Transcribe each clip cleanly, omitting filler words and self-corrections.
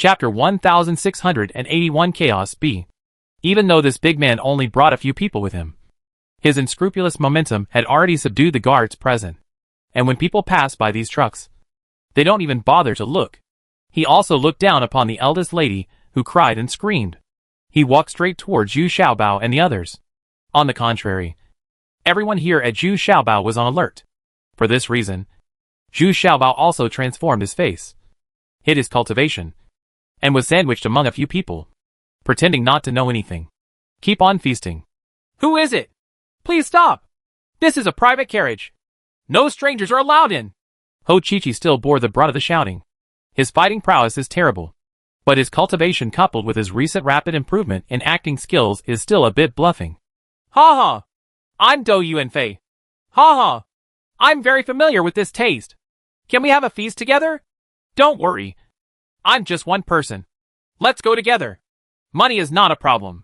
Chapter 1681 Chaos B. Even though this big man only brought a few people with him, his unscrupulous momentum had already subdued the guards present. And when people pass by these trucks, they don't even bother to look. He also looked down upon the eldest lady, who cried and screamed. He walked straight towards Zhu Xiaobao and the others. On the contrary, everyone here at Zhu Xiaobao was on alert. For this reason, Zhu Xiaobao also transformed his face, hid his cultivation, and was sandwiched among a few people, pretending not to know anything. Keep on feasting. Who is it? Please stop! This is a private carriage. No strangers are allowed in. Ho Chi-Chi still bore the brunt of the shouting. His fighting prowess is terrible, but his cultivation coupled with his recent rapid improvement in acting skills is still a bit bluffing. Ha ha! I'm Dou Yuanfei. Ha ha! I'm very familiar with this taste. Can we have a feast together? Don't worry. I'm just one person. Let's go together. Money is not a problem.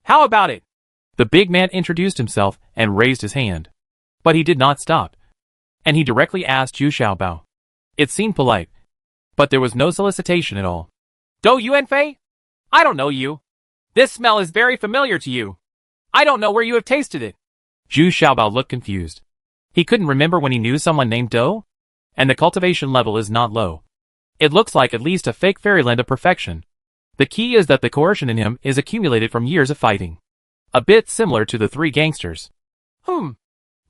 How about it? The big man introduced himself and raised his hand. But he did not stop. And he directly asked Zhu Xiaobao. It seemed polite, but there was no solicitation at all. Dou Yuanfei? I don't know you. This smell is very familiar to you. I don't know where you have tasted it. Zhu Xiaobao looked confused. He couldn't remember when he knew someone named Dou, and the cultivation level is not low. It looks like at least a fake fairyland of perfection. The key is that the coercion in him is accumulated from years of fighting. A bit similar to the three gangsters.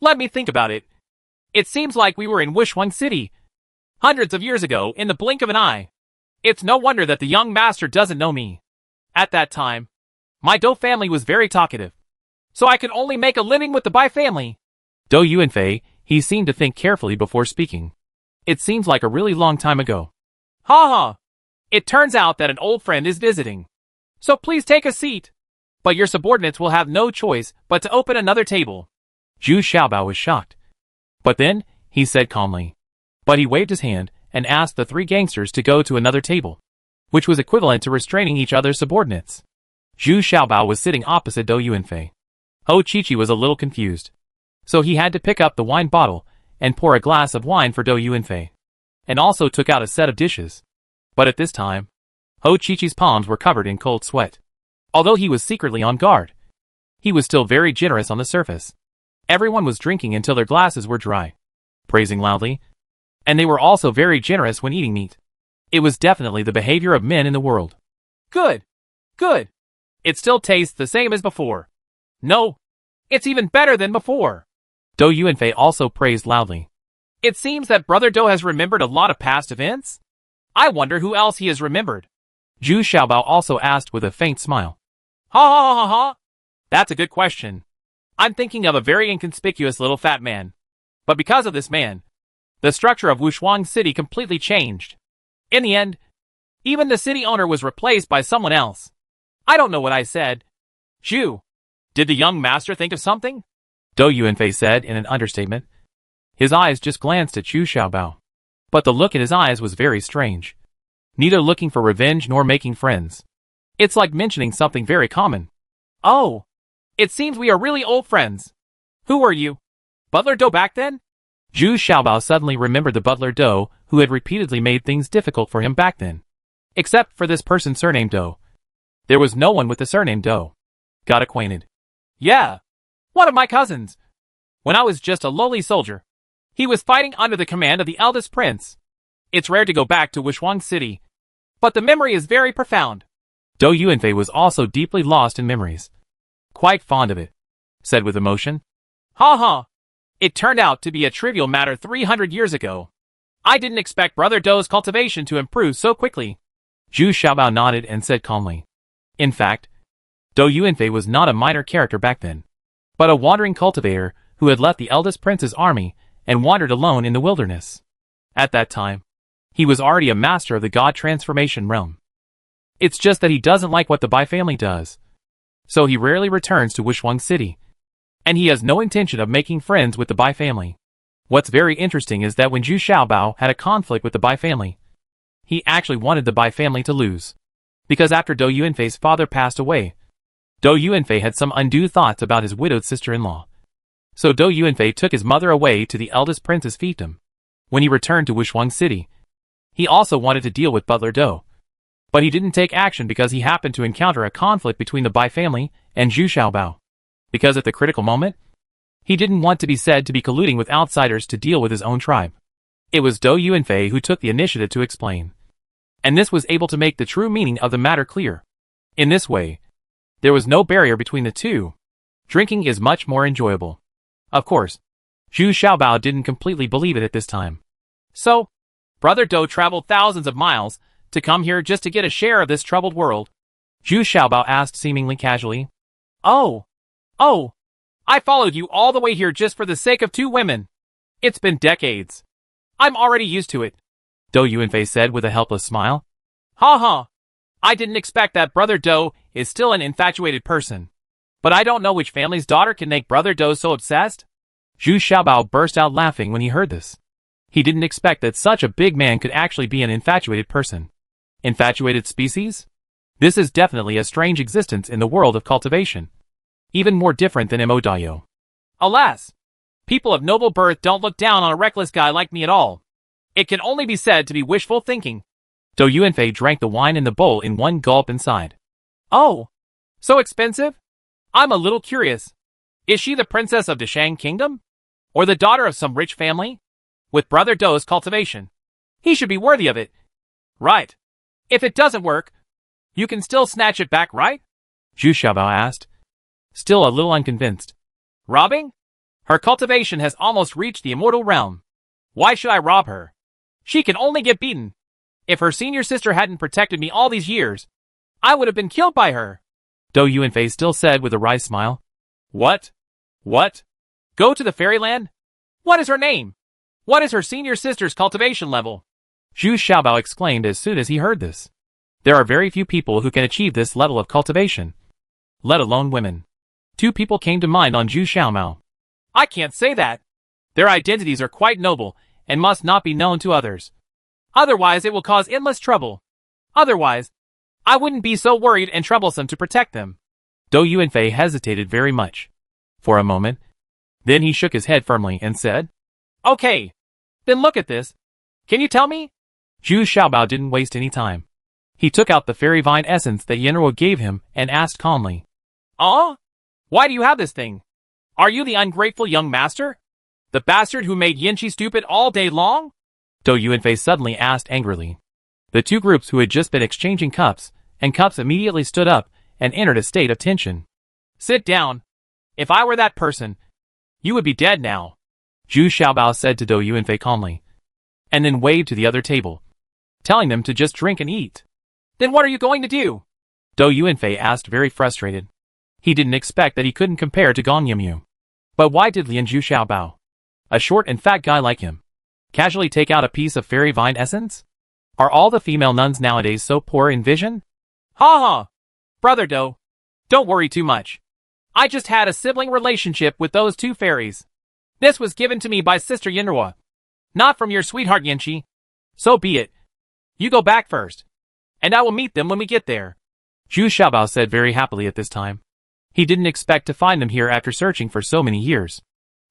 Let me think about it. It seems like we were in Wushuang City, hundreds of years ago, in the blink of an eye. It's no wonder that the young master doesn't know me. At that time, my Dou family was very talkative, so I could only make a living with the Bai family. Dou Yuanfei, he seemed to think carefully before speaking. It seems like a really long time ago. Ha ha! It turns out that an old friend is visiting. So please take a seat. But your subordinates will have no choice but to open another table. Zhu Xiaobao was shocked. But then, he said calmly. But he waved his hand and asked the three gangsters to go to another table, which was equivalent to restraining each other's subordinates. Zhu Xiaobao was sitting opposite Dou Yuanfei. Ho Chi-Chi was a little confused, so he had to pick up the wine bottle and pour a glass of wine for Dou Yuanfei, and also took out a set of dishes. But at this time, Ho Chi-Chi's palms were covered in cold sweat. Although he was secretly on guard, he was still very generous on the surface. Everyone was drinking until their glasses were dry, praising loudly, and they were also very generous when eating meat. It was definitely the behavior of men in the world. Good. Good. It still tastes the same as before. No, it's even better than before. Dou Yuanfei also praised loudly. It seems that Brother Dou has remembered a lot of past events. I wonder who else he has remembered. Zhu Xiaobao also asked with a faint smile. Ha ha ha ha ha! That's a good question. I'm thinking of a very inconspicuous little fat man. But because of this man, the structure of Wushuang City completely changed. In the end, even the city owner was replaced by someone else. I don't know what I said. Zhu, did the young master think of something? Dou Yuanfei said in an understatement. His eyes just glanced at Zhu Xiaobao. But the look in his eyes was very strange. Neither looking for revenge nor making friends. It's like mentioning something very common. Oh, it seems we are really old friends. Who were you? Butler Dou back then? Zhu Xiaobao suddenly remembered the butler Dou who had repeatedly made things difficult for him back then. Except for this person surnamed Dou. There was no one with the surname Dou. Got acquainted. Yeah, one of my cousins. When I was just a lowly soldier, he was fighting under the command of the eldest prince. It's rare to go back to Wushuang City, but the memory is very profound. Dou Yuanfei was also deeply lost in memories. Quite fond of it, said with emotion. Ha ha! It turned out to be a trivial matter 300 years ago. I didn't expect Brother Dou's cultivation to improve so quickly. Zhu Xiaobao nodded and said calmly. In fact, Dou Yuanfei was not a minor character back then, but a wandering cultivator who had left the eldest prince's army and wandered alone in the wilderness. At that time, he was already a master of the god transformation realm. It's just that he doesn't like what the Bai family does, so he rarely returns to Wushuang City, and he has no intention of making friends with the Bai family. What's very interesting is that when Zhu Xiaobao had a conflict with the Bai family, he actually wanted the Bai family to lose, because after Dou Yuanfei's father passed away, Dou Yuanfei had some undue thoughts about his widowed sister-in-law. So Dou Yuanfei took his mother away to the eldest prince's fiefdom. When he returned to Wushuang City, he also wanted to deal with Butler Dou. But he didn't take action because he happened to encounter a conflict between the Bai family and Zhu Xiaobao. Because at the critical moment, he didn't want to be said to be colluding with outsiders to deal with his own tribe. It was Dou Yuanfei who took the initiative to explain. And this was able to make the true meaning of the matter clear. In this way, there was no barrier between the two. Drinking is much more enjoyable. Of course, Zhu Xiaobao didn't completely believe it at this time. So, Brother Dou traveled thousands of miles to come here just to get a share of this troubled world? Zhu Xiaobao asked seemingly casually. Oh, I followed you all the way here just for the sake of 2 women. It's been decades. I'm already used to it, Dou Yuanfei said with a helpless smile. Ha ha. I didn't expect that Brother Dou is still an infatuated person. But I don't know which family's daughter can make Brother Dou so obsessed. Zhu Xiaobao burst out laughing when he heard this. He didn't expect that such a big man could actually be an infatuated person. Infatuated species? This is definitely a strange existence in the world of cultivation. Even more different than Mo Dayo. Alas! People of noble birth don't look down on a reckless guy like me at all. It can only be said to be wishful thinking. Dou Yuanfei drank the wine in the bowl in one gulp and sighed. Oh! So expensive? I'm a little curious. Is she the princess of the Shang Kingdom? Or the daughter of some rich family? With Brother Dou's cultivation, he should be worthy of it. Right. If it doesn't work, you can still snatch it back, right? Zhu Xiaobao asked, still a little unconvinced. Robbing? Her cultivation has almost reached the immortal realm. Why should I rob her? She can only get beaten. If her senior sister hadn't protected me all these years, I would have been killed by her. Dou Yuanfei still said with a wry smile. What? What? Go to the fairyland? What is her name? What is her senior sister's cultivation level? Zhu Xiaobao exclaimed as soon as he heard this. There are very few people who can achieve this level of cultivation. Let alone women. 2 people came to mind on Zhu Xiaomao. I can't say that. Their identities are quite noble and must not be known to others. Otherwise it will cause endless trouble. Otherwise, I wouldn't be so worried and troublesome to protect them. Dou Yuanfei hesitated very much. For a moment. Then he shook his head firmly and said, Okay. Then look at this. Can you tell me? Zhu Xiaobao didn't waste any time. He took out the fairy vine essence that Yenruo gave him and asked calmly. Why do you have this thing? Are you the ungrateful young master? The bastard who made Yanqi stupid all day long? Dou Yuanfei suddenly asked angrily. The 2 groups who had just been exchanging cups immediately stood up and entered a state of tension. Sit down. If I were that person, you would be dead now, Zhu Xiaobao said to Dou Yuanfei calmly, and then waved to the other table, telling them to just drink and eat. Then what are you going to do? Dou Yuanfei asked very frustrated. He didn't expect that he couldn't compare to Gong Yimyu. But why did Lian Zhu Xiaobao, a short and fat guy like him, casually take out a piece of fairy vine essence? Are all the female nuns nowadays so poor in vision? Ha ha! Brother Dou, don't worry too much. I just had a sibling relationship with those 2 fairies. This was given to me by Sister Yenruo, not from your sweetheart Yanqi. So be it. You go back first, and I will meet them when we get there. Zhu Xiaobao said very happily at this time. He didn't expect to find them here after searching for so many years.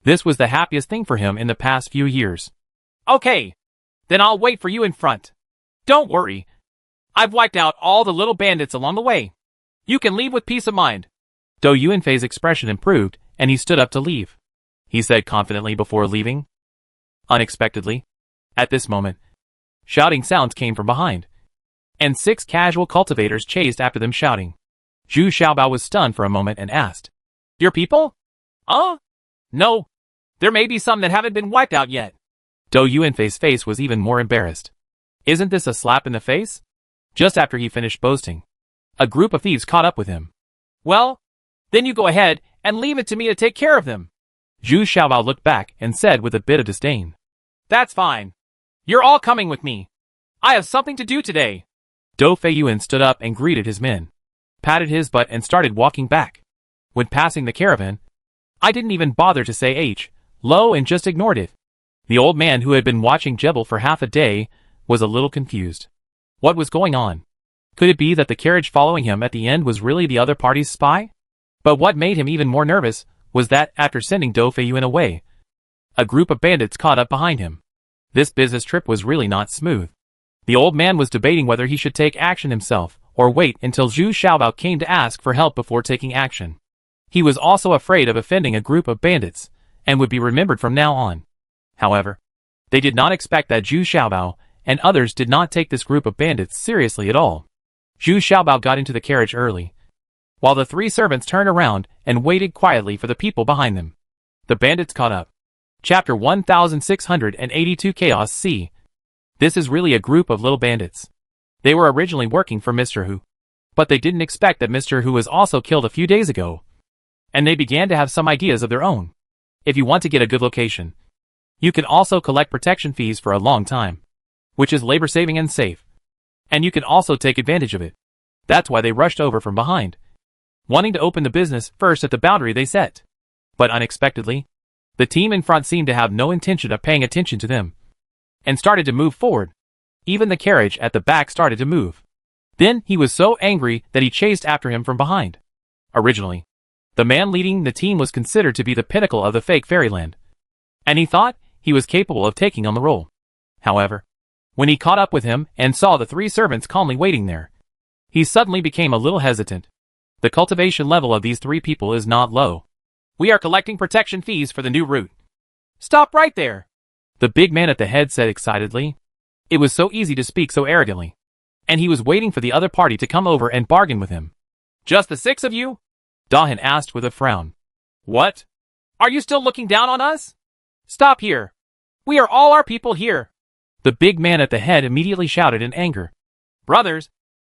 This was the happiest thing for him in the past few years. Okay, then I'll wait for you in front. Don't worry. I've wiped out all the little bandits along the way. You can leave with peace of mind. Dou Yuanfei's expression improved, and he stood up to leave. He said confidently before leaving. Unexpectedly, at this moment, shouting sounds came from behind, and 6 casual cultivators chased after them shouting. Zhu Xiaobao was stunned for a moment and asked, Your people? No. There may be some that haven't been wiped out yet. Dou Yuanfei's face was even more embarrassed. Isn't this a slap in the face? Just after he finished boasting, a group of thieves caught up with him. Well, then you go ahead and leave it to me to take care of them. Zhu Xiaobao looked back and said with a bit of disdain. That's fine. You're all coming with me. I have something to do today. Dou Feiyuan stood up and greeted his men, patted his butt and started walking back. When passing the caravan, I didn't even bother to say hello and just ignored it. The old man who had been watching Jebel for half a day was a little confused. What was going on? Could it be that the carriage following him at the end was really the other party's spy? But what made him even more nervous was that, after sending Dou Feiyuan away, a group of bandits caught up behind him. This business trip was really not smooth. The old man was debating whether he should take action himself, or wait until Zhu Xiaobao came to ask for help before taking action. He was also afraid of offending a group of bandits, and would be remembered from now on. However, they did not expect that Zhu Xiaobao and others did not take this group of bandits seriously at all. Zhu Xiaobao got into the carriage early, while the three servants turned around and waited quietly for the people behind them. The bandits caught up. Chapter 1682 Chaos C. This is really a group of little bandits. They were originally working for Mr. Hu, but they didn't expect that Mr. Hu was also killed a few days ago, and they began to have some ideas of their own. If you want to get a good location, you can also collect protection fees for a long time, which is labor-saving and safe, and you can also take advantage of it. That's why they rushed over from behind, wanting to open the business first at the boundary they set. But unexpectedly, the team in front seemed to have no intention of paying attention to them, and started to move forward. Even the carriage at the back started to move. Then he was so angry that he chased after him from behind. Originally, the man leading the team was considered to be the pinnacle of the fake fairyland, and he thought he was capable of taking on the role. However, when he caught up with him and saw the three servants calmly waiting there, he suddenly became a little hesitant. The cultivation level of these three people is not low. We are collecting protection fees for the new route. Stop right there, the big man at the head said excitedly. It was so easy to speak so arrogantly, and he was waiting for the other party to come over and bargain with him. Just the six of you? Dahan asked with a frown. What? Are you still looking down on us? Stop here. We are all our people here, the big man at the head immediately shouted in anger. Brothers,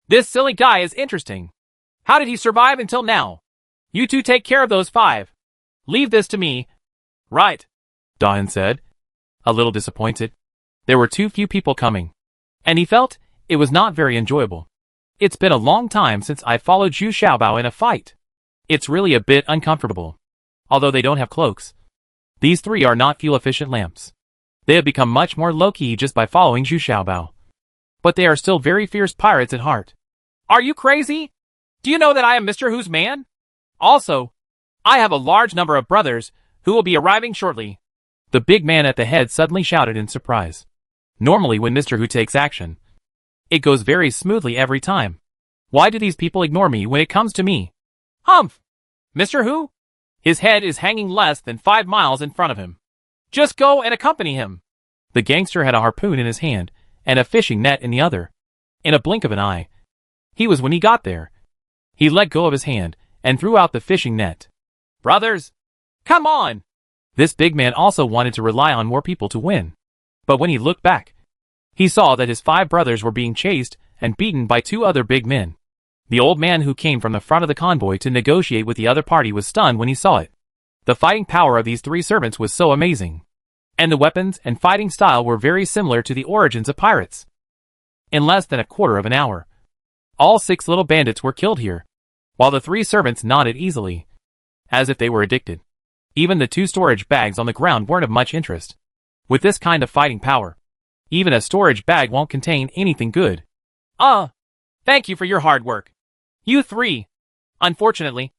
this silly guy is interesting. How did he survive until now? You two take care of those five. Leave this to me. Right, Dahan said, a little disappointed. There were too few people coming, and he felt it was not very enjoyable. It's been a long time since I followed Zhu Xiaobao in a fight. It's really a bit uncomfortable. Although they don't have cloaks, these three are not fuel-efficient lamps. They have become much more low-key just by following Zhu Xiaobao. But they are still very fierce pirates at heart. Are you crazy? Do you know that I am Mr. Hu's man? Also, I have a large number of brothers who will be arriving shortly, the big man at the head suddenly shouted in surprise. Normally when Mr. Hu takes action, it goes very smoothly every time. Why do these people ignore me when it comes to me? Humph! Mr. Hu? His head is hanging less than 5 miles in front of him. Just go and accompany him. The gangster had a harpoon in his hand and a fishing net in the other. In a blink of an eye, he was when he got there. He let go of his hand and threw out the fishing net. Brothers, come on! This big man also wanted to rely on more people to win. But when he looked back, he saw that his 5 brothers were being chased and beaten by 2 other big men. The old man who came from the front of the convoy to negotiate with the other party was stunned when he saw it. The fighting power of these 3 servants was so amazing, and the weapons and fighting style were very similar to the origins of pirates. In less than a quarter of an hour, all 6 little bandits were killed here, while the 3 servants nodded easily, as if they were addicted. Even the 2 storage bags on the ground weren't of much interest. With this kind of fighting power, even a storage bag won't contain anything good. Thank you for your hard work, you 3. Unfortunately,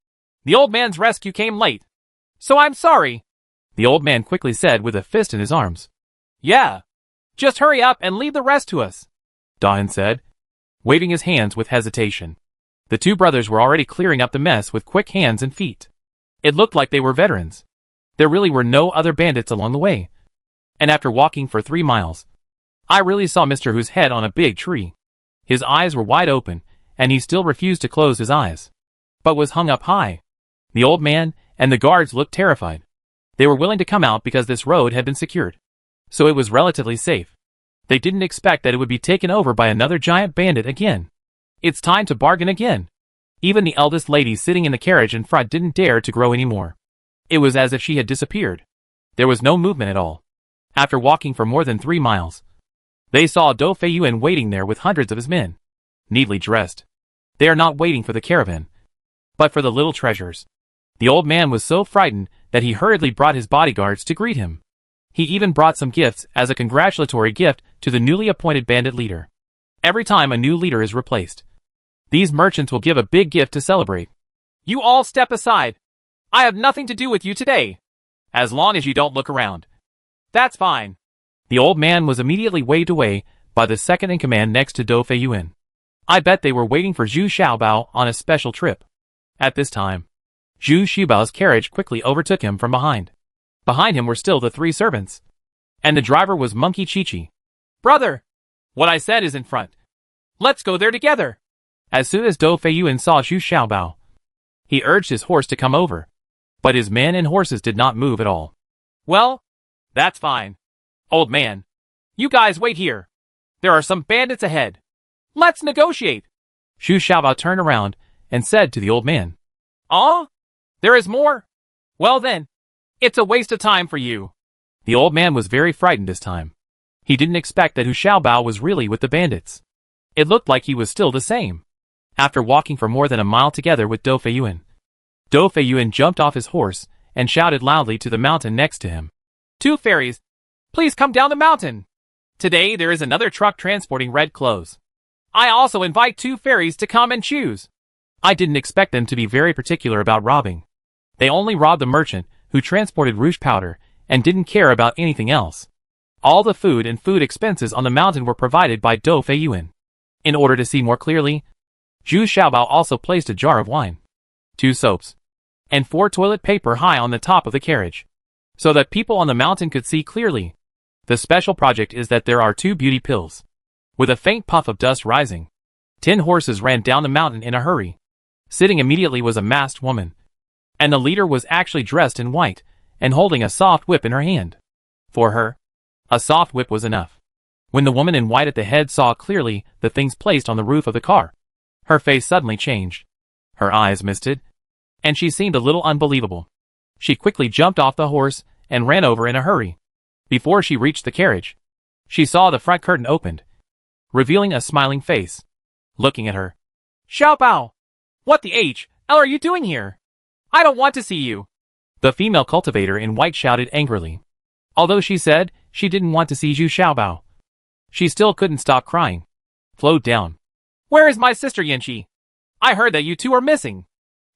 the old man's rescue came late, so I'm sorry, the old man quickly said with a fist in his arms. Yeah, just hurry up and leave the rest to us, Dahan said, waving his hands with hesitation. The 2 brothers were already clearing up the mess with quick hands and feet. It looked like they were veterans. There really were no other bandits along the way. And after walking for 3 miles, I really saw Mr. Hu's head on a big tree. His eyes were wide open, and he still refused to close his eyes, but was hung up high. The old man and the guards looked terrified. They were willing to come out because this road had been secured, so it was relatively safe. They didn't expect that it would be taken over by another giant bandit again. It's time to bargain again. Even the eldest lady sitting in the carriage in front didn't dare to grow anymore. It was as if she had disappeared. There was no movement at all. After walking for more than 3 miles, they saw Dou Feiyuan waiting there with hundreds of his men, neatly dressed. They are not waiting for the caravan, but for the little treasures. The old man was so frightened that he hurriedly brought his bodyguards to greet him. He even brought some gifts as a congratulatory gift to the newly appointed bandit leader. Every time a new leader is replaced, these merchants will give a big gift to celebrate. You all step aside. I have nothing to do with you today. As long as you don't look around. That's fine. The old man was immediately waved away by the second-in-command next to Dou Feiyuan. I bet they were waiting for Zhu Xiaobao on a special trip. At this time, Zhu Xiaobao's carriage quickly overtook him from behind. Behind him were still the 3 servants. And the driver was Monkey Chi-Chi. Brother! What I said is in front. Let's go there together! As soon as Dou Feiyuan saw Zhu Xiaobao, he urged his horse to come over. But his men and horses did not move at all. Well, that's fine. Old man, you guys wait here. There are some bandits ahead. Let's negotiate. Zhu Xiaobao turned around and said to the old man. Oh? There is more? Well then, it's a waste of time for you. The old man was very frightened this time. He didn't expect that Zhu Xiaobao was really with the bandits. It looked like he was still the same. After walking for more than a mile together with Dou Feiyuan jumped off his horse and shouted loudly to the mountain next to him. 2 fairies, please come down the mountain. Today there is another truck transporting red clothes. I also invite 2 fairies to come and choose. I didn't expect them to be very particular about robbing. They only robbed the merchant who transported rouge powder and didn't care about anything else. All the food and food expenses on the mountain were provided by Dou Feiyuan. In order to see more clearly, Zhu Xiaobao also placed a jar of wine, 2 soaps, and 4 toilet paper high on the top of the carriage, so that people on the mountain could see clearly. The special project is that there are 2 beauty pills. With a faint puff of dust rising, 10 horses ran down the mountain in a hurry. Sitting immediately was a masked woman, and the leader was actually dressed in white and holding a soft whip in her hand. For her, a soft whip was enough. When the woman in white at the head saw clearly the things placed on the roof of the car, her face suddenly changed. Her eyes misted, and she seemed a little unbelievable. She quickly jumped off the horse and ran over in a hurry. Before she reached the carriage, she saw the front curtain opened, revealing a smiling face. Looking at her, Xiaobao, what the hell are you doing here? I don't want to see you. The female cultivator in white shouted angrily. Although she said she didn't want to see Zhu Xiaobao, she still couldn't stop crying. Flowed down. Where is my sister Yanqi? I heard that you 2 are missing.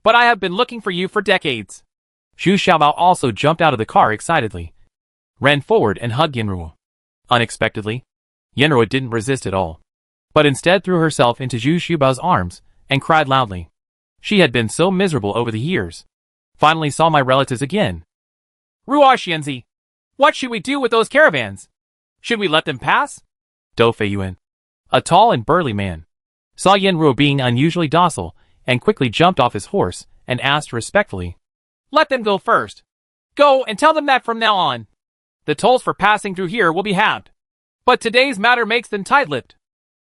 But I have been looking for you for decades. Zhu Xiaobao also jumped out of the car excitedly, ran forward and hugged Yanruo. Unexpectedly, Yanruo didn't resist at all, but instead threw herself into Zhu Xiaobao's arms and cried loudly. She had been so miserable over the years. Finally saw my relatives again. Ruo Xianzi, what should we do with those caravans? Should we let them pass? Dou Feiyuan, a tall and burly man, saw Yanruo being unusually docile and quickly jumped off his horse and asked respectfully. Let them go first. Go and tell them that from now on, the tolls for passing through here will be halved. But today's matter makes them tight-lipped.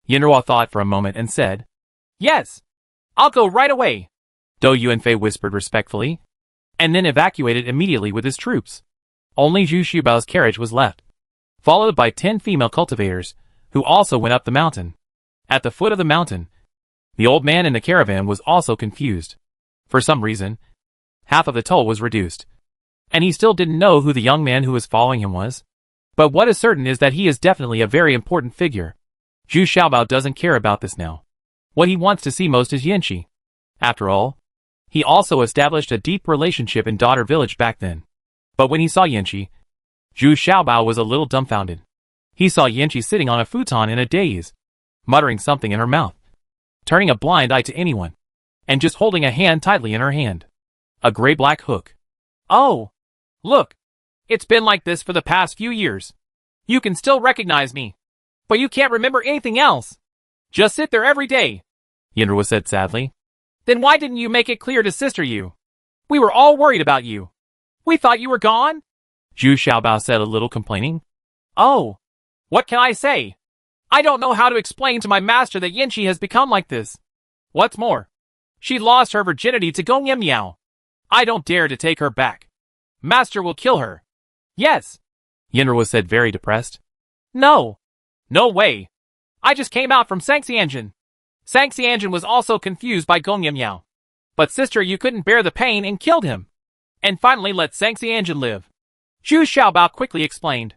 Yanruo thought for a moment and said, Yes, I'll go right away. Dou Yuanfei whispered respectfully, and then evacuated immediately with his troops. Only Zhu Xiaobao's carriage was left, followed by 10 female cultivators, who also went up the mountain. At the foot of the mountain, the old man in the caravan was also confused. For some reason, half of the toll was reduced, and he still didn't know who the young man who was following him was. But what is certain is that he is definitely a very important figure. Zhu Xiaobao doesn't care about this now. What he wants to see most is Yanqi. After all, he also established a deep relationship in Daughter Village back then. But when he saw Yanqi, Zhu Xiaobao was a little dumbfounded. He saw Yanqi sitting on a futon in a daze, muttering something in her mouth, turning a blind eye to anyone, and just holding a hand tightly in her hand. A gray-black hook. Oh! Look! It's been like this for the past few years. You can still recognize me, but you can't remember anything else. Just sit there every day, Yanruo said sadly. Then why didn't you make it clear to Sister Yu? We were all worried about you. We thought you were gone? Zhu Xiaobao said a little complaining. Oh! What can I say? I don't know how to explain to my master that Yanqi has become like this. What's more, she lost her virginity to Gong Miao. I don't dare to take her back. Master will kill her. Yes, Yanruo said very depressed. No. No way. I just came out from Sangxianjin. Sangxianjin was also confused by Gong Miao. But Sister Yu couldn't bear the pain and killed him. And finally let Sangxianjin live. Zhu Xiaobao quickly explained.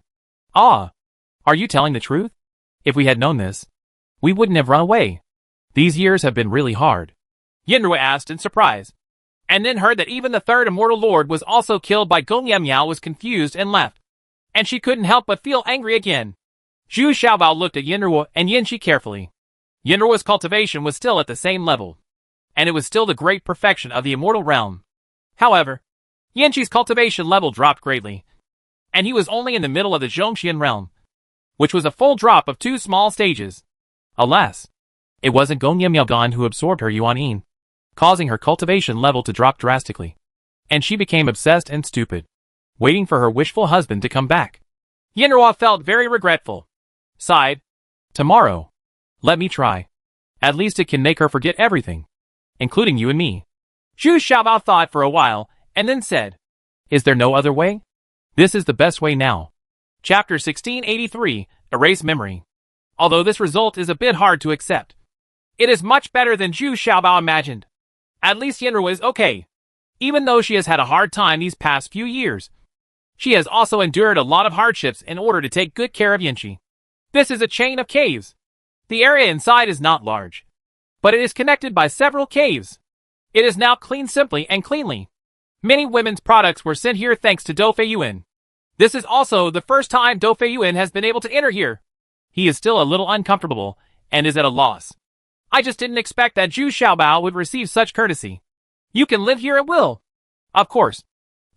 Ah, are you telling the truth? If we had known this, we wouldn't have run away. These years have been really hard. Yanruo asked in surprise. And then heard that even the third immortal lord was also killed by Gong Miao was confused and left. And she couldn't help but feel angry again. Zhu Xiaobao looked at Yanruo and Yanqi carefully. Yanruo's cultivation was still at the same level, and it was still the great perfection of the immortal realm. However, Yanqi's cultivation level dropped greatly, and he was only in the middle of the Zhongxian realm, which was a full drop of 2 small stages. Alas, it wasn't Gong Yimyaogan who absorbed her Yuan Yin, causing her cultivation level to drop drastically, and she became obsessed and stupid, waiting for her wishful husband to come back. Yanruo felt very regretful. Sighed. Tomorrow. Let me try. At least it can make her forget everything, including you and me. Zhu Xiaobao thought for a while, and then said, Is there no other way? This is the best way now. Chapter 1683, Erase Memory. Although this result is a bit hard to accept, it is much better than Zhu Xiaobao imagined. At least Yanruo is okay. Even though she has had a hard time these past few years, she has also endured a lot of hardships in order to take good care of Yanqi. This is a chain of caves. The area inside is not large, but it is connected by several caves. It is now cleaned simply and cleanly. Many women's products were sent here thanks to Dou Feiyuan. This is also the first time Dou Feiyuan has been able to enter here. He is still a little uncomfortable and is at a loss. I just didn't expect that Zhu Xiaobao would receive such courtesy. You can live here at will. Of course,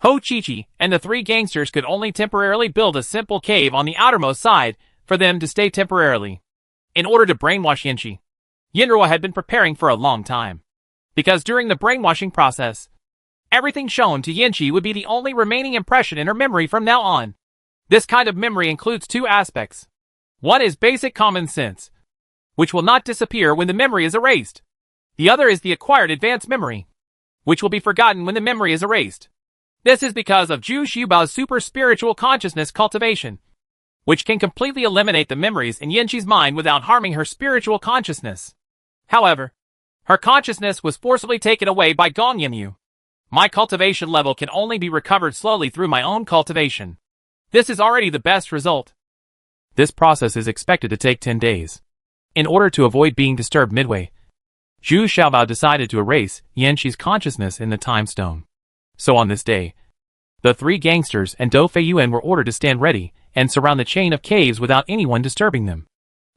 Ho Chi-Chi and the 3 gangsters could only temporarily build a simple cave on the outermost side for them to stay temporarily, in order to brainwash Yanqi. Yanruo had been preparing for a long time, because during the brainwashing process, everything shown to Yanqi would be the only remaining impression in her memory from now on. This kind of memory includes 2 aspects. One is basic common sense, which will not disappear when the memory is erased. The other is the acquired advanced memory, which will be forgotten when the memory is erased. This is because of Zhu Xiaobao's super spiritual consciousness cultivation, which can completely eliminate the memories in Yanqi's mind without harming her spiritual consciousness. However, her consciousness was forcibly taken away by Gong Yimyu. My cultivation level can only be recovered slowly through my own cultivation. This is already the best result. This process is expected to take 10 days. In order to avoid being disturbed midway, Zhu Xiaobao decided to erase Yanqi's consciousness in the time stone. So on this day, the 3 gangsters and Dou Feiyuan were ordered to stand ready and surround the chain of caves without anyone disturbing them.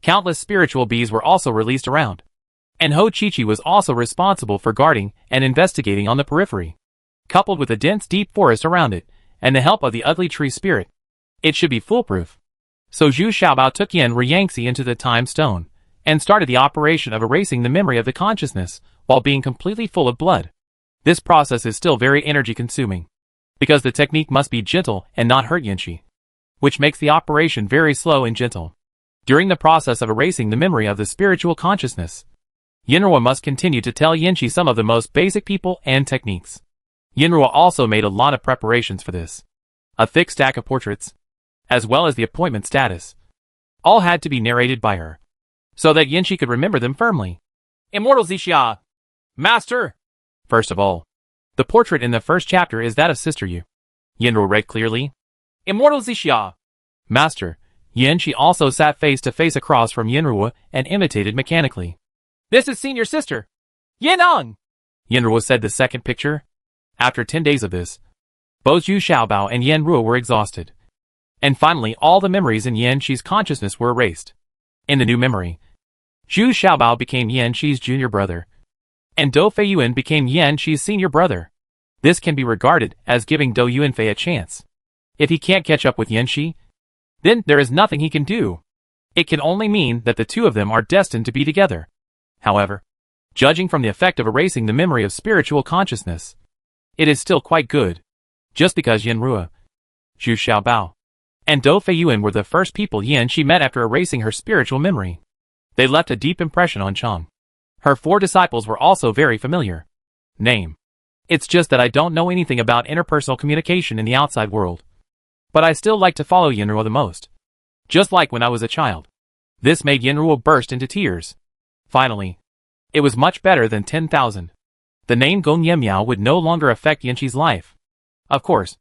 Countless spiritual bees were also released around, and Ho Chi-Chi was also responsible for guarding and investigating on the periphery. Coupled with a dense deep forest around it, and the help of the ugly tree spirit, it should be foolproof. So Zhu Xiaobao took Yan Riyangxi into the time stone, and started the operation of erasing the memory of the consciousness, while being completely full of blood. This process is still very energy-consuming, because the technique must be gentle and not hurt Yanqi, which makes the operation very slow and gentle. During the process of erasing the memory of the spiritual consciousness, Yanruo must continue to tell Yanqi some of the most basic people and techniques. Yanruo also made a lot of preparations for this. A thick stack of portraits, as well as the appointment status, all had to be narrated by her, so that Yanqi could remember them firmly. Immortal Zixia. Master! First of all, the portrait in the first chapter is that of Sister Yu. Yanruo read clearly. Immortal Zixia. Master, Yanqi also sat face to face across from Yanruo and imitated mechanically. This is senior sister. Yanang! Yanruo said the second picture. After 10 days of this, both Zhu Xiaobao and Yanruo were exhausted. And finally all the memories in Yanqi's consciousness were erased. In the new memory, Zhu Xiaobao became Yanqi's junior brother, and Dou Feiyuan became Yanqi's senior brother. This can be regarded as giving Dou Yuanfei a chance. If he can't catch up with Yanqi, then there is nothing he can do. It can only mean that the 2 of them are destined to be together. However, judging from the effect of erasing the memory of spiritual consciousness, it is still quite good. Just because Yanruo, Zhu Xiaobao, and Dou Feiyuan were the first people Yanqi met after erasing her spiritual memory, they left a deep impression on Chang. Her 4 disciples were also very familiar. Name. It's just that I don't know anything about interpersonal communication in the outside world. But I still like to follow Yanruo the most. Just like when I was a child. This made Yanruo burst into tears. Finally, it was much better than 10,000. The name Gong Yemiao would no longer affect Yanqi's life. Of course,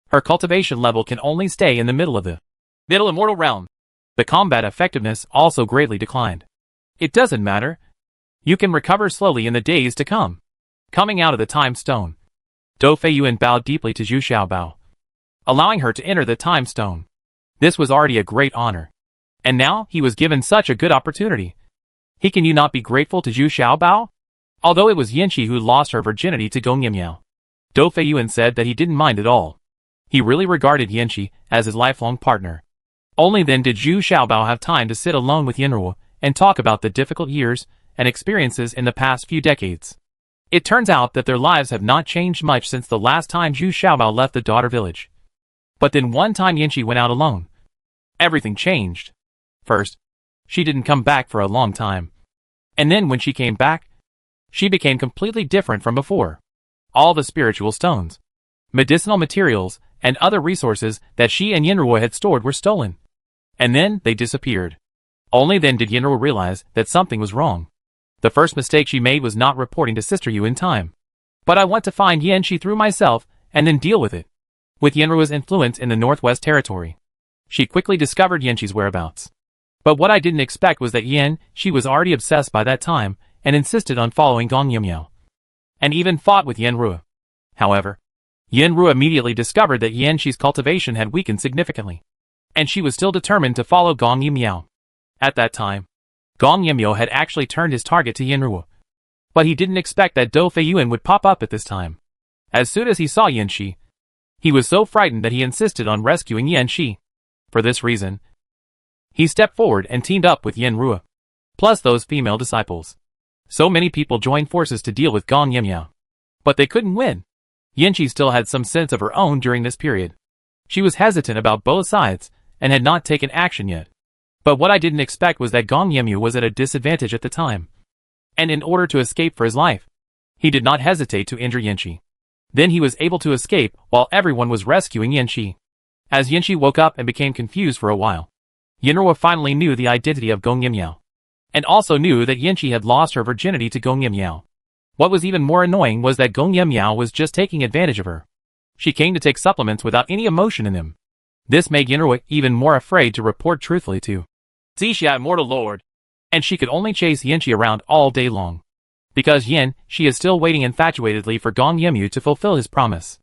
her cultivation level can only stay in the middle of the middle immortal realm. The combat effectiveness also greatly declined. It doesn't matter. You can recover slowly in the days to come. Coming out of the time stone, Dou Feiyuan bowed deeply to Zhu Xiaobao, allowing her to enter the time stone. This was already a great honor, And now he was given such a good opportunity. Can you not be grateful to Zhu Xiaobao? Although it was Yanqi who lost her virginity to Gong Yimyao, Dou Feiyuan said that he didn't mind at all. He really regarded Yanqi as his lifelong partner. Only then did Zhu Xiaobao have time to sit alone with Yanruo and talk about the difficult years and experiences in the past few decades. It turns out that their lives have not changed much since the last time Zhu Xiaobao left the daughter village. But then one time Yanqi went out alone. Everything changed. First, she didn't come back for a long time. And then when she came back, she became completely different from before. All the spiritual stones, medicinal materials, and other resources that she and Yanruo had stored were stolen. And then they disappeared. Only then did Yanruo realize that something was wrong. The first mistake she made was not reporting to Sister Yu in time. But I want to find Yanqi through myself and then deal with it. With Yanruo's influence in the Northwest Territory, she quickly discovered Yanqi's whereabouts. But what I didn't expect was that she was already obsessed by that time and insisted on following Gong Yimyao, and even fought with Yanruo. However, Yanruo immediately discovered that Yanqi's cultivation had weakened significantly, and she was still determined to follow Gong Yimyao. At that time, Gong Yimyao had actually turned his target to Yanruo, but he didn't expect that Dou Feiyuan would pop up at this time. As soon as he saw Yanqi, he was so frightened that he insisted on rescuing Yanqi. For this reason, he stepped forward and teamed up with Yanruo, plus those female disciples. So many people joined forces to deal with Gong Yimyao, but they couldn't win. Yanqi still had some sense of her own during this period. She was hesitant about both sides and had not taken action yet. But what I didn't expect was that Gong Yimyao was at a disadvantage at the time. And in order to escape for his life, he did not hesitate to injure Yanqi. Then he was able to escape while everyone was rescuing Yanqi. As Yanqi woke up and became confused for a while, Yanruo finally knew the identity of Gong Yimyao, and also knew that Yanqi had lost her virginity to Gong Yimyao. What was even more annoying was that Gong Yimyao was just taking advantage of her. She came to take supplements without any emotion in them. This made Yanruo even more afraid to report truthfully to Zixia, Immortal Lord, and she could only chase Yanqi around all day long. Because she is still waiting infatuatedly for Gong Yimyao to fulfill his promise.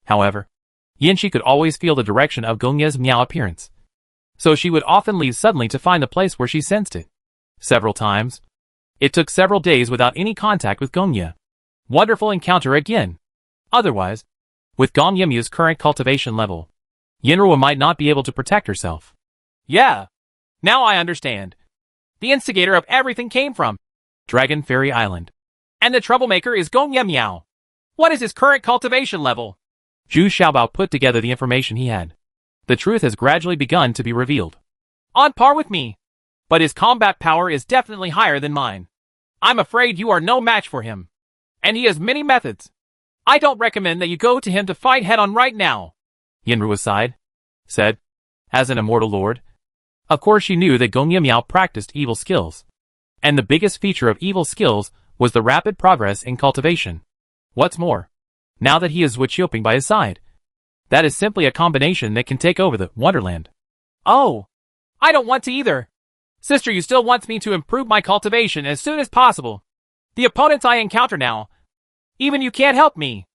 However, Yanqi could always feel the direction of Gong Yimyao appearance, so she would often leave suddenly to find the place where she sensed it. Several times. It took several days without any contact with Gong Ye. Wonderful encounter again. Otherwise, with Gong Yimyao's current cultivation level, Yanruo might not be able to protect herself. Yeah. Now I understand. The instigator of everything came from Dragon Fairy Island. And the troublemaker is Gong Yimyao. What is his current cultivation level? Zhu Xiaobao put together the information he had. The truth has gradually begun to be revealed. On par with me. But his combat power is definitely higher than mine. I'm afraid you are no match for him. And he has many methods. I don't recommend that you go to him to fight head-on right now. Yanruo sighed, said, as an immortal lord. Of course she knew that Gong Yimyao practiced evil skills. And the biggest feature of evil skills was the rapid progress in cultivation. What's more, now that he has Zhuqiuping by his side, that is simply a combination that can take over the Wonderland. Oh, I don't want to either. Sister Yu still wants me to improve my cultivation as soon as possible. The opponents I encounter now, even you can't help me.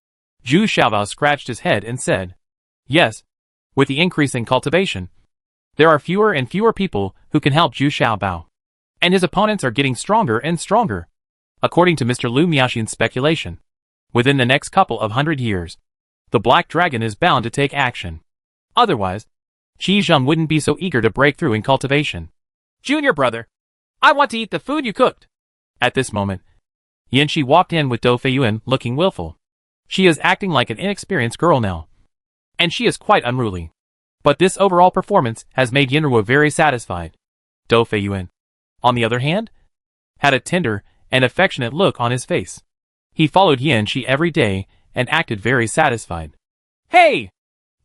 Zhu Xiaobao scratched his head and said, yes, with the increase in cultivation, there are fewer and fewer people who can help Zhu Xiaobao. And his opponents are getting stronger and stronger. According to Mr. Lu Miaxian's speculation, within the next couple of 100 years, the Black Dragon is bound to take action. Otherwise, Qi Zheng wouldn't be so eager to break through in cultivation. Junior brother, I want to eat the food you cooked. At this moment, Yanqi walked in with Dou Feiyuan looking willful. She is acting like an inexperienced girl now. And she is quite unruly. But this overall performance has made Yanruo very satisfied. Dou Feiyuan, on the other hand, had a tender and affectionate look on his face. He followed Yanqi every day and acted very satisfied. Hey!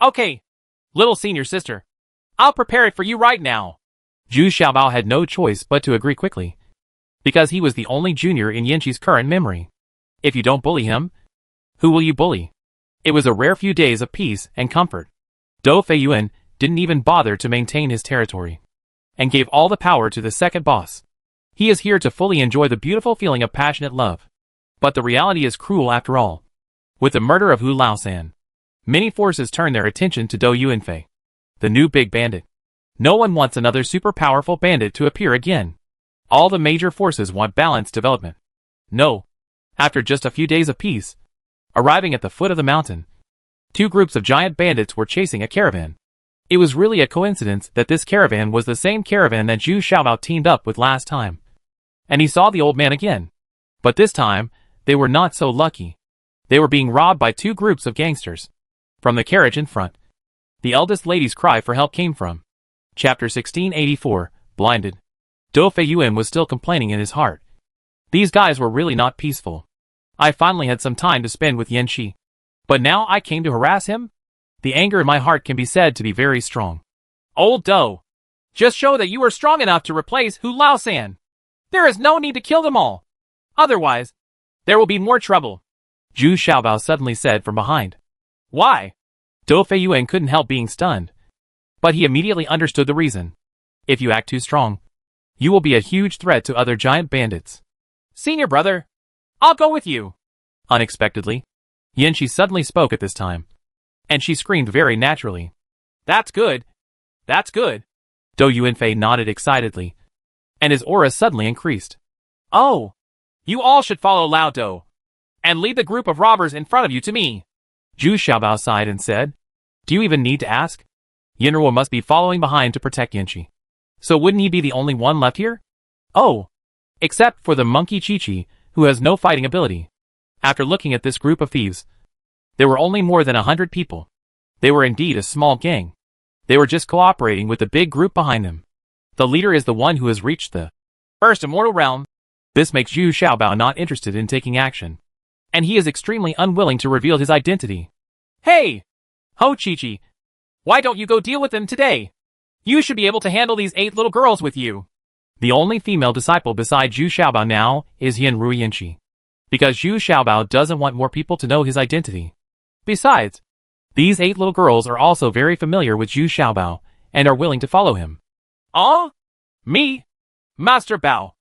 Okay, little senior sister. I'll prepare it for you right now. Zhu Xiaobao had no choice but to agree quickly, because he was the only junior in Yanqi's current memory. If you don't bully him, who will you bully? It was a rare few days of peace and comfort. Dou Feiyuan didn't even bother to maintain his territory, and gave all the power to the second boss. He is here to fully enjoy the beautiful feeling of passionate love. But the reality is cruel after all. With the murder of Hu Laosan, many forces turned their attention to Dou Yuanfei, the new big bandit. No one wants another super powerful bandit to appear again. All the major forces want balanced development. No. After just a few days of peace, arriving at the foot of the mountain, two groups of giant bandits were chasing a caravan. It was really a coincidence that this caravan was the same caravan that Zhu Xiaobao teamed up with last time. And he saw the old man again. But this time, they were not so lucky. They were being robbed by two groups of gangsters. From the carriage in front, the eldest lady's cry for help came from. Chapter 1684, Blinded. Dou Feiyuan was still complaining in his heart. These guys were really not peaceful. I finally had some time to spend with Yan Shi. But now I came to harass him? The anger in my heart can be said to be very strong. Old Dou, just show that you are strong enough to replace Hu Laosan. There is no need to kill them all. Otherwise, there will be more trouble. Zhu Xiaobao suddenly said from behind. Why? Dou Feiyuan couldn't help being stunned. But he immediately understood the reason. If you act too strong, you will be a huge threat to other giant bandits. Senior brother, I'll go with you. Unexpectedly, Yan Shi suddenly spoke at this time. And she screamed very naturally. That's good. That's good. Dou Yuanfei nodded excitedly. And his aura suddenly increased. Oh! You all should follow Lao Dou. And lead the group of robbers in front of you to me. Zhu Xiaobao sighed and said. Do you even need to ask? Yinruo must be following behind to protect Yanqi. So wouldn't he be the only one left here? Oh! Except for the monkey Chi-Chi, who has no fighting ability. After looking at this group of thieves, there were only more than 100 people. They were indeed a small gang. They were just cooperating with the big group behind them. The leader is the one who has reached the first immortal realm. This makes Zhu Xiaobao not interested in taking action. And he is extremely unwilling to reveal his identity. Hey! Ho Chi-Chi! Why don't you go deal with them today? You should be able to handle these 8 little girls with you. The only female disciple beside Zhu Xiaobao now is Yanru Yanqi. Because Zhu Xiaobao doesn't want more people to know his identity. Besides, these 8 little girls are also very familiar with Zhu Xiaobao, and are willing to follow him. Oh? Me? Master Bao?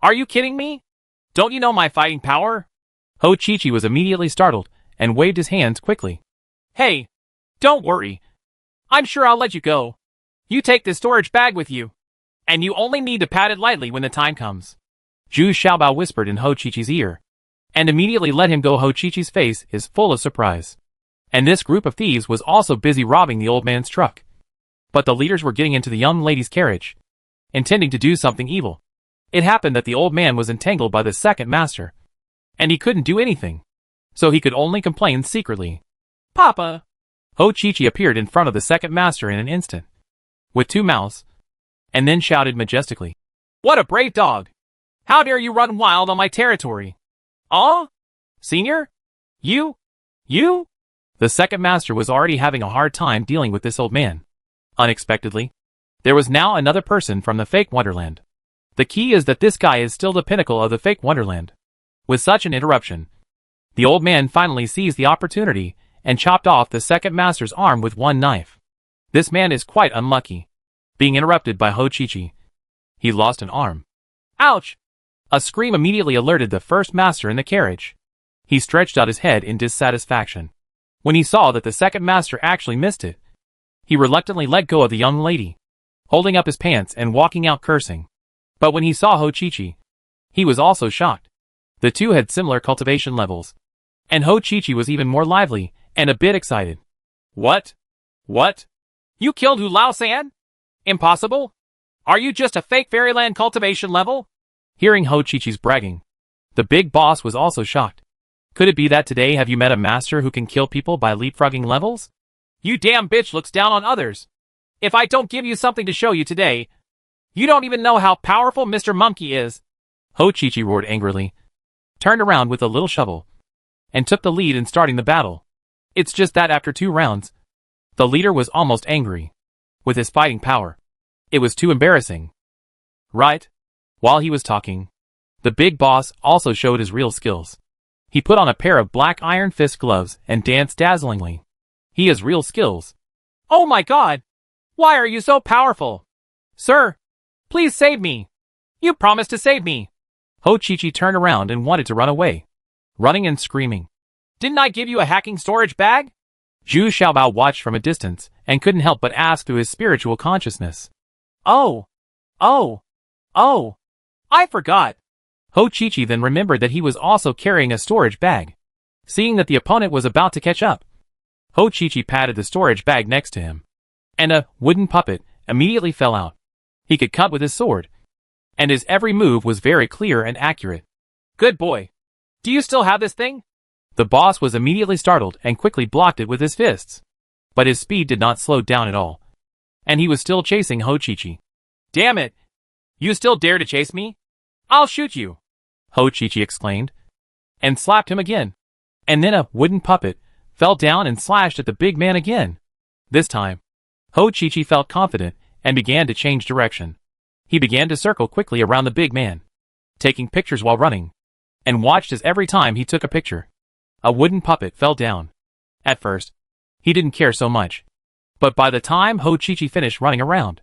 Are you kidding me? Don't you know my fighting power? Ho Chi-Chi was immediately startled, and waved his hands quickly. Hey, don't worry. I'm sure I'll let you go. You take this storage bag with you. And you only need to pat it lightly when the time comes. Zhu Xiaobao whispered in Ho Chi-Chi's ear, and immediately let him go. Ho Chi-Chi's face is full of surprise. And this group of thieves was also busy robbing the old man's truck. But the leaders were getting into the young lady's carriage, intending to do something evil. It happened that the old man was entangled by the second master, and he couldn't do anything. So he could only complain secretly. Papa! Ho Chi-Chi appeared in front of the second master in an instant, with 2 mouths, and then shouted majestically. What a brave dog! How dare you run wild on my territory? Oh? Senior? You? The second master was already having a hard time dealing with this old man. Unexpectedly, there was now another person from the fake Wonderland. The key is that this guy is still the pinnacle of the fake Wonderland. With such an interruption, the old man finally seized the opportunity and chopped off the second master's arm with 1 knife. This man is quite unlucky. Being interrupted by Ho Chi-Chi, he lost an arm. Ouch! A scream immediately alerted the first master in the carriage. He stretched out his head in dissatisfaction. When he saw that the second master actually missed it, he reluctantly let go of the young lady, holding up his pants and walking out cursing. But when he saw Ho Chi-Chi, he was also shocked. The two had similar cultivation levels, and Ho Chi-Chi was even more lively and a bit excited. What? You killed Hu Laosan? Impossible? Are you just a fake fairyland cultivation level? Hearing Ho Chi-Chi's bragging, the big boss was also shocked. Could it be that today have you met a master who can kill people by leapfrogging levels? You damn bitch looks down on others. If I don't give you something to show you today, you don't even know how powerful Mr. Monkey is. Ho Chi-Chi roared angrily, turned around with a little shovel, and took the lead in starting the battle. It's just that after 2 rounds, the leader was almost angry with his fighting power. It was too embarrassing. Right? While he was talking, the big boss also showed his real skills. He put on a pair of black iron fist gloves and danced dazzlingly. He has real skills. Oh my god! Why are you so powerful? Sir, please save me. You promised to save me. Ho Chi-Chi turned around and wanted to run away, running and screaming. Didn't I give you a hacking storage bag? Zhu Xiaobao watched from a distance and couldn't help but ask through his spiritual consciousness. Oh! Oh! Oh! I forgot! Ho Chi-Chi then remembered that he was also carrying a storage bag. Seeing that the opponent was about to catch up, Ho Chi-Chi patted the storage bag next to him. And a wooden puppet immediately fell out. He could cut with his sword. And his every move was very clear and accurate. Good boy. Do you still have this thing? The boss was immediately startled and quickly blocked it with his fists. But his speed did not slow down at all. And he was still chasing Ho Chi-Chi. Damn it! You still dare to chase me? I'll shoot you! Ho Chi-Chi exclaimed. And slapped him again. And then a wooden puppet fell down and slashed at the big man again. This time, Ho Chi-Chi felt confident and began to change direction. He began to circle quickly around the big man, taking pictures while running, and watched as every time he took a picture, a wooden puppet fell down. At first, he didn't care so much. But by the time Ho Chi-Chi finished running around,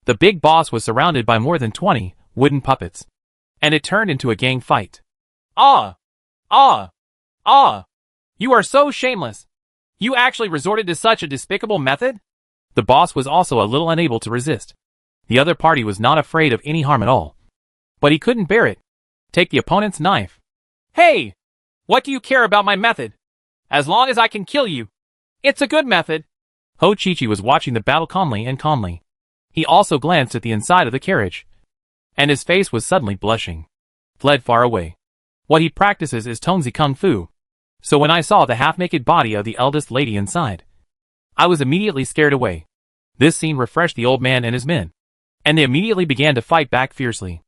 the big boss was surrounded by more than 20 wooden puppets, and it turned into a gang fight. Ah! Ah! Ah! You are so shameless! You actually resorted to such a despicable method? The boss was also a little unable to resist. The other party was not afraid of any harm at all. But he couldn't bear it. Take the opponent's knife. Hey! What do you care about my method? As long as I can kill you. It's a good method. Ho Chi-Chi was watching the battle calmly. He also glanced at the inside of the carriage. And his face was suddenly blushing. Fled far away. What he practices is Tongzi Kung Fu. So when I saw the half-naked body of the eldest lady inside, I was immediately scared away. This scene refreshed the old man and his men, and they immediately began to fight back fiercely.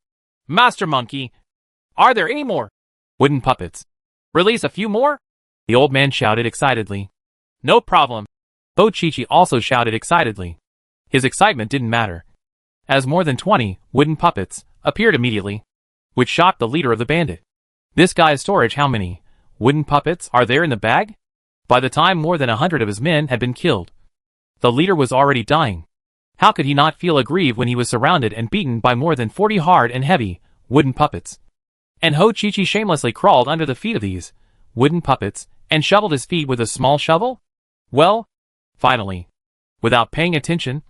Master Monkey! Are there any more wooden puppets? Release a few more? The old man shouted excitedly. No problem. Ho Chi-Chi also shouted excitedly. His excitement didn't matter, as more than 20 wooden puppets appeared immediately, which shocked the leader of the bandit. This guy's storage, how many wooden puppets are there in the bag? By the time more than 100 of his men had been killed, the leader was already dying. How could he not feel aggrieved when he was surrounded and beaten by more than 40 hard and heavy wooden puppets? And Ho Chi-Chi shamelessly crawled under the feet of these wooden puppets and shoveled his feet with a small shovel? Well, finally, without paying attention,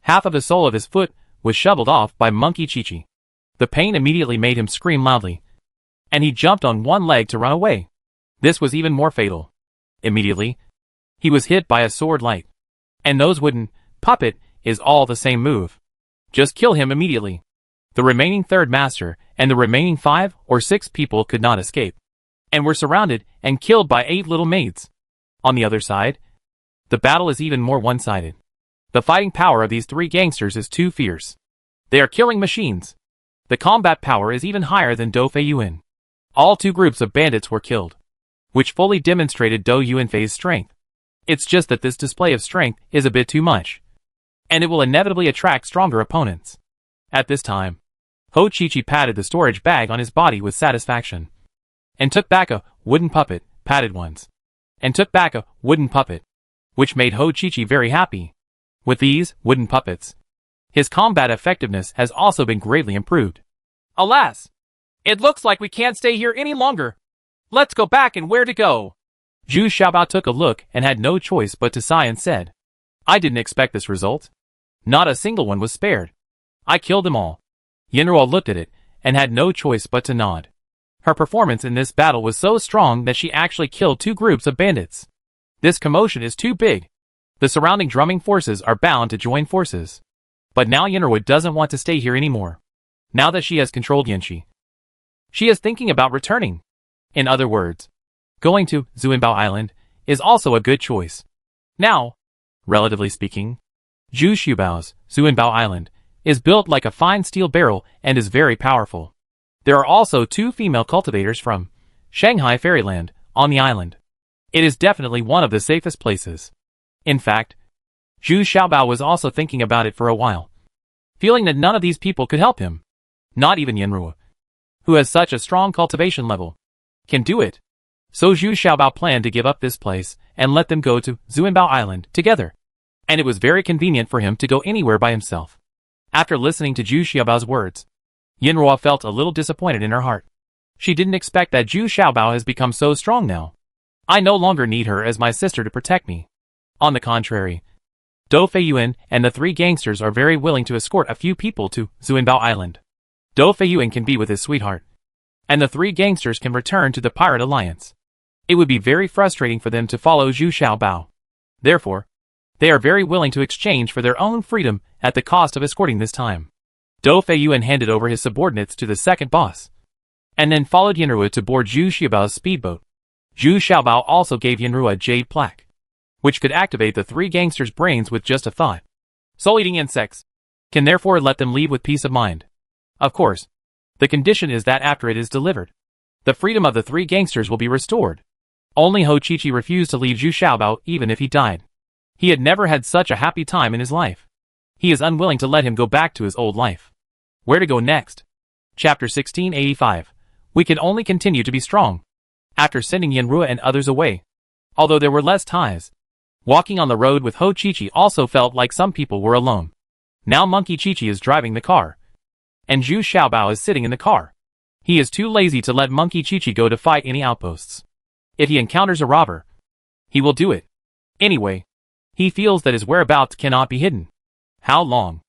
half of the sole of his foot was shoveled off by Monkey Chi-Chi. The pain immediately made him scream loudly, and he jumped on one leg to run away. This was even more fatal. Immediately, he was hit by a sword light. And those wooden puppet is all the same move. Just kill him immediately. The remaining third master and the remaining 5 or 6 people could not escape, and were surrounded and killed by 8 little maids. On the other side, the battle is even more one-sided. The fighting power of these 3 gangsters is too fierce. They are killing machines. The combat power is even higher than Do Fei Yuan. All 2 groups of bandits were killed, which fully demonstrated Do Yuanfei's strength. It's just that this display of strength is a bit too much, and it will inevitably attract stronger opponents. At this time, Ho Chi-Chi patted the storage bag on his body with satisfaction, and took back a wooden puppet, patted once, and took back a wooden puppet, which made Ho Chi-Chi very happy. With these wooden puppets, his combat effectiveness has also been greatly improved. Alas! It looks like we can't stay here any longer. Let's go back, and where to go? Zhu Xiaobao took a look and had no choice but to sigh and said, I didn't expect this result. Not a single one was spared. I killed them all. Yinruo looked at it and had no choice but to nod. Her performance in this battle was so strong that she actually killed 2 groups of bandits. This commotion is too big. The surrounding drumming forces are bound to join forces. But now Yinruo doesn't want to stay here anymore. Now that she has controlled Yanxi, she is thinking about returning. In other words, going to Zuanbao Island is also a good choice. Now, relatively speaking, Zhu Xiaobao's Zuanbao Island is built like a fine steel barrel and is very powerful. There are also 2 female cultivators from Shanghai Fairyland on the island. It is definitely one of the safest places. In fact, Zhu Xiaobao was also thinking about it for a while, feeling that none of these people could help him. Not even Yinruo, who has such a strong cultivation level, can do it. So Zhu Xiaobao planned to give up this place and let them go to Zuanbao Island together. And it was very convenient for him to go anywhere by himself. After listening to Zhu Xiaobao's words, Yinruo felt a little disappointed in her heart. She didn't expect that Zhu Xiaobao has become so strong now. I no longer need her as my sister to protect me. On the contrary, Dou Feiyuan and the three gangsters are very willing to escort a few people to Zuanbao Island. Dou Feiyuan can be with his sweetheart, and the three gangsters can return to the Pirate Alliance. It would be very frustrating for them to follow Zhu Xiaobao. Therefore, they are very willing to exchange for their own freedom at the cost of escorting this time. Dou Feiyuan handed over his subordinates to the second boss, and then followed Yanrua to board Zhu Xiaobao's speedboat. Zhu Xiaobao also gave Yanrua a jade plaque, which could activate the three gangsters' brains with just a thought. Soul-eating insects can therefore let them leave with peace of mind. Of course, the condition is that after it is delivered, the freedom of the three gangsters will be restored. Only Ho Chi refused to leave Zhu Xiaobao even if he died. He had never had such a happy time in his life. He is unwilling to let him go back to his old life. Where to go next? Chapter 1685. We can only continue to be strong. After sending Yanrua and others away, although there were less ties, walking on the road with Ho Chi also felt like some people were alone. Now Monkey Chi is driving the car, and Zhu Xiaobao is sitting in the car. He is too lazy to let Monkey Chi go to fight any outposts. If he encounters a robber, he will do it. Anyway, he feels that his whereabouts cannot be hidden. How long?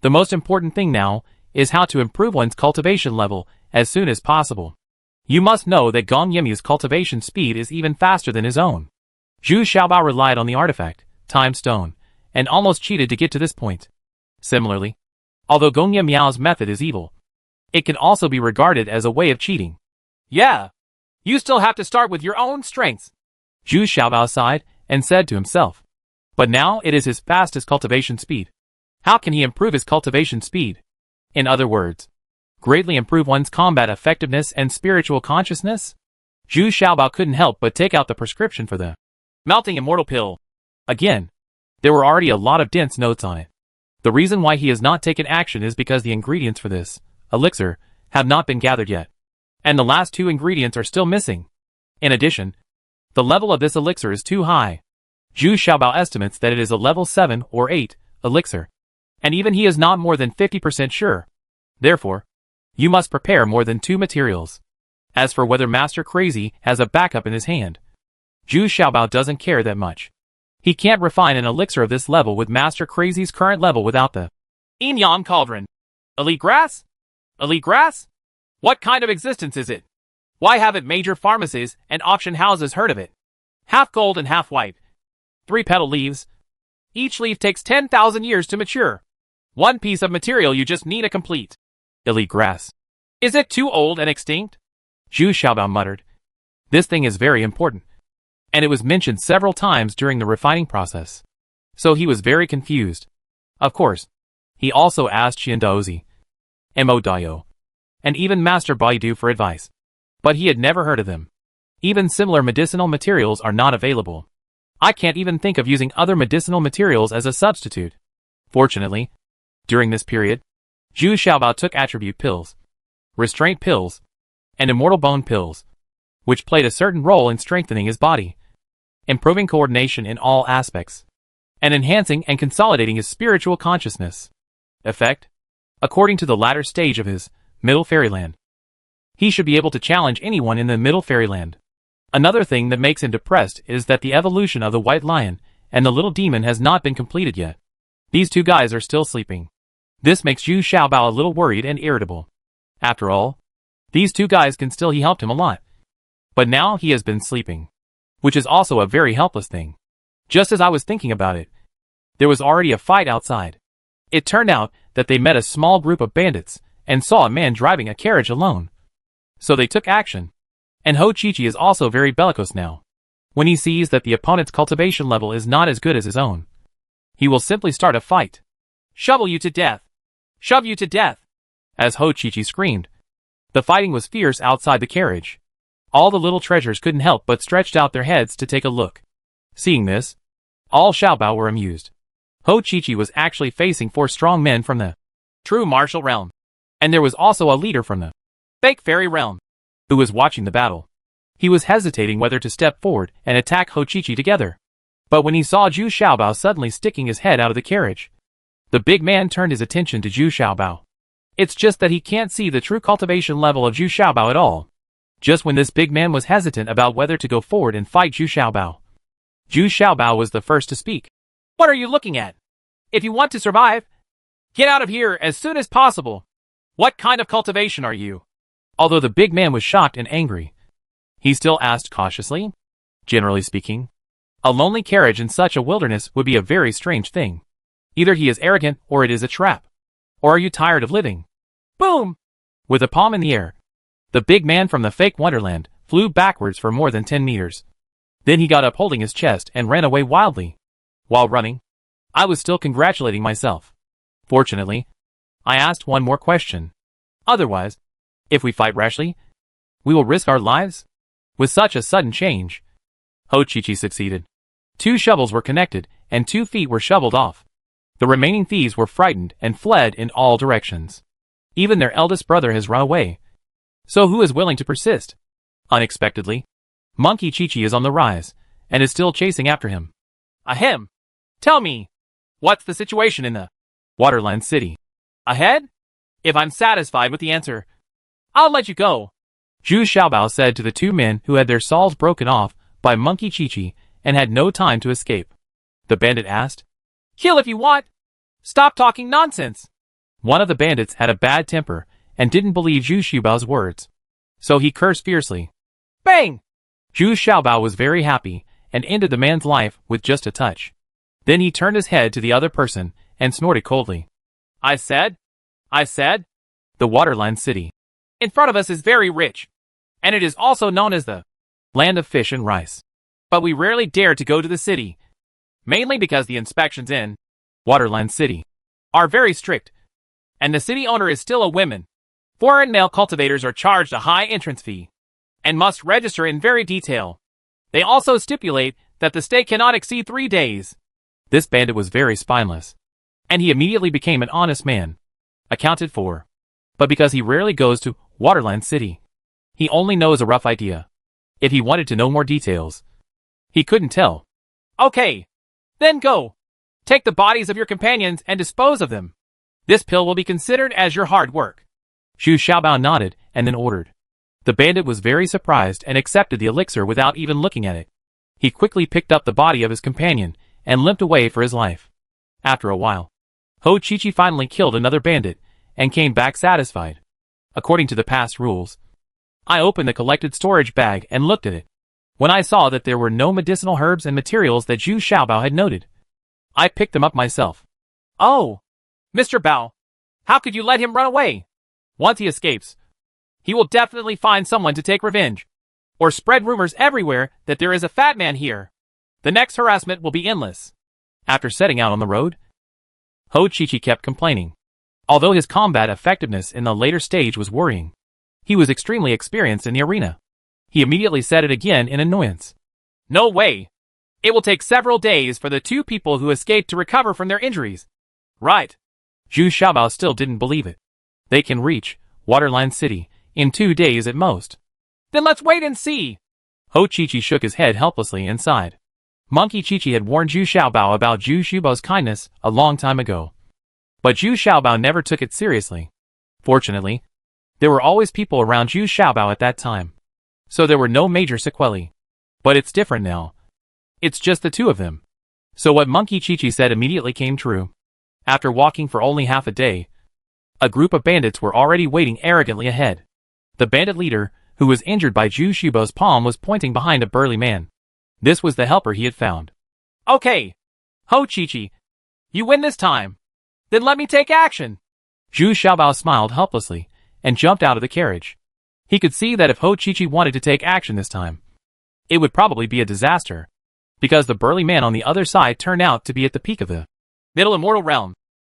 The most important thing now is how to improve one's cultivation level as soon as possible. You must know that Gong Yimyu's cultivation speed is even faster than his own. Zhu Xiaobao relied on the artifact, Time Stone, and almost cheated to get to this point. Similarly, although Gong Yimyao's method is evil, it can also be regarded as a way of cheating. Yeah, you still have to start with your own strengths. Zhu Xiaobao sighed and said to himself. But now it is his fastest cultivation speed. How can he improve his cultivation speed? In other words, greatly improve one's combat effectiveness and spiritual consciousness? Zhu Xiaobao couldn't help but take out the prescription for the melting immortal pill. Again, there were already a lot of dense notes on it. The reason why he has not taken action is because the ingredients for this elixir have not been gathered yet, and the last two ingredients are still missing. In addition, the level of this elixir is too high. Zhu Xiaobao estimates that it is a level 7 or 8 elixir, and even he is not more than 50% sure. Therefore, you must prepare more than 2 materials. As for whether Master Crazy has a backup in his hand, Zhu Xiaobao doesn't care that much. He can't refine an elixir of this level with Master Crazy's current level without the Yin Yang Cauldron. Elite Grass? Elite Grass? What kind of existence is it? Why haven't major pharmacies and auction houses heard of it? Half gold and half white. 3 petal leaves. Each leaf takes 10,000 years to mature. One piece of material you just need a complete elite grass. Is it too old and extinct? Zhu Xiaobao muttered. This thing is very important, and it was mentioned several times during the refining process. So he was very confused. Of course, he also asked Qian Daozi, Mo Daio, and even Master Baidu for advice. But he had never heard of them. Even similar medicinal materials are not available. I can't even think of using other medicinal materials as a substitute. Fortunately, during this period, Zhu Xiaobao took attribute pills, restraint pills, and immortal bone pills, which played a certain role in strengthening his body, improving coordination in all aspects, and enhancing and consolidating his spiritual consciousness. Effect? According to the latter stage of his Middle Fairyland, he should be able to challenge anyone in the Middle Fairyland. Another thing that makes him depressed is that the evolution of the White Lion and the Little Demon has not been completed yet. These two guys are still sleeping. This makes Zhu Xiaobao a little worried and irritable. After all, these two guys can still helped him a lot. But now he has been sleeping, which is also a very helpless thing. Just as I was thinking about it, there was already a fight outside. It turned out that they met a small group of bandits and saw a man driving a carriage alone. So they took action. And Ho Chi is also very bellicose now. When he sees that the opponent's cultivation level is not as good as his own, he will simply start a fight. Shovel you to death! Shove you to death! As Ho Chi screamed. The fighting was fierce outside the carriage. All the little treasures couldn't help but stretched out their heads to take a look. Seeing this, all Xiaobao were amused. Ho Chi was actually facing 4 strong men from the true martial realm. And there was also a leader from the fake fairy realm, who was watching the battle. He was hesitating whether to step forward and attack Ho Chi together. But when he saw Zhu Xiaobao suddenly sticking his head out of the carriage, the big man turned his attention to Zhu Xiaobao. It's just that he can't see the true cultivation level of Zhu Xiaobao at all. Just when this big man was hesitant about whether to go forward and fight Zhu Xiaobao, Zhu Xiaobao was the first to speak. What are you looking at? If you want to survive, get out of here as soon as possible. What kind of cultivation are you? Although the big man was shocked and angry, he still asked cautiously. Generally speaking, a lonely carriage in such a wilderness would be a very strange thing. Either he is arrogant or it is a trap. Or are you tired of living? Boom! With a palm in the air, the big man from the fake wonderland flew backwards for more than 10 meters. Then he got up holding his chest and ran away wildly. While running, I was still congratulating myself. Fortunately, I asked one more question. Otherwise, if we fight rashly, we will risk our lives? With such a sudden change, Ho Chi-Chi succeeded. 2 shovels were connected, and 2 feet were shoveled off. The remaining thieves were frightened and fled in all directions. Even their eldest brother has run away. So who is willing to persist? Unexpectedly, Monkey Chi-Chi is on the rise, and is still chasing after him. Ahem! Tell me, what's the situation in the Waterland City? Ahead? If I'm satisfied with the answer, I'll let you go. Zhu Xiaobao said to the 2 men who had their saws broken off by Monkey Chi-Chi and had no time to escape. The bandit asked, Kill if you want. Stop talking nonsense. One of the bandits had a bad temper and didn't believe Zhu Xiaobao's words. So he cursed fiercely. Bang! Zhu Xiaobao was very happy and ended the man's life with just a touch. Then he turned his head to the other person and snorted coldly. I said, the Waterland City in front of us is very rich, and it is also known as the land of fish and rice. But we rarely dare to go to the city, mainly because the inspections in Waterland City are very strict, and the city owner is still a woman. Foreign male cultivators are charged a high entrance fee, and must register in very detail. They also stipulate that the stay cannot exceed 3 days. This bandit was very spineless, and he immediately became an honest man, accounted for. But because he rarely goes to Waterland City, he only knows a rough idea. If he wanted to know more details, he couldn't tell. Okay, then go. Take the bodies of your companions and dispose of them. This pill will be considered as your hard work. Zhu Xiaobao nodded and then ordered. The bandit was very surprised and accepted the elixir without even looking at it. He quickly picked up the body of his companion and limped away for his life. After a while, Ho Chi-Chi finally killed another bandit and came back satisfied. According to the past rules, I opened the collected storage bag and looked at it. When I saw that there were no medicinal herbs and materials that Zhu Xiaobao had noted, I picked them up myself. Oh, Mr. Bao, how could you let him run away? Once he escapes, he will definitely find someone to take revenge, or spread rumors everywhere that there is a fat man here. The next harassment will be endless. After setting out on the road, Ho Chi-Chi kept complaining. Although his combat effectiveness in the later stage was worrying, he was extremely experienced in the arena. He immediately said it again in annoyance. No way! It will take several days for the 2 people who escaped to recover from their injuries. Right. Zhu Xiaobao still didn't believe it. They can reach Waterland City in 2 days at most. Then let's wait and see. Ho Chi-Chi shook his head helplessly and sighed. Monkey Chi-Chi had warned Zhu Xiaobao about Zhu Xiaobao's kindness a long time ago. But Zhu Xiaobao never took it seriously. Fortunately, there were always people around Zhu Xiaobao at that time, so there were no major sequelae. But it's different now. It's just the 2 of them. So what Monkey Chi-Chi said immediately came true. After walking for only half a day, a group of bandits were already waiting arrogantly ahead. The bandit leader, who was injured by Zhu Xiaobao's palm, was pointing behind a burly man. This was the helper he had found. Okay, Ho Chi-Chi, you win this time. Then let me take action. Zhu Xiaobao smiled helplessly and jumped out of the carriage. He could see that if Ho Chi-Chi wanted to take action this time, it would probably be a disaster, because the burly man on the other side turned out to be at the peak of the middle immortal realm,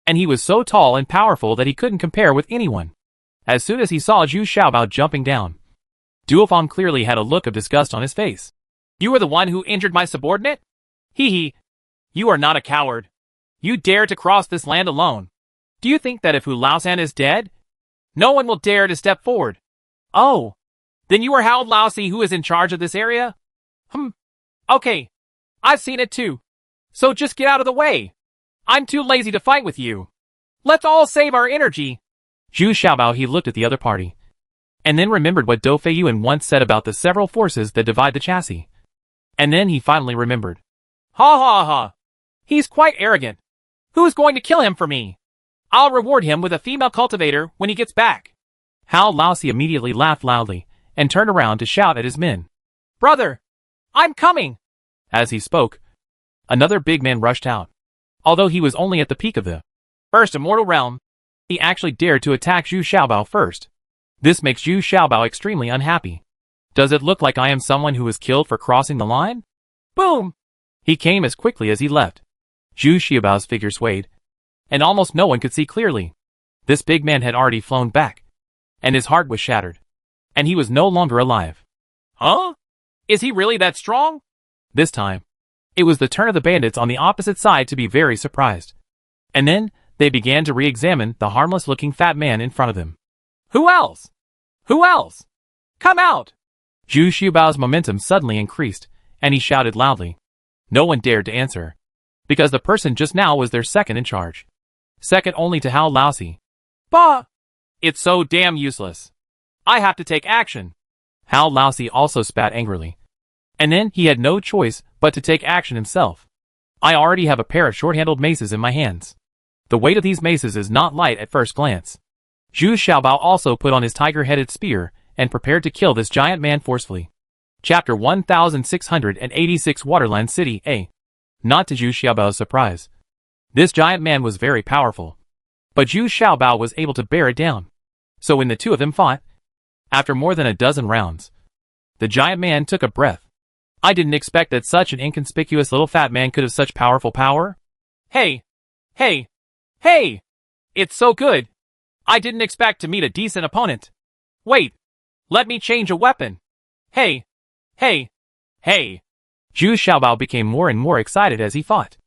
and he was so tall and powerful that he couldn't compare with anyone. As soon as he saw Zhu Xiaobao jumping down, Duofeng clearly had a look of disgust on his face. You are the one who injured my subordinate? Hee hee. You are not a coward. You dare to cross this land alone. Do you think that if Hu Laosan is dead, no one will dare to step forward? Oh, then you are Hao Laosi who is in charge of this area? Okay, I've seen it too. So just get out of the way. I'm too lazy to fight with you. Let's all save our energy. Zhu Xiaobao he looked at the other party, and then remembered what Dou Feiyuan once said about the several forces that divide the chassis. And then he finally remembered. Ha ha ha. He's quite arrogant. Who's going to kill him for me? I'll reward him with a female cultivator when he gets back. Hao Laosi immediately laughed loudly and turned around to shout at his men. Brother, I'm coming! As he spoke, another big man rushed out. Although he was only at the peak of the first immortal realm, he actually dared to attack Zhu Xiaobao first. This makes Zhu Xiaobao extremely unhappy. Does it look like I am someone who was killed for crossing the line? Boom! He came as quickly as he left. Zhu Xiaobao's figure swayed, and almost no one could see clearly. This big man had already flown back, and his heart was shattered, and he was no longer alive. Huh? Is he really that strong? This time, it was the turn of the bandits on the opposite side to be very surprised. And then, they began to re-examine the harmless-looking fat man in front of them. Who else? Who else? Come out! Zhu Xiaobao's momentum suddenly increased, and he shouted loudly. No one dared to answer, because the person just now was their second in charge. Second only to Hao Laosi. Bah! It's so damn useless. I have to take action. Hao Laosi also spat angrily. And then he had no choice but to take action himself. I already have a pair of short-handled maces in my hands. The weight of these maces is not light at first glance. Zhu Xiaobao also put on his tiger-headed spear and prepared to kill this giant man forcefully. Chapter 1686 Waterland City A. Not to Zhu Xiaobao's surprise, this giant man was very powerful. But Zhu Xiaobao was able to bear it down. So when the two of them fought, after more than a dozen rounds, the giant man took a breath. I didn't expect that such an inconspicuous little fat man could have such powerful power. Hey! Hey! Hey! It's so good! I didn't expect to meet a decent opponent. Wait! Let me change a weapon! Hey! Hey! Hey! Zhu Xiaobao became more and more excited as he fought.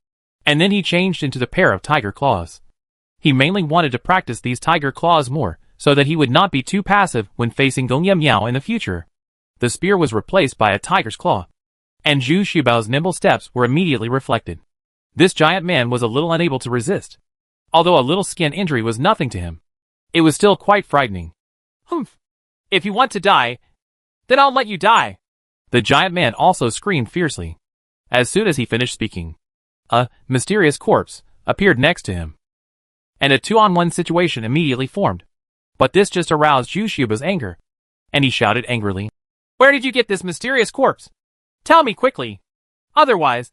And then he changed into the pair of tiger claws. He mainly wanted to practice these tiger claws more, so that he would not be too passive when facing Gong Yam Miao in the future. The spear was replaced by a tiger's claw, and Zhu Xiaobao's nimble steps were immediately reflected. This giant man was a little unable to resist. Although a little skin injury was nothing to him, it was still quite frightening. Humph! If you want to die, then I'll let you die! The giant man also screamed fiercely. As soon as he finished speaking, a mysterious corpse appeared next to him, and a 2-on-1 situation immediately formed. But this just aroused Zhu Xiaobao's anger, and he shouted angrily, Where did you get this mysterious corpse? Tell me quickly. Otherwise,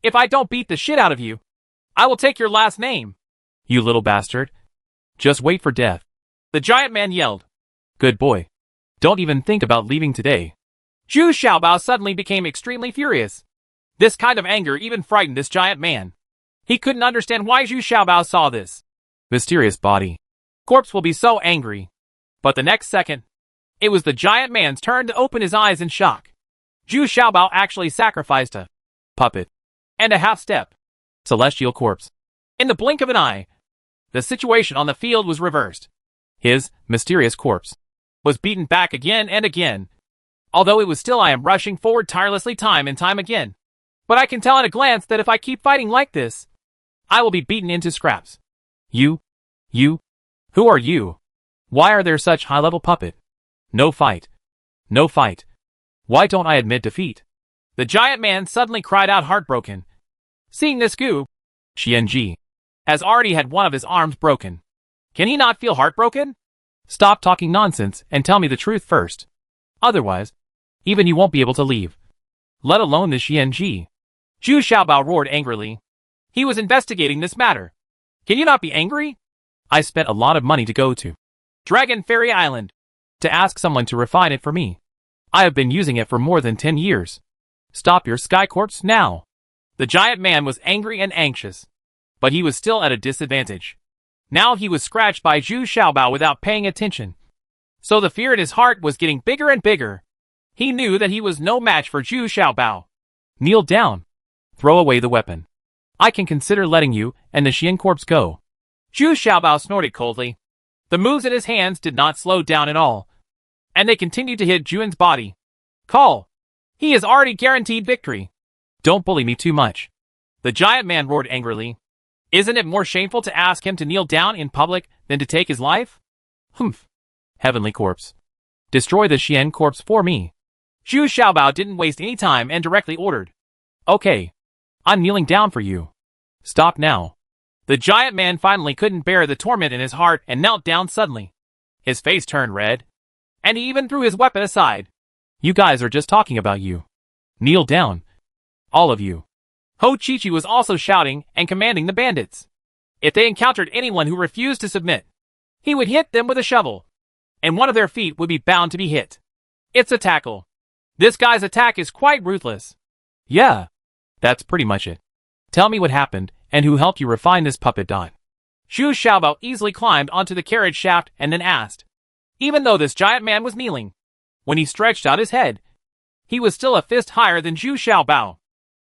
if I don't beat the shit out of you, I will take your last name. You little bastard. Just wait for death. The giant man yelled. Good boy. Don't even think about leaving today. Zhu Xiaobao suddenly became extremely furious. This kind of anger even frightened this giant man. He couldn't understand why Zhu Xiaobao saw this mysterious body. Corpse will be so angry. But the next second, it was the giant man's turn to open his eyes in shock. Zhu Xiaobao actually sacrificed a puppet and a half-step celestial corpse. In the blink of an eye, the situation on the field was reversed. His mysterious corpse was beaten back again and again. Although it was still I am rushing forward tirelessly time and time again. But I can tell at a glance that if I keep fighting like this, I will be beaten into scraps. You? Who are you? Why are there such high-level puppet? No fight. No fight. Why don't I admit defeat? The giant man suddenly cried out heartbroken. Seeing this goo, Xianji has already had one of his arms broken. Can he not feel heartbroken? Stop talking nonsense and tell me the truth first. Otherwise, even you won't be able to leave. Let alone the Xianji. Zhu Xiaobao roared angrily. He was investigating this matter. Can you not be angry? I spent a lot of money to go to Dragon Fairy Island to ask someone to refine it for me. I have been using it for more than 10 years. Stop your sky corpse now. The giant man was angry and anxious, but he was still at a disadvantage. Now he was scratched by Zhu Xiaobao without paying attention. So the fear in his heart was getting bigger and bigger. He knew that he was no match for Zhu Xiaobao. Kneel down. Throw away the weapon. I can consider letting you and the Xian corpse go. Zhu Xiaobao snorted coldly. The moves in his hands did not slow down at all, and they continued to hit Juan's body. Call. He has already guaranteed victory. Don't bully me too much. The giant man roared angrily. Isn't it more shameful to ask him to kneel down in public than to take his life? Humph. Heavenly corpse. Destroy the Xian corpse for me. Zhu Xiaobao didn't waste any time and directly ordered. Okay. I'm kneeling down for you. Stop now. The giant man finally couldn't bear the torment in his heart and knelt down suddenly. His face turned red, and he even threw his weapon aside. You guys are just talking about you. Kneel down. All of you. Ho Chi-Chi was also shouting and commanding the bandits. If they encountered anyone who refused to submit, he would hit them with a shovel, and one of their feet would be bound to be hit. It's a tackle. This guy's attack is quite ruthless. Yeah, that's pretty much it. Tell me what happened and who helped you refine this puppet. Zhu Xiaobao easily climbed onto the carriage shaft and then asked. Even though this giant man was kneeling, when he stretched out his head, he was still a fist higher than Zhu Xiaobao.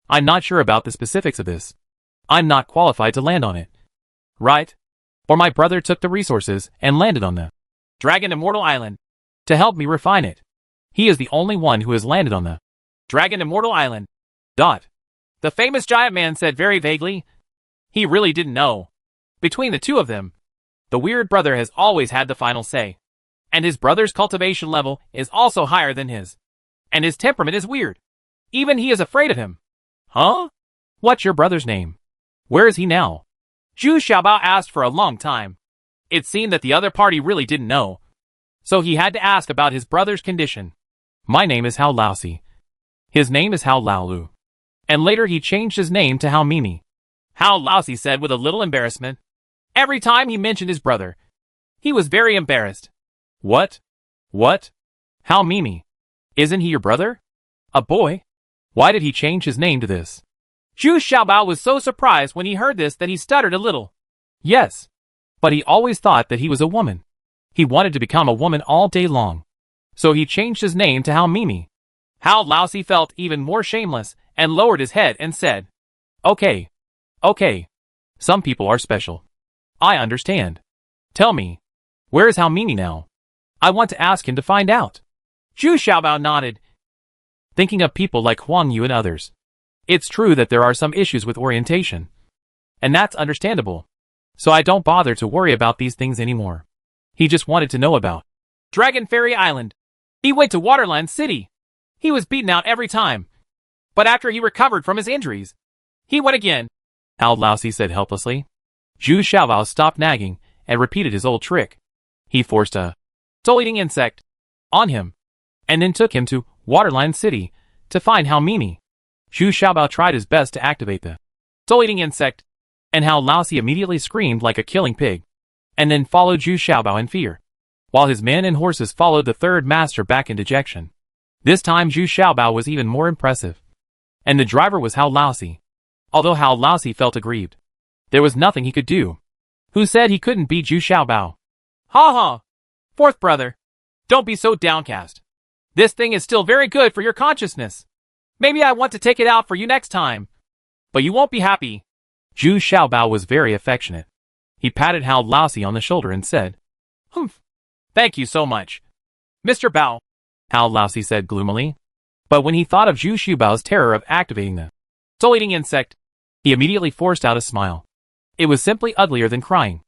I'm not sure about the specifics of this. I'm not qualified to land on it. Right? Or my brother took the resources and landed on the Dragon Immortal Island to help me refine it. He is the only one who has landed on the Dragon Immortal Island. The famous giant man said very vaguely. He really didn't know. Between the two of them, the weird brother has always had the final say. And his brother's cultivation level is also higher than his. And his temperament is weird. Even he is afraid of him. Huh? What's your brother's name? Where is he now? Zhu Xiaobao asked for a long time. It seemed that the other party really didn't know. So he had to ask about his brother's condition. My name is Hao Laosi. His name is Hao Laolu. And later he changed his name to Hao Mimi. Hao Laosi said with a little embarrassment. Every time he mentioned his brother, he was very embarrassed. What? What? Hao Mimi. Isn't he your brother? A boy? Why did he change his name to this? Zhu Xiaobao was so surprised when he heard this that he stuttered a little. Yes. But he always thought that he was a woman. He wanted to become a woman all day long. So he changed his name to Hao Mimi. Hao Laosi felt even more shameless and lowered his head and said, Okay. Okay. Some people are special. I understand. Tell me, where is Hao Mimi now? I want to ask him to find out. Zhu Xiaobao nodded, thinking of people like Huang Yu and others. It's true that there are some issues with orientation. And that's understandable. So I don't bother to worry about these things anymore. He just wanted to know about Dragon Fairy Island. He went to Waterland City. He was beaten out every time. But after he recovered from his injuries, he went again. Hao Laosi said helplessly. Zhu Xiaobao stopped nagging and repeated his old trick. He forced a soul-eating insect on him, and then took him to Waterland City to find Hao Mimi. Zhu Xiaobao tried his best to activate the soul-eating insect, and Hao Laosi immediately screamed like a killing pig, and then followed Zhu Xiaobao in fear, while his men and horses followed the third master back in dejection. This time Zhu Xiaobao was even more impressive, and the driver was Hao Laosi. Although Hao Laosi felt aggrieved, there was nothing he could do. Who said he couldn't beat Zhu Xiaobao? Ha ha! Fourth brother, don't be so downcast. This thing is still very good for your consciousness. Maybe I want to take it out for you next time. But you won't be happy. Zhu Xiaobao was very affectionate. He patted Hao Laosi on the shoulder and said, Humph. Thank you so much, Mr. Bao, Hao Laosi said gloomily. But when he thought of Zhu Xiaobao's terror of activating the soul-eating insect, he immediately forced out a smile. It was simply uglier than crying.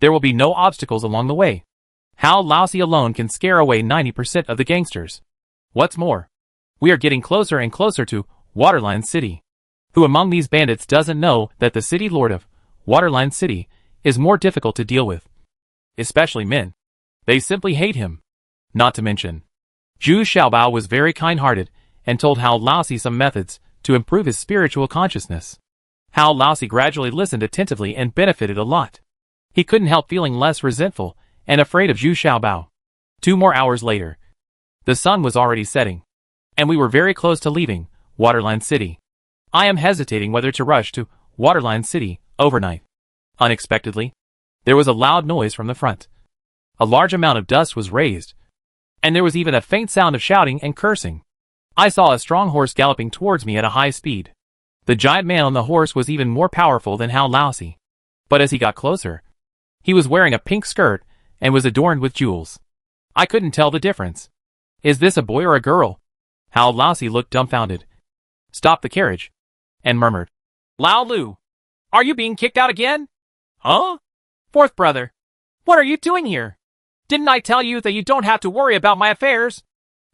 There will be no obstacles along the way. Hao Laosi alone can scare away 90% of the gangsters. What's more, we are getting closer and closer to Waterline City. Who among these bandits doesn't know that the city lord of Waterline City is more difficult to deal with? Especially men. They simply hate him. Not to mention, Zhu Xiaobao was very kind-hearted and told Hao Laosi some methods to improve his spiritual consciousness. Hao Laosi gradually listened attentively and benefited a lot. He couldn't help feeling less resentful and afraid of Zhu Xiaobao. 2 more hours later, the sun was already setting, and we were very close to leaving Waterline City. I am hesitating whether to rush to Waterline City overnight. Unexpectedly, there was a loud noise from the front. A large amount of dust was raised, and there was even a faint sound of shouting and cursing. I saw a strong horse galloping towards me at a high speed. The giant man on the horse was even more powerful than Hao Laosi. But as he got closer, he was wearing a pink skirt and was adorned with jewels. I couldn't tell the difference. Is this a boy or a girl? Hao Laosi looked dumbfounded, stopped the carriage, and murmured, Lao Lu, are you being kicked out again? Huh? Fourth brother, what are you doing here? Didn't I tell you that you don't have to worry about my affairs?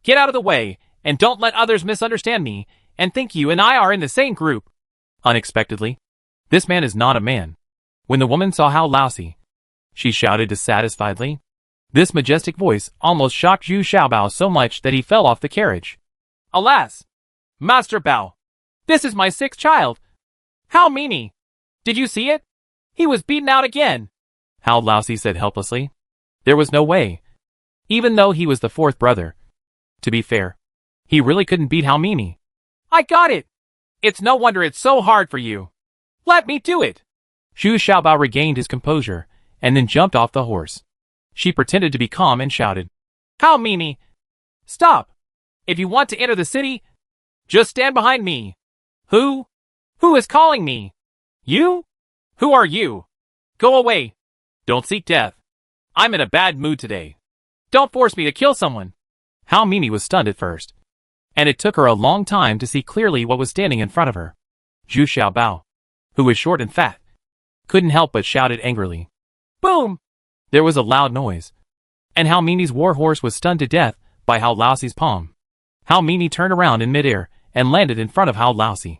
Get out of the way, and don't let others misunderstand me and think you and I are in the same group. Unexpectedly, this man is not a man. When the woman saw Hao Laosi, she shouted dissatisfiedly. This majestic voice almost shocked Zhu Xiaobao so much that he fell off the carriage. Alas! Master Bao! This is my sixth child! How meanie! Did you see it? He was beaten out again! Hao Laosi said helplessly. There was no way. Even though he was the fourth brother. To be fair, he really couldn't beat Hao Mimi. I got it! It's no wonder it's so hard for you. Let me do it! Zhu Xiaobao regained his composure, and then jumped off the horse. She pretended to be calm and shouted, Hao Mimi! Stop! If you want to enter the city, just stand behind me. Who? Who is calling me? You? Who are you? Go away. Don't seek death. I'm in a bad mood today. Don't force me to kill someone. Hao Mimi was stunned at first, and it took her a long time to see clearly what was standing in front of her. Zhu Xiaobao, who was short and fat, couldn't help but shouted angrily. Boom! There was a loud noise, and Hao Mimi's war horse was stunned to death by Hao Laosi's palm. Hao Mimi turned around in midair and landed in front of Hao Laosi.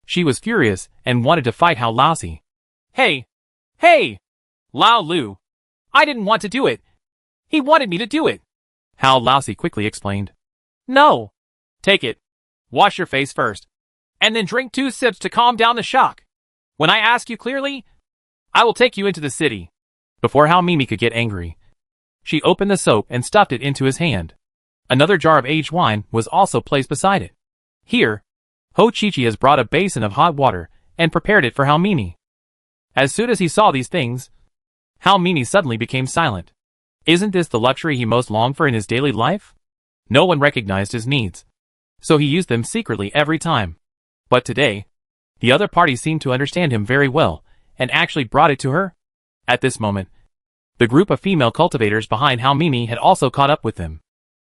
She was furious and wanted to fight Hao Laosi. Hey! Hey! Lao Lu! I didn't want to do it. He wanted me to do it. Hao Laosi quickly explained. No! Take it. Wash your face first, and then drink 2 sips to calm down the shock. When I ask you clearly, I will take you into the city. Before Hao Mimi could get angry, she opened the soap and stuffed it into his hand. Another jar of aged wine was also placed beside it. Here, Ho Chi-Chi has brought a basin of hot water and prepared it for Hao Mimi. As soon as he saw these things, Hao Mimi suddenly became silent. Isn't this the luxury he most longed for in his daily life? No one recognized his needs, so he used them secretly every time. But today, the other party seemed to understand him very well and actually brought it to her. At this moment, the group of female cultivators behind Hao Mimi had also caught up with them.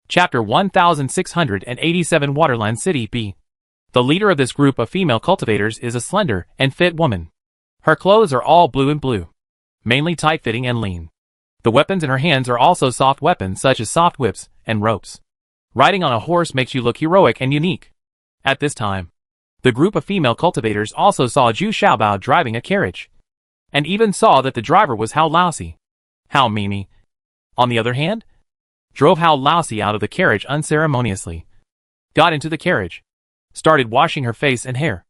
Chapter 1687 Waterline City B. The leader of this group of female cultivators is a slender and fit woman. Her clothes are all blue and blue, mainly tight-fitting and lean. The weapons in her hands are also soft weapons such as soft whips and ropes. Riding on a horse makes you look heroic and unique. At this time, the group of female cultivators also saw Zhu Xiaobao driving a carriage, and even saw that the driver was Hao Laosi. Hao Mimi, on the other hand, drove Hao Laosi out of the carriage unceremoniously, got into the carriage, started washing her face and hair,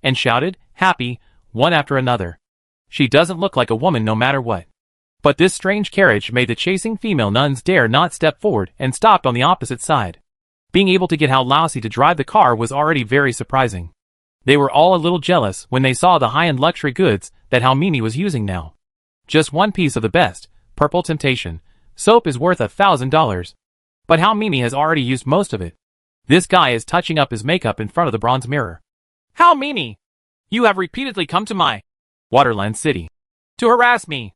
and shouted, happy, one after another. She doesn't look like a woman no matter what. But this strange carriage made the chasing female nuns dare not step forward and stopped on the opposite side. Being able to get Hao Laosi to drive the car was already very surprising. They were all a little jealous when they saw the high-end luxury goods that Hao Mimi was using now. Just one piece of the best, Purple Temptation, soap is worth $1,000. But Hao Mimi has already used most of it. This guy is touching up his makeup in front of the bronze mirror. Hao Mimi! You have repeatedly come to my Waterline City to harass me.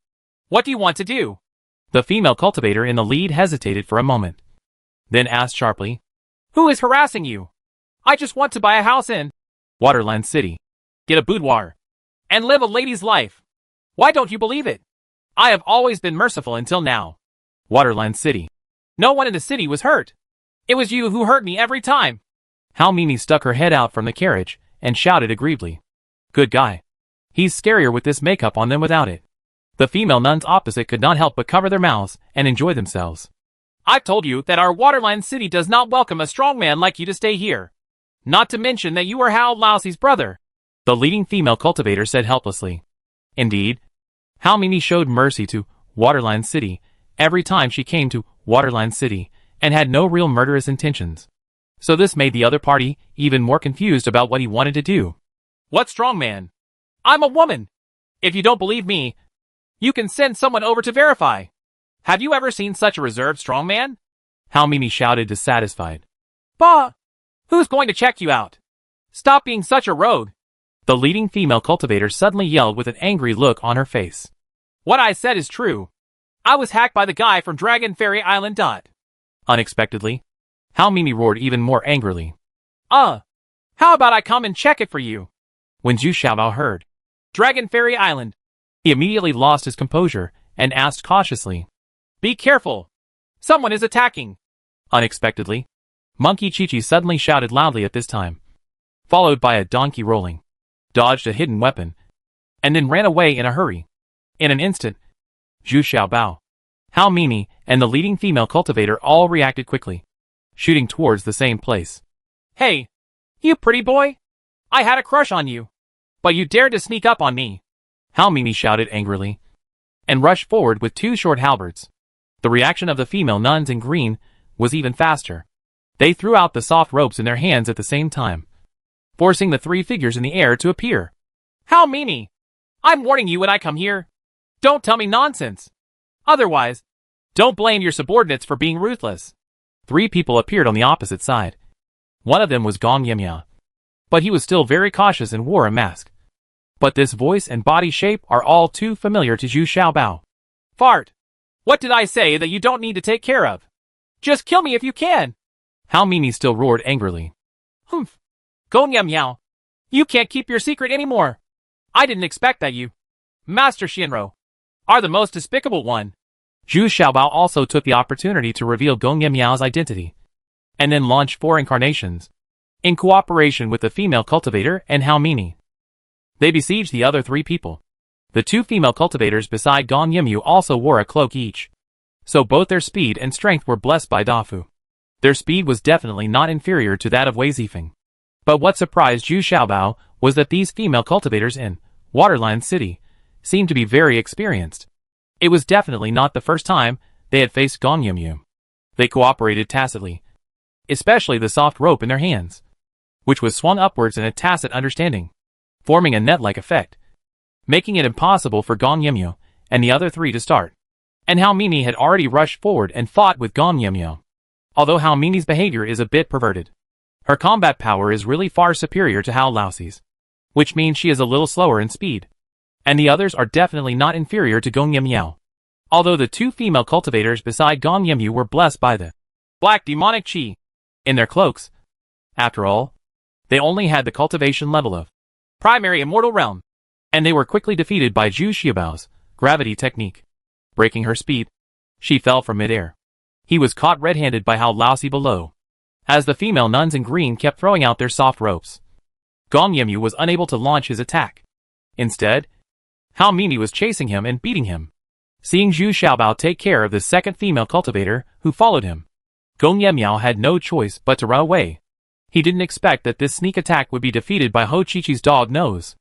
What do you want to do? The female cultivator in the lead hesitated for a moment, then asked sharply, Who is harassing you? I just want to buy a house in Waterland City, get a boudoir, and live a lady's life. Why don't you believe it? I have always been merciful until now. Waterland City. No one in the city was hurt. It was you who hurt me every time. Hao Mimi stuck her head out from the carriage and shouted aggrievedly. Good guy. He's scarier with this makeup on than without it. The female nuns opposite could not help but cover their mouths and enjoy themselves. I've told you that our Waterline City does not welcome a strong man like you to stay here. Not to mention that you are Hao Laosi's brother. The leading female cultivator said helplessly. Indeed, Hao Mimi showed mercy to Waterline City every time she came to Waterline City and had no real murderous intentions. So this made the other party even more confused about what he wanted to do. What strong man? I'm a woman. If you don't believe me, you can send someone over to verify. Have you ever seen such a reserved strong man? Hao Mimi shouted dissatisfied. Bah! Who's going to check you out? Stop being such a rogue. The leading female cultivator suddenly yelled with an angry look on her face. What I said is true. I was hacked by the guy from Dragon Fairy Island. Unexpectedly, Hao Mimi roared even more angrily. How about I come and check it for you? When Zhu Xiaobao heard Dragon Fairy Island, he immediately lost his composure and asked cautiously. Be careful. Someone is attacking. Unexpectedly, Monkey Chi-Chi suddenly shouted loudly at this time, followed by a donkey rolling, dodged a hidden weapon, and then ran away in a hurry. In an instant, Zhu Xiaobao, Hao Mimi, and the leading female cultivator all reacted quickly, shooting towards the same place. Hey, you pretty boy! I had a crush on you, but you dared to sneak up on me! Hao Mimi shouted angrily, and rushed forward with 2 short halberds. The reaction of the female nuns in green was even faster. They threw out the soft ropes in their hands at the same time, forcing the 3 figures in the air to appear. Hao Mimi! I'm warning you when I come here. Don't tell me nonsense. Otherwise, don't blame your subordinates for being ruthless. 3 people appeared on the opposite side. One of them was Gong Yimya, but he was still very cautious and wore a mask. But this voice and body shape are all too familiar to Zhu Xiaobao. Fart! What did I say that you don't need to take care of? Just kill me if you can! Hao Mimi still roared angrily. Humph! Gong Yimya, you can't keep your secret anymore. I didn't expect that you, Master Shinro, are the most despicable one. Zhu Xiaobao also took the opportunity to reveal Gong Yimya's identity, and then launch 4 incarnations, in cooperation with the female cultivator and Hao Mimi. They besieged the other 3 people. The 2 female cultivators beside Gong Yimyu also wore a cloak each, so both their speed and strength were blessed by Dafu. Their speed was definitely not inferior to that of Wei Zifeng. But what surprised Zhu Xiaobao was that these female cultivators in Waterline City seemed to be very experienced. It was definitely not the first time they had faced Gong Yimyu. They cooperated tacitly, especially the soft rope in their hands, which was swung upwards in a tacit understanding, forming a net-like effect, making it impossible for Gong Yimyu and the other 3 to start. And Hao Mimi had already rushed forward and fought with Gong Yimyu. Although Hao Mimi's behavior is a bit perverted, her combat power is really far superior to Hao Laoxi's, which means she is a little slower in speed, and the others are definitely not inferior to Gong Yimyu. Although the 2 female cultivators beside Gong Yimyu were blessed by the black demonic chi in their cloaks, after all, they only had the cultivation level of primary immortal realm, and they were quickly defeated by Zhu Xiaobao's gravity technique. Breaking her speed, she fell from midair. He was caught red-handed by Hao Laoxi below, as the female nuns in green kept throwing out their soft ropes. Gong Yimyu was unable to launch his attack. Instead, Hao Mimi was chasing him and beating him. Seeing Zhu Xiaobao take care of the second female cultivator who followed him, Gong Yimyu had no choice but to run away. He didn't expect that this sneak attack would be defeated by Ho Chi-Chi's dog nose.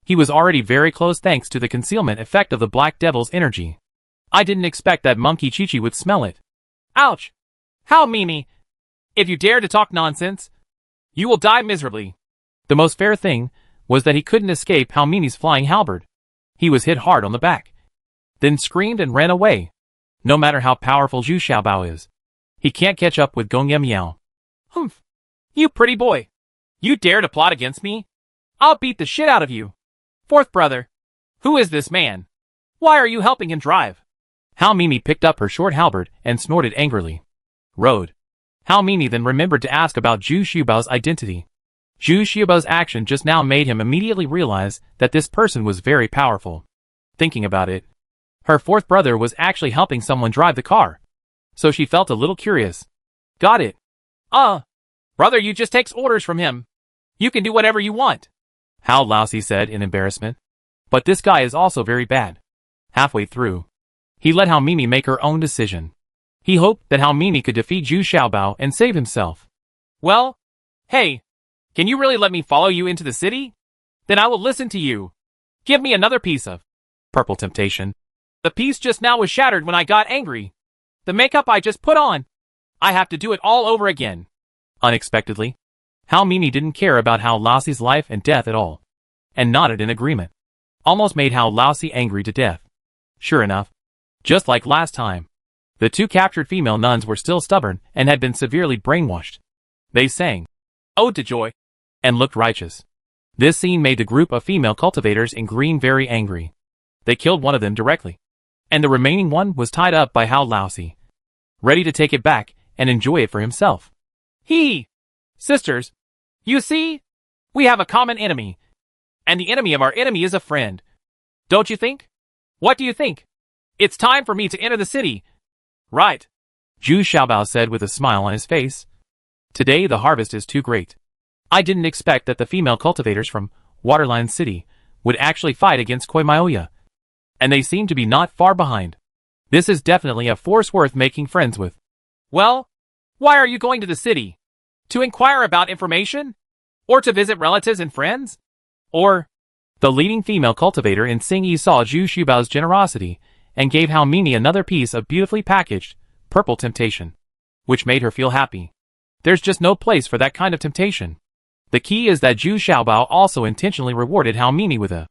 He was already very close thanks to the concealment effect of the Black Devil's energy. I didn't expect that Monkey Chi-Chi would smell it. Ouch! Hao Mimi! If you dare to talk nonsense, you will die miserably. The most fair thing was that he couldn't escape Hao Mimi's flying halberd. He was hit hard on the back, then screamed and ran away. No matter how powerful Zhu Xiaobao is, he can't catch up with Gong Yimyu. Humph! You pretty boy! You dare to plot against me? I'll beat the shit out of you! 4th brother! Who is this man? Why are you helping him drive? Hao Mimi picked up her short halberd and snorted angrily. Road. Hao Mimi then remembered to ask about Zhu Xiaobao's identity. Zhu Xiaobao's action just now made him immediately realize that this person was very powerful. Thinking about it, her 4th brother was actually helping someone drive the car, so she felt a little curious. Got it. Brother, you just takes orders from him. You can do whatever you want, Hao Laoxi said in embarrassment. But this guy is also very bad. Halfway through, he let Hao Mimi make her own decision. He hoped that Hao Mimi could defeat Zhu Xiaobao and save himself. Well, hey, can you really let me follow you into the city? Then I will listen to you. Give me another piece of purple temptation. The piece just now was shattered when I got angry. The makeup I just put on, I have to do it all over again. Unexpectedly, Hao Mimi didn't care about Hao Laoxi's life and death at all, and nodded in agreement. Almost made Hao Laoxi angry to death. Sure enough, just like last time, the 2 captured female nuns were still stubborn and had been severely brainwashed. They sang Ode to Joy and looked righteous. This scene made the group of female cultivators in green very angry. They killed one of them directly, and the remaining one was tied up by Hao Laoxi, ready to take it back and enjoy it for himself. Sisters, you see? We have a common enemy, and the enemy of our enemy is a friend. Don't you think? What do you think? It's time for me to enter the city. Right, Zhu Xiaobao said with a smile on his face. Today the harvest is too great. I didn't expect that the female cultivators from Waterline City would actually fight against Koi Maoya. and they seem to be not far behind. This is definitely a force worth making friends with. Well, why are you going to the city? To inquire about information? Or to visit relatives and friends? Or... The leading female cultivator in Singyi saw Zhu Xiaobao's generosity and gave Hao Mini another piece of beautifully packaged, purple temptation, which made her feel happy. There's just no place for that kind of temptation. The key is that Zhu Xiaobao also intentionally rewarded Hao Mini with a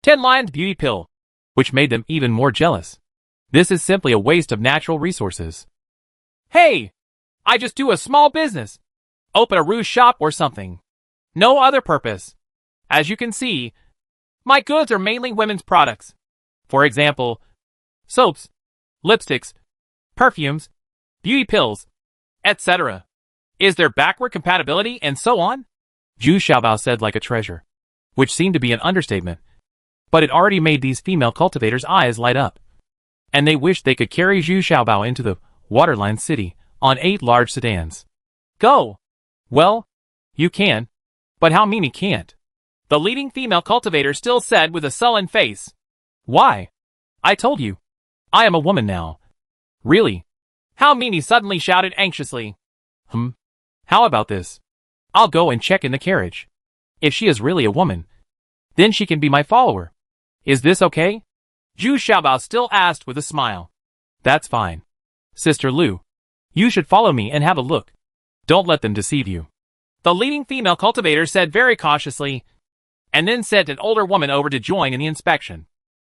10-lined beauty pill, which made them even more jealous. This is simply a waste of natural resources. Hey! I just do a small business. Open a rouge shop or something. No other purpose. As you can see, my goods are mainly women's products. For example, soaps, lipsticks, perfumes, beauty pills, etc. Is there backward compatibility and so on? Zhu Xiaobao said like a treasure, which seemed to be an understatement. But it already made these female cultivators' eyes light up. And they wished they could carry Zhu Xiaobao into the waterline city on 8 large sedans. Go! Well, you can, but Hao Mini can't. The leading female cultivator still said with a sullen face. Why? I told you. I am a woman now. Really? Hao Mini suddenly shouted anxiously. How about this? I'll go and check in the carriage. If she is really a woman, then she can be my follower. Is this okay? Zhu Xiaobao still asked with a smile. That's fine. Sister Lu, you should follow me and have a look. Don't let them deceive you. The leading female cultivator said very cautiously, and then sent an older woman over to join in the inspection.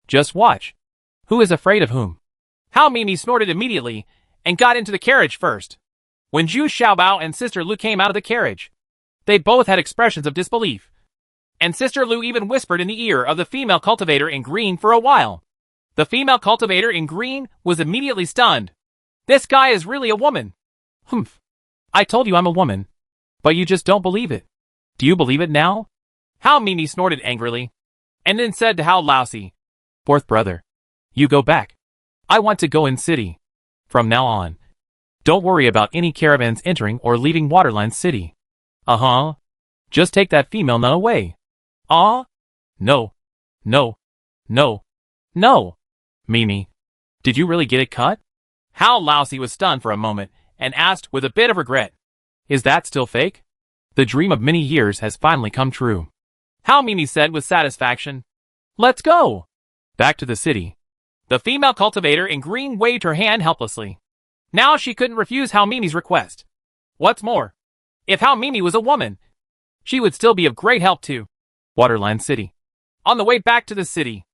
Just watch. Who is afraid of whom? Hao Mimi snorted immediately and got into the carriage first. When Zhu Xiaobao and Sister Lu came out of the carriage, they both had expressions of disbelief. And Sister Lu even whispered in the ear of the female cultivator in green for a while. The female cultivator in green was immediately stunned. This guy is really a woman. I told you I'm a woman. But you just don't believe it. Do you believe it now? Hao Mimi snorted angrily, and then said to Hao Laosi, Fourth brother, you go back. I want to go in city. From now on, don't worry about any caravans entering or leaving Waterline City. Just take that female nun away. No. Mimi, did you really get it cut? Hao Laosi was stunned for a moment and asked with a bit of regret, Is that still fake? The dream of many years has finally come true. Hao Mimi said with satisfaction, Let's go. Back to the city. The female cultivator in green waved her hand helplessly. Now she couldn't refuse Hao Mimi's request. What's more, if Hao Mimi was a woman, she would still be of great help to Waterline City. On the way back to the city,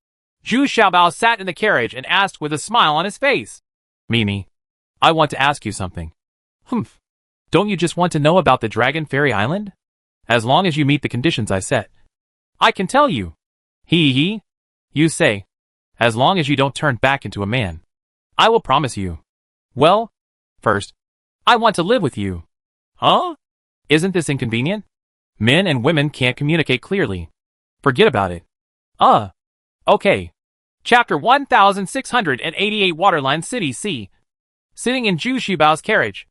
Zhu Xiaobao sat in the carriage and asked with a smile on his face, Mimi, I want to ask you something. Don't you just want to know about the Dragon Fairy Island? As long as you meet the conditions I set, I can tell you. You say, as long as you don't turn back into a man, I will promise you. Well, first, I want to live with you. Isn't this inconvenient? Men and women can't communicate clearly. Forget about it. Okay. Chapter 1688 Waterline City C. Sitting in Zhu Xiaobao's carriage.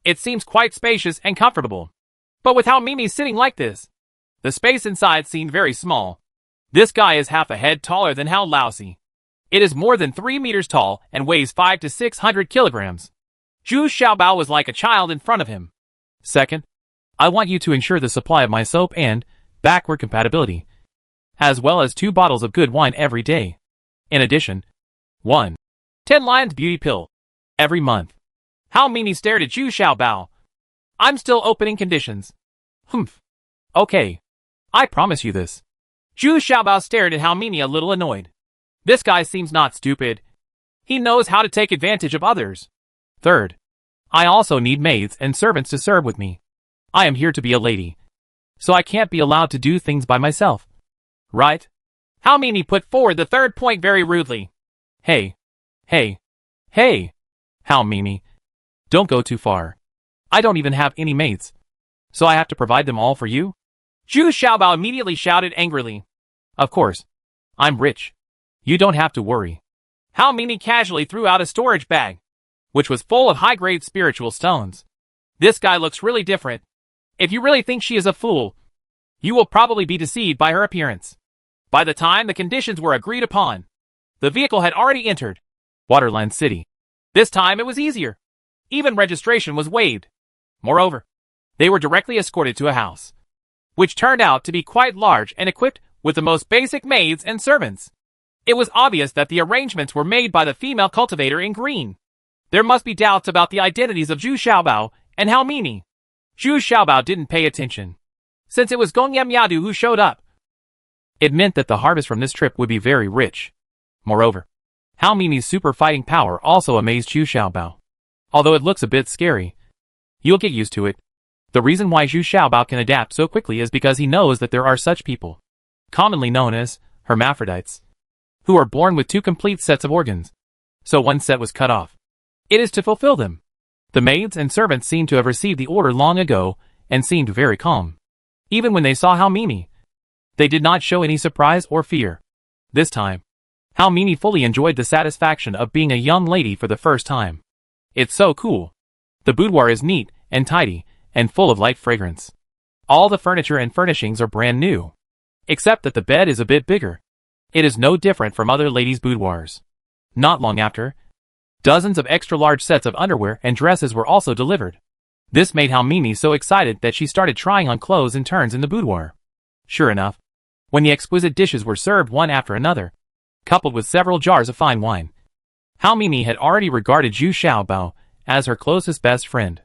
It seems quite spacious and comfortable. But with Hao Mimi sitting like this, the space inside seemed very small. This guy is half a head taller than Hao Laosi. It is more than 3 meters tall and weighs 500 to 600 kilograms. Zhu Xiaobao was like a child in front of him. Second, I want you to ensure the supply of my soap and backward compatibility, as well as 2 bottles of good wine every day. In addition, 1 10-lined beauty pill every month. Hao Mimi stared at Zhu Xiaobao. I'm still opening conditions. Okay. I promise you this. Zhu Xiaobao stared at Hao Mimi a little annoyed. This guy seems not stupid. He knows how to take advantage of others. Third, I also need maids and servants to serve with me. I am here to be a lady, so I can't be allowed to do things by myself. Right? Hao Mimi put forward the third point very rudely. Hey. Hao Mimi, don't go too far. I don't even have any maids, so I have to provide them all for you? Zhu Xiaobao immediately shouted angrily. Of course. I'm rich. You don't have to worry. Hao Mimi casually threw out a storage bag, which was full of high-grade spiritual stones. This guy looks really different. If you really think she is a fool, you will probably be deceived by her appearance. By the time the conditions were agreed upon, The vehicle had already entered Waterland City. This time it was easier. Even registration was waived. Moreover, they were directly escorted to a house, which turned out to be quite large and equipped with the most basic maids and servants. It was obvious that the arrangements were made by the female cultivator in green. There must be doubts about the identities of Zhu Xiaobao and Hao Mini. Zhu Xiaobao didn't pay attention, since it was Gong Yamyadu who showed up. It meant that the harvest from this trip would be very rich. Moreover, Hao Mini's super fighting power also amazed Zhu Xiaobao. Although it looks a bit scary, you'll get used to it. The reason why Zhu Xiaobao can adapt so quickly is because he knows that there are such people, commonly known as hermaphrodites, who are born with two complete sets of organs. So one set was cut off. It is to fulfill them. The maids and servants seemed to have received the order long ago and seemed very calm. Even when they saw Hao Mini, they did not show any surprise or fear. This time, Hao Mini fully enjoyed the satisfaction of being a young lady for the first time. It's so cool. The boudoir is neat and tidy and full of light fragrance. All the furniture and furnishings are brand new, except that the bed is a bit bigger. It is no different from other ladies' boudoirs. Not long after, dozens of extra-large sets of underwear and dresses were also delivered. This made Hao Mini so excited that she started trying on clothes in turns in the boudoir. Sure enough, when the exquisite dishes were served one after another, coupled with several jars of fine wine, Hao Mini had already regarded Zhu Xiaobao as her closest best friend.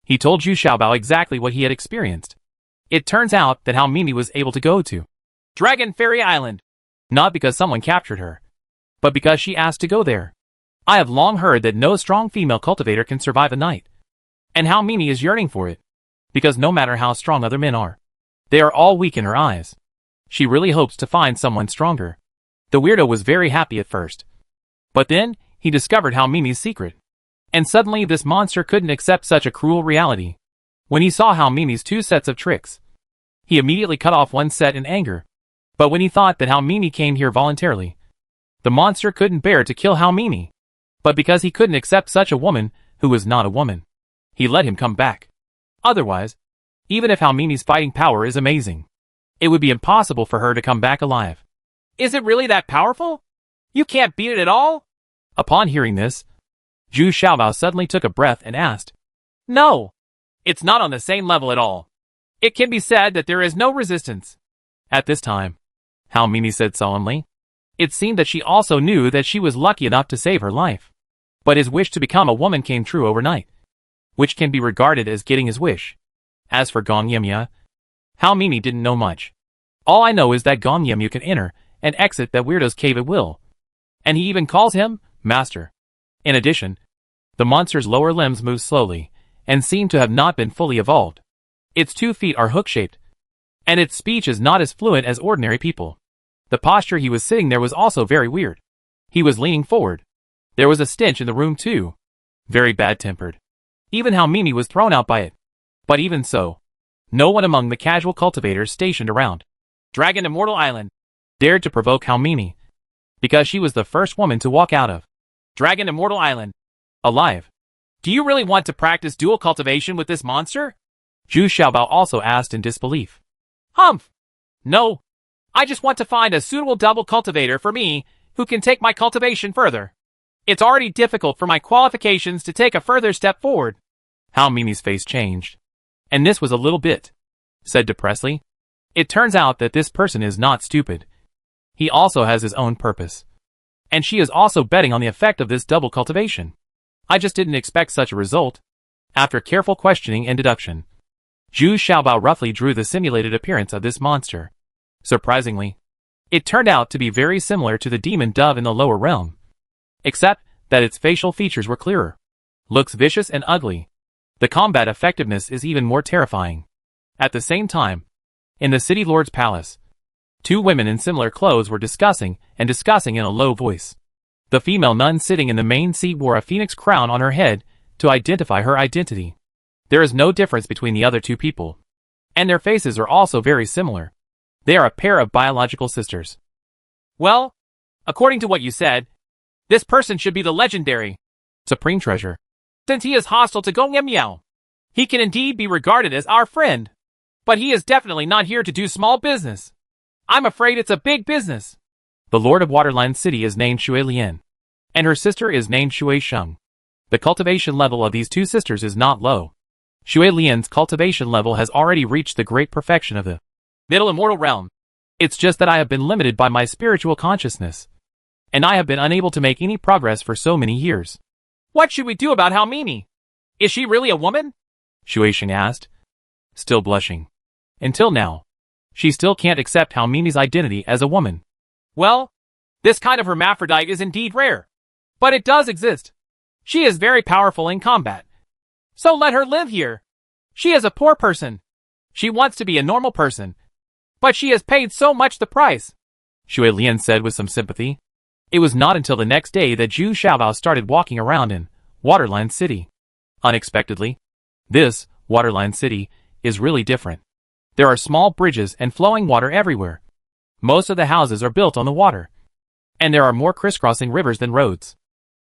He told Zhu Xiaobao exactly what he had experienced. It turns out that Hao Mini was able to go to Dragon Fairy Island, not because someone captured her, but because she asked to go there. I have long heard that no strong female cultivator can survive a night, and Hao Mini is yearning for it, because no matter how strong other men are, they are all weak in her eyes. She really hopes to find someone stronger. The weirdo was very happy at first, but then he discovered Hao Mini's secret, and suddenly this monster couldn't accept such a cruel reality. When he saw Hao Mini's two sets of tricks, he immediately cut off one set in anger. But when he thought that Hao Mini came here voluntarily, the monster couldn't bear to kill Hao Mini. But because he couldn't accept such a woman who was not a woman, he let him come back. Otherwise, even if Hao Mini's fighting power is amazing, it would be impossible for her to come back alive. Is it really that powerful? You can't beat it at all? Upon hearing this, Zhu Xiaobao suddenly took a breath and asked, No, it's not on the same level at all. It can be said that there is no resistance. At this time, Hao Mini said solemnly. It seemed that she also knew that she was lucky enough to save her life. But his wish to become a woman came true overnight, which can be regarded as getting his wish. As for Gong Yemya, Hao Mini didn't know much. All I know is that Gong Yemya can enter and exit that weirdo's cave at will. And he even calls him Master. In addition, the monster's lower limbs move slowly and seem to have not been fully evolved. Its 2 feet are hook-shaped, and its speech is not as fluent as ordinary people. The posture he was sitting there was also very weird. He was leaning forward. There was a stench in the room too. Very bad-tempered. Even Hao Mini was thrown out by it. But even so, no one among the casual cultivators stationed around Dragon Immortal Island dared to provoke Hao Mini, because she was the first woman to walk out of Dragon Immortal Island alive. Do you really want to practice dual cultivation with this monster? Zhu Xiaobao also asked in disbelief. Humph! No. I just want to find a suitable double cultivator for me who can take my cultivation further. It's already difficult for my qualifications to take a further step forward. Hao Mini's face changed. And this was a little bit said depressedly. It turns out that this person is not stupid. He also has his own purpose. And she is also betting on the effect of this double cultivation. I just didn't expect such a result. After careful questioning and deduction, Zhu Xiaobao roughly drew the simulated appearance of this monster. Surprisingly, it turned out to be very similar to the demon dove in the lower realm, except that its facial features were clearer. Looks vicious and ugly. The combat effectiveness is even more terrifying. At the same time, in the city lord's palace, 2 women in similar clothes were discussing in a low voice. The female nun sitting in the main seat wore a phoenix crown on her head to identify her identity. There is no difference between the other 2 people, and their faces are also very similar. They are a pair of biological sisters. Well, according to what you said, this person should be the legendary Supreme Treasure. Since he is hostile to Gong Yemyao, he can indeed be regarded as our friend. But he is definitely not here to do small business. I'm afraid it's a big business. The lord of Waterline City is named Shui Lian, and her sister is named Shui Sheng. The cultivation level of these two sisters is not low. Shui Lian's cultivation level has already reached the great perfection of the middle immortal realm. It's just that I have been limited by my spiritual consciousness, and I have been unable to make any progress for so many years. What should we do about Hao Mimi? Is she really a woman? Shui Sheng asked, still blushing. Until now, she still can't accept Hao Mimi's identity as a woman. Well, this kind of hermaphrodite is indeed rare, but it does exist. She is very powerful in combat. So let her live here. She is a poor person. She wants to be a normal person, but she has paid so much the price, Shui Lian said with some sympathy. It was not until the next day that Zhu Xiaobao started walking around in Waterline City. Unexpectedly, this, Waterline City, is really different. There are small bridges and flowing water everywhere. Most of the houses are built on the water, and there are more crisscrossing rivers than roads.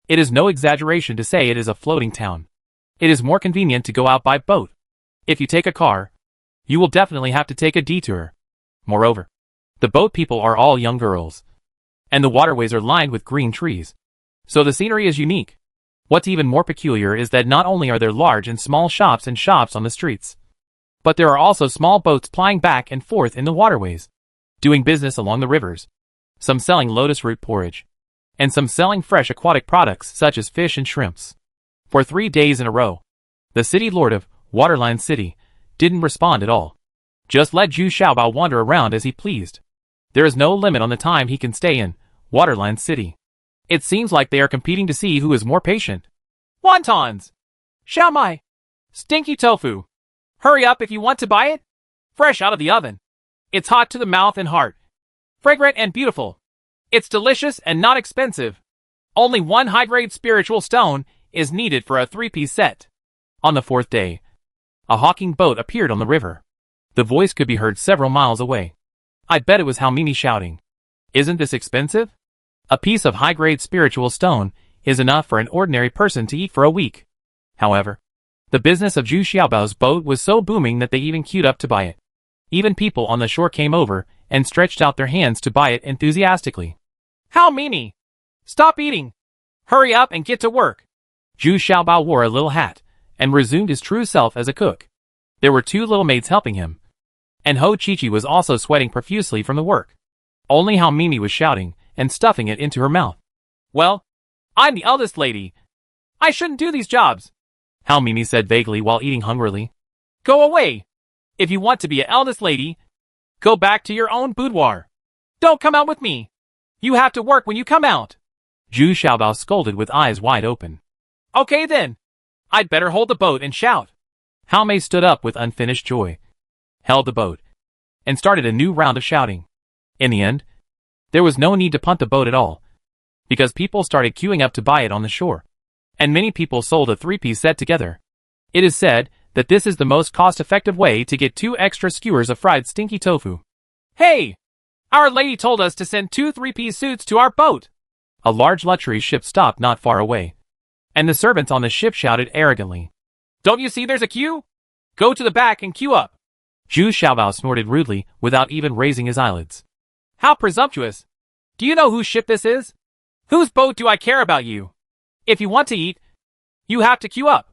It is no exaggeration to say it is a floating town. It is more convenient to go out by boat. If you take a car, you will definitely have to take a detour. Moreover, the boat people are all young girls, and the waterways are lined with green trees. So the scenery is unique. What's even more peculiar is that not only are there large and small shops on the streets, but there are also small boats plying back and forth in the waterways, doing business along the rivers, some selling lotus root porridge, and some selling fresh aquatic products such as fish and shrimps. For 3 days in a row, the city lord of Waterline City didn't respond at all. Just let Zhu Xiaobao wander around as he pleased. There is no limit on the time he can stay in Waterline City. It seems like they are competing to see who is more patient. Wontons! Xiaomai! Stinky tofu! Hurry up if you want to buy it! Fresh out of the oven. It's hot to the mouth and heart. Fragrant and beautiful. It's delicious and not expensive. Only 1 high-grade spiritual stone is needed for a 3-piece set. On the 4th day, a hawking boat appeared on the river. The voice could be heard several miles away. I bet it was Hao Mimi shouting. Isn't this expensive? A piece of high-grade spiritual stone is enough for an ordinary person to eat for a week. However, the business of Zhu Xiaobao's boat was so booming that they even queued up to buy it. Even people on the shore came over and stretched out their hands to buy it enthusiastically. Hao Mimi! Stop eating! Hurry up and get to work! Zhu Xiaobao wore a little hat and resumed his true self as a cook. There were 2 little maids helping him, and Ho Chi-Chi was also sweating profusely from the work. Only Hao Mimi was shouting and stuffing it into her mouth. Well, I'm the eldest lady. I shouldn't do these jobs, Hao Mimi said vaguely while eating hungrily. Go away. If you want to be an eldest lady, go back to your own boudoir. Don't come out with me. You have to work when you come out. Zhu Xiaobao scolded with eyes wide open. Okay then. I'd better hold the boat and shout. Hao Mei stood up with unfinished joy, held the boat, and started a new round of shouting. In the end, there was no need to punt the boat at all, because people started queuing up to buy it on the shore, and many people sold a 3-piece set together. It is said that this is the most cost-effective way to get 2 extra skewers of fried stinky tofu. Hey! Our lady told us to send 2 3-piece suits to our boat. A large luxury ship stopped not far away, and the servants on the ship shouted arrogantly. Don't you see there's a queue? Go to the back and queue up. Zhu Xiaobao snorted rudely without even raising his eyelids. How presumptuous. Do you know whose ship this is? Whose boat do I care about you? If you want to eat, you have to queue up.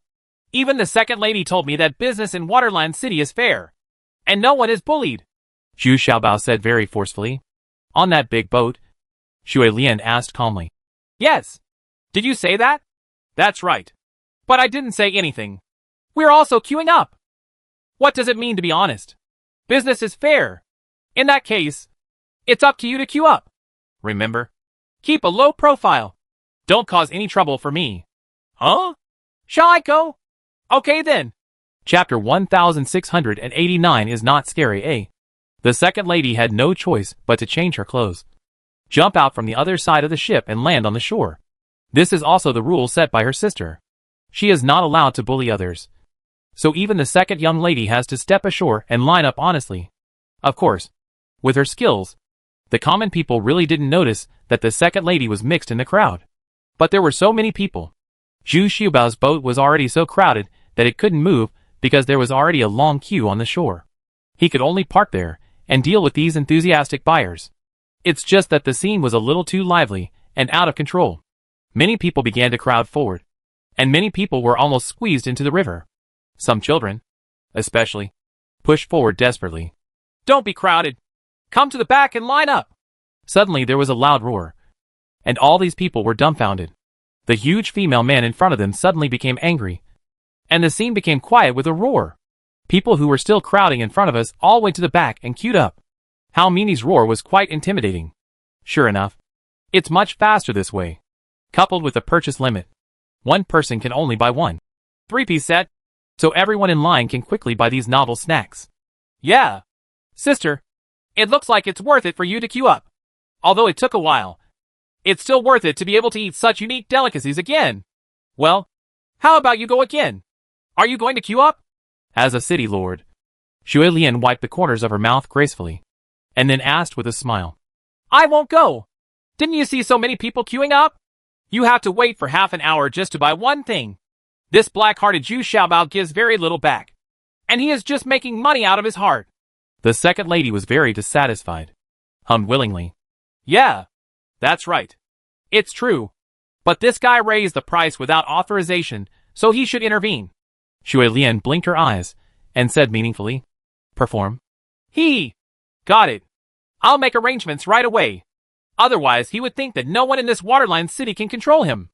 Even the second lady told me that business in Waterline City is fair, and no one is bullied. Zhu Xiaobao said very forcefully. On that big boat? Shui Lian asked calmly. Yes. Did you say that? That's right. But I didn't say anything. We're also queuing up. What does it mean to be honest? Business is fair. In that case, it's up to you to queue up. Remember, keep a low profile. Don't cause any trouble for me. Huh? Shall I go? Okay then. Chapter 1689 is not scary, eh? The second lady had no choice but to change her clothes, jump out from the other side of the ship and land on the shore. This is also the rule set by her sister. She is not allowed to bully others. So even the second young lady has to step ashore and line up honestly. Of course, with her skills, the common people really didn't notice that the second lady was mixed in the crowd. But there were so many people. Zhu Xiaobao's boat was already so crowded that it couldn't move because there was already a long queue on the shore. He could only park there and deal with these enthusiastic buyers. It's just that the scene was a little too lively and out of control. Many people began to crowd forward, and many people were almost squeezed into the river. Some children, especially, pushed forward desperately. Don't be crowded. Come to the back and line up. Suddenly there was a loud roar, and all these people were dumbfounded. The huge female man in front of them suddenly became angry, and the scene became quiet with a roar. People who were still crowding in front of us all went to the back and queued up. How Meanie's roar was quite intimidating. Sure enough, it's much faster this way. Coupled with a purchase limit, one person can only buy one 3-piece set, so everyone in line can quickly buy these novel snacks. Yeah. Sister, it looks like it's worth it for you to queue up. Although it took a while, it's still worth it to be able to eat such unique delicacies again. Well, how about you go again? Are you going to queue up? As a city lord, Xue Lian wiped the corners of her mouth gracefully, and then asked with a smile. I won't go. Didn't you see so many people queuing up? You have to wait for half an hour just to buy one thing. This black-hearted Zhu Xiaobao gives very little back, and he is just making money out of his heart. The second lady was very dissatisfied. Hummed willingly. Yeah, that's right. It's true. But this guy raised the price without authorization, so he should intervene. Xue Lian blinked her eyes and said meaningfully, Perform. Got it. I'll make arrangements right away. Otherwise, he would think that no one in this waterline city can control him.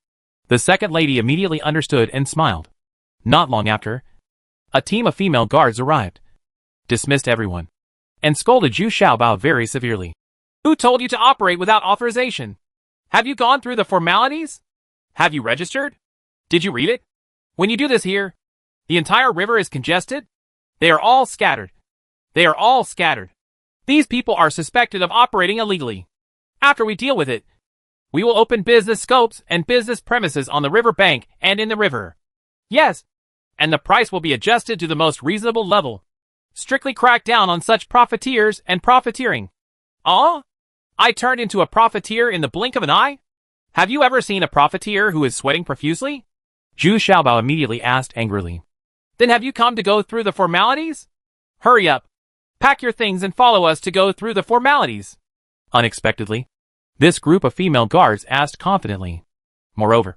The second lady immediately understood and smiled. Not long after, a team of female guards arrived, dismissed everyone, and scolded Zhu Xiaobao very severely. Who told you to operate without authorization? Have you gone through the formalities? Have you registered? Did you read it? When you do this here, the entire river is congested. They are all scattered. These people are suspected of operating illegally. After we deal with it, we will open business scopes and business premises on the river bank and in the river. Yes, and the price will be adjusted to the most reasonable level. Strictly crack down on such profiteers and profiteering. I turned into a profiteer in the blink of an eye? Have you ever seen a profiteer who is sweating profusely? Zhu Xiaobao immediately asked angrily. Then have you come to go through the formalities? Hurry up. Pack your things and follow us to go through the formalities. Unexpectedly, this group of female guards asked confidently. Moreover,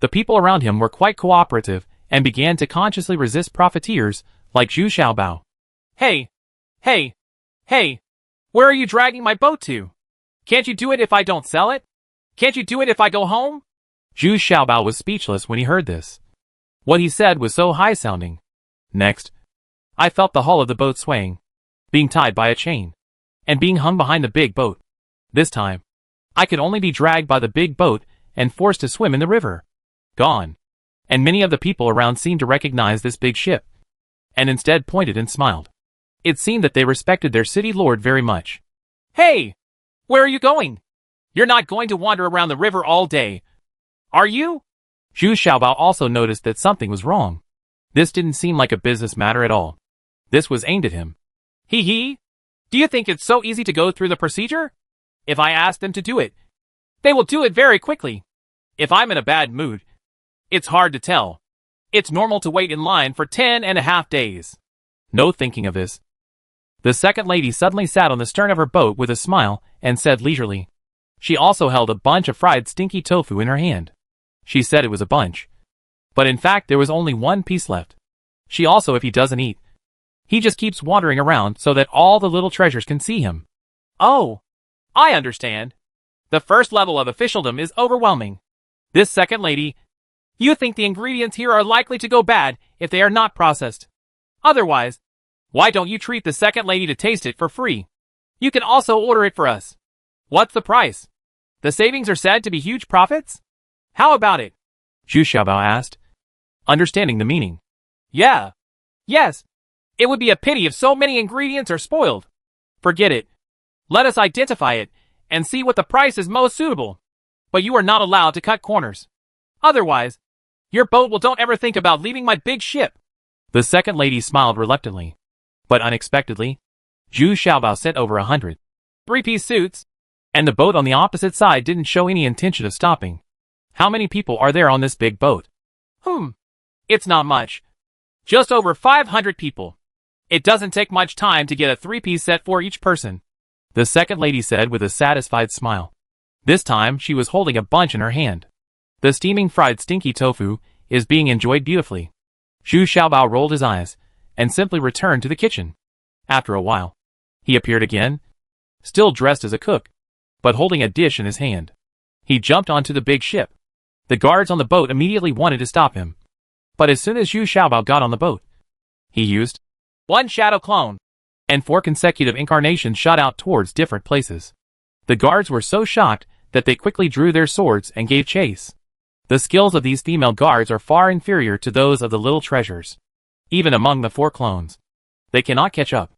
the people around him were quite cooperative and began to consciously resist profiteers like Zhu Xiaobao. Hey, where are you dragging my boat to? Can't you do it if I don't sell it? Can't you do it if I go home? Zhu Xiaobao was speechless when he heard this. What he said was so high-sounding. Next, I felt the hull of the boat swaying, being tied by a chain, and being hung behind the big boat. This time, I could only be dragged by the big boat and forced to swim in the river. Gone. And many of the people around seemed to recognize this big ship, and instead pointed and smiled. It seemed that they respected their city lord very much. Hey! Where are you going? You're not going to wander around the river all day, are you? Zhu Xiaobao also noticed that something was wrong. This didn't seem like a business matter at all. This was aimed at him. Do you think it's so easy to go through the procedure? If I ask them to do it, they will do it very quickly. If I'm in a bad mood, it's hard to tell. It's normal to wait in line for 10.5 days. No thinking of this. The second lady suddenly sat on the stern of her boat with a smile and said leisurely. She also held a bunch of fried stinky tofu in her hand. She said it was a bunch, but in fact there was only one piece left. She also, if he doesn't eat, he just keeps wandering around so that all the little treasures can see him. Oh, I understand. The first level of officialdom is overwhelming. This second lady, you think the ingredients here are likely to go bad if they are not processed. Otherwise, why don't you treat the second lady to taste it for free? You can also order it for us. What's the price? The savings are said to be huge profits? How about it? Zhu Xiaobao asked, understanding the meaning. Yes. It would be a pity if so many ingredients are spoiled. Forget it. Let us identify it and see what the price is most suitable. But you are not allowed to cut corners. Otherwise, your boat will don't ever think about leaving my big ship. The second lady smiled reluctantly. But unexpectedly, Zhu Xiaobao sent over 100 3-piece suits, and the boat on the opposite side didn't show any intention of stopping. How many people are there on this big boat? It's not much. Just over 500 people. It doesn't take much time to get a 3-piece set for each person. the second lady said with a satisfied smile. This time she was holding a bunch in her hand. The steaming fried stinky tofu is being enjoyed beautifully. Zhu Xiaobao rolled his eyes and simply returned to the kitchen. After a while, he appeared again, still dressed as a cook, but holding a dish in his hand. He jumped onto the big ship. The guards on the boat immediately wanted to stop him. But as soon as Zhu Xiaobao got on the boat, he used one shadow clone, and 4 consecutive incarnations shot out towards different places. The guards were so shocked that they quickly drew their swords and gave chase. The skills of these female guards are far inferior to those of the little treasures. Even among the 4 clones, they cannot catch up.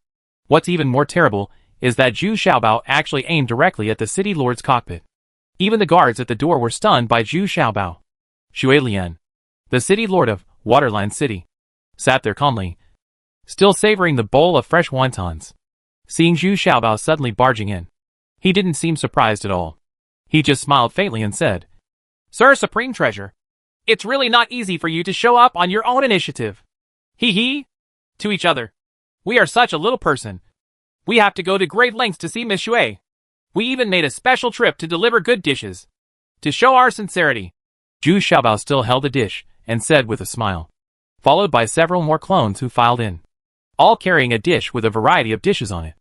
What's even more terrible is that Zhu Xiaobao actually aimed directly at the city lord's cockpit. Even the guards at the door were stunned by Zhu Xiaobao. Xue Lian, the city lord of Waterline City, sat there calmly, still savoring the bowl of fresh wontons. Seeing Zhu Xiaobao suddenly barging in, he didn't seem surprised at all. He just smiled faintly and said, Sir Supreme Treasure, it's really not easy for you to show up on your own initiative. Hee hee. To each other. We are such a little person. We have to go to great lengths to see Miss Xue. We even made a special trip to deliver good dishes. To show our sincerity. Zhu Xiaobao still held the dish and said with a smile, followed by several more clones who filed in, all carrying a dish with a variety of dishes on it.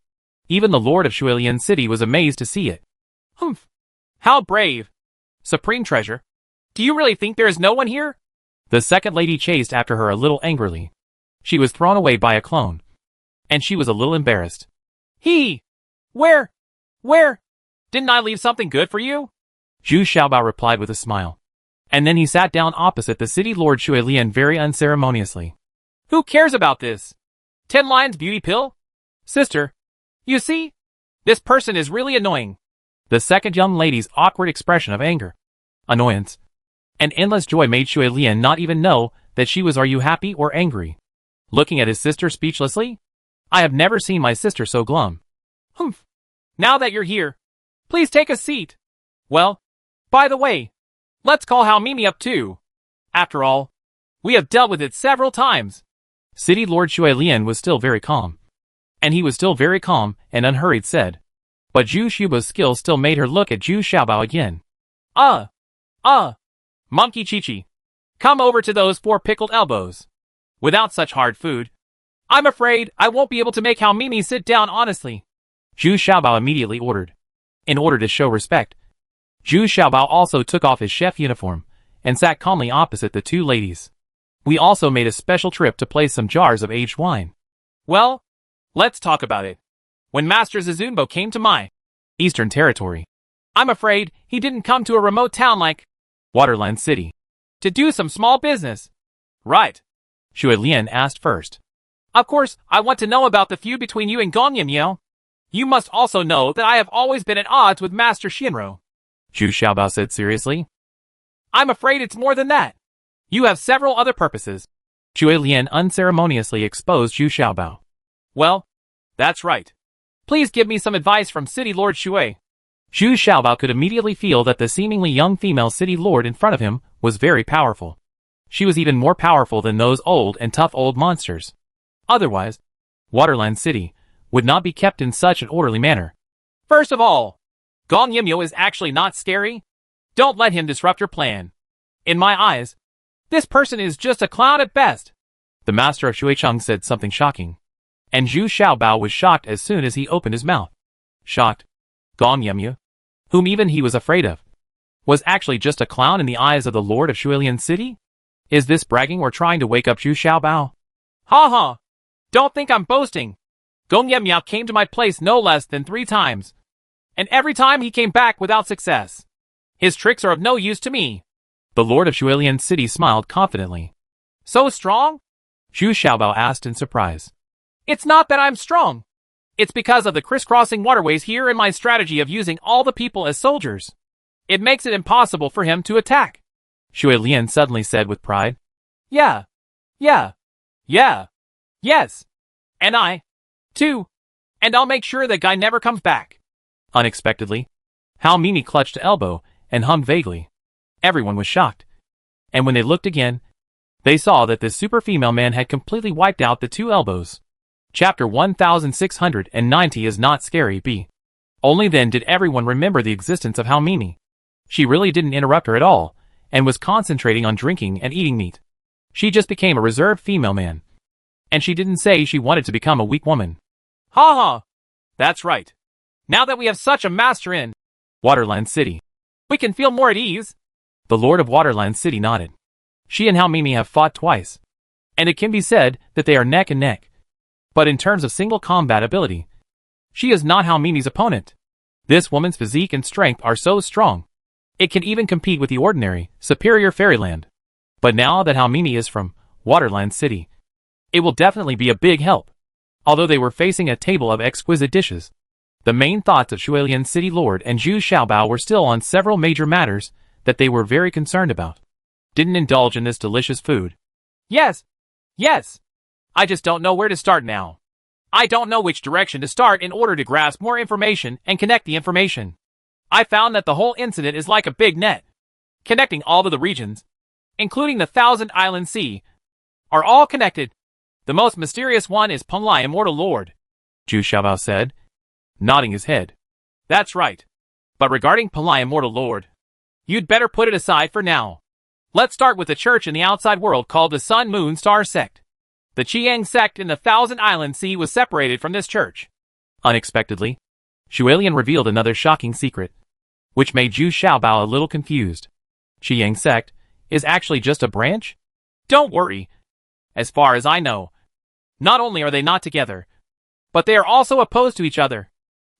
Even the lord of Shuilian City was amazed to see it. Humph. How brave. Supreme Treasure. Do you really think there is no one here? The second lady chased after her a little angrily. She was thrown away by a clone, and she was a little embarrassed. Where? Didn't I leave something good for you? Zhu Xiaobao replied with a smile. And then he sat down opposite the city lord Shuilian very unceremoniously. Who cares about this? 10 Lions beauty pill? Sister, you see? This person is really annoying. The second young lady's awkward expression of anger, annoyance, and endless joy made Shuilian not even know that she was "Are you happy or angry?" looking at his sister speechlessly. I have never seen my sister so glum. Humph. Now that you're here, please take a seat. Well, by the way, let's call Hao Mimi up too. After all, we have dealt with it several times. City Lord Shuilian was still very calm. And he was still very calm and unhurried said. But Zhu Xiaobao's skill still made her look at Zhu Xiaobao again. Monkey Chi-Chi. Come over to those 4 pickled elbows. Without such hard food, I'm afraid I won't be able to make Hao Mimi sit down honestly. Zhu Xiaobao immediately ordered. In order to show respect, Zhu Xiaobao also took off his chef uniform and sat calmly opposite the 2 ladies. We also made a special trip to place some jars of aged wine. Well, let's talk about it. When Master Zizunbo came to my Eastern Territory, I'm afraid he didn't come to a remote town like Waterland City to do some small business. Right? Shuilian asked first. Of course, I want to know about the feud between you and Gonyamyo. You must also know that I have always been at odds with Master Shinro. Zhu Xiaobao said seriously. I'm afraid it's more than that. You have several other purposes. Shuilian unceremoniously exposed Zhu Xiaobao. Well, that's right. Please give me some advice from City Lord Xue. Zhu Xiaobao could immediately feel that the seemingly young female city lord in front of him was very powerful. She was even more powerful than those old and tough old monsters. Otherwise, Waterland City would not be kept in such an orderly manner. First of all, Gong Yimyo is actually not scary. Don't let him disrupt your plan. In my eyes, this person is just a clown at best. The master of Shuicheng said something shocking. And Zhu Xiaobao was shocked as soon as he opened his mouth. Shocked. Gong Yimyo, whom even he was afraid of, was actually just a clown in the eyes of the lord of Shuilian City? Is this bragging or trying to wake up Zhu Xiaobao? Ha ha! Don't think I'm boasting. Gong Yimyo came to my place no less than 3 times. And every time he came back without success. His tricks are of no use to me. The lord of Shuilian City smiled confidently. So strong? Zhu Xiaobao asked in surprise. It's not that I'm strong. It's because of the crisscrossing waterways here and my strategy of using all the people as soldiers. It makes it impossible for him to attack. Shuilian suddenly said with pride. Yeah. Yes. And I, too. And I'll make sure that guy never comes back. Unexpectedly, Hao Mimi clutched an elbow and hummed vaguely. Everyone was shocked. And when they looked again, they saw that this super female man had completely wiped out the 2 elbows. Chapter 1690 is not scary B. Only then did everyone remember the existence of How Mimi. She really didn't interrupt her at all, and was concentrating on drinking and eating meat. She just became a reserved female man. And she didn't say she wanted to become a weak woman. Ha ha! That's right. Now that we have such a master in Waterland City, we can feel more at ease. The Lord of Waterland City nodded. She and How Mimi have fought twice, and it can be said that they are neck and neck. But in terms of single combat ability, she is not How Mimi's opponent. This woman's physique and strength are so strong, it can even compete with the ordinary, superior fairyland. But now that How Mimi is from Waterland City, it will definitely be a big help. Although they were facing a table of exquisite dishes, the main thoughts of Shuilian City Lord and Zhu Xiaobao were still on several major matters that they were very concerned about. Didn't indulge in this delicious food. Yes. I just don't know where to start now. I don't know which direction to start in order to grasp more information and connect the information. I found that the whole incident is like a big net, connecting all of the regions, including the Thousand Island Sea, are all connected. The most mysterious one is Penglai Immortal Lord, Zhu Xiaobao said, nodding his head. That's right. But regarding Penglai Immortal Lord, you'd better put it aside for now. Let's start with the church in the outside world called the Sun Moon Star Sect. The Qiang sect in the Thousand Island Sea was separated from this church. Unexpectedly, Shuilian revealed another shocking secret, which made Zhu Xiaobao a little confused. Qiang sect is actually just a branch? Don't worry. As far as I know, not only are they not together, but they are also opposed to each other.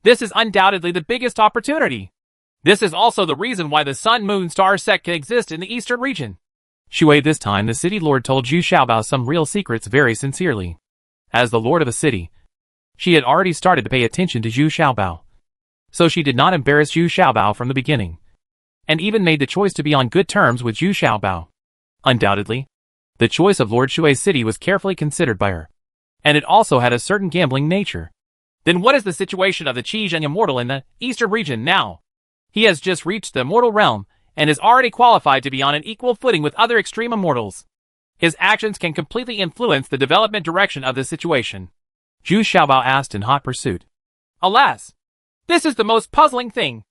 This is undoubtedly the biggest opportunity. This is also the reason why the Sun Moon Star sect can exist in the eastern region. Shui, this time the city lord told Zhu Xiaobao some real secrets very sincerely. As the lord of a city, she had already started to pay attention to Zhu Xiaobao. So she did not embarrass Zhu Xiaobao from the beginning, and even made the choice to be on good terms with Zhu Xiaobao. Undoubtedly, the choice of Lord Shui's city was carefully considered by her, and it also had a certain gambling nature. Then what is the situation of the Qiang Immortal in the eastern region now? He has just reached the immortal realm, and is already qualified to be on an equal footing with other extreme immortals. His actions can completely influence the development direction of the situation. Zhu Xiaobao asked in hot pursuit. Alas! This is the most puzzling thing.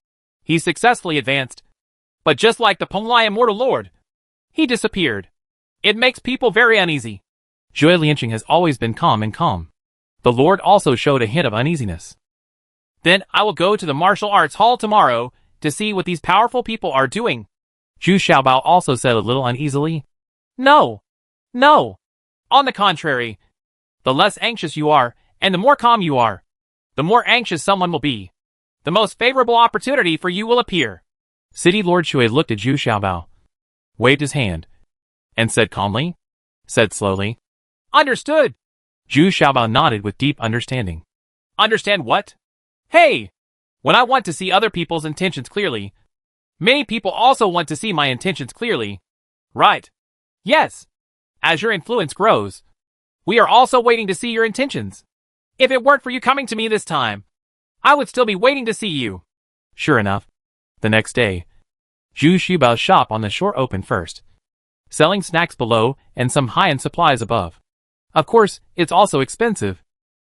He successfully advanced, but just like the Penglai Immortal Lord, he disappeared. It makes people very uneasy. Zhui Lianqing has always been calm. The Lord also showed a hint of uneasiness. Then I will go to the martial arts hall tomorrow to see what these powerful people are doing. Zhu Xiaobao also said a little uneasily. No. On the contrary, the less anxious you are, and the more calm you are, the more anxious someone will be. The most favorable opportunity for you will appear. City Lord Shui looked at Zhu Xiaobao, waved his hand, and said slowly, Understood. Zhu Xiaobao nodded with deep understanding. Understand what? Hey! When I want to see other people's intentions clearly, many people also want to see my intentions clearly. Right. Yes. As your influence grows, we are also waiting to see your intentions. If it weren't for you coming to me this time, I would still be waiting to see you. Sure enough, the next day, Zhu Xiaobao's shop on the shore opened first, selling snacks below and some high-end supplies above. Of course, it's also expensive.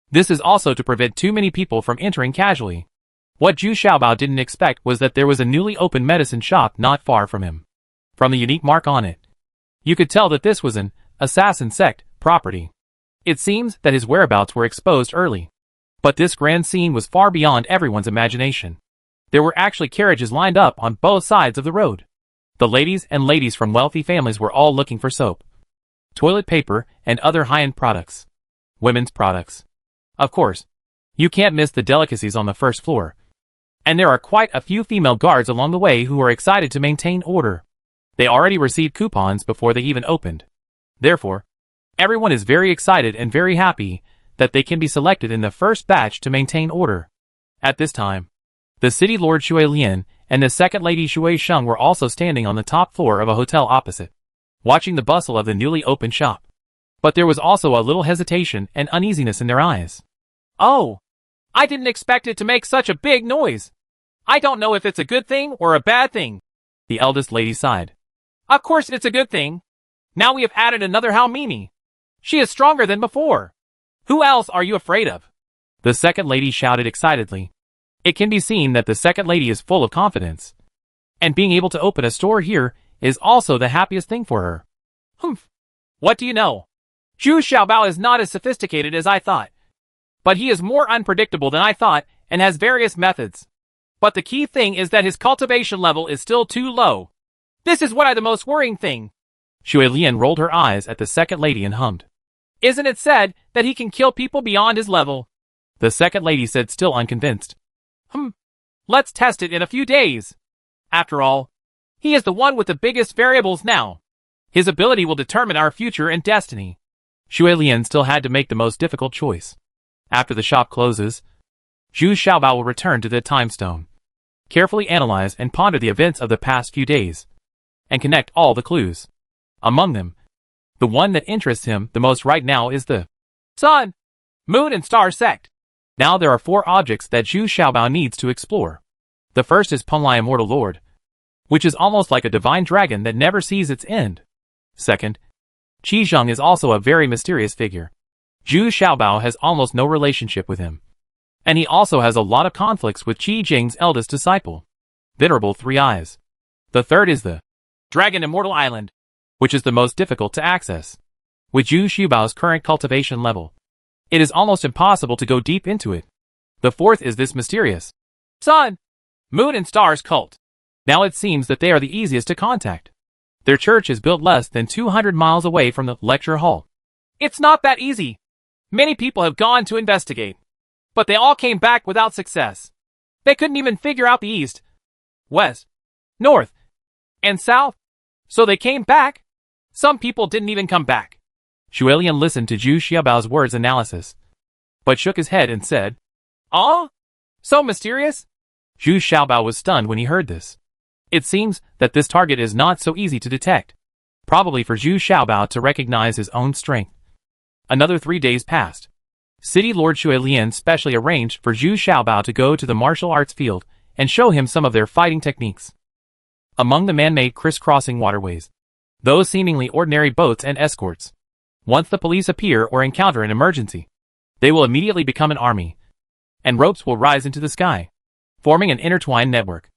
This is also to prevent too many people from entering casually. What Zhu Xiaobao didn't expect was that there was a newly opened medicine shop not far from him. From the unique mark on it, you could tell that this was an assassin sect property. It seems that his whereabouts were exposed early. But this grand scene was far beyond everyone's imagination. There were actually carriages lined up on both sides of the road. The ladies from wealthy families were all looking for soap, toilet paper, and other high-end products. Women's products. Of course, you can't miss the delicacies on the first floor. And there are quite a few female guards along the way who are excited to maintain order. They already received coupons before they even opened. Therefore, everyone is very excited and very happy that they can be selected in the first batch to maintain order. At this time, the city lord Shui Lian and the second lady Shui Sheng were also standing on the top floor of a hotel opposite, watching the bustle of the newly opened shop. But there was also a little hesitation and uneasiness in their eyes. Oh! I didn't expect it to make such a big noise. I don't know if it's a good thing or a bad thing. The eldest lady sighed. Of course it's a good thing. Now we have added another How Mimi. She is stronger than before. Who else are you afraid of? The second lady shouted excitedly. It can be seen that the second lady is full of confidence. And being able to open a store here is also the happiest thing for her. Humph. What do you know? Zhu Xiaobao is not as sophisticated as I thought. But he is more unpredictable than I thought and has various methods. But the key thing is that his cultivation level is still too low. This is the most worrying thing. Xue Lian rolled her eyes at the second lady and hummed. Isn't it said that he can kill people beyond his level? The second lady said, still unconvinced. Let's test it in a few days. After all, he is the one with the biggest variables now. His ability will determine our future and destiny. Xue Lian still had to make the most difficult choice. After the shop closes, Zhu Xiaobao will return to the time stone, carefully analyze and ponder the events of the past few days, and connect all the clues. Among them, the one that interests him the most right now is the sun, moon, and star sect. Now there are 4 objects that Zhu Xiaobao needs to explore. The first is Penlai Immortal Lord, which is almost like a divine dragon that never sees its end. Second, Qi Zheng is also a very mysterious figure. Zhu Xiaobao has almost no relationship with him. And he also has a lot of conflicts with Qi Jing's eldest disciple, Venerable Three Eyes. The third is the Dragon Immortal Island, which is the most difficult to access. With Zhu Xiaobao's current cultivation level, it is almost impossible to go deep into it. The fourth is this mysterious sun, moon, and stars cult. Now it seems that they are the easiest to contact. Their church is built less than 200 miles away from the lecture hall. It's not that easy. Many people have gone to investigate, but they all came back without success. They couldn't even figure out the east, west, north, and south, so they came back. Some people didn't even come back. Xue Lian listened to Zhu Xiaobao's words analysis, but shook his head and said, "Oh? So mysterious?" Zhu Xiaobao was stunned when he heard this. It seems that this target is not so easy to detect, probably for Zhu Xiaobao to recognize his own strength. Another 3 days passed. City Lord Xue Lian specially arranged for Zhu Xiaobao to go to the martial arts field and show him some of their fighting techniques. Among the man-made crisscrossing waterways, those seemingly ordinary boats and escorts, once the police appear or encounter an emergency, they will immediately become an army, and ropes will rise into the sky, forming an intertwined network,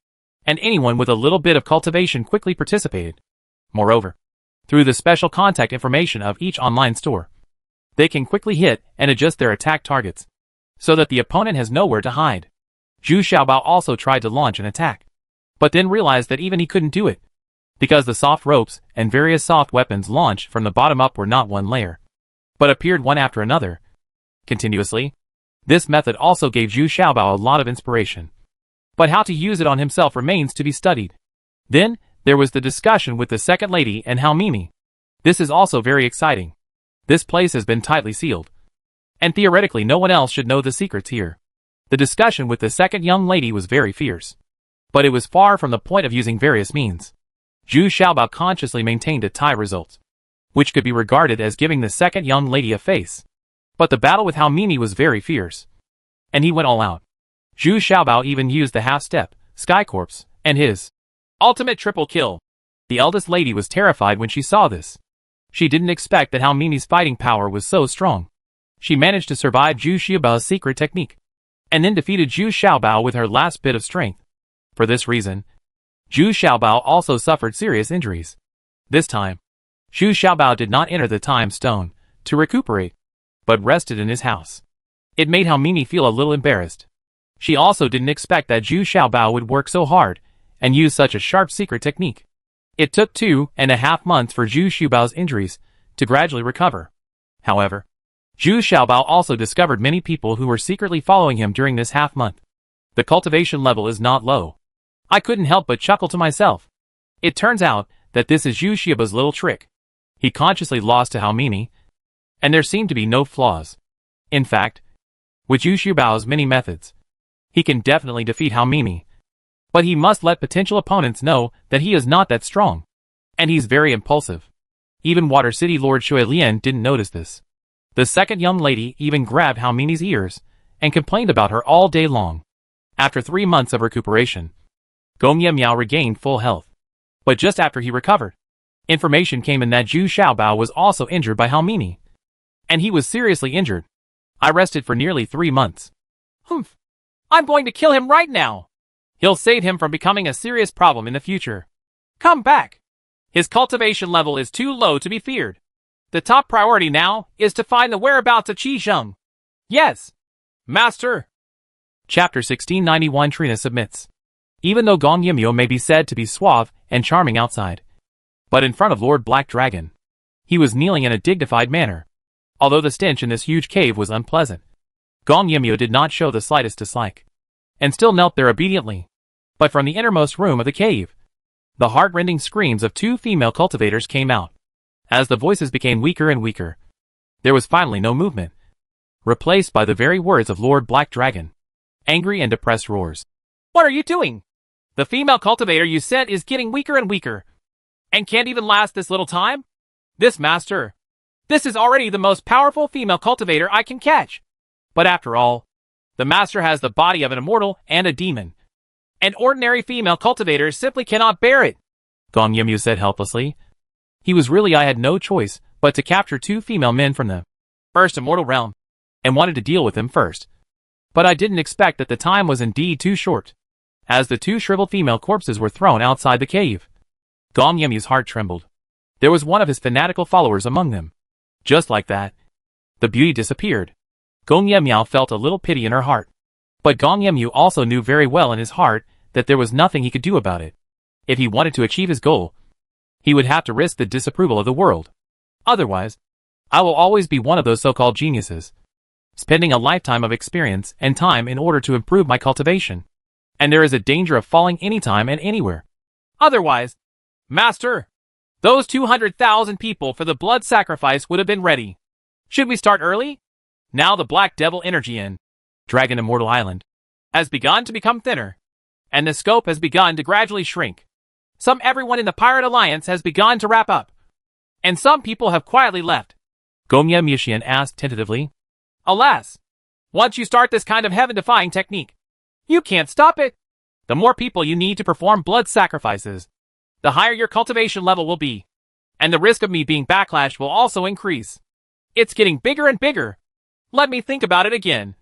and anyone with a little bit of cultivation quickly participated. Moreover, through the special contact information of each online store, they can quickly hit and adjust their attack targets, so that the opponent has nowhere to hide. Zhu Xiaobao also tried to launch an attack, but then realized that even he couldn't do it, because the soft ropes and various soft weapons launched from the bottom up were not one layer, but appeared one after another, continuously. This method also gave Zhu Xiaobao a lot of inspiration, but how to use it on himself remains to be studied. Then, there was the discussion with the second lady and Hao Mimi. This is also very exciting. This place has been tightly sealed, and theoretically no one else should know the secrets here. The discussion with the second young lady was very fierce, but it was far from the point of using various means. Zhu Xiaobao consciously maintained a tie result, which could be regarded as giving the second young lady a face. But the battle with Hao Mimi was very fierce, and he went all out. Zhu Xiaobao even used the half-step, Sky Corpse, and his ultimate triple kill. The eldest lady was terrified when she saw this. She didn't expect that Hao Mimi's fighting power was so strong. She managed to survive Zhu Xiaobao's secret technique, and then defeated Zhu Xiaobao with her last bit of strength. For this reason, Zhu Xiaobao also suffered serious injuries. This time, Zhu Xiaobao did not enter the time stone to recuperate, but rested in his house. It made Hao Mimi feel a little embarrassed. She also didn't expect that Zhu Xiaobao would work so hard and use such a sharp secret technique. It took 2.5 months for Zhu Xiaobao's injuries to gradually recover. However, Zhu Xiaobao also discovered many people who were secretly following him during this half-month. The cultivation level is not low. I couldn't help but chuckle to myself. It turns out that this is Zhu Xiaobao's little trick. He consciously lost to Hao Mimi, and there seemed to be no flaws. In fact, with Zhu Xiaobao's many methods, he can definitely defeat Hao Mimi. But he must let potential opponents know that he is not that strong. And he's very impulsive. Even Water City Lord Xue Lian didn't notice this. The second young lady even grabbed Hao Mimi's ears and complained about her all day long. After 3 months of recuperation, Gong Ye Miao regained full health. But just after he recovered, information came in that Zhu Xiaobao was also injured by Hao Mimi. And he was seriously injured. I rested for nearly 3 months. I'm going to kill him right now. He'll save him from becoming a serious problem in the future. Come back. His cultivation level is too low to be feared. The top priority now is to find the whereabouts of Qi Zheng. Yes, Master. Chapter 1691 Trina submits. Even though Gong Yimyo may be said to be suave and charming outside, but in front of Lord Black Dragon, he was kneeling in a dignified manner. Although the stench in this huge cave was unpleasant, Gong Yimyo did not show the slightest dislike, and still knelt there obediently. But from the innermost room of the cave, the heart-rending screams of two female cultivators came out. As the voices became weaker and weaker, there was finally no movement, replaced by the very words of Lord Black Dragon. Angry and depressed roars. What are you doing? The female cultivator you sent is getting weaker and weaker, and can't even last this little time? This master. This is already the most powerful female cultivator I can catch. But after all, the master has the body of an immortal and a demon. An ordinary female cultivator simply cannot bear it. Gong Yimyo said helplessly. I had no choice but to capture two female men from the first immortal realm, and wanted to deal with them first. But I didn't expect that the time was indeed too short, as the two shriveled female corpses were thrown outside the cave. Gong Yimyo's heart trembled. There was one of his fanatical followers among them. Just like that, the beauty disappeared. Gong Yimyo felt a little pity in her heart. But Gong Yimyo also knew very well in his heart that there was nothing he could do about it. If he wanted to achieve his goal, he would have to risk the disapproval of the world. Otherwise, I will always be one of those so-called geniuses, spending a lifetime of experience and time in order to improve my cultivation. And there is a danger of falling anytime and anywhere. Otherwise, Master, those 200,000 people for the blood sacrifice would have been ready. Should we start early? Now the Black Devil energy in Dragon Immortal Island has begun to become thinner, and the scope has begun to gradually shrink. Everyone in the Pirate Alliance has begun to wrap up, and some people have quietly left. Gong Yimyo asked tentatively. Alas, once you start this kind of heaven-defying technique, you can't stop it. The more people you need to perform blood sacrifices, the higher your cultivation level will be, and the risk of me being backlashed will also increase. It's getting bigger and bigger. Let me think about it again.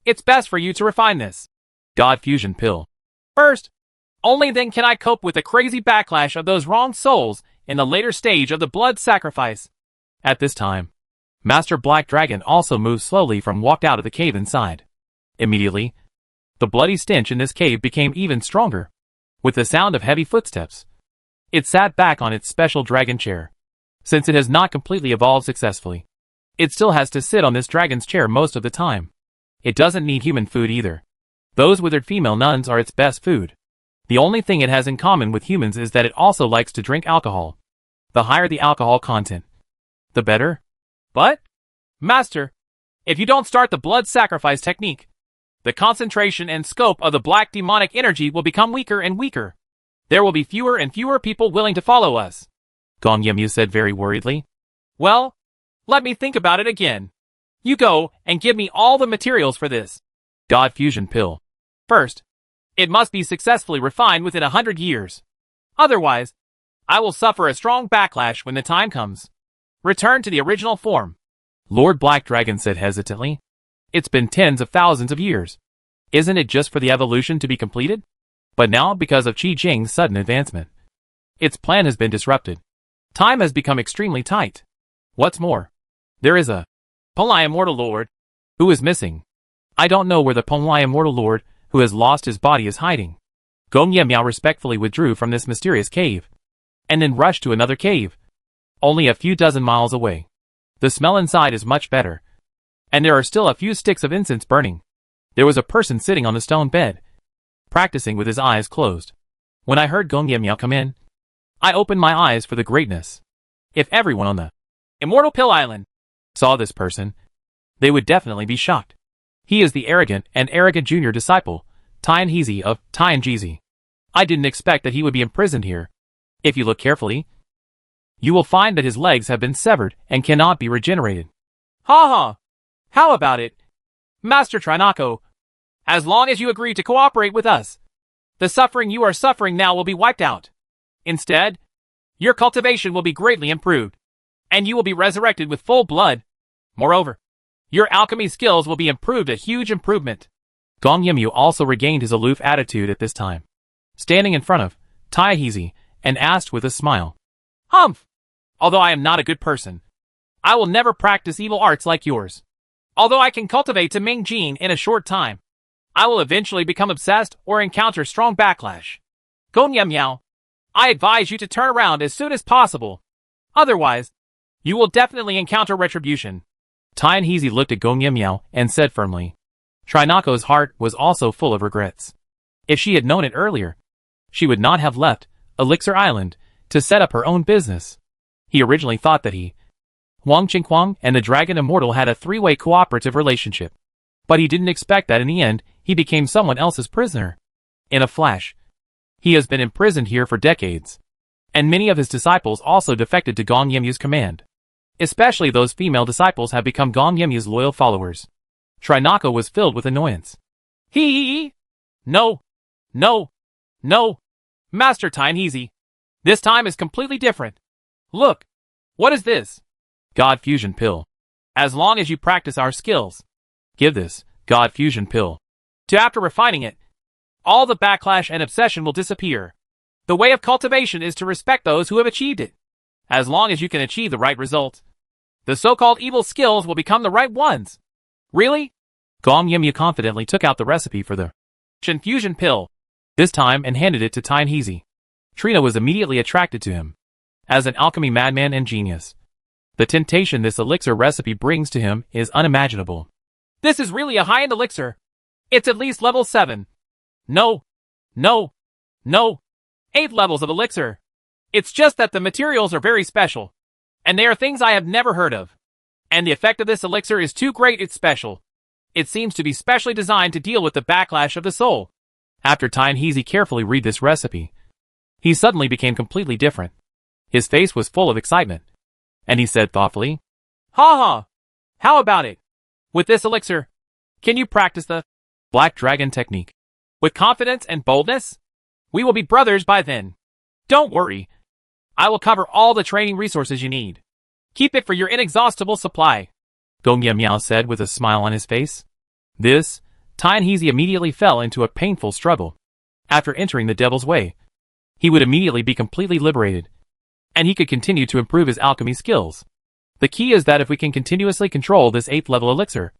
It's best for you to refine this God Fusion Pill first. Only then can I cope with the crazy backlash of those wrong souls in the later stage of the blood sacrifice. At this time, Master Black Dragon also moved slowly walked out of the cave inside. Immediately, the bloody stench in this cave became even stronger, with the sound of heavy footsteps. It sat back on its special dragon chair. Since it has not completely evolved successfully, it still has to sit on this dragon's chair most of the time. It doesn't need human food either. Those withered female nuns are its best food. The only thing it has in common with humans is that it also likes to drink alcohol. The higher the alcohol content, the better. But, Master, if you don't start the blood sacrifice technique, the concentration and scope of the black demonic energy will become weaker and weaker. There will be fewer and fewer people willing to follow us. Gong Yimyo said very worriedly. Well, let me think about it again. You go and give me all the materials for this God Fusion Pill. First, it must be successfully refined within 100 years. Otherwise, I will suffer a strong backlash when the time comes. Return to the original form. Lord Black Dragon said hesitantly. It's been tens of thousands of years. Isn't it just for the evolution to be completed? But now, because of Qi Jing's sudden advancement, its plan has been disrupted. Time has become extremely tight. What's more, there is a Penglai Immortal Lord who is missing. I don't know where the Penglai Immortal Lord who has lost his body is hiding. Gong Yimyo respectfully withdrew from this mysterious cave, and then rushed to another cave, only a few dozen miles away. The smell inside is much better, and there are still a few sticks of incense burning. There was a person sitting on the stone bed, practicing with his eyes closed. When I heard Gong Yimyo come in, I opened my eyes for the greatness. If everyone on the Immortal Pill Island saw this person, they would definitely be shocked. He is the arrogant junior disciple, Tian Heezy of Tian Jeezy. I didn't expect that he would be imprisoned here. If you look carefully, you will find that his legs have been severed and cannot be regenerated. Ha ha! How about it, Master Trinako? As long as you agree to cooperate with us, the suffering you are suffering now will be wiped out. Instead, your cultivation will be greatly improved, and you will be resurrected with full blood. Moreover, your alchemy skills will be improved a huge improvement. Gong Yimyu also regained his aloof attitude at this time, standing in front of Taiheezy, and asked with a smile. Humph! Although I am not a good person, I will never practice evil arts like yours. Although I can cultivate to Ming Jin in a short time, I will eventually become obsessed or encounter strong backlash. Gong Yimyu, I advise you to turn around as soon as possible. Otherwise, you will definitely encounter retribution. Taiheezy looked at Gong Yimyu and said firmly. Trinako's heart was also full of regrets. If she had known it earlier, she would not have left Elixir Island to set up her own business. He originally thought that he, Wang Qingquang, and the Dragon Immortal had a three-way cooperative relationship. But he didn't expect that in the end, he became someone else's prisoner. In a flash, he has been imprisoned here for decades. And many of his disciples also defected to Gong Yimyu's command. Especially those female disciples have become Gong Yimyu's loyal followers. Trinako was filled with annoyance. Hee! No! Master Taiheezy, this time is completely different. Look, what is this? God Fusion Pill. As long as you practice our skills, give this God Fusion Pill to after refining it, all the backlash and obsession will disappear. The way of cultivation is to respect those who have achieved it. As long as you can achieve the right result, the so-called evil skills will become the right ones. Really? Gong Yimyu confidently took out the recipe for the Fusion Pill, this time, and handed it to Taiheezy. Trina was immediately attracted to him. As an alchemy madman and genius, the temptation this elixir recipe brings to him is unimaginable. This is really a high-end elixir. It's at least level 7. No. 8 levels of elixir. It's just that the materials are very special, and they are things I have never heard of. And the effect of this elixir is too great, it's special. It seems to be specially designed to deal with the backlash of the soul. After Taiheezy carefully read this recipe, he suddenly became completely different. His face was full of excitement, and he said thoughtfully, Ha! How about it? With this elixir, can you practice the Black Dragon technique with confidence and boldness? We will be brothers by then. Don't worry. I will cover all the training resources you need. Keep it for your inexhaustible supply. Gong Yimyu said with a smile on his face. This, Taiheezy immediately fell into a painful struggle. After entering the Devil's Way, he would immediately be completely liberated, and he could continue to improve his alchemy skills. The key is that if we can continuously control this 8th level elixir,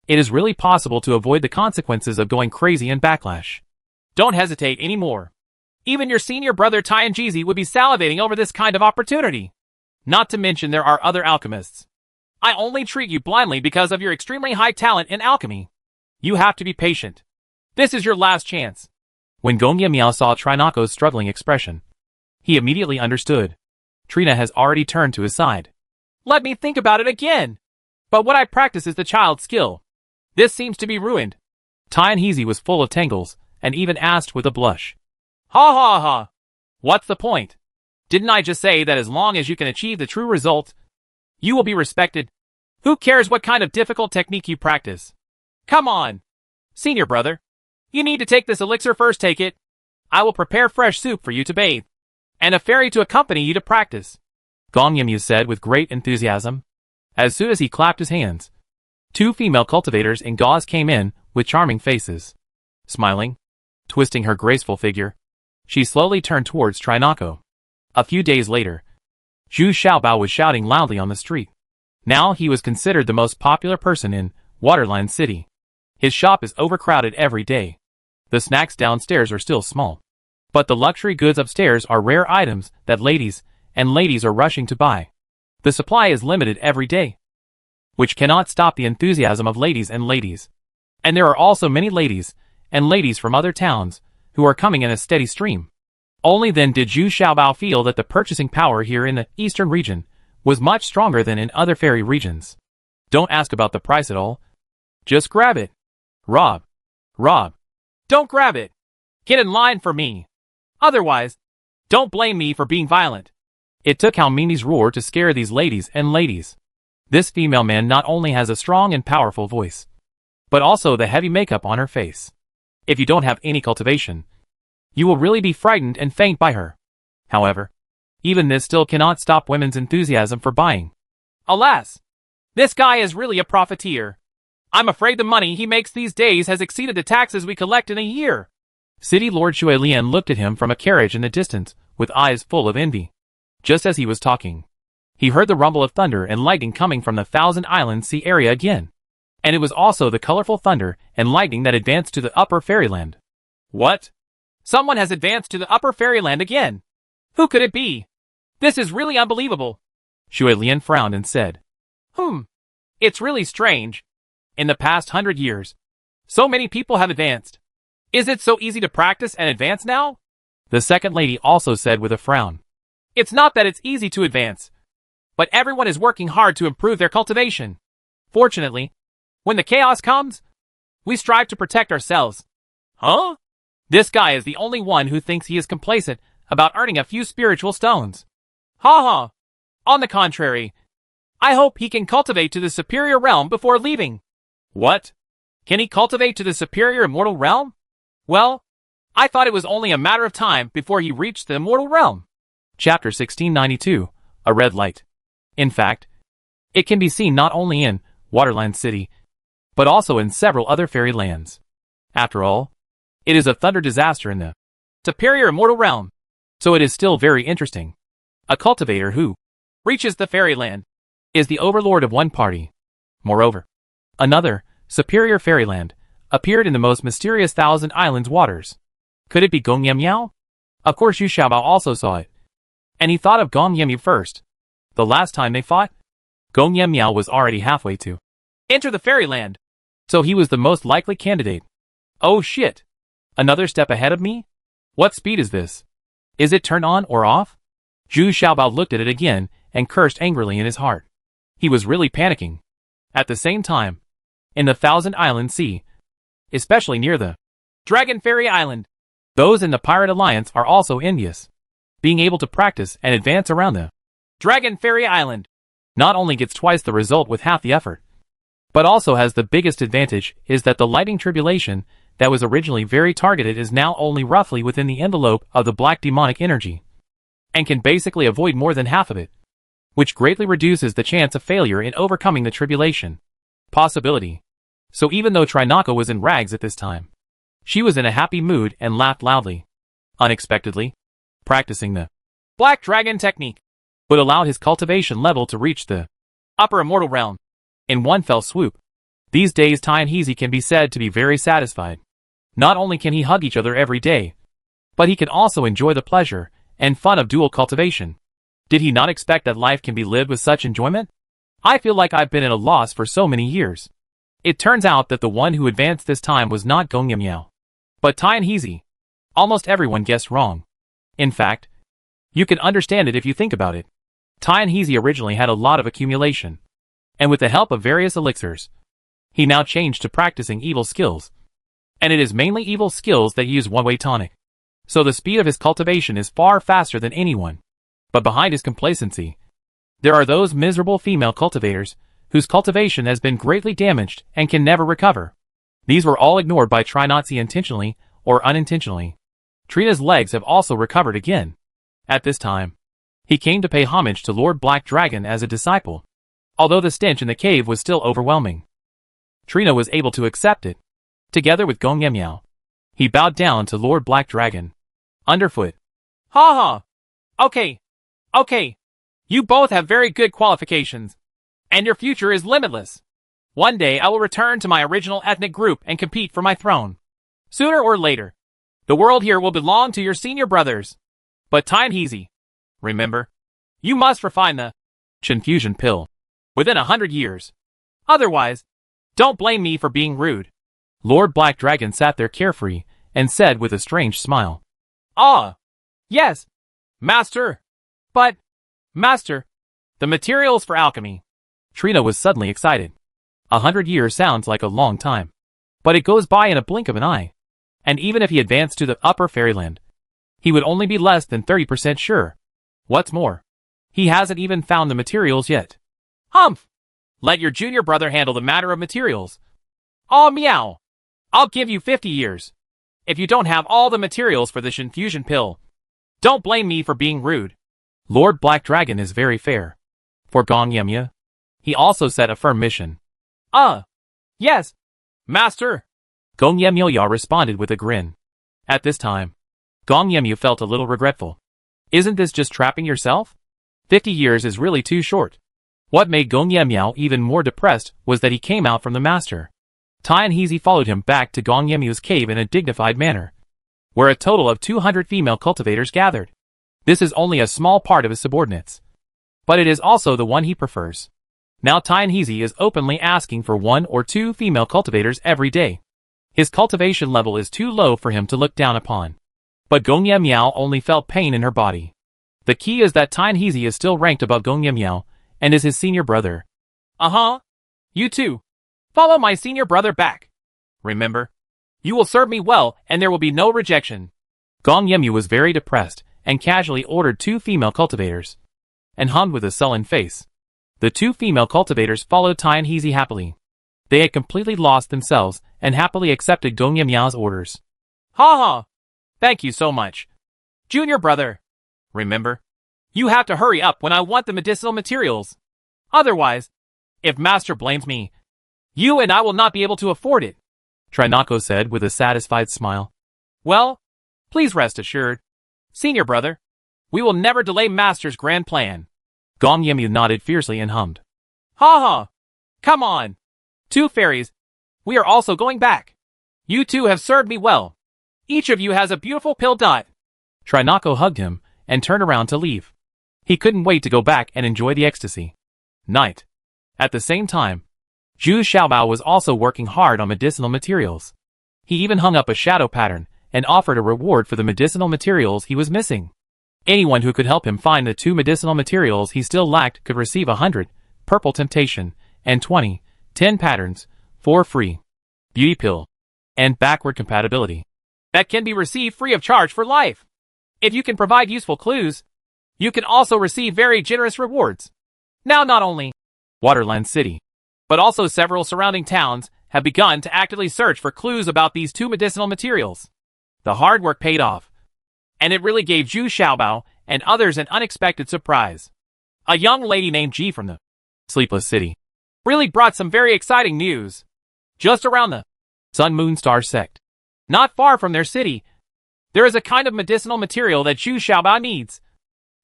it is really possible to avoid the consequences of going crazy and backlash. Don't hesitate anymore. Even your senior brother Taiheezy would be salivating over this kind of opportunity. Not to mention there are other alchemists. I only treat you blindly because of your extremely high talent in alchemy. You have to be patient. This is your last chance. When Gong Yimyu saw Trinako's struggling expression, he immediately understood. Trina has already turned to his side. Let me think about it again. But what I practice is the child's skill. This seems to be ruined. Taiheezy was full of tangles, and even asked with a blush. Ha! What's the point? Didn't I just say that as long as you can achieve the true result, you will be respected? Who cares what kind of difficult technique you practice? Come on. Senior brother, you need to take this elixir first, take it. I will prepare fresh soup for you to bathe, and a fairy to accompany you to practice. Gong Yimyu said with great enthusiasm. As soon as he clapped his hands, 2 female cultivators in gauze came in with charming faces. Smiling, twisting her graceful figure, she slowly turned towards Trinako. A few days later, Zhu Xiaobao was shouting loudly on the street. Now he was considered the most popular person in Waterline City. His shop is overcrowded every day. The snacks downstairs are still small, but the luxury goods upstairs are rare items that ladies are rushing to buy. The supply is limited every day, which cannot stop the enthusiasm of ladies. And there are also many ladies from other towns who are coming in a steady stream. Only then did Zhu Xiaobao feel that the purchasing power here in the eastern region was much stronger than in other fairy regions. Don't ask about the price at all. Just grab it. Rob. Don't grab it. Get in line for me. Otherwise, don't blame me for being violent. It took Halmini's roar to scare these ladies. This female man not only has a strong and powerful voice, but also the heavy makeup on her face. If you don't have any cultivation, you will really be frightened and faint by her. However, even this still cannot stop women's enthusiasm for buying. Alas! This guy is really a profiteer. I'm afraid the money he makes these days has exceeded the taxes we collect in a year. City Lord Shui Lian looked at him from a carriage in the distance, with eyes full of envy. Just as he was talking, he heard the rumble of thunder and lightning coming from the Thousand Islands Sea area again. And it was also the colorful thunder and lightning that advanced to the upper fairyland. What? Someone has advanced to the upper fairyland again. Who could it be? This is really unbelievable. Shui Lian frowned and said, It's really strange. In the past 100 years, so many people have advanced. Is it so easy to practice and advance now? The second lady also said with a frown. It's not that it's easy to advance, but everyone is working hard to improve their cultivation. Fortunately, when the chaos comes, we strive to protect ourselves. Huh? This guy is the only one who thinks he is complacent about earning a few spiritual stones. Ha ha. On the contrary, I hope he can cultivate to the superior realm before leaving. What? Can he cultivate to the superior immortal realm? Well, I thought it was only a matter of time before he reached the immortal realm. Chapter 1692, A Red Light. In fact, it can be seen not only in Waterland City, but also in several other fairy lands. After all, it is a thunder disaster in the superior immortal realm, so it is still very interesting. A cultivator who reaches the fairyland is the overlord of one party. Moreover, another, superior fairyland, appeared in the most mysterious Thousand Islands waters. Could it be Gong Yem Yao? Of course Yu Xiaobao also saw it. And he thought of Gong Yem Yu first. The last time they fought, Gong Yem Yao was already halfway to enter the fairyland. So he was the most likely candidate. Oh shit! Another step ahead of me? What speed is this? Is it turned on or off? Zhu Xiaobao looked at it again and cursed angrily in his heart. He was really panicking. At the same time, in the Thousand Island Sea, especially near the Dragon Fairy Island, those in the Pirate Alliance are also envious. Being able to practice and advance around the Dragon Fairy Island not only gets twice the result with half the effort, but also has the biggest advantage is that the lightning tribulation that was originally very targeted is now only roughly within the envelope of the black demonic energy, and can basically avoid more than half of it, which greatly reduces the chance of failure in overcoming the tribulation possibility. So even though Trinako was in rags at this time, she was in a happy mood and laughed loudly. Unexpectedly, practicing the Black Dragon technique would allow his cultivation level to reach the upper immortal realm in one fell swoop. These days Tai and Heezy can be said to be very satisfied. Not only can he hug each other every day, but he can also enjoy the pleasure and fun of dual cultivation. Did he not expect that life can be lived with such enjoyment? I feel like I've been at a loss for so many years. It turns out that the one who advanced this time was not Gong Yem Yao, but Tai and Heezy. Almost everyone guessed wrong. In fact, you can understand it if you think about it. Tai and Heezy originally had a lot of accumulation, and with the help of various elixirs, he now changed to practicing evil skills. And it is mainly evil skills that use one-way tonic. So the speed of his cultivation is far faster than anyone. But behind his complacency, there are those miserable female cultivators whose cultivation has been greatly damaged and can never recover. These were all ignored by Trinotzi intentionally or unintentionally. Trina's legs have also recovered again. At this time, he came to pay homage to Lord Black Dragon as a disciple. Although the stench in the cave was still overwhelming, Trina was able to accept it. Together with Gong Yem Yao, he bowed down to Lord Black Dragon. Underfoot. Ha ha. Okay. You both have very good qualifications, and your future is limitless. One day I will return to my original ethnic group and compete for my throne. Sooner or later, the world here will belong to your senior brothers. But Tai and Heezy, remember, you must refine the Shinfusion pill within 100 years. Otherwise, don't blame me for being rude. Lord Black Dragon sat there carefree and said with a strange smile. Ah, yes, Master. But, Master, the materials for alchemy. Trina was suddenly excited. 100 years sounds like a long time, but it goes by in a blink of an eye. And even if he advanced to the upper fairyland, he would only be less than 30% sure. What's more, he hasn't even found the materials yet. Humph! Let your junior brother handle the matter of materials. Oh meow! I'll give you 50 years. If you don't have all the materials for the Shinfusion pill, don't blame me for being rude. Lord Black Dragon is very fair. For Gong Yemya, he also set a firm mission. Yes, master. Gong Yemyoya responded with a grin. At this time, Gong Yemyu felt a little regretful. Isn't this just trapping yourself? 50 years is really too short. What made Gong Yemyao even more depressed was that he came out from the master. Tai and Heezy followed him back to Gong Yemyu's cave in a dignified manner, where a total of 200 female cultivators gathered. This is only a small part of his subordinates, but it is also the one he prefers. Now Tai and Heezy is openly asking for 1 or 2 female cultivators every day. His cultivation level is too low for him to look down upon. But Gong Yemyao only felt pain in her body. The key is that Tai and Heezy is still ranked above Gong Yemyao and is his senior brother. You too. Follow my senior brother back. Remember, you will serve me well and there will be no rejection. Gong Yemyu was very depressed and casually ordered 2 female cultivators and hummed with a sullen face. The 2 female cultivators followed Tai and Heezy happily. They had completely lost themselves and happily accepted Gong Yemyao's orders. Thank you so much. Junior brother. Remember, you have to hurry up when I want the medicinal materials. Otherwise, if master blames me, you and I will not be able to afford it. Trinako said with a satisfied smile. Well, please rest assured, senior brother, we will never delay master's grand plan. Gong Yemyu nodded fiercely and hummed. Come on. 2 fairies. We are also going back. You 2 have served me well. Each of you has a beautiful pill dot. Trinako hugged him and turned around to leave. He couldn't wait to go back and enjoy the ecstasy. Night. At the same time, Zhu Xiaobao was also working hard on medicinal materials. He even hung up a shadow pattern and offered a reward for the medicinal materials he was missing. Anyone who could help him find the 2 medicinal materials he still lacked could receive 100 purple temptation and 10 patterns for free. Beauty pill and backward compatibility that can be received free of charge for life. If you can provide useful clues, you can also receive very generous rewards. Now not only Waterland City, but also several surrounding towns have begun to actively search for clues about these 2 medicinal materials. The hard work paid off, and it really gave Zhu Xiaobao and others an unexpected surprise. A young lady named Ji from the Sleepless City really brought some very exciting news. Just around the Sun Moon Star sect, not far from their city, there is a kind of medicinal material that Zhu Xiaobao needs.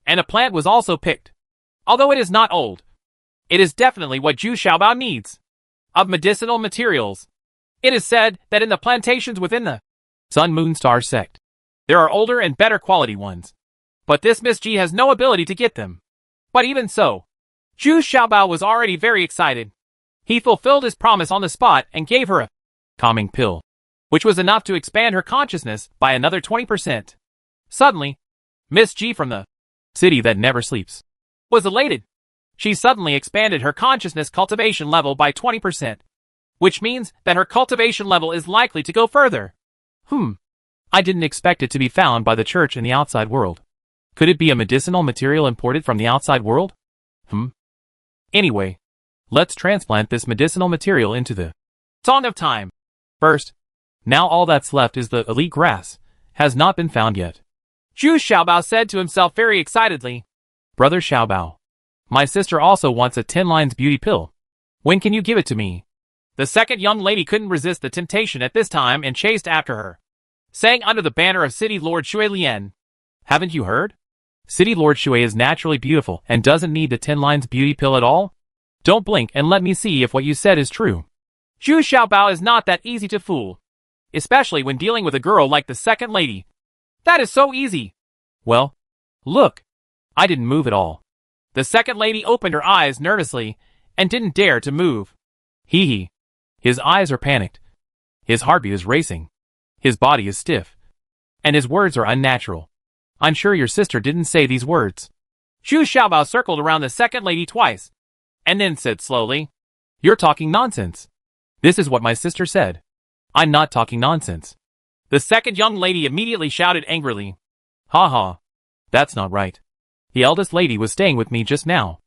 And a plant was also picked. Although it is not old, it is definitely what Zhu Xiaobao needs. Of medicinal materials, it is said that in the plantations within the Sun Moon Star sect, there are older and better quality ones. But this Miss Ji has no ability to get them. But even so, Zhu Xiaobao was already very excited. He fulfilled his promise on the spot and gave her a calming pill, which was enough to expand her consciousness by another 20%. Suddenly, Miss Ji from the city that never sleeps was elated. She suddenly expanded her consciousness cultivation level by 20%, which means that her cultivation level is likely to go further. I didn't expect it to be found by the church in the outside world. Could it be a medicinal material imported from the outside world? Anyway, let's transplant this medicinal material into the Song of Time. First, now all that's left is the elite grass, has not been found yet. Zhu Xiaobao said to himself very excitedly. Brother Xiaobao, my sister also wants a 10 lines beauty pill. When can you give it to me? The second young lady couldn't resist the temptation at this time and chased after her, saying under the banner of City Lord Shui Lian. Haven't you heard? City Lord Shui is naturally beautiful and doesn't need the 10 lines beauty pill at all. Don't blink and let me see if what you said is true. Zhu Xiaobao is not that easy to fool, especially when dealing with a girl like the second lady. That is so easy. Well, look, I didn't move at all. The second lady opened her eyes nervously and didn't dare to move. Hee. His eyes are panicked. His heartbeat is racing. His body is stiff. And his words are unnatural. I'm sure your sister didn't say these words. Zhu Xiaobao circled around the second lady twice, and then said slowly, You're talking nonsense. This is what my sister said. I'm not talking nonsense. The second young lady immediately shouted angrily. That's not right. The eldest lady was staying with me just now.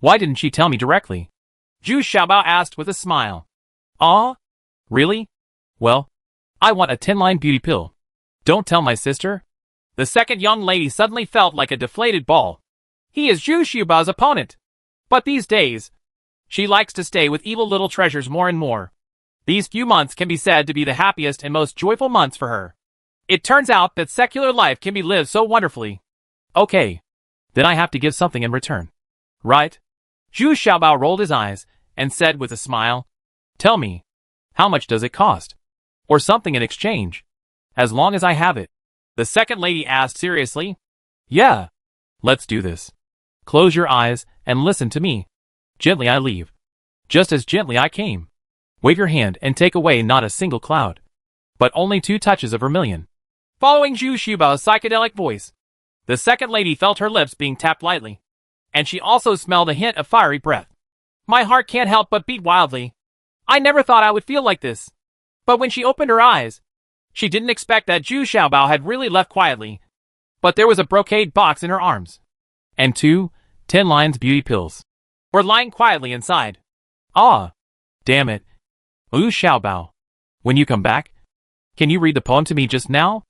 Why didn't she tell me directly? Zhu Xiaobao asked with a smile. Really? Well, I want a 10-line beauty pill. Don't tell my sister. The second young lady suddenly felt like a deflated ball. He is Zhu Xiaobao's opponent. But these days, she likes to stay with evil little treasures more and more. These few months can be said to be the happiest and most joyful months for her. It turns out that secular life can be lived so wonderfully. Okay. Then I have to give something in return. Right? Zhu Xiaobao rolled his eyes and said with a smile, Tell me, how much does it cost? Or something in exchange. As long as I have it. The second lady asked seriously. Yeah. Let's do this. Close your eyes and listen to me. Gently I leave. Just as gently I came. Wave your hand and take away not a single cloud. But only 2 touches of vermilion. Following Zhu Xiaobao's psychedelic voice, the second lady felt her lips being tapped lightly. And she also smelled a hint of fiery breath. My heart can't help but beat wildly. I never thought I would feel like this. But when she opened her eyes, she didn't expect that Zhu Xiaobao had really left quietly. But there was a brocade box in her arms. And 2 10 lines beauty pills were lying quietly inside. Ah! Damn it. Zhu Xiaobao. When you come back, can you read the poem to me just now?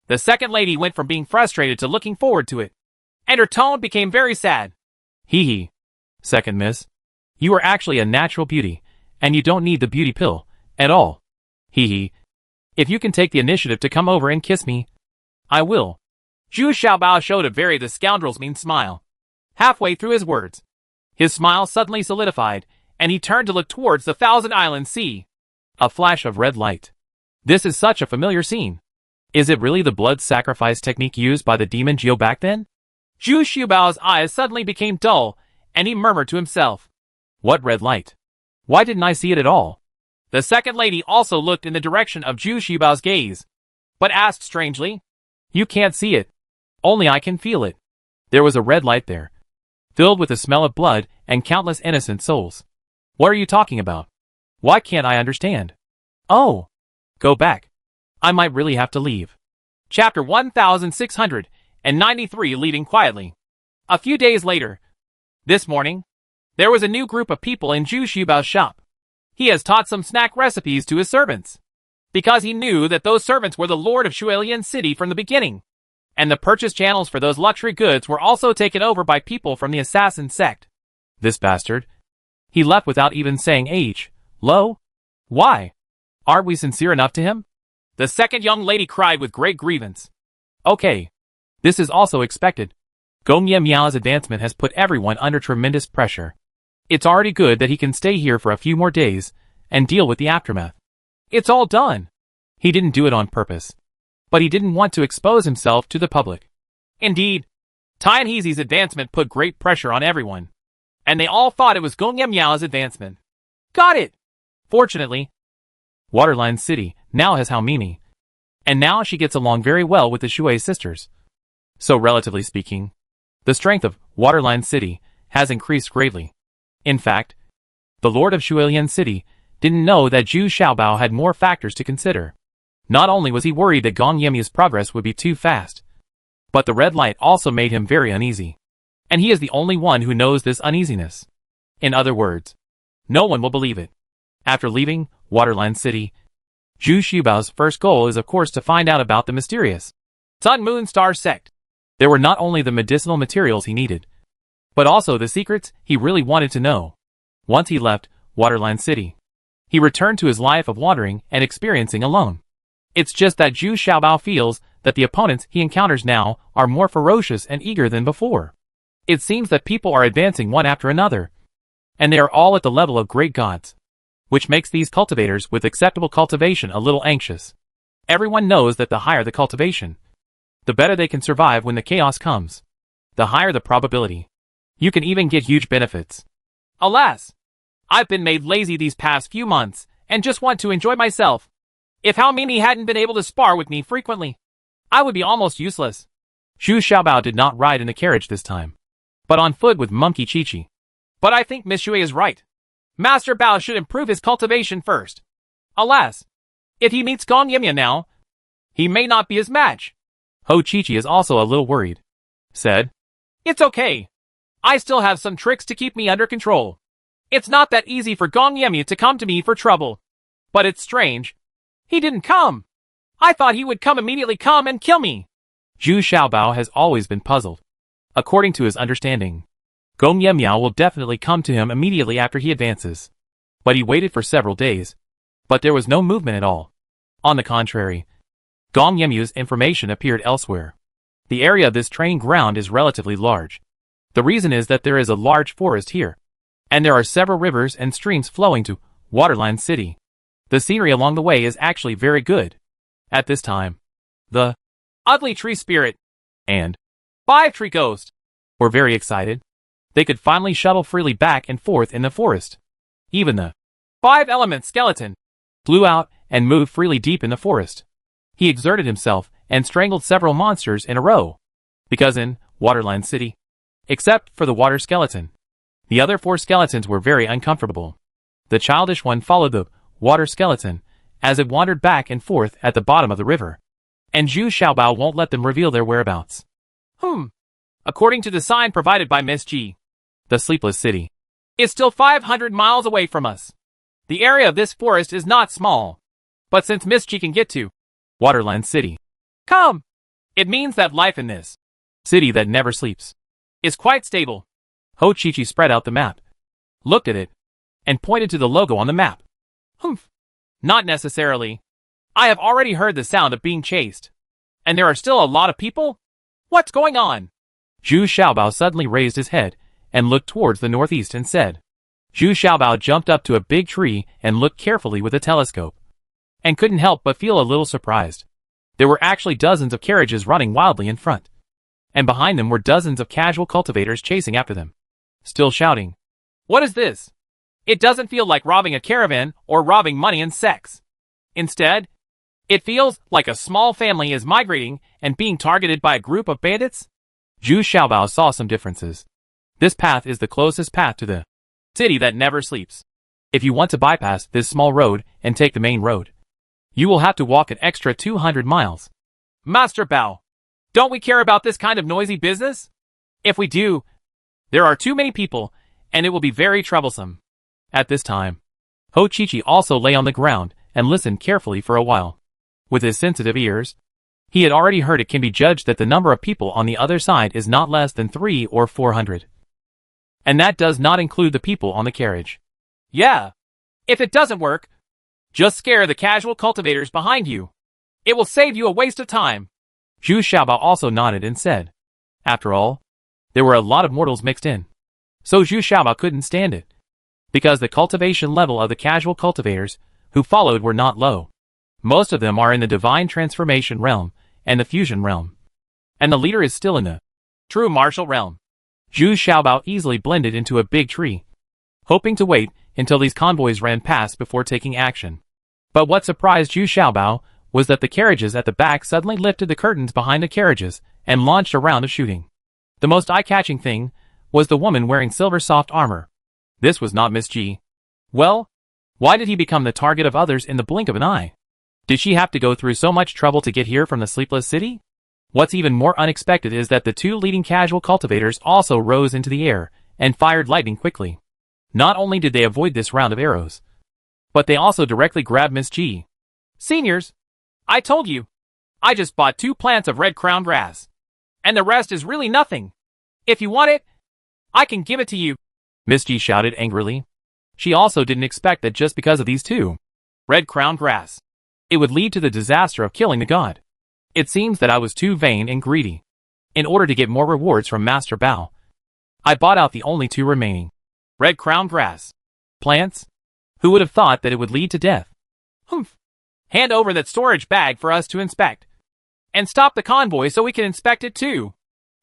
The second lady went from being frustrated to looking forward to it. And her tone became very sad. Hee hee. Second miss. You are actually a natural beauty, and you don't need the beauty pill, at all. Hee hee. If you can take the initiative to come over and kiss me, I will. Zhu Xiaobao showed a very the scoundrel's mean smile. Halfway through his words, his smile suddenly solidified, and he turned to look towards the Thousand Island Sea. A flash of red light. This is such a familiar scene. Is it really the blood sacrifice technique used by the demon Jiu back then? Zhu Xiaobao's eyes suddenly became dull, and he murmured to himself. What red light? Why didn't I see it at all? The second lady also looked in the direction of Zhu Xiaobao's gaze, but asked strangely. You can't see it. Only I can feel it. There was a red light there, filled with the smell of blood and countless innocent souls. What are you talking about? Why can't I understand? Oh! Go back. I might really have to leave. Chapter 1693, Leaving Quietly. A few days later. This morning, there was a new group of people in Zhu Xiaobao's shop. He has taught some snack recipes to his servants, because he knew that those servants were the lord of Shuilian City from the beginning, and the purchase channels for those luxury goods were also taken over by people from the assassin sect. This bastard. He left without even saying hello? Why? Aren't we sincere enough to him? The second young lady cried with great grievance. Okay. This is also expected. Gong Ye Miao's advancement has put everyone under tremendous pressure. It's already good that he can stay here for a few more days and deal with the aftermath. It's all done. He didn't do it on purpose. But he didn't want to expose himself to the public. Indeed, Tianhezi's advancement put great pressure on everyone. And they all thought it was Gong Ye Miao's advancement. Got it! Fortunately, Waterline City now has Hao Mimi. And now she gets along very well with the Shui sisters. So relatively speaking, the strength of Waterline City has increased greatly. In fact, the Lord of Shuilian City didn't know that Zhu Xiaobao had more factors to consider. Not only was he worried that Gong Yemi's progress would be too fast, but the red light also made him very uneasy. And he is the only one who knows this uneasiness. In other words, no one will believe it. After leaving Waterline City, Zhu Xiaobao's first goal is of course to find out about the mysterious Sun Moon Star sect. There were not only the medicinal materials he needed, but also the secrets he really wanted to know. Once he left Waterline City, he returned to his life of wandering and experiencing alone. It's just that Zhu Xiaobao feels that the opponents he encounters now are more ferocious and eager than before. It seems that people are advancing one after another, and they are all at the level of great gods, which makes these cultivators with acceptable cultivation a little anxious. Everyone knows that the higher the cultivation, the better they can survive when the chaos comes. The higher the probability. You can even get huge benefits. Alas! I've been made lazy these past few months, and just want to enjoy myself. If Hao Mimi hadn't been able to spar with me frequently, I would be almost useless. Zhu Xiaobao did not ride in the carriage this time, but on foot with Monkey Chi-Chi. But I think Miss Shui is right. Master Bao should improve his cultivation first. Alas! If he meets Gong Yemia now, he may not be his match. Ho Chi-Chi is also a little worried. Said, It's okay. I still have some tricks to keep me under control. It's not that easy for Gong Yemia to come to me for trouble. But it's strange. He didn't come. I thought he would immediately come and kill me. Zhu Xiaobao has always been puzzled. According to his understanding, Gong Yemiao will definitely come to him immediately after he advances. But he waited for several days, But there was no movement at all. On the contrary, Gong Yemyu's information appeared elsewhere. The area of this training ground is relatively large. The reason is that there is a large forest here, and there are several rivers and streams flowing to Waterline City. The scenery along the way is actually very good. At this time, the Ugly Tree Spirit and 5 Tree Ghost were very excited. They could finally shuttle freely back and forth in the forest. Even the 5 Element Skeleton flew out and moved freely deep in the forest. He exerted himself and strangled several monsters in a row. Because in Waterline City, except for the water skeleton, the other 4 skeletons were very uncomfortable. The childish one followed the water skeleton as it wandered back and forth at the bottom of the river. And Zhu Xiaobao won't let them reveal their whereabouts. According to the sign provided by Miss G, The Sleepless City is still 500 miles away from us. The area of this forest is not small. But since Miss G can get to Waterland City, come, it means that life in this city that never sleeps, is quite stable. Ho Chi-Chi spread out the map, looked at it, and pointed to the logo on the map. Not necessarily. I have already heard the sound of being chased. And there are still a lot of people? What's going on? Zhu Xiaobao suddenly raised his head and looked towards the northeast and said. Zhu Xiaobao jumped up to a big tree and looked carefully with a telescope, and couldn't help but feel a little surprised. There were actually dozens of carriages running wildly in front, and behind them were dozens of casual cultivators chasing after them, still shouting. What is this? It doesn't feel like robbing a caravan or robbing money and sex. Instead, it feels like a small family is migrating and being targeted by a group of bandits. Zhu Xiaobao saw some differences. This path is the closest path to the city that never sleeps. If you want to bypass this small road and take the main road, you will have to walk an extra 200 miles. Master Bao, don't we care about this kind of noisy business? If we do, there are too many people, and it will be very troublesome. At this time, Ho Chi-Chi also lay on the ground and listened carefully for a while. With his sensitive ears, he had already heard it can be judged that the number of people on the other side is not less than 300 or 400. And that does not include the people on the carriage. Yeah. If it doesn't work, just scare the casual cultivators behind you. It will save you a waste of time. Zhu Xiaobao also nodded and said. After all, there were a lot of mortals mixed in. So Zhu Xiaobao couldn't stand it, because the cultivation level of the casual cultivators who followed were not low. Most of them are in the divine transformation realm and the fusion realm, and the leader is still in the true martial realm. Zhu Xiaobao easily blended into a big tree, hoping to wait until these convoys ran past before taking action. But what surprised Zhu Xiaobao was that the carriages at the back suddenly lifted the curtains behind the carriages and launched a round of shooting. The most eye-catching thing was the woman wearing silver soft armor. This was not Miss G. Well, why did he become the target of others in the blink of an eye? Did she have to go through so much trouble to get here from the Sleepless City? What's even more unexpected is that the 2 leading casual cultivators also rose into the air and fired lightning quickly. Not only did they avoid this round of arrows, but they also directly grabbed Miss G. Seniors, I told you, I just bought 2 plants of red crown grass, and the rest is really nothing. If you want it, I can give it to you. Miss G shouted angrily. She also didn't expect that just because of these 2 red crown grass, it would lead to the disaster of killing the god. It seems that I was too vain and greedy. In order to get more rewards from Master Bao, I bought out the only 2 remaining red crown grass plants. Who would have thought that it would lead to death? Hand over that storage bag for us to inspect. And stop the convoy so we can inspect it too.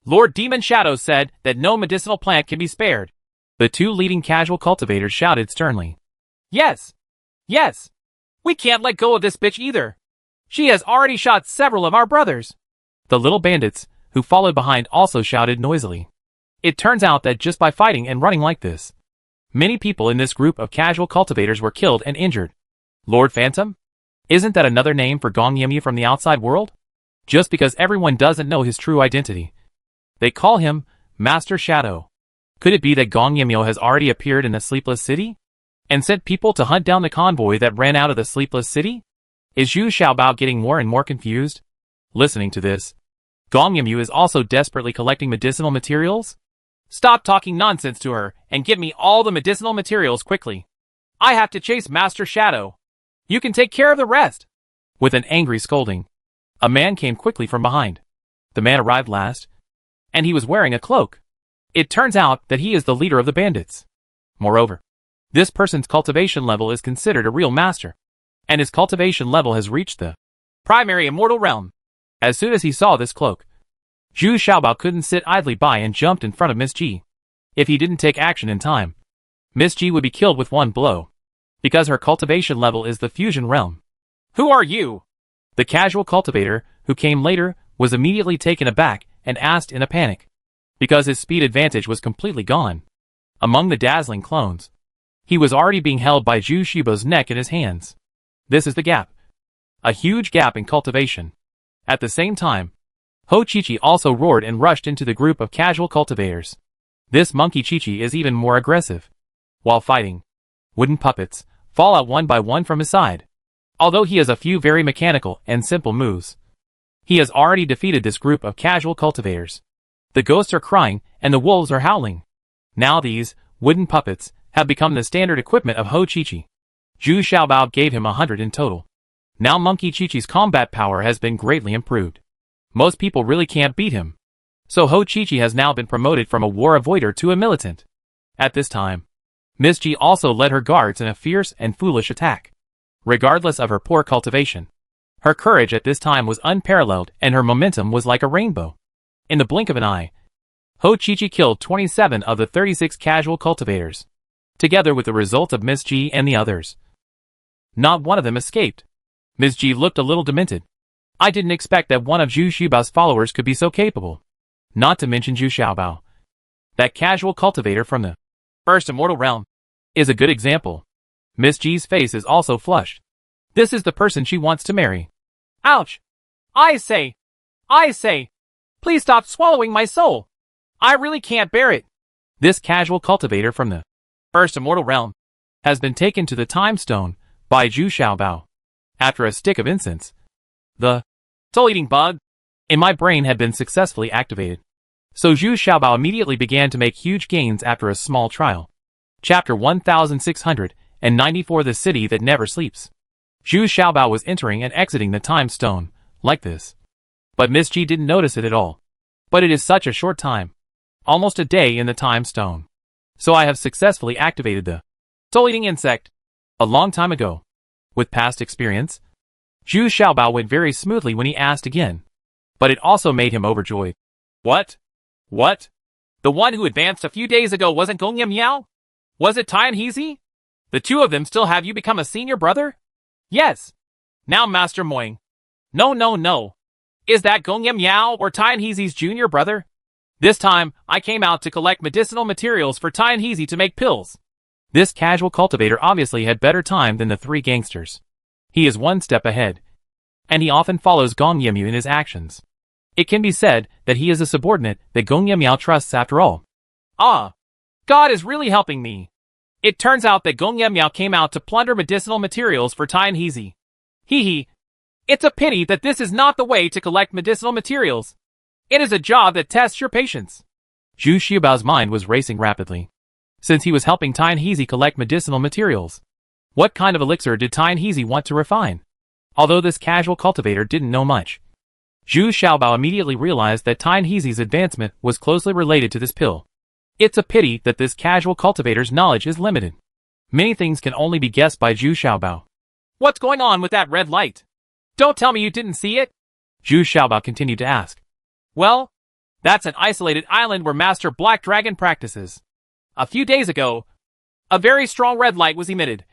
Lord Demon Shadow said that no medicinal plant can be spared. The 2 leading casual cultivators shouted sternly. Yes. Yes. We can't let go of this bitch either. She has already shot several of our brothers. The little bandits, who followed behind, also shouted noisily. It turns out that just by fighting and running like this, many people in this group of casual cultivators were killed and injured. Lord Phantom? Isn't that another name for Gong Yemyu from the outside world? Just because everyone doesn't know his true identity, they call him Master Shadow. Could it be that Gong Yemyu has already appeared in the Sleepless City and sent people to hunt down the convoy that ran out of the Sleepless City? Is Zhu Xiaobao getting more and more confused? Listening to this, Gong Yemyu is also desperately collecting medicinal materials. Stop talking nonsense to her and give me all the medicinal materials quickly. I have to chase Master Shadow. You can take care of the rest. With an angry scolding, a man came quickly from behind. The man arrived last, and he was wearing a cloak. It turns out that he is the leader of the bandits. Moreover, this person's cultivation level is considered a real master, and his cultivation level has reached the primary immortal realm. As soon as he saw this cloak, Zhu Xiaobao couldn't sit idly by and jumped in front of Miss Ji. If he didn't take action in time, Miss Ji would be killed with one blow, because her cultivation level is the fusion realm. Who are you? The casual cultivator, who came later, was immediately taken aback and asked in a panic, because his speed advantage was completely gone. Among the dazzling clones, he was already being held by Zhu Xiaobao's neck in his hands. This is the gap. A huge gap in cultivation. At the same time, Ho Chi-Chi also roared and rushed into the group of casual cultivators. This monkey Chi-Chi is even more aggressive. While fighting, wooden puppets fall out one by one from his side. Although he has a few very mechanical and simple moves, he has already defeated this group of casual cultivators. The ghosts are crying and the wolves are howling. Now these wooden puppets have become the standard equipment of Ho Chi-Chi. Zhu Xiaobao gave him 100 in total. Now Monkey Chi-Chi's combat power has been greatly improved. Most people really can't beat him. So Ho Chi-Chi has now been promoted from a war avoider to a militant. At this time, Miss Ji also led her guards in a fierce and foolish attack. Regardless of her poor cultivation, her courage at this time was unparalleled and her momentum was like a rainbow. In the blink of an eye, Ho Chi-Chi killed 27 of the 36 casual cultivators, together with the results of Miss Ji and the others. Not one of them escaped. Miss Ji looked a little demented. I didn't expect that one of Zhu Xiaobao's followers could be so capable. Not to mention Zhu Xiaobao. That casual cultivator from the first immortal realm is a good example. Miss Ji's face is also flushed. This is the person she wants to marry. Ouch! I say, please stop swallowing my soul. I really can't bear it. This casual cultivator from the first immortal realm has been taken to the time stone by Zhu Xiaobao. After a stick of incense, the soul-eating bug in my brain had been successfully activated. So Zhu Xiaobao immediately began to make huge gains after a small trial. Chapter 1694 The City That Never Sleeps. Zhu Xiaobao was entering and exiting the time stone, like this. But Miss Ji didn't notice it at all. But it is such a short time. Almost a day in the time stone. So I have successfully activated the soul-eating insect a long time ago. With past experience, Zhu Xiaobao went very smoothly when he asked again. But it also made him overjoyed. What? What? The one who advanced a few days ago wasn't Gong Miao? Was it Tai and Heezy? The two of them still have you become a senior brother? Yes. Now Master Moing. No. Is that Gong Miao or Tai and Heezy's junior brother? This time, I came out to collect medicinal materials for Tai and Heezy to make pills. This casual cultivator obviously had better time than the three gangsters. He is one step ahead. And he often follows Gong Yemyu in his actions. It can be said that he is a subordinate that Gong Yemyu trusts after all. Ah, God is really helping me. It turns out that Gong Yemyu came out to plunder medicinal materials for Tai and Heezy. Hee. It's a pity that this is not the way to collect medicinal materials. It is a job that tests your patience. Zhu Xiaobao's mind was racing rapidly. Since he was helping Tai and Heezy collect medicinal materials, what kind of elixir did Tai and Heezy want to refine? Although this casual cultivator didn't know much, Zhu Xiaobao immediately realized that Tai and Heezy's advancement was closely related to this pill. It's a pity that this casual cultivator's knowledge is limited. Many things can only be guessed by Zhu Xiaobao. What's going on with that red light? Don't tell me you didn't see it? Zhu Xiaobao continued to ask. Well, that's an isolated island where Master Black Dragon practices. A few days ago, a very strong red light was emitted,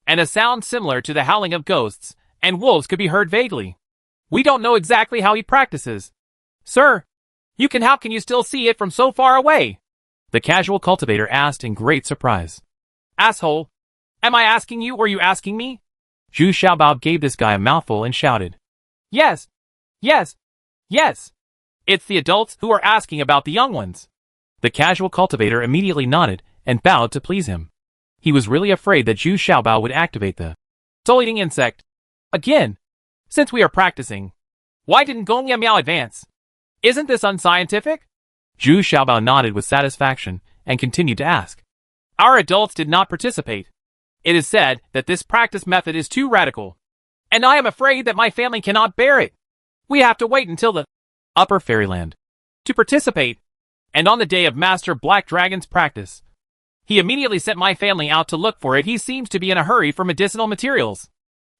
and a sound similar to the howling of ghosts and wolves could be heard vaguely. We don't know exactly how he practices. Sir, how can you still see it from so far away? The casual cultivator asked in great surprise. Asshole! Am I asking you or you asking me? Zhu Xiaobao gave this guy a mouthful and shouted. Yes! It's the adults who are asking about the young ones. The casual cultivator immediately nodded and bowed to please him. He was really afraid that Zhu Xiaobao would activate the soul-eating insect. Again, since we are practicing, why didn't Gong Miao advance? Isn't this unscientific? Zhu Xiaobao nodded with satisfaction and continued to ask. Our adults did not participate. It is said that this practice method is too radical, and I am afraid that my family cannot bear it. We have to wait until the upper fairyland to participate, and on the day of Master Black Dragon's practice, he immediately sent my family out to look for it. He seems to be in a hurry for medicinal materials.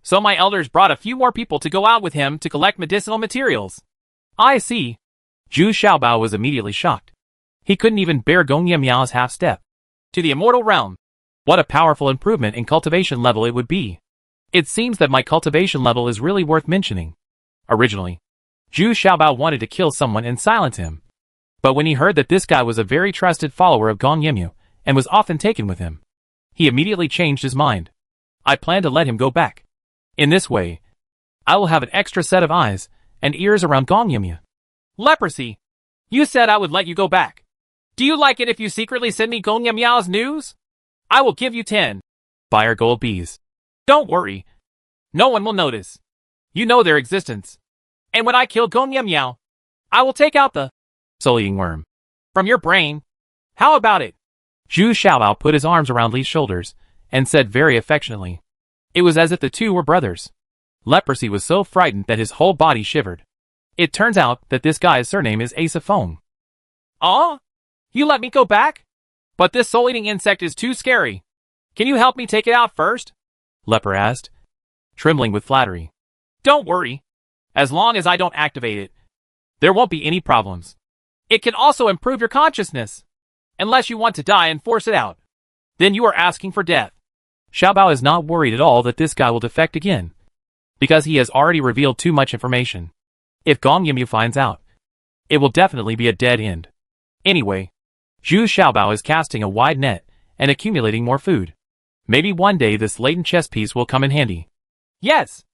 So my elders brought a few more people to go out with him to collect medicinal materials. I see. Zhu Xiaobao was immediately shocked. He couldn't even bear Gong Yimiao's half-step to the immortal realm. What a powerful improvement in cultivation level it would be. It seems that my cultivation level is really worth mentioning. Originally, Zhu Xiaobao wanted to kill someone and silence him. But when he heard that this guy was a very trusted follower of Gong Yimiu and was often taken with him, he immediately changed his mind. I plan to let him go back. In this way, I will have an extra set of eyes and ears around Gong Yimiu. Leprosy. You said I would let you go back. Do you like it if you secretly send me Gong Yimiao's news? I will give you 10 fire gold bees. Don't worry. No one will notice. You know their existence. And when I kill Gong Yimiao, I will take out the soul-eating worm from your brain. How about it? Zhu Xiaobao put his arms around Li's shoulders and said very affectionately. It was as if the two were brothers. Leprosy was so frightened that his whole body shivered. It turns out that this guy's surname is Asaphone. Aw? You let me go back? But this soul-eating insect is too scary. Can you help me take it out first? Leper asked, trembling with flattery. Don't worry. As long as I don't activate it, there won't be any problems. It can also improve your consciousness. Unless you want to die and force it out. Then you are asking for death. Xiaobao is not worried at all that this guy will defect again, because he has already revealed too much information. If Gong Yimiu finds out, it will definitely be a dead end. Anyway, Zhu Xiaobao is casting a wide net and accumulating more food. Maybe one day this latent chess piece will come in handy. Yes.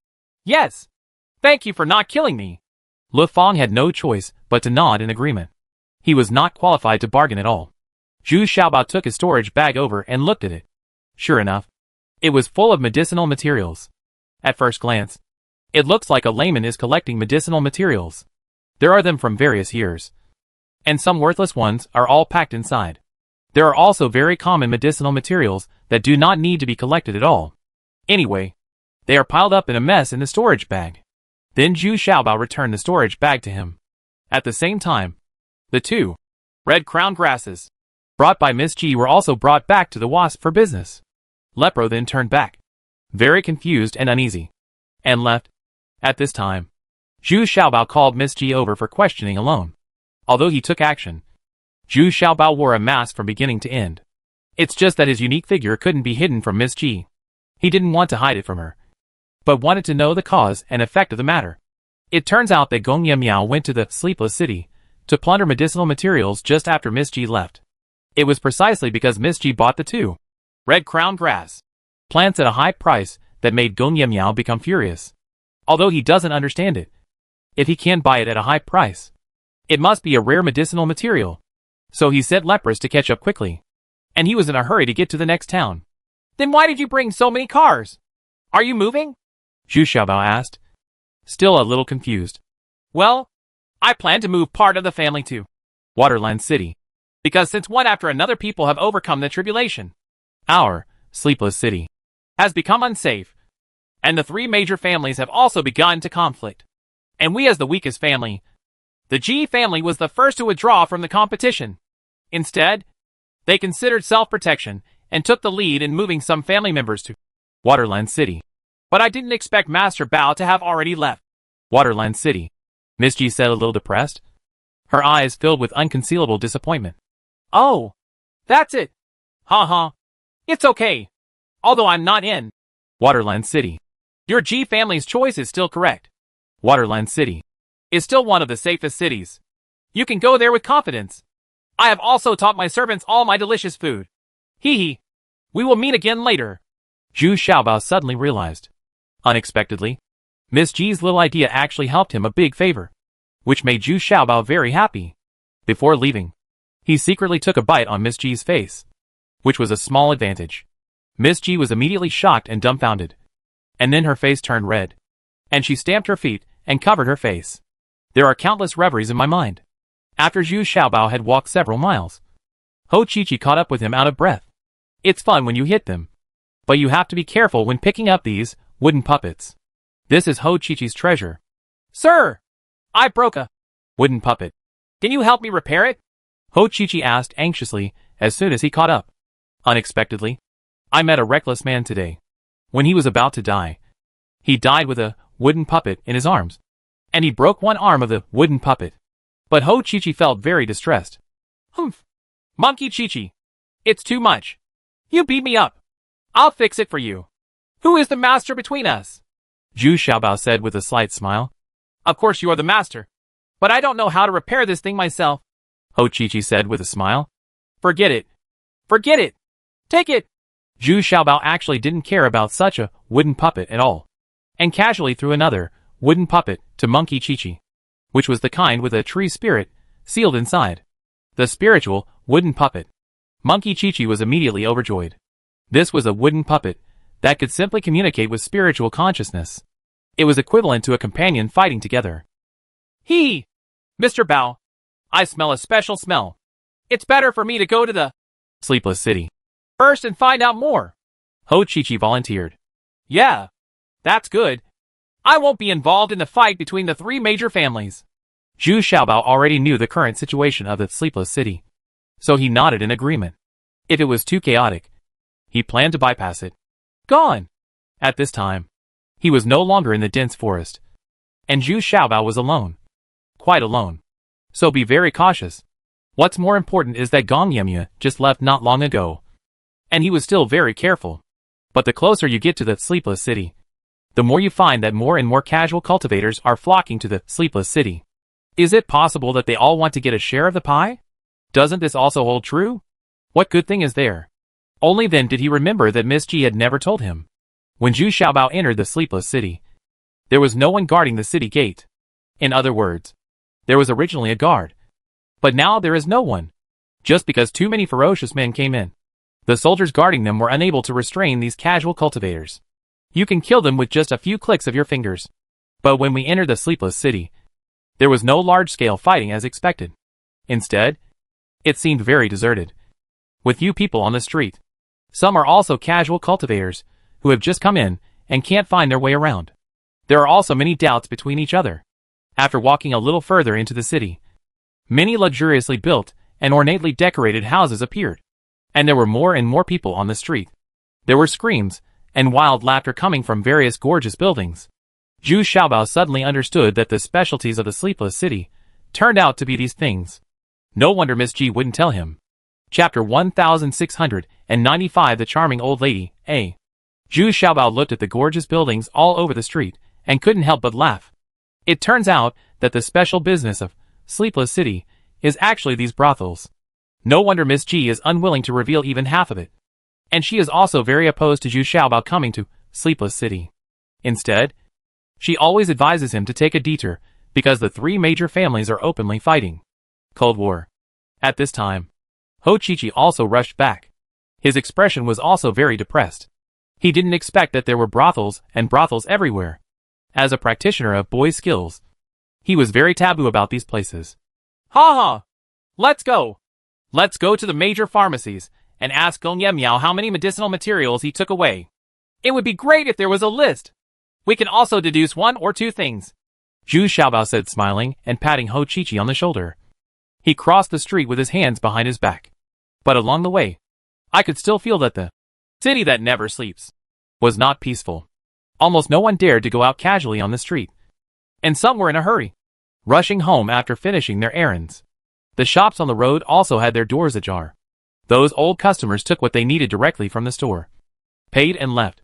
Yes. Thank you for not killing me. Lu Fang had no choice but to nod in agreement. He was not qualified to bargain at all. Zhu Xiaobao took his storage bag over and looked at it. Sure enough, it was full of medicinal materials. At first glance, it looks like a layman is collecting medicinal materials. There are them from various years, and some worthless ones are all packed inside. There are also very common medicinal materials that do not need to be collected at all. Anyway, they are piled up in a mess in the storage bag. Then Zhu Xiaobao returned the storage bag to him. At the same time, the two red crown grasses brought by Miss G were also brought back to the wasp for business. Lepro then turned back, very confused and uneasy, and left. At this time, Zhu Xiaobao called Miss G over for questioning alone. Although he took action, Zhu Xiaobao wore a mask from beginning to end. It's just that his unique figure couldn't be hidden from Miss G. He didn't want to hide it from her, but wanted to know the cause and effect of the matter. It turns out that Gong Yimiao went to the Sleepless City to plunder medicinal materials just after Miss G left. It was precisely because Miss G bought the two red crown grass plants at a high price that made Gong Yimiao become furious. Although he doesn't understand it. If he can buy it at a high price, it must be a rare medicinal material. So he sent lepers to catch up quickly. And he was in a hurry to get to the next town. Then why did you bring so many cars? Are you moving? Zhu Xiaobao asked, still a little confused. Well, I plan to move part of the family to Waterland City. Because since one after another people have overcome the tribulation, our Sleepless City has become unsafe. And the three major families have also begun to conflict. And we as the weakest family, the G family was the first to withdraw from the competition. Instead, they considered self-protection and took the lead in moving some family members to Waterland City. But I didn't expect Master Bao to have already left Waterland City, Miss G said a little depressed. Her eyes filled with unconcealable disappointment. Oh, that's it. Ha. It's okay. Although I'm not in Waterland City. Your G family's choice is still correct. Waterland City is still one of the safest cities. You can go there with confidence. I have also taught my servants all my delicious food. Hee. We will meet again later. Zhu Xiaobao suddenly realized. Unexpectedly, Miss G's little idea actually helped him a big favor, which made Zhu Xiaobao very happy. Before leaving, he secretly took a bite on Miss G's face, which was a small advantage. Miss G was immediately shocked and dumbfounded. And then her face turned red, and she stamped her feet and covered her face. There are countless reveries in my mind. After Zhu Xiaobao had walked several miles, Ho Chi Chi caught up with him out of breath. It's fun when you hit them. But you have to be careful when picking up these wooden puppets. This is Ho Chi-Chi's treasure. Sir! I broke a wooden puppet. Can you help me repair it? Ho Chi-Chi asked anxiously as soon as he caught up. Unexpectedly, I met a reckless man today. When he was about to die, he died with a wooden puppet in his arms. And he broke one arm of the wooden puppet. But Ho Chi-Chi felt very distressed. Humph. Monkey Chi-Chi. It's too much. You beat me up. I'll fix it for you. Who is the master between us? Zhu Xiaobao said with a slight smile. Of course you are the master. But I don't know how to repair this thing myself. Ho Chi-Chi said with a smile. Forget it. Forget it. Take it. Zhu Xiaobao actually didn't care about such a wooden puppet at all, and casually threw another wooden puppet to Monkey Chi-Chi, which was the kind with a tree spirit sealed inside. The spiritual wooden puppet. Monkey Chi-Chi was immediately overjoyed. This was a wooden puppet that could simply communicate with spiritual consciousness. It was equivalent to a companion fighting together. Mr. Bao, I smell a special smell. It's better for me to go to the sleepless city first and find out more. Ho Chi-Chi volunteered. Yeah, that's good. I won't be involved in the fight between the three major families. Zhu Xiaobao already knew the current situation of the sleepless city, so he nodded in agreement. If it was too chaotic, he planned to bypass it. Gone. At this time, he was no longer in the dense forest, and Zhu Xiaobao was alone. Quite alone. So be very cautious. What's more important is that Gong Yemya just left not long ago, and he was still very careful. But the closer you get to the sleepless city, the more you find that more and more casual cultivators are flocking to the sleepless city. Is it possible that they all want to get a share of the pie? Doesn't this also hold true? What good thing is there? Only then did he remember that Miss Ji had never told him. When Zhu Xiaobao entered the sleepless city, there was no one guarding the city gate. In other words, there was originally a guard. But now there is no one. Just because too many ferocious men came in. The soldiers guarding them were unable to restrain these casual cultivators. You can kill them with just a few clicks of your fingers. But when we entered the sleepless city, there was no large-scale fighting as expected. Instead, it seemed very deserted, with few people on the street. Some are also casual cultivators, who have just come in and can't find their way around. There are also many doubts between each other. After walking a little further into the city, many luxuriously built and ornately decorated houses appeared, and there were more and more people on the street. There were screams and wild laughter coming from various gorgeous buildings. Zhu Xiaobao suddenly understood that the specialties of the sleepless city turned out to be these things. No wonder Miss Ji wouldn't tell him. Chapter 1695. The Charming Old Lady, A. Zhu Xiaobao looked at the gorgeous buildings all over the street and couldn't help but laugh. It turns out that the special business of Sleepless City is actually these brothels. No wonder Miss Ji is unwilling to reveal even half of it. And she is also very opposed to Zhu Xiaobao coming to Sleepless City. Instead, she always advises him to take a detour because the three major families are openly fighting. Cold War. At this time, Ho Chi-Chi also rushed back. His expression was also very depressed. He didn't expect that there were brothels and brothels everywhere. As a practitioner of boys' skills, he was very taboo about these places. Ha ha! Let's go! Let's go to the major pharmacies and ask Gong Yemyao how many medicinal materials he took away. It would be great if there was a list. We can also deduce one or two things. Zhu Xiaobao said, smiling and patting Ho Chi-Chi on the shoulder. He crossed the street with his hands behind his back. But along the way, I could still feel that the city that never sleeps was not peaceful. Almost no one dared to go out casually on the street. And some were in a hurry, rushing home after finishing their errands. The shops on the road also had their doors ajar. Those old customers took what they needed directly from the store, paid and left.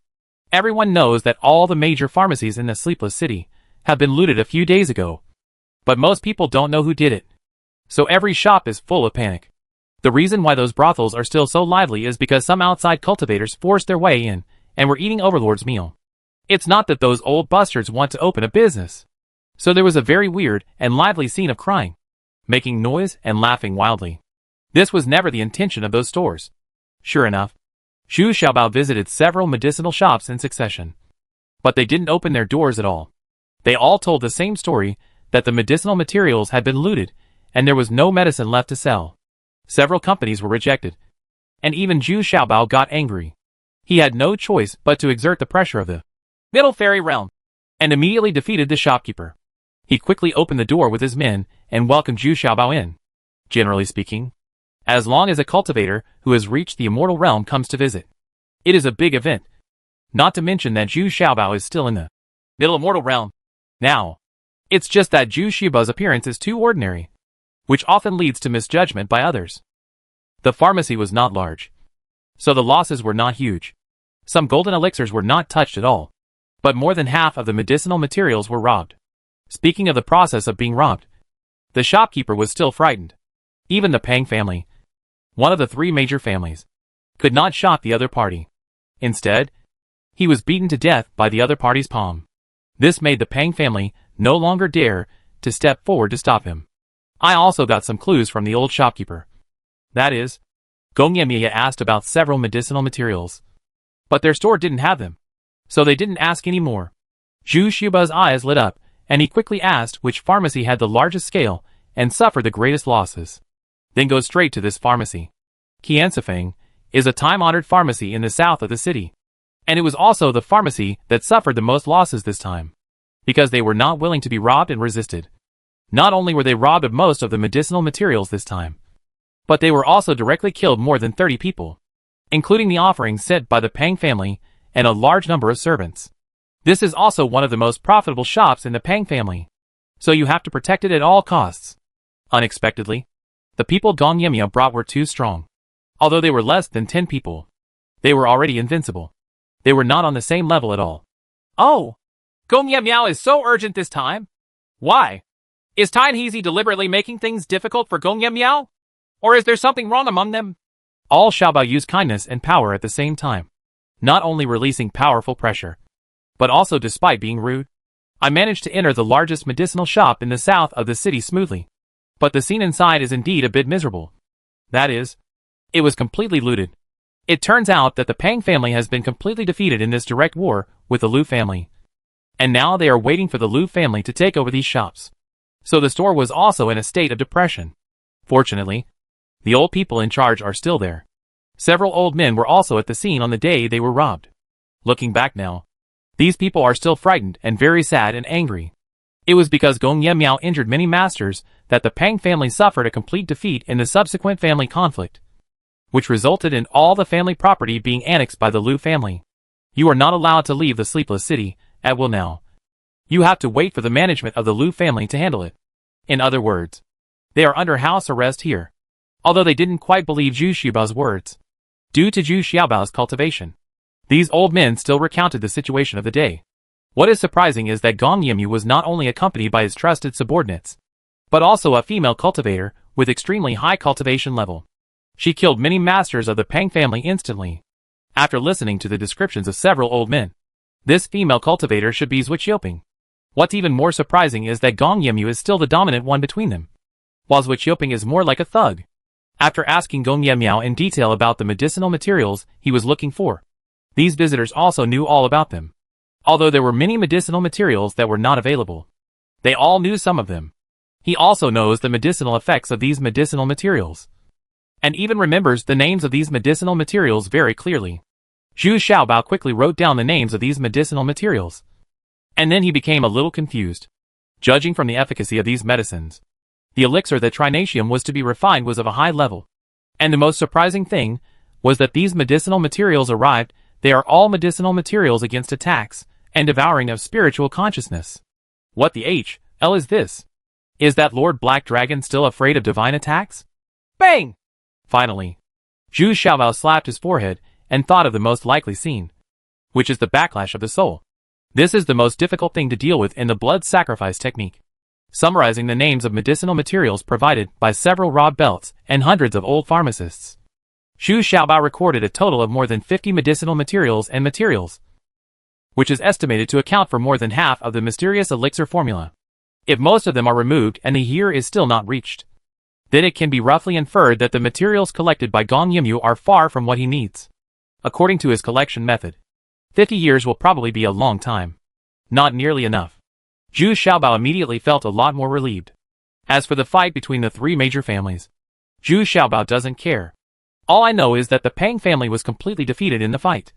Everyone knows that all the major pharmacies in the sleepless city have been looted a few days ago. But most people don't know who did it. So every shop is full of panic. The reason why those brothels are still so lively is because some outside cultivators forced their way in and were eating Overlord's meal. It's not that those old bastards want to open a business. So there was a very weird and lively scene of crying, making noise and laughing wildly. This was never the intention of those stores. Sure enough, Zhu Xiaobao visited several medicinal shops in succession. But they didn't open their doors at all. They all told the same story, that the medicinal materials had been looted, and there was no medicine left to sell. Several companies were rejected. And even Zhu Xiaobao got angry. He had no choice but to exert the pressure of the Middle Fairy Realm, and immediately defeated the shopkeeper. He quickly opened the door with his men and welcomed Zhu Xiaobao in. Generally speaking, as long as a cultivator who has reached the immortal realm comes to visit, it is a big event. Not to mention that Zhu Xiaobao is still in the Middle Immortal Realm. now. It's just that Zhu Xiaobao's appearance is too ordinary, which often leads to misjudgment by others. The pharmacy was not large, so the losses were not huge. Some golden elixirs were not touched at all, but more than half of the medicinal materials were robbed. Speaking of the process of being robbed, the shopkeeper was still frightened. Even the Pang family, one of the three major families, could not shock the other party. Instead, he was beaten to death by the other party's palm. This made the Pang family no longer dare to step forward to stop him. I also got some clues from the old shopkeeper. That is, Gong Yemia asked about several medicinal materials, but their store didn't have them, so they didn't ask any more. Zhu Xiaobao's eyes lit up, and he quickly asked which pharmacy had the largest scale and suffered the greatest losses. Then go straight to this pharmacy. Qiansifeng is a time-honored pharmacy in the south of the city, and it was also the pharmacy that suffered the most losses this time, because they were not willing to be robbed and resisted. Not only were they robbed of most of the medicinal materials this time, but they were also directly killed more than 30 people, including the offerings sent by the Pang family and a large number of servants. This is also one of the most profitable shops in the Pang family, so you have to protect it at all costs. Unexpectedly, the people Gong Yemia brought were too strong. Although they were less than 10 people, they were already invincible. They were not on the same level at all. Oh! Gong Yemiao is so urgent this time? Why? Is Tianhezi deliberately making things difficult for Gong Yemiao? Or is there something wrong among them? All Xiaobao used kindness and power at the same time, not only releasing powerful pressure, but also despite being rude. I managed to enter the largest medicinal shop in the south of the city smoothly, but the scene inside is indeed a bit miserable. That is, it was completely looted. It turns out that the Pang family has been completely defeated in this direct war with the Lu family, and now they are waiting for the Lu family to take over these shops. So the store was also in a state of depression. Fortunately, the old people in charge are still there. Several old men were also at the scene on the day they were robbed. Looking back now, these people are still frightened and very sad and angry. It was because Gong Yemiao injured many masters that the Pang family suffered a complete defeat in the subsequent family conflict, which resulted in all the family property being annexed by the Lu family. You are not allowed to leave the Sleepless City at will now. You have to wait for the management of the Lu family to handle it. In other words, they are under house arrest here. Although they didn't quite believe Zhu Xiaobao's words, due to Zhu Xiaobao's cultivation, these old men still recounted the situation of the day. What is surprising is that Gong Yemyu was not only accompanied by his trusted subordinates, but also a female cultivator with extremely high cultivation level. She killed many masters of the Pang family instantly, after listening to the descriptions of several old men. This female cultivator should be Zhu Xiaoping. What's even more surprising is that Gong Yemyu is still the dominant one between them, while Zhu Xiaoping is more like a thug. After asking Gong Yemiao in detail about the medicinal materials he was looking for, these visitors also knew all about them. Although there were many medicinal materials that were not available, they all knew some of them. He also knows the medicinal effects of these medicinal materials, and even remembers the names of these medicinal materials very clearly. Zhu Xiaobao quickly wrote down the names of these medicinal materials, and then he became a little confused. Judging from the efficacy of these medicines, the elixir that Trinatium was to be refined was of a high level. And the most surprising thing was that these medicinal materials arrived, they are all medicinal materials against attacks and devouring of spiritual consciousness. What the hell is this? Is that Lord Black Dragon still afraid of divine attacks? Bang! Finally, Zhu Xiaobao slapped his forehead and thought of the most likely scene, which is the backlash of the soul. This is the most difficult thing to deal with in the blood sacrifice technique. Summarizing the names of medicinal materials provided by several robbed belts and hundreds of old pharmacists, Zhu Xiaobao recorded a total of more than 50 medicinal materials and materials, which is estimated to account for more than half of the mysterious elixir formula. If most of them are removed and the year is still not reached, then it can be roughly inferred that the materials collected by Gong Yemyu are far from what he needs. According to his collection method, 50 years will probably be a long time. Not nearly enough. Zhu Xiaobao immediately felt a lot more relieved. As for the fight between the three major families, Zhu Xiaobao doesn't care. All I know is that the Pang family was completely defeated in the fight.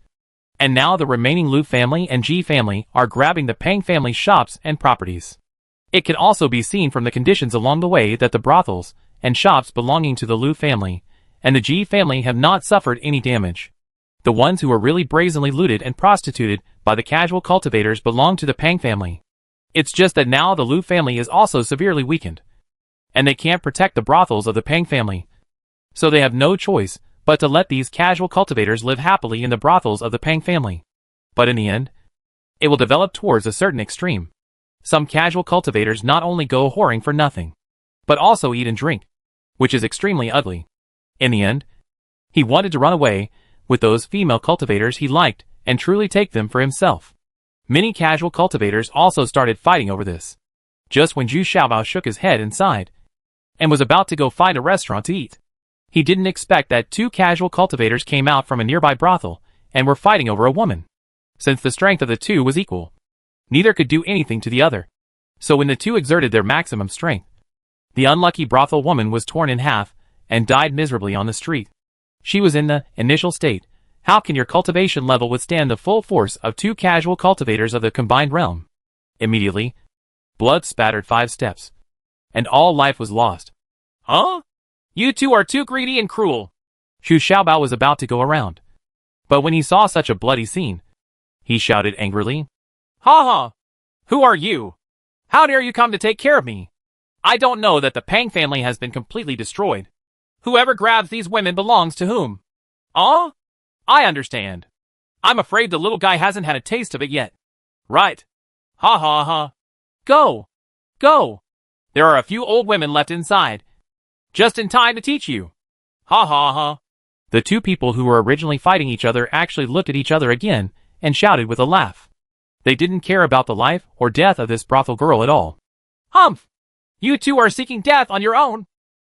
And now the remaining Lu family and Ji family are grabbing the Pang family's shops and properties. It can also be seen from the conditions along the way that the brothels and shops belonging to the Lu family and the Ji family have not suffered any damage. The ones who were really brazenly looted and prostituted by the casual cultivators belong to the Pang family. It's just that now the Lu family is also severely weakened, and they can't protect the brothels of the Pang family. So they have no choice but to let these casual cultivators live happily in the brothels of the Pang family. But in the end, it will develop towards a certain extreme. Some casual cultivators not only go whoring for nothing, but also eat and drink, which is extremely ugly. In the end, he wanted to run away with those female cultivators he liked and truly take them for himself. Many casual cultivators also started fighting over this. Just when Zhu Xiaobao shook his head and sighed, and was about to go find a restaurant to eat, he didn't expect that two casual cultivators came out from a nearby brothel and were fighting over a woman. Since the strength of the two was equal, neither could do anything to the other. So when the two exerted their maximum strength, the unlucky brothel woman was torn in half and died miserably on the street. She was in the initial state. How can your cultivation level withstand the full force of two casual cultivators of the combined realm? Immediately, blood spattered 5 steps, and all life was lost. Huh? You two are too greedy and cruel. Zhu Xiaobao was about to go around, but when he saw such a bloody scene, he shouted angrily, Ha ha! Who are you? How dare you come to take care of me? I don't know that the Pang family has been completely destroyed. Whoever grabs these women belongs to whom? I understand. I'm afraid the little guy hasn't had a taste of it yet. Right. Ha ha ha. Go! Go! There are a few old women left inside. Just in time to teach you. Ha ha ha. The two people who were originally fighting each other actually looked at each other again and shouted with a laugh. They didn't care about the life or death of this brothel girl at all. Humph! You two are seeking death on your own.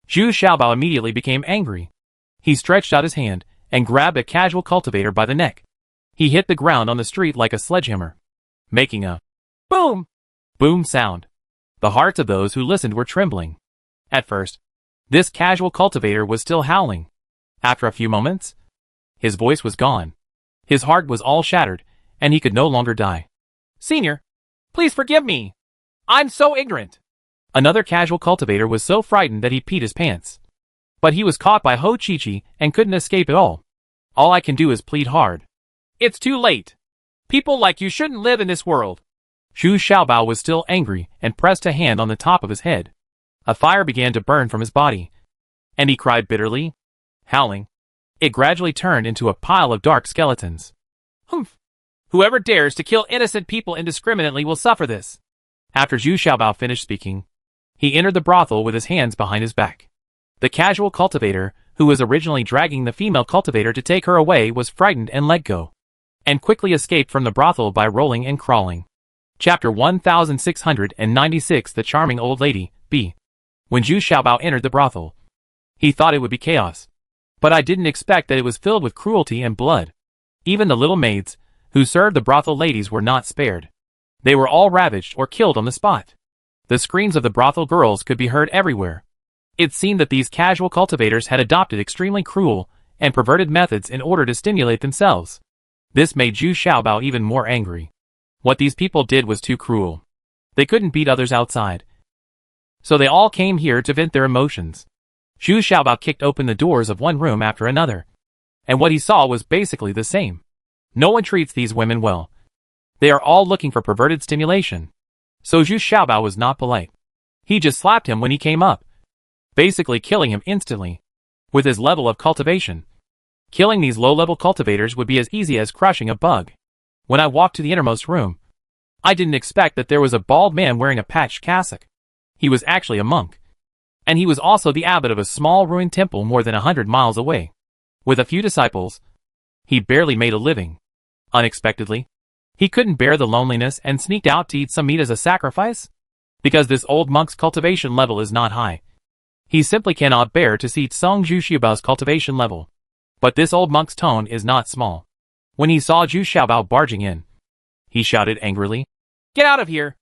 Zhu Xiaobao immediately became angry. He stretched out his hand and grabbed a casual cultivator by the neck. He hit the ground on the street like a sledgehammer, making a boom, boom sound. The hearts of those who listened were trembling. At first, this casual cultivator was still howling. After a few moments, his voice was gone. His heart was all shattered, and he could no longer die. Senior, please forgive me. I'm so ignorant. Another casual cultivator was so frightened that he peed his pants. But he was caught by Ho Chi-Chi and couldn't escape at all. All I can do is plead hard. It's too late. People like you shouldn't live in this world. Zhu Xiaobao was still angry and pressed a hand on the top of his head. A fire began to burn from his body, and he cried bitterly, howling. It gradually turned into a pile of dark skeletons. Humph! Whoever dares to kill innocent people indiscriminately will suffer this. After Zhu Xiaobao finished speaking, he entered the brothel with his hands behind his back. The casual cultivator, who was originally dragging the female cultivator to take her away, was frightened and let go, and quickly escaped from the brothel by rolling and crawling. Chapter 1696. The Charming Old Lady, B. When Zhu Xiaobao entered the brothel, he thought it would be chaos. But I didn't expect that it was filled with cruelty and blood. Even the little maids, who served the brothel ladies, were not spared. They were all ravaged or killed on the spot. The screams of the brothel girls could be heard everywhere. It seemed that these casual cultivators had adopted extremely cruel and perverted methods in order to stimulate themselves. This made Zhu Xiaobao even more angry. What these people did was too cruel. They couldn't beat others outside, so they all came here to vent their emotions. Zhu Xiaobao kicked open the doors of one room after another, and what he saw was basically the same. No one treats these women well. They are all looking for perverted stimulation. So Zhu Xiaobao was not polite. He just slapped him when he came up, basically killing him instantly. With his level of cultivation, killing these low-level cultivators would be as easy as crushing a bug. When I walked to the innermost room, I didn't expect that there was a bald man wearing a patched cassock. He was actually a monk, and he was also the abbot of a small ruined temple more than 100 miles away. With a few disciples, he barely made a living. Unexpectedly, he couldn't bear the loneliness and sneaked out to eat some meat as a sacrifice. Because this old monk's cultivation level is not high, he simply cannot bear to see Zhu Xiaobao's cultivation level. But this old monk's tone is not small. When he saw Zhu Xiaobao barging in, he shouted angrily, "Get out of here!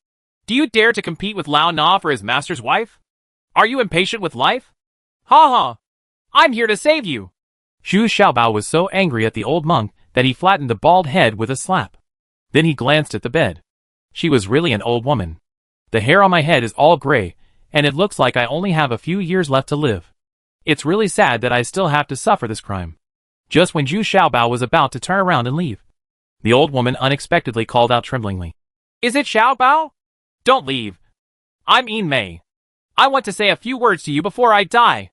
Do you dare to compete with Lao Na for his master's wife? Are you impatient with life? Ha ha! I'm here to save you!" Zhu Xiaobao was so angry at the old monk that he flattened the bald head with a slap. Then he glanced at the bed. She was really an old woman. The hair on my head is all gray, and it looks like I only have a few years left to live. It's really sad that I still have to suffer this crime. Just when Zhu Xiaobao was about to turn around and leave, the old woman unexpectedly called out tremblingly. Is it Xiaobao? Don't leave. I'm Yin Mei. I want to say a few words to you before I die.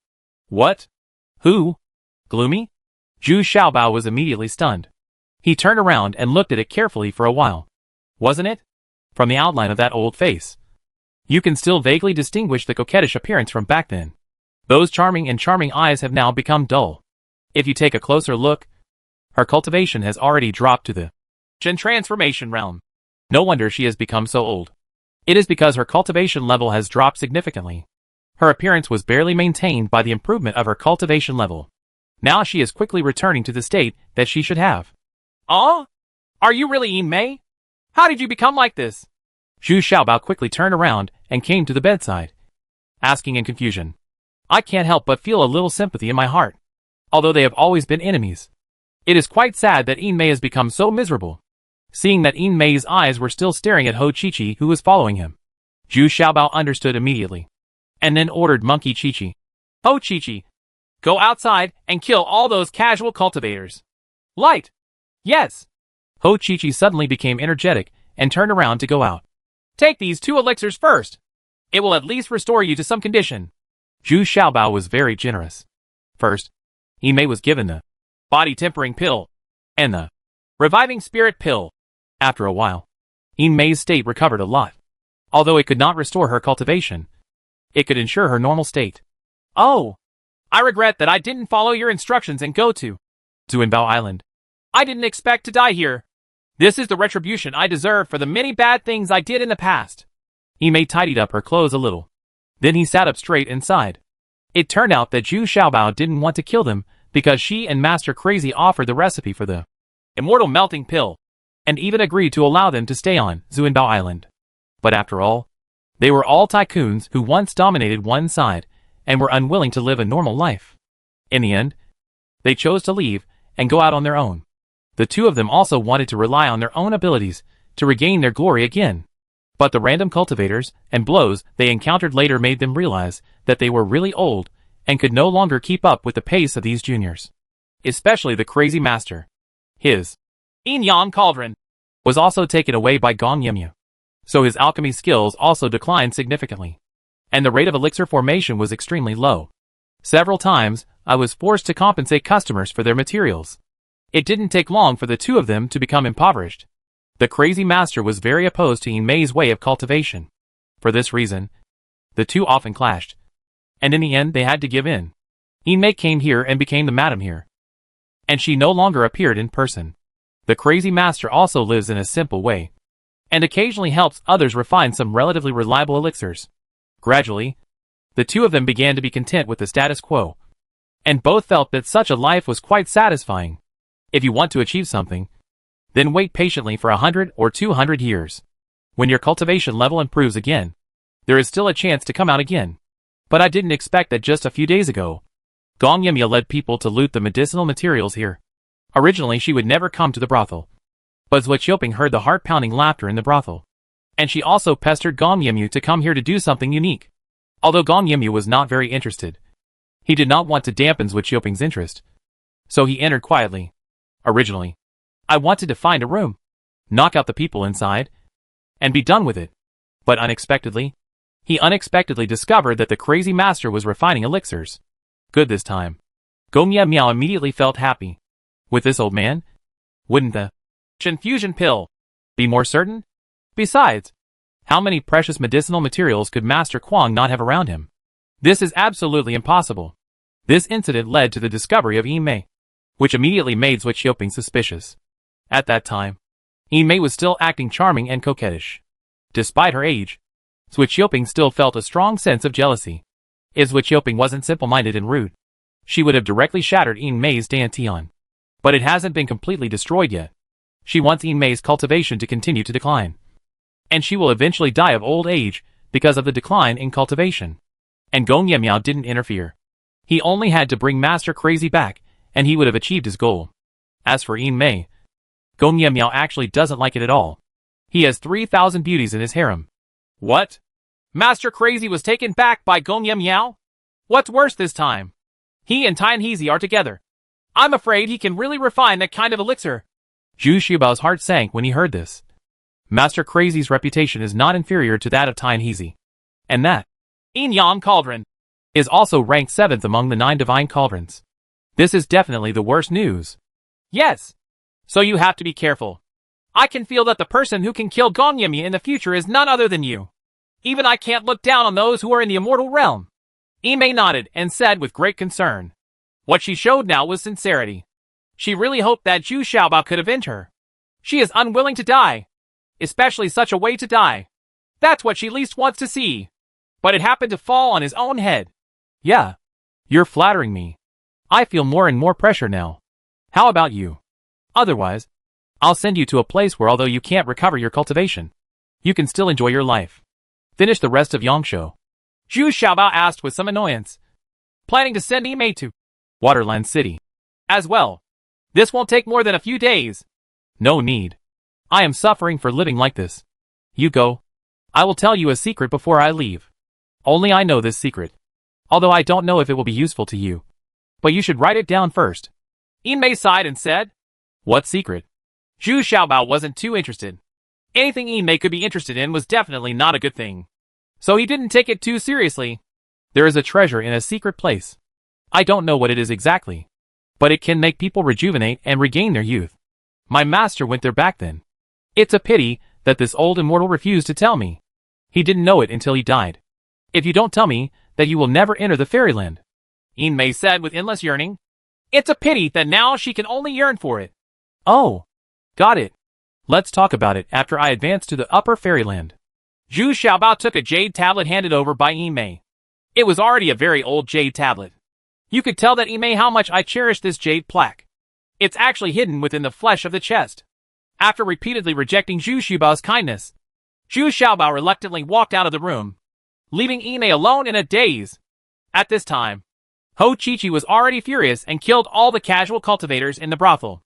What? Who? Gloomy? Zhu Xiaobao was immediately stunned. He turned around and looked at it carefully for a while. Wasn't it? From the outline of that old face, you can still vaguely distinguish the coquettish appearance from back then. Those charming eyes have now become dull. If you take a closer look, her cultivation has already dropped to the Gen transformation realm. No wonder she has become so old. It is because her cultivation level has dropped significantly. Her appearance was barely maintained by the improvement of her cultivation level. Now she is quickly returning to the state that she should have. Oh? Are you really Yin Mei? How did you become like this? Zhu Xiaobao quickly turned around and came to the bedside, asking in confusion. I can't help but feel a little sympathy in my heart. Although they have always been enemies, it is quite sad that Yin Mei has become so miserable. Seeing that Yin Mei's eyes were still staring at Ho Chi-Chi, who was following him, Zhu Xiaobao understood immediately, and then ordered Monkey Chi-Chi. Ho Chi-Chi, go outside and kill all those casual cultivators. Light! Yes! Ho Chi-Chi suddenly became energetic and turned around to go out. Take these 2 elixirs first. It will at least restore you to some condition. Zhu Xiaobao was very generous. First, Yin Mei was given the body tempering pill and the reviving spirit pill. After a while, Yin Mei's state recovered a lot. Although it could not restore her cultivation, it could ensure her normal state. Oh! I regret that I didn't follow your instructions and go to Zuanbao Island. I didn't expect to die here. This is the retribution I deserve for the many bad things I did in the past. Yin Mei tidied up her clothes a little. Then he sat up straight and sighed. It turned out that Zhu Xiaobao didn't want to kill them because she and Master Crazy offered the recipe for the immortal melting pill, and even agreed to allow them to stay on Zuanbao Island. But after all, they were all tycoons who once dominated one side and were unwilling to live a normal life. In the end, they chose to leave and go out on their own. The two of them also wanted to rely on their own abilities to regain their glory again. But the random cultivators and blows they encountered later made them realize that they were really old and could no longer keep up with the pace of these juniors. Especially the crazy master. His Yin-Yang Cauldron was also taken away by Gong Yemyu. So his alchemy skills also declined significantly. And the rate of elixir formation was extremely low. Several times, I was forced to compensate customers for their materials. It didn't take long for the two of them to become impoverished. The crazy master was very opposed to Yin Mei's way of cultivation. For this reason, the two often clashed. And in the end they had to give in. Yin Mei came here and became the madam here. And she no longer appeared in person. The crazy master also lives in a simple way, and occasionally helps others refine some relatively reliable elixirs. Gradually, the two of them began to be content with the status quo, and both felt that such a life was quite satisfying. If you want to achieve something, then wait patiently for 100 or 200 years. When your cultivation level improves again, there is still a chance to come out again. But I didn't expect that just a few days ago, Gong Yemya led people to loot the medicinal materials here. Originally she would never come to the brothel. But Zhuo Qiuping heard the heart-pounding laughter in the brothel. And she also pestered Gong Yemyu to come here to do something unique. Although Gong Yemyu was not very interested, he did not want to dampen Zhuo Qiuping's interest. So he entered quietly. Originally, I wanted to find a room, knock out the people inside, and be done with it. But unexpectedly, he unexpectedly discovered that the crazy master was refining elixirs. Good this time. Gong Yemyu immediately felt happy. With this old man, wouldn't the infusion pill be more certain? Besides, how many precious medicinal materials could Master Kuang not have around him? This is absolutely impossible. This incident led to the discovery of Yin Mei, which immediately made Zhuo Qiuping suspicious. At that time, Yin Mei was still acting charming and coquettish. Despite her age, Zhuo Qiuping still felt a strong sense of jealousy. If Zhuo Qiuping wasn't simple-minded and rude, she would have directly shattered Yin Mei's dantian. But it hasn't been completely destroyed yet. She wants Yin Mei's cultivation to continue to decline. And she will eventually die of old age because of the decline in cultivation. And Gong Yemyu didn't interfere. He only had to bring Master Crazy back, and he would have achieved his goal. As for Yin Mei, Gong Ye Miao actually doesn't like it at all. He has 3,000 beauties in his harem. What? Master Crazy was taken back by Gong Ye Miao? What's worse this time? He and Tien Heezy are together. I'm afraid he can really refine that kind of elixir. Zhu Xiaobao's heart sank when he heard this. Master Crazy's reputation is not inferior to that of Tien Heezy. And that Yin Yang Cauldron is also ranked 7th among the 9 divine cauldrons. This is definitely the worst news. Yes. So you have to be careful. I can feel that the person who can kill Gong Ye Miao in the future is none other than you. Even I can't look down on those who are in the immortal realm. Yin Mei nodded and said with great concern. What she showed now was sincerity. She really hoped that Zhu Xiaobao could avenge her. She is unwilling to die. Especially such a way to die. That's what she least wants to see. But it happened to fall on his own head. Yeah. You're flattering me. I feel more and more pressure now. How about you? Otherwise, I'll send you to a place where although you can't recover your cultivation, you can still enjoy your life. Finish the rest of Yangshuo. Zhu Xiaobao asked with some annoyance. Planning to send Yin Mei to Waterland City. As well. This won't take more than a few days. No need. I am suffering for living like this. You go. I will tell you a secret before I leave. Only I know this secret. Although I don't know if it will be useful to you. But you should write it down first. Yin Mei sighed and said. What secret? Zhu Xiaobao wasn't too interested. Anything Yin Mei could be interested in was definitely not a good thing. So he didn't take it too seriously. There is a treasure in a secret place. I don't know what it is exactly. But it can make people rejuvenate and regain their youth. My master went there back then. It's a pity that this old immortal refused to tell me. He didn't know it until he died. If you don't tell me, that you will never enter the fairyland. Yin Mei said with endless yearning. It's a pity that now she can only yearn for it. Oh. Got it. Let's talk about it after I advance to the upper fairyland. Zhu Xiaobao took a jade tablet handed over by Yin Mei. It was already a very old jade tablet. You could tell that Yin Mei how much I cherish this jade plaque. It's actually hidden within the flesh of the chest. After repeatedly rejecting Zhu Xiaobao's kindness, Zhu Xiaobao reluctantly walked out of the room, leaving Yin Mei alone in a daze. At this time, Ho Chi-Chi was already furious and killed all the casual cultivators in the brothel.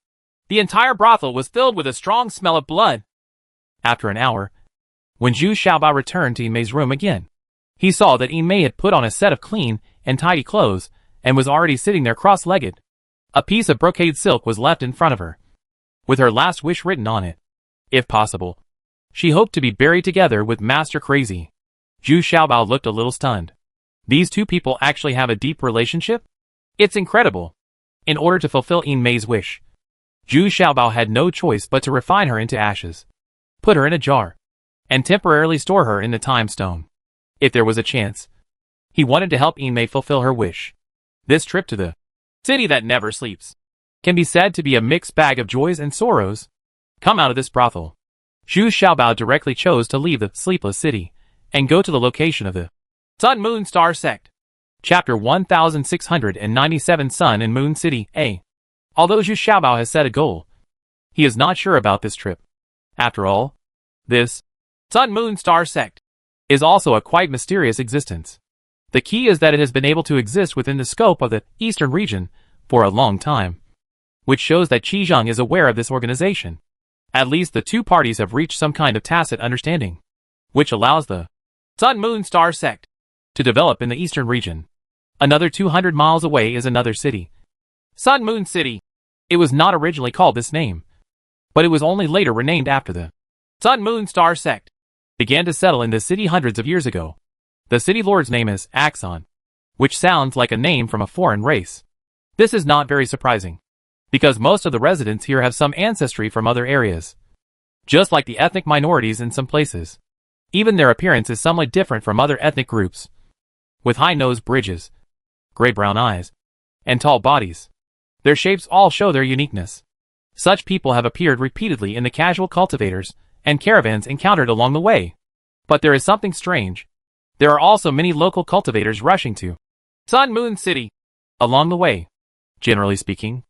The entire brothel was filled with a strong smell of blood. After an hour, when Zhu Xiaobao returned to Yin Mei's room again, he saw that Yin Mei had put on a set of clean and tidy clothes and was already sitting there cross-legged. A piece of brocade silk was left in front of her, with her last wish written on it. If possible, she hoped to be buried together with Master Crazy. Zhu Xiaobao looked a little stunned. These two people actually have a deep relationship? It's incredible. In order to fulfill Yin Mei's wish, Zhu Xiaobao had no choice but to refine her into ashes, put her in a jar, and temporarily store her in the time stone. If there was a chance, he wanted to help Yin Mei fulfill her wish. This trip to the city that never sleeps can be said to be a mixed bag of joys and sorrows. Come out of this brothel. Zhu Xiaobao directly chose to leave the sleepless city and go to the location of the Sun Moon Star Sect. Chapter 1697 Sun and Moon City, A. Although Zhu Xiaobao has set a goal, he is not sure about this trip. After all, this Sun Moon Star Sect is also a quite mysterious existence. The key is that it has been able to exist within the scope of the eastern region for a long time, which shows that Qizheng is aware of this organization. At least the two parties have reached some kind of tacit understanding, which allows the Sun Moon Star Sect to develop in the eastern region. Another 200 miles away is another city, Sun Moon City. It was not originally called this name, but it was only later renamed after the Sun Moon Star Sect began to settle in the city hundreds of years ago. The city lord's name is Axon, which sounds like a name from a foreign race. This is not very surprising, because most of the residents here have some ancestry from other areas. Just like the ethnic minorities in some places, even their appearance is somewhat different from other ethnic groups. With high nose bridges, gray-brown eyes, and tall bodies, their shapes all show their uniqueness. Such people have appeared repeatedly in the casual cultivators and caravans encountered along the way. But there is something strange. There are also many local cultivators rushing to Sun Moon City along the way. Generally speaking,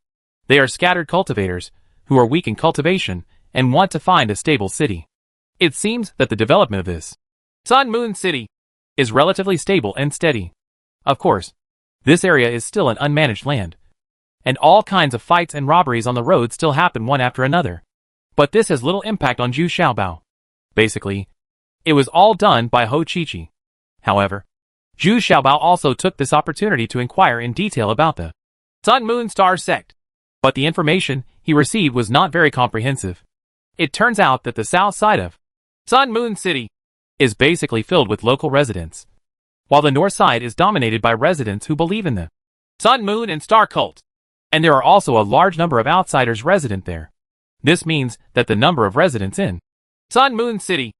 they are scattered cultivators who are weak in cultivation and want to find a stable city. It seems that the development of this Sun Moon City is relatively stable and steady. Of course, this area is still an unmanaged land, and all kinds of fights and robberies on the road still happen one after another. But this has little impact on Zhu Xiaobao. Basically, it was all done by Ho Chi-Chi. However, Zhu Xiaobao also took this opportunity to inquire in detail about the Sun Moon Star sect. But the information he received was not very comprehensive. It turns out that the south side of Sun Moon City is basically filled with local residents, while the north side is dominated by residents who believe in the Sun, Moon, and Star cult. And there are also a large number of outsiders resident there. This means that the number of residents in Sun Moon City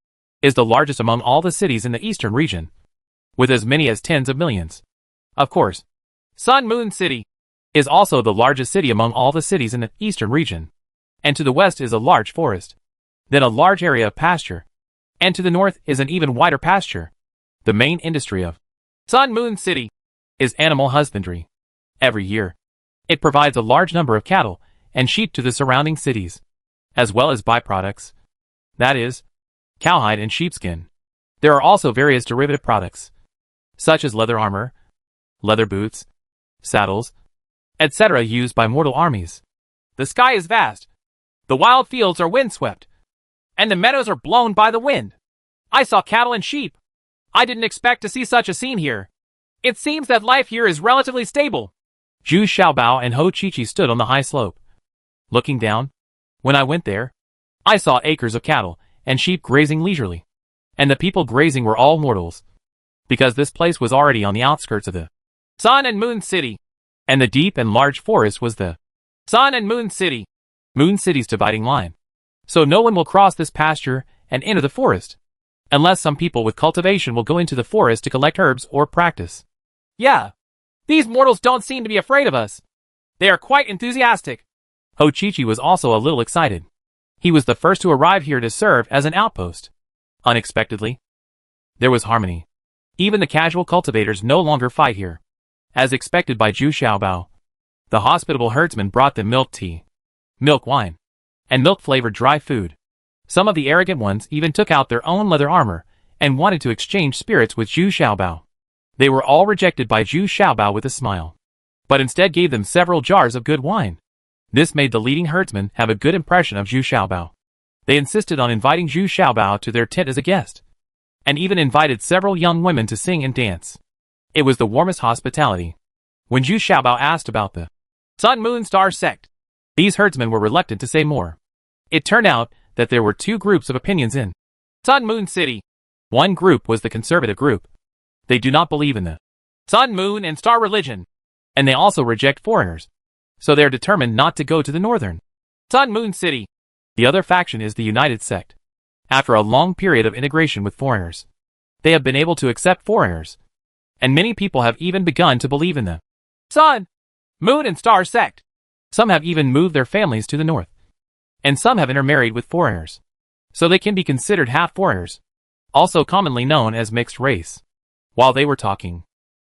is the largest among all the cities in the eastern region, with as many as tens of millions. Of course, Sun Moon City is also the largest city among all the cities in the eastern region, and to the west is a large forest, then a large area of pasture, and to the north is an even wider pasture. The main industry of Sun Moon City is animal husbandry. Every year, it provides a large number of cattle and sheep to the surrounding cities, as well as byproducts, that is, cowhide and sheepskin. There are also various derivative products, such as leather armor, leather boots, saddles, etc. used by mortal armies. The sky is vast. The wild fields are windswept, and the meadows are blown by the wind. I saw cattle and sheep. I didn't expect to see such a scene here. It seems that life here is relatively stable. Zhu Xiaobao and Ho Chi-Chi stood on the high slope. Looking down, when I went there, I saw acres of cattle and sheep grazing leisurely, and the people grazing were all mortals, because this place was already on the outskirts of the Sun and Moon City, and the deep and large forest was the Sun and Moon City, Moon City's dividing line. So no one will cross this pasture and enter the forest, unless some people with cultivation will go into the forest to collect herbs or practice. Yeah, these mortals don't seem to be afraid of us. They are quite enthusiastic. Ho Chi-Chi was also a little excited. He was the first to arrive here to serve as an outpost. Unexpectedly, there was harmony. Even the casual cultivators no longer fight here. As expected by Zhu Xiaobao, the hospitable herdsman brought them milk tea, milk wine, and milk-flavored dry food. Some of the arrogant ones even took out their own leather armor and wanted to exchange spirits with Zhu Xiaobao. They were all rejected by Zhu Xiaobao with a smile, but instead gave them several jars of good wine. This made the leading herdsman have a good impression of Zhu Xiaobao. They insisted on inviting Zhu Xiaobao to their tent as a guest, and even invited several young women to sing and dance. It was the warmest hospitality. When Zhu Xiaobao asked about the Sun Moon Star sect, these herdsmen were reluctant to say more. It turned out that there were two groups of opinions in Sun Moon City. One group was the conservative group. They do not believe in the Sun, Moon, and Star religion, and they also reject foreigners. So they are determined not to go to the northern Sun Moon City. The other faction is the United Sect. After a long period of integration with foreigners, they have been able to accept foreigners, and many people have even begun to believe in the Sun, Moon, and Star sect. Some have even moved their families to the north, and some have intermarried with foreigners, so they can be considered half foreigners, also commonly known as mixed race. While they were talking,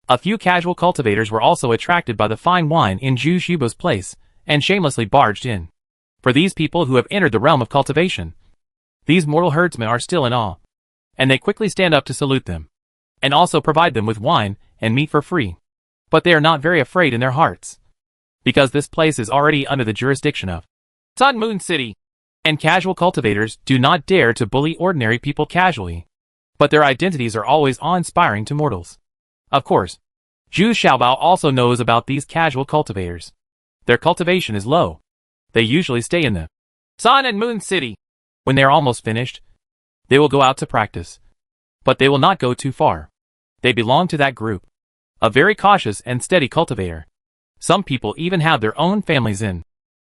a few casual cultivators were also attracted by the fine wine in Zhu Xiaobao's place and shamelessly barged in. For these people who have entered the realm of cultivation, these mortal herdsmen are still in awe, and they quickly stand up to salute them, and also provide them with wine and meat for free. But they are not very afraid in their hearts, because this place is already under the jurisdiction of Sun Moon City, and casual cultivators do not dare to bully ordinary people casually, but their identities are always awe-inspiring to mortals. Of course, Zhu Xiaobao also knows about these casual cultivators. Their cultivation is low. They usually stay in the Sun and Moon City. When they are almost finished, they will go out to practice, but they will not go too far. They belong to that group, a very cautious and steady cultivator. Some people even have their own families in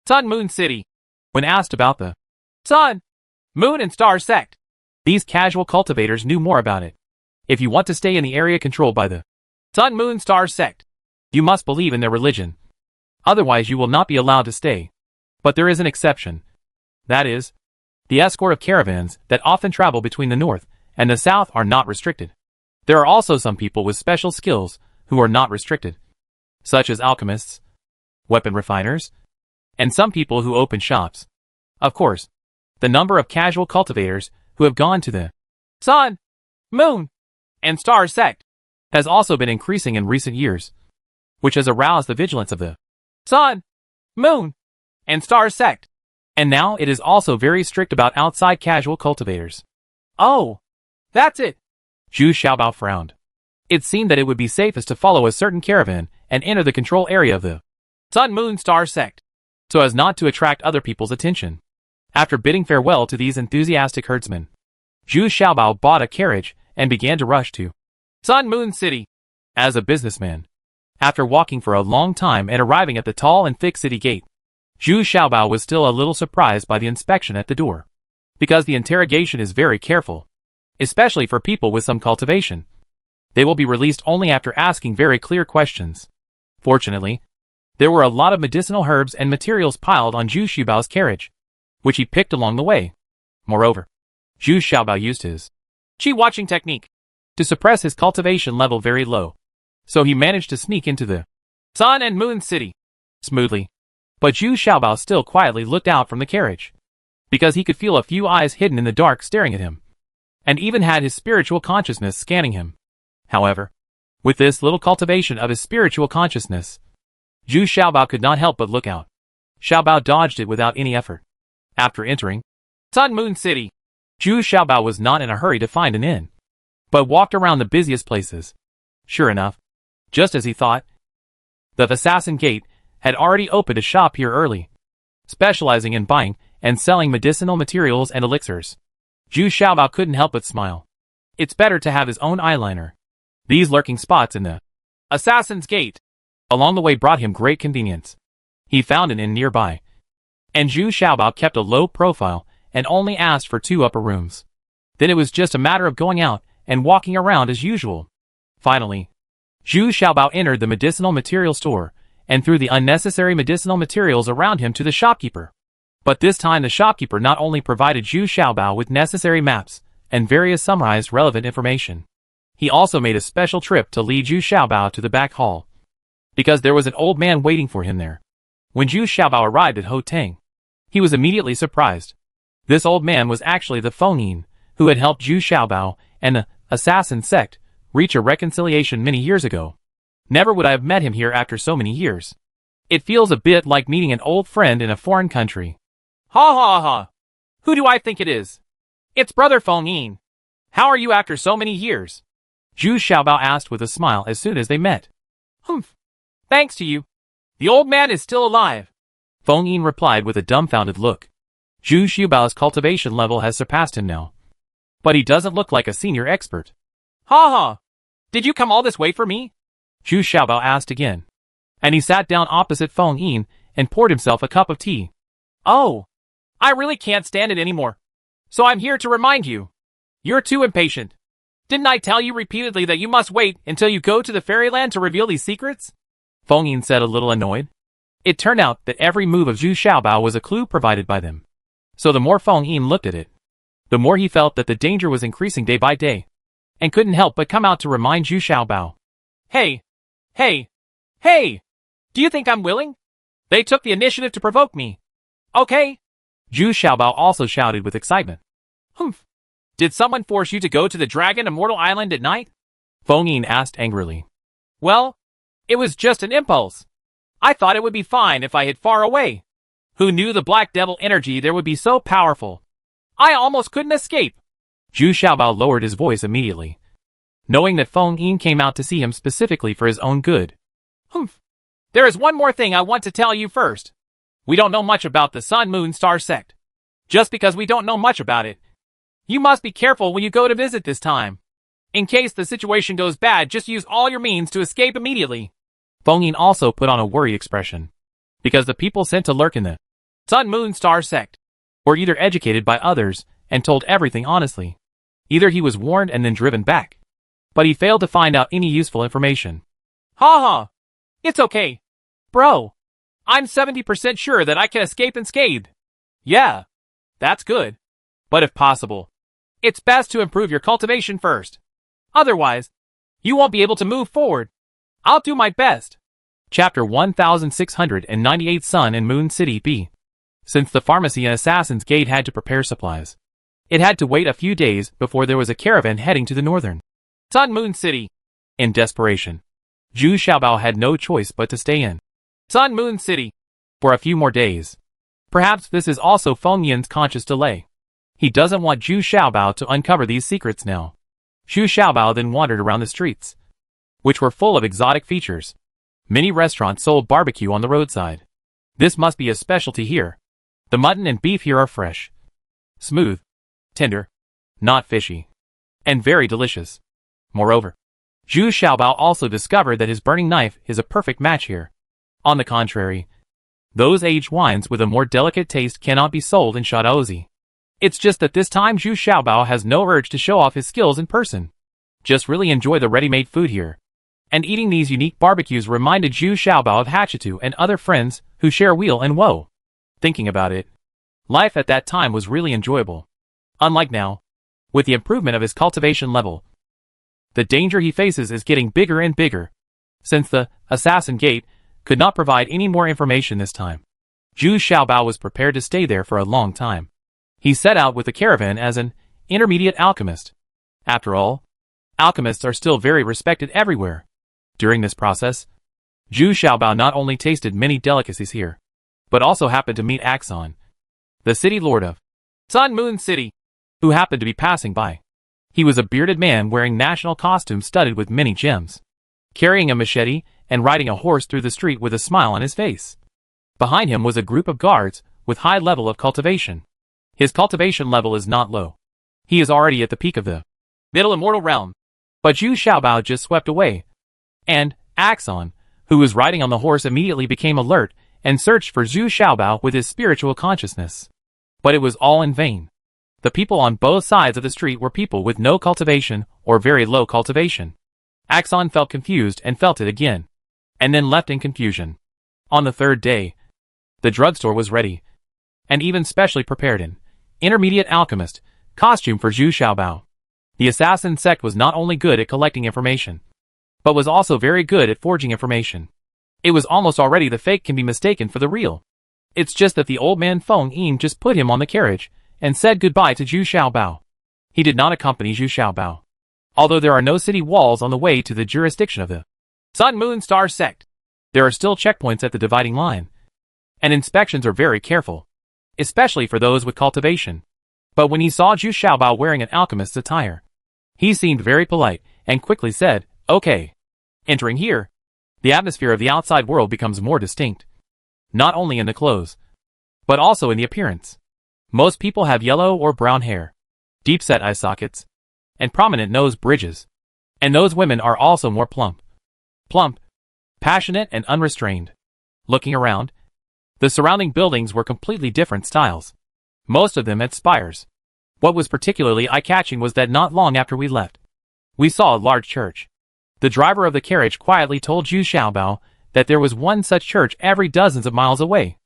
Sun Moon City. When asked about the Sun, Moon, and Star sect, these casual cultivators knew more about it. If you want to stay in the area controlled by the Sun, Moon, Star sect, you must believe in their religion. Otherwise you will not be allowed to stay. But there is an exception. That is, the escort of caravans that often travel between the north and the south are not restricted. There are also some people with special skills who are not restricted, such as alchemists, weapon refiners, and some people who open shops. Of course, the number of casual cultivators who have gone to the Sun, Moon, and Star sect has also been increasing in recent years, which has aroused the vigilance of the Sun, Moon, and Star sect. And now it is also very strict about outside casual cultivators. Oh, that's it. Zhu Xiaobao frowned. It seemed that it would be safest to follow a certain caravan and enter the control area of the Sun Moon Star sect, so as not to attract other people's attention. After bidding farewell to these enthusiastic herdsmen, Zhu Xiaobao bought a carriage and began to rush to Sun Moon City. As a businessman, after walking for a long time and arriving at the tall and thick city gate, Zhu Xiaobao was still a little surprised by the inspection at the door, because the interrogation is very careful, especially for people with some cultivation. They will be released only after asking very clear questions. Fortunately, there were a lot of medicinal herbs and materials piled on Zhu Xiaobao's carriage, which he picked along the way. Moreover, Zhu Xiaobao used his Qi watching technique to suppress his cultivation level very low, so he managed to sneak into the Sun and Moon City smoothly. But Zhu Xiaobao still quietly looked out from the carriage, because he could feel a few eyes hidden in the dark staring at him, and even had his spiritual consciousness scanning him. However, with this little cultivation of his spiritual consciousness, Zhu Xiaobao could not help but look out. Xiaobao dodged it without any effort. After entering Sun Moon City, Zhu Xiaobao was not in a hurry to find an inn, but walked around the busiest places. Sure enough, just as he thought, the Assassin Gate had already opened a shop here early, specializing in buying and selling medicinal materials and elixirs. Zhu Xiaobao couldn't help but smile. It's better to have his own eyeliner. These lurking spots in the Assassin's Gate along the way brought him great convenience. He found an inn nearby, and Zhu Xiaobao kept a low profile and only asked for 2 upper rooms. Then it was just a matter of going out and walking around as usual. Finally, Zhu Xiaobao entered the medicinal material store and threw the unnecessary medicinal materials around him to the shopkeeper. But this time the shopkeeper not only provided Zhu Xiaobao with necessary maps and various summarized relevant information, he also made a special trip to lead Zhu Xiaobao to the back hall, because there was an old man waiting for him there. When Zhu Xiaobao arrived at Ho Tang, he was immediately surprised. This old man was actually the Feng Yin, who had helped Zhu Xiaobao and the Assassin sect reach a reconciliation many years ago. Never would I have met him here after so many years. It feels a bit like meeting an old friend in a foreign country. Ha ha ha. Who do I think it is? It's Brother Feng Yin. How are you after so many years? Zhu Xiaobao asked with a smile as soon as they met. Humph. Thanks to you. The old man is still alive. Feng Yin replied with a dumbfounded look. Zhu Xiaobao's cultivation level has surpassed him now, but he doesn't look like a senior expert. Ha ha. Did you come all this way for me? Zhu Xiaobao asked again, and he sat down opposite Feng Yin and poured himself a cup of tea. Oh, I really can't stand it anymore. So I'm here to remind you. You're too impatient. Didn't I tell you repeatedly that you must wait until you go to the fairyland to reveal these secrets? Feng Yin said a little annoyed. It turned out that every move of Zhu Xiaobao was a clue provided by them. So the more Feng Yin looked at it, the more he felt that the danger was increasing day by day, and couldn't help but come out to remind Zhu Xiaobao. Hey! Hey! Do you think I'm willing? They took the initiative to provoke me. Okay? Zhu Xiaobao also shouted with excitement. Humph. Did someone force you to go to the Dragon Immortal Island at night? Feng Yin asked angrily. Well, it was just an impulse. I thought it would be fine if I hid far away. Who knew the Black Devil energy there would be so powerful? I almost couldn't escape. Zhu Xiaobao lowered his voice immediately, knowing that Feng Yin came out to see him specifically for his own good. Humph. There is one more thing I want to tell you first. We don't know much about the Sun Moon Star sect. Just because we don't know much about it, you must be careful when you go to visit this time. In case the situation goes bad, just use all your means to escape immediately. Feng Yin also put on a worried expression, because the people sent to lurk in the Sun Moon Star sect were either educated by others and told everything honestly. Either he was warned and then driven back, but he failed to find out any useful information. Ha ha. It's okay. Bro. I'm 70% sure that I can escape unscathed. Yeah. That's good. But if possible, it's best to improve your cultivation first. Otherwise, you won't be able to move forward. I'll do my best. Chapter 1698 Sun and Moon City B. Since the pharmacy and Assassin's Gate had to prepare supplies, it had to wait a few days before there was a caravan heading to the northern Sun Moon City. In desperation, Zhu Xiaobao had no choice but to stay in Sun Moon City. for a few more days. Perhaps this is also Feng Yin's conscious delay. He doesn't want Zhu Xiaobao to uncover these secrets now. Zhu Xiaobao then wandered around the streets, which were full of exotic features. Many restaurants sold barbecue on the roadside. This must be a specialty here. The mutton and beef here are fresh, smooth, tender, not fishy, and very delicious. Moreover, Zhu Xiaobao also discovered that his burning knife is a perfect match here. On the contrary, those aged wines with a more delicate taste cannot be sold in Shaodaozi. It's just that this time Zhu Xiaobao has no urge to show off his skills in person. Just really enjoy the ready-made food here. And eating these unique barbecues reminded Zhu Xiaobao of Hachitu and other friends who share weal and woe. Thinking about it, life at that time was really enjoyable. Unlike now, with the improvement of his cultivation level, the danger he faces is getting bigger and bigger. Since the Assassin Gate could not provide any more information this time, Zhu Xiaobao was prepared to stay there for a long time. He set out with the caravan as an intermediate alchemist. After all, alchemists are still very respected everywhere. During this process, Zhu Xiaobao not only tasted many delicacies here, but also happened to meet Axon, the city lord of Sun Moon City, who happened to be passing by. He was a bearded man wearing national costume studded with many gems, carrying a machete and riding a horse through the street with a smile on his face. Behind him was a group of guards with high level of cultivation. His cultivation level is not low. He is already at the peak of the middle immortal realm. But Zhu Xiaobao just swept away, and Axon, who was riding on the horse, immediately became alert and searched for Zhu Xiaobao with his spiritual consciousness. But it was all in vain. The people on both sides of the street were people with no cultivation or very low cultivation. Axon felt confused and felt it again, and then left in confusion. On the third day, the drugstore was ready, and even specially prepared an intermediate alchemist costume for Zhu Xiaobao. The assassin sect was not only good at collecting information, but was also very good at forging information. It was almost already the fake can be mistaken for the real. It's just that the old man Feng Yin just put him on the carriage and said goodbye to Zhu Xiaobao. He did not accompany Zhu Xiaobao, although there are no city walls on the way to the jurisdiction of the Sun Moon Star sect. There are still checkpoints at the dividing line, and inspections are very careful, especially for those with cultivation. But when he saw Zhu Xiaobao wearing an alchemist's attire, he seemed very polite and quickly said, "Okay." Entering here, the atmosphere of the outside world becomes more distinct, not only in the clothes, but also in the appearance. Most people have yellow or brown hair, deep-set eye sockets, and prominent nose bridges. And those women are also more plump, passionate and unrestrained. Looking around, the surrounding buildings were completely different styles. Most of them had spires. What was particularly eye-catching was that not long after we left, we saw a large church. The driver of the carriage quietly told Zhu Xiaobao that there was one such church every dozens of miles away.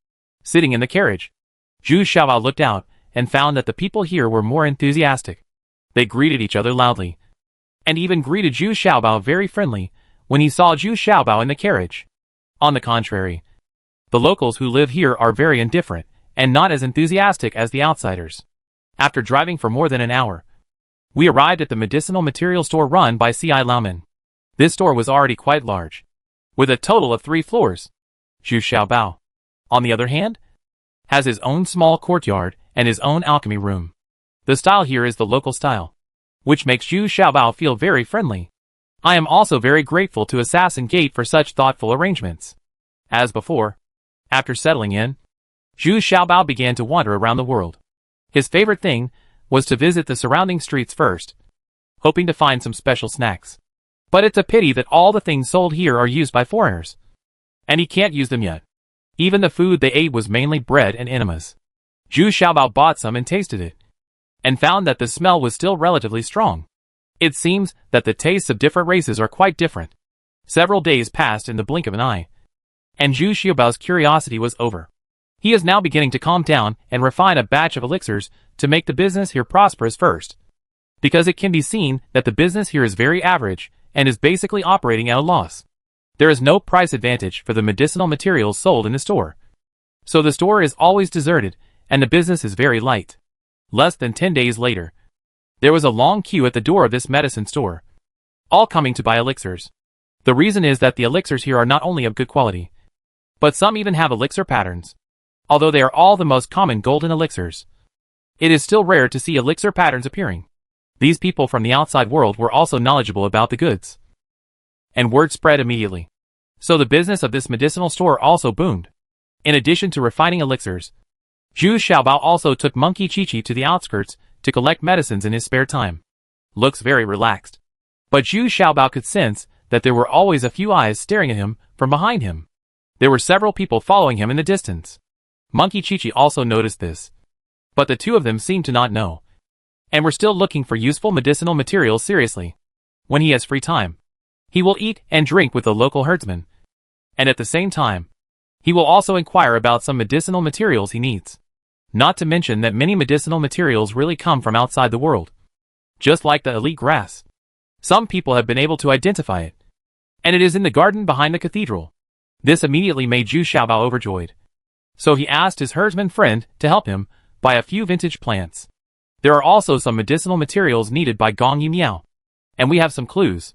Sitting in the carriage, Zhu Xiaobao looked out and found that the people here were more enthusiastic. They greeted each other loudly, and even greeted Zhu Xiaobao very friendly when he saw Zhu Xiaobao in the carriage. On the contrary, the locals who live here are very indifferent and not as enthusiastic as the outsiders. After driving for more than an hour, we arrived at the medicinal material store run by C.I. Lauman. This store was already quite large, with a total of 3 floors. Zhu Xiaobao, on the other hand, has his own small courtyard and his own alchemy room. The style here is the local style, which makes Zhu Xiaobao feel very friendly. I am also very grateful to Assassin Gate for such thoughtful arrangements. As before, after settling in, Zhu Xiaobao began to wander around the world. His favorite thing was to visit the surrounding streets first, hoping to find some special snacks. But it's a pity that all the things sold here are used by foreigners, and he can't use them yet. Even the food they ate was mainly bread and enemas. Zhu Xiaobao bought some and tasted it, and found that the smell was still relatively strong. It seems that the tastes of different races are quite different. Several days passed in the blink of an eye, and Zhu Xiaobao's curiosity was over. He is now beginning to calm down and refine a batch of elixirs to make the business here prosperous first, because it can be seen that the business here is very average and is basically operating at a loss. There is no price advantage for the medicinal materials sold in the store, so the store is always deserted and the business is very light. Less than 10 days later, there was a long queue at the door of this medicine store, all coming to buy elixirs. The reason is that the elixirs here are not only of good quality, But some even have elixir patterns. Although they are all the most common golden elixirs, it is still rare to see elixir patterns appearing. These people from the outside world were also knowledgeable about the goods, and word spread immediately. So the business of this medicinal store also boomed. In addition to refining elixirs, Zhu Xiaobao also took Monkey Chi-Chi to the outskirts to collect medicines in his spare time. Looks very relaxed. But Zhu Xiaobao could sense that there were always a few eyes staring at him from behind him. There were several people following him in the distance. Monkey Chi-Chi also noticed this. But the two of them seemed to not know, and were still looking for useful medicinal materials seriously. When he has free time, he will eat and drink with the local herdsman, and at the same time, he will also inquire about some medicinal materials he needs. Not to mention that many medicinal materials really come from outside the world. Just like the elite grass. Some people have been able to identify it, and it is in the garden behind the cathedral. This immediately made Zhu Xiaobao overjoyed. So he asked his herdsman friend to help him buy a few vintage plants. There are also some medicinal materials needed by Gong Yu Miao, and we have some clues.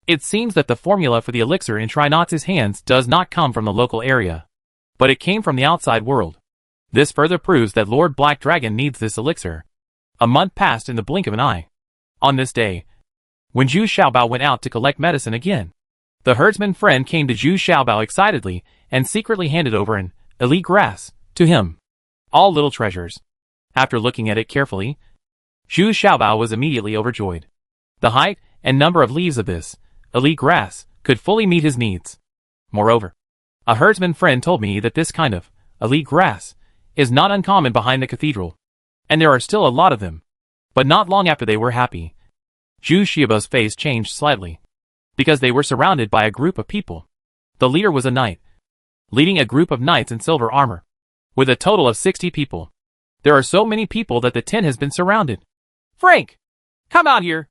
It seems that the formula for the elixir in Trinots' hands does not come from the local area, but it came from the outside world. This further proves that Lord Black Dragon needs this elixir. A month passed in the blink of an eye. On this day, when Zhu Xiaobao went out to collect medicine again, the herdsman friend came to Zhu Xiaobao excitedly and secretly handed over an elite grass to him. All little treasures. After looking at it carefully, Zhu Xiaobao was immediately overjoyed. The height and number of leaves of this elite grass could fully meet his needs. Moreover, a herdsman friend told me that this kind of elite grass is not uncommon behind the cathedral, and there are still a lot of them. But not long after they were happy, Zhu Xiaobao's face changed slightly, because they were surrounded by a group of people. The leader was a knight, leading a group of knights in silver armor, with a total of 60 people. There are so many people that the tent has been surrounded. Frank! Come out here!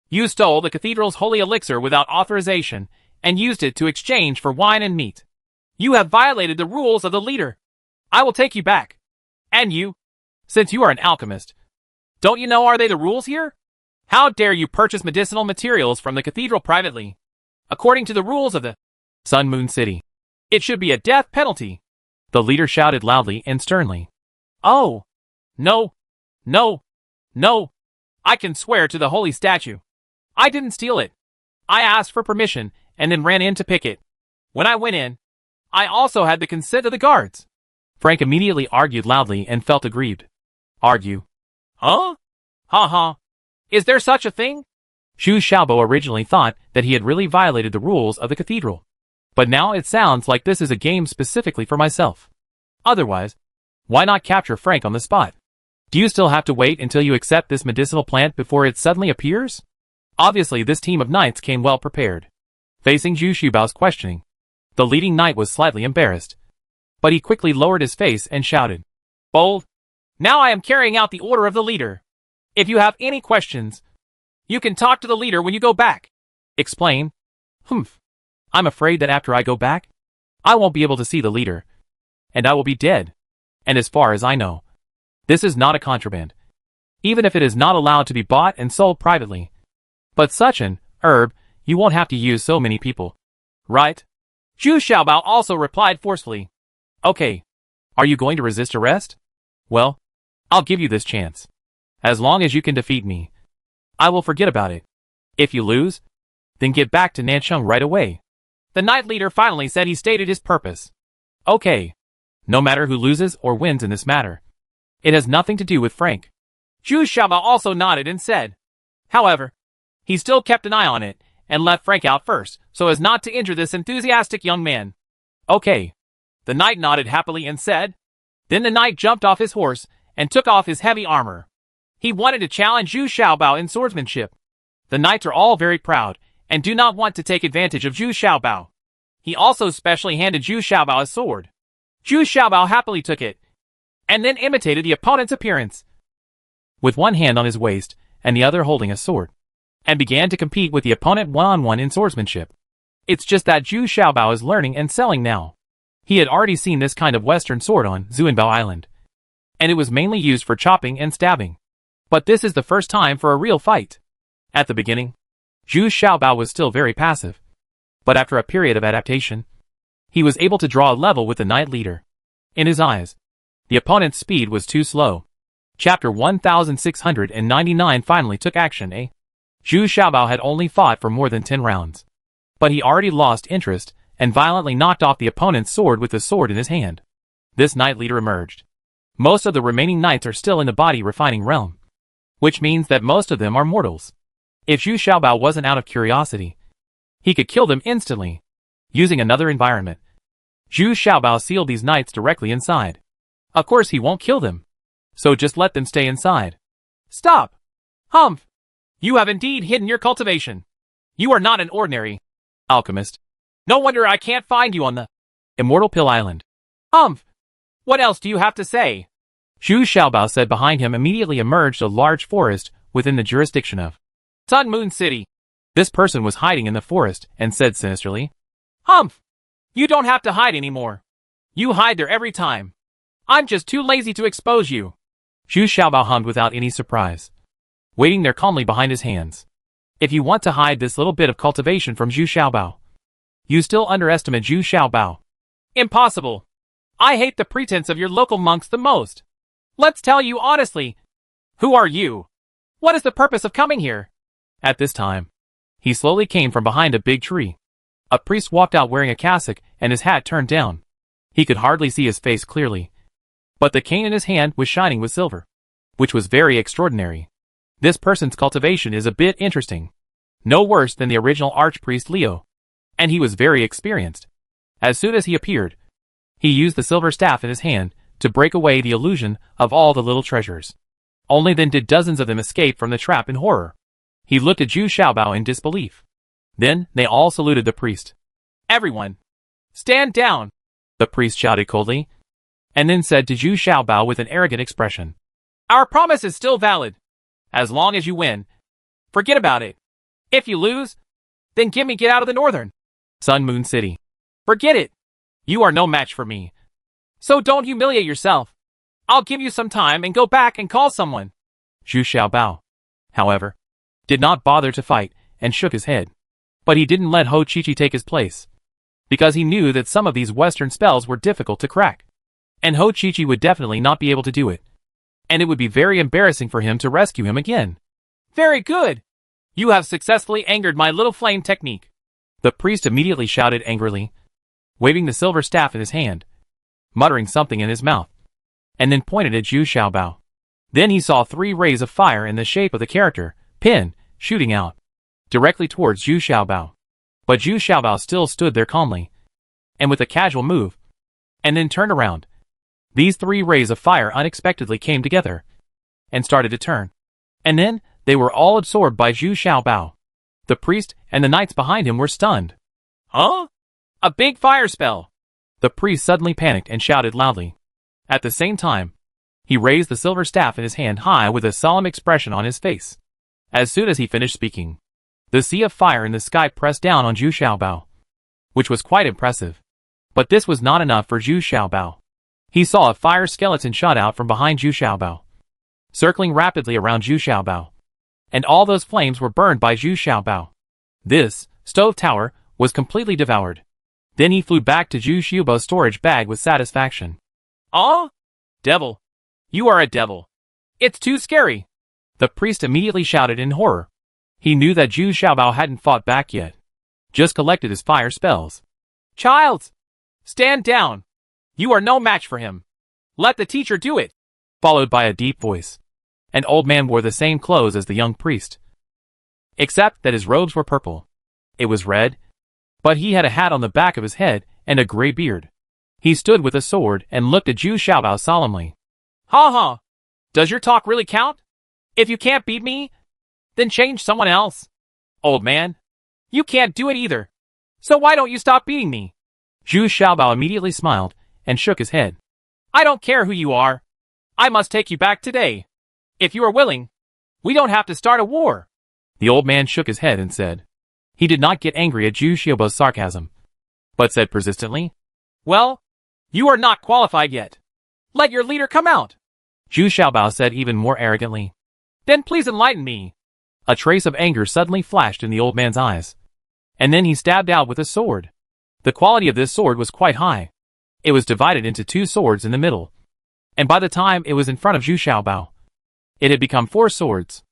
You stole the cathedral's holy elixir without authorization, and used it to exchange for wine and meat. You have violated the rules of the leader. I will take you back. And you, since you are an alchemist, don't you know are they the rules here? How dare you purchase medicinal materials from the cathedral privately, according to the rules of the Sun Moon City? It should be a death penalty. The leader shouted loudly and sternly. Oh, no, no, no. I can swear to the holy statue. I didn't steal it. I asked for permission and then ran in to pick it. When I went in, I also had the consent of the guards. Frank immediately argued loudly and felt aggrieved. Argue? Huh? Ha. Is there such a thing? Zhu Xiaobao originally thought that he had really violated the rules of the cathedral. But now it sounds like this is a game specifically for myself. Otherwise, why not capture Frank on the spot? Do you still have to wait until you accept this medicinal plant before it suddenly appears? Obviously this team of knights came well prepared. Facing Zhu Xiaobao's questioning, the leading knight was slightly embarrassed, but he quickly lowered his face and shouted, Bold! Now I am carrying out the order of the leader. If you have any questions, you can talk to the leader when you go back. Explain? Humph. I'm afraid that after I go back, I won't be able to see the leader, and I will be dead. And as far as I know, this is not a contraband, even if it is not allowed to be bought and sold privately. But such an herb, you won't have to use so many people. Right? Zhu Xiaobao also replied forcefully. Okay. Are you going to resist arrest? Well, I'll give you this chance. As long as you can defeat me, I will forget about it. If you lose, then get back to Nancheng right away. The knight leader finally said he stated his purpose. Okay. No matter who loses or wins in this matter, it has nothing to do with Frank. Zhu Xiaobao also nodded and said. However, he still kept an eye on it and let Frank out first so as not to injure this enthusiastic young man. Okay. The knight nodded happily and said. Then the knight jumped off his horse and took off his heavy armor. He wanted to challenge Zhu Xiaobao in swordsmanship. The knights are all very proud and do not want to take advantage of Zhu Xiaobao. He also specially handed Zhu Xiaobao a sword. Zhu Xiaobao happily took it, and then imitated the opponent's appearance, with one hand on his waist and the other holding a sword, and began to compete with the opponent one-on-one in swordsmanship. It's just that Zhu Xiaobao is learning and selling now. He had already seen this kind of western sword on Zuanbao Island, and it was mainly used for chopping and stabbing. But this is the first time for a real fight. At the beginning, Zhu Xiaobao was still very passive, but after a period of adaptation, He was able to draw a level with the knight leader. In his eyes, the opponent's speed was too slow. Chapter 1699 finally took action, Zhu Xiaobao had only fought for more than 10 rounds. But he already lost interest, and violently knocked off the opponent's sword with the sword in his hand. This knight leader emerged. Most of the remaining knights are still in the body refining realm, which means that most of them are mortals. If Zhu Xiaobao wasn't out of curiosity, he could kill them instantly. Using another environment, Zhu Xiaobao sealed these knights directly inside. Of course he won't kill them, so just let them stay inside. Stop! Humph! You have indeed hidden your cultivation. You are not an ordinary alchemist. No wonder I can't find you on the Immortal Pill Island. Humph! What else do you have to say? Zhu Xiaobao said. Behind him immediately emerged a large forest within the jurisdiction of Sun Moon City. This person was hiding in the forest and said sinisterly, Humph! You don't have to hide anymore. You hide there every time. I'm just too lazy to expose you. Zhu Xiaobao hummed without any surprise, waiting there calmly behind his hands. If you want to hide this little bit of cultivation from Zhu Xiaobao, you still underestimate Zhu Xiaobao. Impossible. I hate the pretense of your local monks the most. Let's tell you honestly. Who are you? What is the purpose of coming here? At this time, he slowly came from behind a big tree. A priest walked out wearing a cassock and his hat turned down. He could hardly see his face clearly, but the cane in his hand was shining with silver, which was very extraordinary. This person's cultivation is a bit interesting. No worse than the original archpriest Leo. And he was very experienced. As soon as he appeared, he used the silver staff in his hand to break away the illusion of all the little treasures. Only then did dozens of them escape from the trap in horror. He looked at Zhu Xiaobao in disbelief. Then they all saluted the priest. Everyone, stand down, the priest shouted coldly, and then said to Zhu Xiaobao with an arrogant expression, Our promise is still valid. As long as you win, forget about it. If you lose, then get out of the northern Sun Moon City. Forget it. You are no match for me. So don't humiliate yourself. I'll give you some time and go back and call someone. Zhu Xiaobao, however, did not bother to fight and shook his head. But he didn't let Ho Chi take his place, because he knew that some of these Western spells were difficult to crack. And Ho Chi would definitely not be able to do it. And it would be very embarrassing for him to rescue him again. Very good. You have successfully angered my little flame technique. The priest immediately shouted angrily, waving the silver staff in his hand, muttering something in his mouth, and then pointed at Zhu Xiaobao. Then he saw 3 rays of fire in the shape of the character, Pin, shooting out directly towards Zhu Xiaobao. But Zhu Xiaobao still stood there calmly, and with a casual move, and then turned around. These 3 rays of fire unexpectedly came together, and started to turn. And then, they were all absorbed by Zhu Xiaobao. The priest and the knights behind him were stunned. Huh? A big fire spell. The priest suddenly panicked and shouted loudly. At the same time, he raised the silver staff in his hand high with a solemn expression on his face. As soon as he finished speaking, the sea of fire in the sky pressed down on Zhu Xiaobao, which was quite impressive. But this was not enough for Zhu Xiaobao. He saw a fire skeleton shot out from behind Zhu Xiaobao, circling rapidly around Zhu Xiaobao. And all those flames were burned by Zhu Xiaobao. This stove tower was completely devoured. Then he flew back to Zhu Xiaobao's storage bag with satisfaction. Ah? Devil. You are a devil. It's too scary. The priest immediately shouted in horror. He knew that Zhu Xiaobao hadn't fought back yet, just collected his fire spells. Child! Stand down. You are no match for him. Let the teacher do it. Followed by a deep voice. An old man wore the same clothes as the young priest, except that his robes were purple. It was red, but he had a hat on the back of his head and a gray beard. He stood with a sword and looked at Zhu Xiaobao solemnly. Ha ha! Does your talk really count? If you can't beat me, then change someone else. Old man, you can't do it either. So why don't you stop beating me? Zhu Xiaobao immediately smiled and shook his head. I don't care who you are. I must take you back today. If you are willing, we don't have to start a war. The old man shook his head and said. He did not get angry at Zhu Xiaobao's sarcasm, but said persistently, Well, you are not qualified yet. Let your leader come out. Zhu Xiaobao said even more arrogantly. Then please enlighten me. A trace of anger suddenly flashed in the old man's eyes, and then he stabbed out with a sword. The quality of this sword was quite high. It was divided into 2 swords in the middle. And by the time it was in front of Zhu Xiaobao, it had become 4 swords.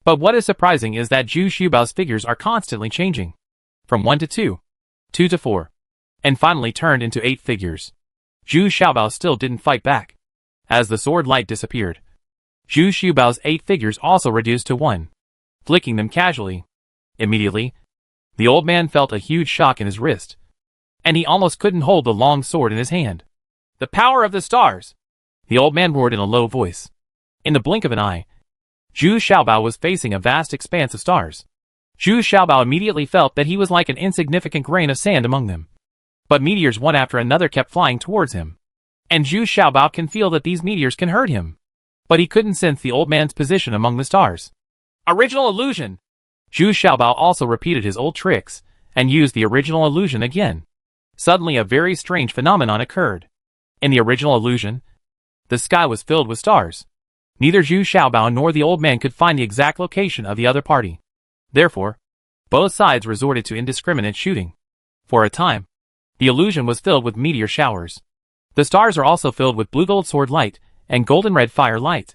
But what is surprising is that Zhu Xiaobao's figures are constantly changing. From 1 to 2, 2 to 4, and finally turned into 8 figures. Zhu Xiaobao still didn't fight back. As the sword light disappeared, Zhu Xiaobao's 8 figures also reduced to 1, flicking them casually. Immediately, the old man felt a huge shock in his wrist, and he almost couldn't hold the long sword in his hand. The power of the stars! The old man roared in a low voice. In the blink of an eye, Zhu Xiaobao was facing a vast expanse of stars. Zhu Xiaobao immediately felt that he was like an insignificant grain of sand among them. But meteors one after another kept flying towards him. And Zhu Xiaobao can feel that these meteors can hurt him. But he couldn't sense the old man's position among the stars. Original illusion! Zhu Xiaobao also repeated his old tricks, and used the original illusion again. Suddenly a very strange phenomenon occurred. In the original illusion, the sky was filled with stars. Neither Zhu Xiaobao nor the old man could find the exact location of the other party. Therefore, both sides resorted to indiscriminate shooting. For a time, the illusion was filled with meteor showers. The stars are also filled with blue-gold sword light and golden-red fire light,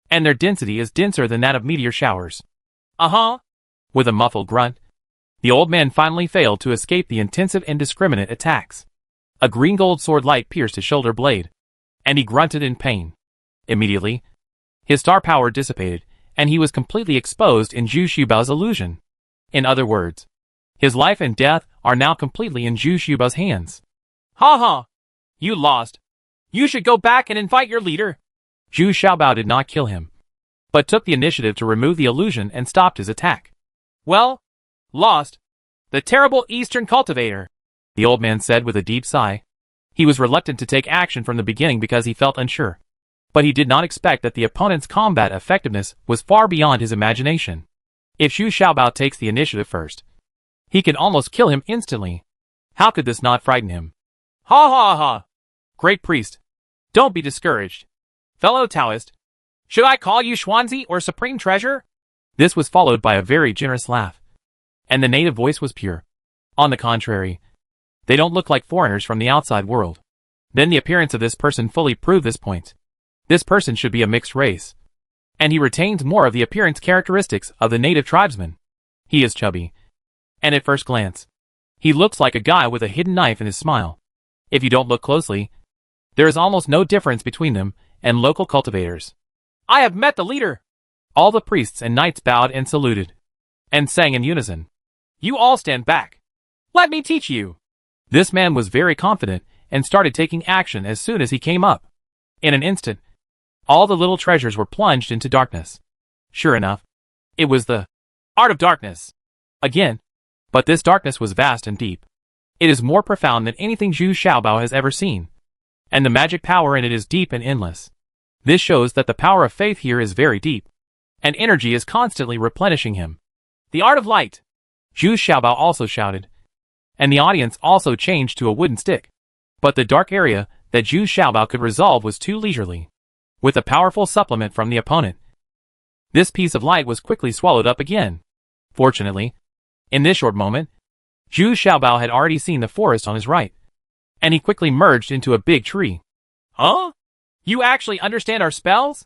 and their density is denser than that of meteor showers. Uh-huh. With a muffled grunt, the old man finally failed to escape the intensive indiscriminate attacks. A green-gold sword light pierced his shoulder blade, and he grunted in pain. Immediately, his star power dissipated, and he was completely exposed in Zhu Xiaobao's illusion. In other words, his life and death are now completely in Zhu Xiaobao's hands. Ha ha! You lost. You should go back and invite your leader. Zhu Xiaobao did not kill him, but took the initiative to remove the illusion and stopped his attack. Well, lost. The terrible Eastern cultivator, the old man said with a deep sigh. He was reluctant to take action from the beginning because he felt unsure. But he did not expect that the opponent's combat effectiveness was far beyond his imagination. If Zhu Xiaobao takes the initiative first, he can almost kill him instantly. How could this not frighten him? Ha ha ha! Great priest, don't be discouraged. Fellow Taoist, should I call you Xuanzi or Supreme Treasure? This was followed by a very generous laugh. And the native voice was pure. On the contrary, they don't look like foreigners from the outside world. Then the appearance of this person fully proved this point. This person should be a mixed race. And he retains more of the appearance characteristics of the native tribesman. He is chubby. And at first glance, he looks like a guy with a hidden knife in his smile. If you don't look closely, there is almost no difference between them and local cultivators. I have met the leader. All the priests and knights bowed and saluted, and sang in unison. You all stand back. Let me teach you. This man was very confident and started taking action as soon as he came up. In an instant, all the little treasures were plunged into darkness. Sure enough, it was the art of darkness. Again, but this darkness was vast and deep. It is more profound than anything Zhu Xiaobao has ever seen. And the magic power in it is deep and endless. This shows that the power of faith here is very deep. And energy is constantly replenishing him. The art of light. Zhu Xiaobao also shouted. And the audience also changed to a wooden stick. But the dark area that Zhu Xiaobao could resolve was too leisurely. With a powerful supplement from the opponent, this piece of light was quickly swallowed up again. Fortunately, in this short moment, Zhu Xiaobao had already seen the forest on his right, and he quickly merged into a big tree. Huh? You actually understand our spells?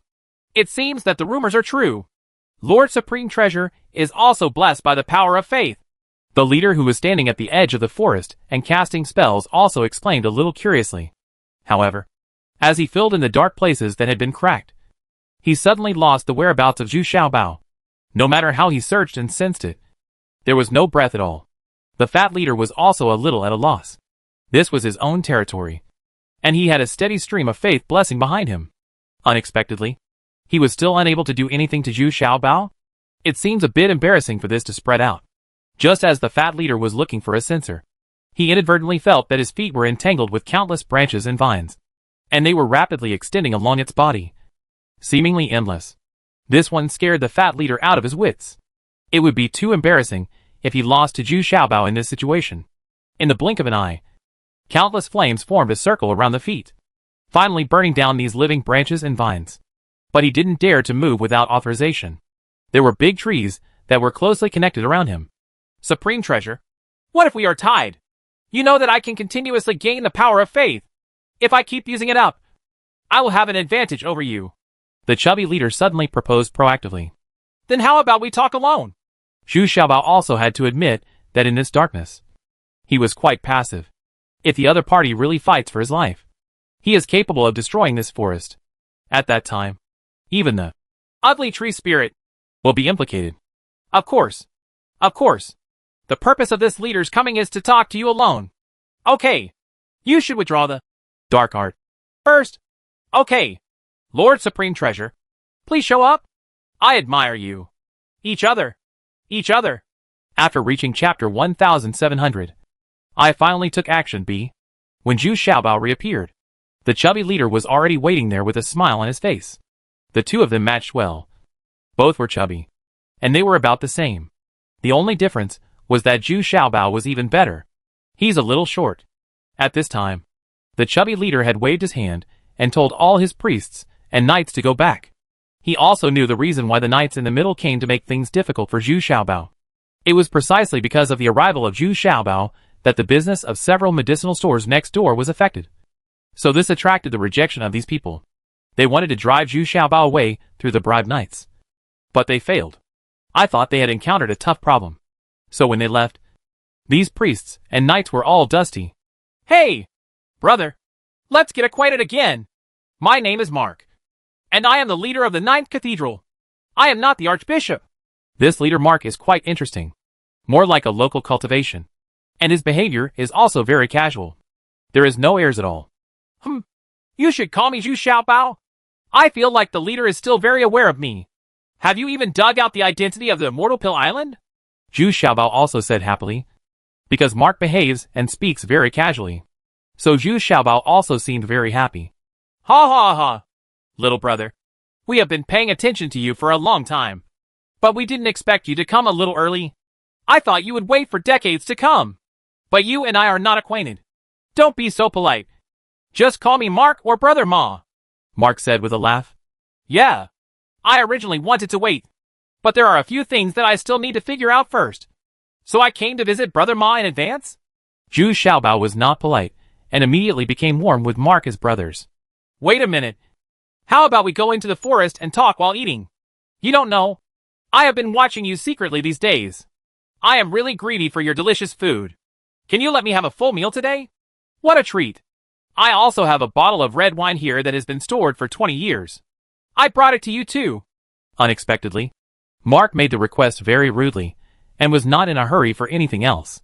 It seems that the rumors are true. Lord Supreme Treasure is also blessed by the power of faith. The leader who was standing at the edge of the forest and casting spells also explained a little curiously. However, as he filled in the dark places that had been cracked, he suddenly lost the whereabouts of Zhu Xiaobao. No matter how he searched and sensed it, there was no breath at all. The fat leader was also a little at a loss. This was his own territory, and he had a steady stream of faith blessing behind him. Unexpectedly, he was still unable to do anything to Zhu Xiaobao. It seems a bit embarrassing for this to spread out. Just as the fat leader was looking for a censer, he inadvertently felt that his feet were entangled with countless branches and vines, and they were rapidly extending along its body, seemingly endless. This one scared the fat leader out of his wits. It would be too embarrassing if he lost to Zhu Xiaobao in this situation. In the blink of an eye, countless flames formed a circle around the feet, finally burning down these living branches and vines. But he didn't dare to move without authorization. There were big trees that were closely connected around him. Supreme Treasure, what if we are tied? You know that I can continuously gain the power of faith. If I keep using it up, I will have an advantage over you. The chubby leader suddenly proposed proactively. Then how about we talk alone? Zhu Xiaobao also had to admit that in this darkness, he was quite passive. If the other party really fights for his life, he is capable of destroying this forest. At that time, even the ugly tree spirit will be implicated. Of course. Of course. The purpose of this leader's coming is to talk to you alone. Okay. You should withdraw the dark art first. Okay. Lord Supreme Treasure, please show up. I admire you. Each other. Each other. After reaching chapter 1700, I finally took action B. When Zhu Xiaobao reappeared, the chubby leader was already waiting there with a smile on his face. The two of them matched well. Both were chubby, and they were about the same. The only difference was that Zhu Xiaobao was even better. He's a little short. At this time, the chubby leader had waved his hand and told all his priests and knights to go back. He also knew the reason why the knights in the middle came to make things difficult for Zhu Xiaobao. It was precisely because of the arrival of Zhu Xiaobao that the business of several medicinal stores next door was affected. So this attracted the rejection of these people. They wanted to drive Zhu Xiaobao away through the bribed knights. But they failed. I thought they had encountered a tough problem. So when they left, these priests and knights were all dusty. Hey, brother, let's get acquainted again. My name is Mark, and I am the leader of the 9th Cathedral. I am not the Archbishop. This leader Mark is quite interesting. More like a local cultivation. And his behavior is also very casual. There is no airs at all. You should call me Zhu Xiaobao. I feel like the leader is still very aware of me. Have you even dug out the identity of the Immortal Pill Island? Zhu Xiaobao also said happily. Because Mark behaves and speaks very casually. So Zhu Xiaobao also seemed very happy. Ha ha ha. Little brother, we have been paying attention to you for a long time. But we didn't expect you to come a little early. I thought you would wait for decades to come. But you and I are not acquainted. Don't be so polite. Just call me Mark or Brother Ma. Mark said with a laugh. Yeah. I originally wanted to wait. But there are a few things that I still need to figure out first. So I came to visit Brother Ma in advance. Zhu Xiaobao was not polite, and immediately became warm with Mark as brothers. Wait a minute. How about we go into the forest and talk while eating? You don't know. I have been watching you secretly these days. I am really greedy for your delicious food. Can you let me have a full meal today? What a treat. I also have a bottle of red wine here that has been stored for 20 years. I brought it to you too. Unexpectedly, Mark made the request very rudely, and was not in a hurry for anything else.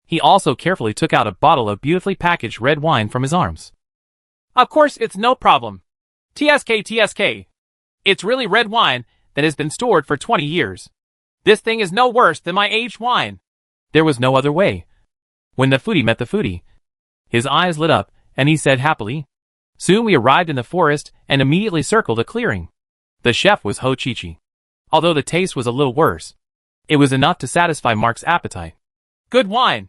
He also carefully took out a bottle of beautifully packaged red wine from his arms. Of course, it's no problem. TSK. It's really red wine that has been stored for 20 years. This thing is no worse than my aged wine. There was no other way. When the foodie met the foodie, his eyes lit up, and he said happily. Soon we arrived in the forest and immediately circled a clearing. The chef was Ho Chi-Chi. Although the taste was a little worse, it was enough to satisfy Mark's appetite. Good wine.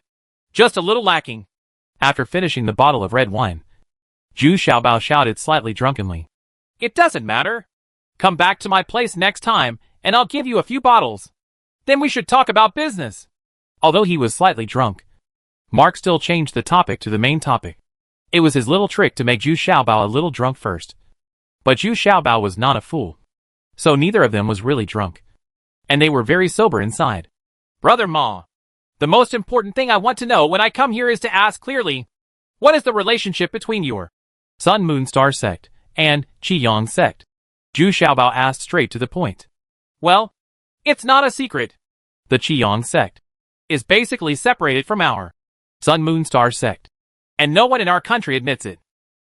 Just a little lacking. After finishing the bottle of red wine, Zhu Xiaobao shouted slightly drunkenly. It doesn't matter. Come back to my place next time, and I'll give you a few bottles. Then we should talk about business. Although he was slightly drunk, Mark still changed the topic to the main topic. It was his little trick to make Zhu Xiaobao a little drunk first. But Zhu Xiaobao was not a fool. So neither of them was really drunk. And they were very sober inside. Brother Ma, the most important thing I want to know when I come here is to ask clearly, what is the relationship between your Sun Moon Star sect and Qiyang sect? Zhu Xiaobao asked straight to the point. Well, it's not a secret. The Qiyang sect is basically separated from our Sun Moon Star sect. And no one in our country admits it.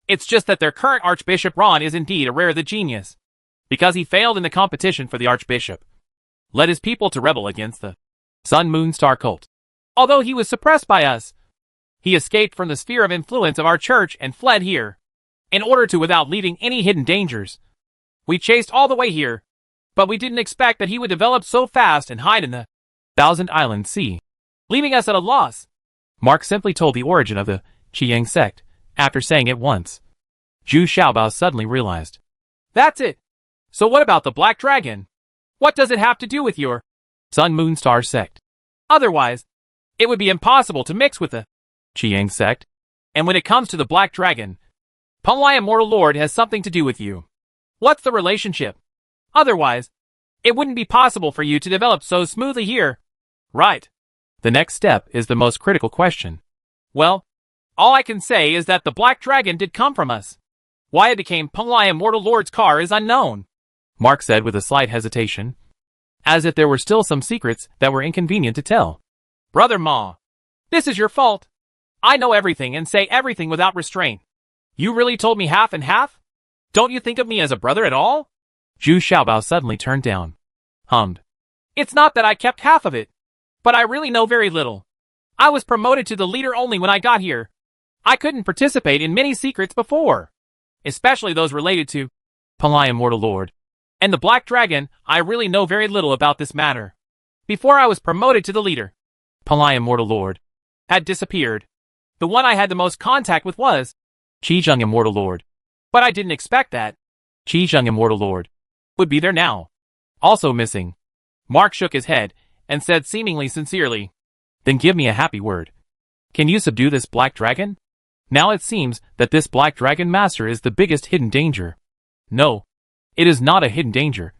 It's just that their current Archbishop Ron is indeed a rare the genius. Because he failed in the competition for the Archbishop. Led his people to rebel against the Sun Moon Star cult. Although he was suppressed by us, he escaped from the sphere of influence of our church and fled here. In order to without leaving any hidden dangers. We chased all the way here. But we didn't expect that he would develop so fast and hide in the Thousand Island Sea. Leaving us at a loss. Mark simply told the origin of the Qiyang sect, after saying it once. Zhu Xiaobao suddenly realized. That's it. So what about the Black Dragon? What does it have to do with your Sun Moon Star sect? Otherwise, it would be impossible to mix with the Chiang sect. And when it comes to the Black Dragon, Penglai Immortal Lord has something to do with you. What's the relationship? Otherwise, it wouldn't be possible for you to develop so smoothly here. Right. The next step is the most critical question. Well, all I can say is that the Black Dragon did come from us. Why it became Penglai Immortal Lord's car is unknown, Mark said with a slight hesitation, as if there were still some secrets that were inconvenient to tell. Brother Ma, this is your fault. I know everything and say everything without restraint. You really told me half and half? Don't you think of me as a brother at all? Zhu Xiaobao suddenly turned down. Hummed. It's not that I kept half of it, but I really know very little. I was promoted to the leader only when I got here. I couldn't participate in many secrets before, especially those related to Penglai Immortal Lord. And the Black Dragon. I really know very little about this matter. Before I was promoted to the leader, Penglai Immortal Lord had disappeared. The one I had the most contact with was Qizheng Immortal Lord. But I didn't expect that Qizheng Immortal Lord would be there now. Also missing. Mark shook his head and said seemingly sincerely, Then give me a happy word. Can you subdue this Black Dragon? Now it seems that this Black Dragon Master is the biggest hidden danger. No, it is not a hidden danger,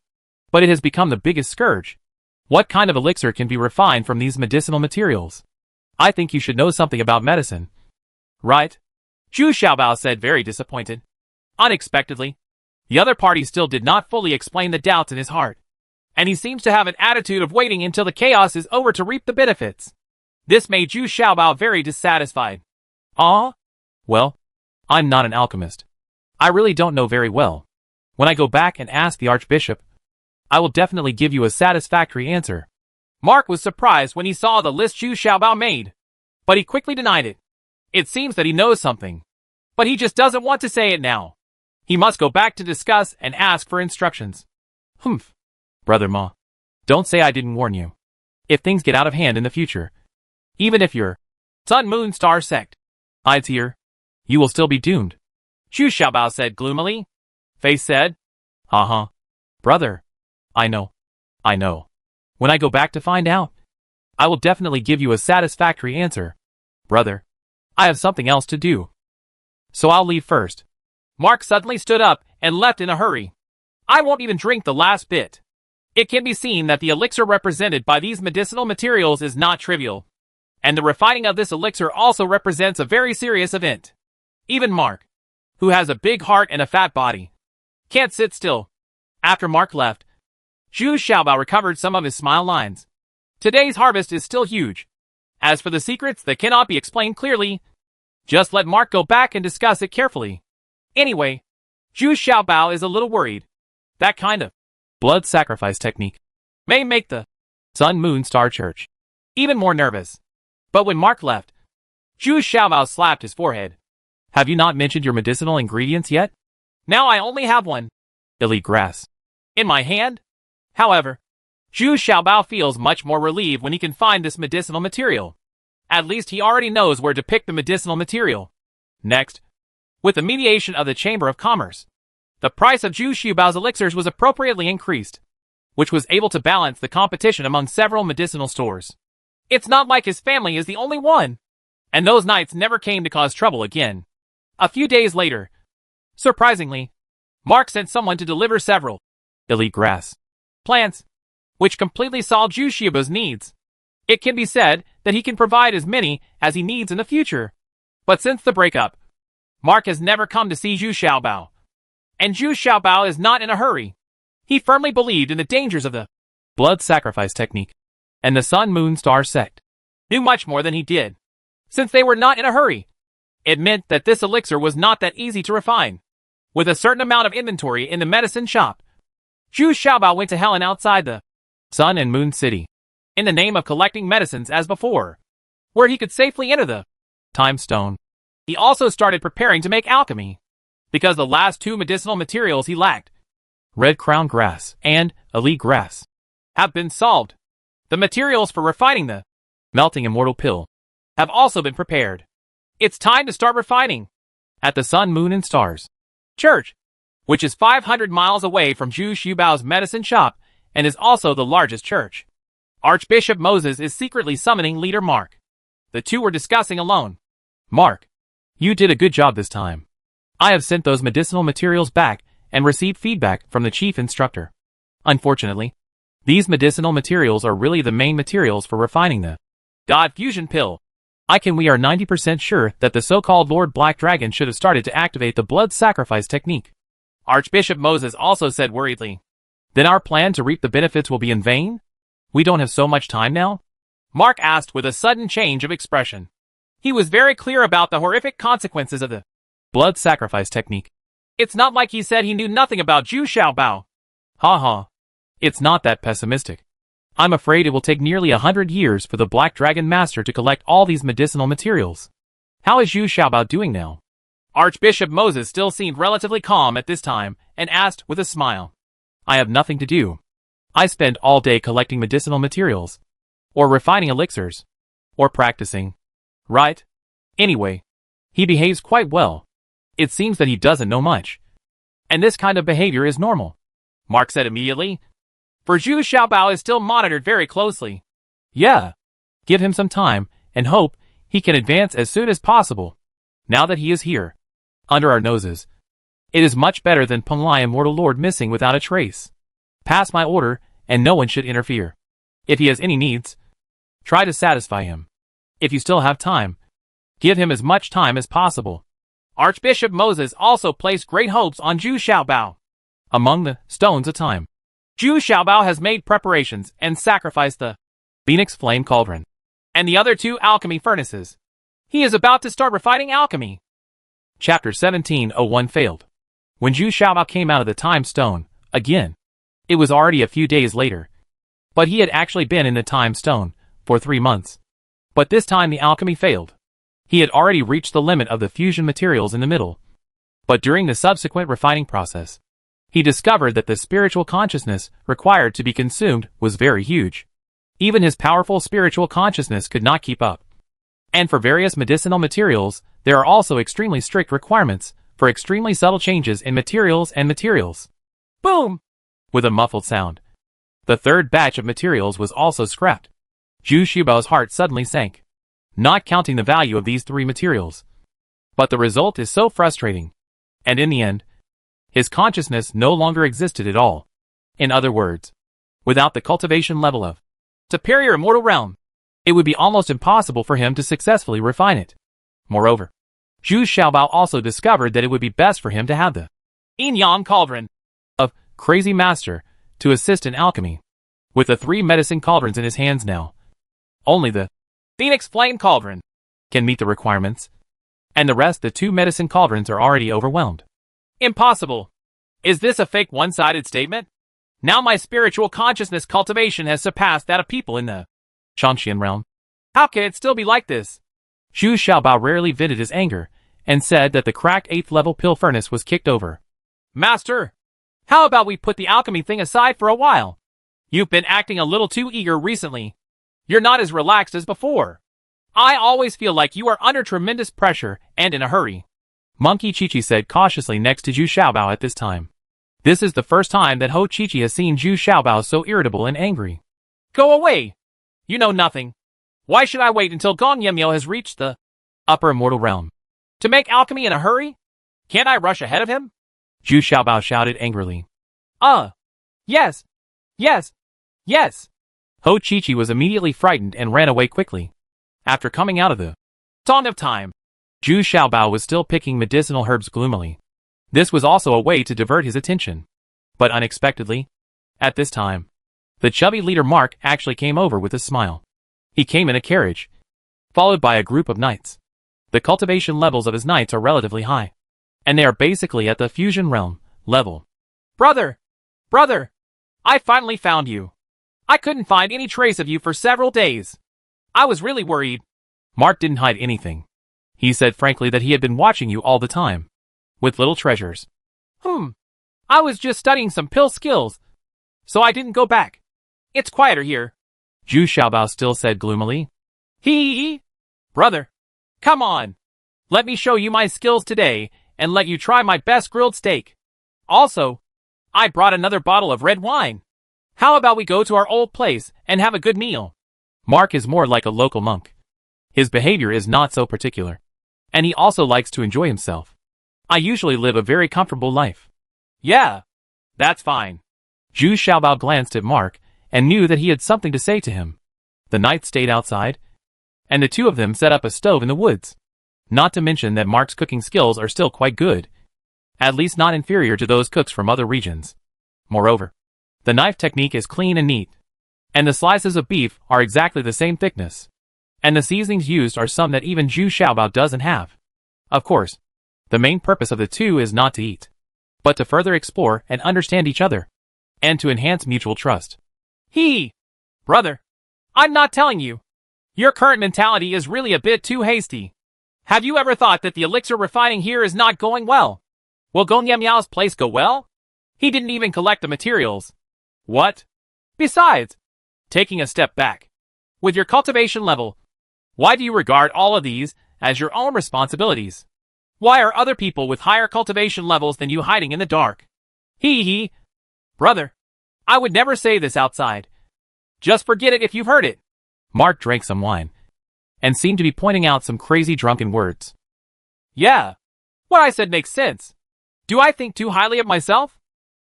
but it has become the biggest scourge. What kind of elixir can be refined from these medicinal materials? I think you should know something about medicine. Right? Zhu Xiaobao said, very disappointed. Unexpectedly, the other party still did not fully explain the doubts in his heart, and he seems to have an attitude of waiting until the chaos is over to reap the benefits. This made Zhu Xiaobao very dissatisfied. Ah? Well, I'm not an alchemist. I really don't know very well. When I go back and ask the Archbishop, I will definitely give you a satisfactory answer. Mark was surprised when he saw the list Zhu Xiaobao made, but he quickly denied it. It seems that he knows something, but he just doesn't want to say it now. He must go back to discuss and ask for instructions. Humph. Brother Ma, don't say I didn't warn you. If things get out of hand in the future, even if your Sun Moon Star sect hides here, you will still be doomed. Zhu Xiaobao said gloomily. Face said, Brother, I know. When I go back to find out, I will definitely give you a satisfactory answer. Brother, I have something else to do, so I'll leave first. Mark suddenly stood up and left in a hurry. I won't even drink the last bit. It can be seen that the elixir represented by these medicinal materials is not trivial, and the refining of this elixir also represents a very serious event. Even Mark, who has a big heart and a fat body, can't sit still. After Mark left, Zhu Xiaobao recovered some of his smile lines. Today's harvest is still huge. As for the secrets that cannot be explained clearly, just let Mark go back and discuss it carefully. Anyway, Zhu Xiaobao is a little worried. That kind of blood sacrifice technique may make the Sun Moon Star Church even more nervous. But when Mark left, Zhu Xiaobao slapped his forehead. Have you not mentioned your medicinal ingredients yet? Now I only have one. Elite grass. In my hand? However, Zhu Xiaobao feels much more relieved when he can find this medicinal material. At least he already knows where to pick the medicinal material. Next, with the mediation of the Chamber of Commerce, the price of Zhu Xiaobao's elixirs was appropriately increased, which was able to balance the competition among several medicinal stores. It's not like his family is the only one, and those nights never came to cause trouble again. A few days later, surprisingly, Mark sent someone to deliver several elite grass plants, which completely solved Zhu Xiaobao's needs. It can be said that he can provide as many as he needs in the future. But since the breakup, Mark has never come to see Zhu Xiaobao. And Zhu Xiaobao is not in a hurry. He firmly believed in the dangers of the blood sacrifice technique, and the Sun Moon Star sect knew much more than he did. Since they were not in a hurry, it meant that this elixir was not that easy to refine. With a certain amount of inventory in the medicine shop, Zhu Xiaobao went to Helen outside the Sun and Moon City in the name of collecting medicines as before, where he could safely enter the Time Stone. He also started preparing to make alchemy, because the last two medicinal materials he lacked, Red Crown Grass and Elite Grass, have been solved. The materials for refining the Melting Immortal Pill have also been prepared. It's time to start refining. At the Sun, Moon, and Stars Church, which is 500 miles away from Zhu Xiaobao's medicine shop and is also the largest church, Archbishop Moses is secretly summoning Leader Mark. The two were discussing alone. Mark, you did a good job this time. I have sent those medicinal materials back and received feedback from the chief instructor. Unfortunately, these medicinal materials are really the main materials for refining the God fusion pill. We are 90% sure that the so-called Lord Black Dragon should have started to activate the blood sacrifice technique. Archbishop Moses also said worriedly. Then our plan to reap the benefits will be in vain? We don't have so much time now? Mark asked with a sudden change of expression. He was very clear about the horrific consequences of the blood sacrifice technique. It's not like he said he knew nothing about Zhu Xiaobao. Ha. It's not that pessimistic. I'm afraid it will take nearly 100 years for the Black Dragon Master to collect all these medicinal materials. How is Zhu Xiaobao doing now? Archbishop Moses still seemed relatively calm at this time and asked with a smile. I have nothing to do. I spend all day collecting medicinal materials, or refining elixirs, or practicing. Right? Anyway, he behaves quite well. It seems that he doesn't know much. And this kind of behavior is normal, Mark said immediately. For Zhu Xiaobao is still monitored very closely. Yeah. Give him some time, and hope he can advance as soon as possible. Now that he is here, under our noses. It is much better than Peng Lai Immortal Lord missing without a trace. Pass my order, and no one should interfere. If he has any needs, try to satisfy him. If you still have time, give him as much time as possible. Archbishop Moses also placed great hopes on Zhu Xiaobao. Among the stones of time, Zhu Xiaobao has made preparations and sacrificed the Phoenix Flame Cauldron and the other 2 alchemy furnaces. He is about to start refining alchemy. Chapter 1701 failed. When Zhu Xiaobao came out of the Time Stone, again, it was already a few days later. But he had actually been in the Time Stone for 3 months. But this time the alchemy failed. He had already reached the limit of the fusion materials in the middle. But during the subsequent refining process, he discovered that the spiritual consciousness required to be consumed was very huge. Even his powerful spiritual consciousness could not keep up. And for various medicinal materials, there are also extremely strict requirements for extremely subtle changes in materials and materials. Boom! With a muffled sound, the third batch of materials was also scrapped. Zhu Xiaobao's heart suddenly sank, not counting the value of these 3 materials. But the result is so frustrating. And in the end, his consciousness no longer existed at all. In other words, without the cultivation level of superior immortal realm, it would be almost impossible for him to successfully refine it. Moreover, Zhu Xiaobao also discovered that it would be best for him to have the Yin-Yang Cauldron of Crazy Master to assist in alchemy. With the 3 medicine cauldrons in his hands now, only the Phoenix Flame Cauldron can meet the requirements, and the rest the 2 medicine cauldrons are already overwhelmed. Impossible. Is this a fake one-sided statement? Now my spiritual consciousness cultivation has surpassed that of people in the Changxian realm. How can it still be like this? Zhu Xiaobao rarely vented his anger, and said that the cracked 8th level pill furnace was kicked over. Master, how about we put the alchemy thing aside for a while? You've been acting a little too eager recently. You're not as relaxed as before. I always feel like you are under tremendous pressure and in a hurry. Monkey Chi-Chi said cautiously next to Zhu Xiaobao at this time. This is the first time that Ho Chi-Chi has seen Zhu Xiaobao so irritable and angry. Go away! You know nothing. Why should I wait until Gong Yemyo has reached the upper immortal realm to make alchemy in a hurry? Can't I rush ahead of him? Zhu Xiaobao shouted angrily. Yes. Ho Chi-Chi was immediately frightened and ran away quickly. After coming out of the Dawn of Time, Zhu Xiaobao was still picking medicinal herbs gloomily. This was also a way to divert his attention. But unexpectedly, at this time, the chubby leader Mark actually came over with a smile. He came in a carriage, followed by a group of knights. The cultivation levels of his knights are relatively high, and they are basically at the fusion realm level. Brother! I finally found you. I couldn't find any trace of you for several days. I was really worried. Mark didn't hide anything. He said frankly that he had been watching you all the time, with little treasures. I was just studying some pill skills, so I didn't go back. It's quieter here. Zhu Xiaobao still said gloomily. Brother, come on. Let me show you my skills today, and let you try my best grilled steak. Also, I brought another bottle of red wine. How about we go to our old place and have a good meal? Mark is more like a local monk. His behavior is not so particular. And he also likes to enjoy himself. I usually live a very comfortable life. Yeah, that's fine. Zhu Xiaobao glanced at Mark and knew that he had something to say to him. The knight stayed outside, and the two of them set up a stove in the woods. Not to mention that Mark's cooking skills are still quite good, at least not inferior to those cooks from other regions. Moreover, the knife technique is clean and neat, and the slices of beef are exactly the same thickness, and the seasonings used are some that even Zhu Xiaobao doesn't have. Of course, the main purpose of the two is not to eat, but to further explore and understand each other, and to enhance mutual trust. Brother, I'm not telling you. Your current mentality is really a bit too hasty. Have you ever thought that the elixir refining here is not going well? Will Gong Yamyao's place go well? He didn't even collect the materials. What? Besides, taking a step back, with your cultivation level, why do you regard all of these as your own responsibilities? Why are other people with higher cultivation levels than you hiding in the dark? Brother, I would never say this outside. Just forget it if you've heard it. Mark drank some wine, and seemed to be pointing out some crazy drunken words. Yeah, what I said makes sense. Do I think too highly of myself?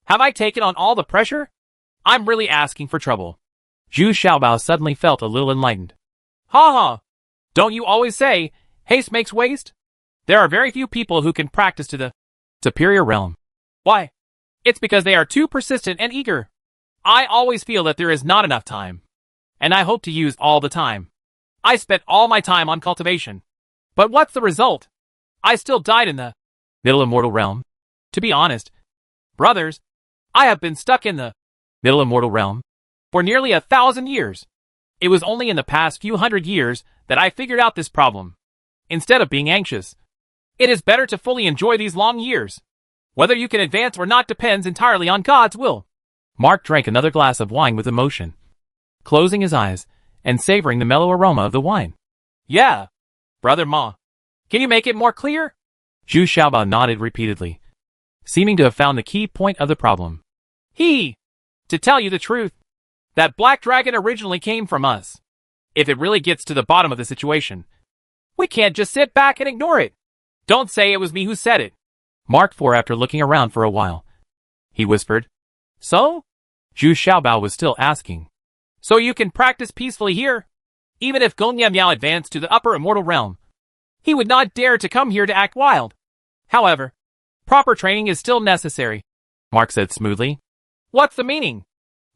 Have I taken on all the pressure? I'm really asking for trouble. Zhu Xiaobao suddenly felt a little enlightened. Ha ha! Don't you always say, haste makes waste? There are very few people who can practice to the superior realm. Why? It's because they are too persistent and eager. I always feel that there is not enough time, and I hope to use all the time. I spent all my time on cultivation. But what's the result? I still died in the middle immortal realm. To be honest, brothers, I have been stuck in the middle immortal realm for nearly 1,000 years. It was only in the past few hundred years that I figured out this problem. Instead of being anxious, it is better to fully enjoy these long years. Whether you can advance or not depends entirely on God's will. Mark drank another glass of wine with emotion, closing his eyes and savoring the mellow aroma of the wine. Yeah, Brother Ma. Can you make it more clear? Zhu Xiaobao nodded repeatedly, seeming to have found the key point of the problem. To tell you the truth, that black dragon originally came from us. If it really gets to the bottom of the situation, we can't just sit back and ignore it. Don't say it was me who said it. Mark IV, after looking around for a while, he whispered. So? Zhu Xiaobao was still asking. So you can practice peacefully here? Even if Gong Yamyao advanced to the upper immortal realm, he would not dare to come here to act wild. However, proper training is still necessary, Mark said smoothly. What's the meaning?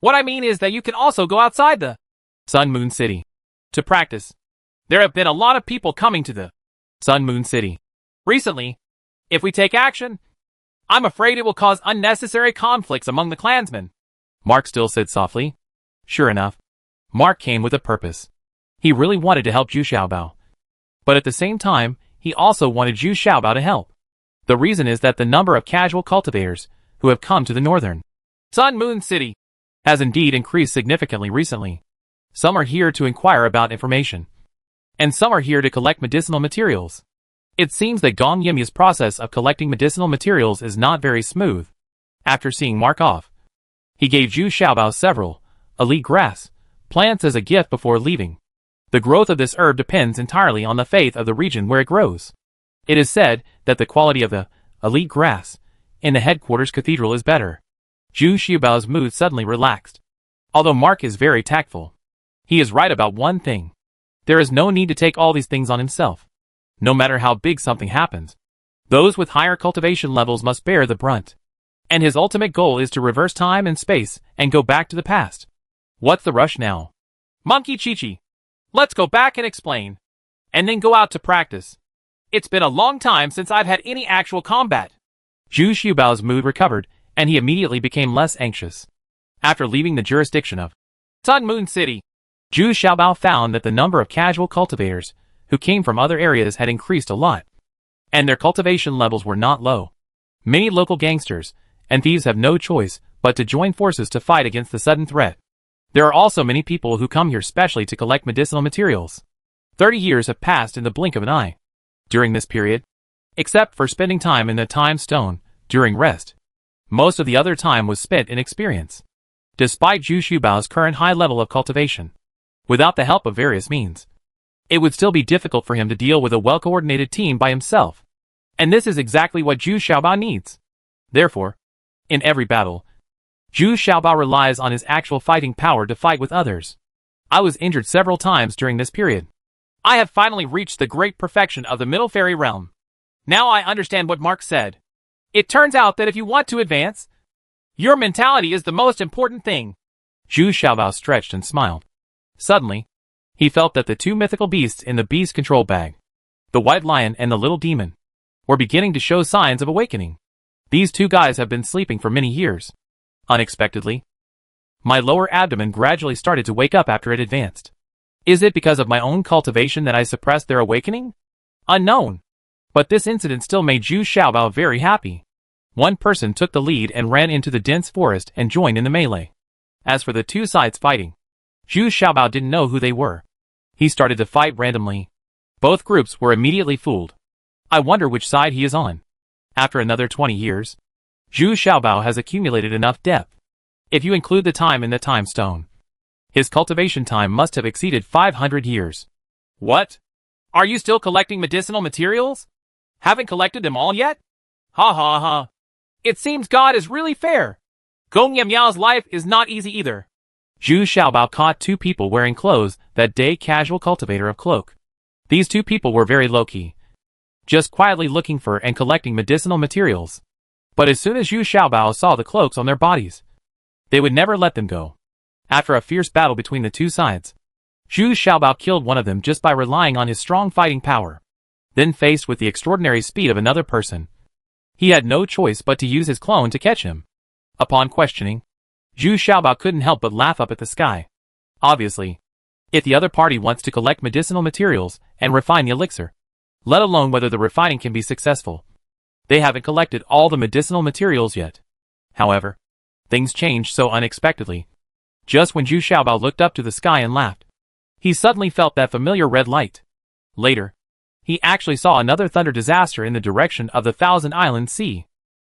What I mean is that you can also go outside the Sun Moon City to practice. There have been a lot of people coming to the Sun Moon City recently. If we take action, I'm afraid it will cause unnecessary conflicts among the clansmen. Mark still said softly. Sure enough, Mark came with a purpose. He really wanted to help Zhu Xiaobao. But at the same time, he also wanted Zhu Xiaobao to help. The reason is that the number of casual cultivators who have come to the northern Sun Moon City has indeed increased significantly recently. Some are here to inquire about information, and some are here to collect medicinal materials. It seems that Gong Yimya's process of collecting medicinal materials is not very smooth. After seeing Mark off, he gave Zhu Xiaobao several elite grass plants as a gift before leaving. The growth of this herb depends entirely on the faith of the region where it grows. It is said that the quality of the elite grass in the headquarters cathedral is better. Zhu Xiaobao's mood suddenly relaxed. Although Mark is very tactful, he is right about one thing. There is no need to take all these things on himself. No matter how big something happens, those with higher cultivation levels must bear the brunt. And his ultimate goal is to reverse time and space and go back to the past. What's the rush now? Monkey Chi-Chi, let's go back and explain, and then go out to practice. It's been a long time since I've had any actual combat. Zhu Xiaobao's mood recovered, and he immediately became less anxious. After leaving the jurisdiction of Sun Moon City, Zhu Xiaobao found that the number of casual cultivators who came from other areas had increased a lot, and their cultivation levels were not low. Many local gangsters and thieves have no choice but to join forces to fight against the sudden threat. There are also many people who come here specially to collect medicinal materials. 30 years have passed in the blink of an eye. During this period, except for spending time in the time stone during rest, most of the other time was spent in experience. Despite Zhu Xiaobao's current high level of cultivation, without the help of various means, it would still be difficult for him to deal with a well-coordinated team by himself. And this is exactly what Zhu Xiaobao needs. Therefore, in every battle, Zhu Xiaobao relies on his actual fighting power to fight with others. I was injured several times during this period. I have finally reached the great perfection of the Middle Fairy Realm. Now I understand what Mark said. It turns out that if you want to advance, your mentality is the most important thing. Zhu Xiaobao stretched and smiled. Suddenly, he felt that the two mythical beasts in the beast control bag, the white lion and the little demon, were beginning to show signs of awakening. These two guys have been sleeping for many years. Unexpectedly, my lower abdomen gradually started to wake up after it advanced. Is it because of my own cultivation that I suppressed their awakening? Unknown. But this incident still made Zhu Xiaobao very happy. One person took the lead and ran into the dense forest and joined in the melee. As for the two sides fighting, Zhu Xiaobao didn't know who they were. He started to fight randomly. Both groups were immediately fooled. I wonder which side he is on. After another 20 years, Zhu Xiaobao has accumulated enough depth. If you include the time in the time stone, his cultivation time must have exceeded 500 years. What? Are you still collecting medicinal materials? Haven't collected them all yet? Ha ha ha. It seems God is really fair. Gong Yamyao's life is not easy either. Zhu Xiaobao caught two people wearing clothes that day, casual cultivator of cloak. These two people were very low-key, just quietly looking for and collecting medicinal materials. But as soon as Zhu Xiaobao saw the cloaks on their bodies, they would never let them go. After a fierce battle between the two sides, Zhu Xiaobao killed one of them just by relying on his strong fighting power. Then faced with the extraordinary speed of another person, he had no choice but to use his clone to catch him. Upon questioning, Zhu Xiaobao couldn't help but laugh up at the sky. Obviously, if the other party wants to collect medicinal materials and refine the elixir, let alone whether the refining can be successful, they haven't collected all the medicinal materials yet. However, things changed so unexpectedly. Just when Zhu Xiaobao looked up to the sky and laughed, he suddenly felt that familiar red light. Later, he actually saw another thunder disaster in the direction of the Thousand Island Sea.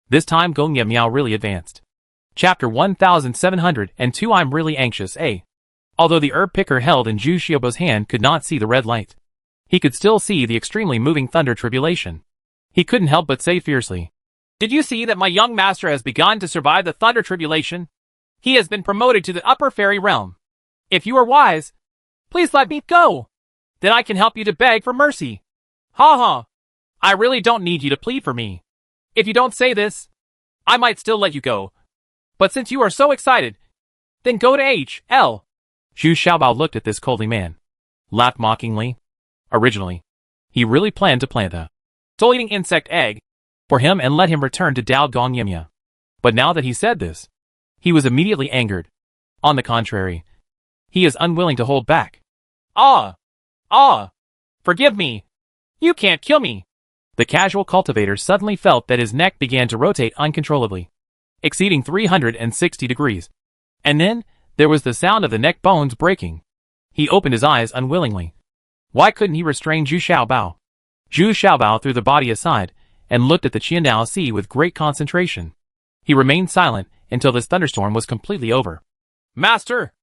This time Gong Yamiao really advanced. Chapter 1702. I'm really anxious, eh? Although the herb picker held in Zhu Xiaobao's hand could not see the red light, he could still see the extremely moving thunder tribulation. He couldn't help but say fiercely, "Did you see that my young master has begun to survive the thunder tribulation? He has been promoted to the upper fairy realm. If you are wise, please let me go. Then I can help you to beg for mercy." Ha ha. I really don't need you to plead for me. If you don't say this, I might still let you go. But since you are so excited, then go to H.L. Zhu Xiaobao looked at this coldly man, laughed mockingly. Originally, he really planned to plant a soul-eating insect egg for him and let him return to Dao Gong Yamya. But now that he said this, he was immediately angered. On the contrary, he is unwilling to hold back. Forgive me. You can't kill me. The casual cultivator suddenly felt that his neck began to rotate uncontrollably, exceeding 360 degrees. And then, there was the sound of the neck bones breaking. He opened his eyes unwillingly. Why couldn't he restrain Zhu Xiaobao? Zhu Xiaobao threw the body aside and looked at the Qiandao Sea with great concentration. He remained silent until this thunderstorm was completely over. Master,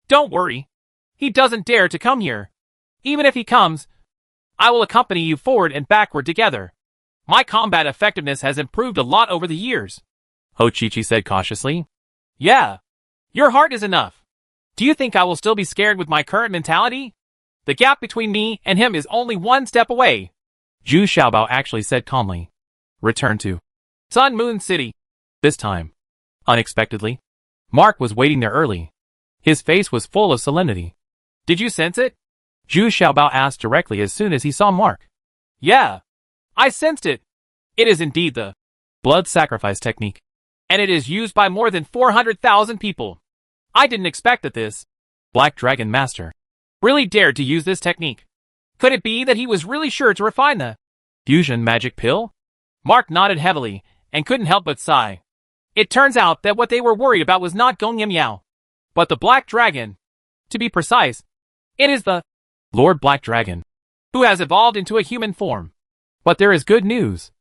don't worry. He doesn't dare to come here. Even if he comes, I will accompany you forward and backward together. My combat effectiveness has improved a lot over the years. Ho Chi said cautiously. Yeah. Your heart is enough. Do you think I will still be scared with my current mentality? The gap between me and him is only one step away. Zhu Xiaobao actually said calmly. Return to Sun Moon City. This time, unexpectedly, Mark was waiting there early. His face was full of solemnity. Did you sense it? Zhu Xiaobao asked directly as soon as he saw Mark. Yeah. I sensed it. It is indeed the blood sacrifice technique. And it is used by more than 400,000 people. I didn't expect that this Black Dragon Master really dared to use this technique. Could it be that he was really sure to refine the fusion magic pill? Mark nodded heavily and couldn't help but sigh. It turns out that what they were worried about was not Gong Yamyao, but the Black Dragon. To be precise, it is the Lord Black Dragon, who has evolved into a human form. But there is good news.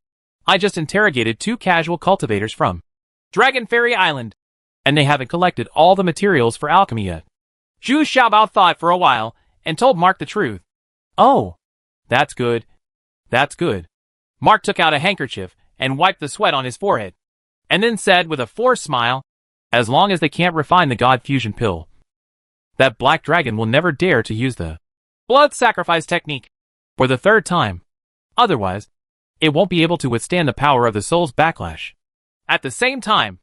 I just interrogated two casual cultivators from Dragon Fairy Island, and they haven't collected all the materials for alchemy yet. Zhu Xiaobao thought for a while and told Mark the truth. Oh, that's good. That's good. Mark took out a handkerchief and wiped the sweat on his forehead, and then said with a forced smile, as long as they can't refine the God Fusion pill, that Black Dragon will never dare to use the blood sacrifice technique for the third time. Otherwise, it won't be able to withstand the power of the soul's backlash. At the same time,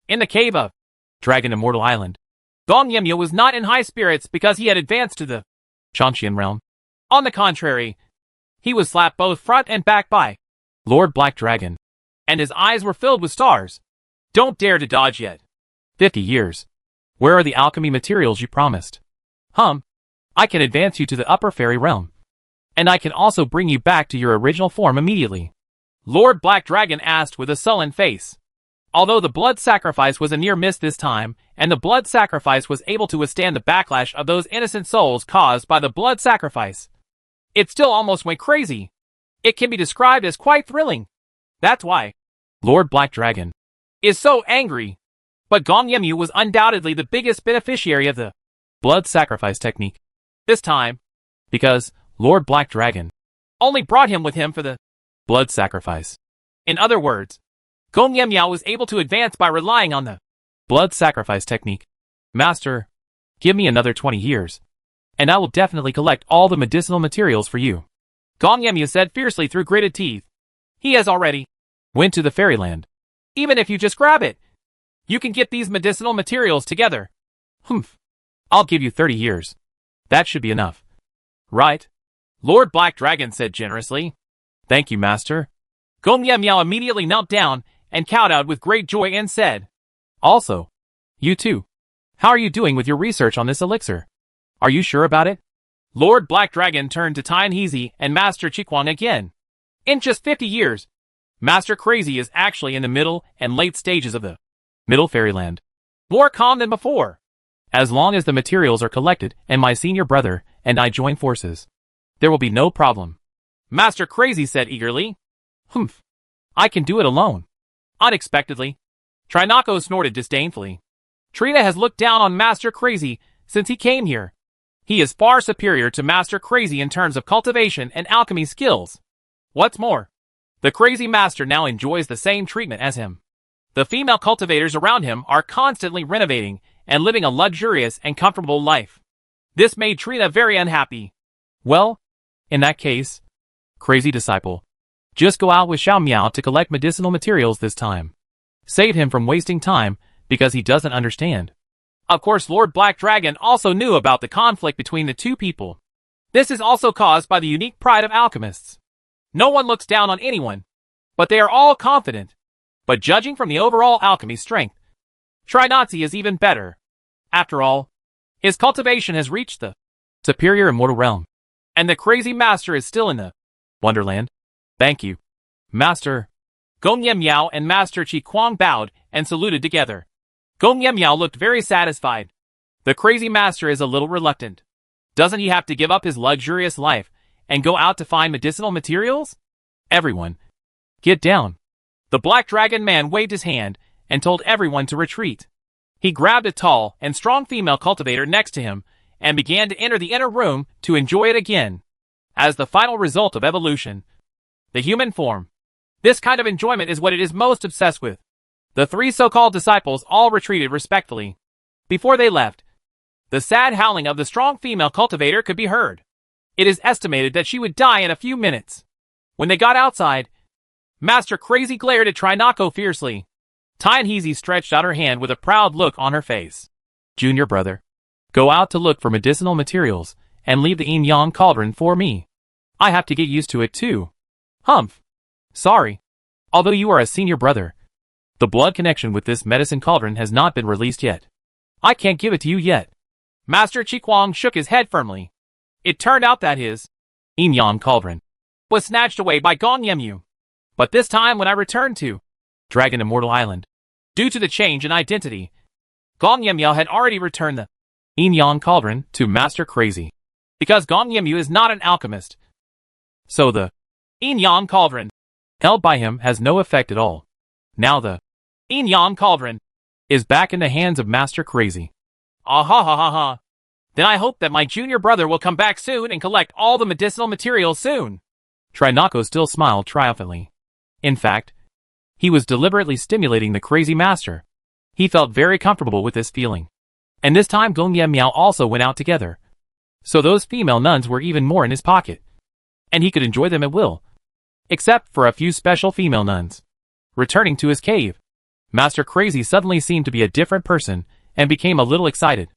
in the cave of Dragon Immortal Island, Gong Yemyu was not in high spirits because he had advanced to the Changxian realm. On the contrary, he was slapped both front and back by Lord Black Dragon, and his eyes were filled with stars. Don't dare to dodge yet. 50 years. Where are the alchemy materials you promised? I can advance you to the upper fairy realm. And I can also bring you back to your original form immediately. Lord Black Dragon asked with a sullen face. Although the blood sacrifice was a near miss this time, and the blood sacrifice was able to withstand the backlash of those innocent souls caused by the blood sacrifice, it still almost went crazy. It can be described as quite thrilling. That's why Lord Black Dragon is so angry. But Gong Yemyu was undoubtedly the biggest beneficiary of the blood sacrifice technique. This time, because Lord Black Dragon only brought him with him for the blood sacrifice. In other words, Gong Yemyu was able to advance by relying on the blood sacrifice technique. Master, give me another 20 years, and I will definitely collect all the medicinal materials for you. Gong Yemyu said fiercely through gritted teeth. He has already went to the fairyland. Even if you just grab it, you can get these medicinal materials together. I'll give you 30 years. That should be enough. Right? Lord Black Dragon said generously. Thank you, Master. Gong Yemyu immediately knelt down and kowtowed with great joy and said, also, you too. How are you doing with your research on this elixir? Are you sure about it? Lord Black Dragon turned to Tian Heezy and Master Chikwang again. In just 50 years, Master Crazy is actually in the middle and late stages of the Middle Fairyland. More calm than before. As long as the materials are collected and my senior brother and I join forces, there will be no problem. Master Crazy said eagerly. I can do it alone. Unexpectedly, Trinako snorted disdainfully. Trina has looked down on Master Crazy since he came here. He is far superior to Master Crazy in terms of cultivation and alchemy skills. What's more, the Crazy Master now enjoys the same treatment as him. The female cultivators around him are constantly renovating and living a luxurious and comfortable life. This made Trina very unhappy. Well, in that case, Crazy Disciple, just go out with Xiao Miao to collect medicinal materials this time. Save him from wasting time because he doesn't understand. Of course, Lord Black Dragon also knew about the conflict between the two people. This is also caused by the unique pride of alchemists. No one looks down on anyone, but they are all confident. But judging from the overall alchemy strength, Trinazzi is even better. After all, his cultivation has reached the superior immortal realm, and the Crazy Master is still in the Wonderland. Thank you, Master. Gong Yemyu and Master Chikwang bowed and saluted together. Gong Yemyu looked very satisfied. The Crazy Master is a little reluctant. Doesn't he have to give up his luxurious life and go out to find medicinal materials? Everyone, get down. The Black Dragon man waved his hand and told everyone to retreat. He grabbed a tall and strong female cultivator next to him and began to enter the inner room to enjoy it again. As the final result of evolution, the human form. This kind of enjoyment is what it is most obsessed with. The three so-called disciples all retreated respectfully. Before they left, the sad howling of the strong female cultivator could be heard. It is estimated that she would die in a few minutes. When they got outside, Master Crazy glared at Trinako fiercely. Tian Heezy stretched out her hand with a proud look on her face. Junior brother, go out to look for medicinal materials and leave the yin-yang cauldron for me. I have to get used to it too. Sorry. Although you are a senior brother, the blood connection with this medicine cauldron has not been released yet. I can't give it to you yet. Master Chikwang shook his head firmly. It turned out that his yin-yang cauldron was snatched away by Gong Yemyu. But this time when I returned to Dragon Immortal Island, due to the change in identity, Gong Yemyu had already returned the yin-yang cauldron to Master Crazy. Because Gong Yemyu is not an alchemist, so the yin-yang cauldron held by him has no effect at all. Now the yin-yang cauldron is back in the hands of Master Crazy. Ah ha ha ha ha. Then I hope that my junior brother will come back soon and collect all the medicinal materials soon. Trinako still smiled triumphantly. In fact, he was deliberately stimulating the crazy master. He felt very comfortable with this feeling. And this time Gong Ye Miao also went out together. So those female nuns were even more in his pocket. And he could enjoy them at will. Except for a few special female nuns. Returning to his cave, Master Crazy suddenly seemed to be a different person and became a little excited.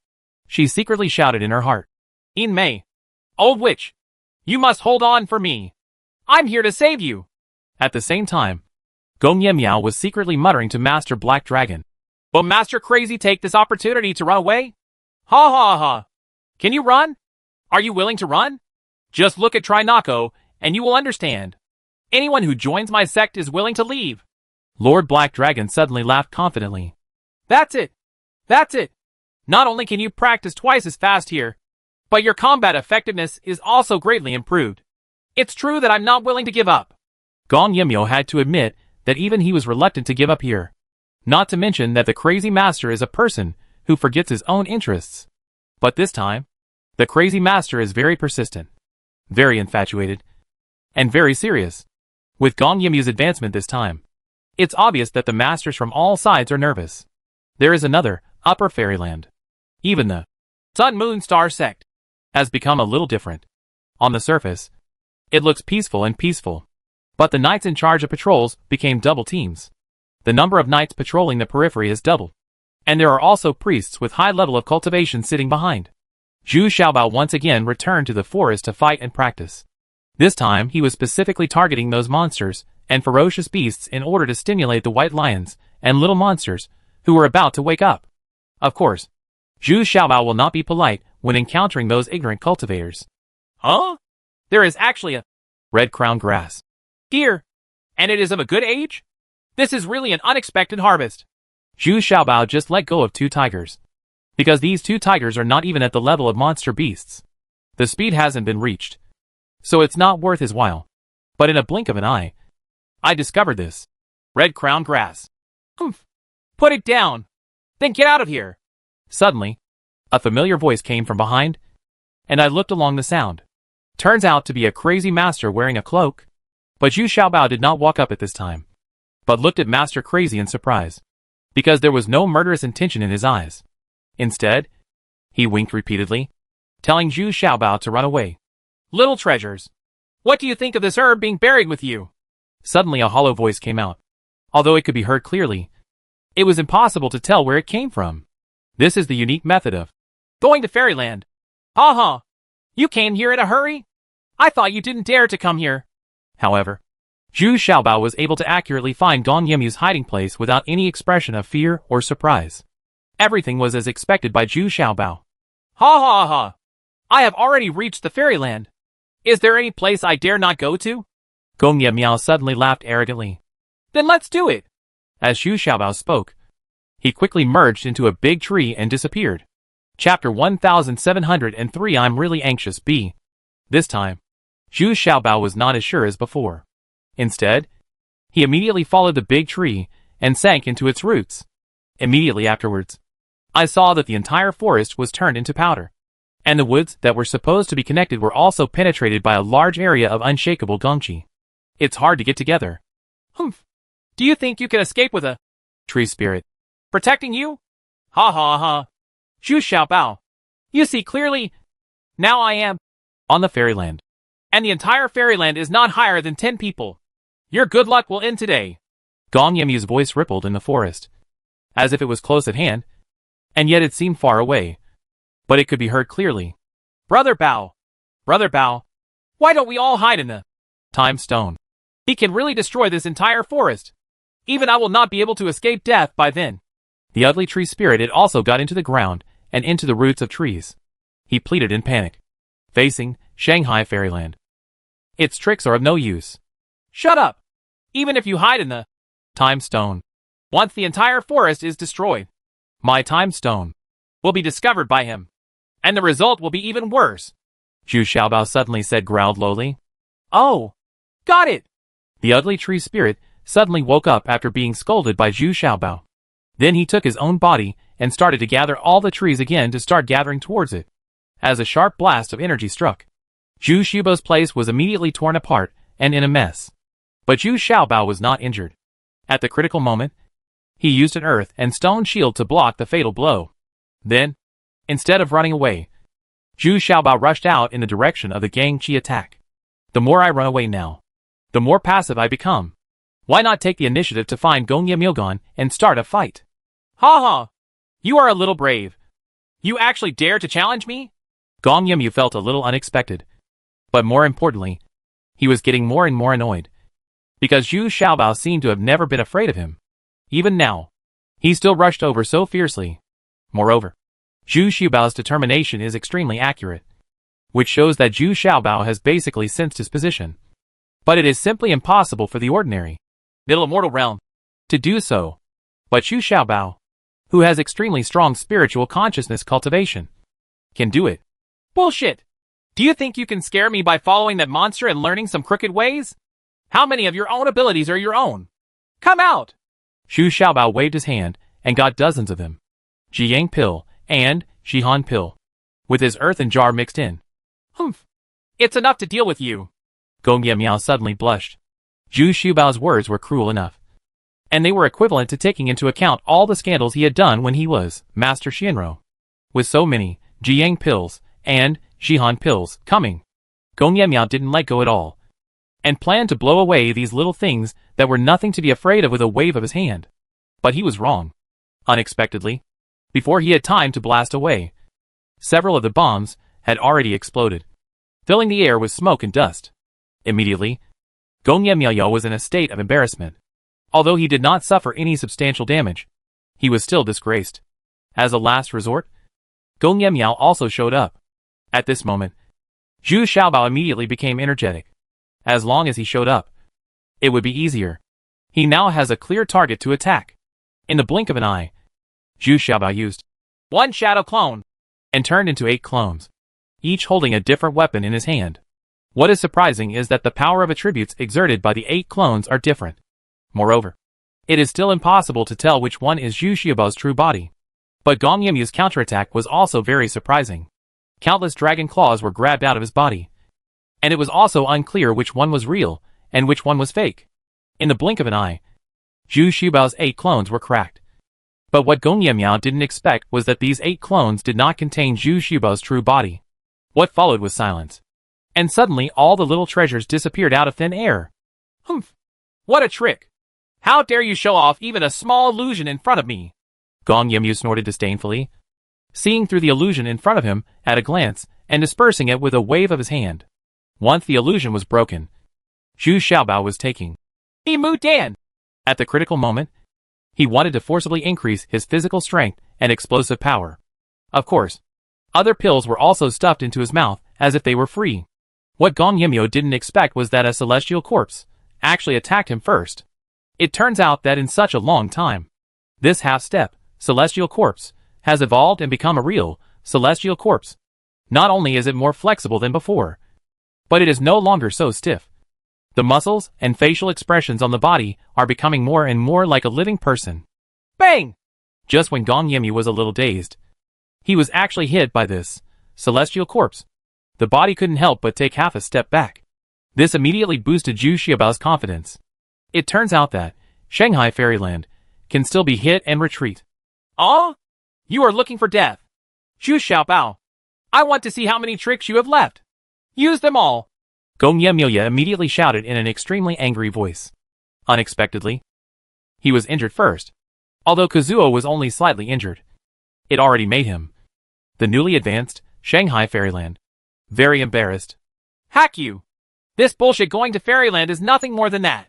She secretly shouted in her heart, "In Mei, old witch, you must hold on for me. I'm here to save you." At the same time, Gong Ye Miao was secretly muttering to Master Black Dragon, "Will Master Crazy take this opportunity to run away? Ha ha ha. Can you run? Are you willing to run? Just look at Trinako, and you will understand. Anyone who joins my sect is willing to leave." Lord Black Dragon suddenly laughed confidently. That's it. That's it. Not only can you practice twice as fast here, but your combat effectiveness is also greatly improved. It's true that I'm not willing to give up. Gong Ye Miao had to admit that even he was reluctant to give up here. Not to mention that the crazy master is a person who forgets his own interests. But this time, the crazy master is very persistent, very infatuated, and very serious. With Gong Ye Miao's advancement this time, it's obvious that the masters from all sides are nervous. There is another, Upper Fairyland. Even the Sun Moon Star sect has become a little different. On the surface, it looks peaceful and peaceful. But the knights in charge of patrols became double teams. The number of knights patrolling the periphery has doubled. And there are also priests with high level of cultivation sitting behind. Zhu Xiaobao once again returned to the forest to fight and practice. This time he was specifically targeting those monsters and ferocious beasts in order to stimulate the white lions and little monsters who were about to wake up. Of course, Zhu Xiaobao will not be polite when encountering those ignorant cultivators. Huh? There is actually a red crown grass here, and it is of a good age? This is really an unexpected harvest. Zhu Xiaobao just let go of 2 tigers. Because these 2 tigers are not even at the level of monster beasts. The speed hasn't been reached. So it's not worth his while. But in a blink of an eye, I discovered this. Red crown grass. Humph. Put it down. Then get out of here. Suddenly, a familiar voice came from behind, and I looked along the sound. Turns out to be a crazy master wearing a cloak. But Zhu Xiaobao did not walk up at this time, but looked at Master Crazy in surprise, because there was no murderous intention in his eyes. Instead, he winked repeatedly, telling Zhu Xiaobao to run away. Little treasures, what do you think of this herb being buried with you? Suddenly a hollow voice came out. Although it could be heard clearly, it was impossible to tell where it came from. This is the unique method of going to Fairyland. Ha ha. You came here in a hurry? I thought you didn't dare to come here. However, Zhu Xiaobao was able to accurately find Gong Ye Miao's hiding place without any expression of fear or surprise. Everything was as expected by Zhu Xiaobao. Ha ha ha. I have already reached the Fairyland. Is there any place I dare not go to? Gong Ye Miao suddenly laughed arrogantly. Then let's do it. As Zhu Xiaobao spoke, he quickly merged into a big tree and disappeared. Chapter 1703 I'm really anxious B. This time, Zhu Xiaobao was not as sure as before. Instead, he immediately followed the big tree and sank into its roots. Immediately afterwards, I saw that the entire forest was turned into powder, and the woods that were supposed to be connected were also penetrated by a large area of unshakable gongqi. It's hard to get together. Humph. Do you think you can escape with a tree spirit protecting you? Ha ha ha. Zhu Xiaobao, you see clearly. Now I am on the Fairyland. And the entire Fairyland is not higher than 10 people. Your good luck will end today. Gong Ye Miao's voice rippled in the forest, as if it was close at hand, and yet it seemed far away. But it could be heard clearly. Brother Bao, why don't we all hide in the time stone? He can really destroy this entire forest. Even I will not be able to escape death by then. The ugly tree spirit had also got into the ground and into the roots of trees. He pleaded in panic, facing Shanghai Fairyland. Its tricks are of no use. Shut up! Even if you hide in the time stone, once the entire forest is destroyed, my time stone will be discovered by him. And the result will be even worse. Zhu Xiaobao suddenly said, growled lowly. Oh, got it! The ugly tree spirit suddenly woke up after being scolded by Zhu Xiaobao. Then he took his own body and started to gather all the trees again to start gathering towards it. as a sharp blast of energy struck. Zhu Xiaobao's place was immediately torn apart and in a mess. But Zhu Xiaobao was not injured. At the critical moment, he used an earth and stone shield to block the fatal blow. Then, instead of running away, Zhu Xiaobao rushed out in the direction of the Gang Qi attack. The more I run away now, the more passive I become. Why not take the initiative to find Gongye Milgon and start a fight? Ha ha! You are a little brave. You actually dare to challenge me? Gong Yimyu felt a little unexpected. But more importantly, he was getting more and more annoyed. Because Zhu Xiaobao seemed to have never been afraid of him. Even now, he still rushed over so fiercely. Moreover, Zhu Xiaobao's determination is extremely accurate, which shows that Zhu Xiaobao has basically sensed his position. But it is simply impossible for the ordinary Middle Immortal Realm to do so. But Zhu Xiaobao, who has extremely strong spiritual consciousness cultivation, can do it. Bullshit! Do you think you can scare me by following that monster and learning some crooked ways? How many of your own abilities are your own? Come out! Zhu Xiaobao waved his hand and got dozens of them. Jiyang Pill and Shihan Pill, with his earthen jar mixed in. Humph! It's enough to deal with you. Gongye Miao suddenly blushed. Zhu Xiaobao's words were cruel enough. And they were equivalent to taking into account all the scandals he had done when he was Master Shinro. With so many Jiyang pills and Shihan pills coming, Gongye Miao didn't let go at all, and planned to blow away these little things that were nothing to be afraid of with a wave of his hand. But he was wrong. Unexpectedly, before he had time to blast away, several of the bombs had already exploded, filling the air with smoke and dust. Immediately, Gongye Miao was in a state of embarrassment. Although he did not suffer any substantial damage, he was still disgraced. As a last resort, Gongye Miao also showed up. At this moment, Zhu Xiaobao immediately became energetic. As long as he showed up, it would be easier. He now has a clear target to attack. In the blink of an eye, Zhu Xiaobao used one shadow clone and turned into 8 clones, each holding a different weapon in his hand. What is surprising is that the power of attributes exerted by the 8 clones are different. Moreover, it is still impossible to tell which one is Zhu Xiaobao's true body. But Gong Yimyu's counterattack was also very surprising. Countless dragon claws were grabbed out of his body, and it was also unclear which one was real and which one was fake. In the blink of an eye, Zhu Xiaobao's 8 clones were cracked. But what Gongye Miao didn't expect was that these 8 clones did not contain Zhu Xiaobao's true body. What followed was silence. And suddenly all the little treasures disappeared out of thin air. Humph! What a trick! How dare you show off even a small illusion in front of me? Gong Yimyu snorted disdainfully, seeing through the illusion in front of him at a glance and dispersing it with a wave of his hand. Once the illusion was broken, Zhu Xiaobao was taking Mu Dan! At the critical moment, he wanted to forcibly increase his physical strength and explosive power. Of course, other pills were also stuffed into his mouth as if they were free. What Gong Yimyu didn't expect was that a celestial corpse actually attacked him first. It turns out that in such a long time, this half-step, celestial corpse, has evolved and become a real, celestial corpse. Not only is it more flexible than before, but it is no longer so stiff. The muscles and facial expressions on the body are becoming more and more like a living person. Bang! Just when Gong Yimyu was a little dazed, he was actually hit by this celestial corpse. The body couldn't help but take half a step back. This immediately boosted Zhu Xiaobao's confidence. It turns out that Shanghai Fairyland can still be hit and retreat. Ah? You are looking for death. Zhu Xiaobao, I want to see how many tricks you have left. Use them all. Gongye Miao immediately shouted in an extremely angry voice. Unexpectedly, he was injured first. Although Kazuo was only slightly injured, it already made him, the newly advanced Shanghai Fairyland, very embarrassed. Hack you! This bullshit going to Fairyland is nothing more than that.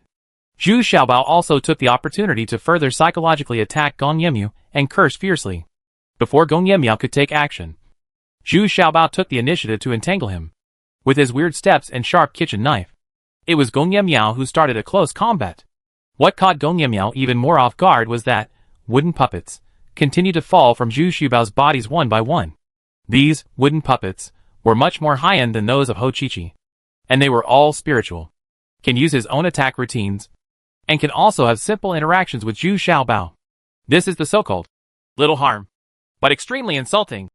Zhu Xiaobao also took the opportunity to further psychologically attack Gong Yimyu and curse fiercely. Before Gong Yimyu could take action, Zhu Xiaobao took the initiative to entangle him with his weird steps and sharp kitchen knife. It was Gong Yimyu who started a close combat. What caught Gong Yimyu even more off guard was that wooden puppets continued to fall from Zhu Xiaobao's bodies one by one. These wooden puppets were much more high-end than those of Ho Chi-Chi, and they were all spiritual, can use his own attack routines, and can also have simple interactions with Zhu Xiaobao. This is the so-called little harm, but extremely insulting.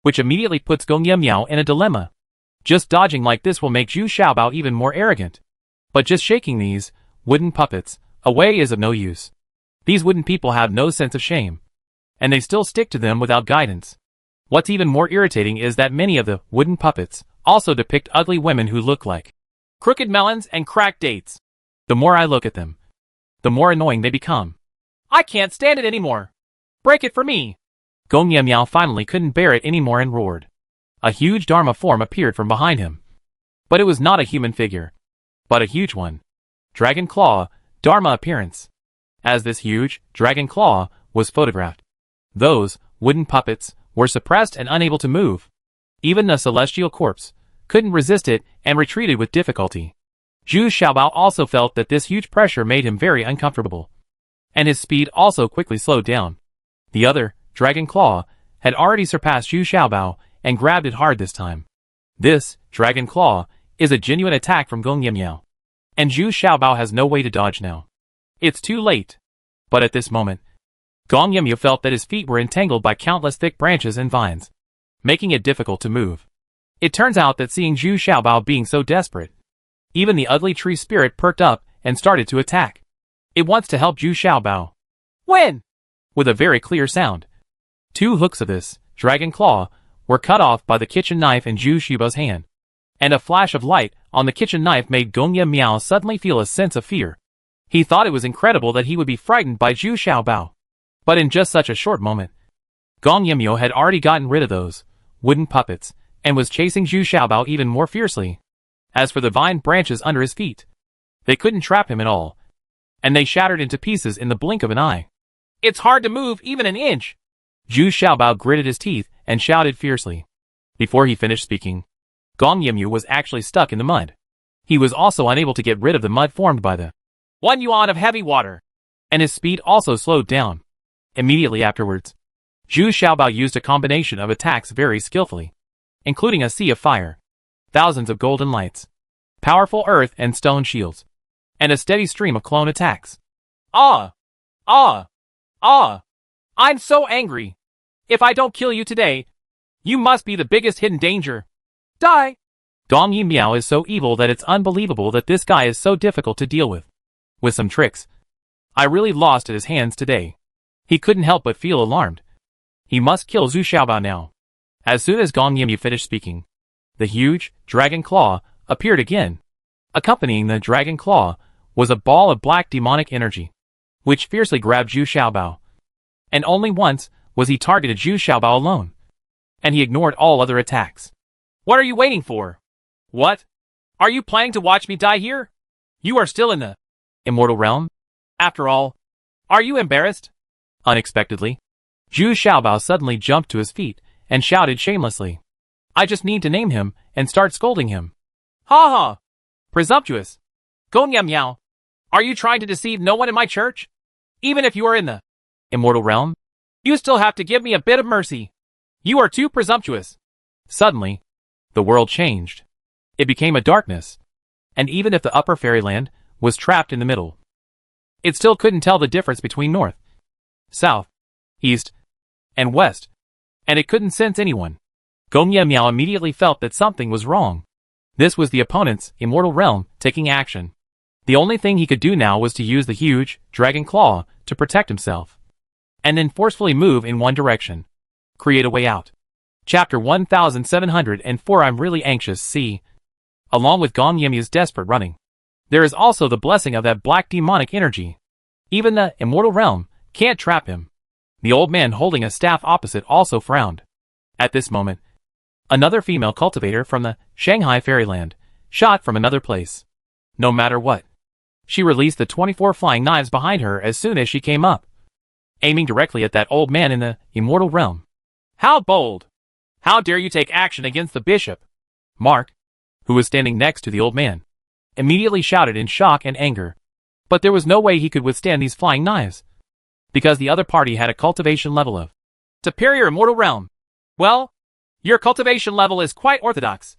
which immediately puts Gong Miao in a dilemma. Just dodging like this will make Zhu Xiaobao even more arrogant. But just shaking these wooden puppets away is of no use. These wooden people have no sense of shame, and they still stick to them without guidance. What's even more irritating is that many of the wooden puppets also depict ugly women who look like crooked melons and cracked dates. The more I look at them, the more annoying they become. I can't stand it anymore. Break it for me. Gong Miao finally couldn't bear it anymore and roared. A huge Dharma form appeared from behind him. But it was not a human figure, but a huge one. Dragon Claw, Dharma appearance. As this huge Dragon Claw was photographed, those wooden puppets were suppressed and unable to move. Even the celestial corpse couldn't resist it and retreated with difficulty. Zhu Xiaobao also felt that this huge pressure made him very uncomfortable, and his speed also quickly slowed down. The other Dragon Claw had already surpassed Zhu Xiaobao and grabbed it hard this time. This Dragon Claw is a genuine attack from Gong Miao, and Zhu Xiaobao has no way to dodge now. It's too late. But at this moment, Gong Miao felt that his feet were entangled by countless thick branches and vines, making it difficult to move. It turns out that seeing Zhu Xiaobao being so desperate, even the ugly tree spirit perked up and started to attack. It wants to help Zhu Xiaobao. When? With a very clear sound. 2 hooks of this Dragon Claw were cut off by the kitchen knife in Zhu Xiaobao's hand, and a flash of light on the kitchen knife made Gong Miao suddenly feel a sense of fear. He thought it was incredible that he would be frightened by Zhu Xiaobao. But in just such a short moment, Gong Miao had already gotten rid of those wooden puppets and was chasing Zhu Xiaobao even more fiercely. As for the vine branches under his feet, they couldn't trap him at all, and they shattered into pieces in the blink of an eye. It's hard to move even an inch. Zhu Xiaobao gritted his teeth and shouted fiercely. Before he finished speaking, Gong Miao was actually stuck in the mud. He was also unable to get rid of the mud formed by the 1 yuan of heavy water, and his speed also slowed down. Immediately afterwards, Zhu Xiaobao used a combination of attacks very skillfully, including a sea of fire, thousands of golden lights, powerful earth and stone shields, and a steady stream of clone attacks. Ah! Ah! Ah! I'm so angry. If I don't kill you today, you must be the biggest hidden danger. Die! Gong Miao is so evil that it's unbelievable that this guy is so difficult to deal with. With some tricks, I really lost at his hands today. He couldn't help but feel alarmed. He must kill Zhu Xiaobao now. As soon as Gong Miao finished speaking, the huge Dragon Claw appeared again. Accompanying the Dragon Claw was a ball of black demonic energy, which fiercely grabbed Zhu Xiaobao. And only once was he targeted Zhu Xiaobao alone, and he ignored all other attacks. What are you waiting for? What? Are you planning to watch me die here? You are still in the immortal realm? After all, are you embarrassed? Unexpectedly, Zhu Xiaobao suddenly jumped to his feet and shouted shamelessly. I just need to name him and start scolding him. Ha ha! Presumptuous! Gong Miao, are you trying to deceive no one in my church? Even if you are in the immortal realm, you still have to give me a bit of mercy. You are too presumptuous. Suddenly, the world changed. It became a darkness, and even if the upper fairyland was trapped in the middle, it still couldn't tell the difference between north, south, east, and west, and it couldn't sense anyone. Gong Miao immediately felt that something was wrong. This was the opponent's immortal realm taking action. The only thing he could do now was to use the huge Dragon Claw to protect himself, and then forcefully move in one direction. Create a way out. Chapter 1704. I'm really anxious. See. Along with Gong Miao's desperate running, there is also the blessing of that black demonic energy. Even the immortal realm can't trap him. The old man holding a staff opposite also frowned. At this moment, another female cultivator from the Shanghai fairyland shot from another place. No matter what, she released the 24 flying knives behind her as soon as she came up, aiming directly at that old man in the immortal realm. How bold! How dare you take action against the bishop? Mark, who was standing next to the old man, immediately shouted in shock and anger. But there was no way he could withstand these flying knives, because the other party had a cultivation level of superior immortal realm. Well, your cultivation level is quite orthodox,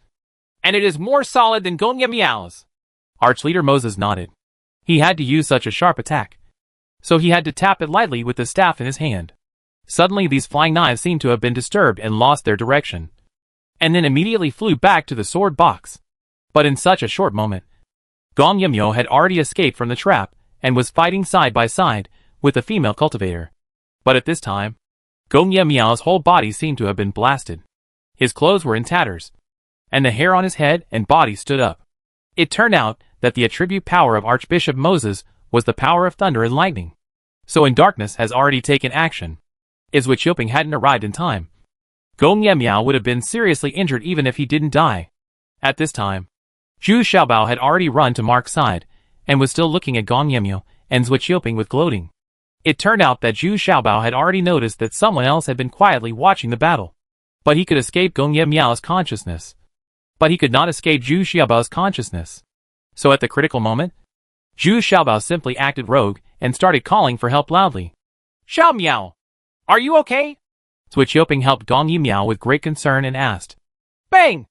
and it is more solid than Gong Miao's. Archleader Moses nodded. He had to use such a sharp attack, so he had to tap it lightly with the staff in his hand. Suddenly these flying knives seemed to have been disturbed and lost their direction, and then immediately flew back to the sword box. But in such a short moment, Gong Yimyo had already escaped from the trap and was fighting side by side with the female cultivator. But at this time, Gong Yimyo's whole body seemed to have been blasted. His clothes were in tatters, and the hair on his head and body stood up. It turned out that the attribute power of Archbishop Moses was the power of thunder and lightning. So in darkness has already taken action. If Zhuo Qiuping hadn't arrived in time, Gong Yimyo would have been seriously injured even if he didn't die. At this time, Zhu Xiaobao had already run to Mark's side and was still looking at Gong Yimyo and Zhuo Qiuping with gloating. It turned out that Zhu Xiaobao had already noticed that someone else had been quietly watching the battle. But he could escape Gong Yimyo's consciousness. But he could not escape Zhu Xiaobao's consciousness. So at the critical moment, Zhu Xiaobao simply acted rogue and started calling for help loudly. Xiao Miao, are you okay? Zhuo Qiuping helped Gong Yimyo with great concern and asked. Bang!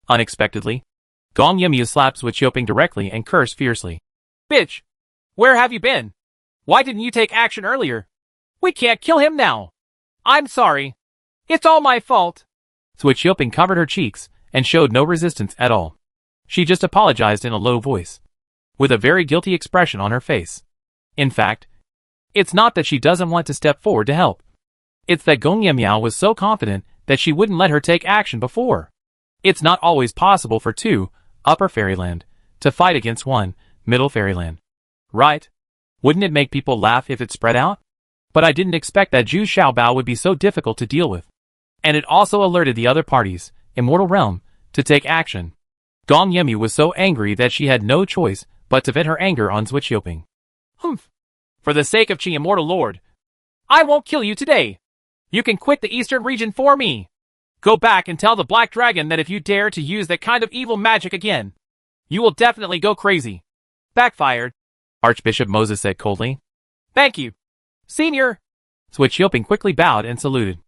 Unexpectedly, Gong Yimyo slapped Zhuo Qiuping directly and cursed fiercely. Bitch! Where have you been? Why didn't you take action earlier? We can't kill him now. I'm sorry. It's all my fault. Zhuo Qiuping covered her cheeks and showed no resistance at all. She just apologized in a low voice, with a very guilty expression on her face. In fact, it's not that she doesn't want to step forward to help. It's that Gong Yimyo was so confident that she wouldn't let her take action before. It's not always possible for two, Upper Fairyland, to fight against one, Middle Fairyland. Right? Wouldn't it make people laugh if it spread out? But I didn't expect that Zhu Xiaobao would be so difficult to deal with. And it also alerted the other parties, Immortal Realm, to take action. Gong Yimyo was so angry that she had no choice but to vent her anger on Zhuo Qiuping. Humph. For the sake of Qi Immortal Lord, I won't kill you today. You can quit the eastern region for me. Go back and tell the Black Dragon that if you dare to use that kind of evil magic again, you will definitely go crazy. Backfired, Archbishop Moses said coldly. Thank you, Senior. Zhuo Qiuping quickly bowed and saluted.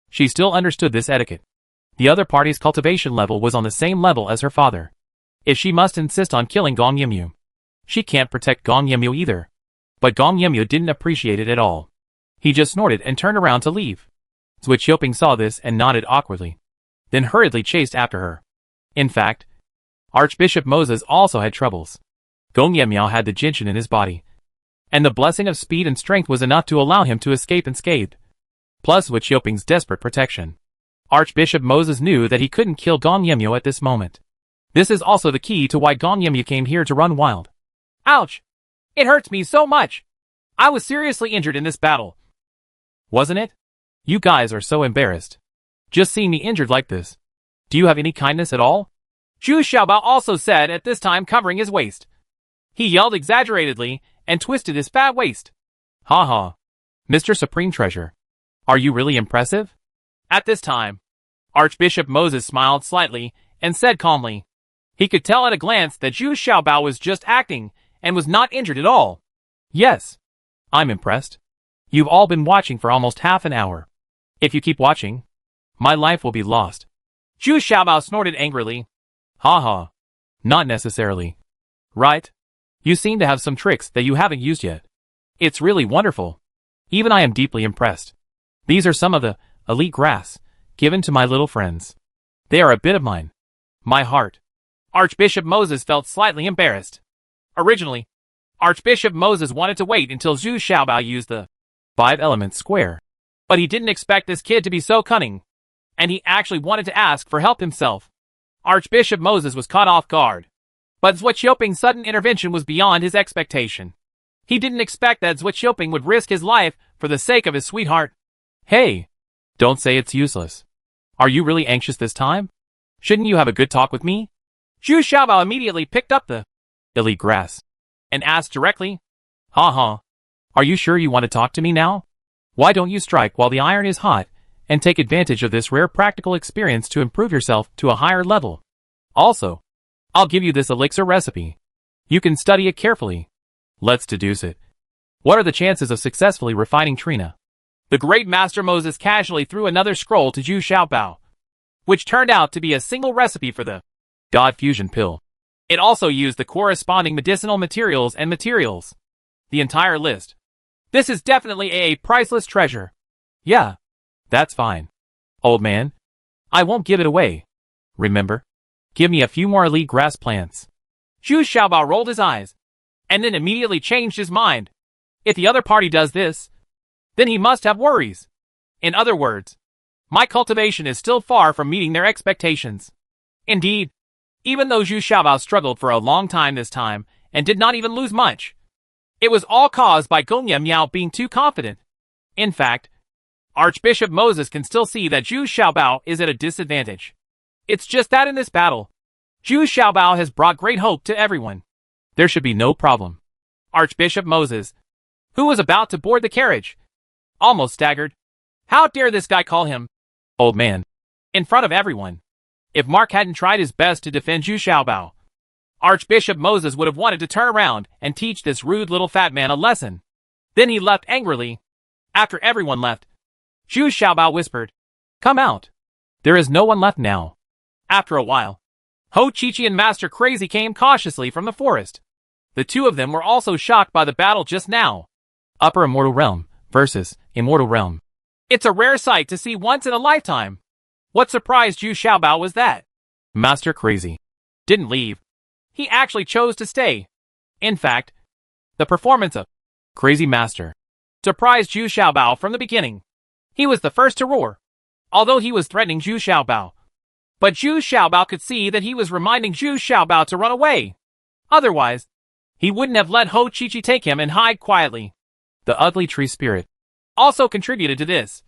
She still understood this etiquette. The other party's cultivation level was on the same level as her father. If she must insist on killing Gong Yimyo, she can't protect Gong Yimyo either. But Gong Yimyo didn't appreciate it at all. He just snorted and turned around to leave. Zhuo Qiuping saw this and nodded awkwardly, then hurriedly chased after her. In fact, Archbishop Moses also had troubles. Gong Yimyo had the Jinshin in his body, and the blessing of speed and strength was enough to allow him to escape unscathed. Plus Zhuo Qiuping's desperate protection. Archbishop Moses knew that he couldn't kill Gong Yimyo at this moment. This is also the key to why Gong Yimyo came here to run wild. Ouch! It hurts me so much. I was seriously injured in this battle. Wasn't it? You guys are so embarrassed. Just seeing me injured like this. Do you have any kindness at all? Zhu Xiaobao also said at this time, covering his waist. He yelled exaggeratedly and twisted his fat waist. Ha ha. Mr. Supreme Treasure. Are you really impressive? At this time, Archbishop Moses smiled slightly and said calmly. He could tell at a glance that Zhu Xiaobao was just acting and was not injured at all. Yes. I'm impressed. You've all been watching for almost half an hour. If you keep watching, my life will be lost. Zhu Xiaobao snorted angrily. Ha ha. Not necessarily. Right? You seem to have some tricks that you haven't used yet. It's really wonderful. Even I am deeply impressed. These are some of the elite grass given to my little friends. They are a bit of mine. My heart. Archbishop Moses felt slightly embarrassed. Originally, Archbishop Moses wanted to wait until Zhu Xiaobao used the 5-element square. But he didn't expect this kid to be so cunning, and he actually wanted to ask for help himself. Archbishop Moses was caught off guard. But Zhuo Qiuping's sudden intervention was beyond his expectation. He didn't expect that Zhuo Qiuping would risk his life for the sake of his sweetheart. Hey! Don't say it's useless. Are you really anxious this time? Shouldn't you have a good talk with me? Zhu Xiaobao immediately picked up the elite grass and asked directly. Ha ha. Are you sure you want to talk to me now? Why don't you strike while the iron is hot and take advantage of this rare practical experience to improve yourself to a higher level? Also, I'll give you this elixir recipe. You can study it carefully. Let's deduce it. What are the chances of successfully refining Trina? The great Master Moses casually threw another scroll to Zhu Xiaobao, which turned out to be a single recipe for the God Fusion Pill. It also used the corresponding medicinal materials and materials. The entire list. This is definitely a priceless treasure. Yeah, That's fine. Old man, I won't give it away. Remember? Give me a few more elite grass plants. Zhu Xiaobao rolled his eyes, and then immediately changed his mind. If the other party does this, then he must have worries. In other words, my cultivation is still far from meeting their expectations. Indeed, even though Zhu Xiaobao struggled for a long time this time, and did not even lose much, it was all caused by Gong Miao being too confident. In fact, Archbishop Moses can still see that Zhu Xiaobao is at a disadvantage. It's just that in this battle, Zhu Xiaobao has brought great hope to everyone. There should be no problem. Archbishop Moses, who was about to board the carriage, almost staggered. How dare this guy call him old man in front of everyone? If Mark hadn't tried his best to defend Zhu Xiaobao, Archbishop Moses would have wanted to turn around and teach this rude little fat man a lesson. Then he left angrily. After everyone left, Zhu Xiaobao whispered, "Come out. There is no one left now." After a while, Ho Chi-Chi and Master Crazy came cautiously from the forest. The two of them were also shocked by the battle just now. Upper Immortal Realm versus Immortal Realm. It's a rare sight to see once in a lifetime. What surprised Zhu Xiaobao was that Master Crazy didn't leave. He actually chose to stay. In fact, the performance of Crazy Master surprised Zhu Xiaobao from the beginning. He was the first to roar, although he was threatening Zhu Xiaobao. But Zhu Xiaobao could see that he was reminding Zhu Xiaobao to run away. Otherwise, he wouldn't have let Ho Chi-Chi take him and hide quietly. The ugly tree spirit also contributed to this.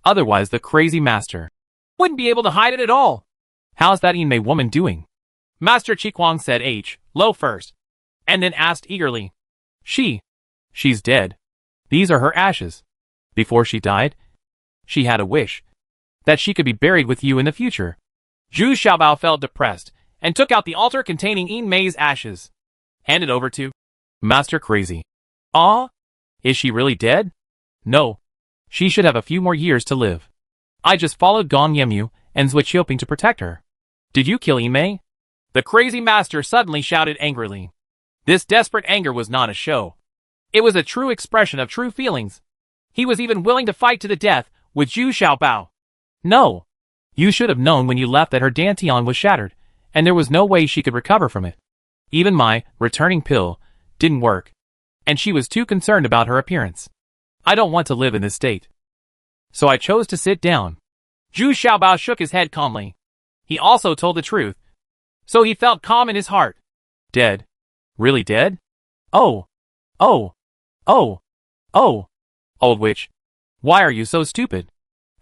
Otherwise, the Crazy Master wouldn't be able to hide it at all. How's that Inmei woman doing? Master Chiquang said low first, and then asked eagerly. She's dead. These are her ashes. Before she died, she had a wish that she could be buried with you in the future. Zhu Xiaobao felt depressed and took out the altar containing Yin Mei's ashes. Handed over to Master Crazy. Ah? Is she really dead? No. She should have a few more years to live. I just followed Gong Yemu and Zui Qiuping to protect her. Did you kill Yin Mei? The Crazy Master suddenly shouted angrily. This desperate anger was not a show. It was a true expression of true feelings. He was even willing to fight to the death with Zhu Xiaobao. No. You should have known when you left that her dantian was shattered, and there was no way she could recover from it. Even my returning pill didn't work, and she was too concerned about her appearance. I don't want to live in this state. So I chose to sit down. Zhu Xiaobao shook his head calmly. He also told the truth, so he felt calm in his heart. Dead? Really dead? Oh. Old witch. Why are you so stupid?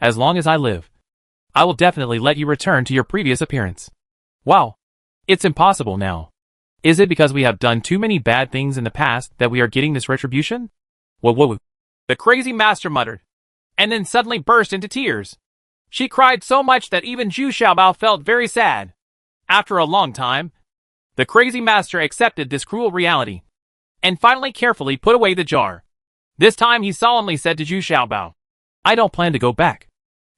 As long as I live, I will definitely let you return to your previous appearance. Wow. It's impossible now. Is it because we have done too many bad things in the past that we are getting this retribution? Whoa. The Crazy Master muttered, and then suddenly burst into tears. She cried so much that even Zhu Xiaobao felt very sad. After a long time, the Crazy Master accepted this cruel reality, and finally carefully put away the jar. This time he solemnly said to Zhu Xiaobao, I don't plan to go back.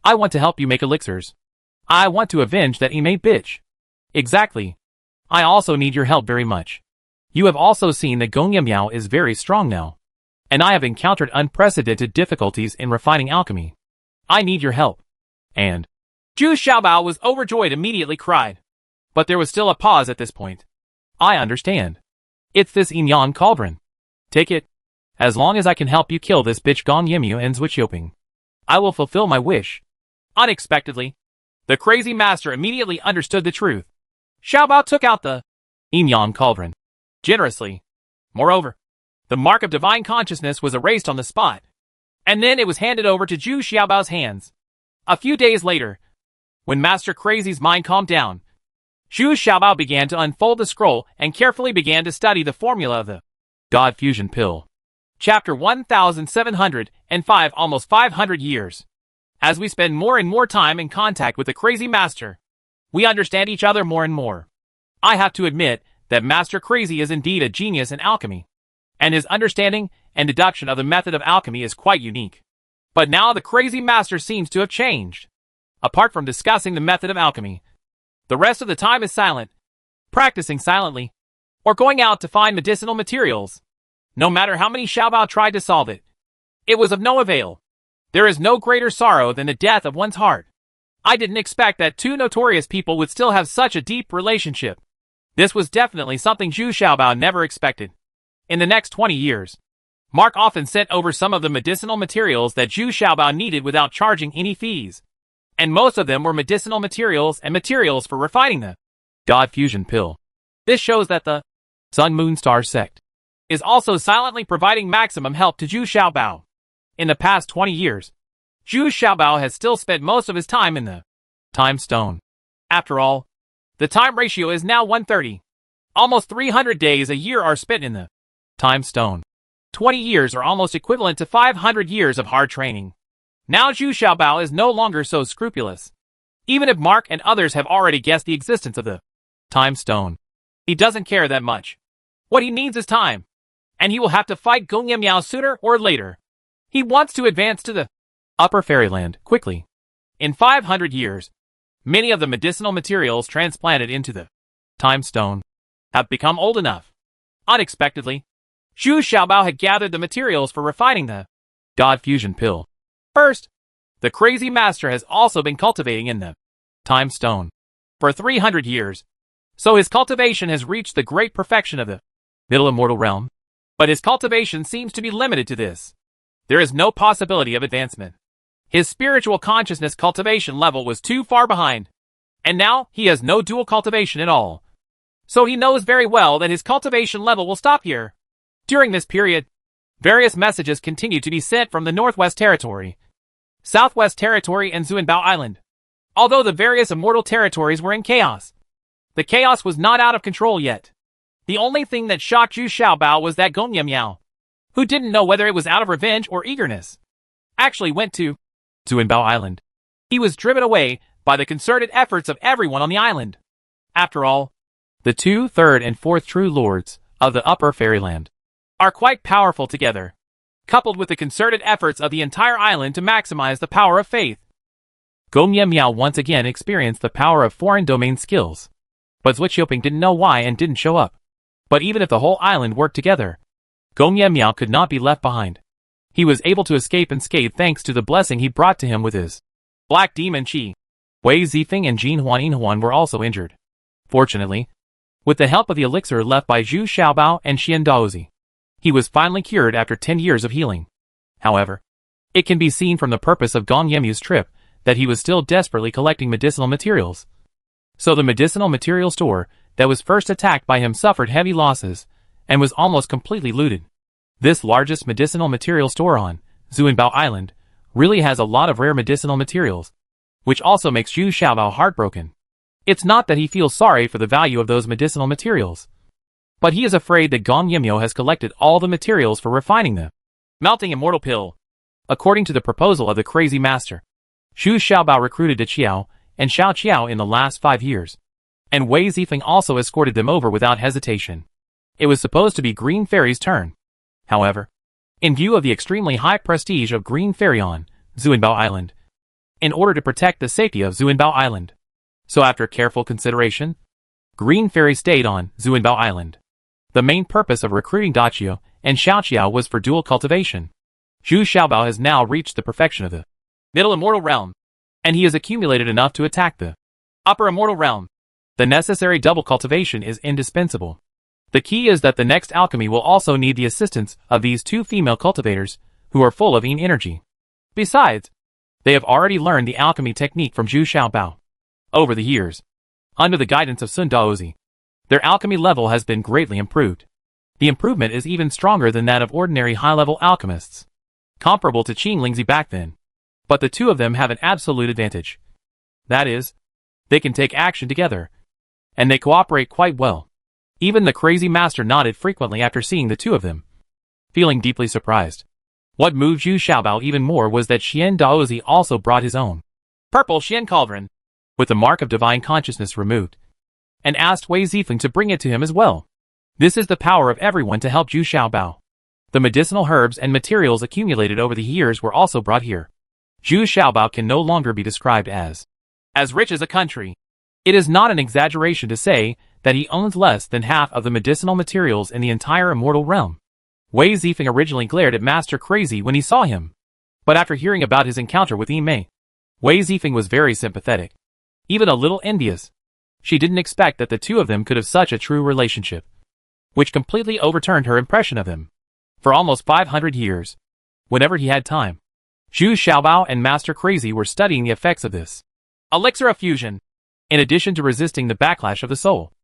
I want to help you make elixirs. I want to avenge that Imei bitch. Exactly. I also need your help very much. You have also seen that Gong Miao is very strong now, and I have encountered unprecedented difficulties in refining alchemy. I need your help. And Zhu Xiaobao was overjoyed, immediately cried. But there was still a pause at this point. I understand. It's this Yin cauldron. Take it. As long as I can help you kill this bitch Gong Yemu and Zui Qiuping, I will fulfill my wish. Unexpectedly, the Crazy Master immediately understood the truth. Xiaobao took out the Yin cauldron generously. Moreover, the mark of divine consciousness was erased on the spot, and then it was handed over to Zhu Xiaobao's hands. A few days later, when Master Crazy's mind calmed down, Zhu Xiaobao began to unfold the scroll and carefully began to study the formula of the God Fusion Pill. Chapter 1705, almost 500 years. As we spend more and more time in contact with the Crazy Master, we understand each other more and more. I have to admit that Master Crazy is indeed a genius in alchemy, and his understanding and deduction of the method of alchemy is quite unique. But now the Crazy Master seems to have changed. Apart from discussing the method of alchemy, the rest of the time is silent, practicing silently, or going out to find medicinal materials. No matter how many Xiaobao tried to solve it, it was of no avail. There is no greater sorrow than the death of one's heart. I didn't expect that two notorious people would still have such a deep relationship. This was definitely something Zhu Xiaobao never expected. In the next 20 years, Mark often sent over some of the medicinal materials that Zhu Xiaobao needed without charging any fees. And most of them were medicinal materials and materials for refining the God Fusion Pill. This shows that the Sun Moon Star sect is also silently providing maximum help to Zhu Xiaobao. In the past 20 years, Zhu Xiaobao has still spent most of his time in the Time Stone. After all, the time ratio is now 130. Almost 300 days a year are spent in the Time Stone. 20 years are almost equivalent to 500 years of hard training. Now Zhu Xiaobao is no longer so scrupulous. Even if Mark and others have already guessed the existence of the Time Stone, he doesn't care that much. What he needs is time, and he will have to fight Gong Yimiao sooner or later. He wants to advance to the Upper Fairyland quickly. In 500 years, many of the medicinal materials transplanted into the Time Stone have become old enough. Unexpectedly, Zhu Xiaobao had gathered the materials for refining the God Fusion Pill. First, the crazy master has also been cultivating in the Time Stone for 300 years, so his cultivation has reached the great perfection of the Middle Immortal Realm. But his cultivation seems to be limited to this. There is no possibility of advancement. His spiritual consciousness cultivation level was too far behind, and now he has no dual cultivation at all. So he knows very well that his cultivation level will stop here. During this period, various messages continue to be sent from the Northwest Territory, Southwest Territory, and Zuanbao Island. Although the various immortal territories were in chaos, the chaos was not out of control yet. The only thing that shocked Zhu Xiaobao was that Gong Yimiao, who didn't know whether it was out of revenge or eagerness, actually went to Zuanbao Island. He was driven away by the concerted efforts of everyone on the island. After all, the 2, 3rd, and 4th true lords of the Upper Fairyland are quite powerful together, coupled with the concerted efforts of the entire island to maximize the power of faith. Gong Yimiao once again experienced the power of foreign domain skills, but Zui Qiuping didn't know why and didn't show up. But even if the whole island worked together, Gong Yimiao could not be left behind. He was able to escape unscathed thanks to the blessing he brought to him with his Black Demon Qi. Wei Zifeng and Jin Huan were also injured. Fortunately, with the help of the elixir left by Zhu Xiaobao and Xian Daozi, he was finally cured after 10 years of healing. However, it can be seen from the purpose of Gong Yimiao's trip that he was still desperately collecting medicinal materials. So the medicinal material store that was first attacked by him suffered heavy losses and was almost completely looted. This largest medicinal material store on Zuanbao Island really has a lot of rare medicinal materials, which also makes Zhu Xiaobao heartbroken. It's not that he feels sorry for the value of those medicinal materials, but he is afraid that Gong Yimiao has collected all the materials for refining the melting immortal pill. According to the proposal of the crazy master, Zhu Xiaobao recruited De Qiao and Xiao Qiao in the last 5 years, and Wei Zifeng also escorted them over without hesitation. It was supposed to be Green Fairy's turn. However, in view of the extremely high prestige of Green Fairy on Zuanbao Island, in order to protect the safety of Zuanbao Island, so after careful consideration, Green Fairy stayed on Zuanbao Island. The main purpose of recruiting Daqio and Xiao Qiao was for dual cultivation. Zhu Xiaobao has now reached the perfection of the Middle Immortal Realm, and he has accumulated enough to attack the Upper Immortal Realm. The necessary double cultivation is indispensable. The key is that the next alchemy will also need the assistance of these 2 female cultivators, who are full of yin energy. Besides, they have already learned the alchemy technique from Zhu Xiaobao. Over the years, under the guidance of Sun Daozi, their alchemy level has been greatly improved. The improvement is even stronger than that of ordinary high-level alchemists, comparable to Qing Lingzi back then. But the 2 of them have an absolute advantage. That is, they can take action together, and they cooperate quite well. Even the crazy master nodded frequently after seeing the 2 of them, feeling deeply surprised. What moved Zhu Xiaobao even more was that Xian Daozi also brought his own purple Xian cauldron, with the mark of divine consciousness removed, and asked Wei Zifeng to bring it to him as well. This is the power of everyone to help Zhu Xiaobao. The medicinal herbs and materials accumulated over the years were also brought here. Zhu Xiaobao can no longer be described as rich as a country. It is not an exaggeration to say that he owns less than half of the medicinal materials in the entire immortal realm. Wei Zifeng originally glared at Master Crazy when he saw him, But after hearing about his encounter with Mei, Wei Zifeng was very sympathetic, even a little envious. She didn't expect that the two of them could have such a true relationship, which completely overturned her impression of him. For almost 500 years, whenever he had time, Zhu Xiaobao and Master Crazy were studying the effects of this elixir of fusion. In addition to resisting the backlash of the soul,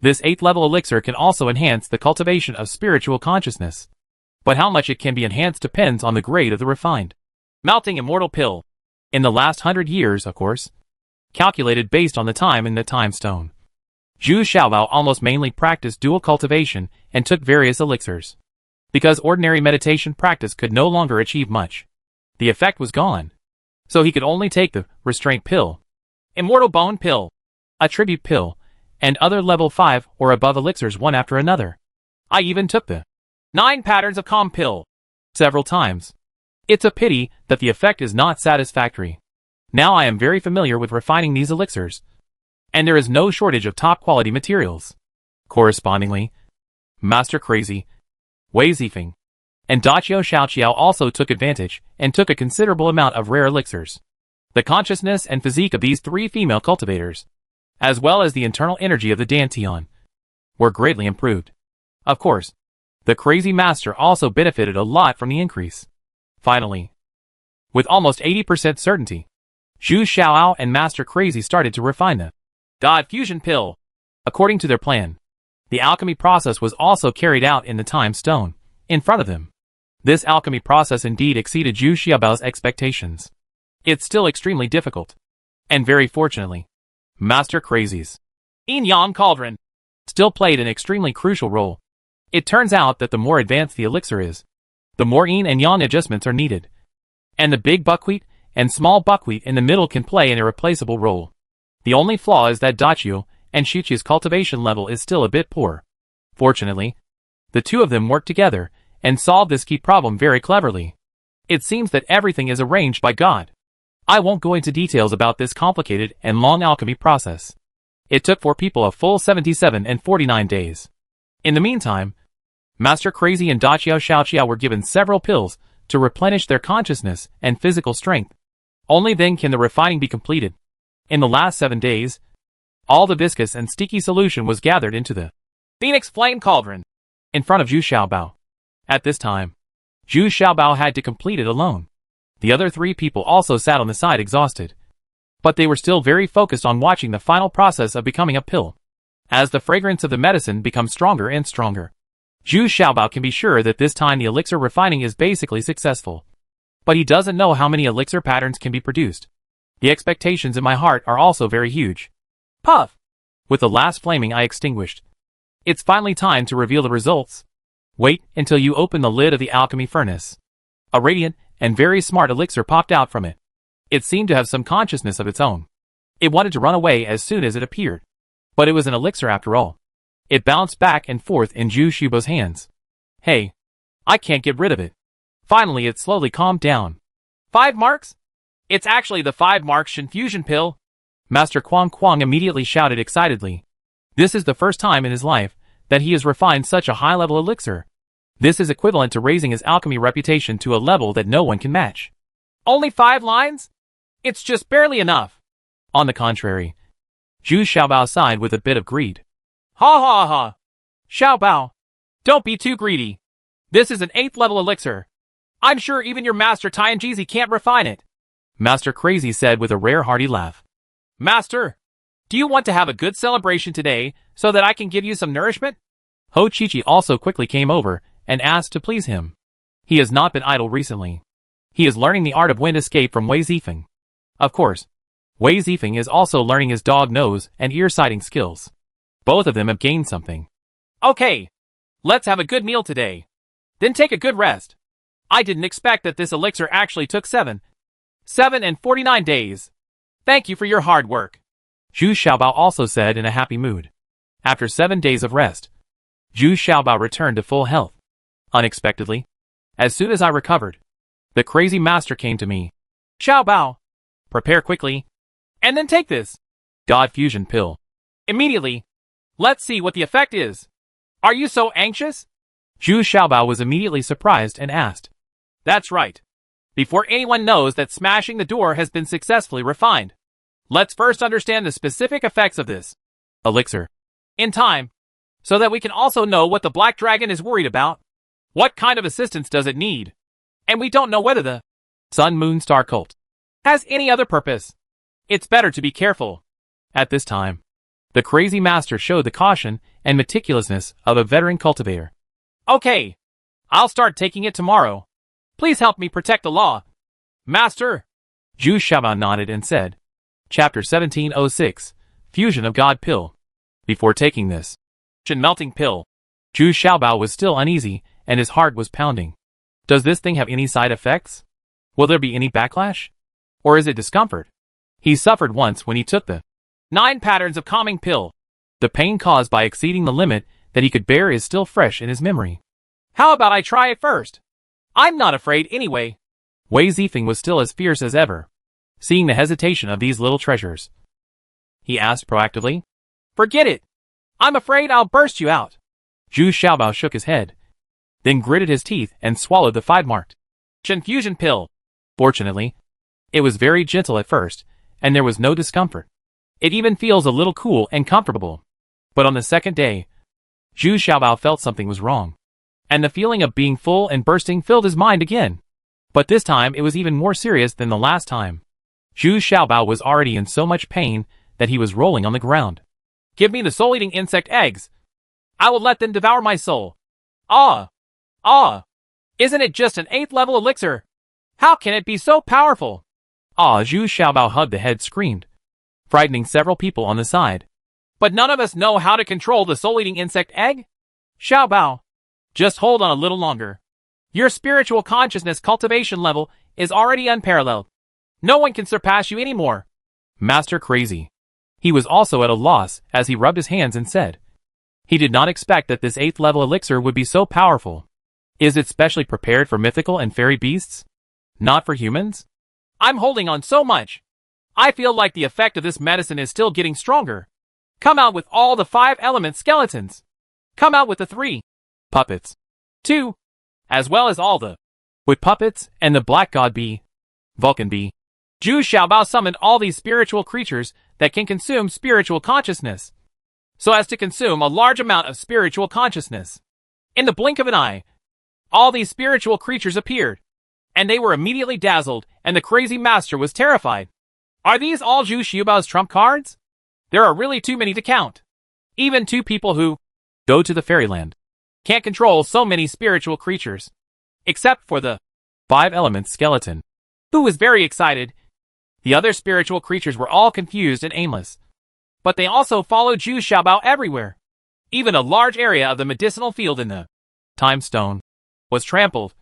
this 8th level elixir can also enhance the cultivation of spiritual consciousness. But how much it can be enhanced depends on the grade of the refined melting immortal pill. In the last 100 years, of course, calculated based on the time in the time stone. Zhu Xiaobao almost mainly practiced dual cultivation and took various elixirs. Because ordinary meditation practice could no longer achieve much, the effect was gone. So he could only take the restraint pill, immortal bone pill, attribute pill, and other level 5 or above elixirs one after another. I even took the 9 patterns of calm pill several times. It's a pity that the effect is not satisfactory. Now I am very familiar with refining these elixirs, and there is no shortage of top quality materials. Correspondingly, Master Crazy, Wei Zifeng, and Dachio Xiaoqiao also took advantage and took a considerable amount of rare elixirs. The consciousness and physique of these 3 female cultivators, as well as the internal energy of the Dantian, were greatly improved. Of course, the Crazy Master also benefited a lot from the increase. Finally, with almost 80% certainty, Zhu Xiaoao and Master Crazy started to refine the God Fusion Pill. According to their plan, the alchemy process was also carried out in the time stone, in front of them. This alchemy process indeed exceeded Zhu Xiaobao's expectations. It's still extremely difficult. And very fortunately, Master Crazy's Yin-Yang Cauldron still played an extremely crucial role. It turns out that the more advanced the elixir is, the more yin and yang adjustments are needed. And the big buckwheat and small buckwheat in the middle can play an irreplaceable role. The only flaw is that Dachio and Shichi's cultivation level is still a bit poor. Fortunately, the two of them worked together and solved this key problem very cleverly. It seems that everything is arranged by God. I won't go into details about this complicated and long alchemy process. It took 4 people a full 77 and 49 days. In the meantime, Master Crazy and Dachio Xiaoqiao were given several pills to replenish their consciousness and physical strength. Only then can the refining be completed. In the last 7 days, all the viscous and sticky solution was gathered into the Phoenix Flame Cauldron in front of Zhu Xiaobao. At this time, Zhu Xiaobao had to complete it alone. The other 3 people also sat on the side exhausted. But they were still very focused on watching the final process of becoming a pill. As the fragrance of the medicine becomes stronger and stronger, Zhu Xiaobao can be sure that this time the elixir refining is basically successful. But he doesn't know how many elixir patterns can be produced. The expectations in my heart are also very huge. Puff! With the last flaming I extinguished. It's finally time to reveal the results. Wait until you open the lid of the alchemy furnace. A radiant and very smart elixir popped out from it. It seemed to have some consciousness of its own. It wanted to run away as soon as it appeared. But it was an elixir after all. It bounced back and forth in Zhu Xiaobao's hands. Hey, I can't get rid of it. Finally it slowly calmed down. 5 marks? It's actually the 5 marks Shin Fusion Pill. Master Kwang immediately shouted excitedly. This is the first time in his life that he has refined such a high-level elixir. This is equivalent to raising his alchemy reputation to a level that no one can match. Only 5 lines? It's just barely enough. On the contrary, Zhu Xiaobao sighed with a bit of greed. Ha ha ha. Xiaobao, don't be too greedy. This is an 8th level elixir. I'm sure even your master Tianjizi can't refine it. Master Crazy said with a rare hearty laugh. Master, do you want to have a good celebration today so that I can give you some nourishment? Ho Chi also quickly came over and asked to please him. He has not been idle recently. He is learning the art of wind escape from Wei Zifeng. Of course, Wei Zifeng is also learning his dog nose and ear sighting skills. Both of them have gained something. Okay, let's have a good meal today. Then take a good rest. I didn't expect that this elixir actually took 7 and 49 days. Thank you for your hard work. Zhu Xiaobao also said in a happy mood. After 7 days of rest, Zhu Xiaobao returned to full health. Unexpectedly, as soon as I recovered, the crazy master came to me. Xiaobao, prepare quickly, and then take this God Fusion Pill. Immediately. Let's see what the effect is. Are you so anxious? Zhu Xiaobao was immediately surprised and asked. That's right. before anyone knows that smashing the door has been successfully refined. Let's first understand the specific effects of this elixir in time, so that we can also know what the Black Dragon is worried about. What kind of assistance does it need? And we don't know whether the Sun Moon Star cult has any other purpose. It's better to be careful. At this time, the crazy master showed the caution and meticulousness of a veteran cultivator. Okay, I'll start taking it tomorrow. Please help me protect the law. Master. Zhu Xiaobao nodded and said, Chapter 1706, Fusion of God Pill. Before taking this melting pill, Zhu Xiaobao was still uneasy and his heart was pounding. Does this thing have any side effects? Will there be any backlash? Or is it discomfort? He suffered once when he took the 9 patterns of calming pill. The pain caused by exceeding the limit that he could bear is still fresh in his memory. How about I try it first? I'm not afraid anyway. Wei Zifeng was still as fierce as ever. Seeing the hesitation of these little treasures, he asked proactively, Forget it. I'm afraid I'll burst you out. Zhu Xiaobao shook his head, then gritted his teeth and swallowed the 5-marked Fusion pill. Fortunately, it was very gentle at first, and there was no discomfort. It even feels a little cool and comfortable. But on the second day, Zhu Xiaobao felt something was wrong, and the feeling of being full and bursting filled his mind again. But this time it was even more serious than the last time. Zhu Xiaobao was already in so much pain that he was rolling on the ground. Give me the soul-eating insect eggs. I will let them devour my soul. Ah! Ah! Isn't it just an 8th level elixir? How can it be so powerful? Ah! Zhu Xiaobao hugged the head screamed, frightening several people on the side. But none of us know how to control the soul-eating insect egg? Xiaobao, just hold on a little longer. Your spiritual consciousness cultivation level is already unparalleled. No one can surpass you anymore. Master Crazy. He was also at a loss as he rubbed his hands and said, he did not expect that this 8th level elixir would be so powerful. Is it specially prepared for mythical and fairy beasts? Not for humans? I'm holding on so much. I feel like the effect of this medicine is still getting stronger. Come out with all the 5 element skeletons. Come out with the 3 puppets. 2, as well as all the with puppets and the Black God Bee, Vulcan Bee. Zhu Xiaobao summoned all these spiritual creatures that can consume spiritual consciousness, so as to consume a large amount of spiritual consciousness. In the blink of an eye, all these spiritual creatures appeared, and they were immediately dazzled, and the crazy master was terrified. Are these all Zhu Xiaobao's trump cards? There are really too many to count. Even 2 people who go to the fairyland can't control so many spiritual creatures, except for the 5 element skeleton, who was very excited. The other spiritual creatures were all confused and aimless, but they also followed Zhu Xiaobao everywhere. Even a large area of the medicinal field in the Time Stone was trampled,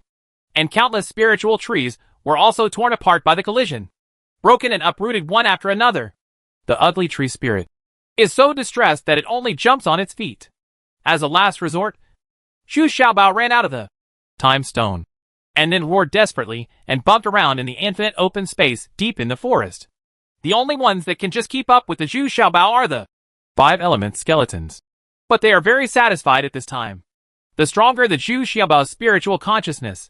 and countless spiritual trees were also torn apart by the collision, broken and uprooted one after another. The ugly tree spirit is so distressed that it only jumps on its feet. As a last resort, Zhu Xiaobao ran out of the Time Stone, and then roared desperately and bumped around in the infinite open space deep in the forest. The only ones that can just keep up with the Zhu Xiaobao are the 5 element skeletons. But they are very satisfied at this time. The stronger the Zhu Xiaobao's spiritual consciousness,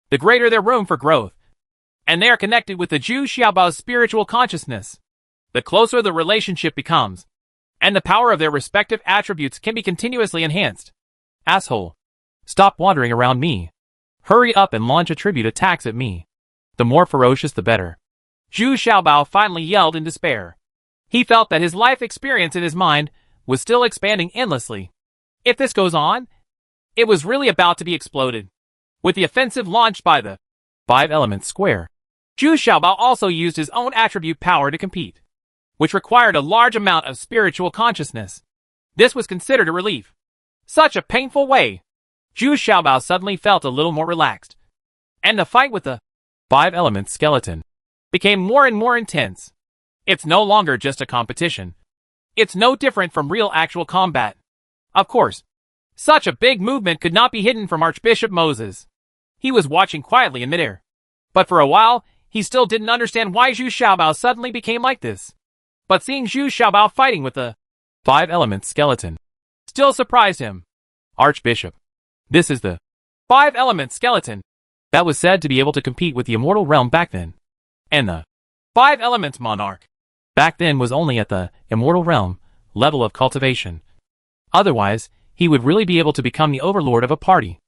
the greater their room for growth. And they are connected with the Zhu Xiaobao's spiritual consciousness. The closer the relationship becomes, and the power of their respective attributes can be continuously enhanced. Asshole. Stop wandering around me. Hurry up and launch attribute attacks at me. The more ferocious the better. Zhu Xiaobao finally yelled in despair. He felt that his life experience in his mind was still expanding endlessly. If this goes on, it was really about to be exploded. With the offensive launched by the 5 element square, Zhu Xiaobao also used his own attribute power to compete, which required a large amount of spiritual consciousness. This was considered a relief. Such a painful way. Zhu Xiaobao suddenly felt a little more relaxed, and the fight with the 5 element skeleton became more and more intense. It's no longer just a competition. It's no different from real actual combat. Of course, such a big movement could not be hidden from Archbishop Moses. He was watching quietly in midair. But for a while, he still didn't understand why Zhu Xiaobao suddenly became like this. But seeing Zhu Xiaobao fighting with the 5 element skeleton still surprised him. Archbishop, this is the 5 element skeleton. that was said to be able to compete with the immortal realm back then. And the 5 elements monarch back then was only at the immortal realm level of cultivation. Otherwise, he would really be able to become the overlord of a party.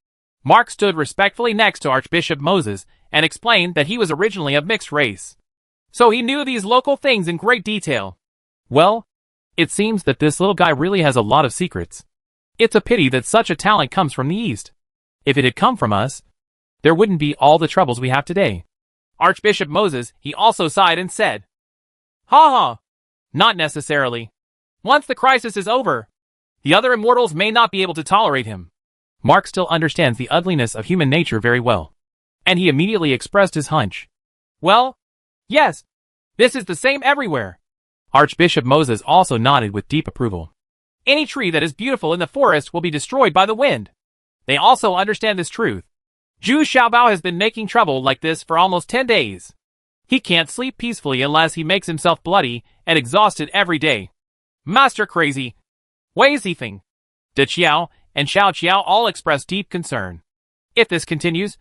Mark stood respectfully next to Archbishop Moses and explained that he was originally of mixed race. So he knew these local things in great detail. Well, it seems that this little guy really has a lot of secrets. It's a pity that such a talent comes from the East. If it had come from us, there wouldn't be all the troubles we have today. Archbishop Moses, he also sighed and said, "Ha ha! Not necessarily. Once the crisis is over, the other immortals may not be able to tolerate him." Mark still understands the ugliness of human nature very well, and he immediately expressed his hunch. Well, yes, this is the same everywhere. Archbishop Moses also nodded with deep approval. Any tree that is beautiful in the forest will be destroyed by the wind. They also understand this truth. Zhu Xiaobao has been making trouble like this for almost 10 days. He can't sleep peacefully unless he makes himself bloody and exhausted every day. Master Crazy, Wei Zifeng, De Qiao, and Xiao Qiao all express deep concern. If this continues,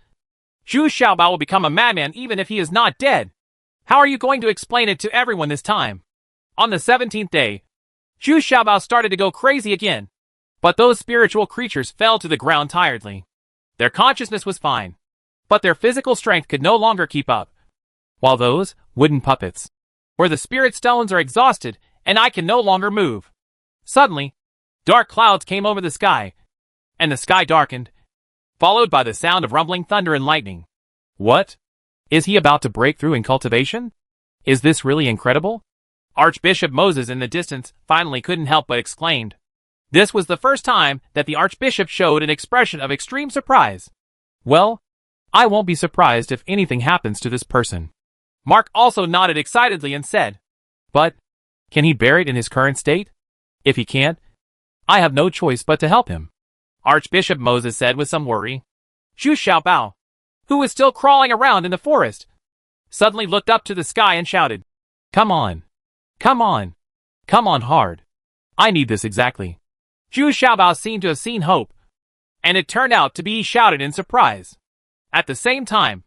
Zhu Xiaobao will become a madman even if he is not dead. How are you going to explain it to everyone this time? On the 17th day, Zhu Xiaobao started to go crazy again. But those spiritual creatures fell to the ground tiredly. Their consciousness was fine, but their physical strength could no longer keep up. While those wooden puppets, where the spirit stones are exhausted and I can no longer move. Suddenly, dark clouds came over the sky, and the sky darkened, followed by the sound of rumbling thunder and lightning. What? Is he about to break through in cultivation? Is this really incredible? Archbishop Moses in the distance finally couldn't help but exclaimed. This was the first time that the Archbishop showed an expression of extreme surprise. Well, I won't be surprised if anything happens to this person. Mark also nodded excitedly and said, But, can he bear it in his current state? If he can't, I have no choice but to help him. Archbishop Moses said with some worry. Zhu Xiaobao, who was still crawling around in the forest, suddenly looked up to the sky and shouted, Come on. Come on. Come on hard. I need this exactly. Zhu Xiaobao seemed to have seen hope, and it turned out to be he shouted in surprise. At the same time,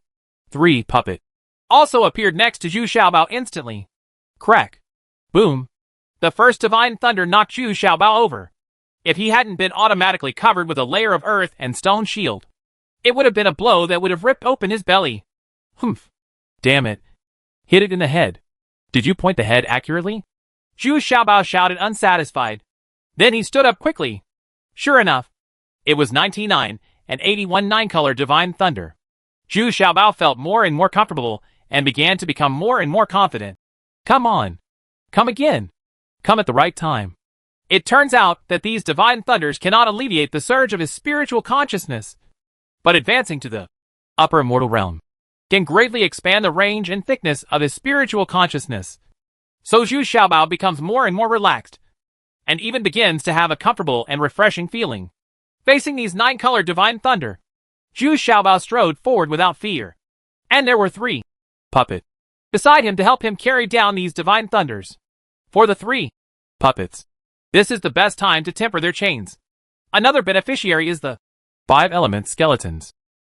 3 puppet also appeared next to Zhu Xiaobao instantly. Crack. Boom. The first divine thunder knocked Zhu Xiaobao over. If he hadn't been automatically covered with a layer of earth and stone shield, it would have been a blow that would have ripped open his belly. Humph. Damn it. Hit it in the head. Did you point the head accurately? Zhu Xiaobao shouted unsatisfied. Then he stood up quickly. Sure enough, it was 99 and 81 9-color divine thunder. Zhu Xiaobao felt more and more comfortable and began to become more and more confident. Come on. Come again. Come at the right time. It turns out that these divine thunders cannot alleviate the surge of his spiritual consciousness, but advancing to the upper immortal realm can greatly expand the range and thickness of his spiritual consciousness. So Zhu Xiaobao becomes more and more relaxed, and even begins to have a comfortable and refreshing feeling. Facing these 9-color divine thunder, Zhu Xiaobao strode forward without fear. And there were 3 puppet beside him to help him carry down these divine thunders. For the 3 puppets, this is the best time to temper their chains. Another beneficiary is the 5 element skeletons.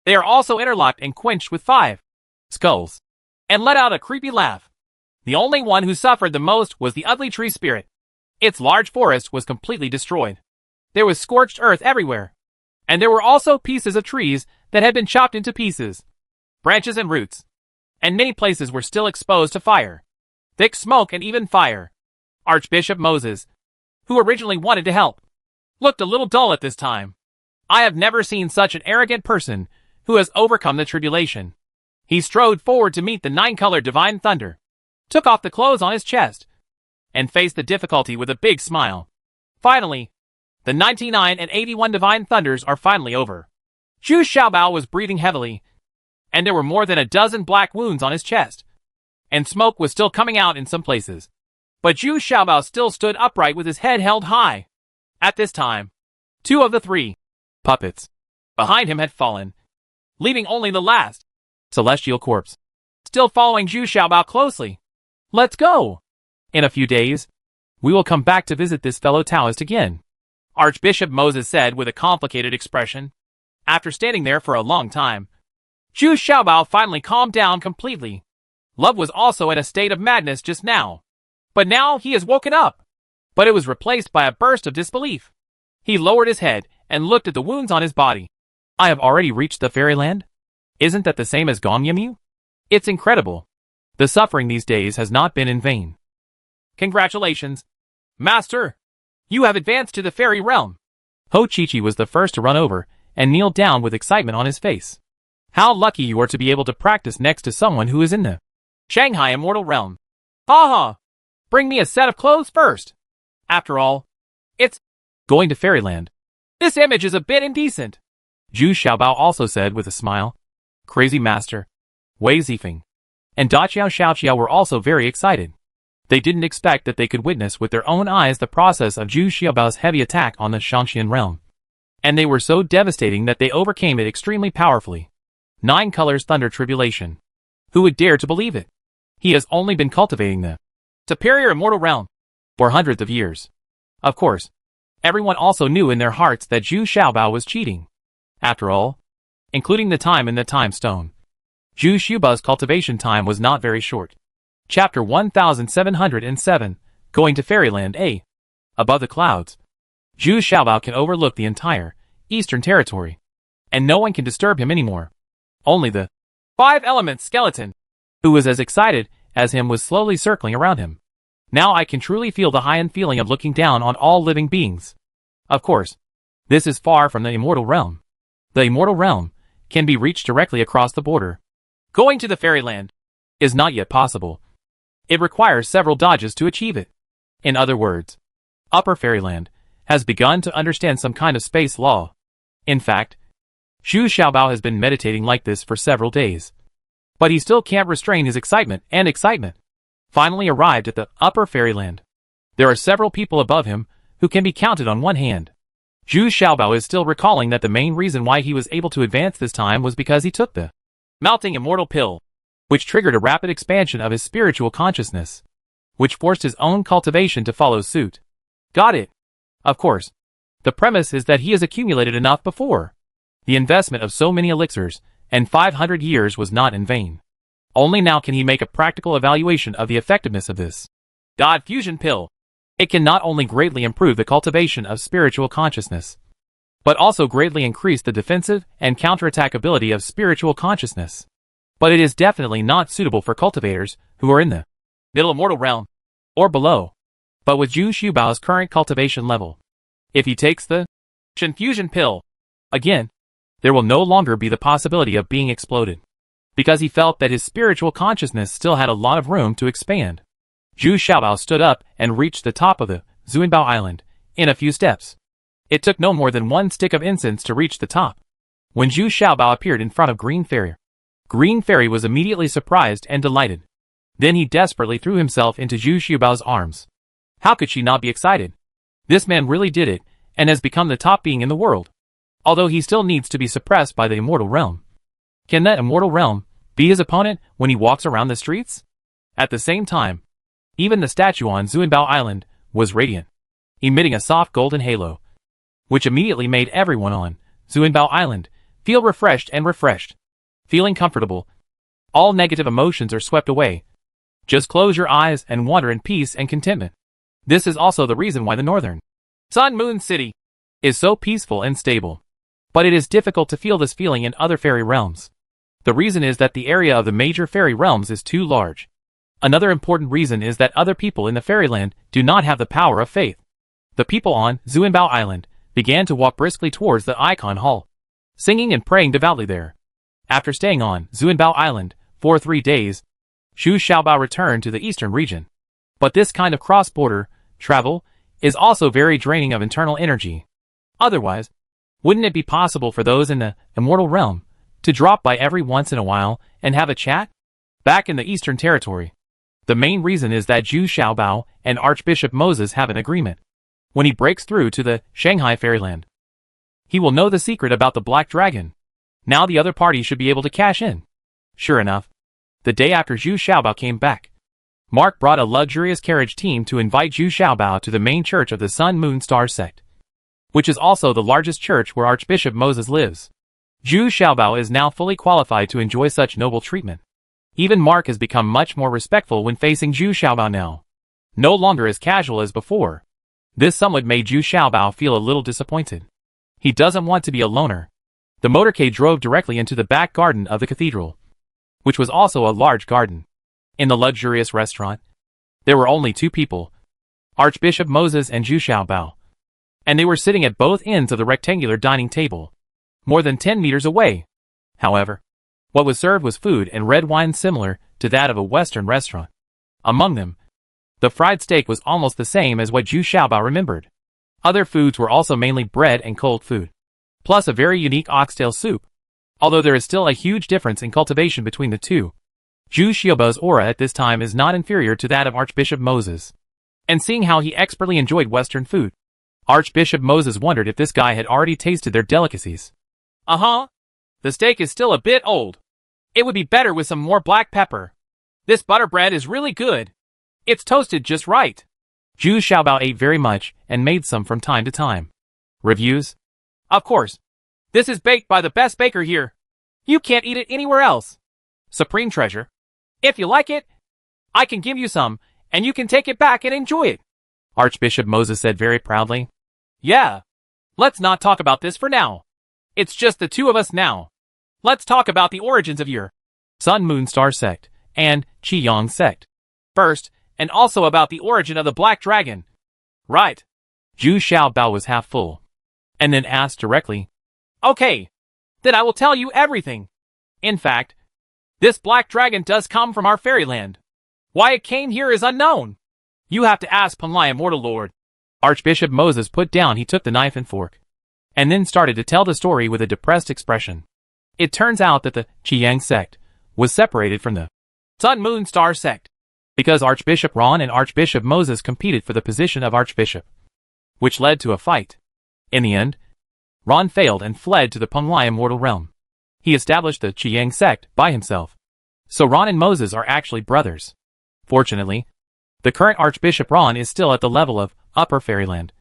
They are also interlocked and quenched with 5 skulls, and let out a creepy laugh. The only one who suffered the most was the ugly tree spirit. Its large forest was completely destroyed. There was scorched earth everywhere, and there were also pieces of trees that had been chopped into pieces, branches and roots, and many places were still exposed to fire, thick smoke and even fire. Archbishop Moses, who originally wanted to help, looked a little dull at this time. I have never seen such an arrogant person who has overcome the tribulation. He strode forward to meet the 9-color divine thunder, took off the clothes on his chest, and faced the difficulty with a big smile. Finally, the 99 and 81 divine thunders are finally over. Zhu Xiaobao was breathing heavily, and there were more than a dozen black wounds on his chest, and smoke was still coming out in some places. But Zhu Xiaobao still stood upright with his head held high. At this time, 2 of the 3 puppets behind him had fallen, leaving only the last celestial corpse still following Zhu Xiaobao closely. Let's go! In a few days, we will come back to visit this fellow Taoist again, Archbishop Moses said with a complicated expression. After standing there for a long time, Zhu Xiaobao finally calmed down completely. Love was also in a state of madness just now. But now he has woken up. But it was replaced by a burst of disbelief. He lowered his head and looked at the wounds on his body. I have already reached the fairyland? Isn't that the same as Gongyamu? It's incredible. The suffering these days has not been in vain. Congratulations, Master. You have advanced to the fairy realm. Ho Chi-Chi was the first to run over and kneel down with excitement on his face. How lucky you are to be able to practice next to someone who is in the Shanghai Immortal Realm. Ha! Bring me a set of clothes first. After all, it's going to fairyland. This image is a bit indecent, Zhu Xiaobao also said with a smile. Crazy Master, Wei Zifeng, and Daqiao Xiaoqiao were also very excited. They didn't expect that they could witness with their own eyes the process of Zhu Xiaobao's heavy attack on the Shaanxian realm. And they were so devastating that they overcame it extremely powerfully. 9 colors thunder tribulation. Who would dare to believe it? He has only been cultivating the superior immortal realm for hundreds of years. Of course, everyone also knew in their hearts that Zhu Xiaobao was cheating. After all, including the time in the time stone, Zhu Xiaobao's cultivation time was not very short. Chapter 1707, Going to Fairyland A. Above the clouds, Zhu Xiaobao can overlook the entire eastern territory, and no one can disturb him anymore. Only the 5 elements skeleton, who was as excited as him, was slowly circling around him. Now I can truly feel the high-end feeling of looking down on all living beings. Of course, this is far from the immortal realm. The immortal realm can be reached directly across the border. Going to the fairyland is not yet possible. It requires several dodges to achieve it. In other words, Upper Fairyland has begun to understand some kind of space law. In fact, Zhu Xiaobao has been meditating like this for several days. But he still can't restrain his excitement finally arrived at the Upper Fairyland. There are several people above him who can be counted on one hand. Zhu Xiaobao is still recalling that the main reason why he was able to advance this time was because he took the melting immortal pill, which triggered a rapid expansion of his spiritual consciousness, which forced his own cultivation to follow suit. Got it. Of course, the premise is that he has accumulated enough before. The investment of so many elixirs and 500 years was not in vain. Only now can he make a practical evaluation of the effectiveness of this God fusion pill. It can not only greatly improve the cultivation of spiritual consciousness, but also greatly increase the defensive and counterattack ability of spiritual consciousness. But it is definitely not suitable for cultivators who are in the middle immortal realm or below. But with Zhu Xiaobao's current cultivation level, if he takes the fusion pill again, there will no longer be the possibility of being exploded, because he felt that his spiritual consciousness still had a lot of room to expand. Zhu Xiaobao stood up and reached the top of the Zuanbao Island in a few steps. It took no more than 1 stick of incense to reach the top. When Zhu Xiaobao appeared in front of Green Fairy was immediately surprised and delighted. Then he desperately threw himself into Zhu Xiaobao's arms. How could she not be excited? This man really did it, and has become the top being in the world. Although he still needs to be suppressed by the immortal realm. Can that immortal realm be his opponent when he walks around the streets? At the same time, even the statue on Zuanbao Island was radiant, emitting a soft golden halo, which immediately made everyone on Zuanbao Island feel refreshed. Feeling comfortable, all negative emotions are swept away. Just close your eyes and wander in peace and contentment. This is also the reason why the northern Sun Moon City is so peaceful and stable. But it is difficult to feel this feeling in other fairy realms. The reason is that the area of the major fairy realms is too large. Another important reason is that other people in the fairyland do not have the power of faith. The people on Zuanbao Island began to walk briskly towards the Icon Hall, singing and praying devoutly there. After staying on Zuanbao Island for 3 days, Zhu Xiaobao returned to the eastern region. But this kind of cross-border travel is also very draining of internal energy. Otherwise, wouldn't it be possible for those in the immortal realm to drop by every once in a while and have a chat? Back in the eastern territory, the main reason is that Zhu Xiaobao and Archbishop Moses have an agreement. When he breaks through to the Shanghai Fairyland, he will know the secret about the Black Dragon. Now the other party should be able to cash in. Sure enough, the day after Zhu Xiaobao came back, Mark brought a luxurious carriage team to invite Zhu Xiaobao to the main church of the Sun Moon Star sect, which is also the largest church where Archbishop Moses lives. Zhu Xiaobao is now fully qualified to enjoy such noble treatment. Even Mark has become much more respectful when facing Zhu Xiaobao now. No longer as casual as before. This somewhat made Zhu Xiaobao feel a little disappointed. He doesn't want to be a loner. The motorcade drove directly into the back garden of the cathedral, which was also a large garden. In the luxurious restaurant, there were only two people, Archbishop Moses and Zhu Xiaobao, and they were sitting at both ends of the rectangular dining table, more than 10 meters away. However, what was served was food and red wine similar to that of a Western restaurant. Among them, the fried steak was almost the same as what Zhu Xiaobao remembered. Other foods were also mainly bread and cold food, plus a very unique oxtail soup. Although there is still a huge difference in cultivation between the two, Zhu Xiaobao's aura at this time is not inferior to that of Archbishop Moses. And seeing how he expertly enjoyed Western food, Archbishop Moses wondered if this guy had already tasted their delicacies. The steak is still a bit old. It would be better with some more black pepper. This butter bread is really good. It's toasted just right. Zhu Xiaobao ate very much and made some from time to time. Reviews? Of course. This is baked by the best baker here. You can't eat it anywhere else. Supreme treasure. If you like it, I can give you some, and you can take it back and enjoy it. Archbishop Moses said very proudly. Yeah. Let's not talk about this for now. It's just the two of us now. Let's talk about the origins of your Sun Moon Star sect and Qiyang sect first, and also about the origin of the Black Dragon. Right. Zhu Xiaobao was half full, and then asked directly. Okay. Then I will tell you everything. In fact, this Black Dragon does come from our fairyland. Why it came here is unknown. You have to ask Panlai Immortal Lord. Archbishop Moses put down he took the knife and fork, and then started to tell the story with a depressed expression. It turns out that the Qiyang sect was separated from the Sun Moon Star sect because Archbishop Ron and Archbishop Moses competed for the position of Archbishop, which led to a fight. In the end, Ron failed and fled to the Panlai Immortal Realm. He established the Qiyang sect by himself. So Ron and Moses are actually brothers. Fortunately, the current Archbishop Ron is still at the level of Upper Fairyland.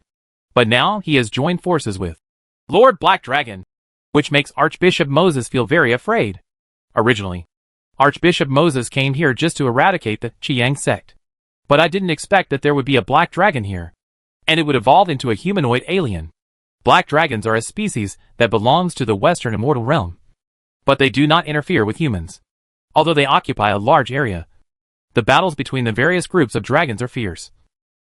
But now he has joined forces with Lord Black Dragon, which makes Archbishop Moses feel very afraid. Originally, Archbishop Moses came here just to eradicate the Qiyang sect. But I didn't expect that there would be a black dragon here, and it would evolve into a humanoid alien. Black dragons are a species that belongs to the Western Immortal Realm, but they do not interfere with humans. Although they occupy a large area, the battles between the various groups of dragons are fierce.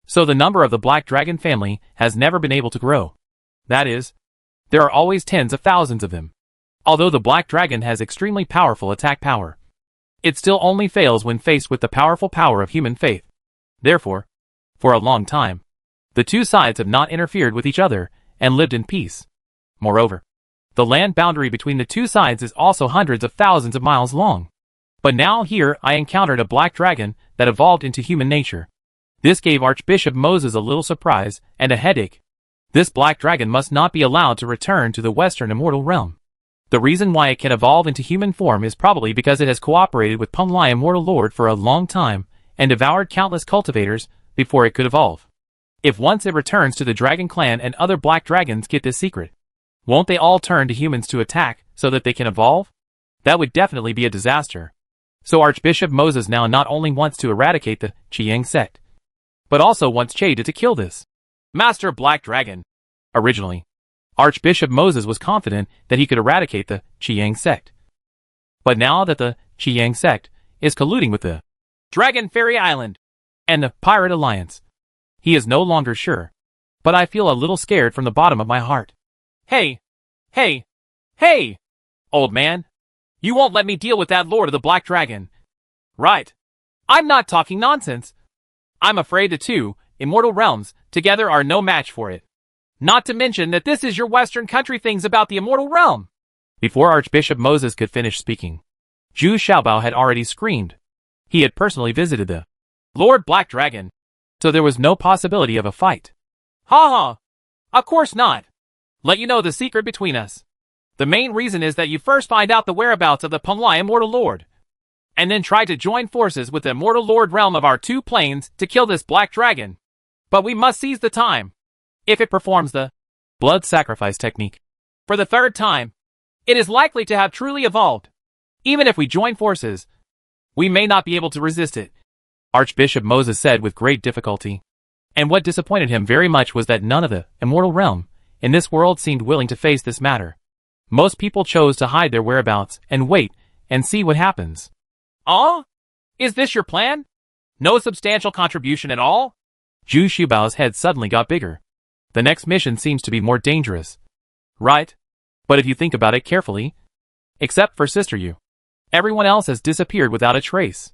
So the number of the Black Dragon family has never been able to grow. That is, there are always tens of thousands of them. Although the Black Dragon has extremely powerful attack power, it still only fails when faced with the powerful power of human faith. Therefore, for a long time, the two sides have not interfered with each other and lived in peace. Moreover, the land boundary between the two sides is also hundreds of thousands of miles long. But now here I encountered a black dragon that evolved into human nature. This gave Archbishop Moses a little surprise and a headache. This black dragon must not be allowed to return to the Western Immortal Realm. The reason why it can evolve into human form is probably because it has cooperated with Panlai Immortal Lord for a long time and devoured countless cultivators before it could evolve. If once it returns to the Dragon Clan and other black dragons get this secret, won't they all turn to humans to attack so that they can evolve? That would definitely be a disaster. So Archbishop Moses now not only wants to eradicate the Qiyang sect, but also wants Cheda to kill this Master Black Dragon. Originally, Archbishop Moses was confident that he could eradicate the Qiyang sect. But now that the Qiyang sect is colluding with the Dragon Fairy Island and the Pirate Alliance, he is no longer sure. But I feel a little scared from the bottom of my heart. Hey! Old man! You won't let me deal with that Lord of the Black Dragon. Right. I'm not talking nonsense. I'm afraid the two immortal realms together are no match for it. Not to mention that this is your Western country things about the immortal realm. Before Archbishop Moses could finish speaking, Zhu Xiaobao had already screamed. He had personally visited the Lord Black Dragon, so there was no possibility of a fight. Ha ha! Of course not. Let you know the secret between us. The main reason is that you first find out the whereabouts of the Panlai Immortal Lord, and then try to join forces with the Immortal Lord realm of our two planes to kill this Black Dragon. But we must seize the time. If it performs the blood sacrifice technique for the third time, it is likely to have truly evolved. Even if we join forces, we may not be able to resist it, Archbishop Moses said with great difficulty. And what disappointed him very much was that none of the immortal realm in this world seemed willing to face this matter. Most people chose to hide their whereabouts and wait and see what happens. Oh? Is this your plan? No substantial contribution at all? Zhu Xiaobao's head suddenly got bigger. The next mission seems to be more dangerous. Right? But if you think about it carefully, except for Sister Yu, everyone else has disappeared without a trace.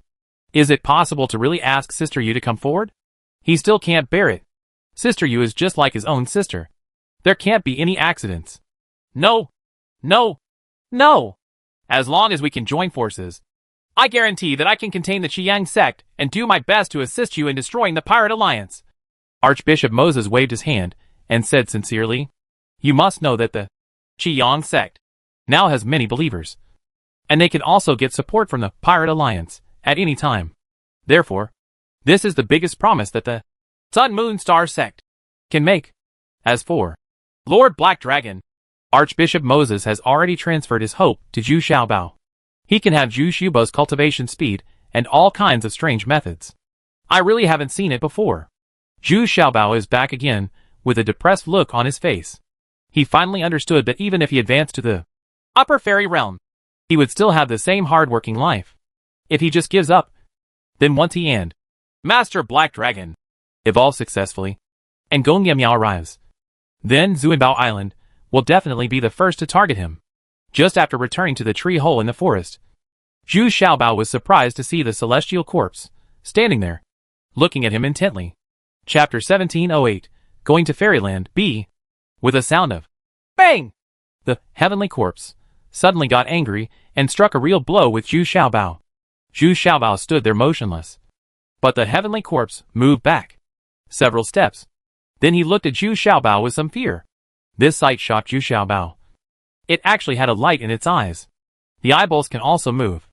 Is it possible to really ask Sister Yu to come forward? He still can't bear it. Sister Yu is just like his own sister. There can't be any accidents. No. No. No. As long as we can join forces, I guarantee that I can contain the Qiyang sect and do my best to assist you in destroying the Pirate Alliance. Archbishop Moses waved his hand and said sincerely, you must know that the Qiyang sect now has many believers, and they can also get support from the Pirate Alliance at any time. Therefore, this is the biggest promise that the Sun Moon Star sect can make. As for Lord Black Dragon, Archbishop Moses has already transferred his hope to Zhu Xiaobao. He can have Zhu Xiaobao's cultivation speed and all kinds of strange methods. I really haven't seen it before. Zhu Xiaobao is back again, with a depressed look on his face. He finally understood that even if he advanced to the upper fairy realm, he would still have the same hard-working life. If he just gives up, then once he and Master Black Dragon evolve successfully, and Gong Yamiao arrives, then Zuinbao Island will definitely be the first to target him. Just after returning to the tree hole in the forest, Zhu Xiaobao was surprised to see the celestial corpse standing there, looking at him intently. Chapter 1708, Going to Fairyland, B. With a sound of bang, the heavenly corpse suddenly got angry and struck a real blow with Zhu Xiaobao. Zhu Xiaobao stood there motionless, but the heavenly corpse moved back several steps. Then he looked at Zhu Xiaobao with some fear. This sight shocked Zhu Xiaobao. It actually had a light in its eyes. The eyeballs can also move.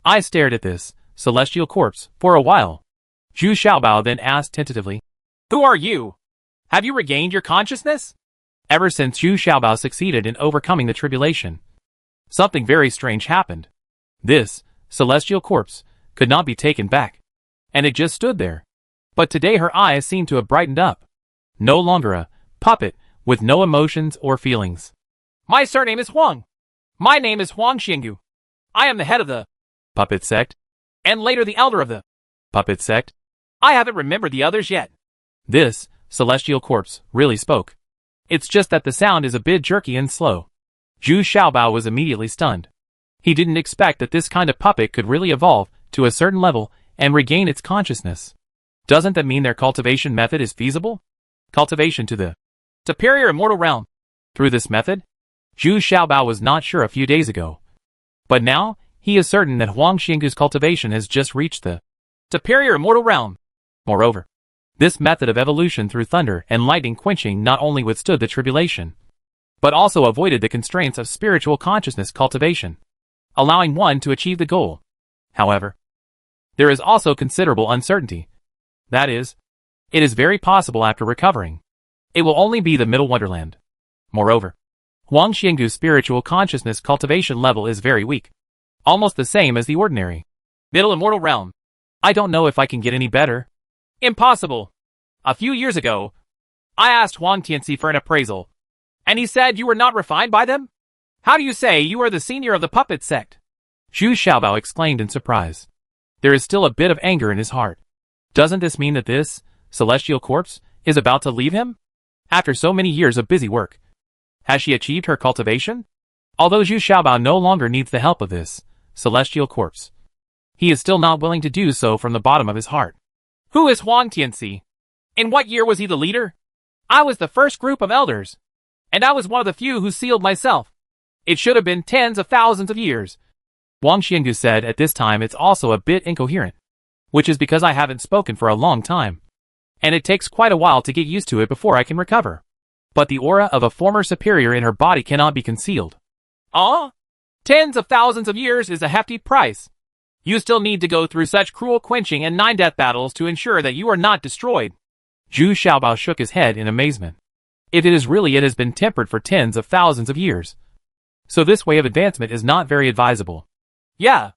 I stared at this celestial corpse for a while. Zhu Xiaobao then asked tentatively, who are you? Have you regained your consciousness? Ever since Zhu Xiaobao succeeded in overcoming the tribulation, something very strange happened. This celestial corpse could not be taken back, and it just stood there. But today her eyes seemed to have brightened up. No longer a puppet with no emotions or feelings. My surname is Huang. My name is Huang Xingyu. I am the head of the puppet sect, and later the elder of the puppet sect. I haven't remembered the others yet. This celestial corpse really spoke. It's just that the sound is a bit jerky and slow. Zhu Xiaobao was immediately stunned. He didn't expect that this kind of puppet could really evolve to a certain level and regain its consciousness. Doesn't that mean their cultivation method is feasible? Cultivation to the superior immortal realm. Through this method? Zhu Xiaobao was not sure a few days ago. But now, he is certain that Huang Xingu's cultivation has just reached the superior immortal realm. Moreover, this method of evolution through thunder and lightning quenching not only withstood the tribulation, but also avoided the constraints of spiritual consciousness cultivation, allowing one to achieve the goal. However, there is also considerable uncertainty. That is, it is very possible after recovering, it will only be the middle wonderland. Moreover, Huang Xingu's spiritual consciousness cultivation level is very weak, almost the same as the ordinary middle immortal realm. I don't know if I can get any better. Impossible. A few years ago, I asked Huang Tianxi for an appraisal, and he said you were not refined by them? How do you say you are the senior of the puppet sect? Zhu Xiaobao exclaimed in surprise. There is still a bit of anger in his heart. Doesn't this mean that this celestial corpse is about to leave him? After so many years of busy work, has she achieved her cultivation? Although Zhu Xiaobao no longer needs the help of this celestial corpse, he is still not willing to do so from the bottom of his heart. Who is Huang Tianxi? In what year was he the leader? I was the first group of elders, and I was one of the few who sealed myself. It should have been tens of thousands of years. Huang Xingu said at this time it's also a bit incoherent, which is because I haven't spoken for a long time, and it takes quite a while to get used to it before I can recover. But the aura of a former superior in her body cannot be concealed. Ah? Tens of thousands of years is a hefty price. You still need to go through such cruel quenching and 9 death battles to ensure that you are not destroyed. Zhu Xiaobao shook his head in amazement. If it is really it has been tempered for tens of thousands of years, So this way of advancement is not very advisable. Yeah.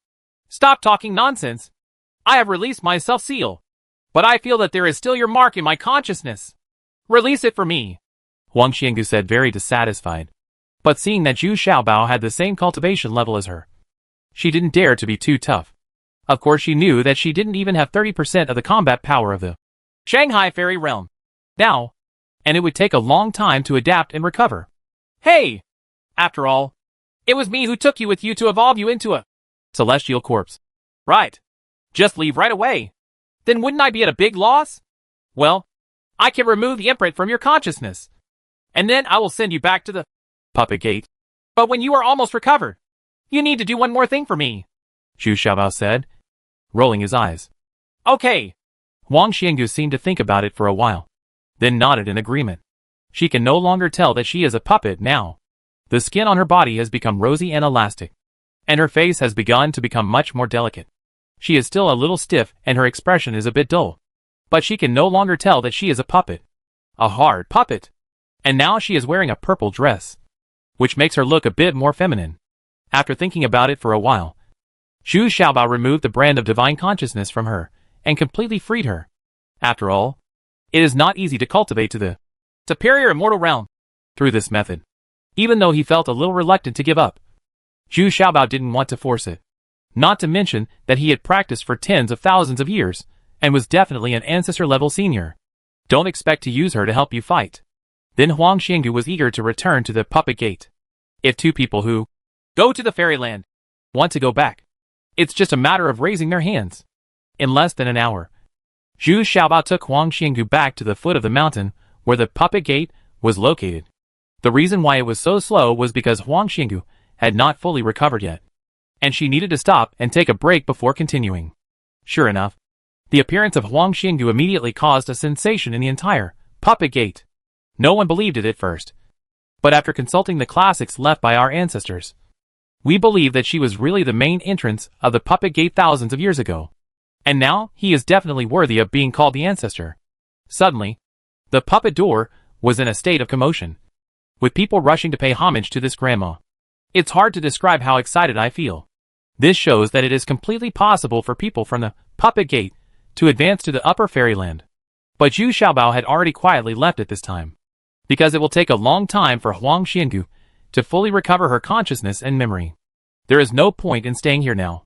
Stop talking nonsense. I have released my self-seal. But I feel that there is still your mark in my consciousness. Release it for me. Huang Xiangu said, very dissatisfied. But seeing that Zhu Xiaobao had the same cultivation level as her, she didn't dare to be too tough. Of course she knew that she didn't even have 30% of the combat power of the Shanghai Fairy Realm. now, and it would take a long time to adapt and recover. Hey! After all, it was me who took you with you to evolve you into a celestial corpse. Right. Just leave right away. Then wouldn't I be at a big loss? Well, I can remove the imprint from your consciousness. And then I will send you back to the puppet gate. But when you are almost recovered, you need to do one more thing for me, Zhu Xiaobao said, rolling his eyes. Okay. Huang Xiangu seemed to think about it for a while, then nodded in agreement. She can no longer tell that she is a puppet now. The skin on her body has become rosy and elastic, and her face has begun to become much more delicate. She is still a little stiff and her expression is a bit dull, but she can no longer tell that she is a puppet. A hard puppet. And now she is wearing a purple dress, which makes her look a bit more feminine. After thinking about it for a while, Zhu Xiaobao removed the brand of divine consciousness from her and completely freed her. After all, it is not easy to cultivate to the superior immortal realm through this method. Even though he felt a little reluctant to give up, Zhu Xiaobao didn't want to force it. Not to mention that he had practiced for tens of thousands of years and was definitely an ancestor-level senior. Don't expect to use her to help you fight. Then Huang Xiangu was eager to return to the puppet gate. If two people who go to the fairyland want to go back, it's just a matter of raising their hands. In less than an hour, Zhu Xiaobao took Huang Xiangu back to the foot of the mountain where the puppet gate was located. The reason why it was so slow was because Huang Xiangu had not fully recovered yet, and she needed to stop and take a break before continuing. Sure enough, the appearance of Huang Xiangu immediately caused a sensation in the entire puppet gate. No one believed it at first, but after consulting the classics left by our ancestors, we believe that she was really the main entrance of the puppet gate thousands of years ago. And now, he is definitely worthy of being called the ancestor. Suddenly, the puppet door was in a state of commotion, with people rushing to pay homage to this grandma. It's hard to describe how excited I feel. This shows that it is completely possible for people from the puppet gate to advance to the upper fairyland. But Zhu Xiaobao had already quietly left at this time, because it will take a long time for Huang Xiangu to fully recover her consciousness and memory. There is no point in staying here now.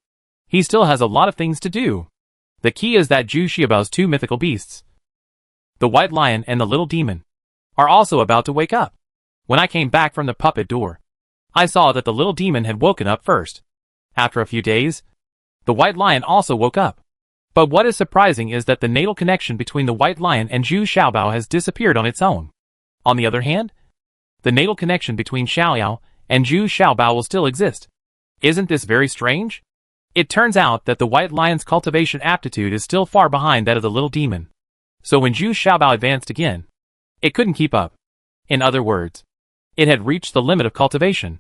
He still has a lot of things to do. The key is that Zhu Xiaobao's two mythical beasts, the white lion and the little demon, are also about to wake up. When I came back from the puppet door, I saw that the little demon had woken up first. After a few days, the white lion also woke up. But what is surprising is that the natal connection between the white lion and Zhu Xiaobao has disappeared on its own. On the other hand, the natal connection between Xiaoyao and Zhu Xiaobao will still exist. Isn't this very strange? It turns out that the white lion's cultivation aptitude is still far behind that of the little demon. So when Zhu Xiaobao advanced again, it couldn't keep up. In other words, it had reached the limit of cultivation,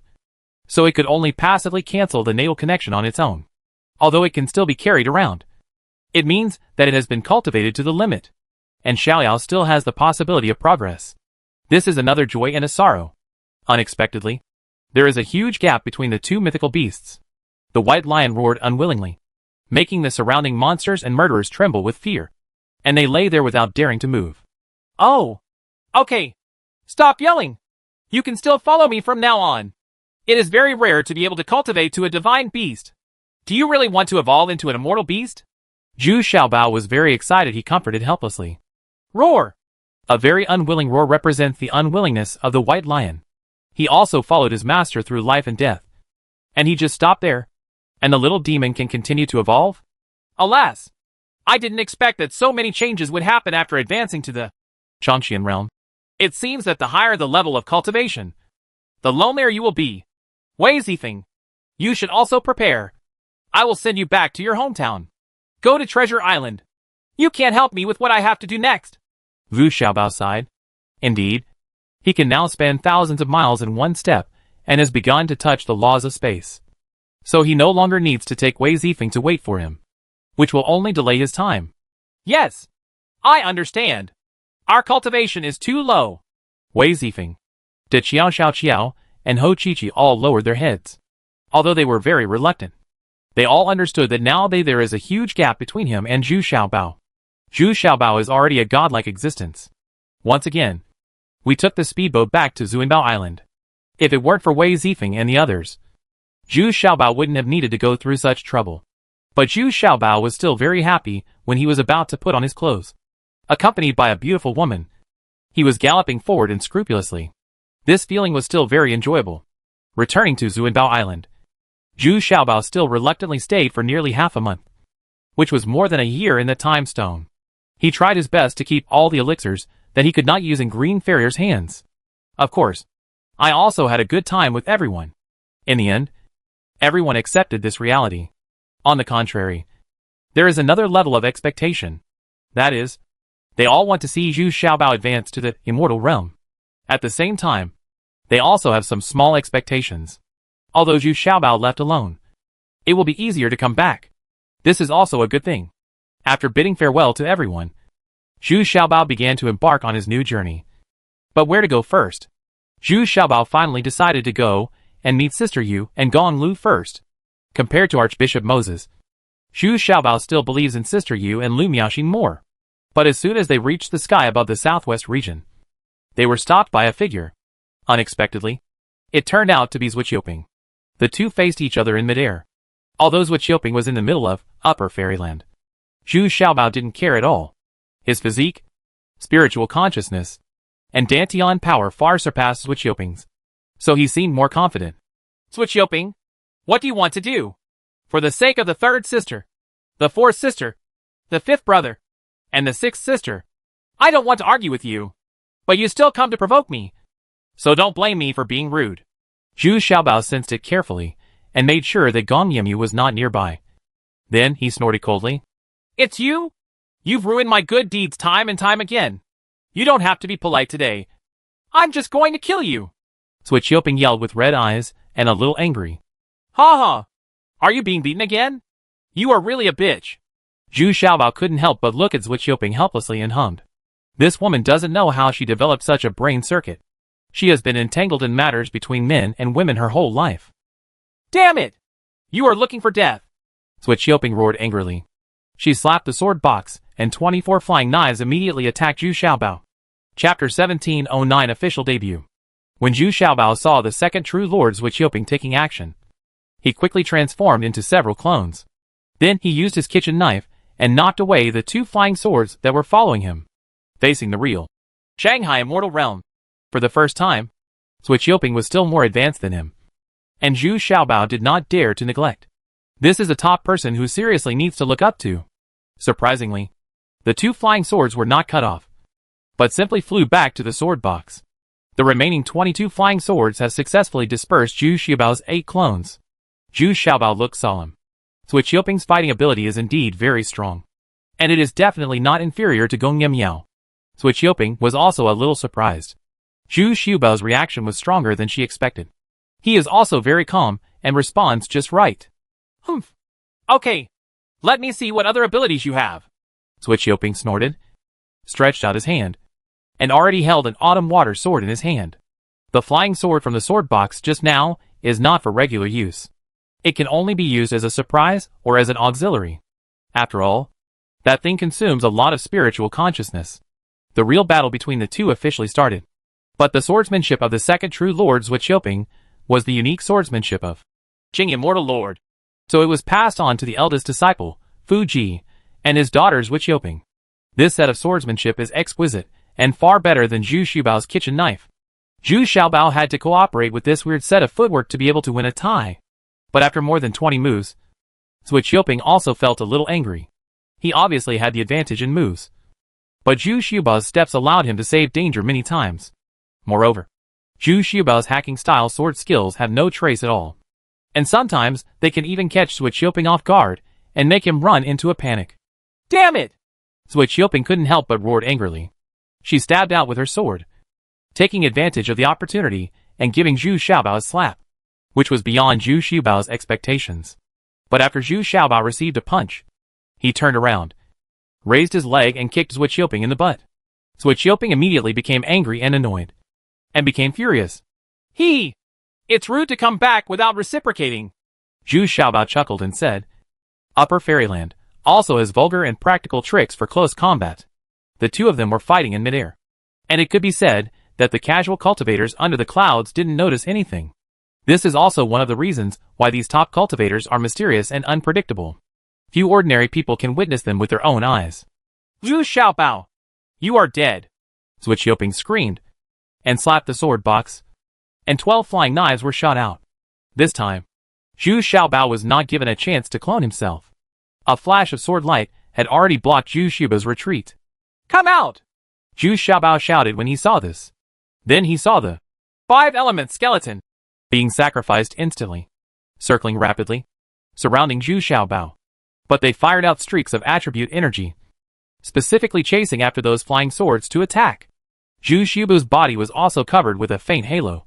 so it could only passively cancel the natal connection on its own, although it can still be carried around. It means that it has been cultivated to the limit, and Xiaoyao still has the possibility of progress. This is another joy and a sorrow. Unexpectedly, there is a huge gap between the two mythical beasts. The white lion roared unwillingly, making the surrounding monsters and murderers tremble with fear, and they lay there without daring to move. Oh! Okay. Stop yelling! You can still follow me from now on. It is very rare to be able to cultivate to a divine beast. Do you really want to evolve into an immortal beast? Zhu Xiaobao was very excited. He comforted helplessly. Roar! A very unwilling roar represents the unwillingness of the white lion. He also followed his master through life and death. And he just stopped there. And the little demon can continue to evolve? Alas! I didn't expect that so many changes would happen after advancing to the Chongqian realm. It seems that the higher the level of cultivation, the lonelier you will be. Wei Zifeng, you should also prepare. I will send you back to your hometown. Go to Treasure Island. You can't help me with what I have to do next. Zhu Xiaobao sighed. Indeed, he can now span thousands of miles in one step and has begun to touch the laws of space. So he no longer needs to take Wei Zifeng to wait for him, which will only delay his time. Yes, I understand. Our cultivation is too low. Wei Zifeng, De Qiao Xiao Qiao, and Ho Chi-Chi all lowered their heads, although they were very reluctant. They all understood that now there is a huge gap between him and Zhu Xiaobao. Zhu Xiaobao is already a godlike existence. Once again, we took the speedboat back to Zuanbao Island. If it weren't for Wei Zifeng and the others, Zhu Xiaobao wouldn't have needed to go through such trouble. But Zhu Xiaobao was still very happy when he was about to put on his clothes. Accompanied by a beautiful woman, he was galloping forward unscrupulously. This feeling was still very enjoyable. Returning to Zuanbao Island, Zhu Xiaobao still reluctantly stayed for nearly half a month, which was more than a year in the time stone. He tried his best to keep all the elixirs that he could not use in Green Farrier's hands. Of course, I also had a good time with everyone. In the end, everyone accepted this reality. On the contrary, there is another level of expectation. That is, they all want to see Zhu Xiaobao advance to the immortal realm. At the same time, they also have some small expectations. Although Zhu Xiaobao left alone, it will be easier to come back. This is also a good thing. After bidding farewell to everyone, Zhu Xiaobao began to embark on his new journey. But where to go first? Zhu Xiaobao finally decided to go and meet Sister Yu and Gong Lu first. Compared to Archbishop Moses, Zhu Xiaobao still believes in Sister Yu and Lu Miaoxin more. But as soon as they reached the sky above the southwest region, they were stopped by a figure. Unexpectedly, it turned out to be Zui Qiuping. The two faced each other in midair. Although Zui Qiuping was in the middle of Upper Fairyland, Zhu Xiaobao didn't care at all. His physique, spiritual consciousness, and Dantian power far surpassed Zui Qiuping's, so he seemed more confident. Zui Qiuping, what do you want to do? For the sake of the third sister, the fourth sister, the fifth brother, and the sixth sister, I don't want to argue with you. But you still come to provoke me. So don't blame me for being rude. Zhu Xiaobao sensed it carefully, and made sure that Gong Yimyu was not nearby. Then he snorted coldly. It's you? You've ruined my good deeds time and time again. You don't have to be polite today. I'm just going to kill you. Zui Qiuping yelled with red eyes and a little angry. Ha ha! Are you being beaten again? You are really a bitch. Zhu Xiaobao couldn't help but look at Zui Qiuping helplessly and hummed. This woman doesn't know how she developed such a brain circuit. She has been entangled in matters between men and women her whole life. Damn it! You are looking for death. Zui Qiuping roared angrily. She slapped the sword box, and 24 flying knives immediately attacked Zhu Xiaobao. Chapter 1709 Official Debut. When Zhu Xiaobao saw the second true Lord Zui Qiuping taking action, he quickly transformed into several clones. Then he used his kitchen knife and knocked away the two flying swords that were following him. Facing the real Shanghai Immortal Realm. For the first time, Zui Qiuping was still more advanced than him. And Zhu Xiaobao did not dare to neglect. This is a top person who seriously needs to look up to. Surprisingly, the two flying swords were not cut off, but simply flew back to the sword box. The remaining 22 flying swords have successfully dispersed Zhu Xiaobao's 8 clones. Zhu Xiaobao looked solemn. Zui Qiuping's fighting ability is indeed very strong, and it is definitely not inferior to Gong Yimyao. Zui Qiuping was also a little surprised. Zhu Xiaobao's reaction was stronger than she expected. He is also very calm and responds just right. Humph. Okay. Let me see what other abilities you have. Zui Qiuping snorted, stretched out his hand, and already held an autumn water sword in his hand. The flying sword from the sword box just now is not for regular use. It can only be used as a surprise or as an auxiliary. After all, that thing consumes a lot of spiritual consciousness. The real battle between the two officially started. But the swordsmanship of the second true Lord Zui Qiuping was the unique swordsmanship of Jing Immortal Lord. So it was passed on to the eldest disciple, Fu Ji, and his daughter Zui Qiuping. This set of swordsmanship is exquisite and far better than Zhu Xiaobao's kitchen knife. Zhu Xiaobao had to cooperate with this weird set of footwork to be able to win a tie. But after more than 20 moves, Zui Qiuping also felt a little angry. He obviously had the advantage in moves. But Zhu Xiaobao's steps allowed him to save danger many times. Moreover, Zhu Xiaobao's hacking style sword skills have no trace at all. And sometimes they can even catch Zui Qiuping off guard and make him run into a panic. Damn it! Zui Qiuping couldn't help but roared angrily. She stabbed out with her sword, taking advantage of the opportunity and giving Zhu Xiaobao a slap, which was beyond Zhu Xiaobao's expectations. But after Zhu Xiaobao received a punch, he turned around, raised his leg and kicked Zui Qiuping in the butt. Zui Qiuping immediately became angry and annoyed, and became furious. It's rude to come back without reciprocating. Zhu Xiaobao chuckled and said, Upper Fairyland also has vulgar and practical tricks for close combat. The two of them were fighting in midair. And it could be said that the casual cultivators under the clouds didn't notice anything. This is also one of the reasons why these top cultivators are mysterious and unpredictable. Few ordinary people can witness them with their own eyes. Zhu Xiaobao, you are dead. Zhu Qiuping screamed and slapped the sword box, and 12 flying knives were shot out. This time, Zhu Xiaobao was not given a chance to clone himself. A flash of sword light had already blocked Zhu Xiaobao's retreat. Come out! Zhu Xiaobao shouted when he saw this. Then he saw the 5-element skeleton being sacrificed instantly, circling rapidly, surrounding Zhu Xiaobao. But they fired out streaks of attribute energy, specifically chasing after those flying swords to attack. Zhu Xiaobao's body was also covered with a faint halo,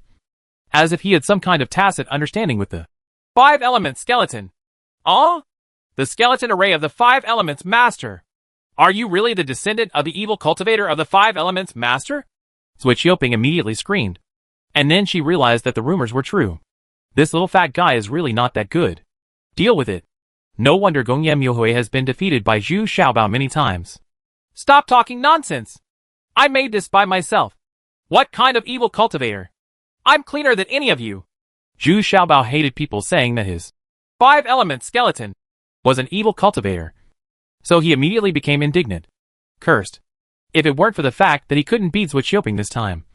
as if he had some kind of tacit understanding with the 5-element skeleton. Oh? The skeleton array of the 5 elements master. Are you really the descendant of the evil cultivator of the 5 elements master? Zhu Qiuping immediately screamed. And then she realized that the rumors were true. This little fat guy is really not that good. Deal with it. No wonder Gongyan Miuhui has been defeated by Zhu Xiaobao many times. Stop talking nonsense. I made this by myself. What kind of evil cultivator? I'm cleaner than any of you. Zhu Xiaobao hated people saying that his 5-element skeleton was an evil cultivator. So he immediately became indignant. Cursed. If it weren't for the fact that he couldn't beat Zhu Qiuping this time,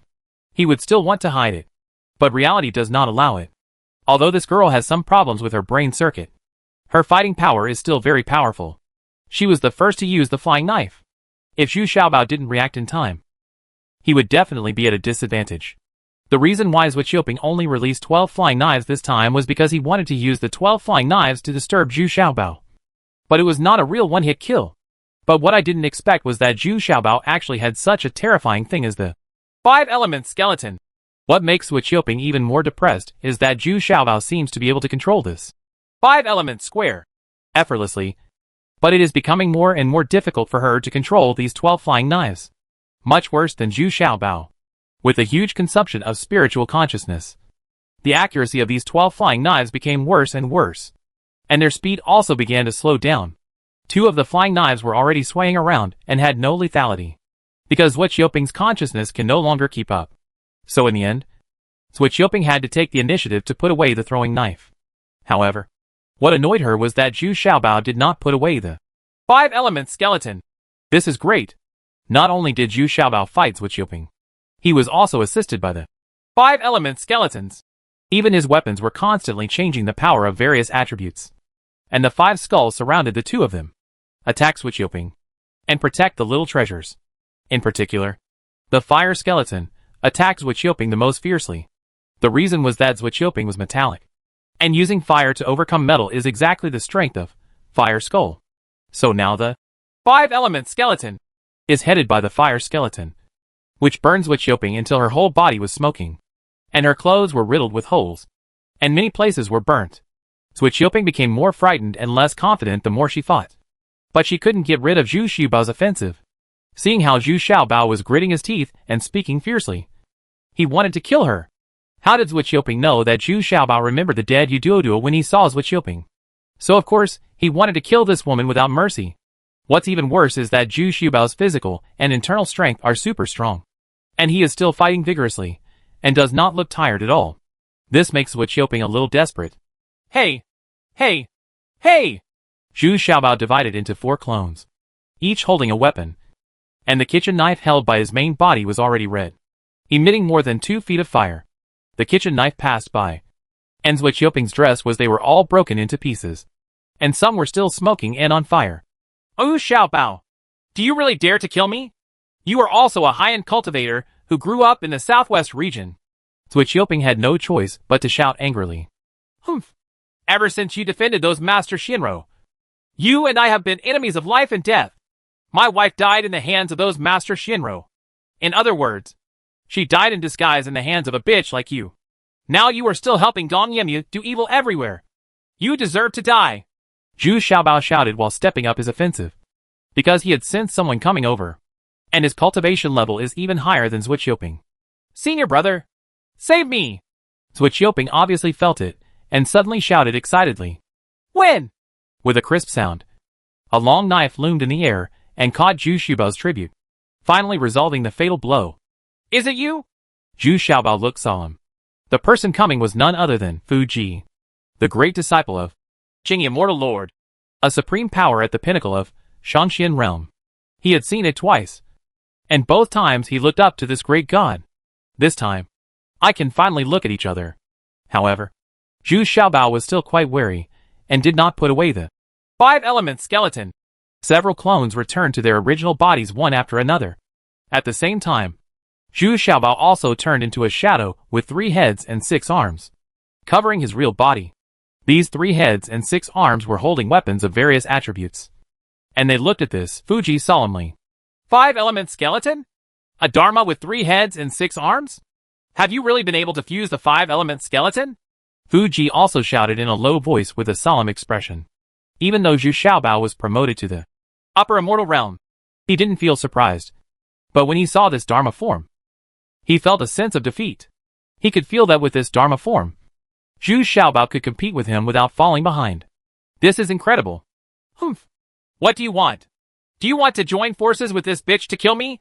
he would still want to hide it. But reality does not allow it. Although this girl has some problems with her brain circuit, her fighting power is still very powerful. She was the first to use the flying knife. If Zhu Xiaobao didn't react in time, he would definitely be at a disadvantage. The reason why Zhu Qiuping only released 12 flying knives this time was because he wanted to use the 12 flying knives to disturb Zhu Xiaobao. But it was not a real one-hit kill. But what I didn't expect was that Zhu Xiaobao actually had such a terrifying thing as the 5-element skeleton. What makes Zhu Qiuping even more depressed is that Zhu Xiaobao seems to be able to control this 5-element square effortlessly, but it is becoming more and more difficult for her to control these 12 flying knives. Much worse than Zhu Xiaobao. With a huge consumption of spiritual consciousness, the accuracy of these 12 flying knives became worse and worse, and their speed also began to slow down. 2 of the flying knives were already swaying around and had no lethality, because Zhu Qiuping's consciousness can no longer keep up. So in the end, Zhu Qiuping had to take the initiative to put away the throwing knife. However, what annoyed her was that Zhu Xiaobao did not put away the 5-element skeleton. This is great. Not only did Zhu Xiaobao fight Zhu Qiuping, he was also assisted by the 5-element skeletons. Even his weapons were constantly changing the power of various attributes. And the 5 skulls surrounded the 2 of them. Attack Zhu Qiuping and protect the little treasures. In particular, the fire skeleton attacked Zhu Qiuping the most fiercely. The reason was that Zhu Qiuping was metallic, and using fire to overcome metal is exactly the strength of Fire Skull. So now the 5-element skeleton is headed by the fire skeleton, which burns Zhu Qiuping until her whole body was smoking, and her clothes were riddled with holes, and many places were burnt. Zhu Qiuping became more frightened and less confident the more she fought. But she couldn't get rid of Zhu Xiaobao's offensive. Seeing how Zhu Xiaobao was gritting his teeth and speaking fiercely, he wanted to kill her. How did Zhu Qiuping know that Zhu Xiaobao remembered the dead Yuduoduo when he saw Zhu Qiuping? So of course, he wanted to kill this woman without mercy. What's even worse is that Zhu Xiaobao's physical and internal strength are super strong. And he is still fighting vigorously, and does not look tired at all. This makes Zhu Qiuping a little desperate. Hey! Hey! Hey! Zhu Xiaobao divided into 4 clones, each holding a weapon, and the kitchen knife held by his main body was already red, emitting more than 2 feet of fire. The kitchen knife passed by, and Zhu Qiuping's dress was they were all broken into pieces, and some were still smoking and on fire. Oh Xiaobao! Do you really dare to kill me? You are also a high-end cultivator who grew up in the southwest region. Zhu Qiuping had no choice but to shout angrily. Humph! Ever since you defended those Master Shinro, you and I have been enemies of life and death. My wife died in the hands of those Master Shinro. In other words, she died in disguise in the hands of a bitch like you. Now you are still helping Gong Yemyu do evil everywhere. You deserve to die. Zhu Xiaobao shouted while stepping up his offensive, because he had sensed someone coming over, and his cultivation level is even higher than Zhu Qiuping. Senior brother, save me! Zhuo Qiuping obviously felt it, and suddenly shouted excitedly. When? With a crisp sound. A long knife loomed in the air, and caught Zhu Xiaobao's tribute, finally resolving the fatal blow. Is it you? Zhu Xiaobao looked solemn. The person coming was none other than Fu Ji, the great disciple of Jing, Immortal Lord, a supreme power at the pinnacle of Shangxian realm. He had seen it twice, and both times he looked up to this great god. This time, I can finally look at each other. However, Zhu Xiaobao was still quite wary, and did not put away the 5-element skeleton. Several clones returned to their original bodies one after another. At the same time, Zhu Xiaobao also turned into a shadow with 3 heads and 6 arms, covering his real body. These 3 heads and 6 arms were holding weapons of various attributes. And they looked at this Fuji solemnly. 5-element skeleton? A Dharma with 3 heads and 6 arms? Have you really been able to fuse the 5-element skeleton? Fuji also shouted in a low voice with a solemn expression. Even though Zhu Xiaobao was promoted to the upper immortal realm, he didn't feel surprised. But when he saw this Dharma form, he felt a sense of defeat. He could feel that with this Dharma form, Zhu Xiaobao could compete with him without falling behind. This is incredible. Humph. What do you want? Do you want to join forces with this bitch to kill me?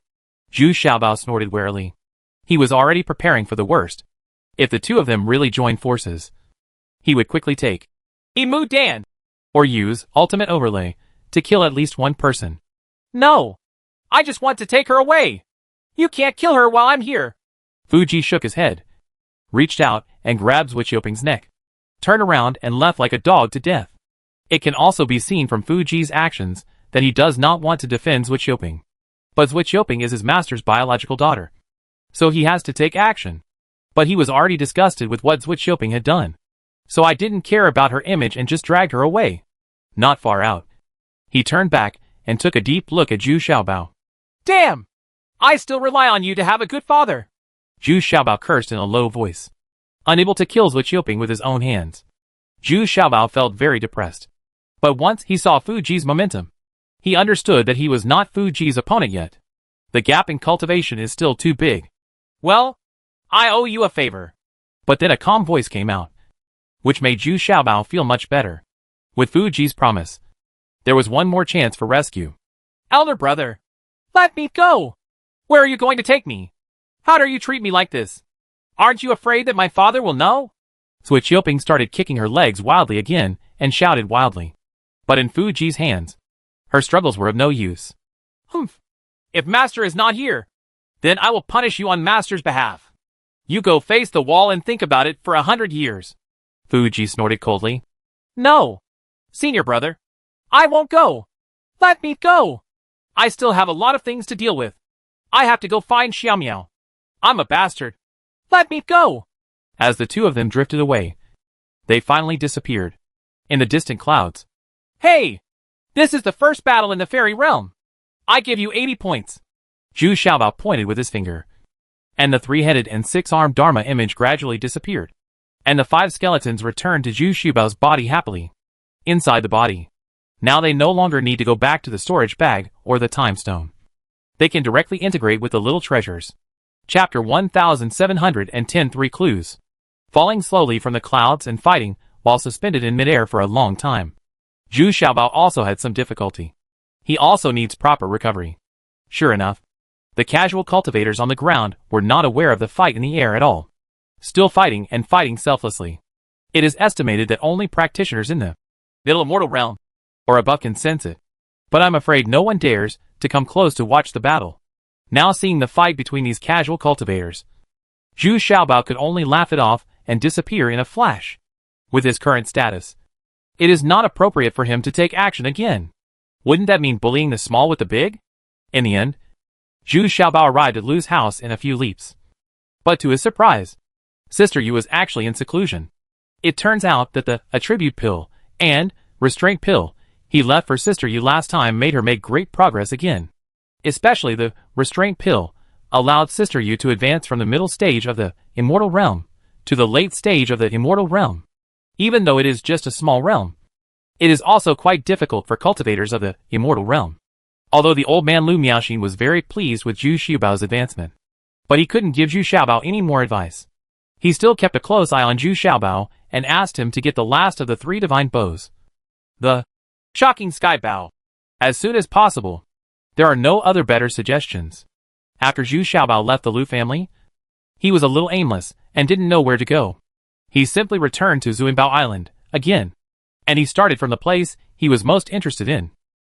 Zhu Xiaobao snorted warily. He was already preparing for the worst. If the two of them really joined forces, he would quickly take Emu Dan, or use Ultimate Overlay to kill at least one person. No. I just want to take her away. You can't kill her while I'm here. Fuji shook his head, reached out and grabbed Zhuo Qiuping's neck, turned around and left like a dog to death. It can also be seen from Fuji's actions that he does not want to defend Zhuo Qiuping. But Zhuo Qiuping is his master's biological daughter, so he has to take action. But he was already disgusted with what Zhuo Qiuping had done. So I didn't care about her image and just dragged her away. Not far out, he turned back and took a deep look at Zhu Xiaobao. Damn! I still rely on you to have a good father. Zhu Xiaobao cursed in a low voice, unable to kill Zhuo Qiuping with his own hands. Zhu Xiaobao felt very depressed. But once he saw Fuji's momentum, he understood that he was not Fuji's opponent yet. The gap in cultivation is still too big. Well, I owe you a favor. But then a calm voice came out, which made Zhu Xiaobao feel much better. With Fuji's promise, there was one more chance for rescue. Elder brother, let me go. Where are you going to take me? How dare you treat me like this? Aren't you afraid that my father will know? Zhuo Qiuping started kicking her legs wildly again and shouted wildly. But in Fuji's hands, her struggles were of no use. Humph. If Master is not here, then I will punish you on Master's behalf. You go face the wall and think about it for 100 years. Fuji snorted coldly. No. Senior brother. I won't go. Let me go. I still have a lot of things to deal with. I have to go find Xiaomiao. I'm a bastard. Let me go. As the two of them drifted away, they finally disappeared in the distant clouds. Hey! This is the first battle in the fairy realm. I give you 80 points. Zhu Xiaobao pointed with his finger, and the 3-headed and 6-armed Dharma image gradually disappeared, and the 5 skeletons returned to Zhu Xiaobao's body happily. Inside the body, now they no longer need to go back to the storage bag or the time stone. They can directly integrate with the little treasures. Chapter 1710 3 Clues. Falling slowly from the clouds and fighting while suspended in midair for a long time. Zhu Xiaobao also had some difficulty. He also needs proper recovery. Sure enough, the casual cultivators on the ground were not aware of the fight in the air at all. Still fighting and fighting selflessly. It is estimated that only practitioners in the middle immortal realm or above can sense it. But I'm afraid no one dares to come close to watch the battle. Now seeing the fight between these casual cultivators, Zhu Xiaobao could only laugh it off and disappear in a flash. With his current status, it is not appropriate for him to take action again. Wouldn't that mean bullying the small with the big? In the end, Zhu Xiaobao arrived at Lu's house in a few leaps. But to his surprise, Sister Yu was actually in seclusion. It turns out that the attribute pill and restraint pill he left for Sister Yu last time made her make great progress again. Especially the restraint pill allowed Sister Yu to advance from the middle stage of the immortal realm to the late stage of the immortal realm. Even though it is just a small realm, it is also quite difficult for cultivators of the immortal realm. Although the old man Lu Miaoxin was very pleased with Zhu Xiaobao's advancement, but he couldn't give Zhu Xiaobao any more advice. He still kept a close eye on Zhu Xiaobao and asked him to get the last of the 3 divine bows. The shocking sky bow. as soon as possible. There are no other better suggestions. After Zhu Xiaobao left the Lu family, he was a little aimless and didn't know where to go. He simply returned to Zuinbao Island, again. And he started from the place he was most interested in.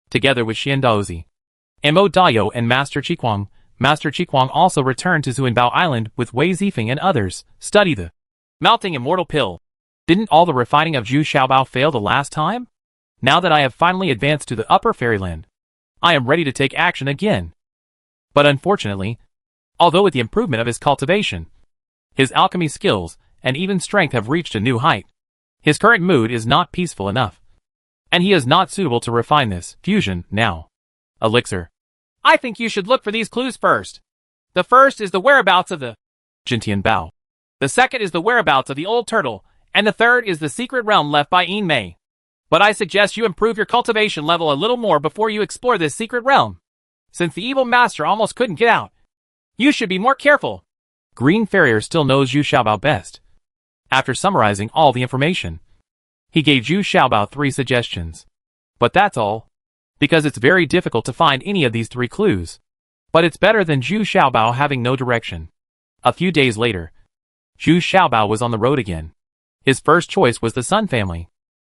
Together with Xian Daozi, Mo Dayo and Master Qiguang, Master Qiguang also returned to Zuinbao Island with Wei Zifeng and others, study the melting immortal pill. Didn't all the refining of Zhu Xiaobao fail the last time? Now that I have finally advanced to the upper fairyland, I am ready to take action again. But unfortunately, although with the improvement of his cultivation, his alchemy skills, and even strength have reached a new height, his current mood is not peaceful enough. And he is not suitable to refine this fusion now. Elixir. I think you should look for these clues first. The first is the whereabouts of the Jintian Bao. The second is the whereabouts of the old turtle, and the third is the secret realm left by Yin Mei. But I suggest you improve your cultivation level a little more before you explore this secret realm. Since the evil master almost couldn't get out, you should be more careful. Green Farrier still knows Zhu Xiaobao best. After summarizing all the information, he gave Zhu Xiaobao 3 suggestions. But that's all. Because it's very difficult to find any of these 3 clues. But it's better than Zhu Xiaobao having no direction. A few days later, Zhu Xiaobao was on the road again. His first choice was the Sun family.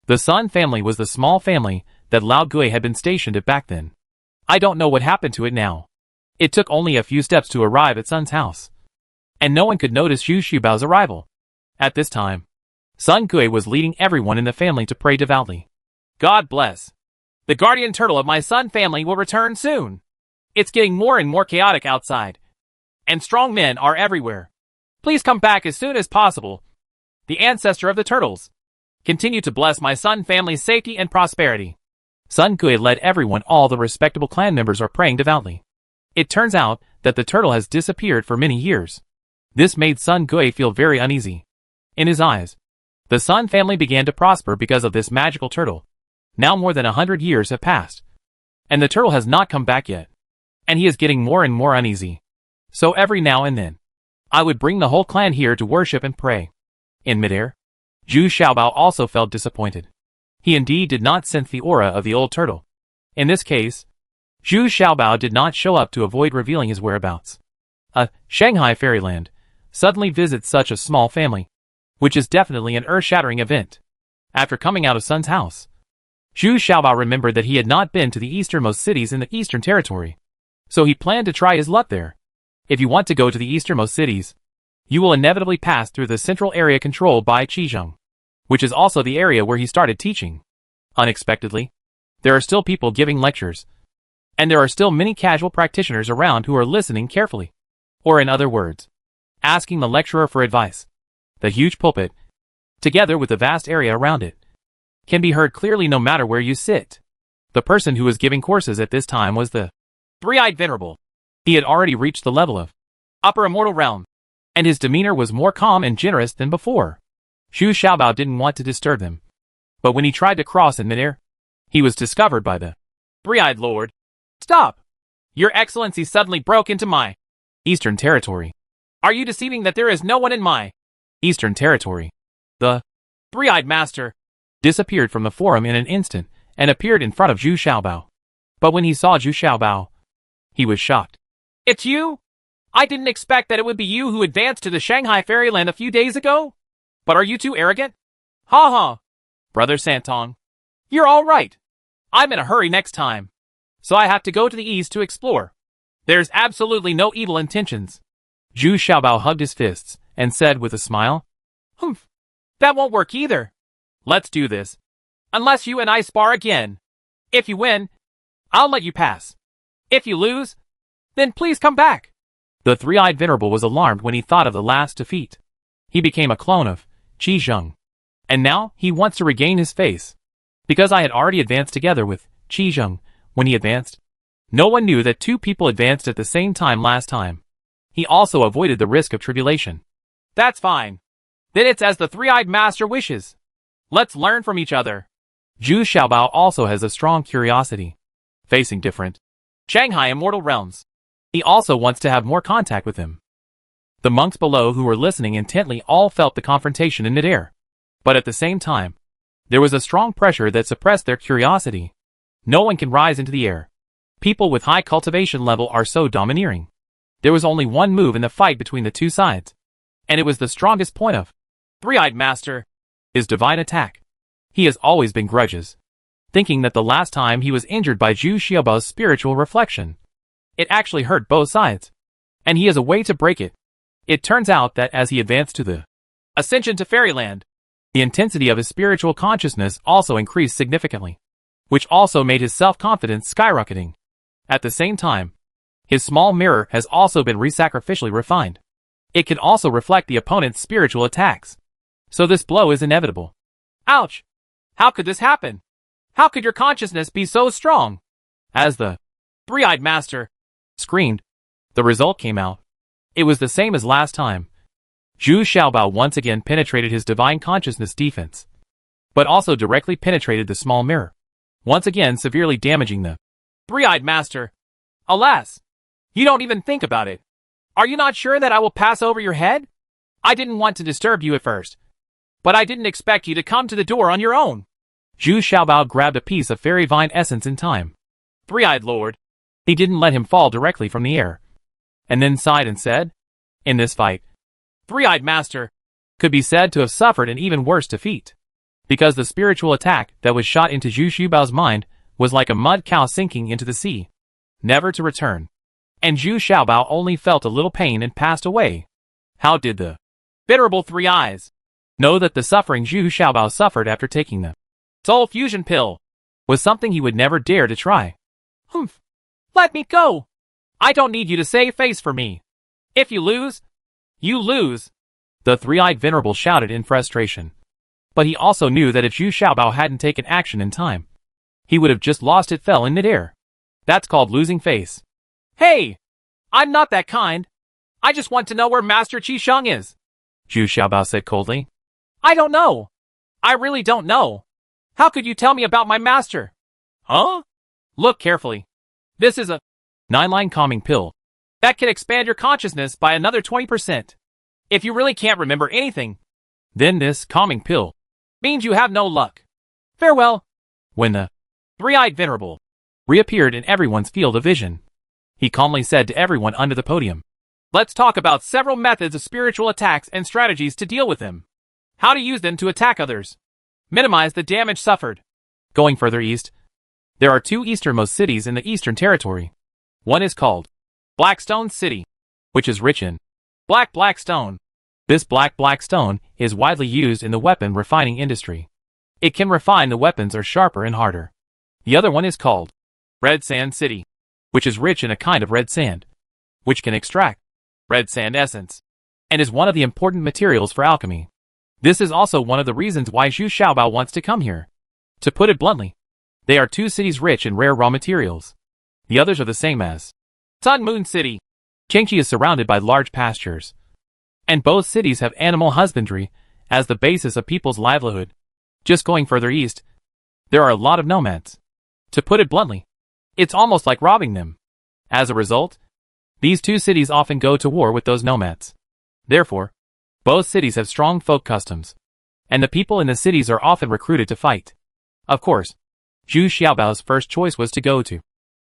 The Sun family was the small family that Lao Gui had been stationed at back then. I don't know what happened to it now. It took only a few steps to arrive at Sun's house. And no one could notice Zhu Xiaobao's arrival. At this time, Sun Gui was leading everyone in the family to pray devoutly. God bless. The guardian turtle of my Sun family will return soon. It's getting more and more chaotic outside. And strong men are everywhere. Please come back as soon as possible. The ancestor of the turtles. Continue to bless my Sun family's safety and prosperity. Sun Gui led everyone. All the respectable clan members are praying devoutly. It turns out that the turtle has disappeared for many years. This made Sun Gui feel very uneasy. In his eyes, the Sun family began to prosper because of this magical turtle. Now more than 100 years have passed, and the turtle has not come back yet. And he is getting more and more uneasy. So every now and then, I would bring the whole clan here to worship and pray. In midair, Zhu Xiaobao also felt disappointed. He indeed did not sense the aura of the old turtle. In this case, Zhu Xiaobao did not show up to avoid revealing his whereabouts. A Shanghai fairyland suddenly visits such a small family, which is definitely an earth-shattering event. After coming out of Sun's house, Zhu Xiaobao remembered that he had not been to the easternmost cities in the Eastern Territory. So he planned to try his luck there. If you want to go to the easternmost cities, you will inevitably pass through the central area controlled by Qizheng, which is also the area where he started teaching. Unexpectedly, there are still people giving lectures. And there are still many casual practitioners around who are listening carefully. Or in other words, asking the lecturer for advice. The huge pulpit, together with the vast area around it, can be heard clearly no matter where you sit. The person who was giving courses at this time was the Three-Eyed Venerable. He had already reached the level of Upper Immortal Realm, and his demeanor was more calm and generous than before. Zhu Xiaobao didn't want to disturb him. But when he tried to cross in midair, he was discovered by the Three-Eyed Lord. Stop! Your Excellency suddenly broke into my Eastern Territory. Are you deceiving that there is no one in my Eastern Territory? The Three-Eyed Master disappeared from the forum in an instant and appeared in front of Zhu Xiaobao. But when he saw Zhu Xiaobao, he was shocked. It's you? I didn't expect that it would be you who advanced to the Shanghai Fairyland a few days ago. But are you too arrogant? Ha ha! Brother Santong, you're all right. I'm in a hurry next time, so I have to go to the east to explore. There's absolutely no evil intentions. Zhu Xiaobao hugged his fists and said with a smile, Humph. That won't work either. Let's do this. Unless you and I spar again. If you win, I'll let you pass. If you lose, then please come back. The Three-Eyed Venerable was alarmed when he thought of the last defeat. He became a clone of Qizheng. And now he wants to regain his face. Because I had already advanced together with Qizheng when he advanced. No one knew that 2 people advanced at the same time last time. He also avoided the risk of tribulation. That's fine. Then it's as the Three-Eyed Master wishes. Let's learn from each other. Zhu Xiaobao also has a strong curiosity. Facing different Shanghai Immortal Realms. He also wants to have more contact with him. The monks below who were listening intently all felt the confrontation in midair. But at the same time, there was a strong pressure that suppressed their curiosity. No one can rise into the air. People with high cultivation level are so domineering. There was only one move in the fight between the two sides. And it was the strongest point of Three-Eyed Master. His divine attack. He has always been grudges, thinking that the last time he was injured by Zhu Xiaobao's spiritual reflection, it actually hurt both sides. And he has a way to break it. It turns out that as he advanced to the ascension to fairyland, the intensity of his spiritual consciousness also increased significantly, which also made his self-confidence skyrocketing. At the same time, his small mirror has also been re-sacrificially refined. It can also reflect the opponent's spiritual attacks. So this blow is inevitable. Ouch! How could this happen? How could your consciousness be so strong? As the Three-Eyed Master screamed, the result came out. It was the same as last time. Zhu Xiaobao once again penetrated his divine consciousness defense, but also directly penetrated the small mirror, once again severely damaging the Three-Eyed Master. Alas! You don't even think about it. Are you not sure that I will pass over your head? I didn't want to disturb you at first, but I didn't expect you to come to the door on your own. Zhu Xiaobao grabbed a piece of fairy vine essence in time. Three-Eyed Lord. He didn't let him fall directly from the air, and then sighed and said, in this fight, Three-Eyed Master could be said to have suffered an even worse defeat, because the spiritual attack that was shot into Zhu Xiaobao's mind was like a mud cow sinking into the sea, never to return. And Zhu Xiaobao only felt a little pain and passed away. How did the Bitterable Three Eyes know that the suffering Zhu Xiaobao suffered after taking the Soul Fusion Pill was something he would never dare to try? Humph! Let me go! I don't need you to save face for me. If you lose, you lose. The three-eyed venerable shouted in frustration. But he also knew that if Zhu Xiaobao hadn't taken action in time, he would have just lost it fell in midair. That's called losing face. Hey! I'm not that kind. I just want to know where Master Qisheng is. Zhu Xiaobao said coldly. I don't know. I really don't know. How could you tell me about my master? Huh? Look carefully. This is a 9-line calming pill that can expand your consciousness by another 20%. If you really can't remember anything, then this calming pill means you have no luck. Farewell. When the Three-Eyed Venerable reappeared in everyone's field of vision, he calmly said to everyone under the podium, let's talk about several methods of spiritual attacks and strategies to deal with them. How to use them to attack others. Minimize the damage suffered. Going further east, there are two easternmost cities in the Eastern Territory. One is called Blackstone City, which is rich in black stone. This black stone is widely used in the weapon refining industry. It can refine the weapons are sharper and harder. The other one is called Red Sand City, which is rich in a kind of red sand, which can extract red sand essence, and is one of the important materials for alchemy. This is also one of the reasons why Zhu Xiaobao wants to come here. To put it bluntly, they are two cities rich in rare raw materials. The others are the same as Sun Moon City. Chengchi is surrounded by large pastures, and both cities have animal husbandry as the basis of people's livelihood. Just going further east, there are a lot of nomads. To put it bluntly, it's almost like robbing them. As a result, these two cities often go to war with those nomads. Therefore, both cities have strong folk customs, and the people in the cities are often recruited to fight. Of course, Zhu Xiaobao's first choice was to go to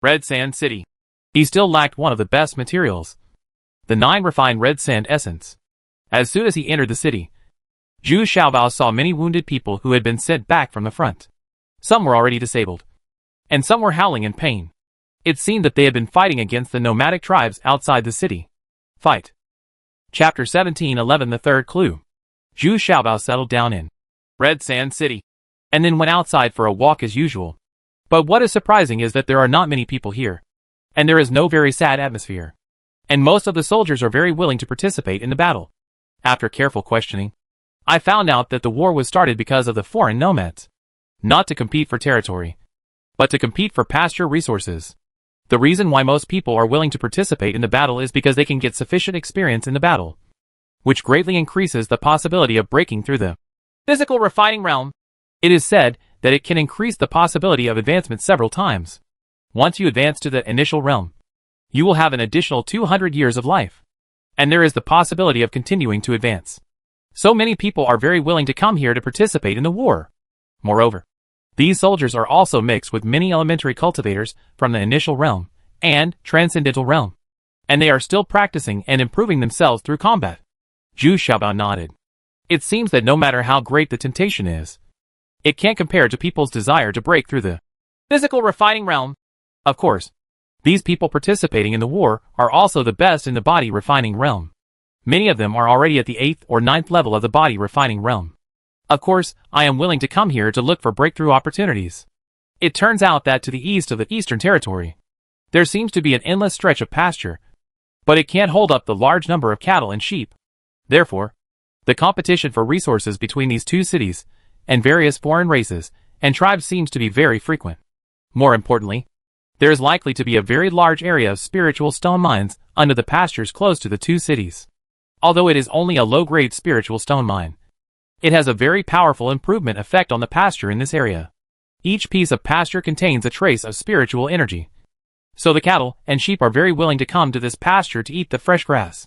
Red Sand City. He still lacked one of the best materials, the 9 refined red sand essence. As soon as he entered the city, Zhu Xiaobao saw many wounded people who had been sent back from the front. Some were already disabled, and some were howling in pain. It seemed that they had been fighting against the nomadic tribes outside the city. Fight. Chapter 1711. The third clue. Zhu Xiaobao settled down in Red Sand City, and then went outside for a walk as usual. But what is surprising is that there are not many people here, and there is no very sad atmosphere. And most of the soldiers are very willing to participate in the battle. After careful questioning, I found out that the war was started because of the foreign nomads. Not to compete for territory, but to compete for pasture resources. The reason why most people are willing to participate in the battle is because they can get sufficient experience in the battle, which greatly increases the possibility of breaking through the physical refining realm. It is said that it can increase the possibility of advancement several times. Once you advance to the initial realm, you will have an additional 200 years of life. and there is the possibility of continuing to advance. So many people are very willing to come here to participate in the war. Moreover, these soldiers are also mixed with many elementary cultivators from the initial realm and transcendental realm, and they are still practicing and improving themselves through combat. Zhu Xiaobao nodded. It seems that no matter how great the temptation is, it can't compare to people's desire to break through the physical refining realm. Of course, these people participating in the war are also the best in the body refining realm. Many of them are already at the 8th or 9th level of the body refining realm. Of course, I am willing to come here to look for breakthrough opportunities. It turns out that to the east of the Eastern Territory, there seems to be an endless stretch of pasture, but it can't hold up the large number of cattle and sheep. Therefore, the competition for resources between these two cities and various foreign races and tribes seems to be very frequent. More importantly, there is likely to be a very large area of spiritual stone mines under the pastures close to the two cities. Although it is only a low-grade spiritual stone mine, it has a very powerful improvement effect on the pasture in this area. Each piece of pasture contains a trace of spiritual energy. So the cattle and sheep are very willing to come to this pasture to eat the fresh grass.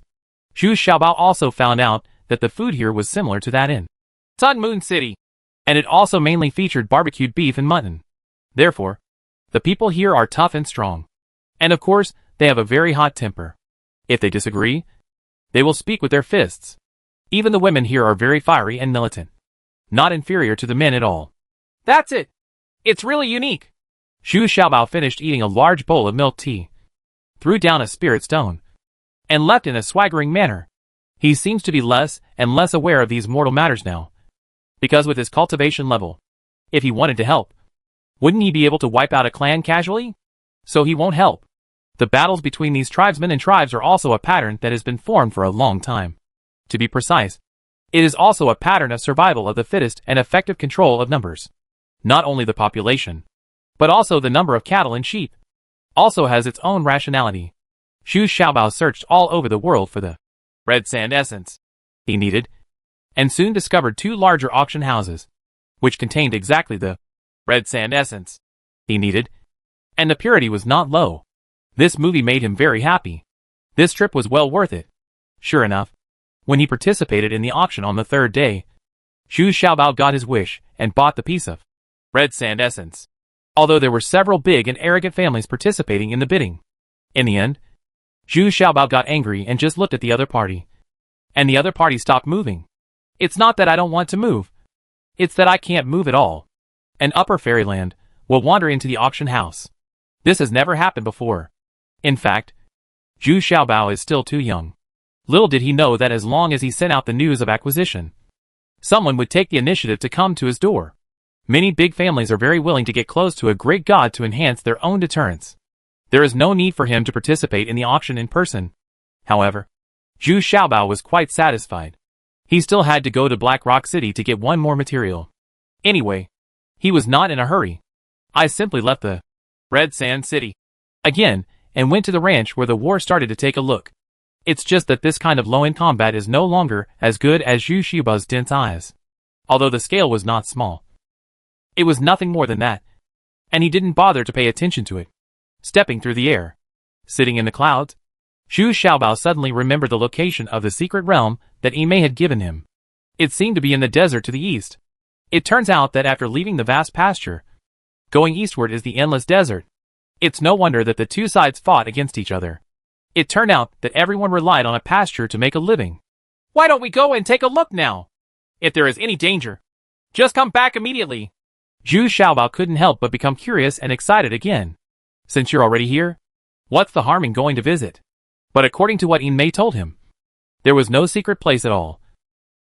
Zhu Xiaobao also found out that the food here was similar to that in Sun Moon City, and it also mainly featured barbecued beef and mutton. Therefore, the people here are tough and strong. And of course, they have a very hot temper. If they disagree, they will speak with their fists. Even the women here are very fiery and militant. Not inferior to the men at all. That's it. It's really unique. Zhu Xiaobao finished eating a large bowl of milk tea, threw down a spirit stone, and left in a swaggering manner. He seems to be less and less aware of these mortal matters now. Because with his cultivation level, if he wanted to help, wouldn't he be able to wipe out a clan casually? So he won't help. The battles between these tribesmen and tribes are also a pattern that has been formed for a long time. To be precise, it is also a pattern of survival of the fittest and effective control of numbers. Not only the population, but also the number of cattle and sheep, also has its own rationality. Zhu Xiaobao searched all over the world for the red sand essence he needed, and soon discovered two larger auction houses, which contained exactly the red sand essence he needed, and the purity was not low. This movie made him very happy. This trip was well worth it. Sure enough, when he participated in the auction on the third day, Zhu Xiaobao got his wish and bought the piece of red sand essence. Although there were several big and arrogant families participating in the bidding. In the end, Zhu Xiaobao got angry and just looked at the other party. And the other party stopped moving. It's not that I don't want to move. It's that I can't move at all. An upper fairyland will wander into the auction house. This has never happened before. In fact, Zhu Xiaobao is still too young. Little did he know that as long as he sent out the news of acquisition, someone would take the initiative to come to his door. Many big families are very willing to get close to a great god to enhance their own deterrence. There is no need for him to participate in the auction in person. However, Zhu Xiaobao was quite satisfied. He still had to go to Black Rock City to get one more material. Anyway, he was not in a hurry. I simply left the red sand city again and went to the ranch where the war started to take a look. It's just that this kind of low-end combat is no longer as good as Zhu Xiaobao's dense eyes. Although the scale was not small, it was nothing more than that, and he didn't bother to pay attention to it. Stepping through the air, sitting in the clouds, Zhu Xiaobao suddenly remembered the location of the secret realm that Yimei had given him. It seemed to be in the desert to the east. It turns out that after leaving the vast pasture, going eastward is the endless desert. It's no wonder that the two sides fought against each other. It turned out that everyone relied on a pasture to make a living. Why don't we go and take a look now? If there is any danger, just come back immediately. Zhu Xiaobao couldn't help but become curious and excited again. Since you're already here, what's the harm in going to visit? But according to what Yimei told him, there was no secret place at all.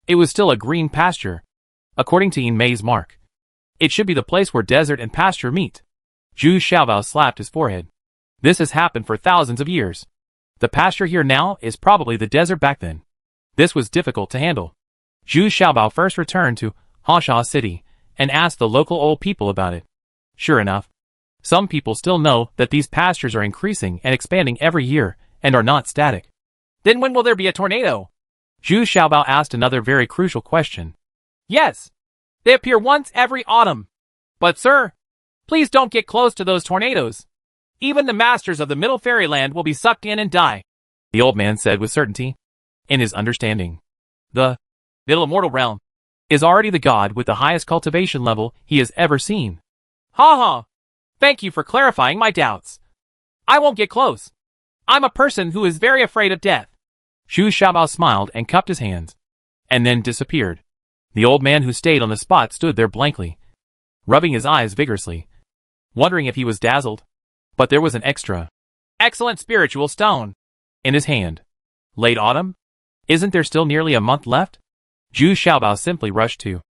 It was still a green pasture. According to Yimei's mark, it should be the place where desert and pasture meet. Zhu Xiaobao slapped his forehead. This has happened for thousands of years. The pasture here now is probably the desert back then. This was difficult to handle. Zhu Xiaobao first returned to Hansha City and asked the local old people about it. Sure enough, some people still know that these pastures are increasing and expanding every year and are not static. Then when will there be a tornado? Zhu Xiaobao asked another very crucial question. Yes, they appear once every autumn. But sir, please don't get close to those tornadoes. Even the masters of the Middle Fairyland will be sucked in and die, the old man said with certainty. In his understanding, the little immortal realm is already the god with the highest cultivation level he has ever seen. Ha ha! Thank you for clarifying my doubts. I won't get close. I'm a person who is very afraid of death. Zhu Xiaobao smiled and cupped his hands, and then disappeared. The old man who stayed on the spot stood there blankly, rubbing his eyes vigorously, wondering if he was dazzled. But there was an excellent spiritual stone in his hand. Late autumn? Isn't there still nearly a month left? Zhu Xiaobao simply rushed to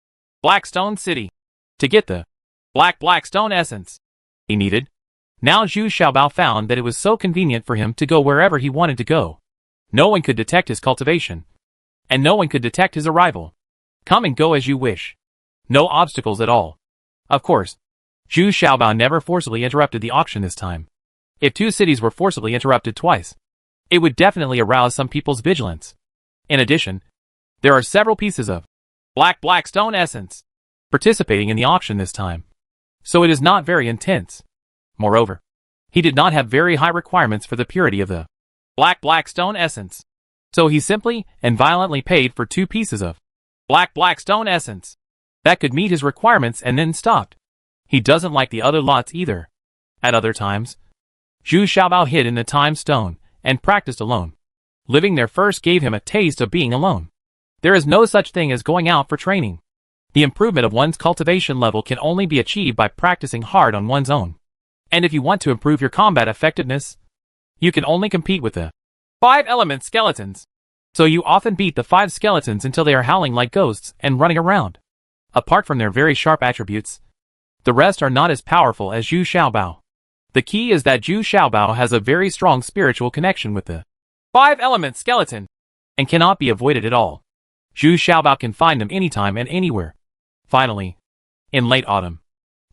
Blackstone City to get the Blackstone essence he needed. Now Zhu Xiaobao found that it was so convenient for him to go wherever he wanted to go. No one could detect his cultivation, and no one could detect his arrival. Come and go as you wish. No obstacles at all. Of course, Zhu Xiaobao never forcibly interrupted the auction this time. If two cities were forcibly interrupted twice, it would definitely arouse some people's vigilance. In addition, there are several pieces of Blackstone essence participating in the auction this time, so it is not very intense. Moreover, he did not have very high requirements for the purity of the Blackstone essence, so he simply and violently paid for 2 pieces of Blackstone essence that could meet his requirements and then stopped. He doesn't like the other lots either. At other times, Zhu Xiaobao hid in the time stone and practiced alone. Living there first gave him a taste of being alone. There is no such thing as going out for training. The improvement of one's cultivation level can only be achieved by practicing hard on one's own. And if you want to improve your combat effectiveness, you can only compete with the 5 element skeletons. So you often beat the 5 skeletons until they are howling like ghosts and running around. Apart from their very sharp attributes, the rest are not as powerful as Zhu Xiaobao. The key is that Zhu Xiaobao has a very strong spiritual connection with the 5 element skeleton and cannot be avoided at all. Zhu Xiaobao can find them anytime and anywhere. Finally, in late autumn,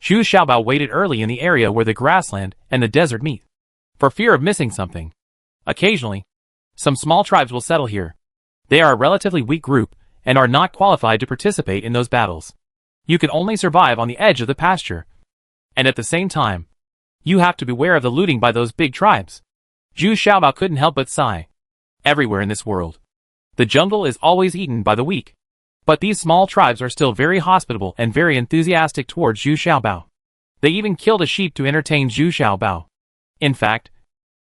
Zhu Xiaobao waited early in the area where the grassland and the desert meet, for fear of missing something. Occasionally, some small tribes will settle here. They are a relatively weak group and are not qualified to participate in those battles. You can only survive on the edge of the pasture. And at the same time, you have to beware of the looting by those big tribes. Zhu Xiaobao couldn't help but sigh. Everywhere in this world, the jungle is always eaten by the weak. But these small tribes are still very hospitable and very enthusiastic towards Zhu Xiaobao. They even killed a sheep to entertain Zhu Xiaobao. In fact,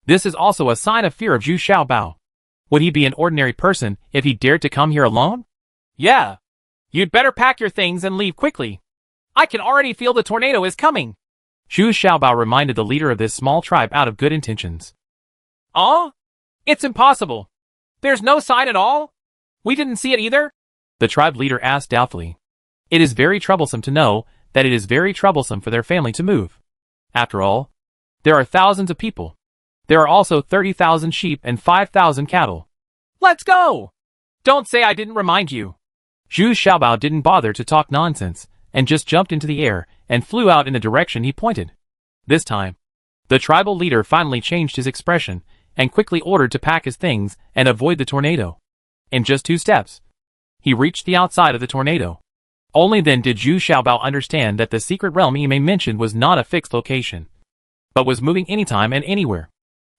this is also a sign of fear of Zhu Xiaobao. Would he be an ordinary person if he dared to come here alone? Yeah. You'd better pack your things and leave quickly. I can already feel the tornado is coming. Zhu Xiaobao reminded the leader of this small tribe out of good intentions. It's impossible. There's no sign at all? We didn't see it either? The tribe leader asked doubtfully. It is very troublesome to know that it is very troublesome for their family to move. After all, there are thousands of people. There are also 30,000 sheep and 5,000 cattle. Let's go! Don't say I didn't remind you. Zhu Xiaobao didn't bother to talk nonsense and just jumped into the air and flew out in the direction he pointed. This time, the tribal leader finally changed his expression and quickly ordered to pack his things and avoid the tornado. In just 2 steps, he reached the outside of the tornado. Only then did Zhu Xiaobao understand that the secret realm he mentioned was not a fixed location, but was moving anytime and anywhere.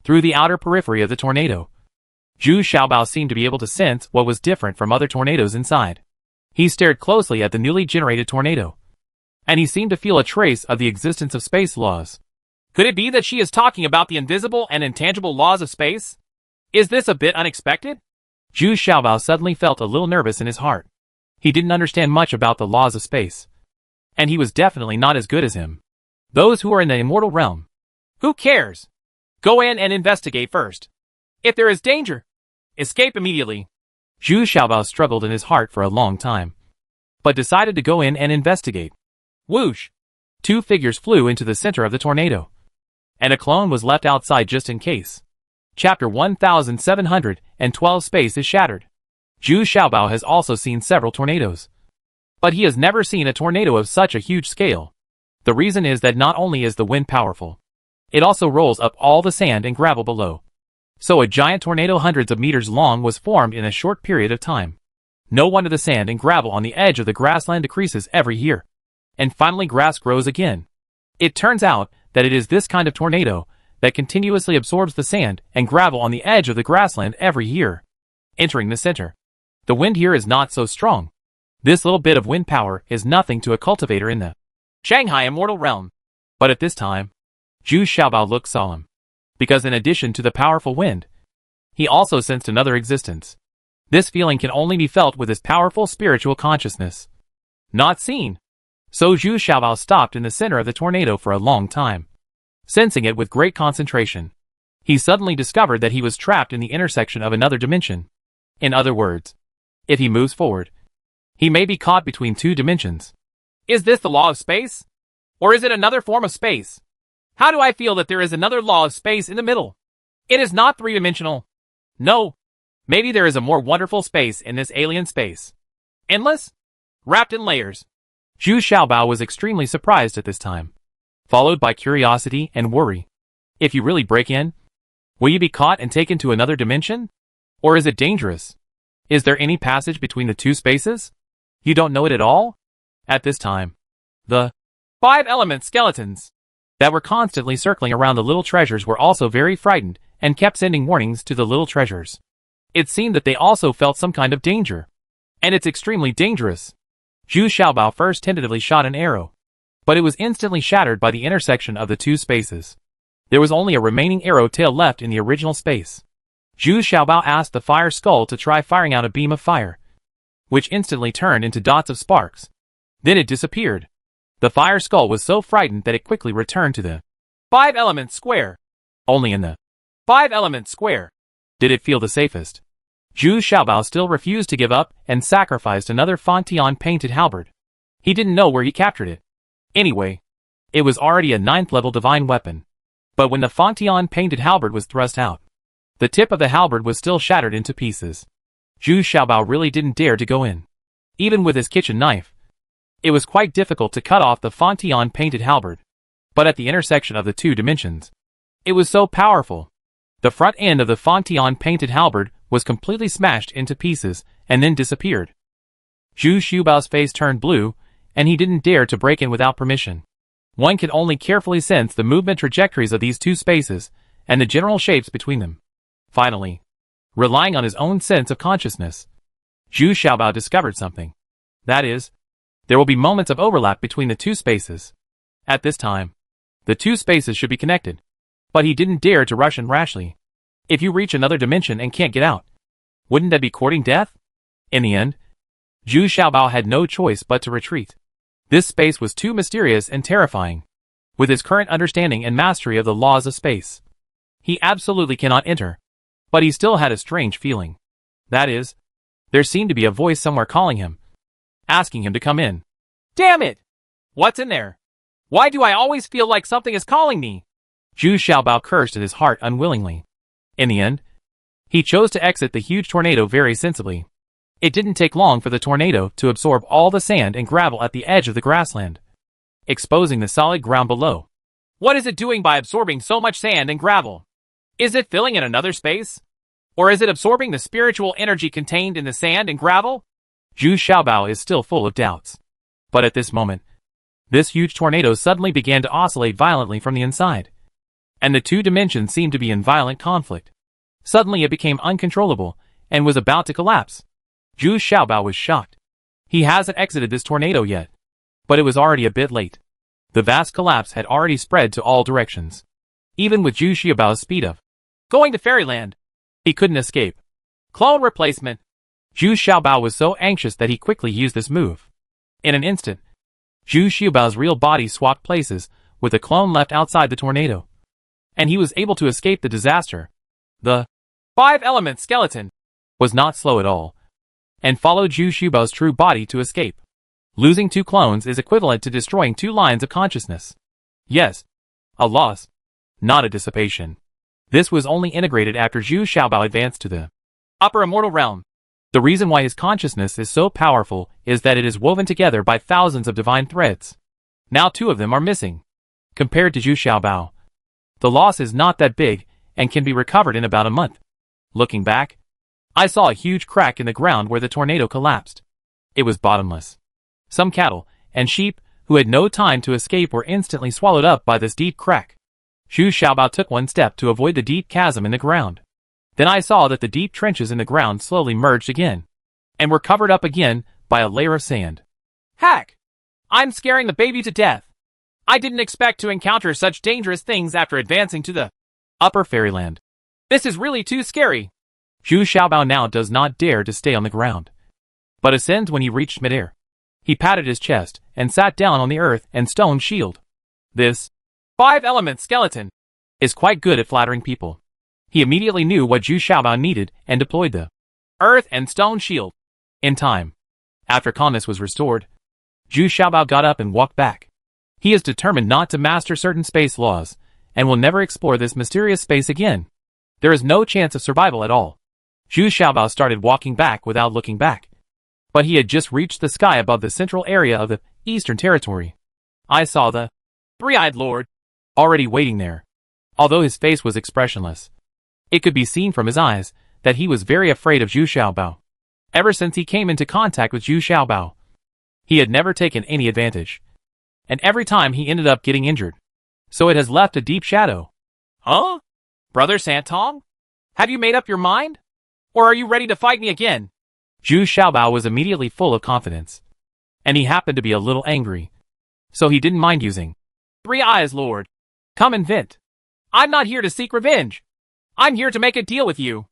Through the outer periphery of the tornado, Zhu Xiaobao seemed to be able to sense what was different from other tornadoes inside. He stared closely at the newly generated tornado, and he seemed to feel a trace of the existence of space laws. Could it be that she is talking about the invisible and intangible laws of space? Is this a bit unexpected? Zhu Xiaobao suddenly felt a little nervous in his heart. He didn't understand much about the laws of space, and he was definitely not as good as him. Those who are in the immortal realm. Who cares? Go in and investigate first. If there is danger, escape immediately. Zhu Xiaobao struggled in his heart for a long time, but decided to go in and investigate. Whoosh! 2 figures flew into the center of the tornado, and a clone was left outside just in case. Chapter 1712 Space is Shattered. Zhu Xiaobao has also seen several tornadoes, but he has never seen a tornado of such a huge scale. The reason is that not only is the wind powerful, it also rolls up all the sand and gravel below. So a giant tornado hundreds of meters long was formed in a short period of time. No wonder the sand and gravel on the edge of the grassland decreases every year, and finally grass grows again. It turns out that it is this kind of tornado that continuously absorbs the sand and gravel on the edge of the grassland every year. entering the center. The wind here is not so strong. This little bit of wind power is nothing to a cultivator in the Shanghai immortal realm. But at this time, Zhu Xiaobao looked solemn. Because in addition to the powerful wind, he also sensed another existence. This feeling can only be felt with his powerful spiritual consciousness. Not seen. So Zhu Xiaobao stopped in the center of the tornado for a long time. Sensing it with great concentration, he suddenly discovered that he was trapped in the intersection of another dimension. In other words, if he moves forward, he may be caught between two dimensions. Is this the law of space? Or is it another form of space? How do I feel that there is another law of space in the middle? It is not three-dimensional. No. Maybe there is a more wonderful space in this alien space. Endless? Wrapped in layers. Zhu Xiaobao was extremely surprised at this time, followed by curiosity and worry. If you really break in, will you be caught and taken to another dimension? Or is it dangerous? Is there any passage between the two spaces? You don't know it at all? At this time, the 5 element skeletons that were constantly circling around the little treasures were also very frightened and kept sending warnings to the little treasures. It seemed that they also felt some kind of danger. And it's extremely dangerous. Zhu Xiaobao first tentatively shot an arrow, but it was instantly shattered by the intersection of the two spaces. There was only a remaining arrow tail left in the original space. Zhu Xiaobao asked the fire skull to try firing out a beam of fire, which instantly turned into dots of sparks. Then it disappeared. The fire skull was so frightened that it quickly returned to the 5 element square. Only in the 5 element square did it feel the safest. Zhu Xiaobao still refused to give up and sacrificed another Fontian painted halberd. He didn't know where he captured it. Anyway, it was already a 9th level divine weapon. But when the Fontian painted halberd was thrust out, the tip of the halberd was still shattered into pieces. Zhu Xiaobao really didn't dare to go in. Even with his kitchen knife, it was quite difficult to cut off the Fontian painted halberd. But at the intersection of the two dimensions, it was so powerful. The front end of the Fontian painted halberd was completely smashed into pieces and then disappeared. Zhu Xiaobao's face turned blue, and he didn't dare to break in without permission. One could only carefully sense the movement trajectories of these two spaces and the general shapes between them. Finally, relying on his own sense of consciousness, Zhu Xiaobao discovered something. That is, there will be moments of overlap between the two spaces. At this time, the two spaces should be connected. But he didn't dare to rush in rashly. If you reach another dimension and can't get out, wouldn't that be courting death? In the end, Zhu Xiaobao had no choice but to retreat. This space was too mysterious and terrifying. With his current understanding and mastery of the laws of space, he absolutely cannot enter. But he still had a strange feeling. That is, there seemed to be a voice somewhere calling him, asking him to come in. Damn it! What's in there? Why do I always feel like something is calling me? Zhu Xiaobao cursed in his heart unwillingly. In the end, he chose to exit the huge tornado very sensibly. It didn't take long for the tornado to absorb all the sand and gravel at the edge of the grassland, exposing the solid ground below. What is it doing by absorbing so much sand and gravel? Is it filling in another space? Or is it absorbing the spiritual energy contained in the sand and gravel? Zhu Xiaobao is still full of doubts. But at this moment, this huge tornado suddenly began to oscillate violently from the inside, and the two dimensions seemed to be in violent conflict. Suddenly it became uncontrollable, and was about to collapse. Zhu Xiaobao was shocked. He hasn't exited this tornado yet. But it was already a bit late. The vast collapse had already spread to all directions. Even with Zhu Xiaobao's speed of going to fairyland, he couldn't escape. Clone replacement. Zhu Xiaobao was so anxious that he quickly used this move. In an instant, Zhu Xiaobao's real body swapped places, with the clone left outside the tornado. And he was able to escape the disaster. The 5 element skeleton was not slow at all, and followed Zhu Xiaobao's true body to escape. Losing 2 clones is equivalent to destroying 2 lines of consciousness. Yes, a loss, not a dissipation. This was only integrated after Zhu Xiaobao advanced to the upper immortal realm. The reason why his consciousness is so powerful is that it is woven together by thousands of divine threads. Now 2 of them are missing. Compared to Zhu Xiaobao, the loss is not that big and can be recovered in about a month. Looking back, I saw a huge crack in the ground where the tornado collapsed. It was bottomless. Some cattle and sheep who had no time to escape were instantly swallowed up by this deep crack. Zhu Xiaobao took one step to avoid the deep chasm in the ground. Then I saw that the deep trenches in the ground slowly merged again, and were covered up again by a layer of sand. Heck! I'm scaring the baby to death. I didn't expect to encounter such dangerous things after advancing to the upper fairyland. This is really too scary. Zhu Xiaobao now does not dare to stay on the ground, but ascends when he reached midair. He patted his chest and sat down on the earth and stone shield. This 5-element skeleton is quite good at flattering people. He immediately knew what Zhu Xiaobao needed and deployed the earth and stone shield. In time, after calmness was restored, Zhu Xiaobao got up and walked back. He is determined not to master certain space laws, and will never explore this mysterious space again. There is no chance of survival at all. Zhu Xiaobao started walking back without looking back. But he had just reached the sky above the central area of the Eastern Territory. I saw the three-eyed lord already waiting there. Although his face was expressionless, it could be seen from his eyes that he was very afraid of Zhu Xiaobao. Ever since he came into contact with Zhu Xiaobao, he had never taken any advantage, and every time he ended up getting injured. So it has left a deep shadow. Huh? Brother Santong? Have you made up your mind? Or are you ready to fight me again? Zhu Xiaobao was immediately full of confidence, and he happened to be a little angry, so he didn't mind using Three Eyes Lord. Come and vent. I'm not here to seek revenge. I'm here to make a deal with you.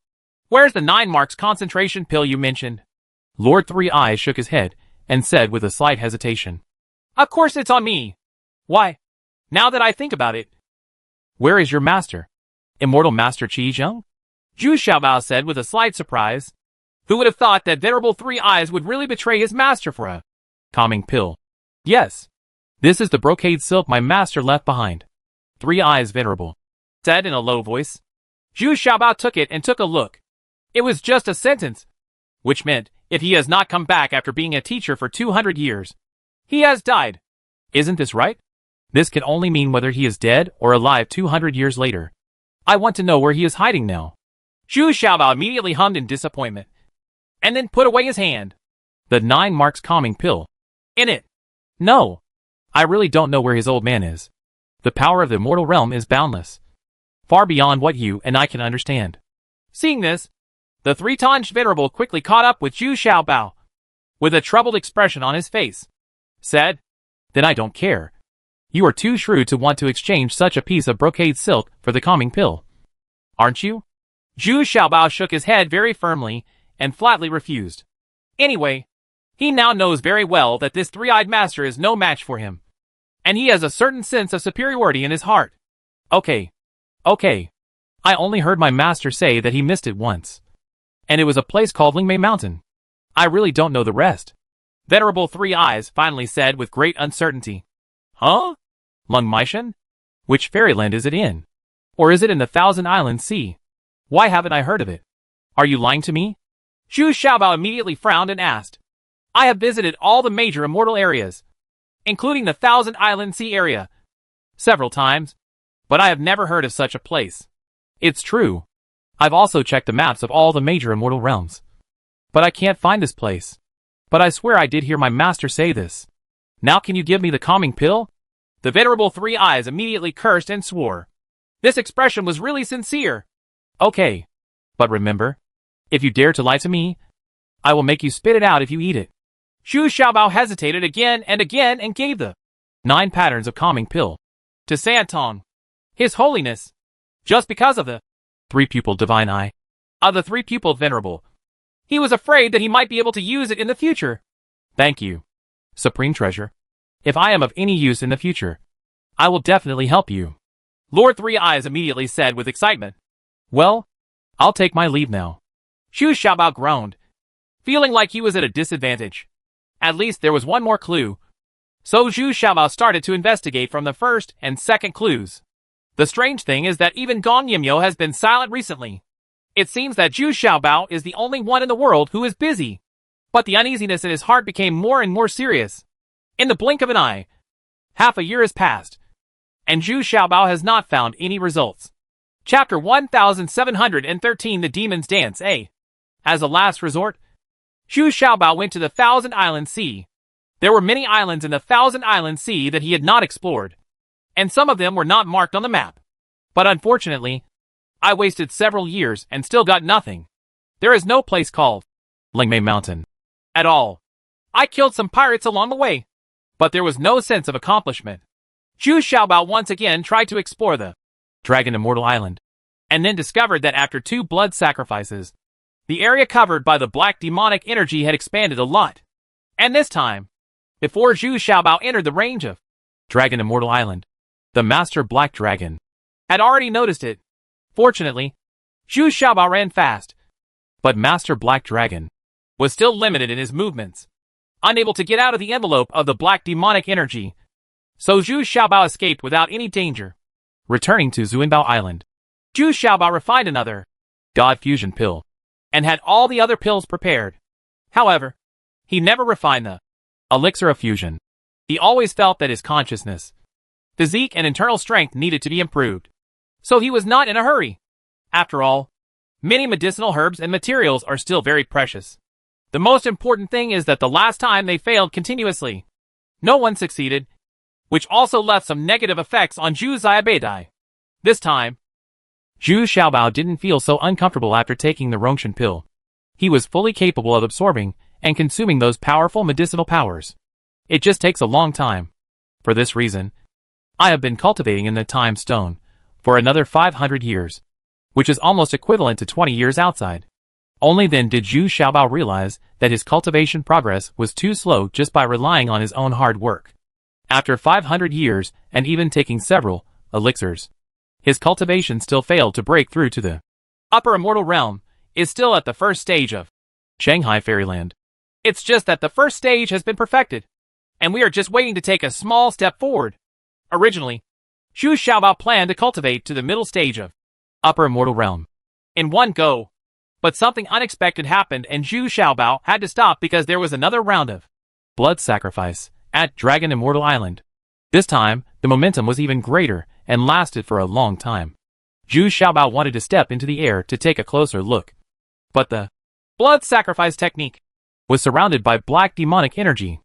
Where's the 9 marks concentration pill you mentioned? Lord Three Eyes shook his head and said with a slight hesitation, Of course it's on me. Why? Now that I think about it. Where is your master? Immortal Master Qi Zheng? Zhu Xiaobao said with a slight surprise. Who would have thought that venerable Three Eyes would really betray his master for a calming pill? Yes. This is the brocade silk my master left behind. Three Eyes Venerable said in a low voice. Zhu Xiaobao took it and took a look. It was just a sentence, which meant if he has not come back after being a teacher for 200 years, he has died. Isn't this right? This can only mean whether he is dead or alive 200 years later. I want to know where he is hiding now. Zhu Xiaobao immediately hummed in disappointment, and then put away his hand. The 9 marks calming pill. In it. No. I really don't know where his old man is. The power of the immortal realm is boundless, far beyond what you and I can understand. Seeing this, the three-tonged venerable quickly caught up with Zhu Xiaobao, with a troubled expression on his face, said, Then I don't care. You are too shrewd to want to exchange such a piece of brocade silk for the calming pill. Aren't you? Zhu Xiaobao shook his head very firmly and flatly refused. Anyway, he now knows very well that this three-eyed master is no match for him, and he has a certain sense of superiority in his heart. Okay. I only heard my master say that he missed it once, and it was a place called Lingmei Mountain. I really don't know the rest. Venerable Three Eyes finally said with great uncertainty. Huh? Lung Meishan? Which fairyland is it in? Or is it in the Thousand Island Sea? Why haven't I heard of it? Are you lying to me? Zhu Xiaobao immediately frowned and asked. I have visited all the major immortal areas, including the Thousand Island Sea area, several times, but I have never heard of such a place. It's true. I've also checked the maps of all the major immortal realms, but I can't find this place. But I swear I did hear my master say this. Now can you give me the calming pill? The venerable Three Eyes immediately cursed and swore. This expression was really sincere. Okay. But remember, if you dare to lie to me, I will make you spit it out if you eat it. Zhu Xiaobao hesitated again and gave the 9 patterns of calming pill to Santong, His Holiness, just because of the 3-pupiled divine eye of the 3-pupiled venerable. He was afraid that he might be able to use it in the future. Thank you, Supreme Treasure. If I am of any use in the future, I will definitely help you. Lord Three Eyes immediately said with excitement. Well, I'll take my leave now. Zhu Xiaobao groaned, feeling like he was at a disadvantage. At least there was one more clue. So Zhu Xiaobao started to investigate from the first and second clues. The strange thing is that even Gong Yimyo has been silent recently. It seems that Zhu Xiaobao is the only one in the world who is busy. But the uneasiness in his heart became more and more serious. In the blink of an eye, half a year has passed, and Zhu Xiaobao has not found any results. Chapter 1713 The Demon's Dance A. As a last resort, Zhu Xiaobao went to the Thousand Island Sea. There were many islands in the Thousand Island Sea that he had not explored, and some of them were not marked on the map. But unfortunately, I wasted several years and still got nothing. There is no place called Lingmei Mountain at all. I killed some pirates along the way, but there was no sense of accomplishment. Zhu Xiaobao once again tried to explore the Dragon Immortal Island, and then discovered that after 2 blood sacrifices, the area covered by the black demonic energy had expanded a lot. And this time, before Zhu Xiaobao entered the range of Dragon Immortal Island, the Master Black Dragon had already noticed it. Fortunately, Zhu Xiaobao ran fast, but Master Black Dragon was still limited in his movements, unable to get out of the envelope of the black demonic energy. So Zhu Xiaobao escaped without any danger. Returning to Zuinbao Island, Zhu Xiaobao refined another God Fusion pill, and had all the other pills prepared. However, he never refined the Elixir of Fusion. He always felt that his consciousness, physique and internal strength needed to be improved, so he was not in a hurry. After all, many medicinal herbs and materials are still very precious. The most important thing is that the last time they failed continuously, no one succeeded, which also left some negative effects on Zhu Xiaobei. This time, Zhu Xiaobao didn't feel so uncomfortable after taking the Rongshan pill. He was fully capable of absorbing and consuming those powerful medicinal powers. It just takes a long time. For this reason, I have been cultivating in the time stone for another 500 years, which is almost equivalent to 20 years outside. Only then did Zhu Xiaobao realize that his cultivation progress was too slow just by relying on his own hard work. After 500 years and even taking several elixirs, his cultivation still failed to break through to the upper immortal realm, is still at the first stage of Shanghai Fairyland. It's just that the first stage has been perfected, and we are just waiting to take a small step forward. Originally, Zhu Xiaobao planned to cultivate to the middle stage of upper immortal realm in one go, but something unexpected happened and Zhu Xiaobao had to stop because there was another round of blood sacrifice at Dragon Immortal Island. This time, the momentum was even greater and lasted for a long time. Zhu Xiaobao wanted to step into the air to take a closer look, but the blood sacrifice technique was surrounded by black demonic energy.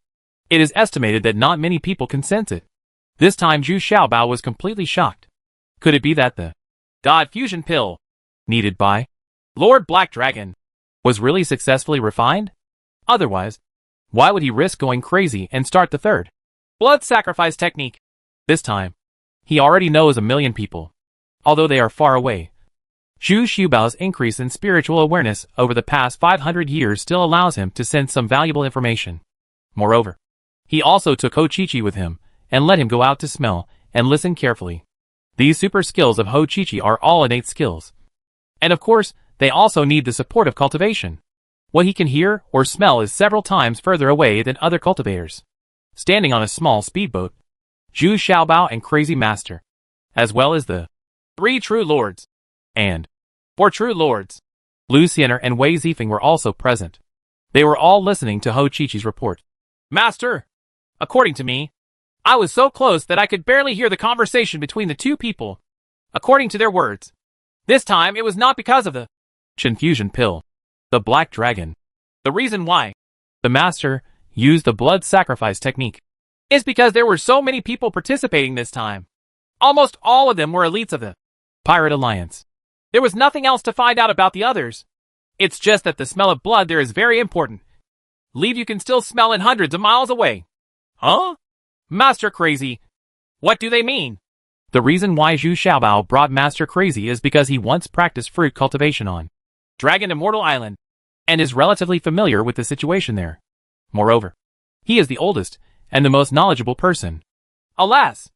It is estimated that not many people can sense it. This time Zhu Xiaobao was completely shocked. Could it be that the God Fusion pill, needed by Lord Black Dragon, was really successfully refined? Otherwise, why would he risk going crazy and start the third blood sacrifice technique? This time, he already knows a million people, although they are far away. Zhu Xiaobao's increase in spiritual awareness over the past 500 years still allows him to sense some valuable information. Moreover, he also took Ho Chi-Chi with him and let him go out to smell and listen carefully. These super skills of Ho Chi-Chi are all innate skills. And of course, they also need the support of cultivation. What he can hear or smell is several times further away than other cultivators. Standing on a small speedboat, Zhu Xiaobao and Crazy Master, as well as the 3 True Lords, and 4 True Lords, Lu Xiener and Wei Zifeng were also present. They were all listening to Ho Chi-Chi's report. Master, according to me, I was so close that I could barely hear the conversation between the 2 people. According to their words, this time it was not because of the Chen Fusion pill, the Black Dragon. The reason why the Master used the blood sacrifice technique is because there were so many people participating this time. Almost all of them were elites of the Pirate Alliance. There was nothing else to find out about the others. It's just that the smell of blood there is very important. Leave you can still smell it hundreds of miles away. Huh? Master Crazy. What do they mean? The reason why Zhu Xiaobao brought Master Crazy is because he once practiced fruit cultivation on Dragon Immortal Island, and is relatively familiar with the situation there. Moreover, he is the oldest and the most knowledgeable person. Alas,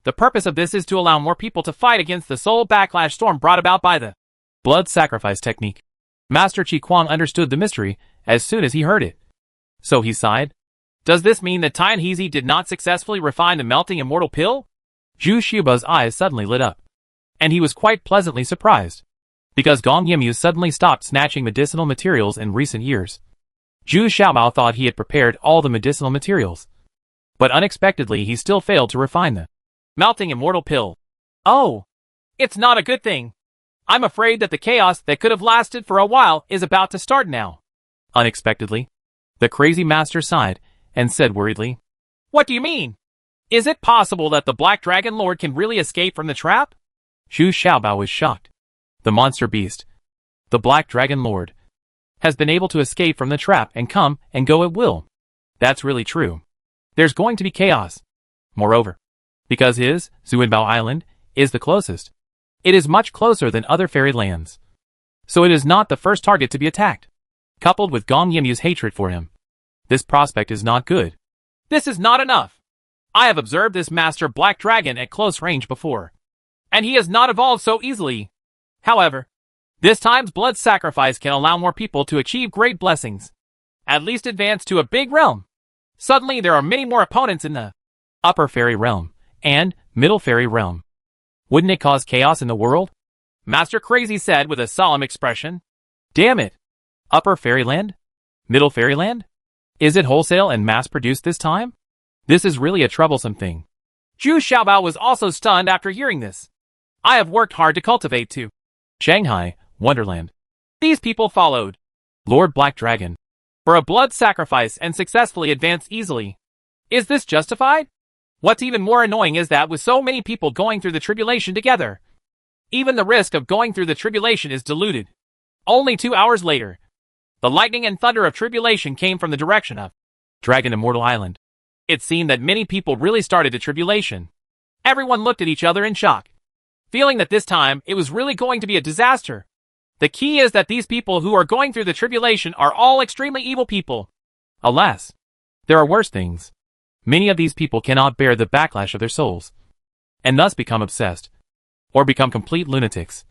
the purpose of this is to allow more people to fight against the soul backlash storm brought about by the blood sacrifice technique. Master Qi Kuang understood the mystery as soon as he heard it. So he sighed. Does this mean that Tian Heezy did not successfully refine the melting immortal pill? Zhu Xiaobao's eyes suddenly lit up, and he was quite pleasantly surprised, because Gong Yimyu suddenly stopped snatching medicinal materials in recent years. Zhu Xiaobao thought he had prepared all the medicinal materials, but unexpectedly he still failed to refine the melting immortal pill. Oh, it's not a good thing. I'm afraid that the chaos that could have lasted for a while is about to start now. Unexpectedly, the Crazy Master sighed and said worriedly, What do you mean? Is it possible that the Black Dragon Lord can really escape from the trap? Zhu Xiaobao was shocked. The monster beast, the Black Dragon Lord, has been able to escape from the trap and come and go at will. That's really true. There's going to be chaos. Moreover, because his, Zuinbao Island, is the closest, it is much closer than other fairy lands. So it is not the first target to be attacked. Coupled with Gong Yimyu's hatred for him, this prospect is not good. This is not enough. I have observed this Master Black Dragon at close range before, and he has not evolved so easily. However, this time's blood sacrifice can allow more people to achieve great blessings, at least advance to a big realm. Suddenly there are many more opponents in the upper fairy realm and middle fairy realm. Wouldn't it cause chaos in the world? Master Crazy said with a solemn expression. Damn it! Upper fairyland? Middle fairyland? Is it wholesale and mass-produced this time? This is really a troublesome thing. Zhu Xiaobao was also stunned after hearing this. I have worked hard to cultivate to Shanghai, Wonderland. These people followed Lord Black Dragon for a blood sacrifice and successfully advanced easily. Is this justified? What's even more annoying is that with so many people going through the tribulation together, even the risk of going through the tribulation is diluted. Only 2 hours later, the lightning and thunder of tribulation came from the direction of Dragon Immortal Island. It seemed that many people really started the tribulation. Everyone looked at each other in shock, feeling that this time it was really going to be a disaster. The key is that these people who are going through the tribulation are all extremely evil people. Alas, there are worse things. Many of these people cannot bear the backlash of their souls, and thus become obsessed, or become complete lunatics.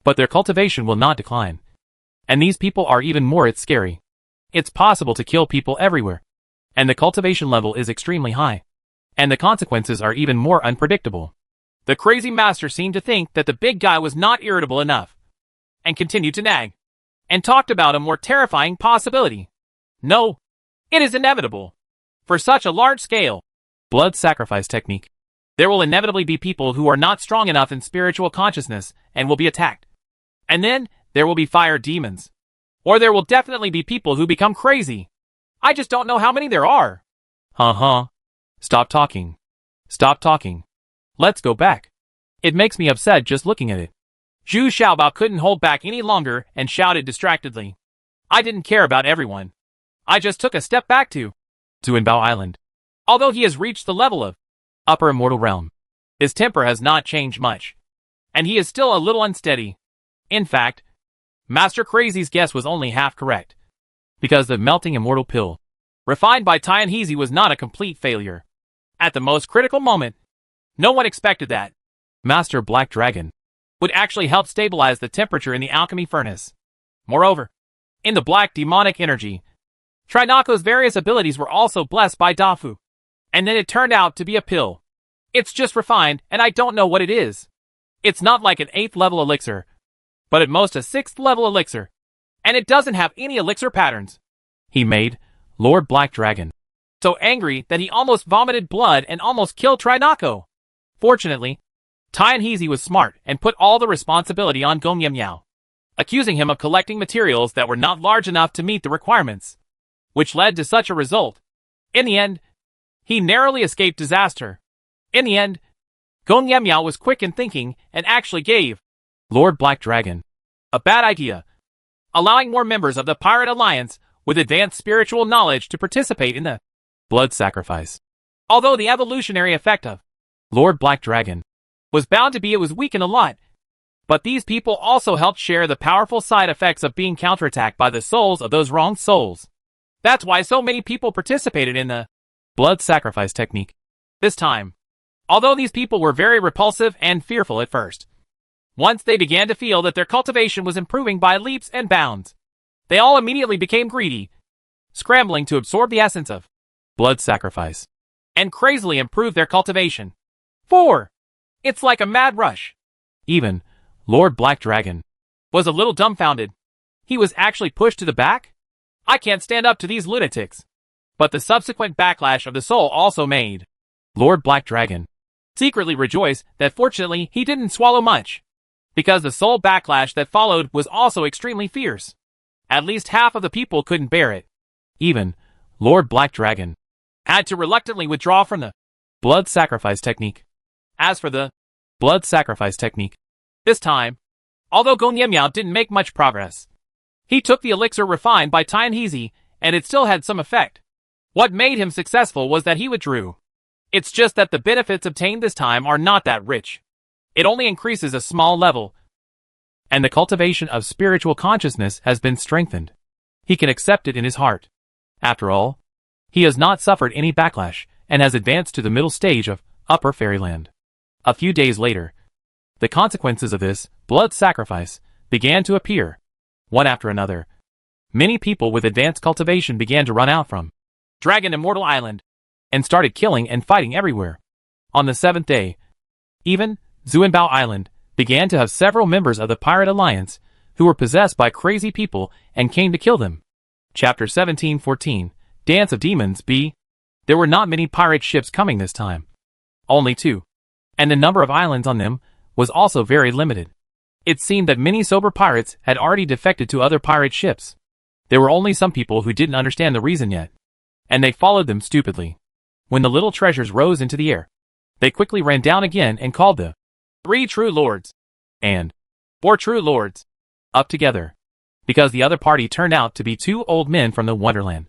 But their cultivation will not decline. And these people are even more scary. It's possible to kill people everywhere, and the cultivation level is extremely high, and the consequences are even more unpredictable. The crazy master seemed to think that the big guy was not irritable enough, and continued to nag, and talked about a more terrifying possibility. No, it is inevitable. For such a large scale blood sacrifice technique, there will inevitably be people who are not strong enough in spiritual consciousness and will be attacked. And then there will be fire demons. Or there will definitely be people who become crazy. I just don't know how many there are. Stop talking. Stop talking. Let's go back. It makes me upset just looking at it. Zhu Xiaobao couldn't hold back any longer and shouted distractedly. I didn't care about everyone. I just took a step back to Zuinbao Island. Although he has reached the level of upper immortal realm, his temper has not changed much, and he is still a little unsteady. In fact, Master Crazy's guess was only half correct, because the melting immortal pill, refined by Tianhezi, was not a complete failure. At the most critical moment, no one expected that Master Black Dragon would actually help stabilize the temperature in the alchemy furnace. Moreover, in the black demonic energy, Trinako's various abilities were also blessed by Dafu. And then it turned out to be a pill. It's just refined, and I don't know what it is. It's not like an 8th level elixir, but at most a 6th level elixir. And it doesn't have any elixir patterns. He made Lord Black Dragon so angry that he almost vomited blood and almost killed Trinako. Fortunately, Tianhezi was smart and put all the responsibility on Gong Yimyao, accusing him of collecting materials that were not large enough to meet the requirements, which led to such a result. In the end, he narrowly escaped disaster. In the end, Gong Yimyao was quick in thinking and actually gave Lord Black Dragon a bad idea, allowing more members of the Pirate Alliance with advanced spiritual knowledge to participate in the blood sacrifice. Although the evolutionary effect of Lord Black Dragon was bound to be it was weakened a lot, but these people also helped share the powerful side effects of being counterattacked by the souls of those wronged souls. That's why so many people participated in the blood sacrifice technique. This time, although these people were very repulsive and fearful at first, once they began to feel that their cultivation was improving by leaps and bounds, they all immediately became greedy, scrambling to absorb the essence of blood sacrifice, and crazily improve their cultivation. 4. It's like a mad rush. Even Lord Black Dragon was a little dumbfounded. He was actually pushed to the back? I can't stand up to these lunatics. But the subsequent backlash of the soul also made Lord Black Dragon secretly rejoice that fortunately he didn't swallow much, because the soul backlash that followed was also extremely fierce. At least half of the people couldn't bear it. Even Lord Black Dragon had to reluctantly withdraw from the blood sacrifice technique. As for the blood sacrifice technique, this time, Although Gong Yemiao didn't make much progress. He took the elixir refined by Tianhezi, and it still had some effect. What made him successful was that he withdrew. It's just that the benefits obtained this time are not that rich. It only increases a small level, and the cultivation of spiritual consciousness has been strengthened. He can accept it in his heart. After all, he has not suffered any backlash, and has advanced to the middle stage of Upper Fairyland. A few days later, the consequences of this blood sacrifice began to appear, one after another. Many people with advanced cultivation began to run out from Dragon Immortal Island, and started killing and fighting everywhere. On the 7th day, even Zuanbao Island began to have several members of the Pirate Alliance who were possessed by crazy people and came to kill them. Chapter 1714, Dance of Demons B. There were not many pirate ships coming this time. Only 2. And the number of islands on them was also very limited. It seemed that many sober pirates had already defected to other pirate ships. There were only some people who didn't understand the reason yet, and they followed them stupidly. When the little treasures rose into the air, they quickly ran down again and called the 3 true lords and 4 true lords up together, because the other party turned out to be 2 old men from the Wonderland.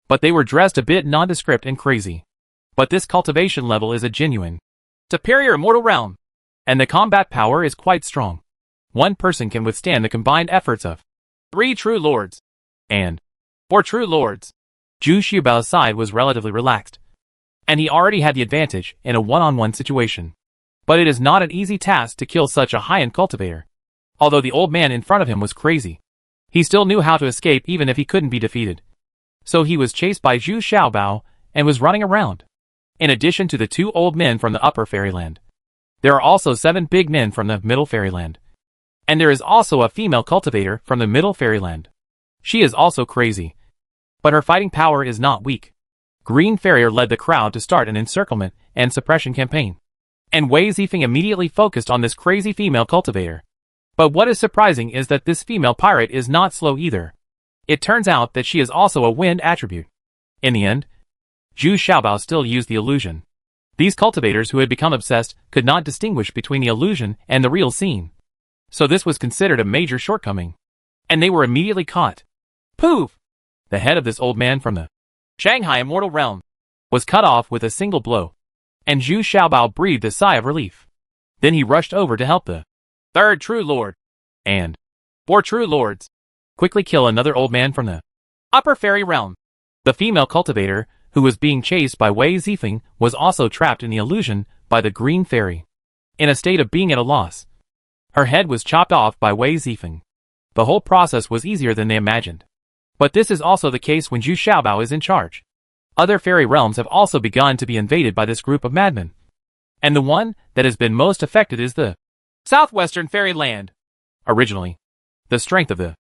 But they were dressed a bit nondescript and crazy. But this cultivation level is a genuine, superior immortal realm, and the combat power is quite strong. One person can withstand the combined efforts of 3 true lords and 4 true lords. Zhu Xiaobao's side was relatively relaxed, and he already had the advantage in a one-on-one situation. But it is not an easy task to kill such a high-end cultivator. Although the old man in front of him was crazy, he still knew how to escape even if he couldn't be defeated. So he was chased by Zhu Xiaobao and was running around. In addition to the 2 old men from the Upper Fairyland, there are also 7 big men from the Middle Fairyland. And there is also a female cultivator from the Middle Fairyland. She is also crazy, but her fighting power is not weak. Green Farrier led the crowd to start an encirclement and suppression campaign, and Wei Zifeng immediately focused on this crazy female cultivator. But what is surprising is that this female pirate is not slow either. It turns out that she is also a wind attribute. In the end, Zhu Xiaobao still used the illusion. These cultivators who had become obsessed could not distinguish between the illusion and the real scene. So this was considered a major shortcoming, and they were immediately caught. Poof! The head of this old man from the Shanghai Immortal Realm was cut off with a single blow, and Zhu Xiaobao breathed a sigh of relief. Then he rushed over to help the 3rd true lord and 4 true lords quickly kill another old man from the Upper Fairy Realm. The female cultivator, who was being chased by Wei Zifeng, was also trapped in the illusion by the Green Fairy. In a state of being at a loss, her head was chopped off by Wei Zifeng. The whole process was easier than they imagined. But this is also the case when Zhu Xiaobao is in charge. Other fairy realms have also begun to be invaded by this group of madmen. And the one that has been most affected is the Southwestern Fairyland. Originally, the strength of the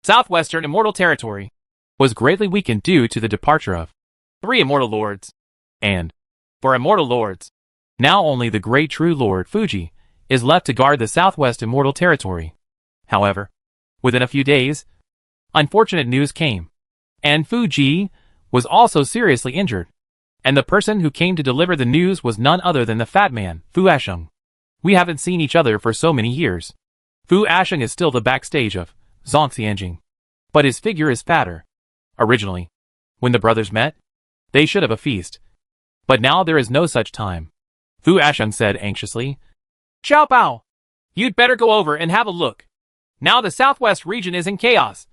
Southwestern Immortal Territory was greatly weakened due to the departure of 3 Immortal Lords and 4 Immortal Lords. Now only the great true Lord Fuji is left to guard the Southwest Immortal Territory. However, within a few days, unfortunate news came, and Fuji was also seriously injured. And the person who came to deliver the news was none other than the fat man, Fu Asheng. We haven't seen each other for so many years. Fu Asheng is still the backstage of Zongxianjing, but his figure is fatter. Originally, when the brothers met, they should have a feast. But now there is no such time. Fu Asheng said anxiously, Xiaobao, you'd better go over and have a look. Now the southwest region is in chaos.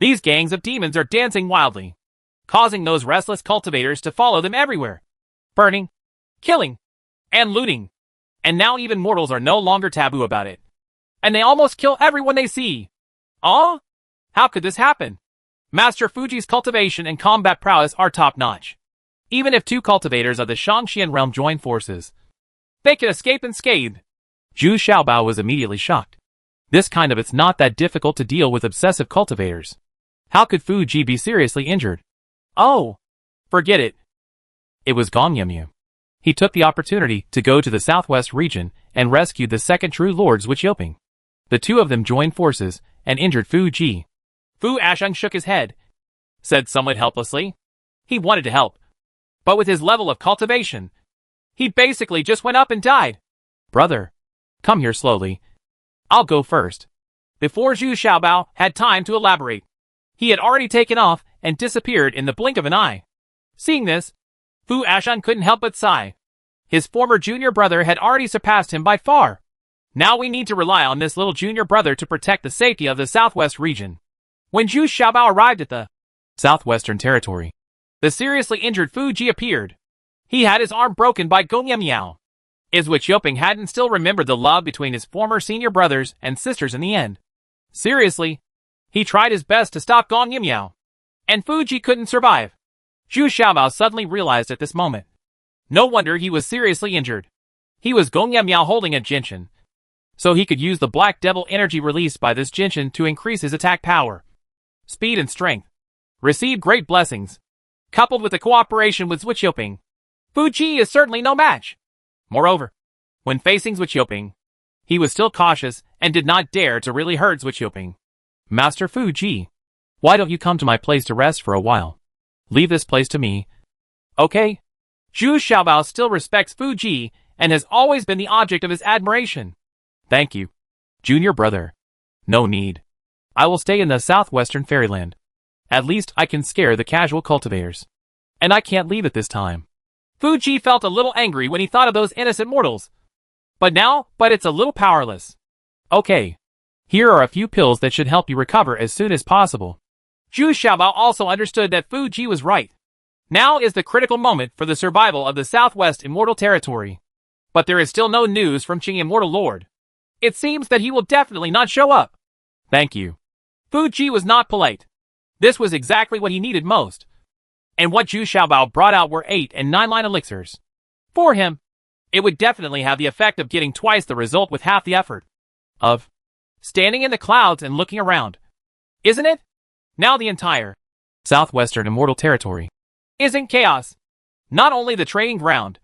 These gangs of demons are dancing wildly, causing those restless cultivators to follow them everywhere, burning, killing, and looting. And now even mortals are no longer taboo about it. And they almost kill everyone they see. Oh? How could this happen? Master Fuji's cultivation and combat prowess are top-notch. Even if 2 cultivators of the Shangxian realm join forces, they could escape unscathed. Zhu Xiaobao was immediately shocked. This kind of it's not that difficult to deal with obsessive cultivators. How could Fuji be seriously injured? Oh, forget it. It was Gong Yemyu. He took the opportunity to go to the southwest region and rescued the 2nd true lord Zwiqioping. The 2 of them joined forces and injured Fuji. Fu Asheng shook his head, said somewhat helplessly. He wanted to help, but with his level of cultivation, he basically just went up and died. Brother, come here slowly. I'll go first. Before Zhu Xiaobao had time to elaborate, he had already taken off and disappeared in the blink of an eye. Seeing this, Fu Ashan couldn't help but sigh. His former junior brother had already surpassed him by far. Now we need to rely on this little junior brother to protect the safety of the southwest region. When Zhu Xiaobao arrived at the southwestern territory, the seriously injured Fu Ji appeared. He had his arm broken by Gong Miao. Is which Yoping hadn't still remembered the love between his former senior brothers and sisters in the end. Seriously, he tried his best to stop Gong Miao. And Fu Ji couldn't survive. Zhu Xiaobao suddenly realized at this moment. No wonder he was seriously injured. He was Gong Miao holding a Jinshin, so he could use the Black Devil energy released by this Jinshin to increase his attack power, speed and strength. Receive great blessings. Coupled with the cooperation with Zhuo Yoping, Fu Ji is certainly no match. Moreover, when facing Zhuo Yoping, he was still cautious and did not dare to really hurt Zhuo Yoping. Master Fu Ji, why don't you come to my place to rest for a while? Leave this place to me. Okay? Zhu Xiaobao still respects Fu Ji and has always been the object of his admiration. Thank you, junior brother. No need. I will stay in the southwestern fairyland. At least I can scare the casual cultivators. And I can't leave at this time. Fu Ji felt a little angry when he thought of those innocent mortals. But it's a little powerless. Okay. Here are a few pills that should help you recover as soon as possible. Zhu Xiaobao also understood that Fu Ji was right. Now is the critical moment for the survival of the Southwest Immortal Territory. But there is still no news from Qing Immortal Lord. It seems that he will definitely not show up. Thank you. Fu Ji was not polite. This was exactly what he needed most. And what Zhu Xiaobao brought out were 8 and 9 line elixirs. For him, it would definitely have the effect of getting twice the result with half the effort. Of standing in the clouds and looking around. Isn't it? Now the entire Southwestern Immortal Territory is in chaos. Not only the training ground,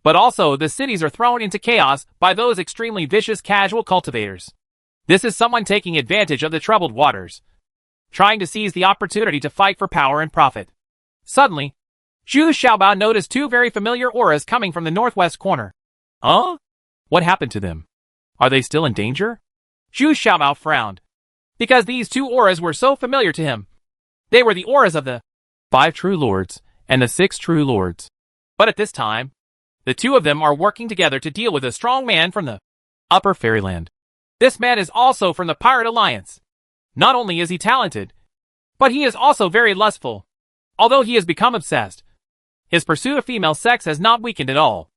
but also the cities are thrown into chaos by those extremely vicious casual cultivators. This is someone taking advantage of the troubled waters, trying to seize the opportunity to fight for power and profit. Suddenly, Zhu Xiaobao noticed 2 very familiar auras coming from the northwest corner. Huh? What happened to them? Are they still in danger? Zhu Xiaobao frowned, because these 2 auras were so familiar to him. They were the auras of the 5 True Lords and the 6 True Lords. But at this time, the 2 of them are working together to deal with a strong man from the Upper Fairyland. This man is also from the Pirate Alliance. Not only is he talented, but he is also very lustful. Although he has become obsessed, his pursuit of female sex has not weakened at all,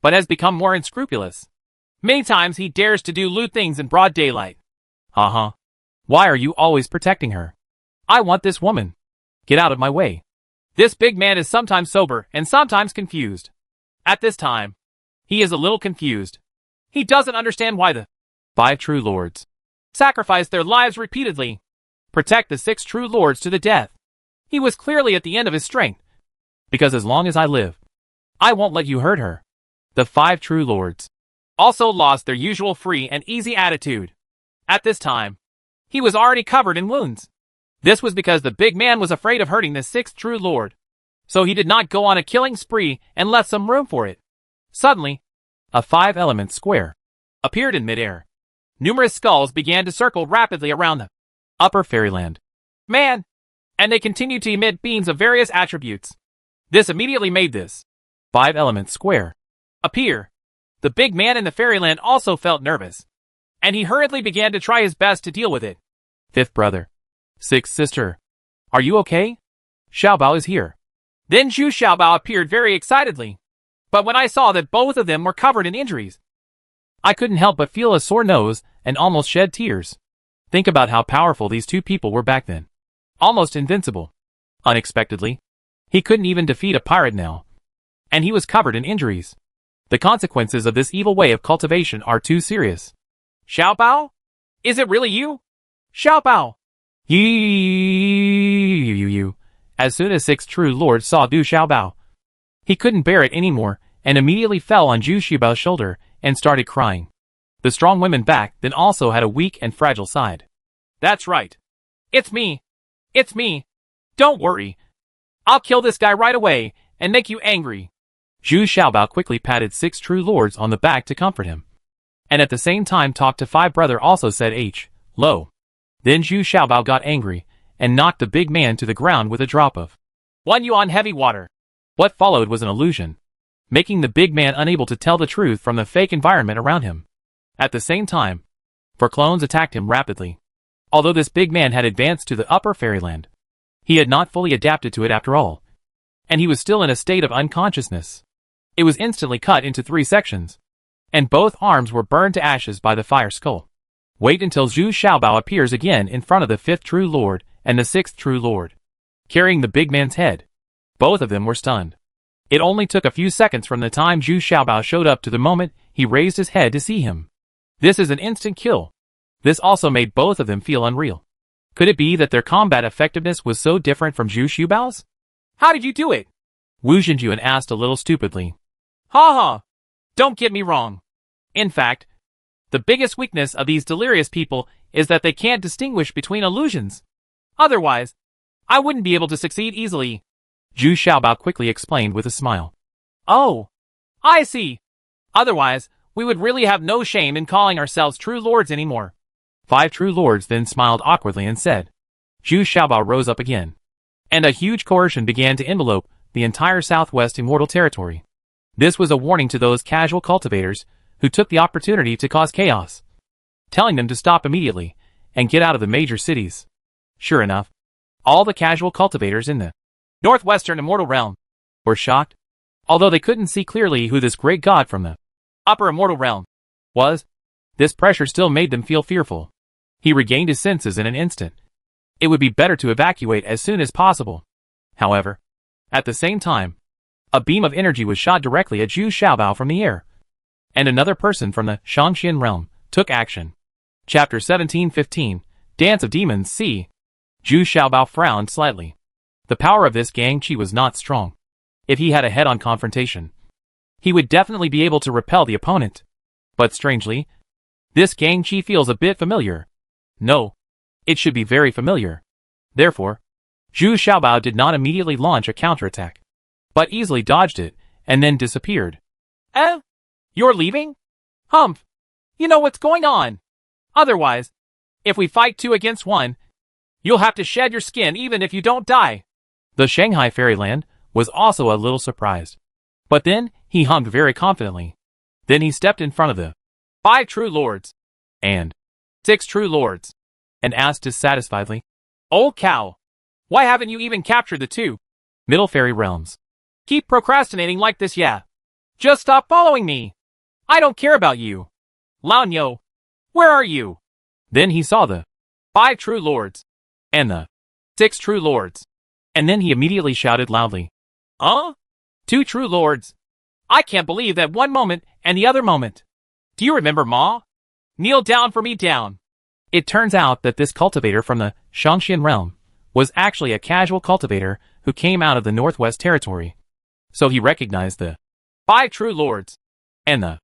but has become more unscrupulous. Many times he dares to do lewd things in broad daylight. Why are you always protecting her? I want this woman. Get out of my way. This big man is sometimes sober and sometimes confused. At this time, he is a little confused. He doesn't understand why the 5 True Lords sacrifice their lives repeatedly, protect the 6 True Lords to the death. He was clearly at the end of his strength. Because as long as I live, I won't let you hurt her. The 5 True Lords also lost their usual free and easy attitude. At this time, he was already covered in wounds. This was because the big man was afraid of hurting the 6th True Lord, so he did not go on a killing spree and left some room for it. Suddenly, a 5-element square appeared in midair. Numerous skulls began to circle rapidly around the Upper Fairyland. Man! And they continued to emit beams of various attributes. This immediately made this 5-element square appear. The big man in the fairyland also felt nervous, and he hurriedly began to try his best to deal with it. 5th brother. 6th sister. Are you okay? Xiaobao is here. Then Zhu Xiaobao appeared very excitedly. But when I saw that both of them were covered in injuries, I couldn't help but feel a sore nose and almost shed tears. Think about how powerful these 2 people were back then. Almost invincible. Unexpectedly, he couldn't even defeat a pirate now. And he was covered in injuries. The consequences of this evil way of cultivation are too serious. Xiaobao? Is it really you? Xiaobao! You. As soon as 6 True Lords saw Zhu Xiaobao, he couldn't bear it anymore and immediately fell on Zhu Xiaobao's shoulder and started crying. The strong women back then also had a weak and fragile side. That's right. It's me. It's me. Don't worry. I'll kill this guy right away and make you angry. Zhu Xiaobao quickly patted 6 True Lords on the back to comfort him, and at the same time talked to 5 brother also said Lo. Then Zhu Xiaobao got angry, and knocked the big man to the ground with a drop of 1 yuan heavy water. What followed was an illusion, making the big man unable to tell the truth from the fake environment around him. At the same time, four clones attacked him rapidly. Although this big man had advanced to the upper fairyland, he had not fully adapted to it after all, and he was still in a state of unconsciousness. It was instantly cut into 3 sections, and both arms were burned to ashes by the fire skull. Wait until Zhu Xiaobao appears again in front of the 5th True Lord and the 6th True Lord, carrying the big man's head. Both of them were stunned. It only took a few seconds from the time Zhu Xiaobao showed up to the moment he raised his head to see him. This is an instant kill. This also made both of them feel unreal. Could it be that their combat effectiveness was so different from Zhu Xiaobao's? How did you do it? Wu Zhenjuan asked a little stupidly. Ha ha! Don't get me wrong. In fact, the biggest weakness of these delirious people is that they can't distinguish between illusions. Otherwise, I wouldn't be able to succeed easily. Zhu Xiaobao quickly explained with a smile. Oh, I see. Otherwise, we would really have no shame in calling ourselves True Lords anymore. 5 True Lords then smiled awkwardly and said. Zhu Xiaobao rose up again, and a huge coercion began to envelope the entire southwest immortal territory. This was a warning to those casual cultivators who took the opportunity to cause chaos, telling them to stop immediately and get out of the major cities. Sure enough, all the casual cultivators in the northwestern immortal realm were shocked, although they couldn't see clearly who this great god from the upper immortal realm was. This pressure still made them feel fearful. He regained his senses in an instant. It would be better to evacuate as soon as possible. However, at the same time, a beam of energy was shot directly at Zhu Xiaobao from the air, and another person from the Shangxian realm took action. Chapter 1715, Dance of Demons C. Zhu Xiaobao frowned slightly. The power of this Gang Qi was not strong. If he had a head-on confrontation, he would definitely be able to repel the opponent. But strangely, this Gang Qi feels a bit familiar. No, it should be very familiar. Therefore, Zhu Xiaobao did not immediately launch a counterattack, but easily dodged it and then disappeared. You're leaving? Humph. You know what's going on. Otherwise, if we fight 2 against 1, you'll have to shed your skin even if you don't die. The Shanghai Fairyland was also a little surprised. But then, he hummed very confidently. Then he stepped in front of the 5 True Lords and 6 True Lords and asked dissatisfiedly, Old cow, why haven't you even captured the 2 Middle Fairy Realms? Keep procrastinating like this, yeah. Just stop following me. I don't care about you. Laonyo, where are you? Then he saw the 5 True Lords and the 6 True Lords. And then he immediately shouted loudly, 2 True Lords. I can't believe that one moment and the other moment. Do you remember Ma? Kneel down for me down. It turns out that this cultivator from the Shangxian realm was actually a casual cultivator who came out of the Northwest Territory. So he recognized the 5 True Lords and the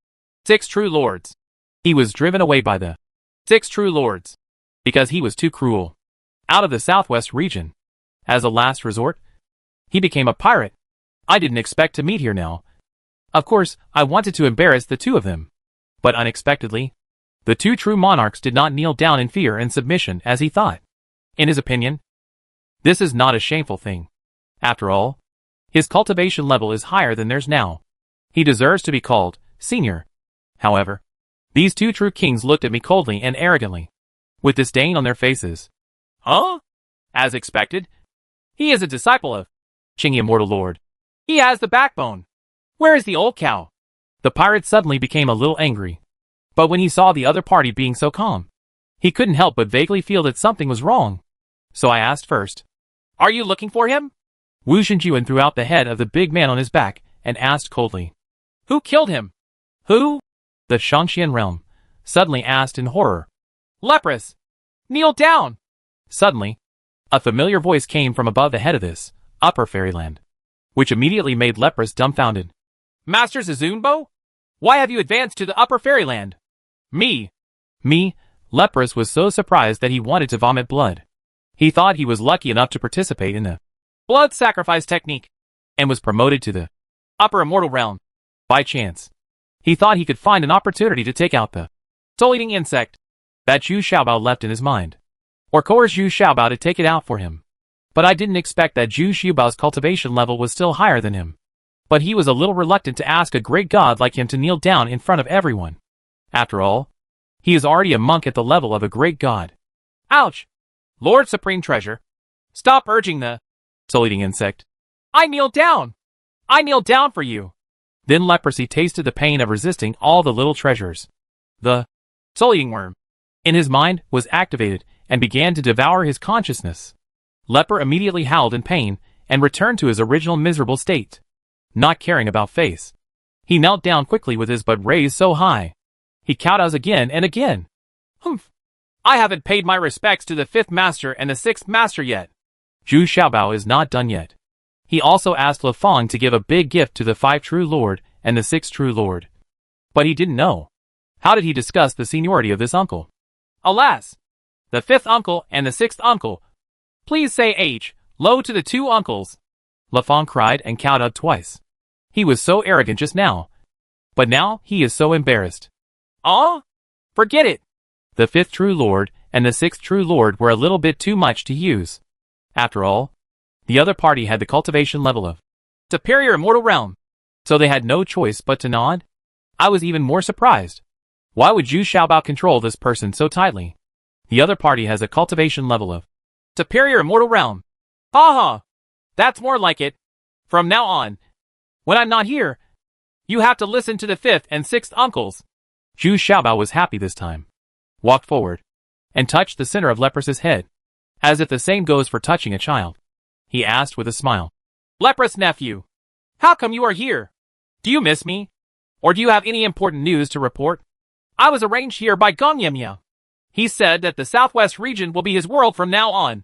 6 True Lords. He was driven away by the 6 True Lords because he was too cruel. Out of the Southwest region. As a last resort, he became a pirate. I didn't expect to meet here now. Of course, I wanted to embarrass the 2 of them. But unexpectedly, the 2 true monarchs did not kneel down in fear and submission as he thought. In his opinion, this is not a shameful thing. After all, his cultivation level is higher than theirs now. He deserves to be called senior. However, these 2 true kings looked at me coldly and arrogantly, with disdain on their faces. As expected, he is a disciple of Qingyi Immortal Lord. He has the backbone. Where is the old cow? The pirate suddenly became a little angry. But when he saw the other party being so calm, he couldn't help but vaguely feel that something was wrong. So I asked first, Are you looking for him? Wu Zhenjuan threw out the head of the big man on his back and asked coldly, Who killed him? Who? The Shangxian realm suddenly asked in horror. Leprous! Kneel down! Suddenly, a familiar voice came from above the head of this upper fairyland, which immediately made Leprous dumbfounded. Master Zazunbo? Why have you advanced to the upper fairyland? Me. Leprous was so surprised that he wanted to vomit blood. He thought he was lucky enough to participate in the blood sacrifice technique and was promoted to the upper immortal realm. By chance, he thought he could find an opportunity to take out the soul-eating insect. that Zhu Xiaobao left in his mind, or coerce Zhu Xiaobao to take it out for him. But I didn't expect that Zhu Xiaobao's cultivation level was still higher than him. But he was a little reluctant to ask a great god like him to kneel down in front of everyone. After all, he is already a monk at the level of a great god. Ouch! Lord Supreme Treasure, stop urging the soul-eating insect. I kneel down! I kneel down for you! Then leprosy tasted the pain of resisting all the little treasures. The soul-eating worm in his mind was activated and began to devour his consciousness. Leper immediately howled in pain and returned to his original miserable state. Not caring about face, he knelt down quickly with his butt raised so high. He kowtows again and again. Humph! I haven't paid my respects to the 5th master and the 6th master yet. Zhu Xiaobao is not done yet. He also asked Le Fong to give a big gift to the 5th True Lord and the 6th True Lord. But he didn't know. How did he discuss the seniority of this uncle? Alas! The 5th uncle and the 6th uncle. Please say H, low to the 2 uncles. Le Fong cried and kowtowed twice. He was so arrogant just now. But now he is so embarrassed. Forget it. The 5th True Lord and the 6th True Lord were a little bit too much to use. After all, the other party had the cultivation level of superior immortal realm. So they had no choice but to nod? I was even more surprised. Why would Zhu Xiaobao control this person so tightly? The other party has a cultivation level of superior immortal realm. Ha ha! That's more like it. From now on, when I'm not here, you have to listen to the 5th and 6th uncles. Zhu Xiaobao was happy this time. Walked forward and touched the center of Leprous' head, as if the same goes for touching a child. He asked with a smile. Leprous nephew, how come you are here? Do you miss me? Or do you have any important news to report? I was arranged here by Gong Yemya. He said that the southwest region will be his world from now on.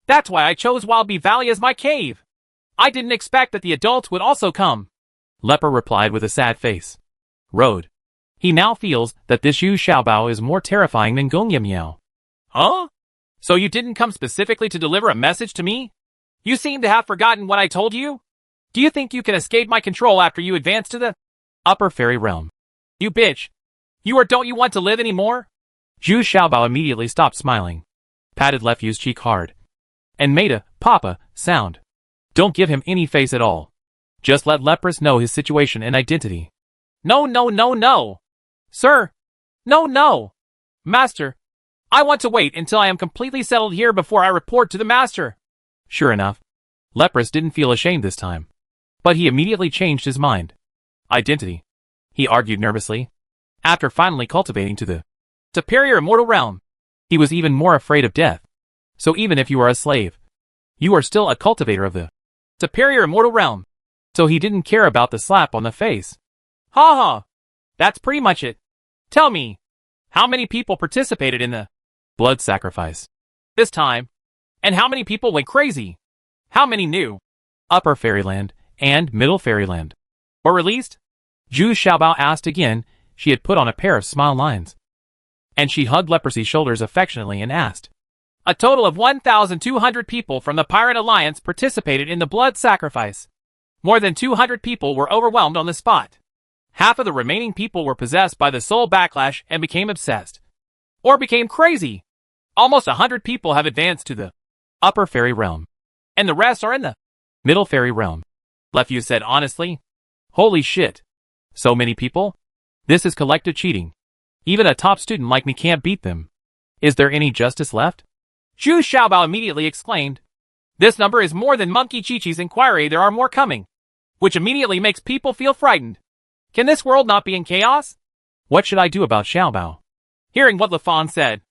That's why I chose Wildbee Valley as my cave. I didn't expect that the adults would also come. Leper replied with a sad face. Road. He now feels that this Zhu Xiaobao is more terrifying than Gong Yemya. Huh? So you didn't come specifically to deliver a message to me? You seem to have forgotten what I told you? Do you think you can escape my control after you advance to the upper fairy realm? You bitch! Don't you want to live anymore? Zhu Xiaobao immediately stopped smiling, patted Lefyu's cheek hard, and made a papa sound. Don't give him any face at all. Just let Leprous know his situation and identity. No, no, no, no! Sir! No, no! Master! I want to wait until I am completely settled here before I report to the master. Sure enough, Leprous didn't feel ashamed this time. But he immediately changed his mind. Identity, he argued nervously. After finally cultivating to the superior immortal realm, he was even more afraid of death. So even if you are a slave, you are still a cultivator of the superior immortal realm. So he didn't care about the slap on the face. Ha ha! That's pretty much it. Tell me, how many people participated in the blood sacrifice this time? And how many people went crazy? How many new Upper Fairyland and Middle Fairyland were released? Zhu Xiaobao asked again. She had put on a pair of smile lines. And she hugged Leprosy's shoulders affectionately and asked. A total of 1,200 people from the Pirate Alliance participated in the blood sacrifice. More than 200 people were overwhelmed on the spot. Half of the remaining people were possessed by the soul backlash and became obsessed. Or became crazy. Almost 100 people have advanced to the Upper Fairy Realm. And the rest are in the Middle Fairy Realm. Lefyu said honestly. Holy shit. So many people? This is collective cheating. Even a top student like me can't beat them. Is there any justice left? Zhu Xiaobao immediately exclaimed. This number is more than Monkey Chi-Chi's inquiry. There are more coming. Which immediately makes people feel frightened. Can this world not be in chaos? What should I do about Xiaobao? Hearing what Lafon said,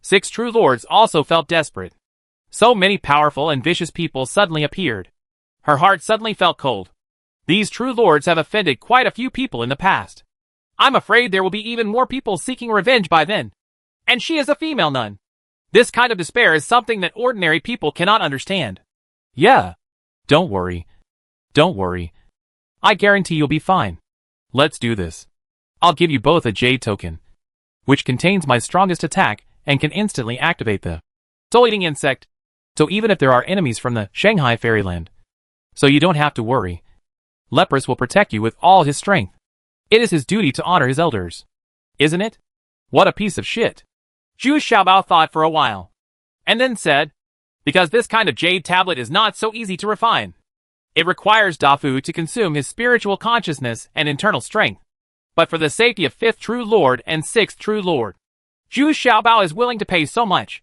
6 true lords also felt desperate. So many powerful and vicious people suddenly appeared. Her heart suddenly felt cold. These true lords have offended quite a few people in the past. I'm afraid there will be even more people seeking revenge by then. And she is a female nun. This kind of despair is something that ordinary people cannot understand. Yeah. Don't worry. Don't worry. I guarantee you'll be fine. Let's do this. I'll give you both a jade token, which contains my strongest attack and can instantly activate the soul-eating insect. So even if there are enemies from the Shanghai Fairyland, so you don't have to worry. Leprous will protect you with all his strength. It is his duty to honor his elders. Isn't it? What a piece of shit. Zhu Xiaobao thought for a while, and then said, because this kind of jade tablet is not so easy to refine. It requires Dafu to consume his spiritual consciousness and internal strength. But for the safety of 5th True Lord and 6th True Lord, Zhu Xiaobao is willing to pay so much.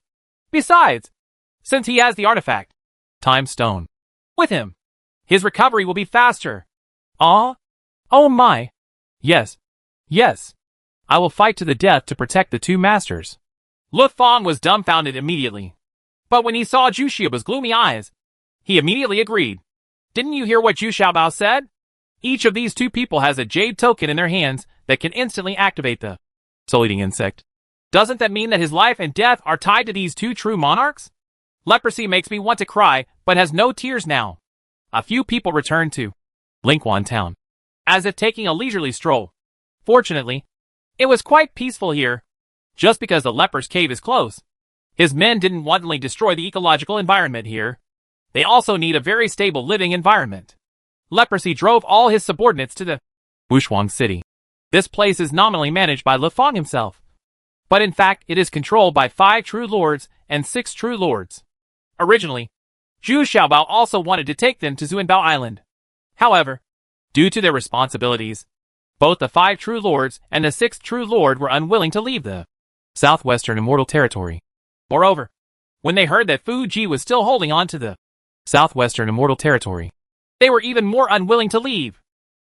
Besides, since he has the artifact, Time Stone, with him, his recovery will be faster. Ah? Oh my. Yes. Yes. I will fight to the death to protect the two masters. Lu Fang was dumbfounded immediately. But when he saw Zhu Xiaobao's gloomy eyes, he immediately agreed. Didn't you hear what Zhu Xiaobao said? Each of these two people has a jade token in their hands that can instantly activate the soul-eating insect. Doesn't that mean that his life and death are tied to these two true monarchs? Leprosy makes me want to cry, but has no tears now. A few people returned to Lingquan town, as if taking a leisurely stroll. Fortunately, it was quite peaceful here. Just because the leper's cave is close, his men didn't wantonly destroy the ecological environment here. They also need a very stable living environment. Leprosy drove all his subordinates to the Wushuang city. This place is nominally managed by Lu Fang himself, but in fact it is controlled by 5 True Lords and 6 True Lords. Originally, Zhu Xiaobao also wanted to take them to Zuanbao Island. However, due to their responsibilities, both the 5 True Lords and the 6th True Lord were unwilling to leave the southwestern immortal territory. Moreover, when they heard that Fu Ji was still holding on to the southwestern immortal territory, they were even more unwilling to leave.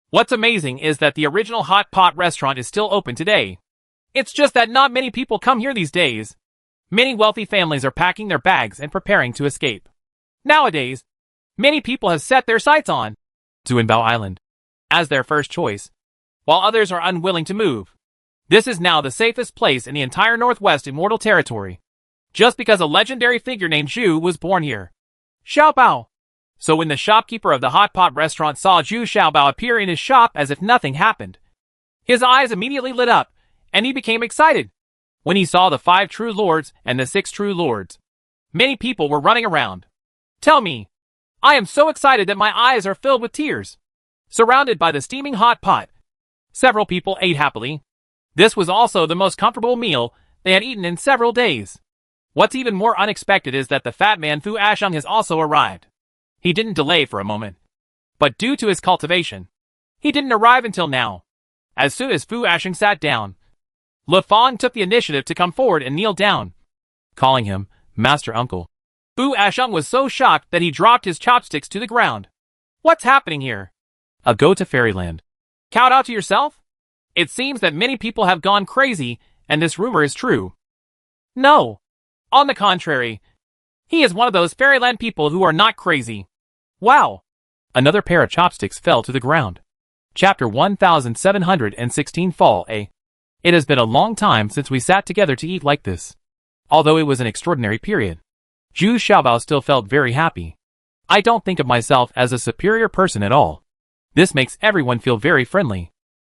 What's amazing is that the original hot pot restaurant is still open today. It's just that not many people come here these days. Many wealthy families are packing their bags and preparing to escape. Nowadays, many people have set their sights on Zuanbao Island as their first choice, while others are unwilling to move. This is now the safest place in the entire Northwest Immortal Territory, just because a legendary figure named Zhu was born here. Xiaobao. So when the shopkeeper of the hot pot restaurant saw Zhu Xiaobao appear in his shop as if nothing happened, his eyes immediately lit up, and he became excited. When he saw the 5 True Lords and the 6 True Lords, many people were running around. Tell me, I am so excited that my eyes are filled with tears. Surrounded by the steaming hot pot, several people ate happily. This was also the most comfortable meal they had eaten in several days. What's even more unexpected is that the fat man Fu Asheng has also arrived. He didn't delay for a moment, but due to his cultivation, he didn't arrive until now. As soon as Fu Asheng sat down, Lu Fang took the initiative to come forward and kneel down, calling him Master Uncle. Fu Asheng was so shocked that he dropped his chopsticks to the ground. What's happening here? A go to fairyland. Kowtow to yourself? It seems that many people have gone crazy, and this rumor is true. No. On the contrary, he is one of those fairyland people who are not crazy. Wow. Another pair of chopsticks fell to the ground. Chapter 1716 Fall A. It has been a long time since we sat together to eat like this. Although it was an extraordinary period, Zhu Xiaobao still felt very happy. I don't think of myself as a superior person at all. This makes everyone feel very friendly.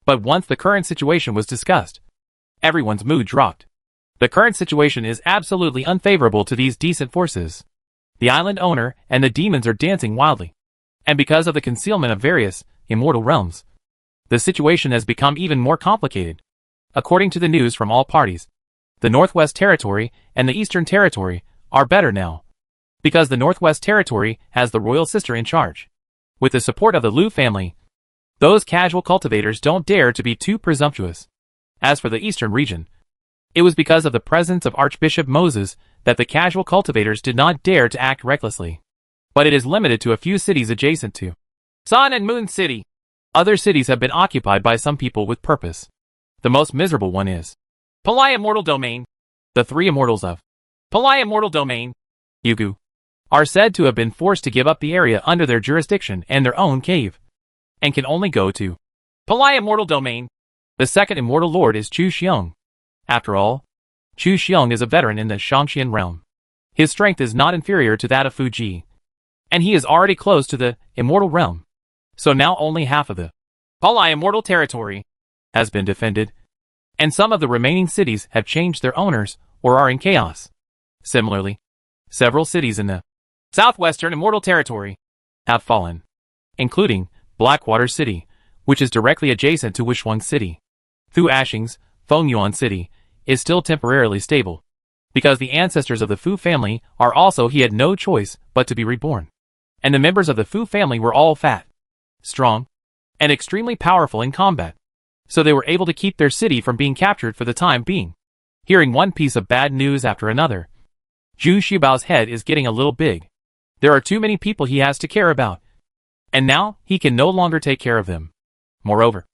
But once the current situation was discussed, everyone's mood dropped. The current situation is absolutely unfavorable to these decent forces. The island owner and the demons are dancing wildly. And because of the concealment of various immortal realms, the situation has become even more complicated. According to the news from all parties, the Northwest Territory and the Eastern Territory are better now, because the Northwest Territory has the royal sister in charge. With the support of the Liu family, those casual cultivators don't dare to be too presumptuous. As for the Eastern region, it was because of the presence of Archbishop Moses that the casual cultivators did not dare to act recklessly. But it is limited to a few cities adjacent to Sun and Moon City. Other cities have been occupied by some people with purpose. The most miserable one is Palai Immortal Domain. The 3 immortals of Palai Immortal Domain, Yugu, are said to have been forced to give up the area under their jurisdiction and their own cave, and can only go to Palai Immortal Domain. The second immortal lord is Chu Xiong. After all, Chu Xiong is a veteran in the Shangxian realm. His strength is not inferior to that of Fu Ji, and he is already close to the immortal realm. So now only half of the Palai Immortal Territory has been defended, and some of the remaining cities have changed their owners or are in chaos. Similarly, several cities in the Southwestern Immortal Territory have fallen, including Blackwater City, which is directly adjacent to Wushuang City. Fu Ashing's Fengyuan City is still temporarily stable, because the ancestors of the Fu family are also he had no choice but to be reborn. And the members of the Fu family were all fat, strong, and extremely powerful in combat. So they were able to keep their city from being captured for the time being. Hearing one piece of bad news after another, Zhu Xiaobao's head is getting a little big. There are too many people he has to care about. And now, he can no longer take care of them. Moreover,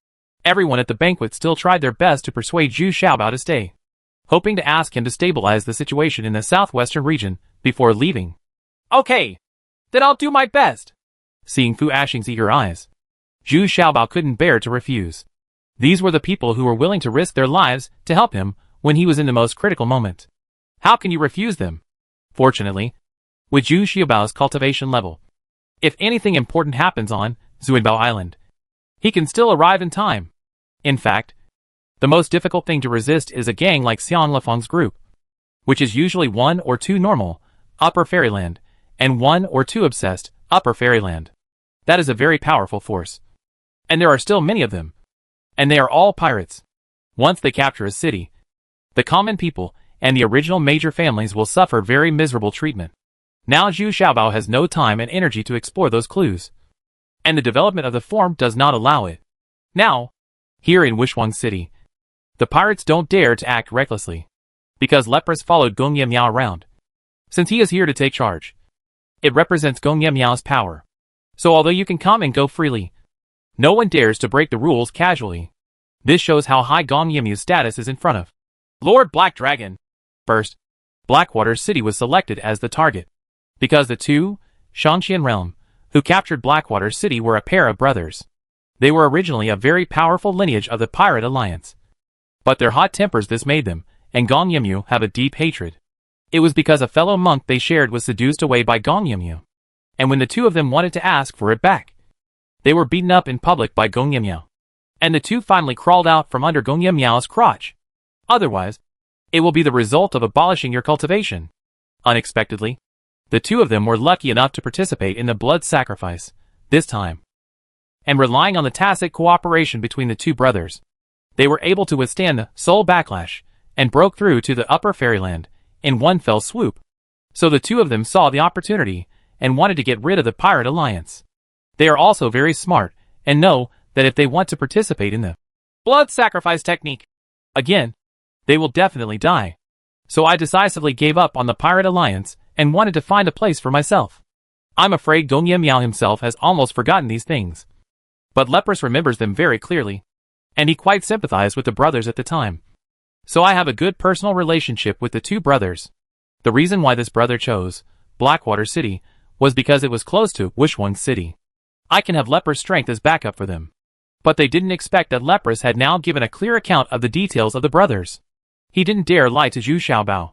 everyone at the banquet still tried their best to persuade Zhu Xiaobao to stay, hoping to ask him to stabilize the situation in the southwestern region before leaving. Okay, then I'll do my best. Seeing Fu Ashing's eager eyes, Zhu Xiaobao couldn't bear to refuse. These were the people who were willing to risk their lives to help him when he was in the most critical moment. How can you refuse them? Fortunately, with Zhu Xiaobao's cultivation level, if anything important happens on Zuanbao Island, he can still arrive in time. In fact, the most difficult thing to resist is a gang like Xiang Lefeng's group, which is usually 1 or 2 normal, upper fairyland, and 1 or 2 obsessed, upper fairyland. That is a very powerful force. And there are still many of them. And they are all pirates. Once they capture a city, the common people and the original major families will suffer very miserable treatment. Now Zhu Xiaobao has no time and energy to explore those clues. And the development of the form does not allow it. Now, here in Wishwang City, the pirates don't dare to act recklessly, because Leprous followed Gong Yemiao around. Since he is here to take charge, it represents Gong Yemiao's power. So although you can come and go freely, no one dares to break the rules casually. This shows how high Gong Yemiao's status is in front of Lord Black Dragon. First, Blackwater City was selected as the target, because the two, Shangqian Realm, who captured Blackwater City were a pair of brothers. They were originally a very powerful lineage of the Pirate Alliance. But their hot tempers this made them, and Gong Yemiao have a deep hatred. It was because a fellow monk they shared was seduced away by Gong Yemiao. And when the two of them wanted to ask for it back, they were beaten up in public by Gong Yemiao. And the two finally crawled out from under Gong Yemiao's crotch. Otherwise, it will be the result of abolishing your cultivation. Unexpectedly, the two of them were lucky enough to participate in the blood sacrifice, this time. And relying on the tacit cooperation between the two brothers, they were able to withstand the soul backlash, and broke through to the upper fairyland, in one fell swoop. So the two of them saw the opportunity, and wanted to get rid of the Pirate Alliance. They are also very smart, and know that if they want to participate in the blood sacrifice technique, again, they will definitely die. So I decisively gave up on the Pirate Alliance, and wanted to find a place for myself. I'm afraid Gong Yemiao himself has almost forgotten these things. But Leprous remembers them very clearly, and he quite sympathized with the brothers at the time. So I have a good personal relationship with the two brothers. The reason why this brother chose Blackwater City was because it was close to Wishwang City. I can have Leprous' strength as backup for them. But they didn't expect that Leprous had now given a clear account of the details of the brothers. He didn't dare lie to Zhu Xiaobao.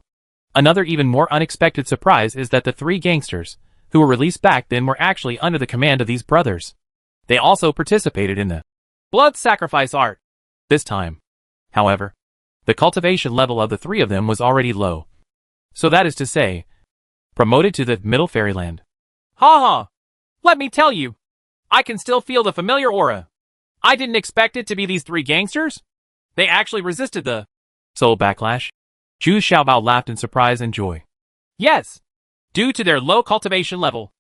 Another even more unexpected surprise is that the 3 gangsters, who were released back then, were actually under the command of these brothers. They also participated in the blood sacrifice art. This time, however, the cultivation level of the 3 of them was already low. So that is to say, promoted to the middle fairyland. Ha ha! Let me tell you, I can still feel the familiar aura. I didn't expect it to be these 3 gangsters. They actually resisted the soul backlash. Zhu Xiaobao laughed in surprise and joy. Yes, due to their low cultivation level,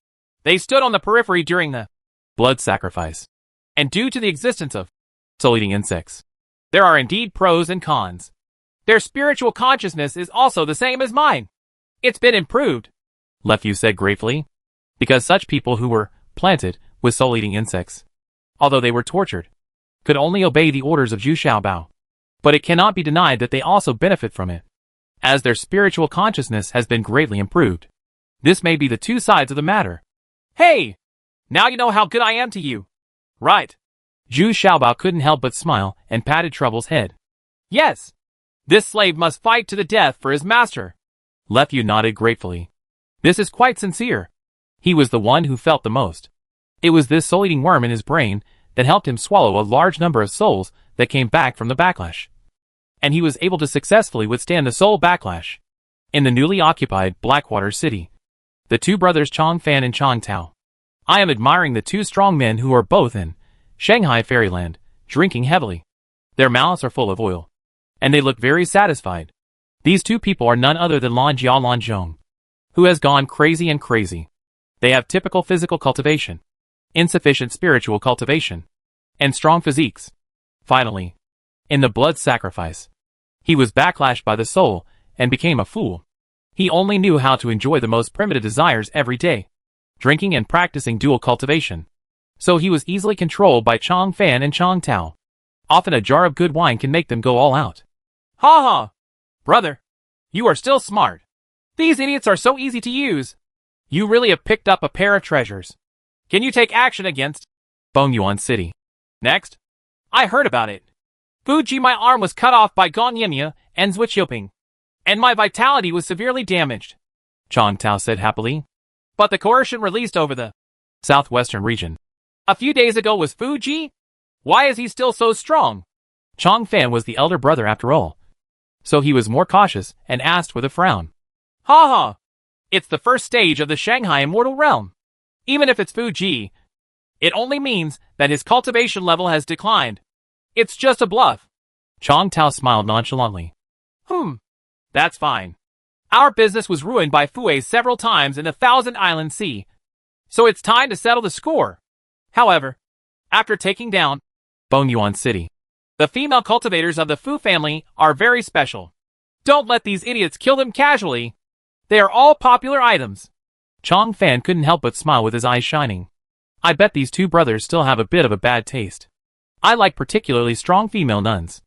they stood on the periphery during the blood sacrifice. And due to the existence of soul-eating insects, there are indeed pros and cons. Their spiritual consciousness is also the same as mine. It's been improved, Lefu said gratefully, because such people who were planted with soul-eating insects, although they were tortured, could only obey the orders of Zhu Xiaobao. But it cannot be denied that they also benefit from it, as their spiritual consciousness has been greatly improved. This may be the two sides of the matter. Hey! Now you know how good I am to you. Right. Zhu Xiaobao couldn't help but smile and patted Trouble's head. Yes. This slave must fight to the death for his master. Lefu nodded gratefully. This is quite sincere. He was the one who felt the most. It was this soul-eating worm in his brain that helped him swallow a large number of souls that came back from the backlash. And he was able to successfully withstand the soul backlash. In the newly occupied Blackwater City, the 2 brothers Chong Fan and Chong Tao. I am admiring the 2 strong men who are both in Shanghai Fairyland, drinking heavily. Their mouths are full of oil, and they look very satisfied. These two people are none other than Lan Jia Lan Zhong, who has gone crazy and crazy. They have typical physical cultivation, insufficient spiritual cultivation, and strong physiques. Finally, in the blood sacrifice, he was backlashed by the soul and became a fool. He only knew how to enjoy the most primitive desires every day, drinking and practicing dual cultivation. So he was easily controlled by Chong Fan and Chong Tao. Often a jar of good wine can make them go all out. Ha ha! Brother, you are still smart. These idiots are so easy to use. You really have picked up a pair of treasures. Can you take action against Bongyuan City? Next, I heard about it. Fuji, my arm was cut off by Gong Yimya and Zwichilping, and my vitality was severely damaged, Chong Tao said happily. But the coercion released over the southwestern region a few days ago was Fuji? Why is he still so strong? Chong Fan was the elder brother after all, so he was more cautious and asked with a frown. Ha ha! It's the first stage of the Shanghai Immortal Realm. Even if it's Fuji, it only means that his cultivation level has declined. It's just a bluff. Chong Tao smiled nonchalantly. That's fine. Our business was ruined by Fuei several times in the Thousand Island Sea, so it's time to settle the score. However, after taking down Bongyuan City, the female cultivators of the Fu family are very special. Don't let these idiots kill them casually. They are all popular items. Chong Fan couldn't help but smile with his eyes shining. I bet these two brothers still have a bit of a bad taste. I like particularly strong female nuns.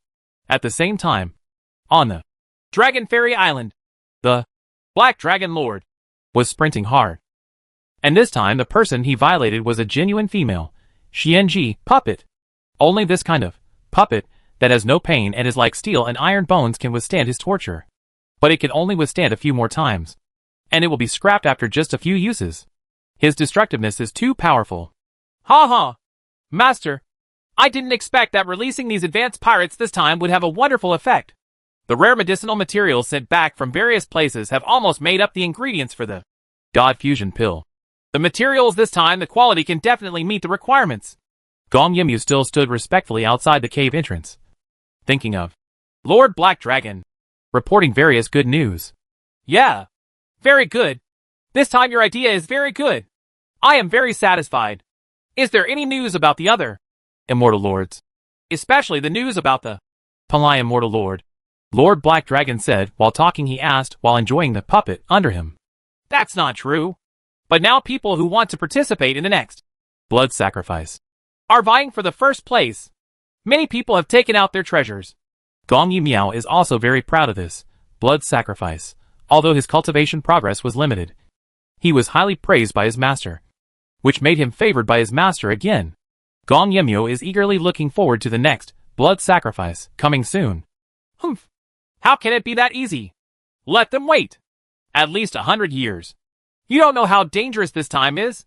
At the same time, on the Dragon Fairy Island, the Black Dragon Lord was sprinting hard. And this time the person he violated was a genuine female, Xianji puppet. Only this kind of puppet that has no pain and is like steel and iron bones can withstand his torture. But it can only withstand a few more times, and it will be scrapped after just a few uses. His destructiveness is too powerful. Ha ha! Master, I didn't expect that releasing these advanced pirates this time would have a wonderful effect. The rare medicinal materials sent back from various places have almost made up the ingredients for the God Fusion Pill. The materials this time, the quality can definitely meet the requirements. Gong Yimyu still stood respectfully outside the cave entrance, thinking of Lord Black Dragon, reporting various good news. Yeah, very good. This time your idea is very good. I am very satisfied. Is there any news about the other Immortal Lords? Especially the news about the Palai Immortal Lord. Lord Black Dragon said while talking. He asked while enjoying the puppet under him. That's not true. But now people who want to participate in the next blood sacrifice are vying for the first place. Many people have taken out their treasures. Gong Yu Miao is also very proud of this blood sacrifice. Although his cultivation progress was limited, he was highly praised by his master, which made him favored by his master again. Gong Yimyo is eagerly looking forward to the next blood sacrifice coming soon. How can it be that easy? Let them wait. At least 100 years. You don't know how dangerous this time is.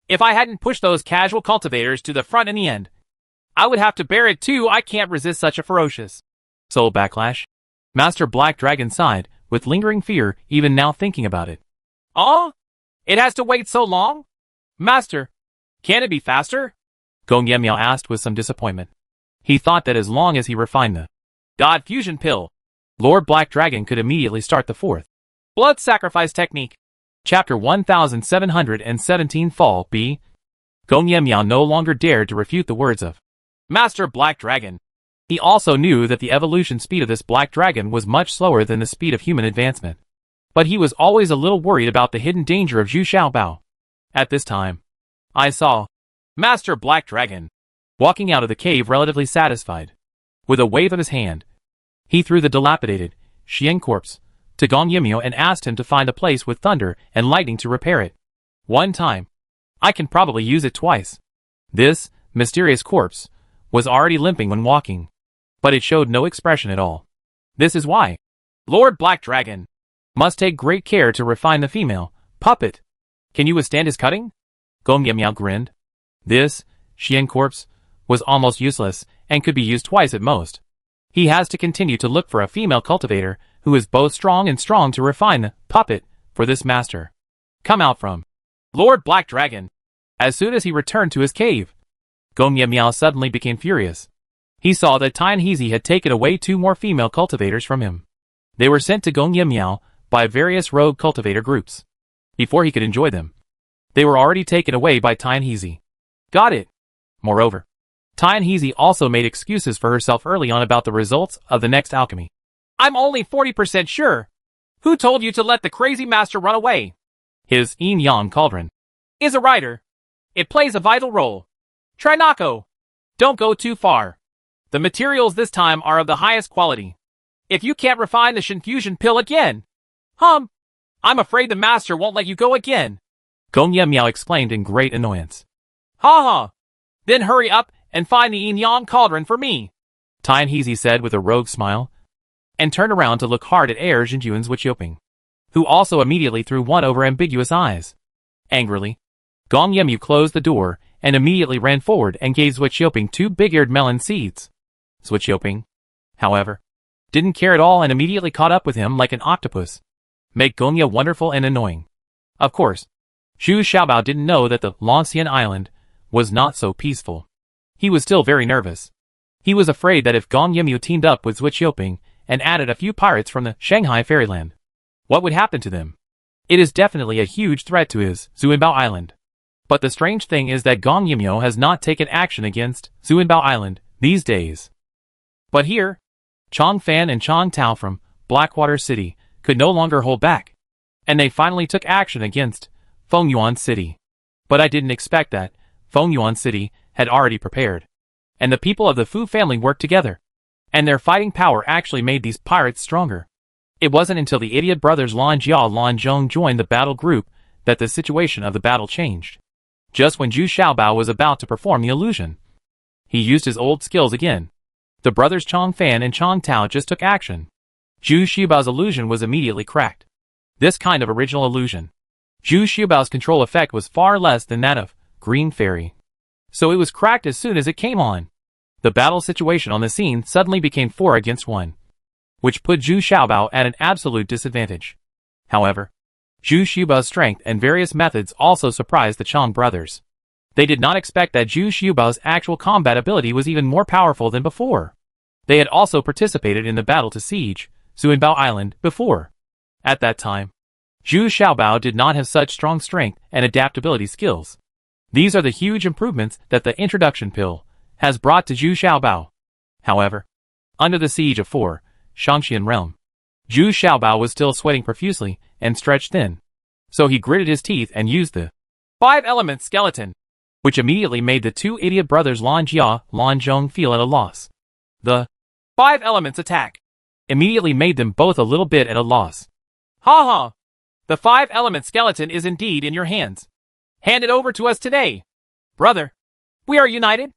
If I hadn't pushed those casual cultivators to the front in the end, I would have to bear it too. I can't resist such a ferocious soul backlash. Master Black Dragon sighed, with lingering fear, even now thinking about it. Oh? It has to wait so long? Master, can it be faster? Gong Yimyo asked with some disappointment. He thought that as long as he refined the God Fusion Pill, Lord Black Dragon could immediately start the fourth blood sacrifice technique. Chapter 1717 Fall B. Gong Yimyo no longer dared to refute the words of Master Black Dragon. He also knew that the evolution speed of this Black Dragon was much slower than the speed of human advancement. But he was always a little worried about the hidden danger of Zhu Xiaobao. At this time, I saw Master Black Dragon walking out of the cave relatively satisfied. With a wave of his hand, he threw the dilapidated Xian corpse to Gong Yimyo and asked him to find a place with thunder and lightning to repair it. One time. I can probably use it twice. This mysterious corpse was already limping when walking, but it showed no expression at all. This is why Lord Black Dragon must take great care to refine the female puppet. Can you withstand his cutting? Gong Yimyo grinned. This Xian corpse was almost useless and could be used twice at most. He has to continue to look for a female cultivator who is both strong to refine the puppet for this master. Come out from Lord Black Dragon. As soon as he returned to his cave, Gong Yimyo suddenly became furious. He saw that Tian Hezi had taken away 2 more female cultivators from him. They were sent to Gongye Miao by various rogue cultivator groups. Before he could enjoy them, they were already taken away by Tianheezy. Got it. Moreover, Tianheezy also made excuses for herself early on about the results of the next alchemy. I'm only 40% sure. Who told you to let the crazy master run away? His yin-yang cauldron Is a writer. It plays a vital role. Try Nako. Don't go too far. The materials this time are of the highest quality. If you can't refine the Shinfusion pill again, I'm afraid the master won't let you go again. Gongye Miao exclaimed in great annoyance. Ha ha. Then hurry up and find the yin-yang cauldron for me. Tianheezy said with a rogue smile, and turned around to look hard at Heir Jinjuan's Wichyoping, who also immediately threw one over ambiguous eyes. Angrily, Gong Yemu closed the door and immediately ran forward and gave Wichyoping 2 big-eared melon seeds. Wichyoping, however, didn't care at all and immediately caught up with him like an octopus. Make Gongya wonderful and annoying. Of course, Zhu Xiaobao didn't know that the Lancian Island was not so peaceful. He was still very nervous. He was afraid that if Gong Yemu teamed up with Wichyoping and added a few pirates from the Shanghai Fairyland, what would happen to them? It is definitely a huge threat to his Zuanbao Island. But the strange thing is that Gong Yimyo has not taken action against Zuanbao Island these days. But here, Chong Fan and Chong Tao from Blackwater City could no longer hold back, and they finally took action against Fengyuan City. But I didn't expect that. Fengyuan City had already prepared, and the people of the Fu family worked together, and their fighting power actually made these pirates stronger. It wasn't until the idiot brothers Lan Jia Lan Zhong joined the battle group that the situation of the battle changed. Just when Zhu Xiaobao was about to perform the illusion, he used his old skills again. The brothers Chong Fan and Chong Tao just took action. Zhu Xiaobao's illusion was immediately cracked. This kind of original illusion, Zhu Xiaobao's control effect was far less than that of Green Fairy, so it was cracked as soon as it came on. The battle situation on the scene suddenly became 4 against 1, which put Zhu Xiaobao at an absolute disadvantage. However, Zhu Xiaobao's strength and various methods also surprised the Chong brothers. They did not expect that Zhu Xiaobao's actual combat ability was even more powerful than before. They had also participated in the battle to siege Zuanbao Island before. At that time, Zhu Xiaobao did not have such strong strength and adaptability skills. These are the huge improvements that the introduction pill has brought to Zhu Xiaobao. However, under the siege of 4 Shangxian realm, Zhu Xiaobao was still sweating profusely and stretched thin. So he gritted his teeth and used the 5-element skeleton, which immediately made the 2 idiot brothers Lan Jia, Lan Zhong feel at a loss. The 5 elements attack immediately made them both a little bit at a loss. Ha ha! The 5-element skeleton is indeed in your hands. Hand it over to us today. Brother, we are united?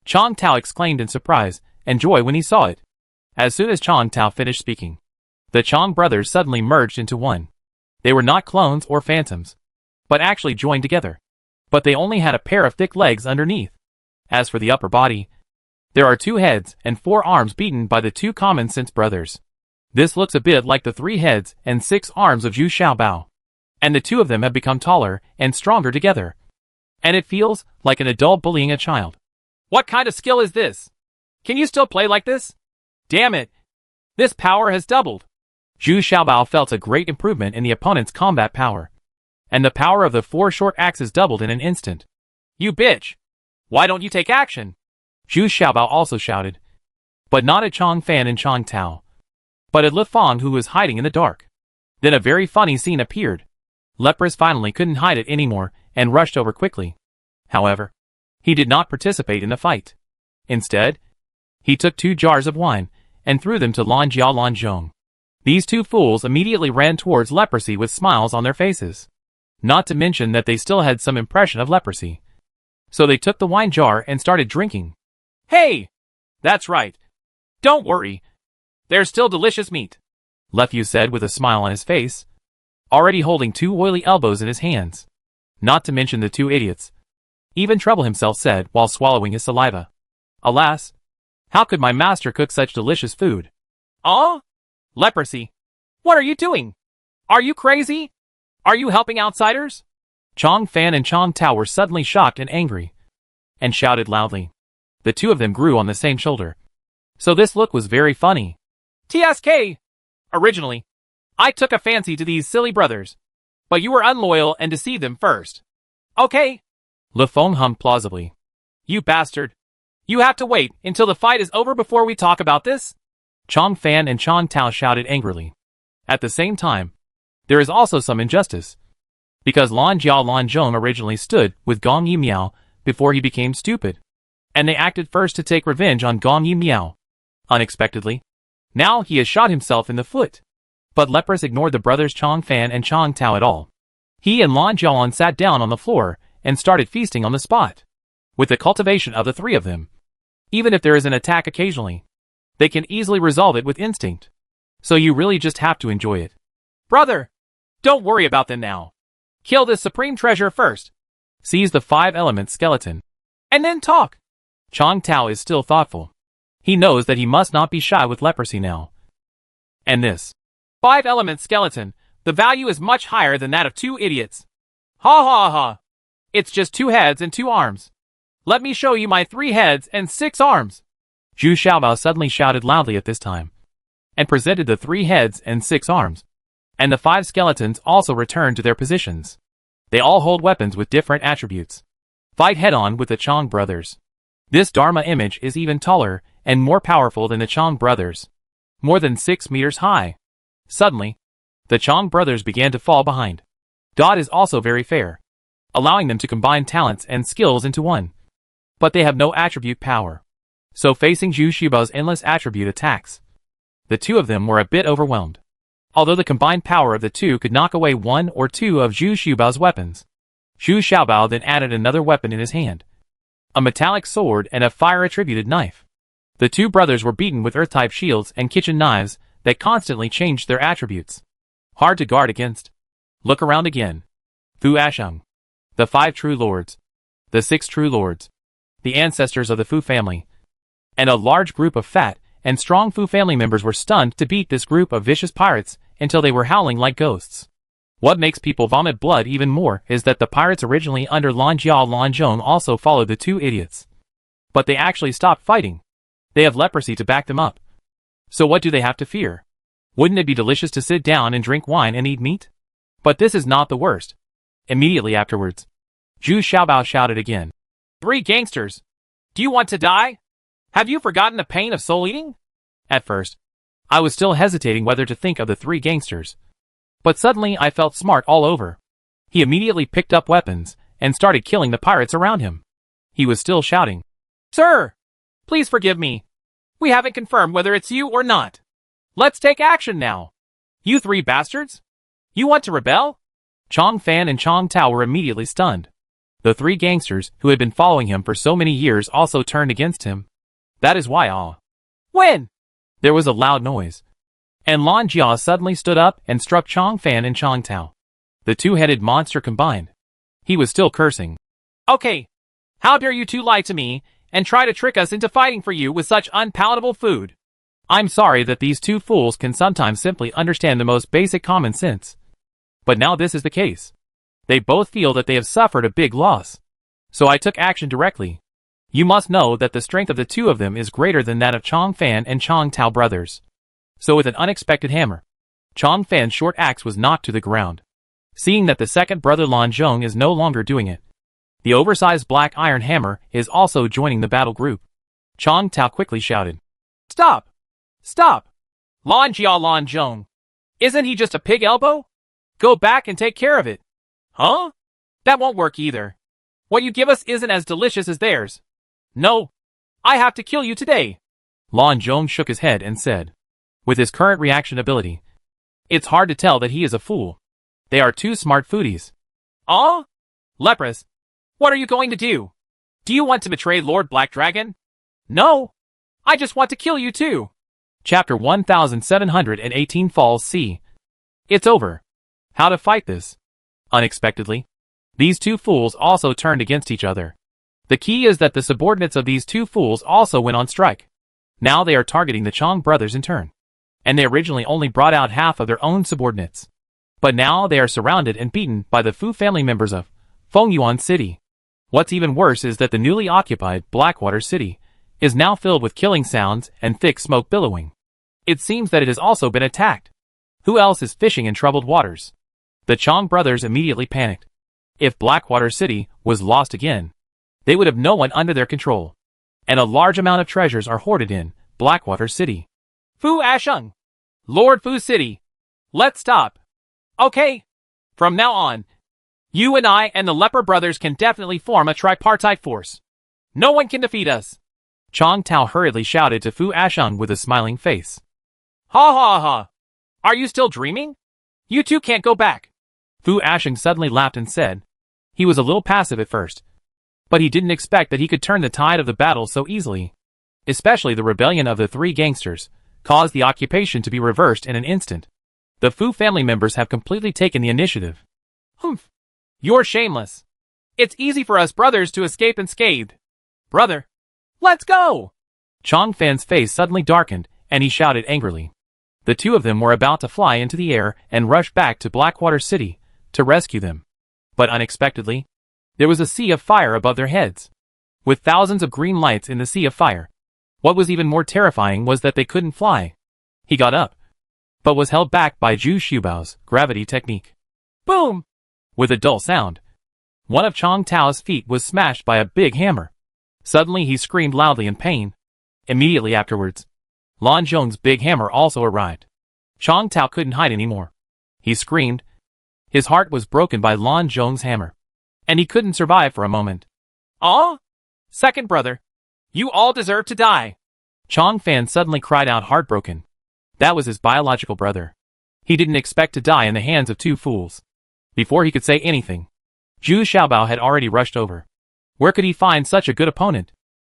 Chong Tao exclaimed in surprise and joy when he saw it. As soon as Chong Tao finished speaking, the Chong brothers suddenly merged into one. They were not clones or phantoms, but actually joined together. But they only had a pair of thick legs underneath. As for the upper body, there are 2 heads and 4 arms beaten by the 2 common sense brothers. This looks a bit like the 3 heads and 6 arms of Zhu Xiaobao. And the 2 of them have become taller and stronger together. And it feels like an adult bullying a child. What kind of skill is this? Can you still play like this? Damn it! This power has doubled. Zhu Xiaobao felt a great improvement in the opponent's combat power. And the power of the 4 short axes doubled in an instant. You bitch! Why don't you take action? Zhu Xiaobao also shouted. But not at Chong Fan and Chong Tao, but at Le Fong, who was hiding in the dark. Then a very funny scene appeared. Leprous finally couldn't hide it anymore and rushed over quickly. However, he did not participate in the fight. Instead, he took 2 jars of wine and threw them to Lan Jia Lan Zhong. These 2 fools immediately ran towards leprosy with smiles on their faces. Not to mention that they still had some impression of leprosy. So they took the wine jar and started drinking. Hey! That's right. Don't worry. There's still delicious meat, Lefyu said with a smile on his face, already holding 2 oily elbows in his hands. Not to mention the 2 idiots. Even Trouble himself said while swallowing his saliva. Alas, how could my master cook such delicious food? Leprosy. What are you doing? Are you crazy? Are you helping outsiders? Chong Fan and Chong Tao were suddenly shocked and angry, and shouted loudly. The 2 of them grew on the same shoulder. So this look was very funny. TSK! Originally, I took a fancy to these silly brothers. But you were unloyal and deceived them first. Okay. Le Fong hummed plausibly. You bastard. You have to wait until the fight is over before we talk about this? Chong Fan and Chong Tao shouted angrily. At the same time, there is also some injustice. Because Lan Jiao Lan Zhong originally stood with Gong Yi Miao before he became stupid. And they acted first to take revenge on Gong Yi Miao. Unexpectedly, now he has shot himself in the foot. But Leprous ignored the brothers Chong Fan and Chong Tao at all. He and Lan Jiaolan sat down on the floor and started feasting on the spot. With the cultivation of the three of them, even if there is an attack occasionally, they can easily resolve it with instinct. So you really just have to enjoy it. Brother, don't worry about them now. Kill this supreme treasure first. Seize the 5-element skeleton. And then talk. Chong Tao is still thoughtful. He knows that he must not be shy with leprosy now. And this 5-element skeleton, the value is much higher than that of 2 idiots. Ha ha ha. It's just 2 heads and 2 arms. Let me show you my 3 heads and 6 arms. Zhu Xiaobao suddenly shouted loudly at this time, and presented the 3 heads and 6 arms. And the 5 skeletons also returned to their positions. They all hold weapons with different attributes. Fight head-on with the Chong brothers. This Dharma image is even taller and more powerful than the Chong brothers. More than 6 meters high. Suddenly, the Chong brothers began to fall behind. Dot is also very fair, allowing them to combine talents and skills into one. But they have no attribute power. So facing Zhu Xiaobao's endless attribute attacks, the two of them were a bit overwhelmed. Although the combined power of the two could knock away 1 or 2 of Zhu Xiaobao's weapons, Zhu Xiaobao then added another weapon in his hand. A metallic sword and a fire-attributed knife. The two brothers were beaten with earth-type shields and kitchen knives that constantly changed their attributes. Hard to guard against. Look around again. Fu Asheng. The 5 true lords. The 6 true lords. The ancestors of the Fu family. And a large group of fat and strong Fu family members were stunned to beat this group of vicious pirates until they were howling like ghosts. What makes people vomit blood even more is that the pirates originally under Lan Jiao Lan Zhong also followed the 2 idiots. But they actually stopped fighting. They have leprosy to back them up. So what do they have to fear? Wouldn't it be delicious to sit down and drink wine and eat meat? But this is not the worst. Immediately afterwards, Zhu Xiaobao shouted again. 3 gangsters. Do you want to die? Have you forgotten the pain of soul eating? At first, I was still hesitating whether to think of the 3 gangsters. But suddenly I felt smart all over. He immediately picked up weapons and started killing the pirates around him. He was still shouting. Sir, please forgive me. We haven't confirmed whether it's you or not. Let's take action now. You 3 bastards? You want to rebel? Chong Fan and Chong Tao were immediately stunned. The 3 gangsters who had been following him for so many years also turned against him. That is why When? There was a loud noise. And Lan Jia suddenly stood up and struck Chong Fan and Chong Tao. The 2-headed monster combined. He was still cursing. Okay. How dare you 2 lie to me and try to trick us into fighting for you with such unpalatable food? I'm sorry that these 2 fools can sometimes simply understand the most basic common sense. But now this is the case. They both feel that they have suffered a big loss. So I took action directly. You must know that the strength of the 2 of them is greater than that of Chong Fan and Chong Tao brothers. So with an unexpected hammer, Chong Fan's short axe was knocked to the ground. Seeing that the second brother Lan Zhong is no longer doing it, the oversized black iron hammer is also joining the battle group. Chong Tao quickly shouted. Stop! Stop! Lan Jia Lan Zhong. Isn't he just a pig elbow? Go back and take care of it. Huh? That won't work either. What you give us isn't as delicious as theirs. No. I have to kill you today. Lan Zhong shook his head and said, with his current reaction ability, it's hard to tell that he is a fool. They are 2 smart foodies. Leprous. What are you going to do? Do you want to betray Lord Black Dragon? No. I just want to kill you too. Chapter 1718 Falls C. It's over. How to fight this? Unexpectedly, these 2 fools also turned against each other. The key is that the subordinates of these 2 fools also went on strike. Now they are targeting the Chong brothers in turn. And they originally only brought out half of their own subordinates. But now they are surrounded and beaten by the Fu family members of Fengyuan City. What's even worse is that the newly occupied Blackwater City is now filled with killing sounds and thick smoke billowing. It seems that it has also been attacked. Who else is fishing in troubled waters? The Chong brothers immediately panicked. If Blackwater City was lost again, they would have no one under their control. And a large amount of treasures are hoarded in Blackwater City. Fu Ashung! Lord Fu City! Let's stop. Okay. From now on, you and I and the Leper brothers can definitely form a tripartite force. No one can defeat us. Chong Tao hurriedly shouted to Fu Ashung with a smiling face. Ha ha ha! Are you still dreaming? You two can't go back. Fu Ashung suddenly laughed and said. He was a little passive at first, but he didn't expect that he could turn the tide of the battle so easily. Especially the rebellion of the three gangsters caused the occupation to be reversed in an instant. The Fu family members have completely taken the initiative. Humph. You're shameless. It's easy for us brothers to escape unscathed. Brother, let's go! Chong Fan's face suddenly darkened, and he shouted angrily. The two of them were about to fly into the air and rush back to Blackwater City to rescue them. But unexpectedly, there was a sea of fire above their heads, with thousands of green lights in the sea of fire. What was even more terrifying was that they couldn't fly. He got up, but was held back by Zhu Xiaobao's gravity technique. Boom! With a dull sound, one of Chong Tao's feet was smashed by a big hammer. Suddenly he screamed loudly in pain. Immediately afterwards, Lan Zhong's big hammer also arrived. Chong Tao couldn't hide anymore. He screamed. His heart was broken by Lan Zhong's hammer, and he couldn't survive for a moment. Aw? Second brother, you all deserve to die. Chong Fan suddenly cried out heartbroken. That was his biological brother. He didn't expect to die in the hands of two fools. Before he could say anything, Zhu Xiaobao had already rushed over. Where could he find such a good opponent?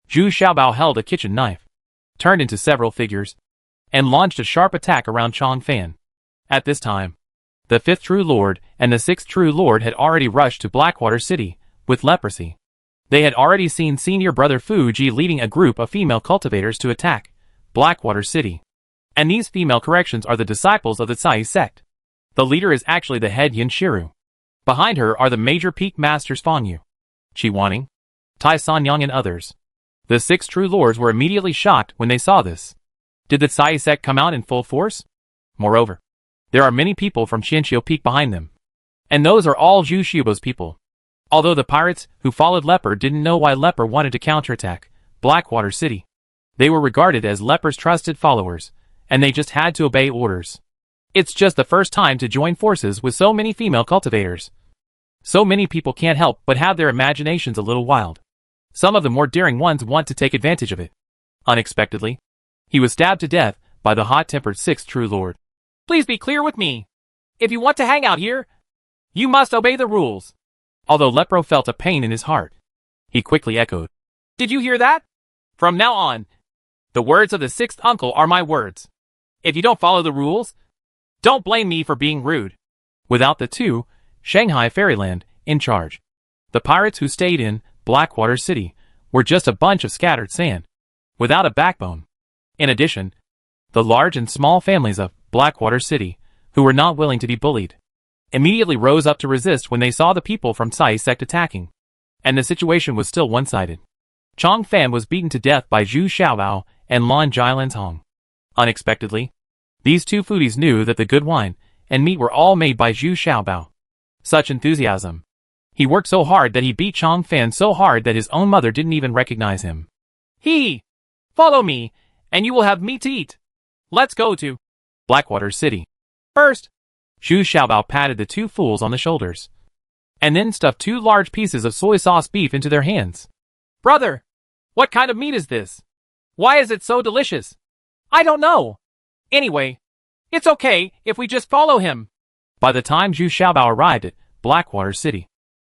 Zhu Xiaobao held a kitchen knife, turned into several figures, and launched a sharp attack around Chong Fan. At this time, the 5th True Lord and the 6th True Lord had already rushed to Blackwater City with leprosy. They had already seen senior brother Fu Ji leading a group of female cultivators to attack Blackwater City. And these female corrections are the disciples of the Cai sect. The leader is actually the head Yin Shiru. Behind her are the major peak masters Fang Yu, Qi Wanning, Tai Sanyang and others. The 6 True Lords were immediately shocked when they saw this. Did the Cai sect come out in full force? Moreover, there are many people from Qianqiu Peak behind them. And those are all Zhu Xiaobao's people. Although the pirates who followed Leper didn't know why Leper wanted to counterattack Blackwater City. They were regarded as Leper's trusted followers, and they just had to obey orders. It's just the first time to join forces with so many female cultivators. So many people can't help but have their imaginations a little wild. Some of the more daring ones want to take advantage of it. Unexpectedly, he was stabbed to death by the hot-tempered 6th True Lord. Please be clear with me. If you want to hang out here, you must obey the rules. Although Lepro felt a pain in his heart, he quickly echoed. Did you hear that? From now on, the words of the 6th uncle are my words. If you don't follow the rules, don't blame me for being rude. Without the two, Shanghai Fairyland, in charge, the pirates who stayed in Blackwater City were just a bunch of scattered sand, without a backbone. In addition, the large and small families of Blackwater City, who were not willing to be bullied, immediately rose up to resist when they saw the people from Cai sect attacking. And the situation was still one-sided. Chong Fan was beaten to death by Zhu Xiaobao and Lan Jilanzhong. Unexpectedly, these two foodies knew that the good wine and meat were all made by Zhu Xiaobao. Such enthusiasm. He worked so hard that he beat Chong Fan so hard that his own mother didn't even recognize him. Follow me, and you will have meat to eat. Let's go to Blackwater City. First, Zhu Xiaobao patted the two fools on the shoulders, and then stuffed 2 large pieces of soy sauce beef into their hands. Brother, what kind of meat is this? Why is it so delicious? I don't know. Anyway, it's okay if we just follow him. By the time Zhu Xiaobao arrived at Blackwater City,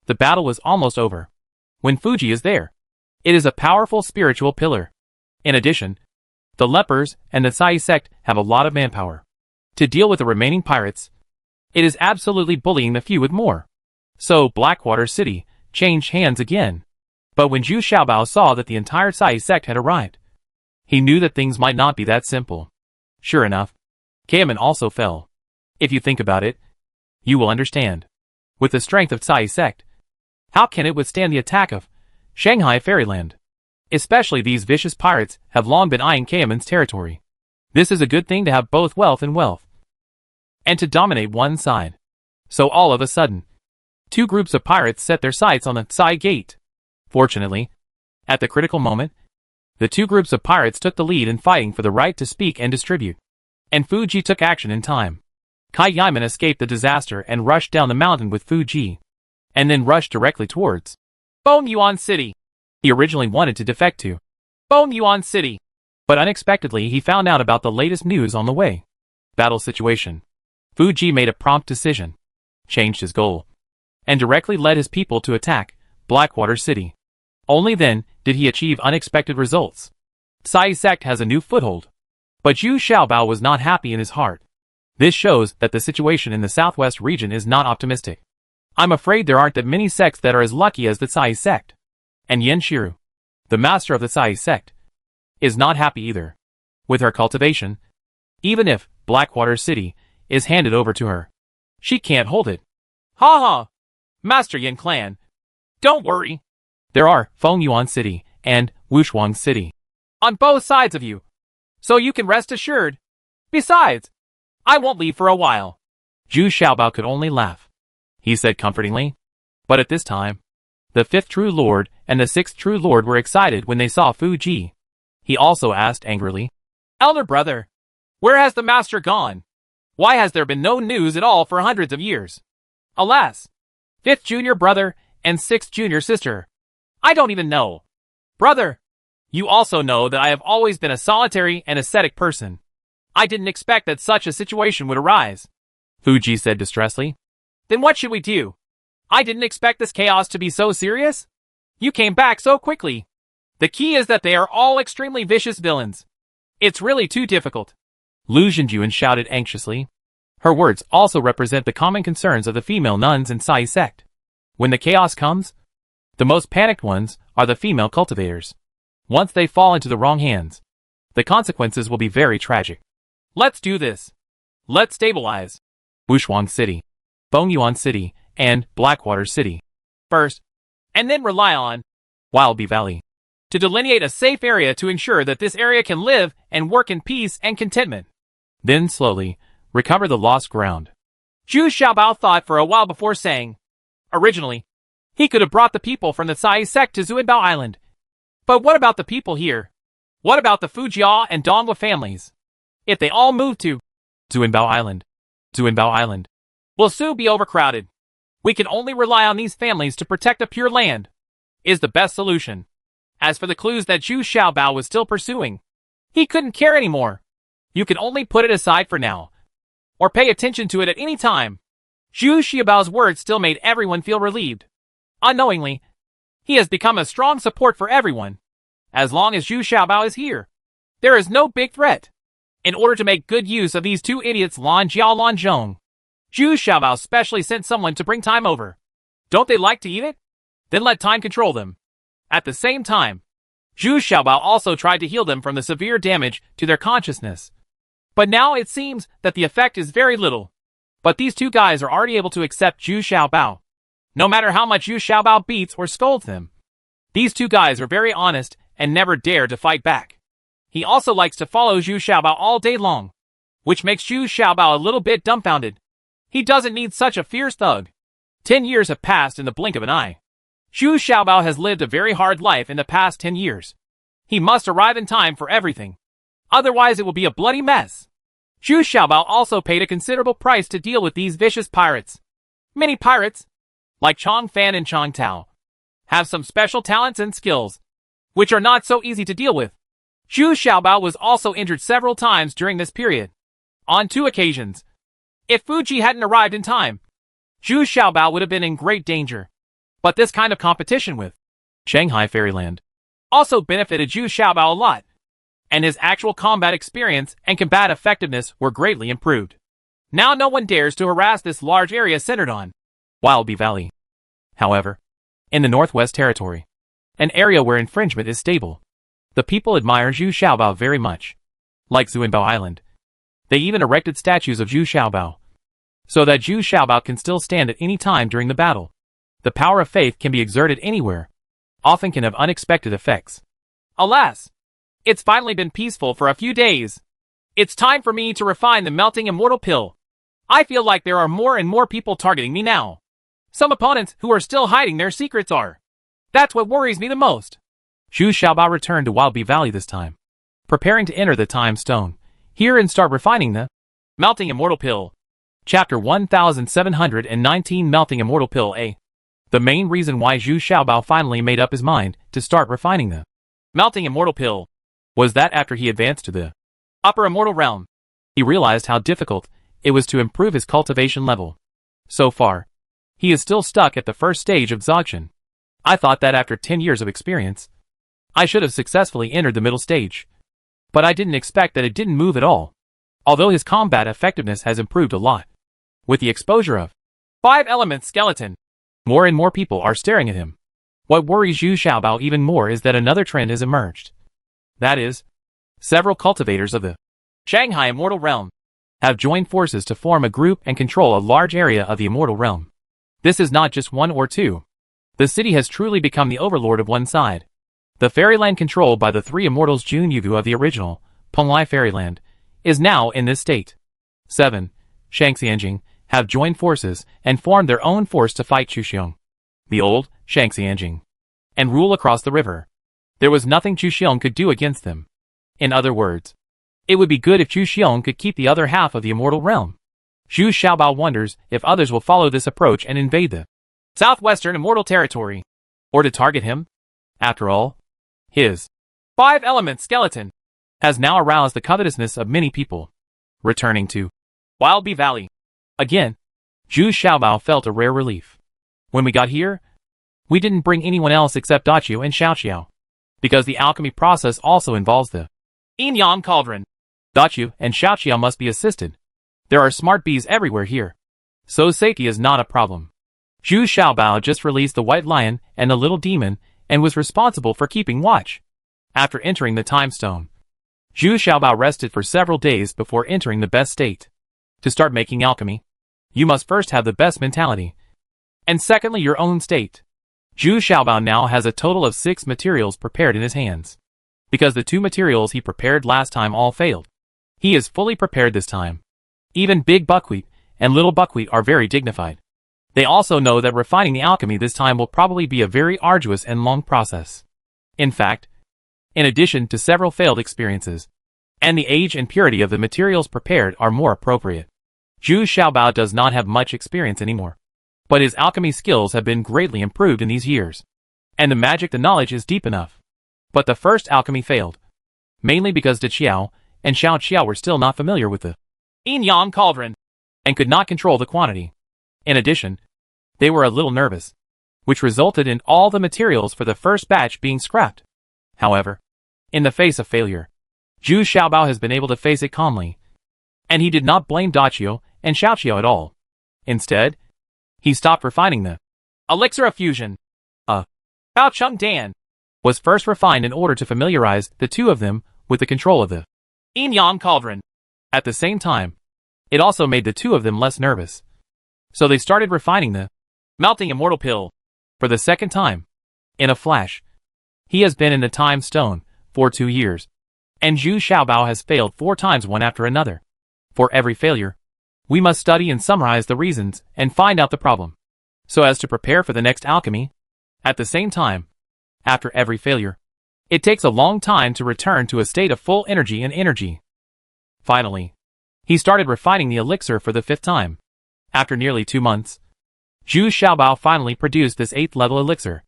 the battle was almost over. When Fuji is there, it is a powerful spiritual pillar. In addition, the lepers and the Cai sect have a lot of manpower. To deal with the remaining pirates, it is absolutely bullying the few with more. So Blackwater City changed hands again. But when Zhu Xiaobao saw that the entire Cai sect had arrived, he knew that things might not be that simple. Sure enough, Kamen also fell. If you think about it, you will understand. With the strength of Cai sect, how can it withstand the attack of Shanghai Fairyland? Especially these vicious pirates have long been eyeing Kamen's territory. This is a good thing to have both wealth and wealth. and to dominate one side. So all of a sudden, two groups of pirates set their sights on the side gate. Fortunately, at the critical moment, the two groups of pirates took the lead in fighting for the right to speak and distribute. And Fuji took action in time. Kai Yaman escaped the disaster and rushed down the mountain with Fuji, and then rushed directly towards Bone Yuan City. he originally wanted to defect to. Bone Yuan City. But unexpectedly he found out about the latest news on the way. Battle situation. Fuji made a prompt decision, changed his goal, and directly led his people to attack Blackwater City. Only then did he achieve unexpected results. Sai sect has a new foothold. But Zhu Xiaobao was not happy in his heart. This shows that the situation in the southwest region is not optimistic. I'm afraid there aren't that many sects that are as lucky as the Sai sect. And Yen Shiru, the master of the Sai sect, is not happy either with her cultivation. Even if Blackwater City is handed over to her, she can't hold it. Ha ha! Master Yin clan. Don't worry. There are Fengyuan City and Wushuang City on both sides of you, so you can rest assured. Besides, I won't leave for a while. Zhu Xiaobao could only laugh. He said comfortingly. But at this time, the fifth true lord and the sixth true lord were excited when they saw Fuji. He also asked angrily, Elder brother, where has the master gone? Why has there been no news at all for hundreds of years? Alas, fifth junior brother and sixth junior sister, I don't even know. Brother, you also know that I have always been a solitary and ascetic person. I didn't expect that such a situation would arise. Fuji said distressfully. Then what should we do? I didn't expect this chaos to be so serious. You came back so quickly. The key is that they are all extremely vicious villains. It's really too difficult. Lu Zhenjuan shouted anxiously. Her words also represent the common concerns of the female nuns in Sai sect. When the chaos comes, the most panicked ones are the female cultivators. Once they fall into the wrong hands, the consequences will be very tragic. Let's do this. Let's stabilize Wushuang City, Fengyuan City, and Blackwater City first, and then rely on Wildbee Valley to delineate a safe area to ensure that this area can live and work in peace and contentment. Then slowly recover the lost ground. Zhu Xiaobao thought for a while before saying, originally, he could have brought the people from the Sai sect to Zuanbao Island. But what about the people here? What about the Fujia and Donghua families? If they all move to Zuanbao Island will soon be overcrowded. We can only rely on these families to protect a pure land, is the best solution. As for the clues that Zhu Xiaobao was still pursuing, he couldn't care anymore. You can only put it aside for now, or pay attention to it at any time. Zhu Xiaobao's words still made everyone feel relieved. Unknowingly, he has become a strong support for everyone. As long as Zhu Xiaobao is here, there is no big threat. In order to make good use of these two idiots Lan Jiao Lan Zhong, Zhu Xiaobao specially sent someone to bring time over. Don't they like to eat it? Then let time control them. At the same time, Zhu Xiaobao also tried to heal them from the severe damage to their consciousness. But now it seems that the effect is very little. But these two guys are already able to accept Zhu Xiaobao, no matter how much Zhu Xiaobao beats or scolds them. These two guys are very honest and never dare to fight back. He also likes to follow Zhu Xiaobao all day long, which makes Zhu Xiaobao a little bit dumbfounded. He doesn't need such a fierce thug. 10 years have passed in the blink of an eye. Zhu Xiaobao has lived a very hard life in the past 10 years. He must arrive in time for everything. Otherwise it will be a bloody mess. Zhu Xiaobao also paid a considerable price to deal with these vicious pirates. Many pirates, like Chong Fan and Chong Tao, have some special talents and skills, which are not so easy to deal with. Zhu Xiaobao was also injured several times during this period. On 2 occasions. If Fuji hadn't arrived in time, Zhu Xiaobao would have been in great danger. But this kind of competition with Shanghai Fairyland also benefited Zhu Xiaobao a lot, and his actual combat experience and combat effectiveness were greatly improved. Now no one dares to harass this large area centered on Wildbee Valley. However, in the Northwest Territory, an area where infringement is stable, the people admire Zhu Xiaobao very much. Like Zuanbao Island, they even erected statues of Zhu Xiaobao, so that Zhu Xiaobao can still stand at any time during the battle. The power of faith can be exerted anywhere, often can have unexpected effects. Alas, it's finally been peaceful for a few days. It's time for me to refine the melting immortal pill. I feel like there are more and more people targeting me now. Some opponents who are still hiding their secrets are. That's what worries me the most. Zhu Xiaobao returned to Wild Bee Valley this time, preparing to enter the Time Stone, here and start refining the Melting Immortal Pill. Chapter 1719 Melting Immortal Pill A. The main reason why Zhu Xiaobao finally made up his mind to start refining the Melting Immortal Pill was that after he advanced to the Upper Immortal Realm, he realized how difficult it was to improve his cultivation level. So far, he is still stuck at the first stage of Dzogchen. I thought that after 10 years of experience, I should have successfully entered the middle stage. But I didn't expect that it didn't move at all. Although his combat effectiveness has improved a lot. With the exposure of 5 Elements Skeleton, more and more people are staring at him. What worries Zhu Xiaobao even more is that another trend has emerged. That is, several cultivators of the Shanghai Immortal Realm have joined forces to form a group and control a large area of the Immortal Realm. This is not just one or two. The city has truly become the overlord of one side. The fairyland controlled by the 3 immortals Jun Yugu of the original Penglai Fairyland is now in this state. 7. Shangxianjing have joined forces and formed their own force to fight Chuxiong, the old Shangxianjing, and rule across the river. There was nothing Chuxiong could do against them. In other words, it would be good if Chuxiong could keep the other half of the Immortal Realm. Zhu Xiaobao wonders if others will follow this approach and invade the Southwestern Immortal Territory, or to target him. After all, his 5 Elements Skeleton has now aroused the covetousness of many people. Returning to Wild Bee Valley again, Zhu Xiaobao felt a rare relief. When we got here, we didn't bring anyone else except Dachio and Xiaoxiao, because the alchemy process also involves the Yin Yang Cauldron. Dachio and Xiaoxiao must be assisted. There are smart bees everywhere here, so safety is not a problem. Zhu Xiaobao just released the White Lion and the Little Demon and was responsible for keeping watch. After entering the Time Stone, Zhu Xiaobao rested for several days before entering the best state. To start making alchemy, you must first have the best mentality, and secondly your own state. Zhu Xiaobao now has a total of 6 materials prepared in his hands. Because the 2 materials he prepared last time all failed, he is fully prepared this time. Even Big Buckwheat and Little Buckwheat are very dignified. They also know that refining the alchemy this time will probably be a very arduous and long process. In fact, in addition to several failed experiences, and the age and purity of the materials prepared are more appropriate. Zhu Xiaobao does not have much experience anymore, but his alchemy skills have been greatly improved in these years, and the knowledge is deep enough. But the first alchemy failed, mainly because Daqiao and Xiaoqiao were still not familiar with the Yin Yang Cauldron, and could not control the quantity. In addition, they were a little nervous, which resulted in all the materials for the first batch being scrapped. However, in the face of failure, Zhu Xiaobao has been able to face it calmly, and he did not blame Dachio and Xiaoqiao at all. Instead, he stopped refining the Elixir of Fusion. Bao Chung Dan was first refined in order to familiarize the 2 of them with the control of the Yin Yang Cauldron. At the same time, it also made the 2 of them less nervous. So they started refining the Melting Immortal Pill for the second time. In a flash, he has been in the Time Stone for 2 years, and Zhu Xiaobao has failed 4 times one after another. For every failure, we must study and summarize the reasons and find out the problem, so as to prepare for the next alchemy. At the same time, after every failure, it takes a long time to return to a state of full energy. Finally, he started refining the elixir for the 5th time. After nearly 2 months, Zhu Xiaobao finally produced this 8th level elixir.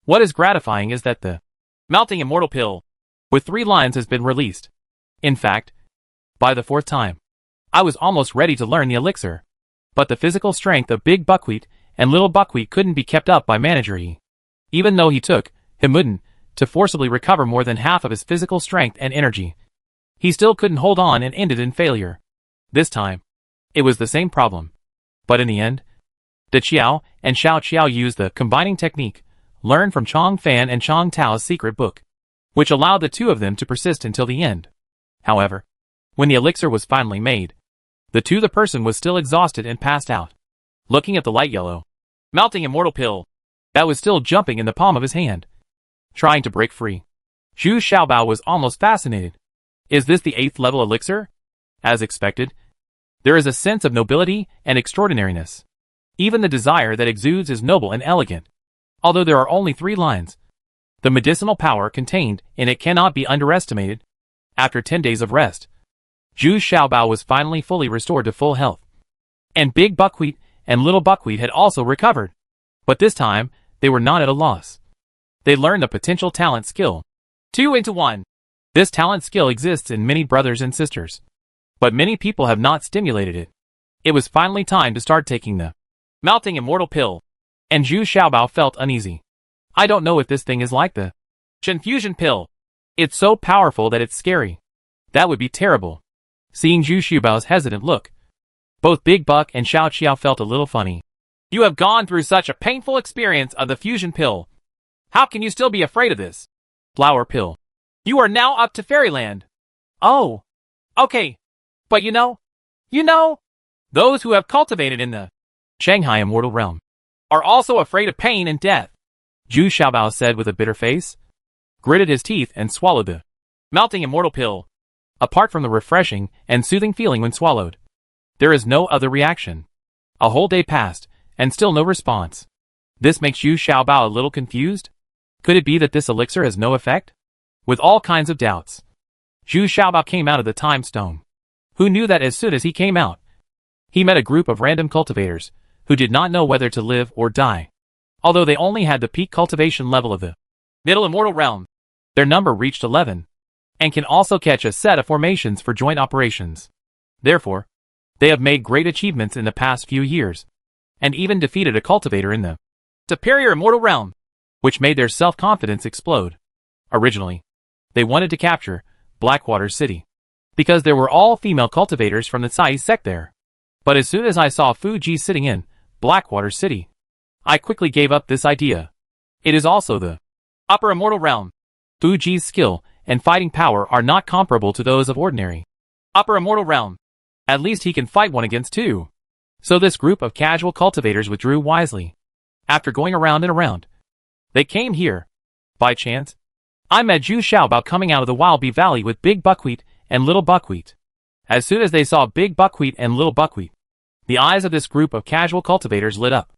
What is gratifying is that the Melting Immortal Pill with 3 lines has been released. In fact, by the 4th time, I was almost ready to learn the elixir. But the physical strength of Big Buckwheat and Little Buckwheat couldn't be kept up by Manager Yi. Even though he took Himuden to forcibly recover more than half of his physical strength and energy, he still couldn't hold on and ended in failure. This time, it was the same problem. But in the end, Daqiao and Xiaoqiao used the combining technique learned from Chong Fan and Chong Tao's secret book, which allowed the 2 of them to persist until the end. However, when the elixir was finally made, the person was still exhausted and passed out. Looking at the light yellow Melting Immortal Pill that was still jumping in the palm of his hand, trying to break free, Zhu Xiaobao was almost fascinated. Is this the 8th level elixir? As expected, There is a sense of nobility and extraordinariness. Even the desire that exudes is noble and elegant. Although there are only 3 lines, the medicinal power contained in it cannot be underestimated. After 10 days of rest, Zhu Xiaobao was finally fully restored to full health. And Big Buckwheat and Little Buckwheat had also recovered. But this time, they were not at a loss. They learned the potential talent skill. 2 into 1. This talent skill exists in many brothers and sisters. But many people have not stimulated it. It was finally time to start taking the melting immortal pill. And Zhu Xiaobao felt uneasy. I don't know if this thing is like the Shen Fusion pill. It's so powerful that it's scary. That would be terrible. Seeing Zhu Xiaobao's hesitant look, both Big Buck and Xiao Qiao felt a little funny. You have gone through such a painful experience of the fusion pill. How can you still be afraid of this flower pill? You are now up to fairyland. Oh. Okay. But you know, those who have cultivated in the Shanghai immortal realm are also afraid of pain and death. Zhu Xiaobao said with a bitter face, gritted his teeth and swallowed the melting immortal pill. Apart from the refreshing and soothing feeling when swallowed, there is no other reaction. A whole day passed, and still no response. This makes Zhu Xiaobao a little confused. Could it be that this elixir has no effect? With all kinds of doubts, Zhu Xiaobao came out of the time stone. Who knew that as soon as he came out, he met a group of random cultivators who did not know whether to live or die. Although they only had the peak cultivation level of the middle immortal realm, their number reached 11, and can also catch a set of formations for joint operations. Therefore, they have made great achievements in the past few years, and even defeated a cultivator in the superior immortal realm, which made their self-confidence explode. Originally, they wanted to capture Blackwater City, because there were all female cultivators from the Cai sect there. But as soon as I saw Fu Ji sitting in Blackwater City, I quickly gave up this idea. It is also the upper immortal realm. Fu Ji's skill and fighting power are not comparable to those of ordinary upper immortal realm. At least he can fight 1 against 2. So this group of casual cultivators withdrew wisely. After going around and around, they came here. By chance, I met Zhu Xiaobao coming out of the Wild Bee Valley with Big Buckwheat and Little Buckwheat. As soon as they saw Big Buckwheat and Little Buckwheat, the eyes of this group of casual cultivators lit up.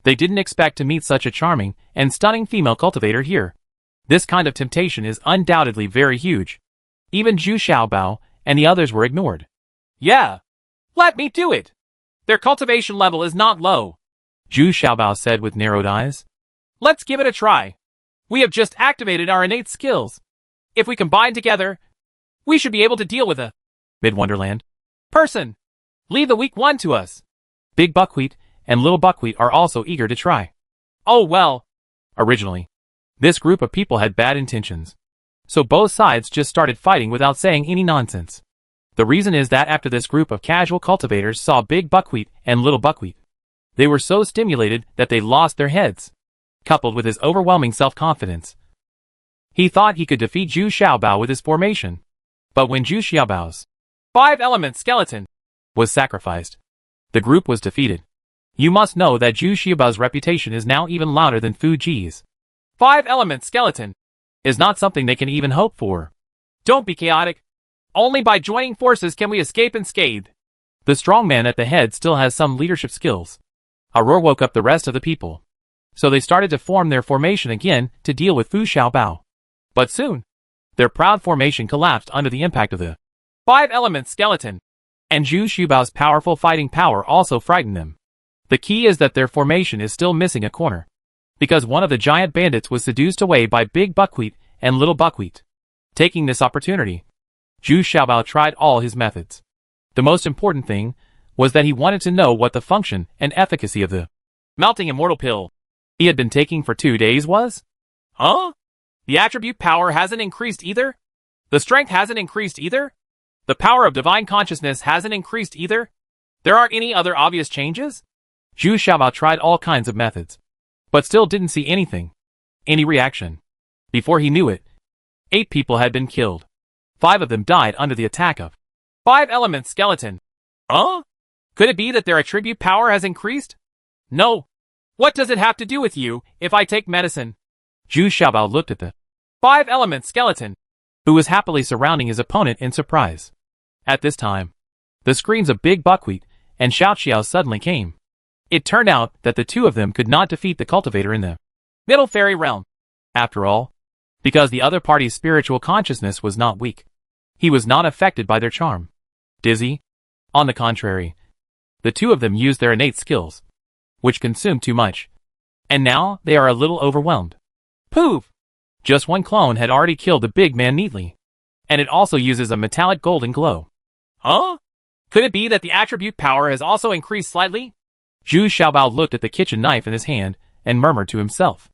They didn't expect to meet such a charming and stunning female cultivator here. This kind of temptation is undoubtedly very huge. Even Zhu Xiaobao and the others were ignored. Yeah, let me do it. Their cultivation level is not low, Zhu Xiaobao said with narrowed eyes. Let's give it a try. We have just activated our innate skills. If we combine together, we should be able to deal with a Mid-Wonderland person. Leave the weak one to us. Big Buckwheat and Little Buckwheat are also eager to try. Oh well. Originally, this group of people had bad intentions. So both sides just started fighting without saying any nonsense. The reason is that after this group of casual cultivators saw Big Buckwheat and Little Buckwheat, they were so stimulated that they lost their heads. Coupled with his overwhelming self-confidence, he thought he could defeat Zhu Xiaobao with his formation. But when Zhu Xiaobao's 5-element skeleton was sacrificed, the group was defeated. You must know that Zhu Xiaobao's reputation is now even louder than Fu Ji's. 5-element skeleton is not something they can even hope for. Don't be chaotic. Only by joining forces can we escape unscathed. The strong man at the head still has some leadership skills. A roar woke up the rest of the people. So they started to form their formation again to deal with Fu Xiaobao. But soon, their proud formation collapsed under the impact of the 5-element skeleton. And Zhu Xiaobao's powerful fighting power also frightened them. The key is that their formation is still missing a corner, because one of the giant bandits was seduced away by Big Buckwheat and Little Buckwheat. Taking this opportunity, Zhu Xiaobao tried all his methods. The most important thing was that he wanted to know what the function and efficacy of the melting immortal pill he had been taking for 2 days was. Huh? The attribute power hasn't increased either? The strength hasn't increased either? The power of divine consciousness hasn't increased either? There aren't any other obvious changes? Zhu Xiaobao tried all kinds of methods, but still didn't see anything. Any reaction. Before he knew it, 8 people had been killed. 5 of them died under the attack of 5-element skeleton. Huh? Could it be that their attribute power has increased? No. What does it have to do with you if I take medicine? Zhu Xiaobao looked at the 5-element skeleton, who was happily surrounding his opponent in surprise. At this time, The screams of Big Buckwheat and Xiao Xiao suddenly came. It turned out that the two of them could not defeat the cultivator in the Middle Fairy Realm. after all, because the other party's spiritual consciousness was not weak. He was not affected by their charm. Dizzy? On the contrary. The two of them used their innate skills, which consumed too much. And now they are a little overwhelmed. Poof! Just one clone had already killed the big man neatly. And it also uses a metallic golden glow. Huh? Could it be that the attribute power has also increased slightly? Zhu Xiaobao looked at the kitchen knife in his hand and murmured to himself.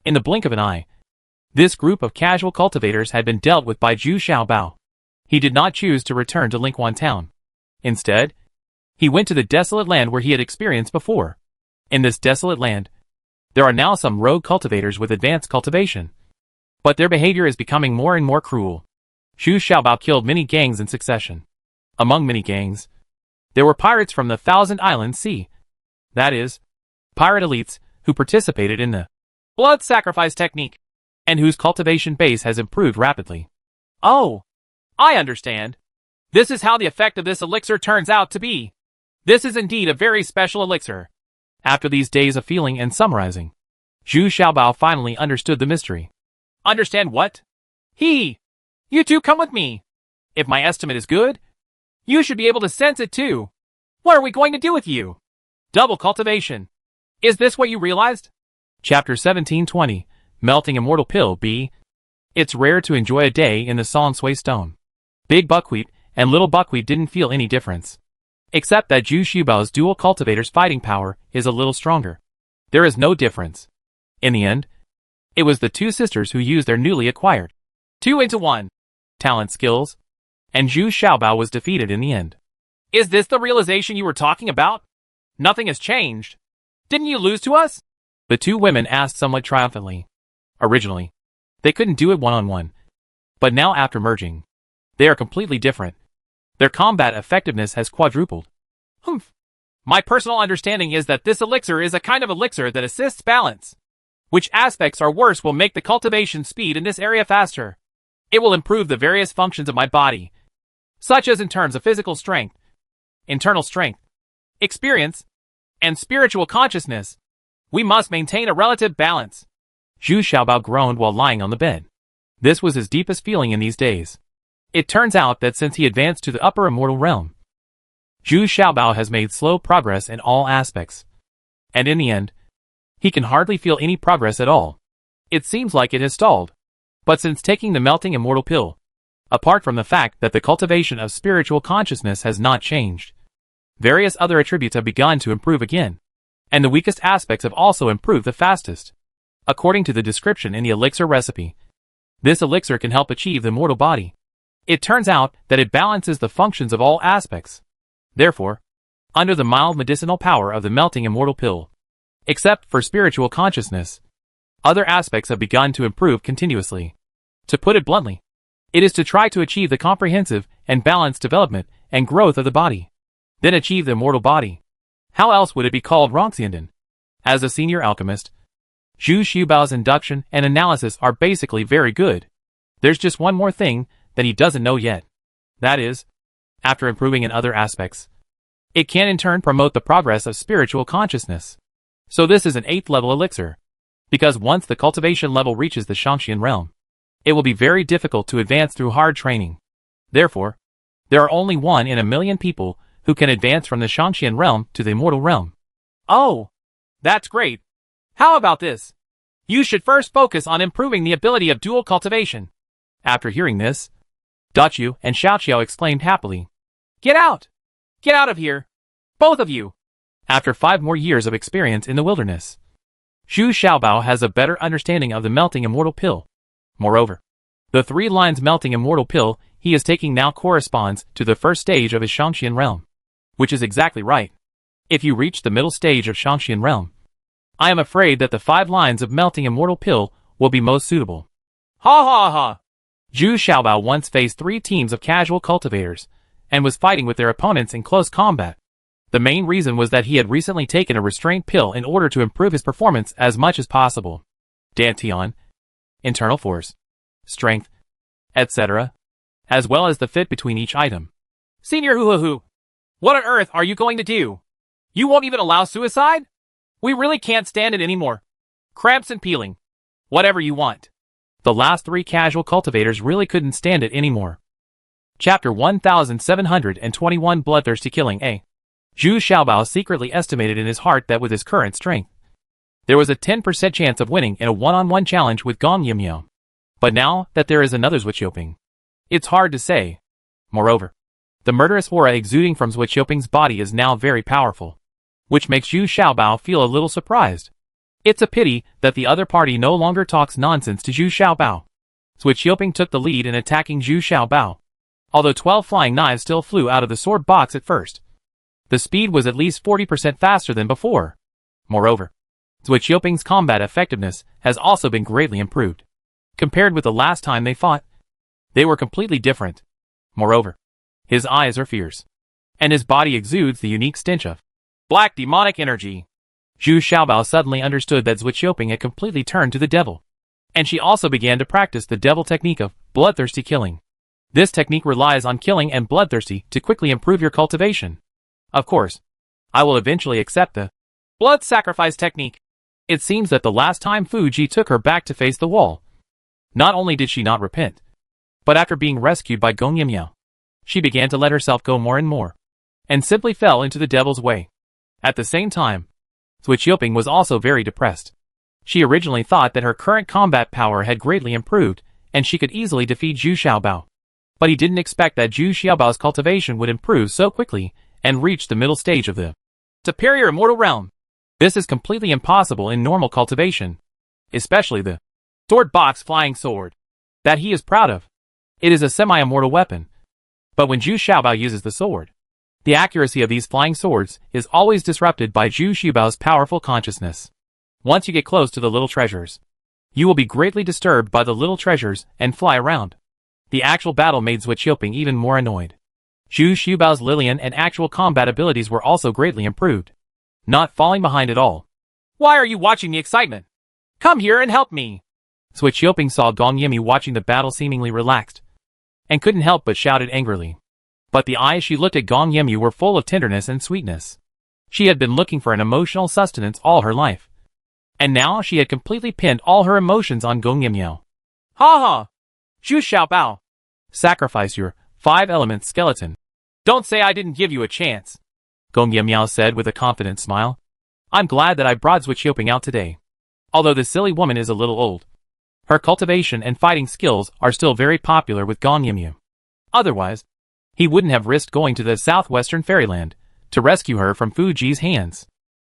In the blink of an eye, this group of casual cultivators had been dealt with by Zhu Xiaobao. He did not choose to return to Lingquan Town. Instead, he went to the desolate land where he had experienced before. In this desolate land, there are now some rogue cultivators with advanced cultivation. But their behavior is becoming more and more cruel. Zhu Xiaobao killed many gangs in succession. Among many gangs, there were pirates from the Thousand Islands Sea. That is, pirate elites who participated in the blood sacrifice technique, and whose cultivation base has improved rapidly. Oh, I understand. This is how the effect of this elixir turns out to be. This is indeed a very special elixir. After these days of feeling and summarizing, Zhu Xiaobao finally understood the mystery. Understand what? You two come with me. If my estimate is good, you should be able to sense it too. What are we going to do with you? Double cultivation. Is this what you realized? Chapter 1720, Melting Immortal Pill B. It's rare to enjoy a day in the Song Sui Stone. Big Buckwheat and Little Buckwheat didn't feel any difference. Except that Zhu Xiaobao's dual cultivator's fighting power is a little stronger. There is no difference. In the end, it was the two sisters who used their newly acquired 2-into-1 talent skills, and Zhu Xiaobao was defeated in the end. Is this the realization you were talking about? Nothing has changed. Didn't you lose to us? The two women asked somewhat triumphantly. Originally, they couldn't do it one-on-one. But now after merging, they are completely different. Their combat effectiveness has quadrupled. Humph. My personal understanding is that this elixir is a kind of elixir that assists balance. Which aspects are worse will make the cultivation speed in this area faster. It will improve the various functions of my body, such as in terms of physical strength, internal strength, experience, and spiritual consciousness. We must maintain a relative balance. Zhu Xiaobao groaned while lying on the bed. This was his deepest feeling in these days. It turns out that since he advanced to the upper immortal realm, Zhu Xiaobao has made slow progress in all aspects. And in the end, he can hardly feel any progress at all. It seems like it has stalled. But since taking the melting immortal pill, apart from the fact that the cultivation of spiritual consciousness has not changed, various other attributes have begun to improve again. And the weakest aspects have also improved the fastest. According to the description in the elixir recipe, this elixir can help achieve the immortal body. It turns out that it balances the functions of all aspects. Therefore, under the mild medicinal power of the melting immortal pill, except for spiritual consciousness, other aspects have begun to improve continuously. To put it bluntly, it is to try to achieve the comprehensive and balanced development and growth of the body, then achieve the immortal body. How else would it be called Rongxianden? As a senior alchemist, Zhu Xiaobao's induction and analysis are basically very good. There's just one more thing that he doesn't know yet. That is, after improving in other aspects, it can in turn promote the progress of spiritual consciousness. So this is an 8th level elixir. Because once the cultivation level reaches the Shangxian realm, it will be very difficult to advance through hard training. Therefore, there are only 1 in a million people who can advance from the Shangxian realm to the immortal realm. Oh, that's great. How about this? You should first focus on improving the ability of dual cultivation. After hearing this, Dachu and Xiao Xiao exclaimed happily. Get out! Get out of here! Both of you! After 5 more years of experience in the wilderness, Zhu Xiaobao has a better understanding of the melting immortal pill. Moreover, the 3 lines melting immortal pill he is taking now corresponds to the first stage of his Shangxian realm. Which is exactly right. If you reach the middle stage of Shangxian realm, I am afraid that the 5 lines of melting immortal pill will be most suitable. Ha ha ha! Zhu Xiaobao once faced 3 teams of casual cultivators, and was fighting with their opponents in close combat. The main reason was that he had recently taken a restraint pill in order to improve his performance as much as possible. Dantian, internal force, strength, etc., as well as the fit between each item. Senior Hoo-Hoo-Hoo, What on earth are you going to do? You won't even allow suicide? We really can't stand it anymore. Cramps and peeling. Whatever you want. The last three casual cultivators really couldn't stand it anymore. Chapter 1721 Bloodthirsty Killing A. Zhu Xiaobao secretly estimated in his heart that with his current strength, there was a 10% chance of winning in a one-on-one challenge with Gong Yimiao. But now that there is another Zhu Xiaoping, it's hard to say. Moreover, the murderous aura exuding from Zhu Xiaoping's body is now very powerful, which makes Zhu Xiaobao feel a little surprised. It's a pity that the other party no longer talks nonsense to Zhu Xiaobao. Zhu Xiaoping took the lead in attacking Zhu Xiaobao, although 12 flying knives still flew out of the sword box at first. The speed was at least 40% faster than before. Moreover, Zhu Xiaoping's combat effectiveness has also been greatly improved. Compared with the last time they fought, they were completely different. Moreover, his eyes are fierce, and his body exudes the unique stench of black demonic energy. Zhu Xiaobao suddenly understood that Zhu Xiaoping had completely turned to the devil, and she also began to practice the devil technique of bloodthirsty killing. This technique relies on killing and bloodthirsty to quickly improve your cultivation. Of course, I will eventually accept the blood sacrifice technique. It seems that the last time Fu Ji took her back to face the wall, not only did she not repent, but after being rescued by Gong Yimiao, she began to let herself go more and more, and simply fell into the devil's way. At the same time, Zhu Xiaoping was also very depressed. She originally thought that her current combat power had greatly improved, and she could easily defeat Zhu Xiaobao. But he didn't expect that Zhu Xiaobao's cultivation would improve so quickly and reach the middle stage of the superior immortal realm. This is completely impossible in normal cultivation, especially the sword box flying sword that he is proud of. It is a semi-immortal weapon. But when Zhu Xiaobao uses the sword, the accuracy of these flying swords is always disrupted by Zhu Xiaobao's powerful consciousness. Once you get close to the little treasures, you will be greatly disturbed by the little treasures and fly around. The actual battle made Zhu Xiaoping even more annoyed. Zhu Xiaobao's Lilian and actual combat abilities were also greatly improved, not falling behind at all. Why are you watching the excitement? Come here and help me. Zhu Xiaoping saw Gong Yimi watching the battle seemingly relaxed, and couldn't help but shouted angrily. But the eyes she looked at Gong Yimi were full of tenderness and sweetness. She had been looking for an emotional sustenance all her life, and now she had completely pinned all her emotions on Gong Yimiao. Ha ha! Zhu Xiaobao, sacrifice your 5-element skeleton. Don't say I didn't give you a chance, Gong Yimiao said with a confident smile. I'm glad that I brought Zhu Xiaoping out today. Although the silly woman is a little old, her cultivation and fighting skills are still very popular with Gong Yimiao. Otherwise, he wouldn't have risked going to the southwestern fairyland to rescue her from Fu Ji's hands.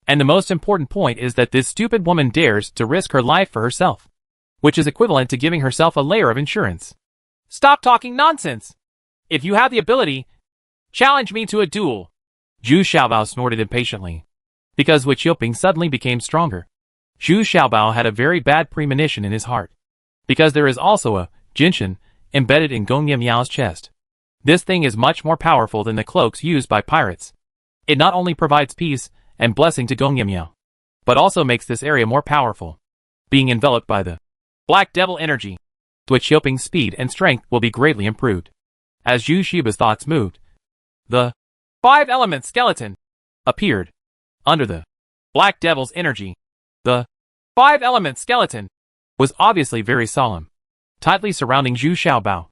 And the most important point is that this stupid woman dares to risk her life for herself, which is equivalent to giving herself a layer of insurance. Stop talking nonsense. If you have the ability, challenge me to a duel. Zhu Xiaobao snorted impatiently, because Zhu Xiaoping suddenly became stronger. Zhu Xiaobao had a very bad premonition in his heart, because there is also a jinshin embedded in Gong Yimiao's chest. This thing is much more powerful than the cloaks used by pirates. It not only provides peace and blessing to Gong Yimiao, but also makes this area more powerful. Being enveloped by the black devil energy, Zhu Xiaoping's speed and strength will be greatly improved. As Zhu Xiaobao's thoughts moved, the 5-element skeleton appeared under the black devil's energy. The 5-element skeleton was obviously very solemn, tightly surrounding Zhu Xiaobao.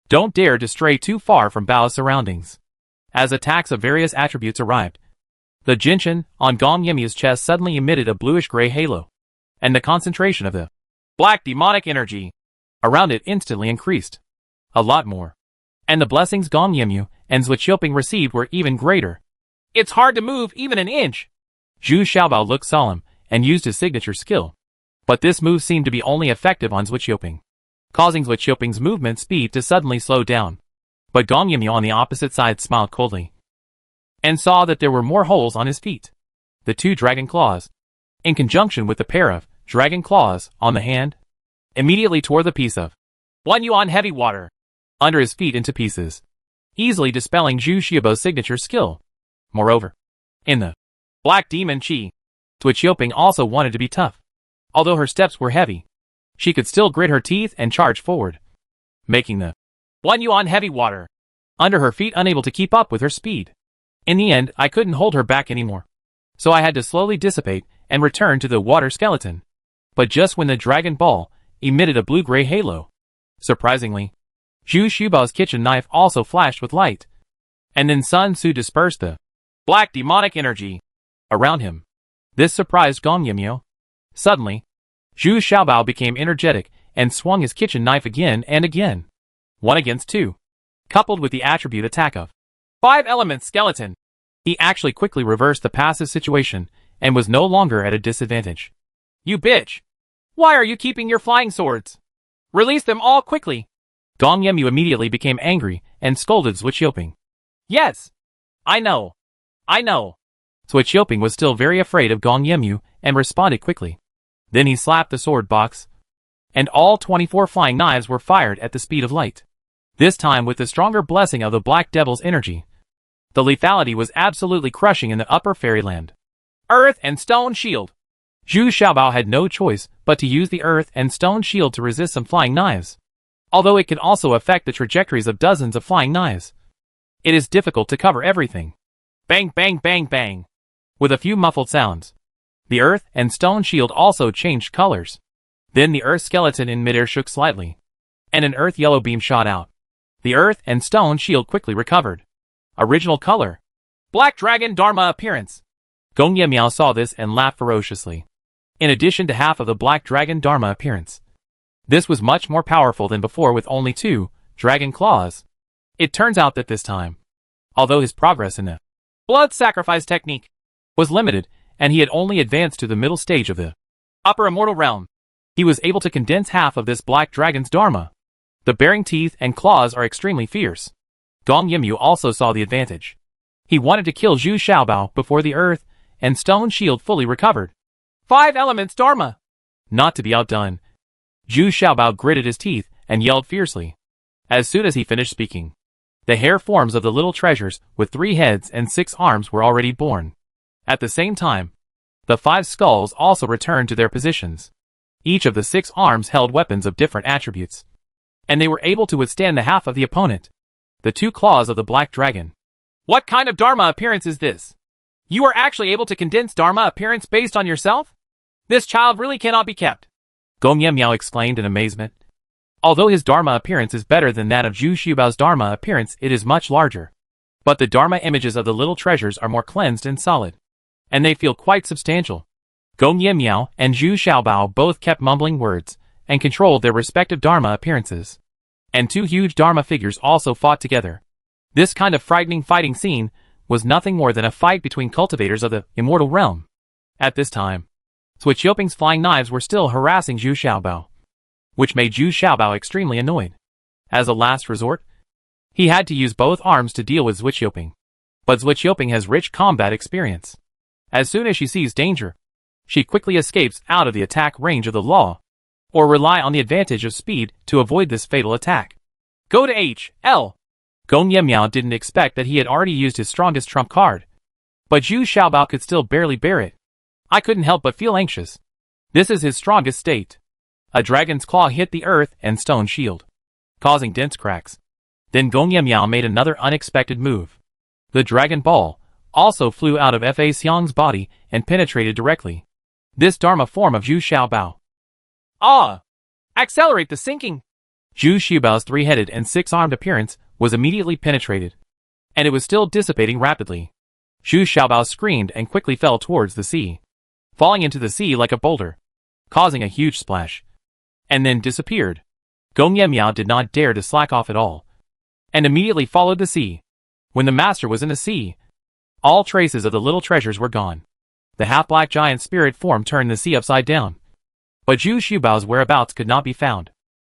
Don't dare to stray too far from Bao's surroundings. As attacks of various attributes arrived, the jinshin on Gong Yimi's chest suddenly emitted a bluish-gray halo, and the concentration of the black demonic energy around it instantly increased. A lot more. And the blessings Gong Yimi and Zhu Xiaoping received were even greater. It's hard to move even an inch. Zhu Xiaobao looked solemn and used his signature skill. But this move seemed to be only effective on Zhu Xiaoping, causing Zhu Xiaoping's movement speed to suddenly slow down. But Gong Yimi on the opposite side smiled coldly, and saw that there were more holes on his feet. The 2 dragon claws, in conjunction with the pair of dragon claws on the hand, immediately tore the piece of 1 yuan heavy water under his feet into pieces, easily dispelling Zhu Xiaobao's signature skill. Moreover, in the black demon chi, Zhu Xiaoping also wanted to be tough. Although her steps were heavy, she could still grit her teeth and charge forward, making the 1 yuan heavy water under her feet unable to keep up with her speed. In the end, I couldn't hold her back anymore. So I had to slowly dissipate and return to the water skeleton. But just when the Dragon Ball emitted a blue-gray halo, surprisingly, Zhu Xiaobao's kitchen knife also flashed with light. And then Sun Tzu dispersed the black demonic energy around him. This surprised Gong Yimyo. Suddenly, Zhu Xiaobao became energetic and swung his kitchen knife again and again. 1 against 2. Coupled with the attribute attack of 5 elements skeleton, he actually quickly reversed the passive situation and was no longer at a disadvantage. You bitch! Why are you keeping your flying swords? Release them all quickly! Gong Yimyu immediately became angry and scolded Zui Qiuping. Yes! I know! Zui Qiuping was still very afraid of Gong Yimyu and responded quickly. Then he slapped the sword box, and all 24 flying knives were fired at the speed of light. This time with the stronger blessing of the Black Devil's energy. The lethality was absolutely crushing in the upper fairyland. Earth and Stone Shield! Zhu Xiaobao had no choice but to use the Earth and Stone Shield to resist some flying knives. Although it could also affect the trajectories of dozens of flying knives. It is difficult to cover everything. Bang bang bang bang! With a few muffled sounds. The Earth and Stone Shield also changed colors. Then the Earth skeleton in midair shook slightly, and an Earth yellow beam shot out. The Earth and Stone Shield quickly recovered. Original color. Black Dragon Dharma appearance. Gong Yimiao saw this and laughed ferociously. In addition to half of the Black Dragon Dharma appearance. This was much more powerful than before with only 2 dragon claws. It turns out that this time, although his progress in the blood sacrifice technique was limited, and he had only advanced to the middle stage of the upper immortal realm, he was able to condense half of this Black Dragon's Dharma. The bearing teeth and claws are extremely fierce. Gong Yimyu also saw the advantage. He wanted to kill Zhu Xiaobao before the Earth and Stone Shield fully recovered. 5 elements Dharma! Not to be outdone, Zhu Xiaobao gritted his teeth and yelled fiercely. As soon as he finished speaking, the hair forms of the little treasures with 3 heads and 6 arms were already born. At the same time, the 5 skulls also returned to their positions. Each of the 6 arms held weapons of different attributes, and they were able to withstand the half of the opponent. The 2 claws of the Black Dragon. What kind of Dharma appearance is this? You are actually able to condense Dharma appearance based on yourself? This child really cannot be kept. Gong Yimiao exclaimed in amazement. Although his Dharma appearance is better than that of Zhu Xiaobao's Dharma appearance, it is much larger. But the Dharma images of the little treasures are more cleansed and solid, and they feel quite substantial. Gong Yimiao and Zhu Xiaobao both kept mumbling words and controlled their respective Dharma appearances. And 2 huge Dharma figures also fought together. This kind of frightening fighting scene was nothing more than a fight between cultivators of the immortal realm. At this time, Zui Qiuping's flying knives were still harassing Zhu Xiaobao, which made Zhu Xiaobao extremely annoyed. As a last resort, he had to use both arms to deal with Zui Qiuping. But Zui Qiuping has rich combat experience. As soon as she sees danger, she quickly escapes out of the attack range of the law, or rely on the advantage of speed to avoid this fatal attack. Go to H.L. Gong Yimiao didn't expect that he had already used his strongest trump card. But Zhu Xiaobao could still barely bear it. I couldn't help but feel anxious. This is his strongest state. A dragon's claw hit the Earth and Stone Shield, causing dense cracks. Then Gong Yimiao made another unexpected move. The Dragon Ball also flew out of Fa Xiang's body and penetrated directly this Dharma form of Zhu Xiaobao. Ah! Accelerate the sinking! Zhu Xiaobao's 3-headed and 6-armed appearance was immediately penetrated, and it was still dissipating rapidly. Zhu Xiaobao screamed and quickly fell towards the sea, falling into the sea like a boulder, causing a huge splash, and then disappeared. Gong Yimiao did not dare to slack off at all, and immediately followed the sea. When the master was in the sea, all traces of the little treasures were gone. The half-black giant spirit form turned the sea upside down, but Zhu Xiaobao's whereabouts could not be found.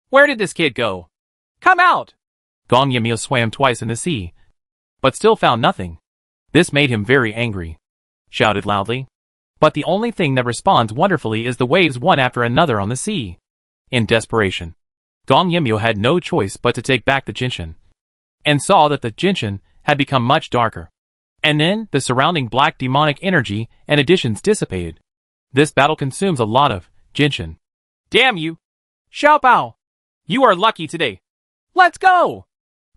Where did this kid go? Come out! Gong Yimiao swam twice in the sea, but still found nothing. This made him very angry. Shouted loudly. But the only thing that responds wonderfully is the waves one after another on the sea. In desperation, Gong Yimiao had no choice but to take back the Jinshin, and saw that the Jinshin had become much darker. And then, the surrounding black demonic energy and additions dissipated. This battle consumes a lot of Jinshin. Damn you! Xiaobao! You are lucky today! Let's go!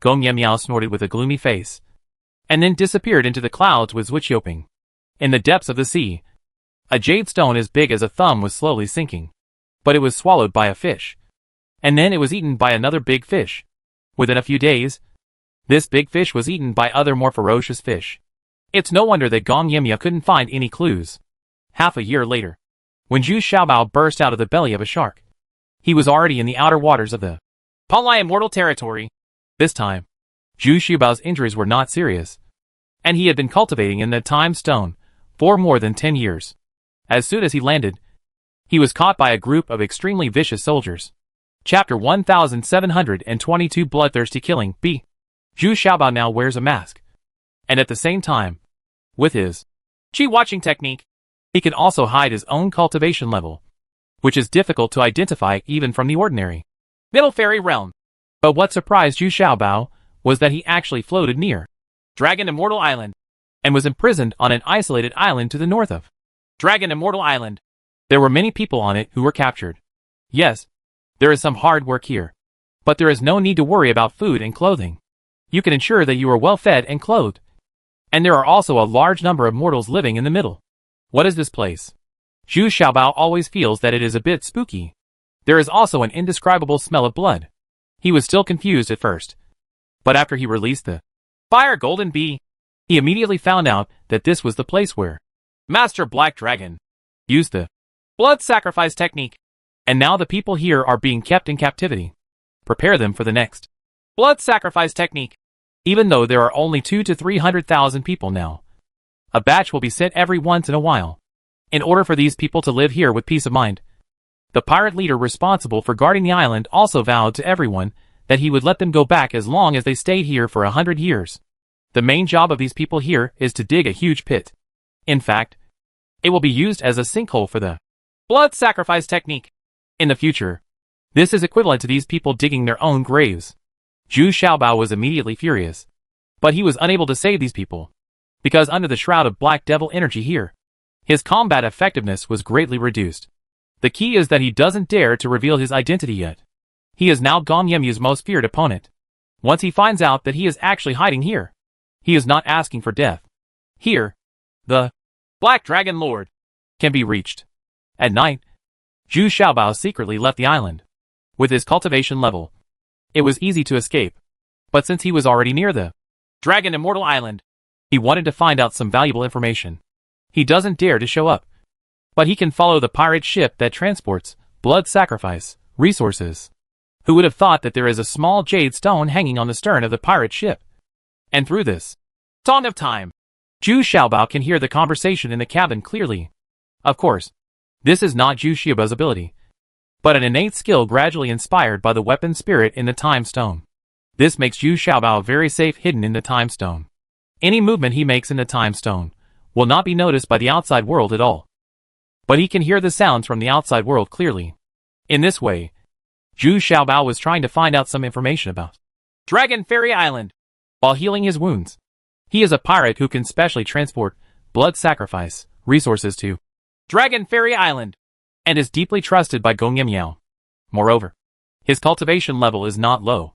Gong Yimiao snorted with a gloomy face. and then disappeared into the clouds with Zwichoping. In the depths of the sea, a jade stone as big as a thumb was slowly sinking. But it was swallowed by a fish. And then it was eaten by another big fish. Within a few days, this big fish was eaten by other more ferocious fish. It's no wonder that Gong Yimya couldn't find any clues. Half a year later, when Zhu Xiaobao burst out of the belly of a shark, he was already in the outer waters of the Palai Immortal territory. This time, Zhu Xiaobao's injuries were not serious, and he had been cultivating in the time stone for more than 10 years. As soon as he landed, he was caught by a group of extremely vicious soldiers. Chapter 1722 Bloodthirsty Killing B. Zhu Xiaobao now wears a mask. And at the same time, with his Qi watching technique, he can also hide his own cultivation level, which is difficult to identify even from the ordinary Middle Fairy Realm. But what surprised Zhu Xiaobao was that he actually floated near Dragon Immortal Island, and was imprisoned on an isolated island to the north of Dragon Immortal Island. There were many people on it who were captured. Yes, there is some hard work here, but there is no need to worry about food and clothing. You can ensure that you are well fed and clothed. And there are also a large number of mortals living in the middle. What is this place? Zhu Xiaobao always feels that it is a bit spooky. There is also an indescribable smell of blood. He was still confused at first, but after he released the Fire Golden Bee, he immediately found out that this was the place where Master Black Dragon used the blood sacrifice technique. And now the people here are being kept in captivity. Prepare them for the next blood sacrifice technique. Even though there are only 200,000 to 300,000 people now, a batch will be sent every once in a while. In order for these people to live here with peace of mind, the pirate leader responsible for guarding the island also vowed to everyone that he would let them go back as long as they stayed here for 100 years. The main job of these people here is to dig a huge pit. In fact, it will be used as a sinkhole for the blood sacrifice technique. In the future, this is equivalent to these people digging their own graves. Zhu Xiaobao was immediately furious, but he was unable to save these people, because under the shroud of black devil energy here, his combat effectiveness was greatly reduced. The key is that he doesn't dare to reveal his identity yet. He is now Gong Yemyu's most feared opponent. Once he finds out that he is actually hiding here, he is not asking for death. Here, the Black Dragon Lord can be reached. At night, Zhu Xiaobao secretly left the island. With his cultivation level, it was easy to escape. But since he was already near the Dragon Immortal Island, he wanted to find out some valuable information. He doesn't dare to show up, but he can follow the pirate ship that transports blood sacrifice resources. Who would have thought that there is a small jade stone hanging on the stern of the pirate ship? And through this Song of Time, Zhu Xiaobao can hear the conversation in the cabin clearly. Of course, this is not Zhu Xiaobao's ability, but an innate skill gradually inspired by the weapon spirit in the time stone. This makes Zhu Xiaobao very safe hidden in the time stone. Any movement he makes in the time stone will not be noticed by the outside world at all. But he can hear the sounds from the outside world clearly. In this way, Zhu Xiaobao was trying to find out some information about Dragon Fairy Island while healing his wounds. He is a pirate who can specially transport blood sacrifice resources to Dragon Fairy Island, and is deeply trusted by Gong Yimyao. Moreover, his cultivation level is not low.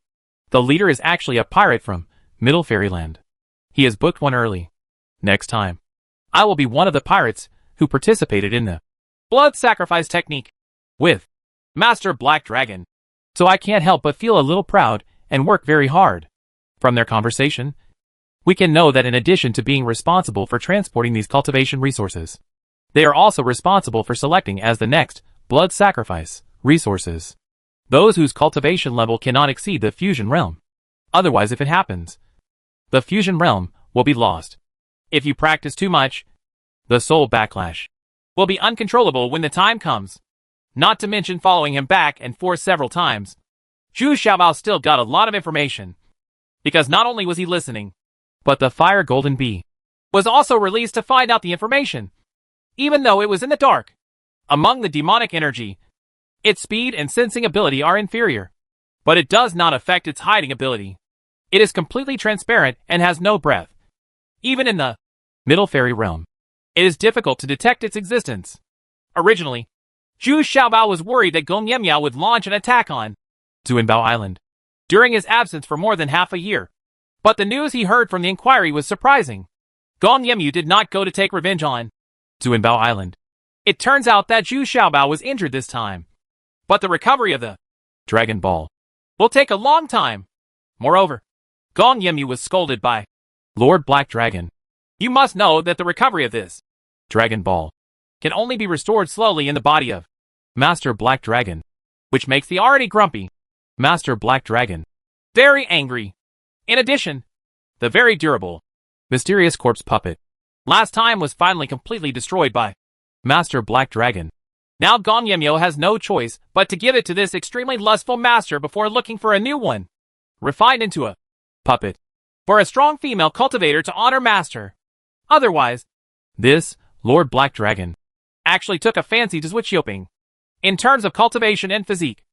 The leader is actually a pirate from Middle Fairyland. He has booked one early. Next time, I will be one of the pirates who participated in the blood sacrifice technique with Master Black Dragon. So I can't help but feel a little proud and work very hard. From their conversation, we can know that in addition to being responsible for transporting these cultivation resources, they are also responsible for selecting as the next blood sacrifice resources those whose cultivation level cannot exceed the fusion realm. Otherwise, if it happens, the fusion realm will be lost. If you practice too much, the soul backlash will be uncontrollable when the time comes. Not to mention following him back and forth several times. Zhu Xiaobao still got a lot of information, because not only was he listening, but the Fire Golden Bee was also released to find out the information. Even though it was in the dark, among the demonic energy, its speed and sensing ability are inferior, but it does not affect its hiding ability. It is completely transparent and has no breath. Even in the Middle Fairy Realm, it is difficult to detect its existence. Originally, Zhu Xiaobao was worried that Gong Yemyao would launch an attack on Zuanbao Island during his absence for more than half a year. But the news he heard from the inquiry was surprising. Gong Yimyu did not go to take revenge on Zuanbao Island. It turns out that Zhu Xiaobao was injured this time. But the recovery of the Dragon Ball. will take a long time. Moreover, Gong Yimyu was scolded by Lord Black Dragon. You must know that the recovery of this Dragon Ball. can only be restored slowly in the body of Master Black Dragon. which makes the already grumpy Master Black Dragon. very angry. In addition, the very durable Mysterious Corpse Puppet. last time was finally completely destroyed by Master Black Dragon. Now Gong Yimyu has no choice but to give it to this extremely lustful master before looking for a new one, refined into a Puppet. for a strong female cultivator to honor master. Otherwise, This, Lord Black Dragon. actually took a fancy to Switch Yoping. In terms of cultivation and physique,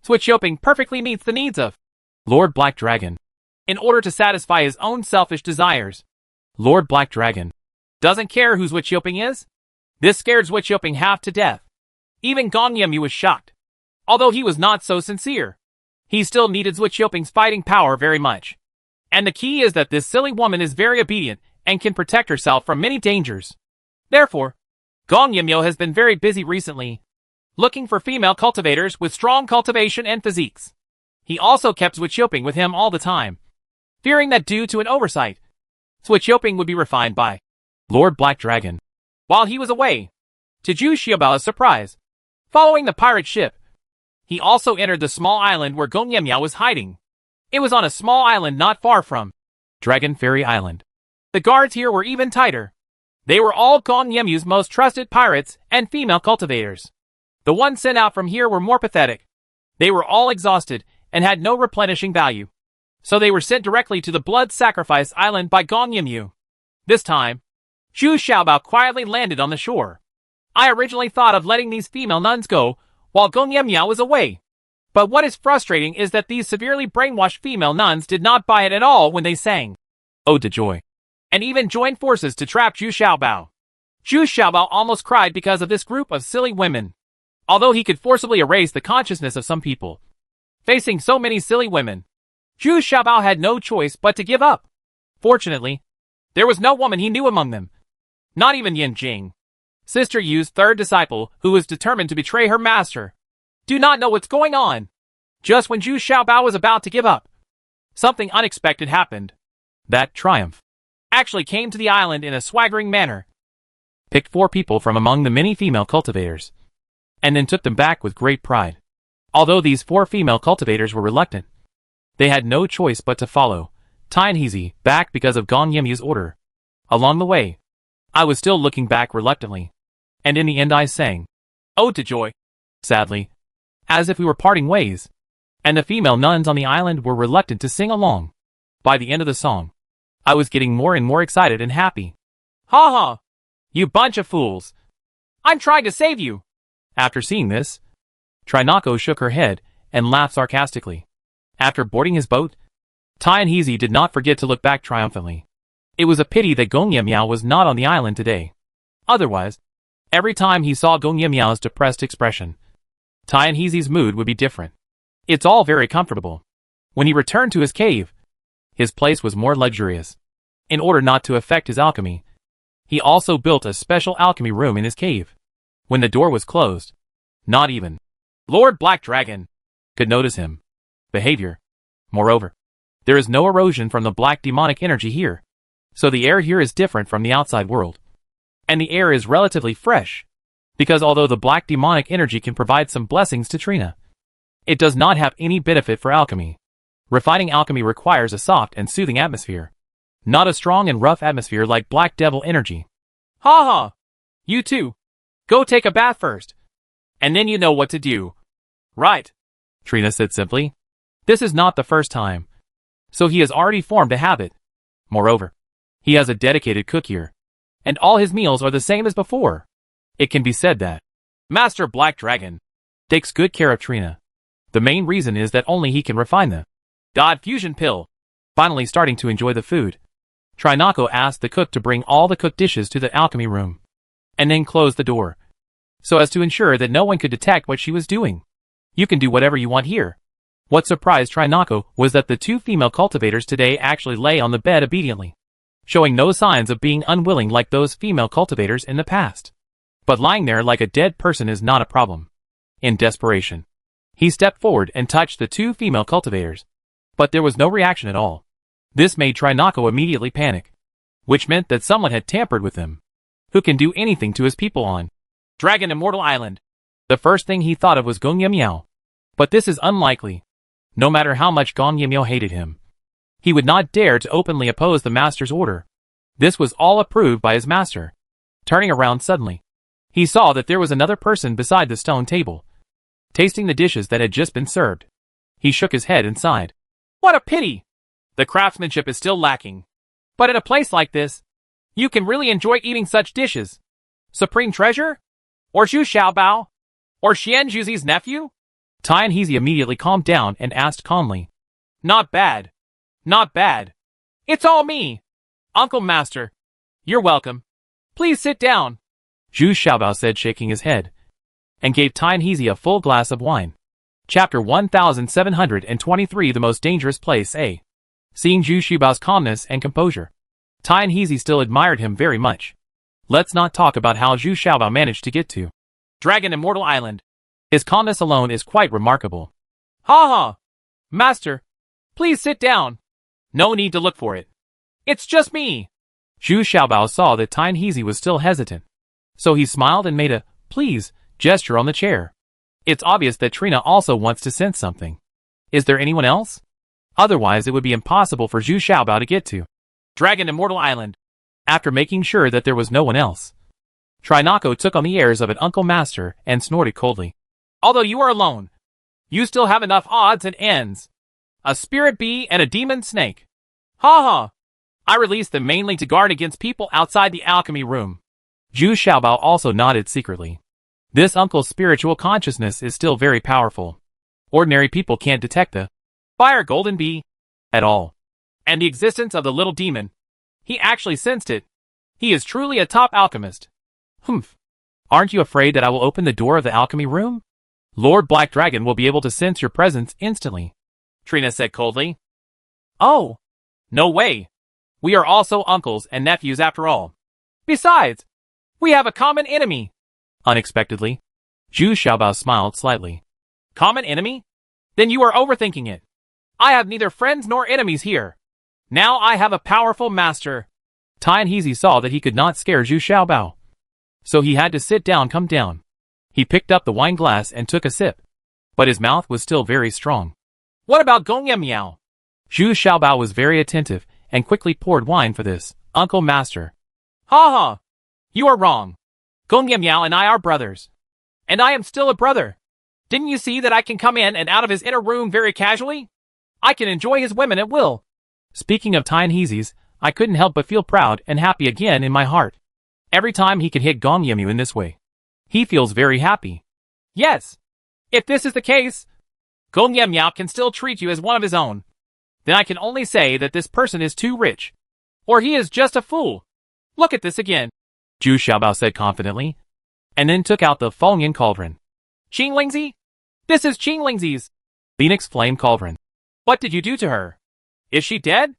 Switch Yoping perfectly meets the needs of Lord Black Dragon. in order to satisfy his own selfish desires. Lord Black Dragon. Doesn't care who Switch Yoping is? This scared Switch Yoping half to death. Even Gong Yimyu was shocked. Although he was not so sincere, he still needed Switch Yoping's fighting power very much. And the key is that this silly woman is very obedient and can protect herself from many dangers. Therefore, Gong Yimyu has been very busy recently, looking for female cultivators with strong cultivation and physiques. He also kept Switch Yoping with him all the time, fearing that due to an oversight, Switch Yoping would be refined by Lord Black Dragon. while he was away. To Zhu Xiaobao's surprise, following the pirate ship, he also entered the small island where Gong Yimyu was hiding. It was on a small island not far from Dragon Fairy Island. the guards here were even tighter. They were all Gong Yimyu's most trusted pirates and female cultivators. The ones sent out from here were more pathetic. They were all exhausted and had no replenishing value. So they were sent directly to the blood sacrifice island by Gong Yimyu. This time, Zhu Xiaobao quietly landed on the shore. I originally thought of letting these female nuns go while Gong Yimyu was away. But what is frustrating is that these severely brainwashed female nuns did not buy it at all when they sang Ode to Joy. and even joined forces to trap Zhu Xiaobao. Zhu Xiaobao almost cried because of this group of silly women. Although he could forcibly erase the consciousness of some people, facing so many silly women, Zhu Xiaobao had no choice but to give up. Fortunately, there was no woman he knew among them. Not even Yin Jing, Sister Yu's third disciple, who was determined to betray her master. Do not know what's going on. Just when Zhu Xiaobao was about to give up, something unexpected happened. That triumph. Actually came to the island in a swaggering manner. Picked 4 people from among the many female cultivators. And then took them back with great pride. Although these 4 female cultivators were reluctant, they had no choice but to follow Tianheezy back because of Gong Yimyu's order. Along the way, I was still looking back reluctantly. And in the end I sang Ode to Joy, sadly, as if we were parting ways. And the female nuns on the island were reluctant to sing along. By the end of the song, I was getting more and more excited and happy. Ha ha! You bunch of fools! I'm trying to save you! After seeing this, Trinako shook her head and laughed sarcastically. After boarding his boat, Tianheezy did not forget to look back triumphantly. It was a pity that Gong Yimyu was not on the island today. Otherwise, every time he saw Gong Yimyu's depressed expression, Tianheezy's mood would be different. It's all very comfortable. When he returned to his cave, his place was more luxurious. In order not to affect his alchemy, he also built a special alchemy room in his cave. When the door was closed, not even Lord Black Dragon could notice him. Behavior. Moreover, there is no erosion from the black demonic energy here, so the air here is different from the outside world. And the air is relatively fresh, because although the black demonic energy can provide some blessings to Trina, it does not have any benefit for alchemy. Refining alchemy requires a soft and soothing atmosphere, not a strong and rough atmosphere like black devil energy. Ha ha! You too. Go take a bath first. And then you know what to do. Right. Trina said simply. This is not the first time, so he has already formed a habit. Moreover, he has a dedicated cook here, and all his meals are the same as before. It can be said that Master Black Dragon takes good care of Trina. The main reason is that only he can refine the God Fusion Pill. Finally starting to enjoy the food, Trinako asked the cook to bring all the cooked dishes to the alchemy room, and then closed the door, so as to ensure that no one could detect what she was doing. You can do whatever you want here. What surprised Trinako was that the two female cultivators today actually lay on the bed obediently, showing no signs of being unwilling like those female cultivators in the past. But lying there like a dead person is not a problem. In desperation, he stepped forward and touched the two female cultivators, but there was no reaction at all. This made Trinako immediately panic, which meant that someone had tampered with him. Who can do anything to his people on Dragon Immortal Island? The first thing he thought of was Gong Yemiao. But this is unlikely. No matter how much Gong Yemiao hated him, he would not dare to openly oppose the master's order. This was all approved by his master. Turning around suddenly, he saw that there was another person beside the stone table, tasting the dishes that had just been served. He shook his head and sighed. What a pity! The craftsmanship is still lacking. But in a place like this, you can really enjoy eating such dishes. Supreme Treasure? Or Zhu Xiaobao? Or Xian Juzi's nephew? Tian Hezi immediately calmed down and asked calmly. Not bad. Not bad. It's all me. Uncle Master. You're welcome. Please sit down. Zhu Xiaobao said, shaking his head, and gave Tian Hezi a full glass of wine. Chapter 1723 The Most Dangerous Place A. Seeing Zhu Xiaobao's calmness and composure, Tian Hezi still admired him very much. Let's not talk about how Zhu Xiaobao managed to get to Dragon Immortal Island. His calmness alone is quite remarkable. Ha ha! Master, please sit down. No need to look for it. It's just me. Zhu Xiaobao saw that Tian Hezi was still hesitant, so he smiled and made a please gesture on the chair. It's obvious that Trina also wants to sense something. Is there anyone else? Otherwise it would be impossible for Zhu Xiaobao to get to Dragon Immortal Island. After making sure that there was no one else, Trinako took on the airs of an uncle master and snorted coldly. Although you are alone, you still have enough odds and ends. A spirit bee and a demon snake. Ha ha! I released them mainly to guard against people outside the alchemy room. Zhu Xiaobao also nodded secretly. This uncle's spiritual consciousness is still very powerful. Ordinary people can't detect the fire golden bee at all. And the existence of the little demon. He actually sensed it. He is truly a top alchemist. Humph. Aren't you afraid that I will open the door of the alchemy room? Lord Black Dragon will be able to sense your presence instantly, Trina said coldly. Oh, no way. We are also uncles and nephews after all. Besides, we have a common enemy. Unexpectedly, Zhu Xiaobao smiled slightly. Common enemy? Then you are overthinking it. I have neither friends nor enemies here. Now I have a powerful master. Tian Hezi saw that he could not scare Zhu Xiaobao, so he had to sit down, come down. He picked up the wine glass and took a sip, but his mouth was still very strong. What about Gong Yemiao? Zhu Xiaobao was very attentive and quickly poured wine for this uncle master. Ha ha! You are wrong. Gong Yemiao and I are brothers. And I am still a brother. Didn't you see that I can come in and out of his inner room very casually? I can enjoy his women at will. Speaking of Tian Hezi's, I couldn't help but feel proud and happy again in my heart. Every time he can hit Gong Yemiao in this way, he feels very happy. Yes. If this is the case, Gong Yemiao can still treat you as one of his own. Then I can only say that this person is too rich. Or he is just a fool. Look at this again, Zhu Xiaobao said confidently, and then took out the Fengyan cauldron. Qinglingzi? This is Qinglingzi's Phoenix Flame Cauldron. What did you do to her? Is she dead?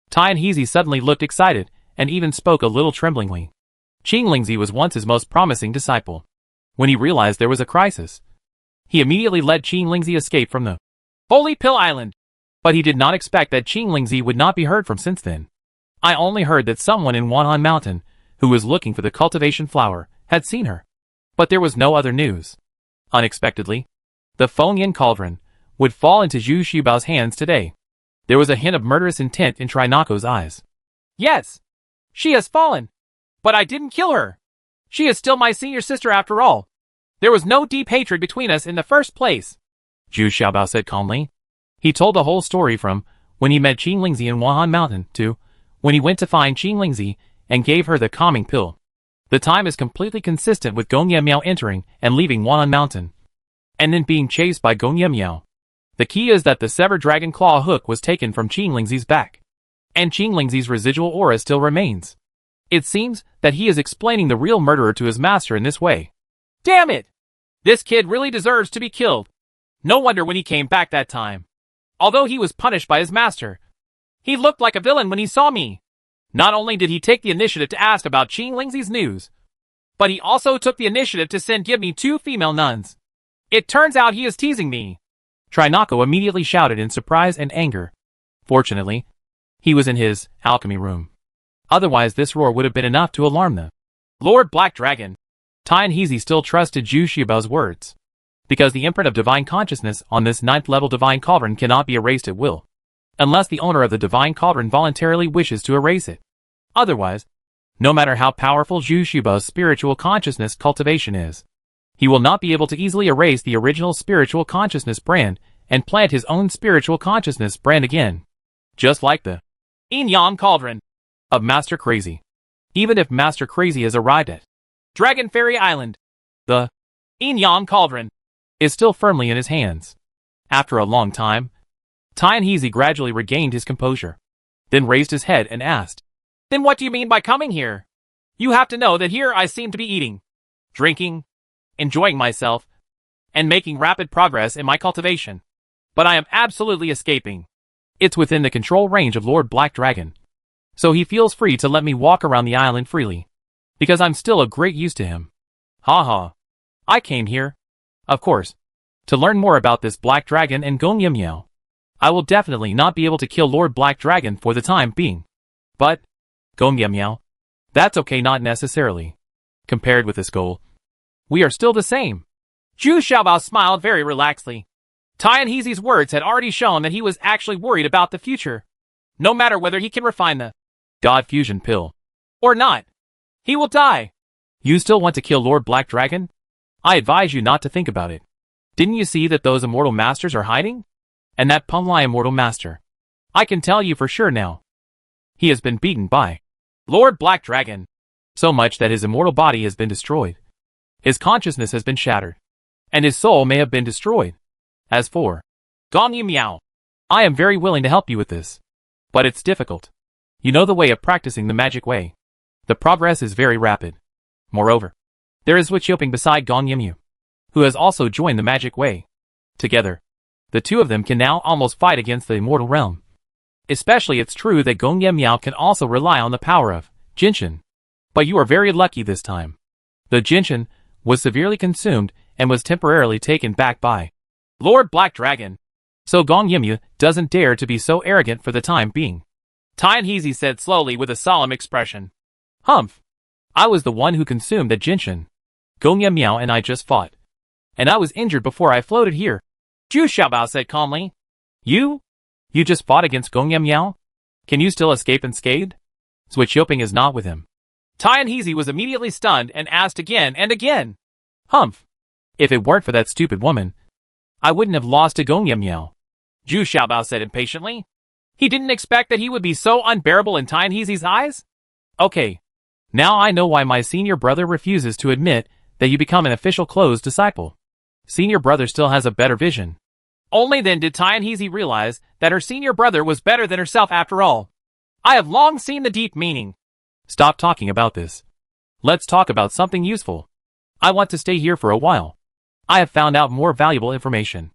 Tian Hezi suddenly looked excited, and even spoke a little tremblingly. Qinglingzi was once his most promising disciple. When he realized there was a crisis, he immediately let Qinglingzi escape from the Holy Pill Island. But he did not expect that Qinglingzi would not be heard from since then. I only heard that someone in Wanhan Mountain, who was looking for the cultivation flower, had seen her. But there was no other news. Unexpectedly, the Fengyan cauldron would fall into Zhu Xiaobao's hands today. There was a hint of murderous intent in Trinako's eyes. Yes, she has fallen. But I didn't kill her. She is still my senior sister after all. There was no deep hatred between us in the first place, Zhu Xiaobao said calmly. He told the whole story from when he met Qinglingzi in Wanhan Mountain to when he went to find Qinglingzi and gave her the calming pill. The time is completely consistent with Gong Yemiao entering and leaving Wanhan Mountain, and then being chased by Gong Yemiao. The key is that the severed dragon claw hook was taken from Qinglingzi's back, and Qinglingzi's residual aura still remains. It seems that he is explaining the real murderer to his master in this way. Damn it! This kid really deserves to be killed. No wonder when he came back that time, Although he was punished by his master, he looked like a villain when he saw me. Not only did he take the initiative to ask about Qing Lingzi's news, but he also took the initiative to give me 2 female nuns. It turns out he is teasing me. Trinako immediately shouted in surprise and anger. Fortunately, he was in his alchemy room. Otherwise this roar would have been enough to alarm them. Lord Black Dragon. Tianheezy still trusted Zhu Xiaobao's words, because the imprint of divine consciousness on this 9th level divine cauldron cannot be erased at will, unless the owner of the divine cauldron voluntarily wishes to erase it. Otherwise, no matter how powerful Zhu Xiaobao's spiritual consciousness cultivation is, he will not be able to easily erase the original spiritual consciousness brand and plant his own spiritual consciousness brand again. Just like the Yin Yang Cauldron of Master Crazy. Even if Master Crazy has arrived at Dragon Fairy Island, the Yin Yang Cauldron is still firmly in his hands. After a long time, Tianheezy gradually regained his composure, then raised his head and asked, "Then what do you mean by coming here? You have to know that here I seem to be eating, drinking, enjoying myself, and making rapid progress in my cultivation. But I am absolutely escaping. It's within the control range of Lord Black Dragon, so he feels free to let me walk around the island freely, because I'm still a great use to him. Ha. I came here, of course, to learn more about this Black Dragon and Gong Yimiao. I will definitely not be able to kill Lord Black Dragon for the time being. But, Gong Yimiao, that's okay, not necessarily. Compared with this goal, we are still the same." Zhu Xiaobao smiled very relaxedly. Tianheezy's words had already shown that he was actually worried about the future. No matter whether he can refine the God Fusion Pill or not, he will die. You still want to kill Lord Black Dragon? I advise you not to think about it. Didn't you see that those immortal masters are hiding? And that Penglai immortal master, I can tell you for sure now, he has been beaten by Lord Black Dragon, so much that his immortal body has been destroyed. His consciousness has been shattered, and his soul may have been destroyed. As for Gong Yimiao, I am very willing to help you with this, but it's difficult. You know the way of practicing the magic way. The progress is very rapid. Moreover, there is Wiqioping beside Gong Yimiao, who has also joined the magic way. Together, the two of them can now almost fight against the immortal realm. Especially it's true that Gong Yimiao can also rely on the power of Jinshin. But you are very lucky this time. The Jinshin was severely consumed and was temporarily taken back by Lord Black Dragon. So Gong Yimiao doesn't dare to be so arrogant for the time being. Tianheezy said slowly with a solemn expression. Humph. I was the one who consumed the Jinshin. Gong Yimiao and I just fought, and I was injured before I floated here. Zhu Xiaobao said calmly. You just fought against Gong Yimiao? Can you still escape unscathed? Wiqioping is not with him. Tianheezy was immediately stunned and asked again and again. Humph. If it weren't for that stupid woman, I wouldn't have lost to Gong Yimiao. Zhu Xiaobao said impatiently. He didn't expect that he would be so unbearable in Tianheezy's eyes. Okay. Now I know why my senior brother refuses to admit that you become an official closed disciple. Senior brother still has a better vision. Only then did Tianheezy realize that her senior brother was better than herself after all. I have long seen the deep meaning. Stop talking about this. Let's talk about something useful. I want to stay here for a while. I have found out more valuable information.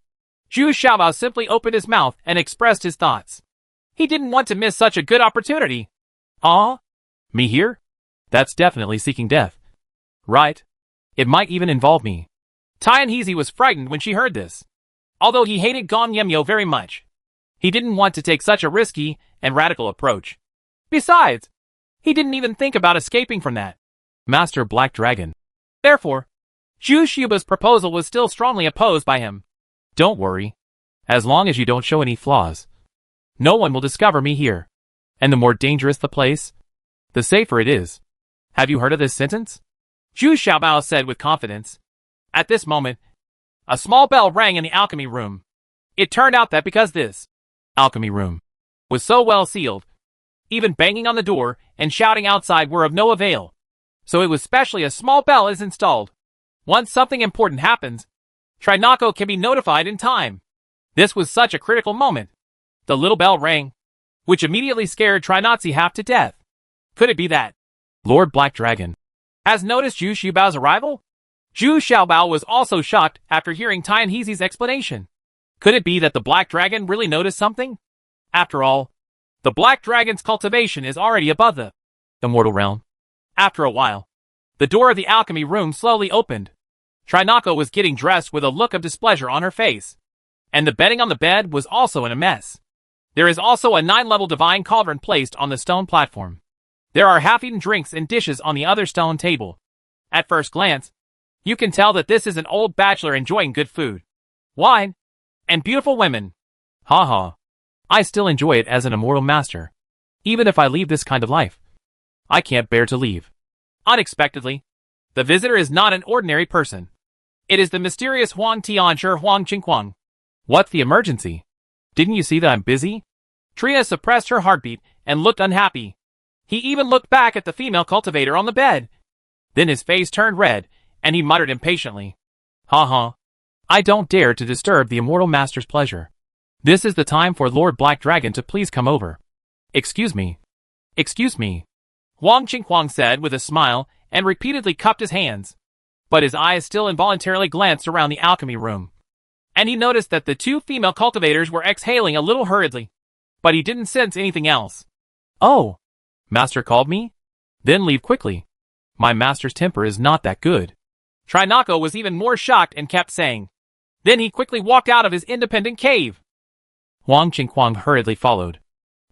Zhu Xiaobao simply opened his mouth and expressed his thoughts. He didn't want to miss such a good opportunity. Ah? Me here? That's definitely seeking death. Right? It might even involve me. Tianheezy was frightened when she heard this. Although he hated Gong Yimiao very much, he didn't want to take such a risky and radical approach. Besides, he didn't even think about escaping from that Master Black Dragon. Therefore, Zhu Xiaobao's proposal was still strongly opposed by him. Don't worry. As long as you don't show any flaws, no one will discover me here. And the more dangerous the place, the safer it is. Have you heard of this sentence? Zhu Xiaobao said with confidence. At this moment, a small bell rang in the alchemy room. It turned out that because this alchemy room was so well sealed, even banging on the door and shouting outside were of no avail. So it was specially a small bell is installed. Once something important happens, Trinako can be notified in time. This was such a critical moment. The little bell rang, which immediately scared Trinazzi half to death. Could it be that Lord Black Dragon has noticed Zhu Xiaobao's arrival? Zhu Xiaobao was also shocked after hearing Tianheezy's explanation. Could it be that the Black Dragon really noticed something? After all, the Black Dragon's cultivation is already above the immortal realm. After a while, the door of the alchemy room slowly opened. Trinako was getting dressed with a look of displeasure on her face, and the bedding on the bed was also in a mess. There is also a 9-level divine cauldron placed on the stone platform. There are half-eaten drinks and dishes on the other stone table. At first glance, you can tell that this is an old bachelor enjoying good food, wine, and beautiful women. Haha. I still enjoy it as an immortal master. Even if I leave this kind of life, I can't bear to leave. Unexpectedly, the visitor is not an ordinary person. It is the mysterious Huang Tianzhi Huang Qinghuang. What's the emergency? Didn't you see that I'm busy? Trina suppressed her heartbeat and looked unhappy. He even looked back at the female cultivator on the bed. Then his face turned red, and he muttered impatiently. Haha. I don't dare to disturb the immortal master's pleasure. This is the time for Lord Black Dragon to please come over. Excuse me. Excuse me. Huang Qinghuang said with a smile and repeatedly cupped his hands. But his eyes still involuntarily glanced around the alchemy room. And he noticed that the two female cultivators were exhaling a little hurriedly. But he didn't sense anything else. Oh, master called me? Then leave quickly. My master's temper is not that good. Trinako was even more shocked and kept saying. Then he quickly walked out of his independent cave. Huang Qinghuang hurriedly followed.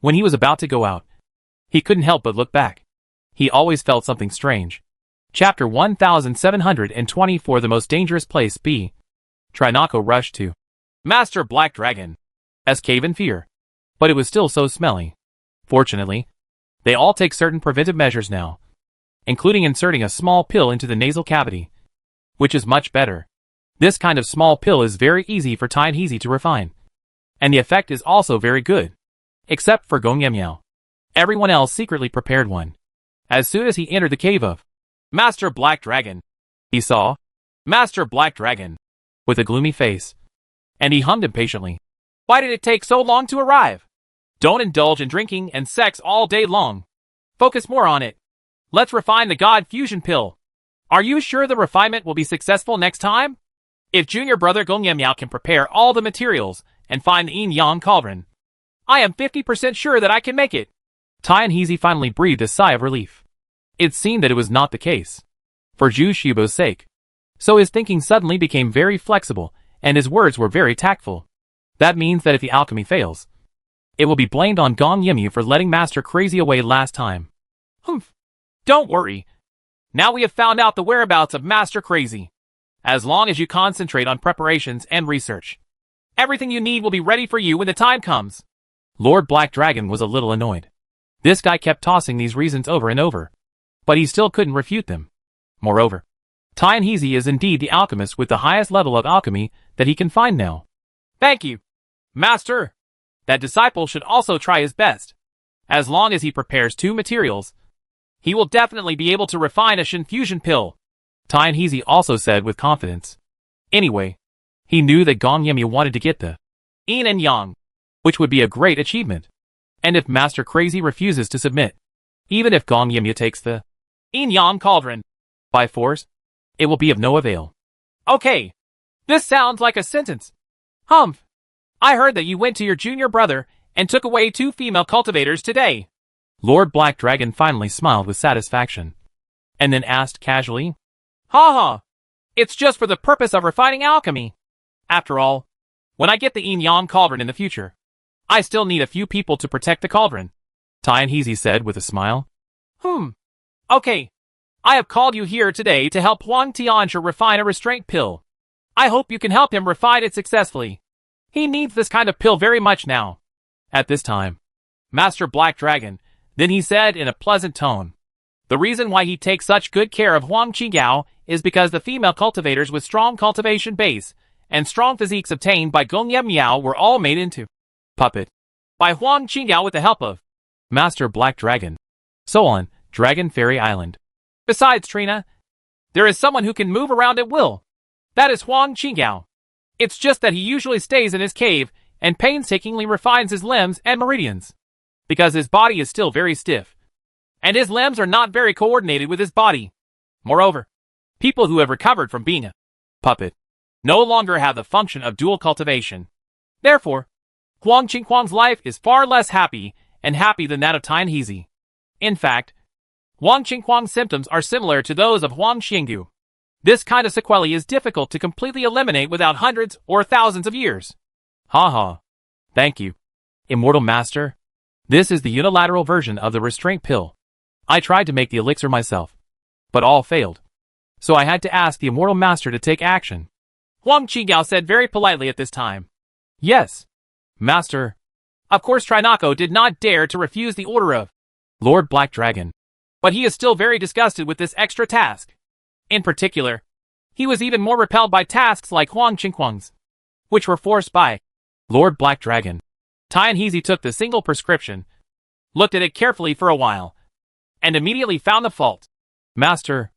When he was about to go out, he couldn't help but look back. He always felt something strange. Chapter 1724. The most dangerous place B. Trinako rushed to Master Black Dragon's cave in fear. But it was still so smelly. Fortunately, they all take certain preventive measures now, including inserting a small pill into the nasal cavity, which is much better. This kind of small pill is very easy for Tianhe to refine, and the effect is also very good, except for Gong Yemiao. Everyone else secretly prepared one. As soon as he entered the cave of Master Black Dragon, he saw Master Black Dragon with a gloomy face, and he hummed impatiently. Why did it take so long to arrive? Don't indulge in drinking and sex all day long. Focus more on it. Let's refine the God Fusion Pill. Are you sure the refinement will be successful next time? If junior brother Gong Yemiao can prepare all the materials and find the Yin-Yang Cauldron, I am 50% sure that I can make it. Tianhe finally breathed a sigh of relief. It seemed that it was not the case, for Zhu Shibo's sake. So his thinking suddenly became very flexible, and his words were very tactful. That means that if the alchemy fails, it will be blamed on Gong Yemiao for letting Master Crazy away last time. Humph. Don't worry. Now we have found out the whereabouts of Master Crazy. As long as you concentrate on preparations and research, everything you need will be ready for you when the time comes. Lord Black Dragon was a little annoyed. This guy kept tossing these reasons over and over, but he still couldn't refute them. Moreover, Tianhe is indeed the alchemist with the highest level of alchemy that he can find now. Thank you, Master. That disciple should also try his best. As long as he prepares 2 materials, he will definitely be able to refine a Shin Fusion Pill. Tianhe also said with confidence. Anyway, he knew that Gong Yemiao wanted to get the Yin and Yang, which would be a great achievement. And if Master Crazy refuses to submit, even if Gong Yemiao takes the Yin-Yang Cauldron by force, it will be of no avail. Okay, this sounds like a sentence. Humph. I heard that you went to your junior brother and took away 2 female cultivators today. Lord Black Dragon finally smiled with satisfaction, and then asked casually, Haha, it's just for the purpose of refining alchemy. After all, when I get the Yin-Yang Cauldron in the future, I still need a few people to protect the cauldron. Tianhe said with a smile. Okay. I have called you here today to help Huang Tianzhi refine a restraint pill. I hope you can help him refine it successfully. He needs this kind of pill very much now. At this time, Master Black Dragon, then he said in a pleasant tone. The reason why he takes such good care of Huang Qingao is because the female cultivators with strong cultivation base and strong physiques obtained by Gong Yemiao were all made into puppet by Huang Qingao with the help of Master Black Dragon. So on, Dragon Fairy Island. Besides Trina, there is someone who can move around at will. That is Huang Qingao. It's just that he usually stays in his cave and painstakingly refines his limbs and meridians, because his body is still very stiff, and his limbs are not very coordinated with his body. Moreover, people who have recovered from being a puppet no longer have the function of dual cultivation. Therefore, Huang Qinghuang's life is far less happy than that of Tian Heezy. In fact, Huang Qinghuang's symptoms are similar to those of Huang Xinggu. This kind of sequelae is difficult to completely eliminate without hundreds or thousands of years. Haha. Thank you, Immortal Master. This is the unilateral version of the restraint pill. I tried to make the elixir myself, but all failed. So I had to ask the Immortal Master to take action. Huang Qigao said very politely at this time. Yes, Master. Of course Trinako did not dare to refuse the order of Lord Black Dragon. But he is still very disgusted with this extra task. In particular, he was even more repelled by tasks like Huang Qinghuang's, which were forced by Lord Black Dragon. Tian Heezy took the single prescription, looked at it carefully for a while, and immediately found the fault. Master,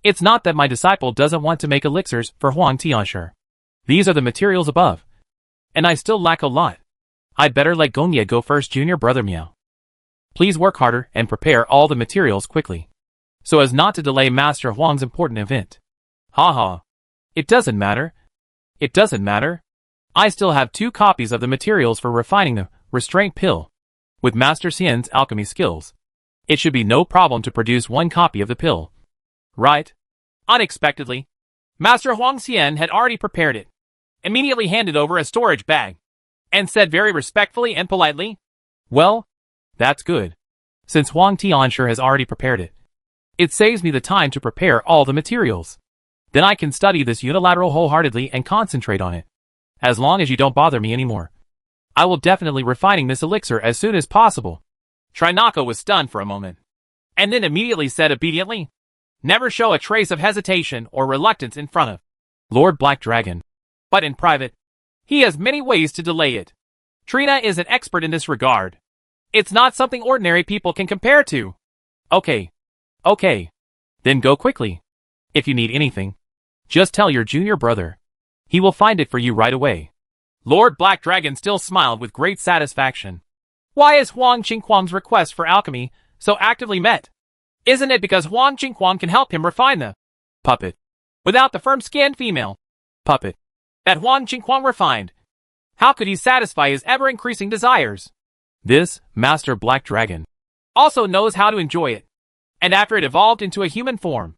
it's not that my disciple doesn't want to make elixirs for Huang Tianshi. These are the materials above, and I still lack a lot. I'd better let Gongye go first, Junior Brother Meow. Please work harder and prepare all the materials quickly, so as not to delay Master Huang's important event. Haha. It doesn't matter. It doesn't matter. I still have 2 copies of the materials for refining the restraint pill. With Master Xian's alchemy skills, it should be no problem to produce 1 copy of the pill. Right? Unexpectedly, Master Huang Xian had already prepared it, immediately handed over a storage bag, and said very respectfully and politely, Well, that's good. Since Huang Tianshi has already prepared it, it saves me the time to prepare all the materials. Then I can study this unilateral wholeheartedly and concentrate on it. As long as you don't bother me anymore, I will definitely refining this elixir as soon as possible. Trinako was stunned for a moment, and then immediately said obediently, Never show a trace of hesitation or reluctance in front of Lord Black Dragon. But in private, he has many ways to delay it. Trina is an expert in this regard. It's not something ordinary people can compare to. Okay. Okay. Then go quickly. If you need anything, just tell your junior brother. He will find it for you right away. Lord Black Dragon still smiled with great satisfaction. Why is Huang Qinghuang's request for alchemy so actively met? Isn't it because Huang Qinghuang can help him refine the puppet without the firm-skinned female puppet that Huang Qinghuang refined? How could he satisfy his ever-increasing desires? This Master Black Dragon also knows how to enjoy it. And after it evolved into a human form,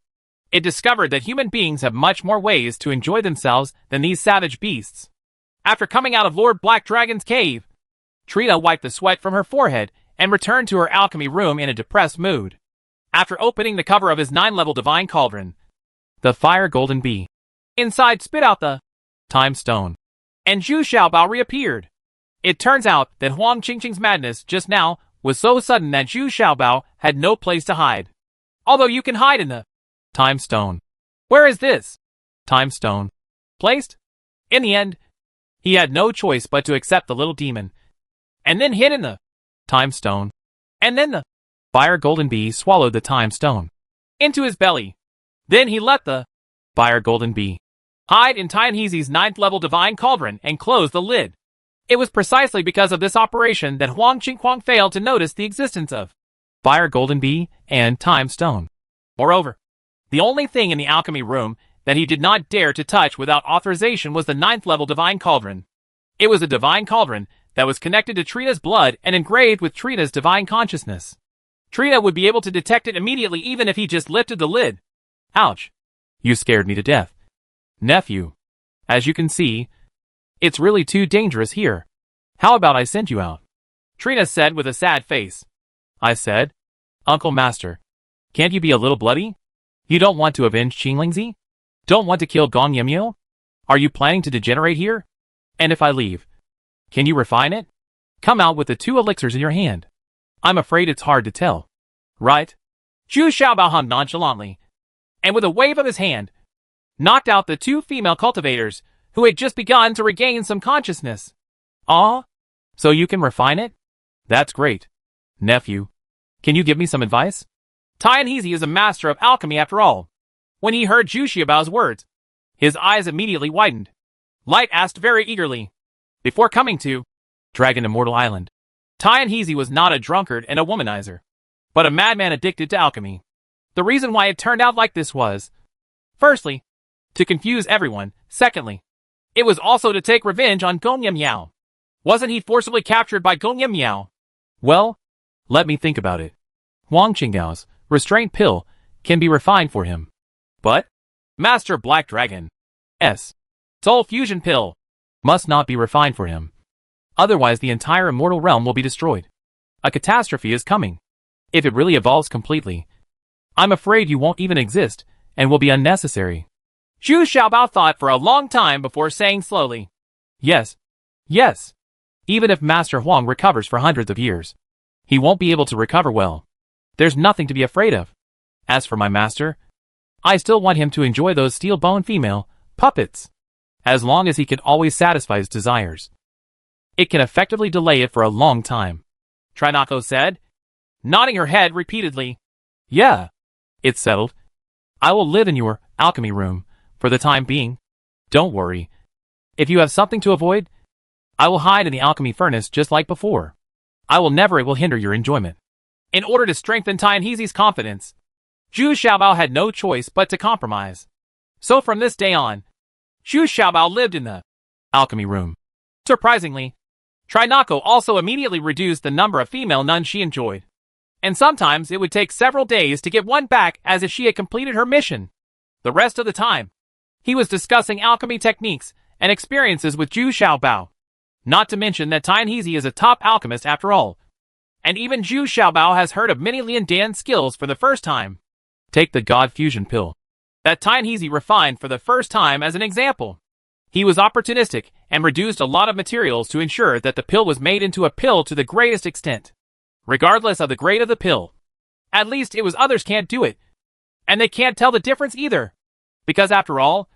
it discovered that human beings have much more ways to enjoy themselves than these savage beasts. After coming out of Lord Black Dragon's cave, Trina wiped the sweat from her forehead and returned to her alchemy room in a depressed mood. After opening the cover of his 9-level divine cauldron, the fire golden bee inside spit out the time stone, and Zhu Xiaobao reappeared. It turns out that Huang Qingqing's madness just now was so sudden that Zhu Xiaobao had no place to hide. Although you can hide in the time stone. Where is this time stone placed? In the end, he had no choice but to accept the little demon, and then hid in the time stone. And then the fire golden bee swallowed the time stone into his belly. Then he let the fire golden bee hide in Tian Heezy's 9th-level divine cauldron and closed the lid. It was precisely because of this operation that Huang Qinghuang failed to notice the existence of fire golden bee and time stone. Moreover, the only thing in the alchemy room that he did not dare to touch without authorization was the 9th-level divine cauldron. It was a divine cauldron that was connected to Trina's blood and engraved with Trina's divine consciousness. Trina would be able to detect it immediately even if he just lifted the lid. Ouch. You scared me to death. Nephew. As you can see, it's really too dangerous here. How about I send you out? Trina said with a sad face. I said, Uncle Master, can't you be a little bloody? You don't want to avenge Qinglingzi? Don't want to kill Gong Yemyo? Are you planning to degenerate here? And if I leave, can you refine it? Come out with the 2 elixirs in your hand. I'm afraid it's hard to tell. Right? Zhu Xiaobao hummed nonchalantly, and with a wave of his hand, knocked out the 2 female cultivators who had just begun to regain some consciousness. Ah? So you can refine it? That's great. Nephew, can you give me some advice? Tian Heezy is a master of alchemy after all. When he heard Zhu Xiaobao's words, his eyes immediately widened. Light asked very eagerly, before coming to Dragon Immortal Island, Tian Heezy was not a drunkard and a womanizer, but a madman addicted to alchemy. The reason why it turned out like this was, firstly, to confuse everyone. Secondly, it was also to take revenge on Gong Yemyao. Wasn't he forcibly captured by Gong Miao? Well, let me think about it. Wang Qinggao's restraint pill can be refined for him. But Master Black Dragon's soul fusion pill must not be refined for him. Otherwise the entire immortal realm will be destroyed. A catastrophe is coming. If it really evolves completely, I'm afraid you won't even exist and will be unnecessary. Zhu Xiaobao thought for a long time before saying slowly, Yes. Yes. Even if Master Huang recovers for hundreds of years, he won't be able to recover well. There's nothing to be afraid of. As for my master, I still want him to enjoy those steel-bone female puppets, as long as he can always satisfy his desires. It can effectively delay it for a long time, Trinako said, nodding her head repeatedly. Yeah, it's settled. I will live in your alchemy room for the time being. Don't worry. If you have something to avoid, I will hide in the alchemy furnace just like before. It will hinder your enjoyment. In order to strengthen Tianheezi's confidence, Zhu Xiaobao had no choice but to compromise. So from this day on, Zhu Xiaobao lived in the alchemy room. Surprisingly, Trinako also immediately reduced the number of female nuns she enjoyed. And sometimes it would take several days to get one back as if she had completed her mission. The rest of the time, he was discussing alchemy techniques and experiences with Zhu Xiaobao. Not to mention that Tianheezi is a top alchemist after all. And even Zhu Xiaobao has heard of many Lian Dan's skills for the first time. Take the God Fusion pill that Tianheezi refined for the first time as an example. He was opportunistic and reduced a lot of materials to ensure that the pill was made into a pill to the greatest extent, regardless of the grade of the pill. At least it was others can't do it. And they can't tell the difference either. Because after all,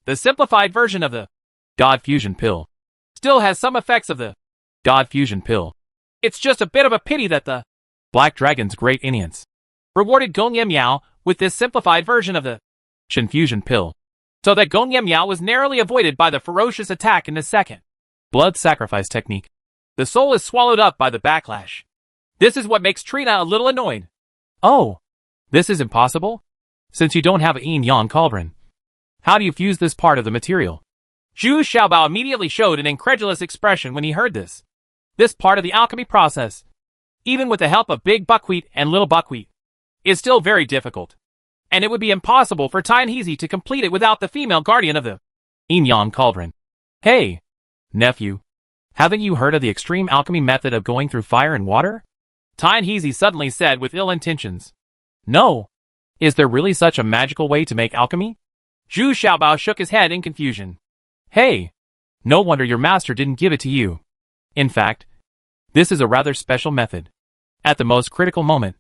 the simplified version of the God Fusion pill still has some effects of the God Fusion pill. It's just a bit of a pity that the Black Dragon's great Indians rewarded Gong Miao with this simplified version of the Shen Fusion pill, so that Gong Miao was narrowly avoided by the ferocious attack in the second blood sacrifice technique. The soul is swallowed up by the backlash. This is what makes Trina a little annoyed. Oh, this is impossible? Since you don't have a yin-yang cauldron, how do you fuse this part of the material? Zhu Xiaobao immediately showed an incredulous expression when he heard this. This part of the alchemy process, even with the help of big buckwheat and little buckwheat, is still very difficult. And it would be impossible for Tianheezi to complete it without the female guardian of the yin-yang cauldron. Hey, nephew, haven't you heard of the extreme alchemy method of going through fire and water? Tianheezi suddenly said with ill intentions. No. Is there really such a magical way to make alchemy? Zhu Xiaobao shook his head in confusion. Hey, no wonder your master didn't give it to you. In fact, this is a rather special method. At the most critical moment,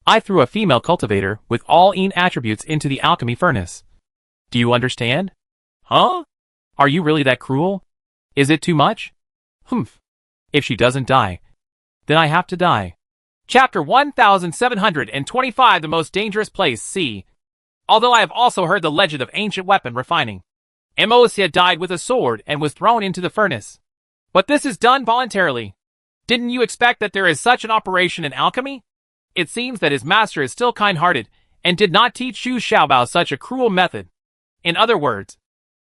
I threw a female cultivator with all yin attributes into the alchemy furnace. Do you understand? Huh? Are you really that cruel? Is it too much? Humph. If she doesn't die, then I have to die. Chapter 1725 The Most Dangerous Place C. Although I have also heard the legend of ancient weapon refining. Mosia died with a sword and was thrown into the furnace. But this is done voluntarily. Didn't you expect that there is such an operation in alchemy? It seems that his master is still kind-hearted and did not teach Zhu Xiaobao such a cruel method. In other words,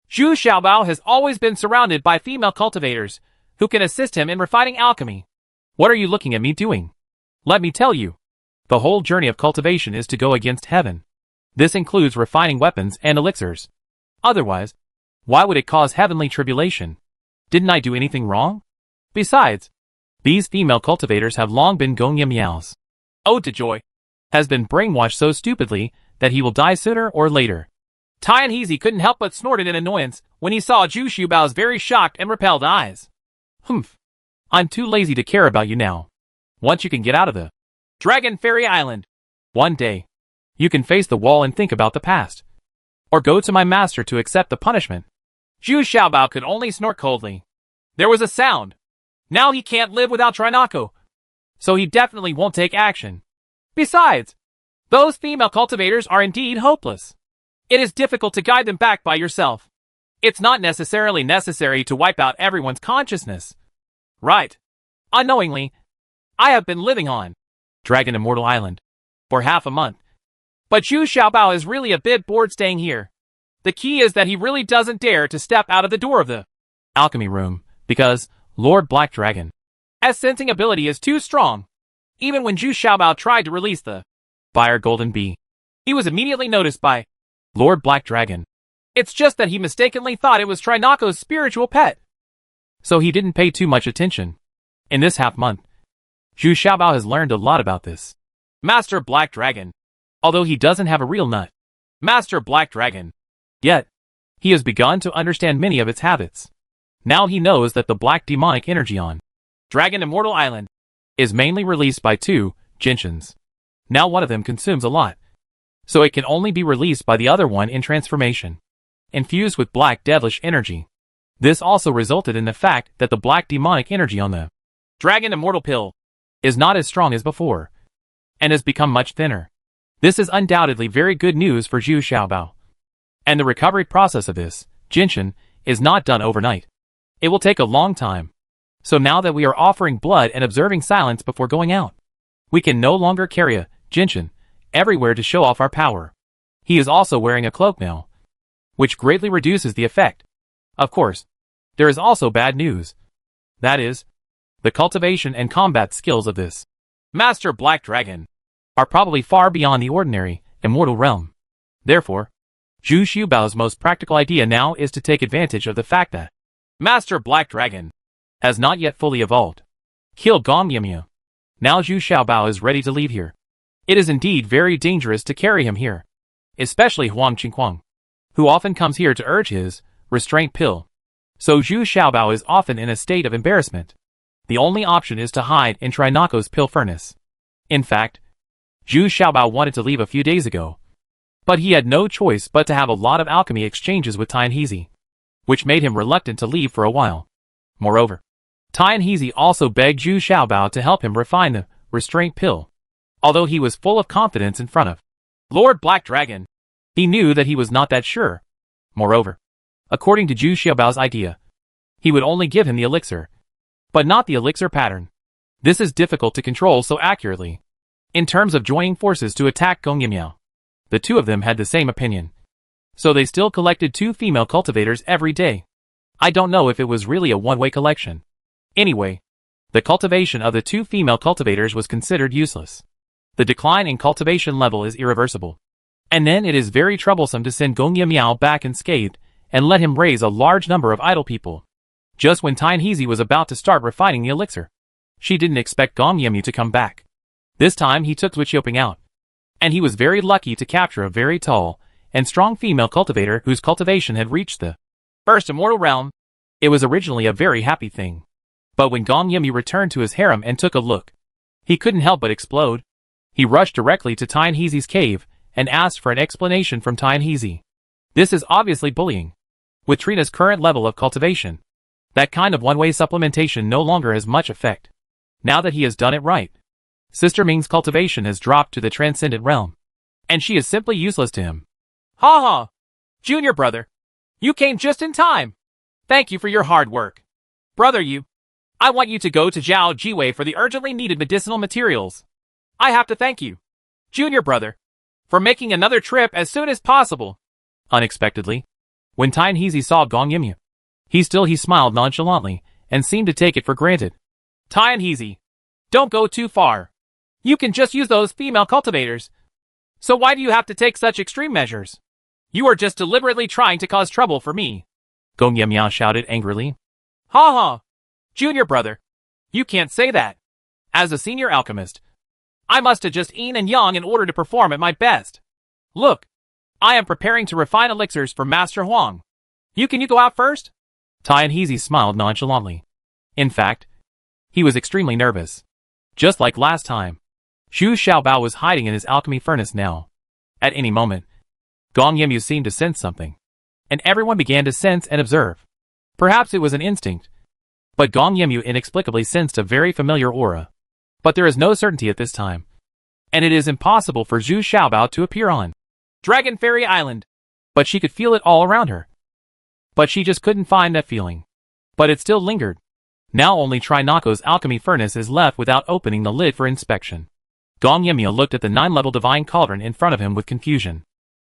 Zhu Xiaobao has always been surrounded by female cultivators who can assist him in refining alchemy. What are you looking at me doing? Let me tell you. The whole journey of cultivation is to go against heaven. This includes refining weapons and elixirs. Otherwise, why would it cause heavenly tribulation? Didn't I do anything wrong? Besides, these female cultivators have long been Gong Miao's ode to joy, has been brainwashed so stupidly that he will die sooner or later. Tianheezi couldn't help but snort in annoyance when he saw Zhu Xiaobao's very shocked and repelled eyes. Humph. I'm too lazy to care about you now. Once you can get out of the Dragon Fairy Island, one day, you can face the wall and think about the past. Or go to my master to accept the punishment. Zhu Xiaobao could only snort coldly. There was a sound. Now he can't live without Trinako. So he definitely won't take action. Besides, those female cultivators are indeed hopeless. It is difficult to guide them back by yourself. It's not necessarily necessary to wipe out everyone's consciousness. Right. Unknowingly, I have been living on Dragon Immortal Island for half a month. But Zhu Xiaobao is really a bit bored staying here. The key is that he really doesn't dare to step out of the door of the alchemy room, because, Lord Black Dragon. As sensing ability is too strong. Even when Zhu Xiaobao tried to release the Fire Golden Bee. he was immediately noticed by Lord Black Dragon. It's just that he mistakenly thought it was Trinako's spiritual pet. So he didn't pay too much attention. In this half-month, Zhu Xiaobao has learned a lot about this. Master Black Dragon. Although he doesn't have a real nut Master Black Dragon. yet, he has begun to understand many of its habits. Now he knows that the black demonic energy on Dragon Immortal Island. is mainly released by two Jinshins. Now one of them consumes a lot, so it can only be released by the other one in transformation, infused with black devilish energy. This also resulted in the fact that the black demonic energy on the Dragon Immortal Pill is not as strong as before, and has become much thinner. This is undoubtedly very good news for Zhu Xiaobao. And the recovery process of this Jinshin is not done overnight. It will take a long time. So now that we are offering blood and observing silence before going out, we can no longer carry a Jinshin everywhere to show off our power. He is also wearing a cloak now, which greatly reduces the effect. Of course, there is also bad news. That is, the cultivation and combat skills of this Master Black Dragon are probably far beyond the ordinary, immortal realm. Therefore, Zhu Xiaobao's most practical idea now is to take advantage of the fact that Master Black Dragon has not yet fully evolved. Kill Gong Yimyu. Now Zhu Xiaobao is ready to leave here. It is indeed very dangerous to carry him here, especially Huang Qingquang, who often comes here to urge his restraint pill. So Zhu Xiaobao is often in a state of embarrassment. The only option is to hide in Trinako's pill furnace. In fact, Zhu Xiaobao wanted to leave a few days ago, but he had no choice but to have a lot of alchemy exchanges with Tianheezi, which made him reluctant to leave for a while. Moreover, Tianheezi also begged Zhu Xiaobao to help him refine the restraint pill. Although he was full of confidence in front of Lord Black Dragon, he knew that he was not that sure. Moreover, according to Zhu Xiaobao's idea, he would only give him the elixir, but not the elixir pattern. This is difficult to control so accurately. In terms of joining forces to attack Gong Yimiao, the two of them had the same opinion. So they still collected two female cultivators every day. I don't know if it was really a one-way collection. Anyway, the cultivation of the two female cultivators was considered useless. The decline in cultivation level is irreversible. And then it is very troublesome to send Gong Yimiao back unscathed and let him raise a large number of idle people. Just when Tianheezi was about to start refining the elixir, she didn't expect Gong Yimiao to come back. This time he took Zwiqiuping out, and he was very lucky to capture a very tall and strong female cultivator whose cultivation had reached the first immortal realm. It was originally a very happy thing. But when Gong Yimiao returned to his harem and took a look, he couldn't help but explode. He rushed directly to Tianheezi's cave and asked for an explanation from Tianheezi. This is obviously bullying. With Trina's current level of cultivation, that kind of one-way supplementation no longer has much effect. Now that he has done it right, Sister Ming's cultivation has dropped to the transcendent realm, and she is simply useless to him. Ha ha! Junior brother, you came just in time. Thank you for your hard work. Brother I want you to go to Zhao Jiwei for the urgently needed medicinal materials. I have to thank you, Junior brother, for making another trip as soon as possible. Unexpectedly, when Tianheezi saw Gong Yimiao, he smiled nonchalantly and seemed to take it for granted. Tianheezi, don't go too far. You can just use those female cultivators. So why do you have to take such extreme measures? You are just deliberately trying to cause trouble for me. Gong Yimiao shouted angrily. Ha ha! Junior brother, you can't say that. As a senior alchemist, I must adjust yin and yang in order to perform at my best. Look, I am preparing to refine elixirs for Master Huang. You go out first? Tianheezi smiled nonchalantly. In fact, he was extremely nervous. Just like last time, Zhu Xiaobao was hiding in his alchemy furnace now. At any moment, Gong Yimiao seemed to sense something, and everyone began to sense and observe. Perhaps it was an instinct, but Gong Yimiao inexplicably sensed a very familiar aura. But there is no certainty at this time, and it is impossible for Zhu Xiaobao to appear on Dragon Fairy Island. But she could feel it all around her. But she just couldn't find that feeling. But it still lingered. Now only Trinako's alchemy furnace is left without opening the lid for inspection. Gong Yimiao looked at the 9-level divine cauldron in front of him with confusion.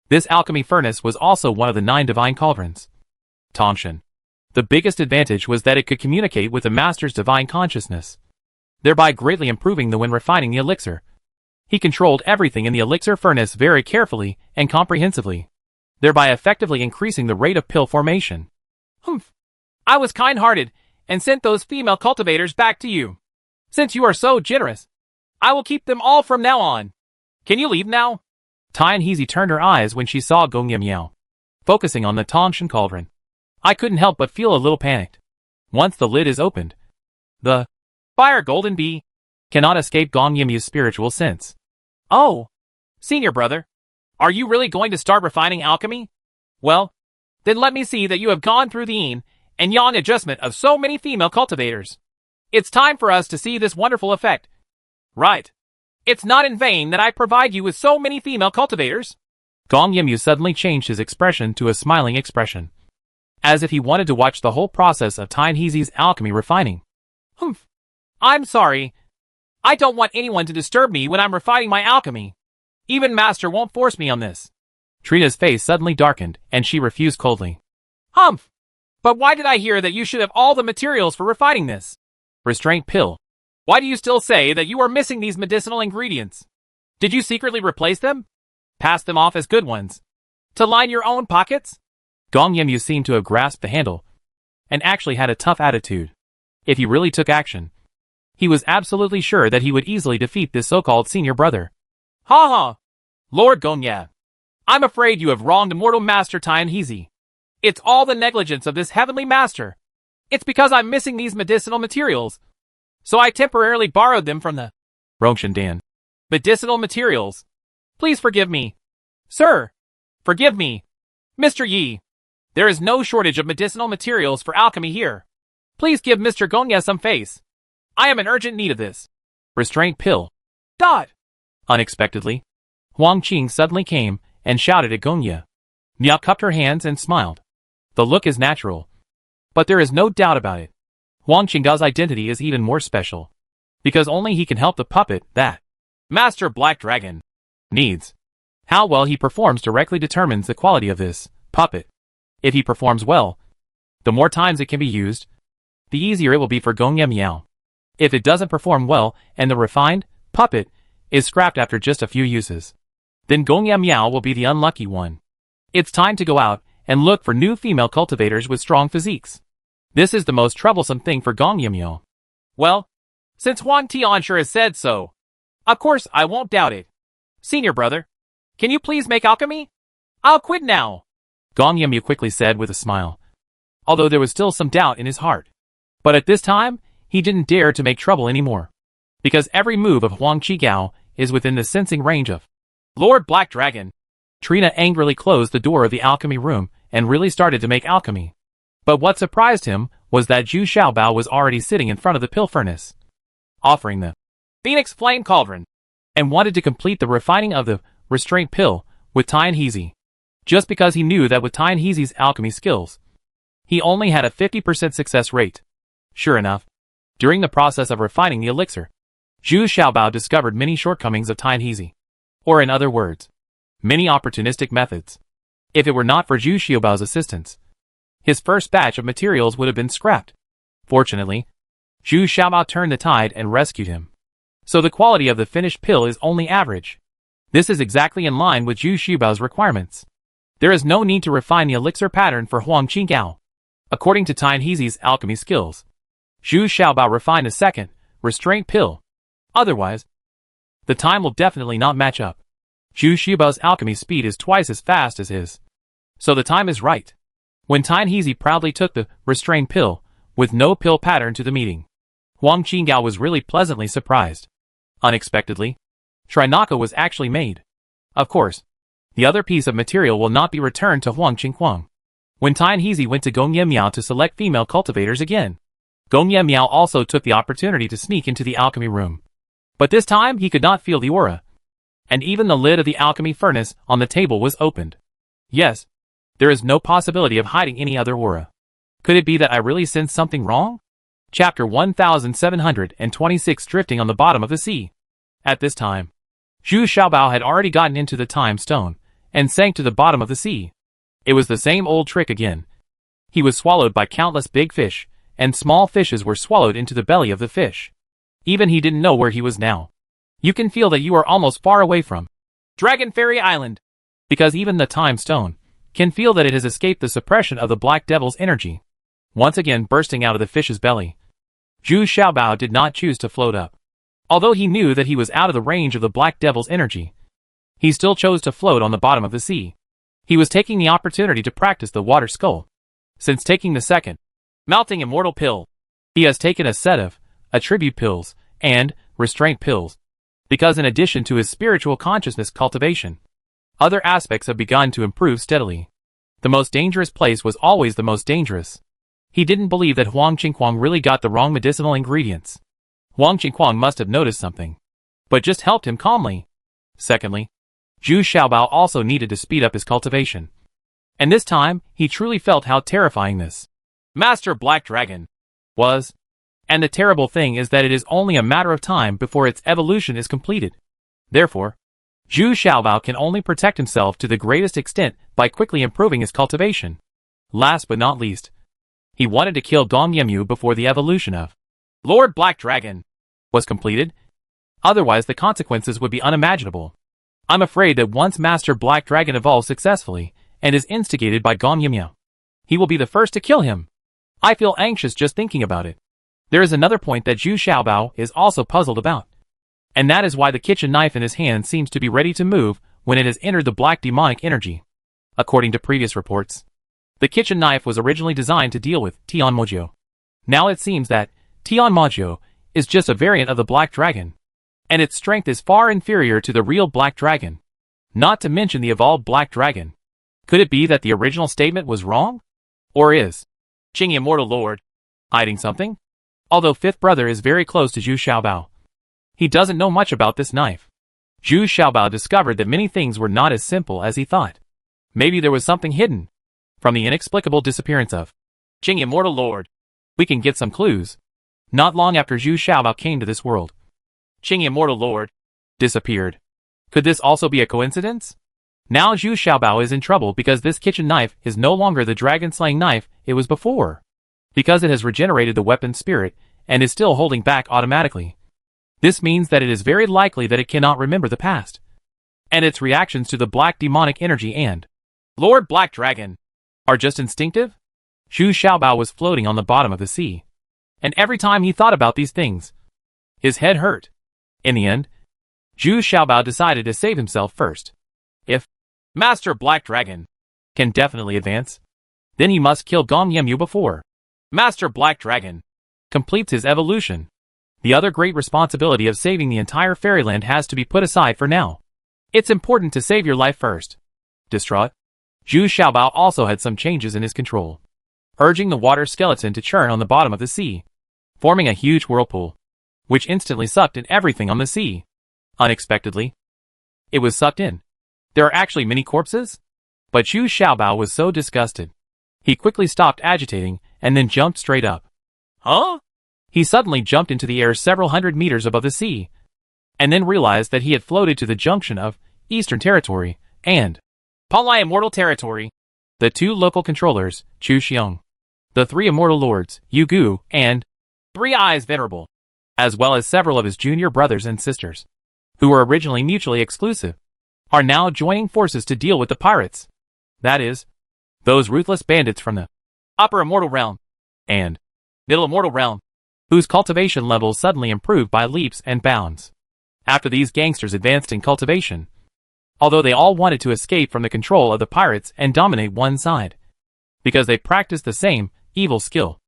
This alchemy furnace was also one of the 9 divine cauldrons. Tongshan. The biggest advantage was that it could communicate with the master's divine consciousness, thereby greatly improving when refining the elixir. He controlled everything in the elixir furnace very carefully and comprehensively, thereby effectively increasing the rate of pill formation. Humph. I was kind-hearted and sent those female cultivators back to you. Since you are so generous, I will keep them all from now on. Can you leave now? Tianheezy turned her eyes when she saw Gong Yimiao, focusing on the Tongshan cauldron. I couldn't help but feel a little panicked. Once the lid is opened, the fire golden bee cannot escape Gong Yimiao's spiritual sense. Oh, senior brother, are you really going to start refining alchemy? Well, then let me see that you have gone through the yin and yang adjustment of so many female cultivators. It's time for us to see this wonderful effect. Right. It's not in vain that I provide you with so many female cultivators. Gong Yimiao suddenly changed his expression to a smiling expression, as if he wanted to watch the whole process of Tianheezy's alchemy refining. Humph. I'm sorry. I don't want anyone to disturb me when I'm refining my alchemy. Even Master won't force me on this. Trina's face suddenly darkened, and she refused coldly. Humph. But why did I hear that you should have all the materials for refining this? Restraint pill. Why do you still say that you are missing these medicinal ingredients? Did you secretly replace them? Pass them off as good ones? To line your own pockets? Gong Yimiao seemed to have grasped the handle, and actually had a tough attitude. If he really took action, he was absolutely sure that he would easily defeat this so-called senior brother. Ha ha! Lord Gongya, I'm afraid you have wronged immortal Master Tianheezy. It's all the negligence of this heavenly master. It's because I'm missing these medicinal materials, so I temporarily borrowed them from the Rongshan Dan. Medicinal materials. Please forgive me. Sir, forgive me. Mr. Yi, there is no shortage of medicinal materials for alchemy here. Please give Mr. Gongya some face. I am in urgent need of this. Restraint pill. Dot. Unexpectedly, Huang Qing suddenly came and shouted at Gongya. Miao cupped her hands and smiled. The look is natural, but there is no doubt about it. Huang Qinggao's identity is even more special, because only he can help the puppet that Master Black Dragon needs. How well he performs directly determines the quality of this puppet. If he performs well, the more times it can be used, the easier it will be for Gongya Miao. If it doesn't perform well and the refined puppet is scrapped after just a few uses, then Gongya Miao will be the unlucky one. It's time to go out and look for new female cultivators with strong physiques. This is the most troublesome thing for Gongya Miao. Well, since Huang Tiansher has said so, of course I won't doubt it. Senior brother, can you please make alchemy? I'll quit now. Gongya Miao quickly said with a smile, although there was still some doubt in his heart. But at this time, he didn't dare to make trouble anymore, because every move of Huang Qigao is within the sensing range of Lord Black Dragon. Trina angrily closed the door of the alchemy room and really started to make alchemy. But what surprised him was that Zhu Xiaobao was already sitting in front of the pill furnace, offering the Phoenix Flame Cauldron, and wanted to complete the refining of the restraint pill with Tianheezy, just because he knew that with Tianheezy's alchemy skills, he only had a 50% success rate. Sure enough, during the process of refining the elixir, Zhu Xiaobao discovered many shortcomings of Tianheezy, or in other words, many opportunistic methods. If it were not for Zhu Xiaobao's assistance, his first batch of materials would have been scrapped. Fortunately, Zhu Xiaobao turned the tide and rescued him. So the quality of the finished pill is only average. This is exactly in line with Zhu Xiaobao's requirements. There is no need to refine the elixir pattern for Huang Qingao. According to Tianheezy's alchemy skills, Zhu Xiaobao refined a second, restraint pill. Otherwise, the time will definitely not match up. Zhu Xiaobao's alchemy speed is twice as fast as his, so the time is right. When Tianheezy proudly took the restrained pill, with no pill pattern to the meeting, Huang Qingao was really pleasantly surprised. Unexpectedly, Trinaka was actually made. Of course, the other piece of material will not be returned to Huang Qinghuang. When Tianheezy went to Gongya Miao to select female cultivators again, Gongya Miao also took the opportunity to sneak into the alchemy room. But this time he could not feel the aura, and even the lid of the alchemy furnace on the table was opened. Yes, there is no possibility of hiding any other aura. Could it be that I really sensed something wrong? Chapter 1726 Drifting on the Bottom of the Sea. At this time, Zhu Xiaobao had already gotten into the time stone, and sank to the bottom of the sea. It was the same old trick again. He was swallowed by countless big fish, and small fishes were swallowed into the belly of the fish. Even he didn't know where he was now. You can feel that you are almost far away from Dragon Fairy Island, because even the Time Stone can feel that it has escaped the suppression of the Black Devil's energy, once again bursting out of the fish's belly. Zhu Xiaobao did not choose to float up. Although he knew that he was out of the range of the Black Devil's energy, he still chose to float on the bottom of the sea. He was taking the opportunity to practice the water skull. Since taking the second melting immortal pill, he has taken a set of attribute pills and restraint pills, because in addition to his spiritual consciousness cultivation, other aspects have begun to improve steadily. The most dangerous place was always the most dangerous. He didn't believe that Huang Qinghuang really got the wrong medicinal ingredients. Huang Qinghuang must have noticed something, but just helped him calmly. Secondly, Zhu Xiaobao also needed to speed up his cultivation. And this time, he truly felt how terrifying this Master Black Dragon was. And the terrible thing is that it is only a matter of time before its evolution is completed. Therefore, Zhu Xiaobao can only protect himself to the greatest extent by quickly improving his cultivation. Last but not least, he wanted to kill Gong Yemyu before the evolution of Lord Black Dragon was completed. Otherwise the consequences would be unimaginable. I'm afraid that once Master Black Dragon evolves successfully and is instigated by Gong Yemyu, he will be the first to kill him. I feel anxious just thinking about it. There is another point that Zhu Xiaobao is also puzzled about. And that is why the kitchen knife in his hand seems to be ready to move when it has entered the black demonic energy. According to previous reports, the kitchen knife was originally designed to deal with Tianmojo. Now it seems that Tianmojo is just a variant of the Black Dragon, and its strength is far inferior to the real Black Dragon, not to mention the evolved Black Dragon. Could it be that the original statement was wrong? Or is Qing Immortal Lord hiding something? Although Fifth Brother is very close to Zhu Xiaobao, he doesn't know much about this knife. Zhu Xiaobao discovered that many things were not as simple as he thought. Maybe there was something hidden. From the inexplicable disappearance of Qing Immortal Lord, we can get some clues. Not long after Zhu Xiaobao came to this world, Qing Immortal Lord disappeared. Could this also be a coincidence? Now Zhu Xiaobao is in trouble because this kitchen knife is no longer the dragon-slaying knife it was before, because it has regenerated the weapon spirit and is still holding back automatically. This means that it is very likely that it cannot remember the past, and its reactions to the black demonic energy and Lord Black Dragon are just instinctive? Zhu Xiaobao was floating on the bottom of the sea, and every time he thought about these things, his head hurt. In the end, Zhu Xiaobao decided to save himself first. If Master Black Dragon can definitely advance, then he must kill Gong Yemyu before Master Black Dragon completes his evolution. The other great responsibility of saving the entire fairyland has to be put aside for now. It's important to save your life first. Distraught, Zhu Xiaobao also had some changes in his control, urging the water skeleton to churn on the bottom of the sea, forming a huge whirlpool, which instantly sucked in everything on the sea. Unexpectedly, it was sucked in. There are actually many corpses? But Zhu Xiaobao was so disgusted. He quickly stopped agitating and then jumped straight up. Huh? He suddenly jumped into the air several hundred meters above the sea, and then realized that he had floated to the junction of Eastern Territory and Palai Immortal Territory. The two local controllers, Chu Xiong, the three immortal lords, Yu Gu, and Three Eyes Venerable, as well as several of his junior brothers and sisters, who were originally mutually exclusive, are now joining forces to deal with the pirates. That is, those ruthless bandits from the Upper Immortal Realm and Middle Immortal Realm, whose cultivation levels suddenly improved by leaps and bounds after these gangsters advanced in cultivation. Although they all wanted to escape from the control of the pirates and dominate one side, because they practiced the same evil skill,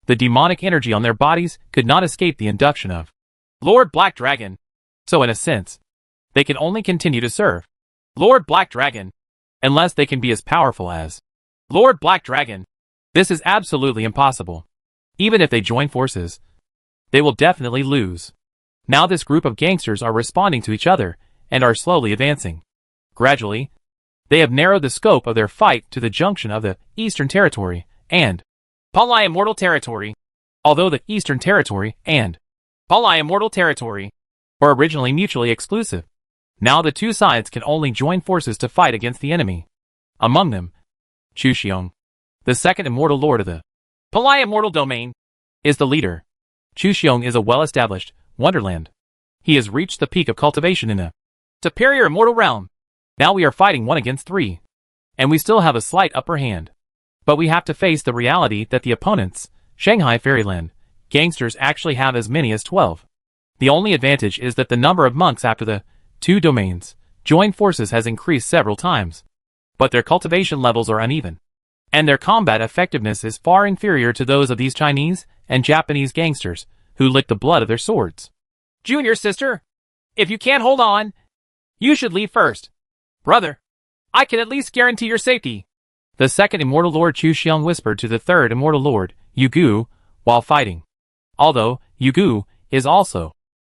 the demonic energy on their bodies could not escape the induction of Lord Black Dragon. So in a sense, they can only continue to serve Lord Black Dragon unless they can be as powerful as Lord Black Dragon. This is absolutely impossible. Even if they join forces, they will definitely lose. Now this group of gangsters are responding to each other and are slowly advancing. Gradually, they have narrowed the scope of their fight to the junction of the Eastern Territory and Palai Immortal Territory. Although the Eastern Territory and Palai Immortal Territory were originally mutually exclusive, now the two sides can only join forces to fight against the enemy. Among them, Chu Xiong, the second immortal lord of the Palai Immortal Domain, is the leader. Chu Xiong is a well-established wonderland. He has reached the peak of cultivation in the Superior Immortal Realm. Now we are fighting 1 against 3. And we still have a slight upper hand. But we have to face the reality that the opponents, Shanghai Fairyland, gangsters actually have as many as 12. The only advantage is that the number of monks after the 2 domains joined forces has increased several times. But their cultivation levels are uneven. And their combat effectiveness is far inferior to those of these Chinese and Japanese gangsters who lick the blood of their swords. Junior sister, if you can't hold on, you should leave first. Brother, I can at least guarantee your safety. The second immortal lord Chu Xiong whispered to the third immortal lord, Yu Gu, while fighting. Although, Yu Gu is also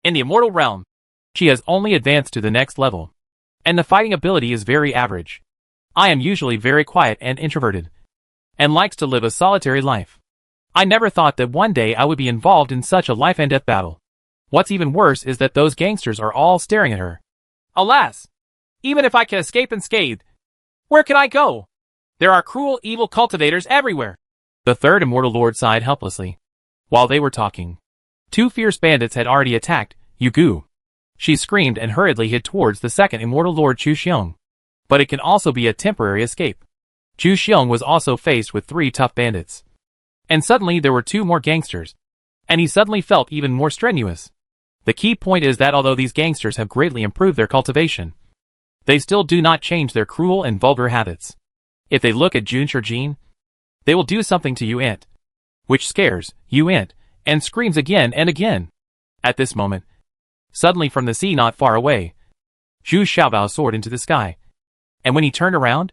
in the immortal realm. She has only advanced to the next level. And the fighting ability is very average. I am usually very quiet and introverted. And likes to live a solitary life. I never thought that one day I would be involved in such a life and death battle. What's even worse is that those gangsters are all staring at her. Alas! Even if I can escape unscathed, where can I go? There are cruel, evil cultivators everywhere. The third immortal lord sighed helplessly. While they were talking, 2 fierce bandits had already attacked Yu Gu. She screamed and hurriedly hid towards the second immortal lord Chu Xiong. But it can also be a temporary escape. Chu Xiong was also faced with 3 tough bandits. And suddenly there were 2 more gangsters. And he suddenly felt even more strenuous. The key point is that although these gangsters have greatly improved their cultivation, they still do not change their cruel and vulgar habits. If they look at Jun Shijin, they will do something to Yu Int, which scares Yu Int, and screams again and again. At this moment, suddenly from the sea not far away, Zhu Xiaobao soared into the sky. And when he turned around,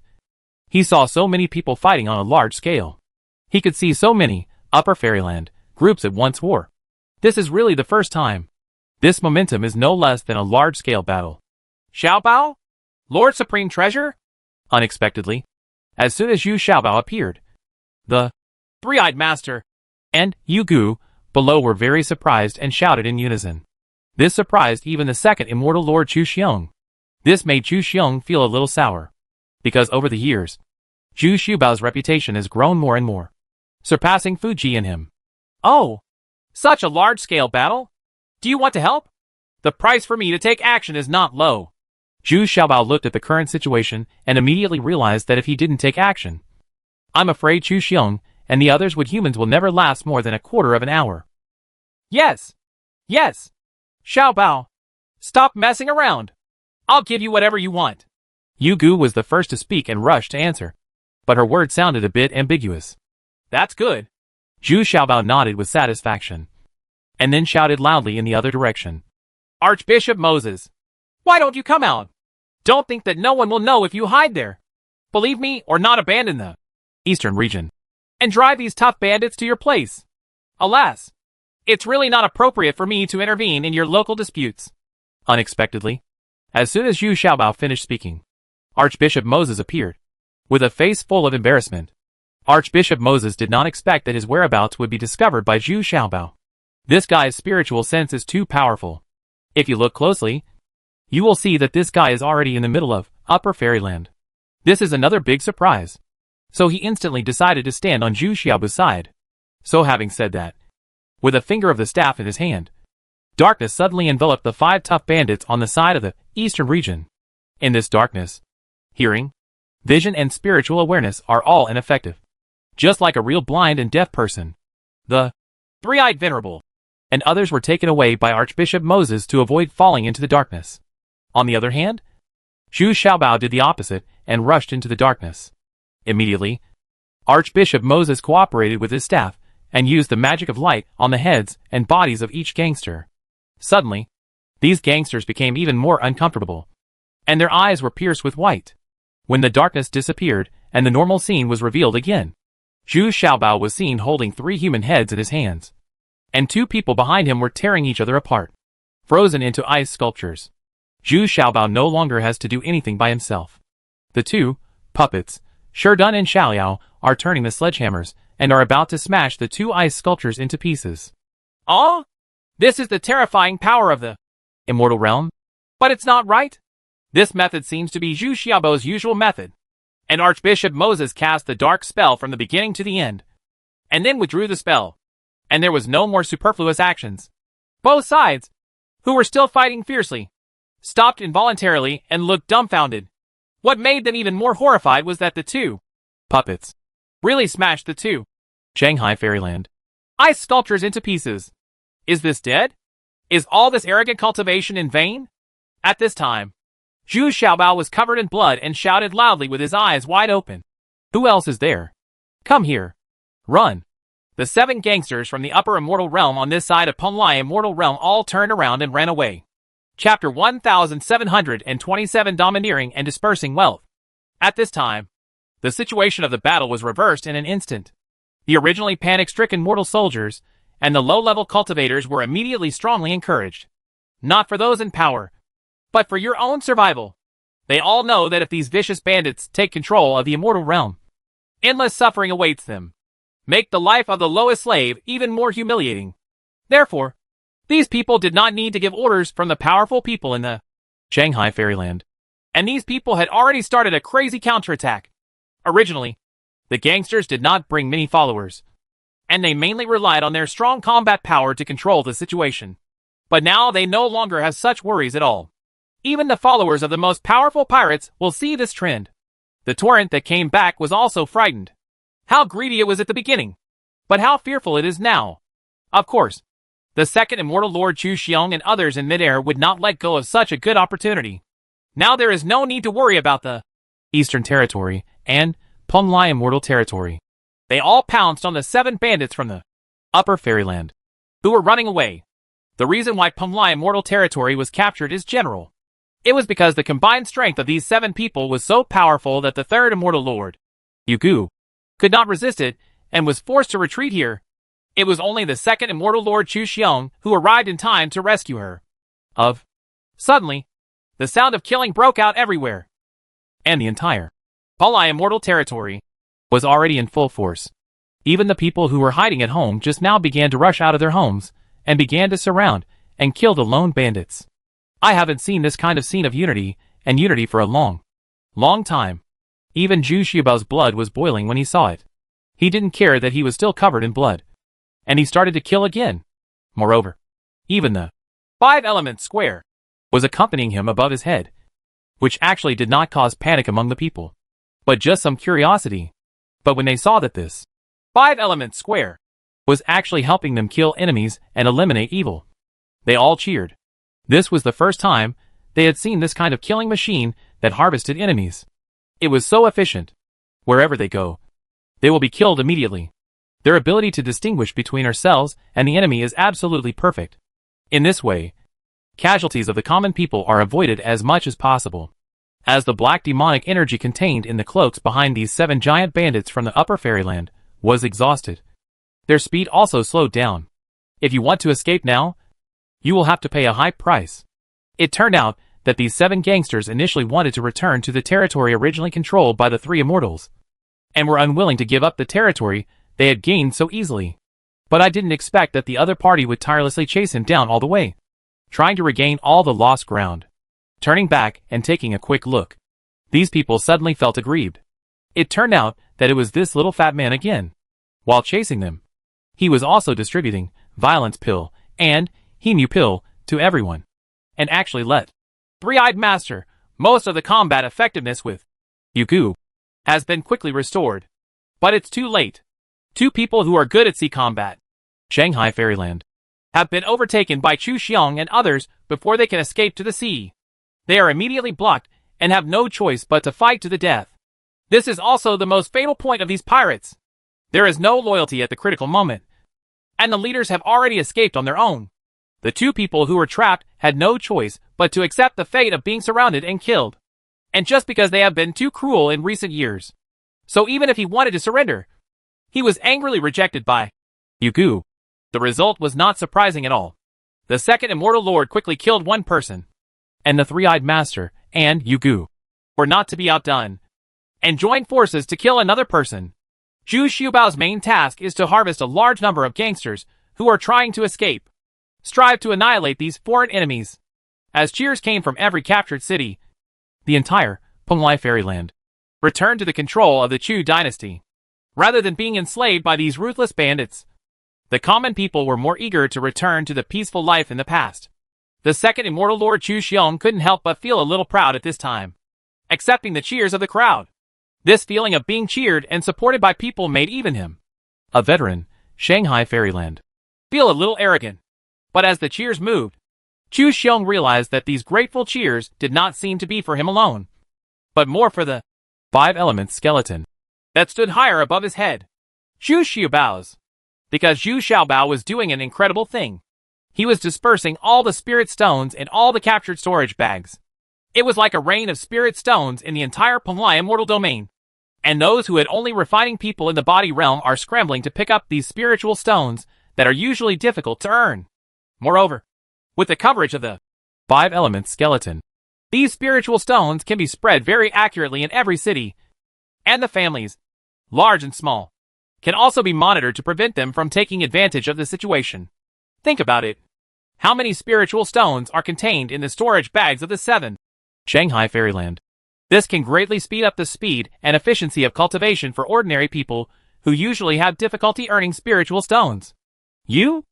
he saw so many people fighting on a large scale. He could see so many, Upper Fairyland, groups at once war. This is really the first time. This momentum is no less than a large-scale battle. Xiaobao? Lord Supreme Treasure? Unexpectedly, as soon as Zhu Xiaobao appeared, the Three-Eyed Master and Yu Gu below were very surprised and shouted in unison. This surprised even the second immortal lord Chu Xiong. This made Chu Xiong feel a little sour. Because over the years, Zhu Xiaobao's reputation has grown more and more, surpassing Fuji and him. Oh, such a large-scale battle? Do you want to help? The price for me to take action is not low. Zhu Xiaobao looked at the current situation and immediately realized that if he didn't take action, I'm afraid Chu Xiong and the others with humans will never last more than a quarter of an hour. Yes. Yes. Xiaobao, stop messing around. I'll give you whatever you want. Yu Gu was the first to speak and rushed to answer. But her words sounded a bit ambiguous. That's good. Zhu Xiaobao nodded with satisfaction. And then shouted loudly in the other direction. Archbishop Moses, why don't you come out? Don't think that no one will know if you hide there. Believe me or not, abandon the eastern region and drive these tough bandits to your place. Alas, it's really not appropriate for me to intervene in your local disputes. Unexpectedly, as soon as Zhu Xiaobao finished speaking, Archbishop Moses appeared. With a face full of embarrassment, Archbishop Moses did not expect that his whereabouts would be discovered by Zhu Xiaobao. This guy's spiritual sense is too powerful. If you look closely, you will see that this guy is already in the middle of Upper Fairyland. This is another big surprise. So he instantly decided to stand on Zhu Xiaobao's side. So having said that, with a finger of the staff in his hand, darkness suddenly enveloped the 5 tough bandits on the side of the eastern region. In this darkness, hearing, vision and spiritual awareness are all ineffective. Just like a real blind and deaf person. The Three-Eyed Venerable and others were taken away by Archbishop Moses to avoid falling into the darkness. On the other hand, Zhu Xiaobao did the opposite and rushed into the darkness. Immediately, Archbishop Moses cooperated with his staff and used the magic of light on the heads and bodies of each gangster. Suddenly, these gangsters became even more uncomfortable, and their eyes were pierced with white. When the darkness disappeared and the normal scene was revealed again, Zhu Xiaobao was seen holding 3 human heads in his hands, and 2 people behind him were tearing each other apart, frozen into ice sculptures. Zhu Xiaobao no longer has to do anything by himself. The 2 puppets, Sherdun and Xiaoliao, are turning the sledgehammers and are about to smash the 2 ice sculptures into pieces. Oh? This is the terrifying power of the immortal realm? But it's not right. This method seems to be Zhu Xiaobao's usual method. and Archbishop Moses cast the dark spell from the beginning to the end, and then withdrew the spell, and there was no more superfluous actions. Both sides, who were still fighting fiercely, stopped involuntarily and looked dumbfounded. What made them even more horrified was that the two puppets really smashed the two Shanghai Fairyland ice sculptures into pieces. Is this dead? Is all this arrogant cultivation in vain? At this time, Zhu Xiaobao was covered in blood and shouted loudly with his eyes wide open. Who else is there? Come here. Run. The 7 gangsters from the upper immortal realm on this side of Penglai immortal realm all turned around and ran away. Chapter 1727 Domineering and Dispersing Wealth. At this time, the situation of the battle was reversed in an instant. The originally panic-stricken mortal soldiers and the low-level cultivators were immediately strongly encouraged. Not for those in power, but for your own survival. They all know that if these vicious bandits take control of the immortal realm, endless suffering awaits them. Make the life of the lowest slave even more humiliating. Therefore, these people did not need to give orders from the powerful people in the Shanghai Fairyland. And these people had already started a crazy counterattack. Originally, the gangsters did not bring many followers, and they mainly relied on their strong combat power to control the situation. But now they no longer have such worries at all. Even the followers of the most powerful pirates will see this trend. The torrent that came back was also frightened. How greedy it was at the beginning, but how fearful it is now. Of course, the second immortal Lord Chu Xiong and others in midair would not let go of such a good opportunity. Now there is no need to worry about the Eastern Territory and Penglai Immortal Territory. They all pounced on the 7 bandits from the Upper Fairyland, who were running away. The reason why Penglai Immortal Territory was captured is general. It was because the combined strength of these 7 people was so powerful that the third immortal lord, Yugu, could not resist it and was forced to retreat here. It was only the second immortal lord Chu Xiong who arrived in time to rescue her. Suddenly, the sound of killing broke out everywhere, and the entire Penglai Immortal Territory was already in full force. Even the people who were hiding at home just now began to rush out of their homes and began to surround and kill the lone bandits. I haven't seen this kind of scene of unity for a long time. Even Zhu Xiaobao's blood was boiling when he saw it. He didn't care that he was still covered in blood, and he started to kill again. Moreover, even the 5 Elements Square was accompanying him above his head, which actually did not cause panic among the people, but just some curiosity. But when they saw that this 5 Elements Square was actually helping them kill enemies and eliminate evil, they all cheered. This was the first time they had seen this kind of killing machine that harvested enemies. It was so efficient. Wherever they go, they will be killed immediately. Their ability to distinguish between ourselves and the enemy is absolutely perfect. In this way, casualties of the common people are avoided as much as possible. As the black demonic energy contained in the cloaks behind these 7 giant bandits from the Upper Fairyland was exhausted, their speed also slowed down. If you want to escape now, you will have to pay a high price. It turned out that these 7 gangsters initially wanted to return to the territory originally controlled by the 3 immortals, and were unwilling to give up the territory they had gained so easily. But I didn't expect that the other party would tirelessly chase him down all the way, trying to regain all the lost ground. Turning back and taking a quick look, these people suddenly felt aggrieved. It turned out that it was this little fat man again. While chasing them, he was also distributing violence pill and Hemu pill to everyone, and actually let 3-Eyed Master most of the combat effectiveness with Yugu has been quickly restored. But it's too late. 2 people who are good at sea combat, Shanghai Fairyland, have been overtaken by Chu Xiong and others before they can escape to the sea. They are immediately blocked and have no choice but to fight to the death. This is also the most fatal point of these pirates. There is no loyalty at the critical moment, and the leaders have already escaped on their own. The 2 people who were trapped had no choice but to accept the fate of being surrounded and killed. And just because they have been too cruel in recent years. So even if he wanted to surrender, he was angrily rejected by Yugu. The result was not surprising at all. The second immortal lord quickly killed 1 person, and the 3-Eyed Master and Yugu were not to be outdone, and joined forces to kill another person. Zhu Xiaobao's main task is to harvest a large number of gangsters who are trying to escape. Strive to annihilate these foreign enemies. As cheers came from every captured city, the entire Penglai Fairyland return to the control of the Chu dynasty. Rather than being enslaved by these ruthless bandits, the common people were more eager to return to the peaceful life in the past. The second immortal Lord Chu Xiong couldn't help but feel a little proud at this time, accepting the cheers of the crowd. This feeling of being cheered and supported by people made even him, a veteran, Shanghai Fairyland, feel a little arrogant. But as the cheers moved, Chu Xiong realized that these grateful cheers did not seem to be for him alone, but more for the five elements skeleton that stood higher above his head. Zhu Xiaobao's. Because Zhu Xiaobao was doing an incredible thing. He was dispersing all the spirit stones in all the captured storage bags. It was like a rain of spirit stones in the entire Penglai immortal domain. And those who had only refining people in the body realm are scrambling to pick up these spiritual stones that are usually difficult to earn. Moreover, with the coverage of the five elements skeleton, these spiritual stones can be spread very accurately in every city, and the families, large and small, can also be monitored to prevent them from taking advantage of the situation. Think about it. How many spiritual stones are contained in the storage bags of the 7 Shanghai Fairyland? This can greatly speed up the speed and efficiency of cultivation for ordinary people who usually have difficulty earning spiritual stones. You?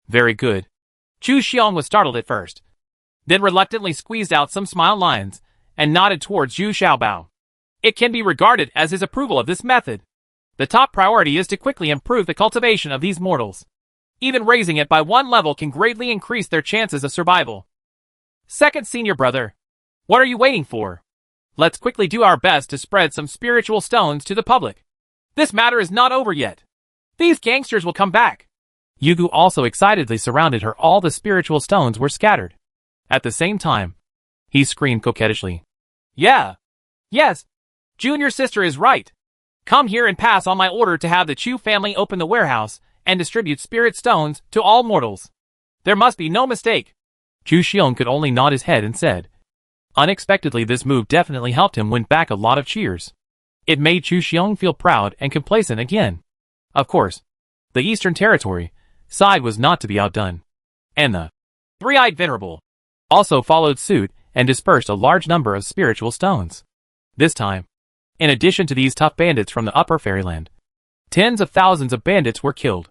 Very good. Chu Xiong was startled at first, then reluctantly squeezed out some smile lines and nodded towards Zhu Xiaobao. It can be regarded as his approval of this method. The top priority is to quickly improve the cultivation of these mortals. Even raising it by one level can greatly increase their chances of survival. Second senior brother, what are you waiting for? Let's quickly do our best to spread some spiritual stones to the public. This matter is not over yet. These gangsters will come back. Yugu also excitedly surrounded her. All the spiritual stones were scattered. At the same time, he screamed coquettishly. Yes, Junior sister is right. Come here and pass on my order to have the Chu family open the warehouse and distribute spirit stones to all mortals. There must be no mistake. Chu Xiong could only nod his head and said. Unexpectedly, this move definitely helped him win back a lot of cheers. It made Chu Xiong feel proud and complacent again. Of course, the Eastern Territory side was not to be outdone, and the Three-Eyed Venerable also followed suit and dispersed a large number of spiritual stones. This time, in addition to these tough bandits from the Upper Fairyland, tens of thousands of bandits were killed.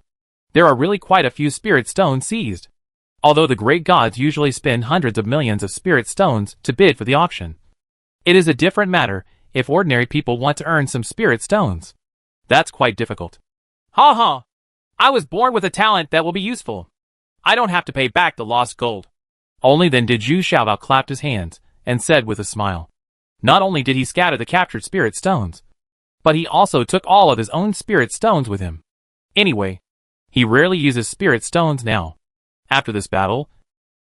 There are really quite a few spirit stones seized. Although the great gods usually spend hundreds of millions of spirit stones to bid for the auction, it is a different matter if ordinary people want to earn some spirit stones. That's quite difficult. Ha! I was born with a talent that will be useful. I don't have to pay back the lost gold. Only then did Zhu Xiaobao clap his hands and said with a smile. Not only did he scatter the captured spirit stones, but he also took all of his own spirit stones with him. Anyway, he rarely uses spirit stones now. After this battle,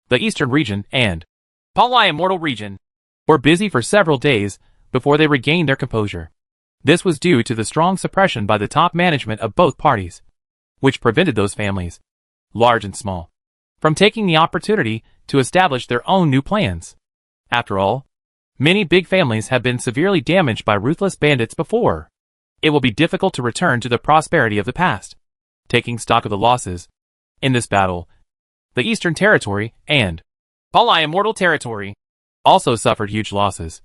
the Eastern region and Penglai Immortal region were busy for several days before they regained their composure. This was due to the strong suppression by the top management of both parties, which prevented those families, large and small, from taking the opportunity to establish their own new plans. After all, many big families have been severely damaged by ruthless bandits before. It will be difficult to return to the prosperity of the past. Taking stock of the losses in this battle, the Eastern Territory and Penglai Immortal Territory also suffered huge losses,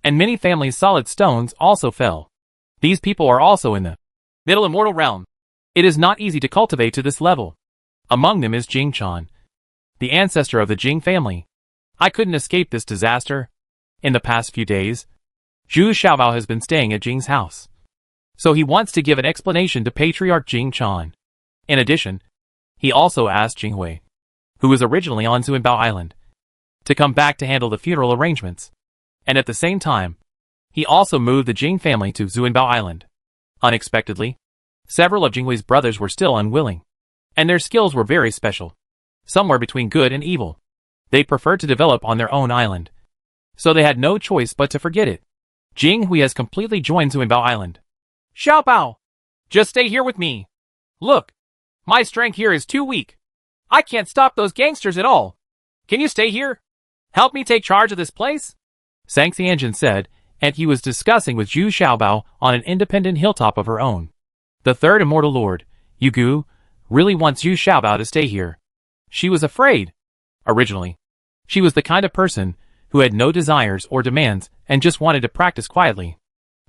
and many families' solid stones also fell. These people are also in the Middle Immortal Realm. It is not easy to cultivate to this level. Among them is Jing Chan, the ancestor of the Jing family. I couldn't escape this disaster. In the past few days, Zhu Xiaobao has been staying at Jing's house, so he wants to give an explanation to Patriarch Jing Chan. In addition, he also asked Jing Hui, who was originally on Zuanbao Island, to come back to handle the funeral arrangements. And at the same time, he also moved the Jing family to Zuanbao Island. Unexpectedly, several of Jinghui's brothers were still unwilling, and their skills were very special, somewhere between good and evil. They preferred to develop on their own island, so they had no choice but to forget it. Jing Hui has completely joined Zuanbao Island. Xiaobao, just stay here with me. Look, my strength here is too weak. I can't stop those gangsters at all. Can you stay here? Help me take charge of this place? Sang Xianjun said, and he was discussing with Zhu Xiaobao on an independent hilltop of her own. The third immortal lord, Yugu, really wants Zhu Xiaobao to stay here. She was afraid. Originally, she was the kind of person who had no desires or demands and just wanted to practice quietly.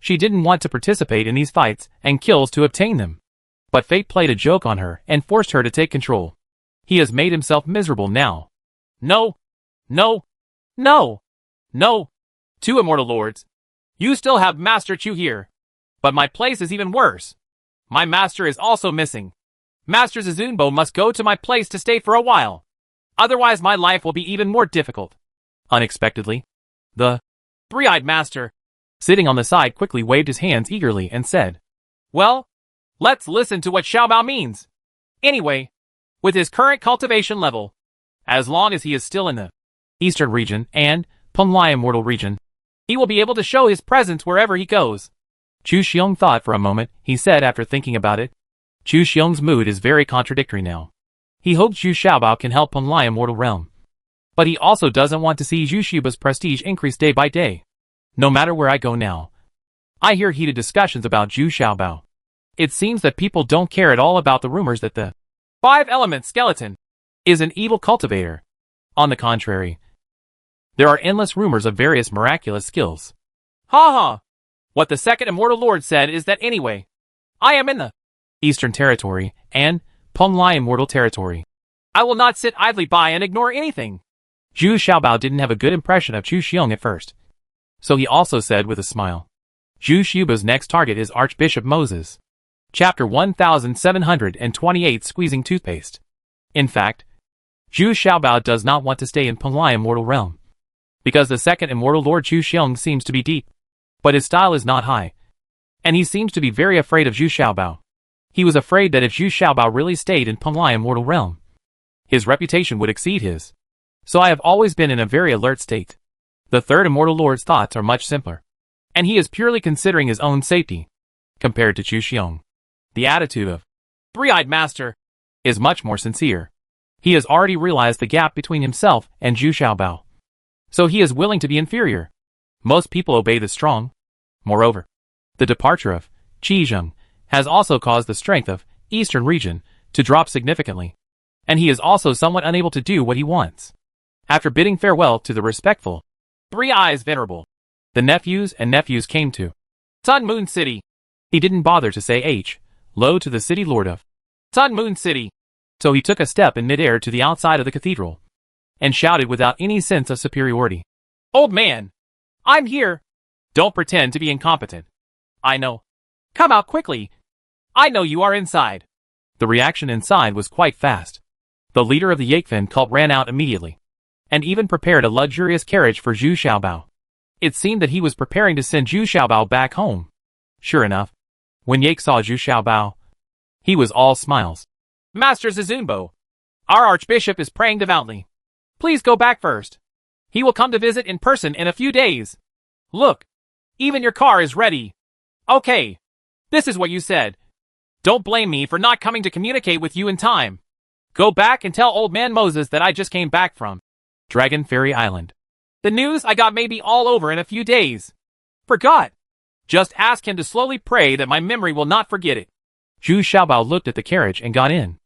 She didn't want to participate in these fights and kills to obtain them. But fate played a joke on her and forced her to take control. He has made himself miserable now. No. No. No. No. Two immortal lords. You still have Master Chu here. But my place is even worse. My master is also missing. Master Zizunbo must go to my place to stay for a while. Otherwise my life will be even more difficult. Unexpectedly, the three-eyed master, sitting on the side, quickly waved his hands eagerly and said, "Well, let's listen to what Xiaobao means. Anyway, with his current cultivation level, as long as he is still in the Eastern region and Punlai Immortal region, he will be able to show his presence wherever he goes." Chu Xiong thought for a moment. He said after thinking about it, Chu Xiong's mood is very contradictory now. He hopes Zhu Xiaobao can help Punlai Immortal Realm. But he also doesn't want to see Zhu Xiuba's prestige increase day by day. No matter where I go now, I hear heated discussions about Zhu Xiaobao. It seems that people don't care at all about the rumors that the five-element skeleton is an evil cultivator. On the contrary, there are endless rumors of various miraculous skills. Ha ha! What the second immortal lord said is that anyway, I am in the Eastern Territory and Punlai Immortal Territory. I will not sit idly by and ignore anything. Zhu Xiaobao didn't have a good impression of Chu Xiong at first. So he also said with a smile, Zhu Xiuba's next target is Archbishop Moses. Chapter 1728 Squeezing Toothpaste. In fact, Zhu Xiaobao does not want to stay in Punlai Immortal Realm. Because the second immortal lord Chu Xiong seems to be deep. But his style is not high. And he seems to be very afraid of Zhu Xiaobao. He was afraid that if Zhu Xiaobao really stayed in Punlai Immortal Realm, his reputation would exceed his. So I have always been in a very alert state. The third immortal lord's thoughts are much simpler. And he is purely considering his own safety. Compared to Chu Xiong, the attitude of three-eyed master is much more sincere. He has already realized the gap between himself and Zhu Xiaobao. So he is willing to be inferior. Most people obey the strong. Moreover, the departure of Qizheng has also caused the strength of Eastern region to drop significantly. And he is also somewhat unable to do what he wants. After bidding farewell to the respectful Three Eyes Venerable, the nephews came to Sun Moon City. He didn't bother to say hello to the city lord of Sun Moon City. So he took a step in midair to the outside of the cathedral and shouted without any sense of superiority, "Old man, I'm here. Don't pretend to be incompetent. I know. Come out quickly. I know you are inside." The reaction inside was quite fast. The leader of the Yakfen cult ran out immediately, and even prepared a luxurious carriage for Zhu Xiaobao. It seemed that he was preparing to send Zhu Xiaobao back home. Sure enough, when Yak saw Zhu Xiaobao, he was all smiles. "Master Zizunbo, our archbishop is praying devoutly. Please go back first. He will come to visit in person in a few days. Look, even your car is ready." "Okay, this is what you said. Don't blame me for not coming to communicate with you in time. Go back and tell old man Moses that I just came back from Dragon Fairy Island. The news I got may be all over in a few days. Forgot. Just ask him to slowly pray that my memory will not forget it." Zhu Xiaobao looked at the carriage and got in.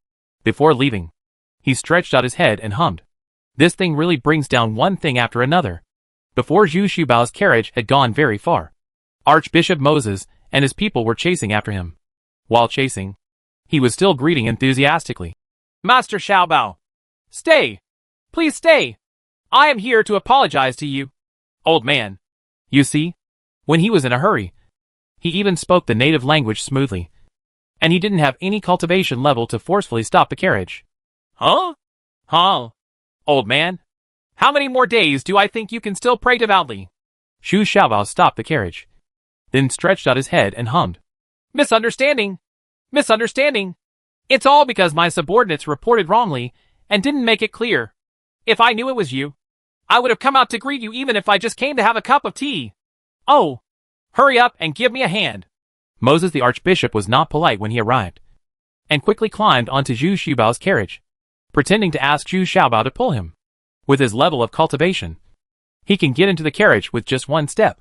Before leaving, he stretched out his head and hummed. This thing really brings down one thing after another. Before Zhu Xiaobao's carriage had gone very far, Archbishop Moses and his people were chasing after him. While chasing, he was still greeting enthusiastically, "Master Xiaobao, stay. Please stay. I am here to apologize to you, old man." You see, when he was in a hurry, he even spoke the native language smoothly. And he didn't have any cultivation level to forcefully stop the carriage. Huh? Old man, how many more days do I think you can still pray devoutly? Zhu Xiaobao stopped the carriage, then stretched out his head and hummed. Misunderstanding. It's all because my subordinates reported wrongly and didn't make it clear. If I knew it was you, I would have come out to greet you even if I just came to have a cup of tea. Oh, hurry up and give me a hand." Moses the archbishop was not polite when he arrived, and quickly climbed onto Zhu Xiaobao's carriage, pretending to ask Zhu Xiaobao to pull him. With his level of cultivation, he can get into the carriage with just one step.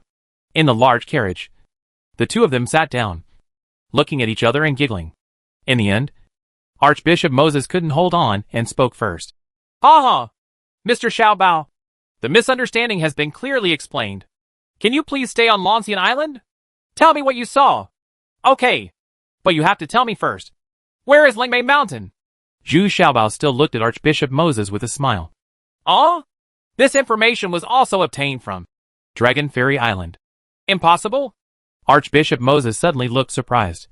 In the large carriage, the two of them sat down, looking at each other and giggling. In the end, Archbishop Moses couldn't hold on and spoke first. "Ha! Mr. Xiaobao, the misunderstanding has been clearly explained. Can you please stay on Lancian Island? Tell me what you saw. Okay. But you have to tell me first. Where is Lingmei Mountain? Zhu Xiaobao still looked at Archbishop Moses with a smile. Oh? This information was also obtained from Dragon Fairy Island. Impossible? Archbishop Moses suddenly looked surprised,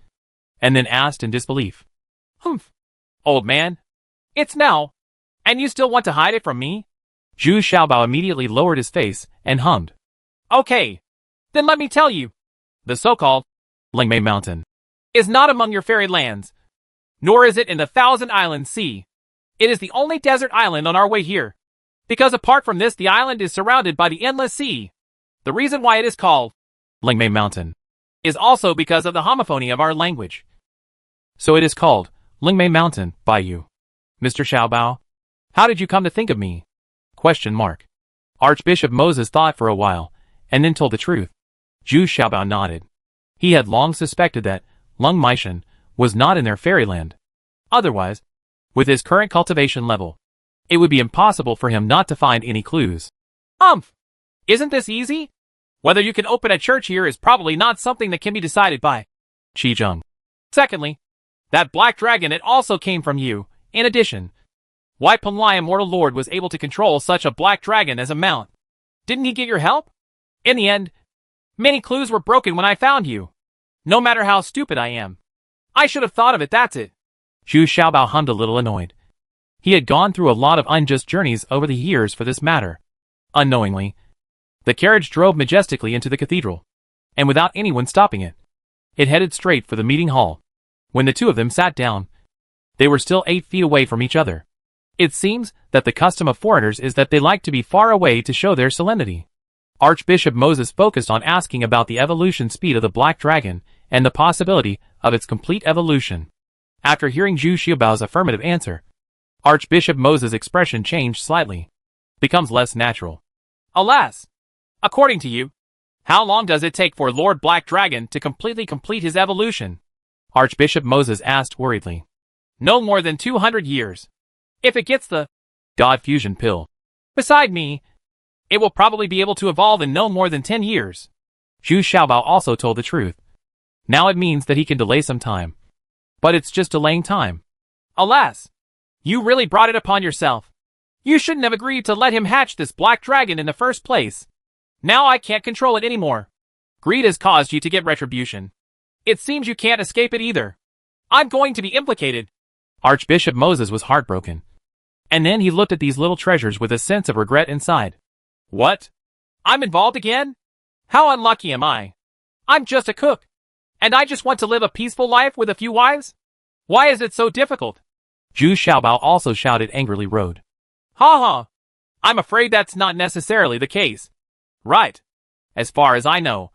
and then asked in disbelief. Humph. Old man. It's now. And you still want to hide it from me? Zhu Xiaobao immediately lowered his face and hummed. Okay. Then let me tell you. The so-called Lingmei Mountain is not among your fairy lands. Nor is it in the Thousand Islands Sea. It is the only desert island on our way here. Because apart from this, the island is surrounded by the endless sea. The reason why it is called Lingmei Mountain is also because of the homophony of our language. So it is called Lingmei Mountain by you, Mr. Xiaobao. How did you come to think of me? Question mark. Archbishop Moses thought for a while, and then told the truth. Zhu Xiaobao nodded. He had long suspected that Lung Meishan was not in their fairyland. Otherwise, with his current cultivation level, it would be impossible for him not to find any clues. Isn't this easy? Whether you can open a church here is probably not something that can be decided by Qi Zheng. Secondly, that black dragon, it also came from you. In addition, why Panlai Immortal Lord was able to control such a black dragon as a mount? Didn't he get your help? In the end, many clues were broken when I found you. No matter how stupid I am. I should have thought of it, that's it. Zhu Xiaobao hummed a little annoyed. He had gone through a lot of unjust journeys over the years for this matter. Unknowingly, the carriage drove majestically into the cathedral, and without anyone stopping it, it headed straight for the meeting hall. When the two of them sat down, they were still 8 feet away from each other. It seems that the custom of foreigners is that they like to be far away to show their solemnity. Archbishop Moses focused on asking about the evolution speed of the black dragon and the possibility of its complete evolution. After hearing Zhu Xiaobao's affirmative answer, Archbishop Moses' expression changed slightly. Becomes less natural. Alas! According to you, how long does it take for Lord Black Dragon to completely complete his evolution? Archbishop Moses asked worriedly. No more than 200 years. If it gets the God Fusion pill. Beside me, it will probably be able to evolve in no more than 10 years. Zhu Xiaobao also told the truth. Now it means that he can delay some time. But it's just delaying time. Alas! You really brought it upon yourself. You shouldn't have agreed to let him hatch this black dragon in the first place. Now I can't control it anymore. Greed has caused you to get retribution. It seems you can't escape it either. I'm going to be implicated. Archbishop Moses was heartbroken. And then he looked at these little treasures with a sense of regret inside. What? I'm involved again? How unlucky am I? I'm just a cook. And I just want to live a peaceful life with a few wives? Why is it so difficult? Zhu Xiaobao also shouted angrily rode. Ha ha. I'm afraid that's not necessarily the case. Right. As far as I know.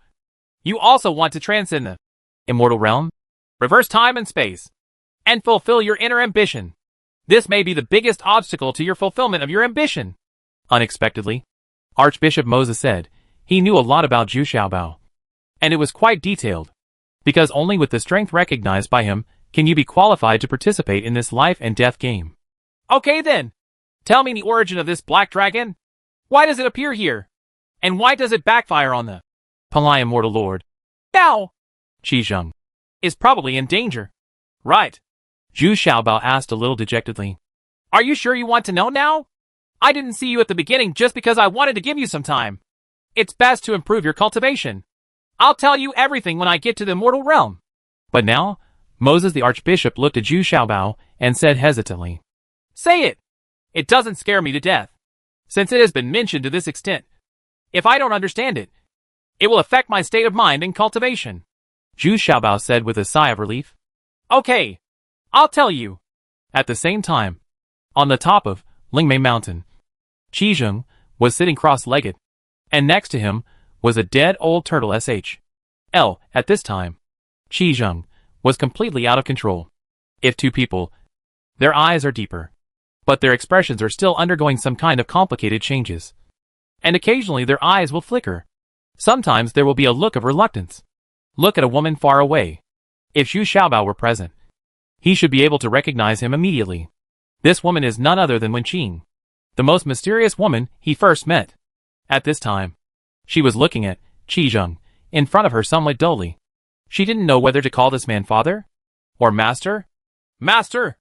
You also want to transcend the immortal realm? Reverse time and space. And fulfill your inner ambition. This may be the biggest obstacle to your fulfillment of your ambition. Unexpectedly, Archbishop Moses said he knew a lot about Zhu Xiaobao. And it was quite detailed. Because only with the strength recognized by him can you be qualified to participate in this life and death game. Okay then. Tell me the origin of this black dragon. Why does it appear here? And why does it backfire on the Panlai Immortal Lord? Now! Qi Zheng is probably in danger. Right. Zhu Xiaobao asked a little dejectedly. Are you sure you want to know now? I didn't see you at the beginning just because I wanted to give you some time. It's best to improve your cultivation. I'll tell you everything when I get to the immortal realm. But now, Moses the Archbishop looked at Zhu Xiaobao and said hesitantly. Say it. It doesn't scare me to death. Since it has been mentioned to this extent. If I don't understand it, it will affect my state of mind and cultivation. Zhu Xiaobao said with a sigh of relief. Okay. I'll tell you. At the same time, on the top of Lingmei Mountain, Qi Zheng was sitting cross-legged, and next to him was a dead old turtle SHL. At this time, Qi Zheng was completely out of control. If two people, their eyes are deeper, but their expressions are still undergoing some kind of complicated changes. And occasionally their eyes will flicker. Sometimes there will be a look of reluctance. Look at a woman far away. If Zhu Xiaobao were present, he should be able to recognize him immediately. This woman is none other than Wen Qing, the most mysterious woman he first met. At this time, she was looking at Qi Zheng in front of her somewhat dully. She didn't know whether to call this man father or master. Master,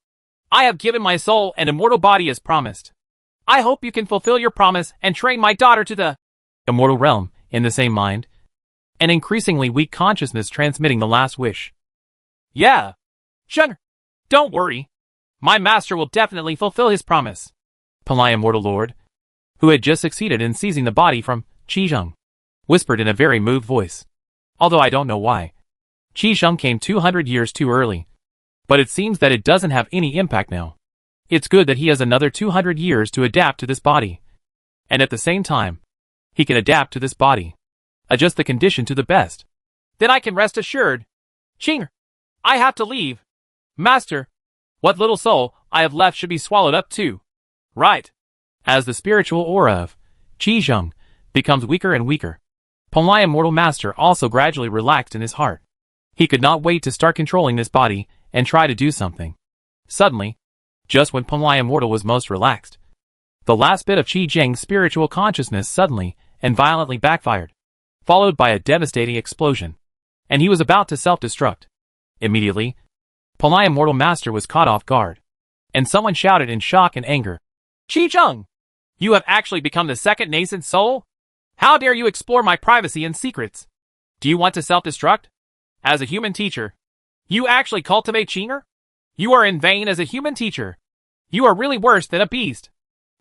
I have given my soul and immortal body as promised. I hope you can fulfill your promise and train my daughter to the immortal realm in the same mind, an increasingly weak consciousness transmitting the last wish. Yeah. Shun, don't worry. My master will definitely fulfill his promise. Palai Immortal Lord, who had just succeeded in seizing the body from Qi Zheng, whispered in a very moved voice. Although I don't know why. Qi Zheng came 200 years too early. But it seems that it doesn't have any impact now. It's good that he has another 200 years to adapt to this body. And at the same time, he can adapt to this body. Adjust the condition to the best. Then I can rest assured. Qing, I have to leave. Master, what little soul I have left should be swallowed up too. Right. As the spiritual aura of Qi Zheng becomes weaker and weaker, Palai Immortal Master also gradually relaxed in his heart. He could not wait to start controlling this body and try to do something. Suddenly, just when Palai Immortal was most relaxed, the last bit of Qi Zheng's spiritual consciousness suddenly and violently backfired, followed by a devastating explosion, and he was about to self-destruct. Immediately, Palai Immortal Master was caught off guard, and someone shouted in shock and anger. Qi Zheng, you have actually become the second nascent soul? How dare you explore my privacy and secrets? Do you want to self-destruct? As a human teacher, you actually cultivate Qing'er? You are in vain as a human teacher. You are really worse than a beast.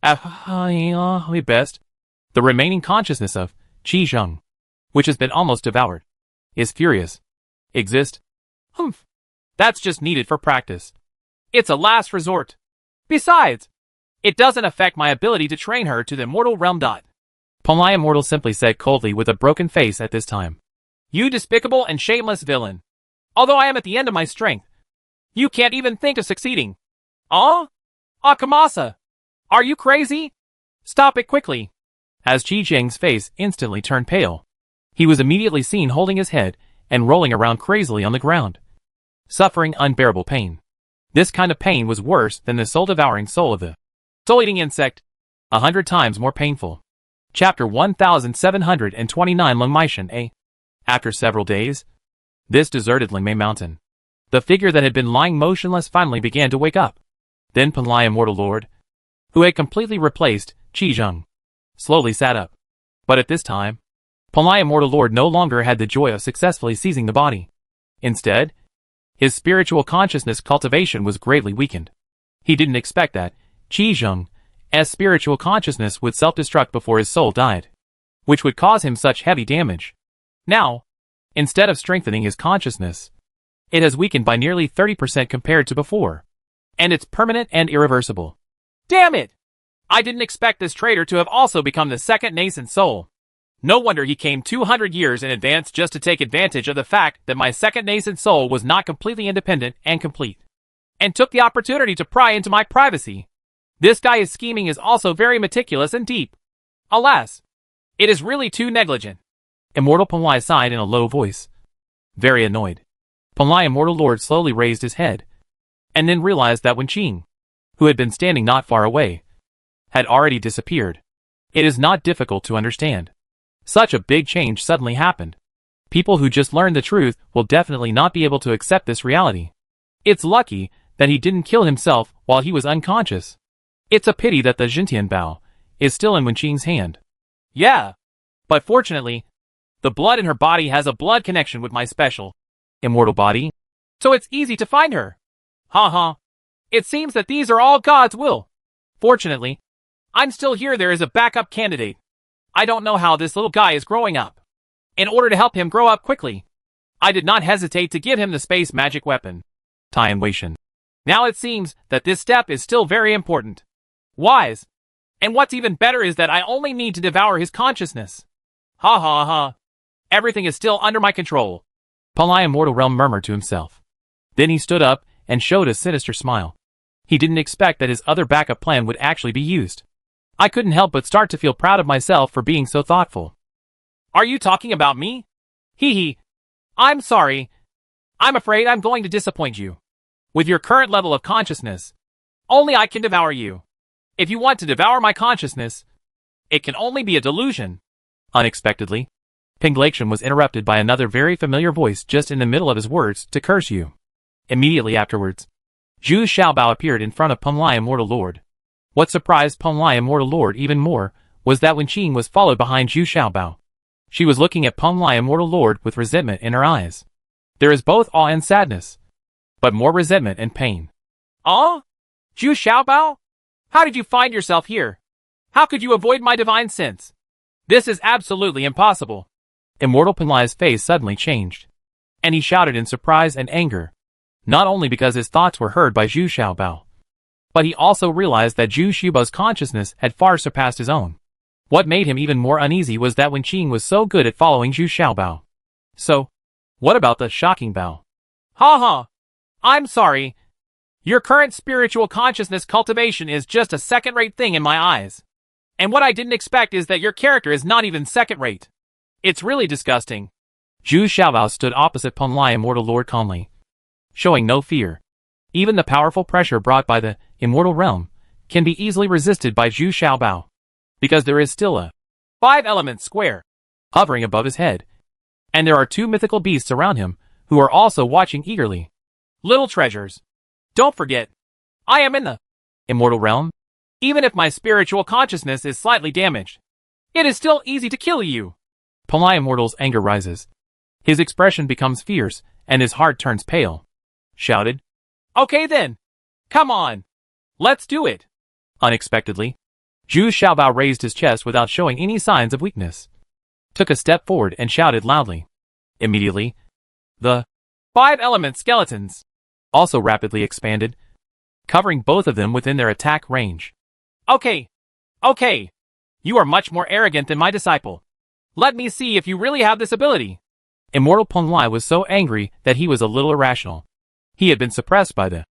Best. The remaining consciousness of Qi Zheng, which has been almost devoured, is furious. Exist? Humph. That's just needed for practice. It's a last resort. Besides, it doesn't affect my ability to train her to the immortal realm. Palai Immortal simply said coldly with a broken face at this time. You despicable and shameless villain. Although I am at the end of my strength, you can't even think of succeeding. Akamasa, are you crazy? Stop it quickly. As Qi Zheng's face instantly turned pale, he was immediately seen holding his head and rolling around crazily on the ground, suffering unbearable pain. This kind of pain was worse than the soul-devouring soul of the soul-eating insect, 100 times more painful. Chapter 1729 Longmeishan A. After several days, this deserted Lingmei Mountain, the figure that had been lying motionless finally began to wake up. Then Palai Immortal Lord, who had completely replaced Qi Zheng, slowly sat up. But at this time, Palai Immortal Lord no longer had the joy of successfully seizing the body. Instead, his spiritual consciousness cultivation was greatly weakened. He didn't expect that Qi Zheng's spiritual consciousness would self-destruct before his soul died, which would cause him such heavy damage. Now, instead of strengthening his consciousness, it has weakened by nearly 30% compared to before. And it's permanent and irreversible. Damn it! I didn't expect this traitor to have also become the second nascent soul. No wonder he came 200 years in advance just to take advantage of the fact that my second nascent soul was not completely independent and complete, and took the opportunity to pry into my privacy. This guy's scheming is also very meticulous and deep. Alas, it is really too negligent. Immortal Palai sighed in a low voice, very annoyed. Palai Immortal Lord slowly raised his head, and then realized that Wen Qing, who had been standing not far away, had already disappeared. It is not difficult to understand. Such a big change suddenly happened. People who just learned the truth will definitely not be able to accept this reality. It's lucky that he didn't kill himself while he was unconscious. It's a pity that the Jintian Bao is still in Wen Qing's hand. Yeah, but fortunately, the blood in her body has a blood connection with my special immortal body, so it's easy to find her. Ha. It seems that these are all God's will. Fortunately, I'm still here. There is a backup candidate. I don't know how this little guy is growing up. In order to help him grow up quickly, I did not hesitate to give him the space magic weapon, Tian Weishan. Now it seems that this step is still very important. Wise. And what's even better is that I only need to devour his consciousness. Ha. Everything is still under my control. Palai Immortal Realm murmured to himself. Then he stood up and showed a sinister smile. He didn't expect that his other backup plan would actually be used. I couldn't help but start to feel proud of myself for being so thoughtful. Are you talking about me? Hee. I'm sorry. I'm afraid I'm going to disappoint you. With your current level of consciousness, only I can devour you. If you want to devour my consciousness, it can only be a delusion. Unexpectedly, Pinglaxian was interrupted by another very familiar voice just in the middle of his words to curse you. Immediately afterwards, Zhu Xiaobao appeared in front of Penglai Immortal Lord. What surprised Penglai Immortal Lord even more was that when Qing was followed behind Zhu Xiaobao, she was looking at Penglai Immortal Lord with resentment in her eyes. There is both awe and sadness, but more resentment and pain. Zhu Xiaobao? How did you find yourself here? How could you avoid my divine sense? This is absolutely impossible. Immortal Penglai's face suddenly changed, and he shouted in surprise and anger, not only because his thoughts were heard by Zhu Xiaobao, but he also realized that Zhu Xiaobao's consciousness had far surpassed his own. What made him even more uneasy was that when Qing was so good at following Zhu Xiaobao. So, what about the shocking Bao? Ha ha! I'm sorry. Your current spiritual consciousness cultivation is just a second-rate thing in my eyes. And what I didn't expect is that your character is not even second-rate. It's really disgusting. Zhu Xiaobao stood opposite Penglai Immortal Lord calmly, showing no fear. Even the powerful pressure brought by the immortal realm can be easily resisted by Zhu Xiaobao, because there is still a 5-element square hovering above his head, and there are two mythical beasts around him who are also watching eagerly. Little treasures. Don't forget, I am in the immortal realm. Even if my spiritual consciousness is slightly damaged, it is still easy to kill you. Penglai Immortal's anger rises. His expression becomes fierce, and his heart turns pale. Shouted, Okay then. Come on. Let's do it. Unexpectedly, Zhu Xiaobao raised his chest without showing any signs of weakness, took a step forward and shouted loudly. Immediately, the 5-element skeletons also rapidly expanded, covering both of them within their attack range. Okay. You are much more arrogant than my disciple. Let me see if you really have this ability. Immortal Penglai was so angry that he was a little irrational. He had been suppressed by the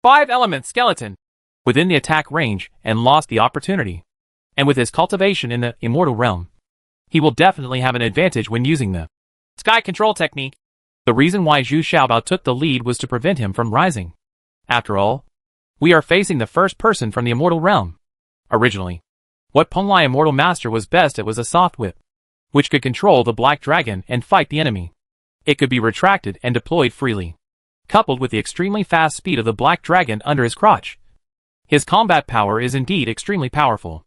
5-element skeleton within the attack range and lost the opportunity. And with his cultivation in the immortal realm, he will definitely have an advantage when using the sky control technique. The reason why Zhu Xiaobao took the lead was to prevent him from rising. After all, we are facing the first person from the immortal realm. Originally, what Penglai Immortal Master was best at was a soft whip, which could control the black dragon and fight the enemy. It could be retracted and deployed freely, coupled with the extremely fast speed of the black dragon under his crotch. His combat power is indeed extremely powerful.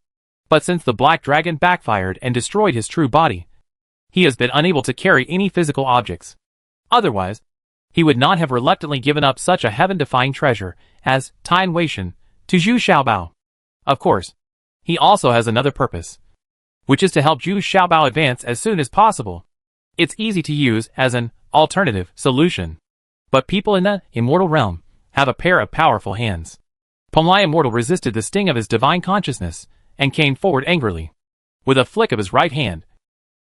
But since the black dragon backfired and destroyed his true body, he has been unable to carry any physical objects. Otherwise, he would not have reluctantly given up such a heaven-defying treasure as Tien Weishan to Zhu Xiaobao. Of course, he also has another purpose, which is to help Zhu Xiaobao advance as soon as possible. It's easy to use as an alternative solution. But people in the immortal realm have a pair of powerful hands. Penglai Immortal resisted the sting of his divine consciousness and came forward angrily. With a flick of his right hand,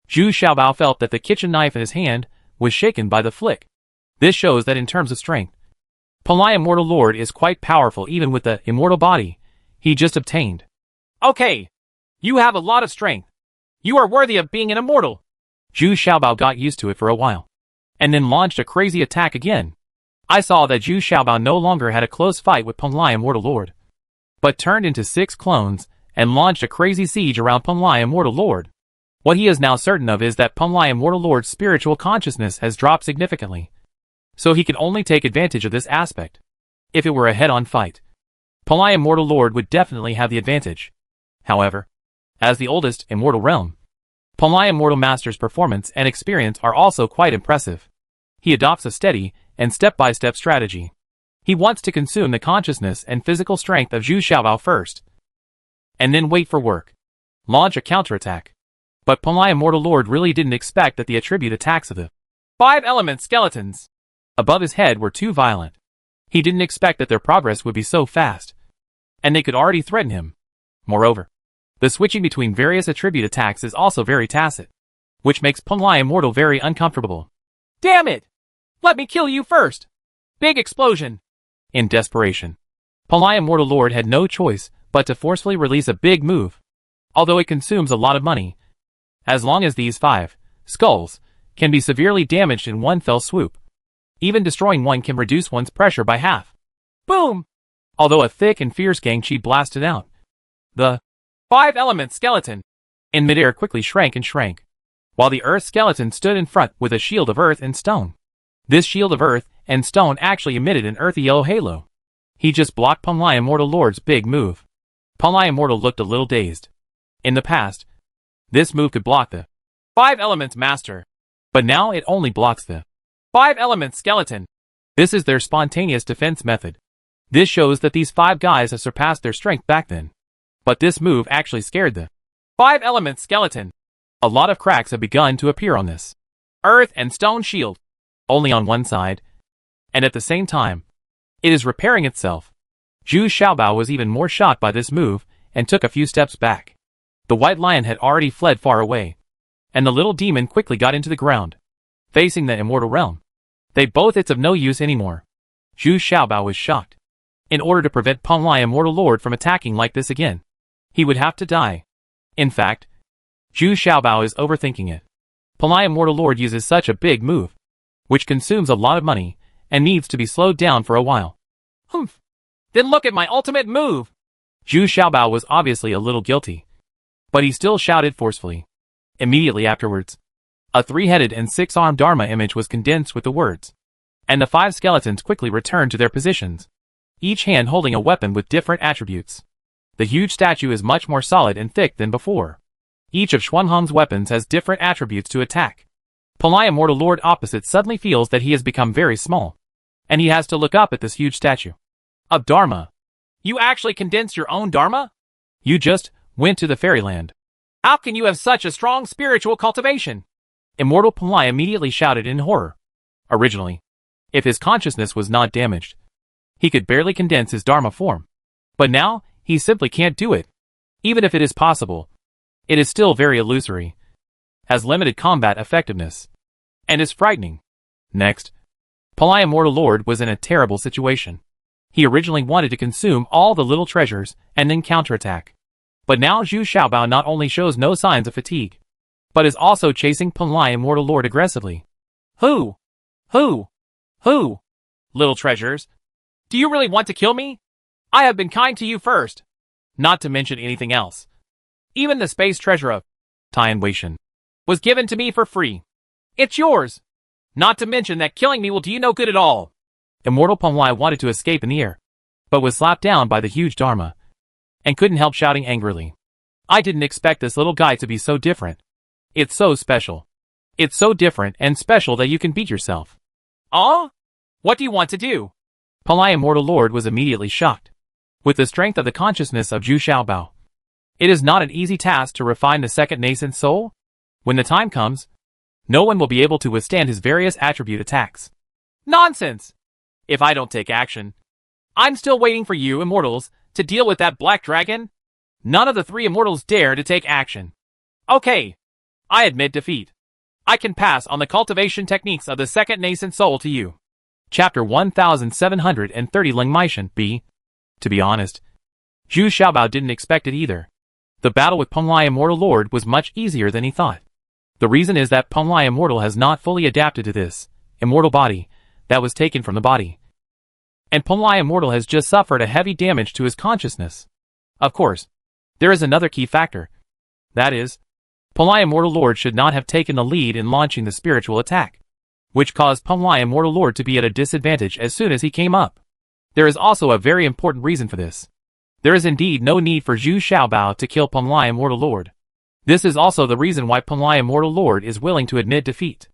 Zhu Xiaobao felt that the kitchen knife in his hand was shaken by the flick. This shows that in terms of strength, Penglai Immortal Lord is quite powerful even with the immortal body he just obtained. Okay. You have a lot of strength. You are worthy of being an immortal. Zhu Xiaobao got used to it for a while, and then launched a crazy attack again. I saw that Zhu Xiaobao no longer had a close fight with Penglai Immortal Lord, but turned into 6 clones and launched a crazy siege around Penglai Immortal Lord. What he is now certain of is that Penglai Immortal Lord's spiritual consciousness has dropped significantly, so he can only take advantage of this aspect. If it were a head-on fight, Penglai Immortal Lord would definitely have the advantage. However, as the oldest immortal realm, Penglai Immortal Master's performance and experience are also quite impressive. He adopts a steady and step-by-step strategy. He wants to consume the consciousness and physical strength of Zhu Xiaobao first, and then wait for work. Launch a counterattack. But Penglai Immortal Lord really didn't expect that the attribute attacks of the 5-element skeletons above his head were too violent. He didn't expect that their progress would be so fast, and they could already threaten him. Moreover, the switching between various attribute attacks is also very tacit, which makes Penglai Immortal very uncomfortable. Damn it! Let me kill you first! Big explosion! In desperation, Penglai Immortal Lord had no choice but to forcefully release a big move. Although it consumes a lot of money, as long as these 5 skulls can be severely damaged in one fell swoop. Even destroying one can reduce one's pressure by half. Boom! Although a thick and fierce Gangchi blasted out, the 5-element skeleton in midair quickly shrank and shrank. while the earth skeleton stood in front with a shield of earth and stone. This shield of earth and stone actually emitted an earthy yellow halo. He just blocked Punlai Immortal Lord's big move. Punlai Immortal looked a little dazed. In the past, this move could block the 5 elements master, but now it only blocks the 5 elements skeleton. This is their spontaneous defense method. This shows that these 5 guys have surpassed their strength back then. But this move actually scared the 5 elements skeleton. A lot of cracks have begun to appear on this earth and stone shield. Only on one side, and at the same time, it is repairing itself. Zhu Xiaobao was even more shocked by this move and took a few steps back. The white lion had already fled far away, and the little demon quickly got into the ground, facing the immortal realm. It's of no use anymore. Zhu Xiaobao was shocked. In order to prevent Punlai Immortal Lord from attacking like this again, he would have to die. In fact, Zhu Xiaobao is overthinking it. Punlai Immortal Lord uses such a big move, which consumes a lot of money and needs to be slowed down for a while. Humph. Then look at my ultimate move. Zhu Xiaobao was obviously a little guilty, but he still shouted forcefully. Immediately afterwards, a 3-headed and 6-armed Dharma image was condensed with the words, and the 5 skeletons quickly returned to their positions, each hand holding a weapon with different attributes. The huge statue is much more solid and thick than before. Each of Xuanhong's weapons has different attributes to attack. Punlai Immortal Lord opposite suddenly feels that he has become very small, and he has to look up at this huge statue of Dharma. You actually condensed your own Dharma? You just went to the fairyland. How can you have such a strong spiritual cultivation? Immortal Punlai immediately shouted in horror. Originally, if his consciousness was not damaged, he could barely condense his Dharma form. But now, he simply can't do it. Even if it is possible, it is still very illusory, has limited combat effectiveness, and is frightening. Next, Punlai Immortal Lord was in a terrible situation. He originally wanted to consume all the little treasures and then counterattack. But now Zhu Xiaobao not only shows no signs of fatigue, but is also chasing Punlai Immortal Lord aggressively. Who? Little treasures? Do you really want to kill me? I have been kind to you first. Not to mention anything else. Even the space treasure of Tian Weishan was given to me for free. It's yours. Not to mention that killing me will do you no good at all. Immortal Punlai wanted to escape in the air, but was slapped down by the huge Dharma, and couldn't help shouting angrily. I didn't expect this little guy to be so different. It's so special. It's so different and special that you can beat yourself. What do you want to do? Punlai Immortal Lord was immediately shocked. With the strength of the consciousness of Zhu Xiaobao, it is not an easy task to refine the second nascent soul. When the time comes, no one will be able to withstand his various attribute attacks. Nonsense! If I don't take action, I'm still waiting for you, immortals, to deal with that black dragon. None of the 3 immortals dare to take action. Okay, I admit defeat. I can pass on the cultivation techniques of the second nascent soul to you. Chapter 1730 Ling Maishan B. To be honest, Zhu Xiaobao didn't expect it either. The battle with Punlai Immortal Lord was much easier than he thought. The reason is that Punlai Immortal has not fully adapted to this immortal body that was taken from the body. And Punlai Immortal has just suffered a heavy damage to his consciousness. Of course, there is another key factor. That is, Punlai Immortal Lord should not have taken the lead in launching the spiritual attack, which caused Punlai Immortal Lord to be at a disadvantage as soon as he came up. There is also a very important reason for this. There is indeed no need for Zhu Xiaobao to kill Punlai Immortal Lord. This is also the reason why Punlai Immortal Lord is willing to admit defeat.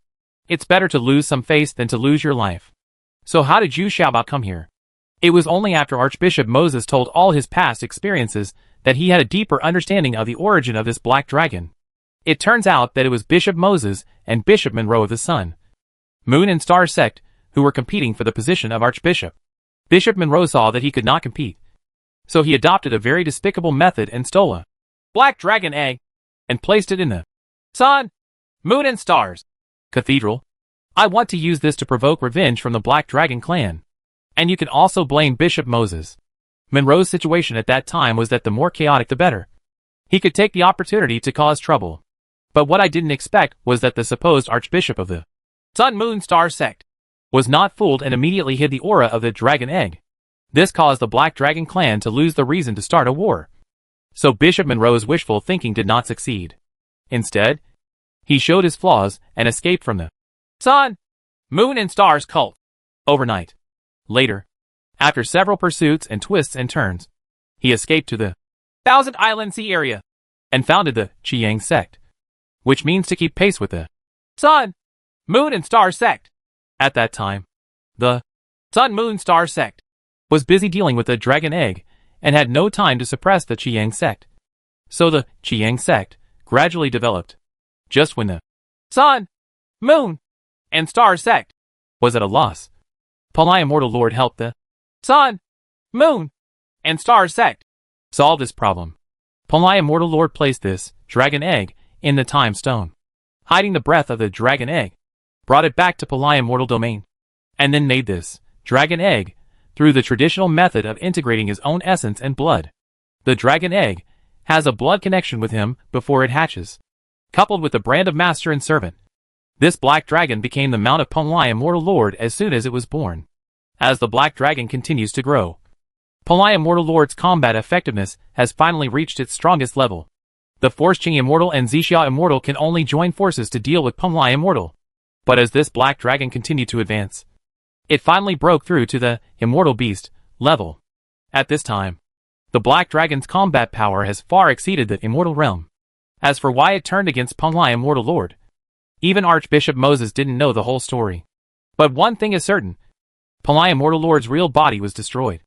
It's better to lose some face than to lose your life. So how did Zhu Xiaobao come here? It was only after Archbishop Moses told all his past experiences that he had a deeper understanding of the origin of this black dragon. It turns out that it was Bishop Moses and Bishop Monroe of the Sun, Moon and Star sect who were competing for the position of Archbishop. Bishop Monroe saw that he could not compete, so he adopted a very despicable method and stole a black dragon egg and placed it in the Sun, Moon and Stars Cathedral. I want to use this to provoke revenge from the Black Dragon clan. And you can also blame Bishop Moses. Monroe's situation at that time was that the more chaotic the better. He could take the opportunity to cause trouble. But what I didn't expect was that the supposed Archbishop of the Sun Moon Star sect was not fooled and immediately hid the aura of the dragon egg. This caused the Black Dragon clan to lose the reason to start a war. So Bishop Monroe's wishful thinking did not succeed. Instead, He showed his flaws and escaped from the sun, moon and stars cult. overnight. Later, after several pursuits and twists and turns, he escaped to the Thousand Island Sea area and founded the Chiang sect, which means to keep pace with the sun, moon and star sect. At that time, the Sun, moon, star sect was busy dealing with the dragon egg and had no time to suppress the Chiang sect. So the Chiang sect gradually developed. Just when the sun, moon, and star sect was at a loss, Palai Immortal Lord helped the sun, moon, and star sect solve this problem. Palai Immortal Lord placed this dragon egg in the time stone, hiding the breath of the dragon egg, brought it back to Palai Immortal domain, and then made this dragon egg through the traditional method of integrating his own essence and blood. The dragon egg has a blood connection with him before it hatches, coupled with the brand of master and servant. This black dragon became the mount of Palai Immortal Lord as soon as it was born. As the black dragon continues to grow, Palai Immortal Lord's combat effectiveness has finally reached its strongest level. The Force Qing Immortal and Zixia Immortal can only join forces to deal with Palai Immortal. But as this black dragon continued to advance, it finally broke through to the Immortal Beast level. At this time, the black dragon's combat power has far exceeded the Immortal Realm. As for why it turned against Palai Immortal Lord, even Archbishop Moses didn't know the whole story. But one thing is certain, Palai Immortal Lord's real body was destroyed,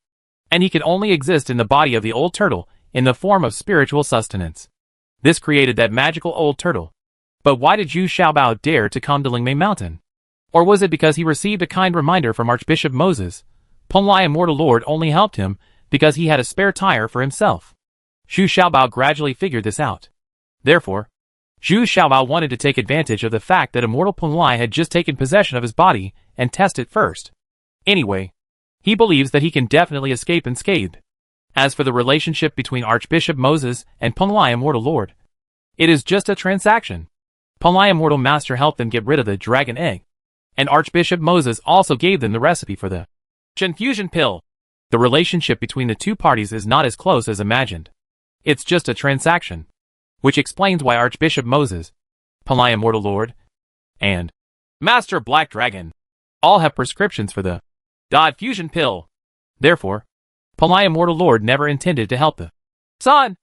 and he could only exist in the body of the old turtle in the form of spiritual sustenance. This created that magical old turtle. But why did Zhu Xiaobao dare to come to Lingmei Mountain? Or was it because he received a kind reminder from Archbishop Moses? Palai Immortal Lord only helped him because he had a spare tire for himself. Zhu Xiaobao gradually figured this out. Therefore, Zhu Xiaobao wanted to take advantage of the fact that Immortal Palai had just taken possession of his body and test it first. Anyway, he believes that he can definitely escape unscathed. As for the relationship between Archbishop Moses and Palai Immortal Lord, it is just a transaction. Palai Immortal Master helped them get rid of the dragon egg, and Archbishop Moses also gave them the recipe for the Shen fusion pill. The relationship between the two parties is not as close as imagined. It's just a transaction, which explains why Archbishop Moses, Palai Immortal Lord, and Master Black Dragon all have prescriptions for the God fusion pill. Therefore, Palai Immortal Lord never intended to help the sun,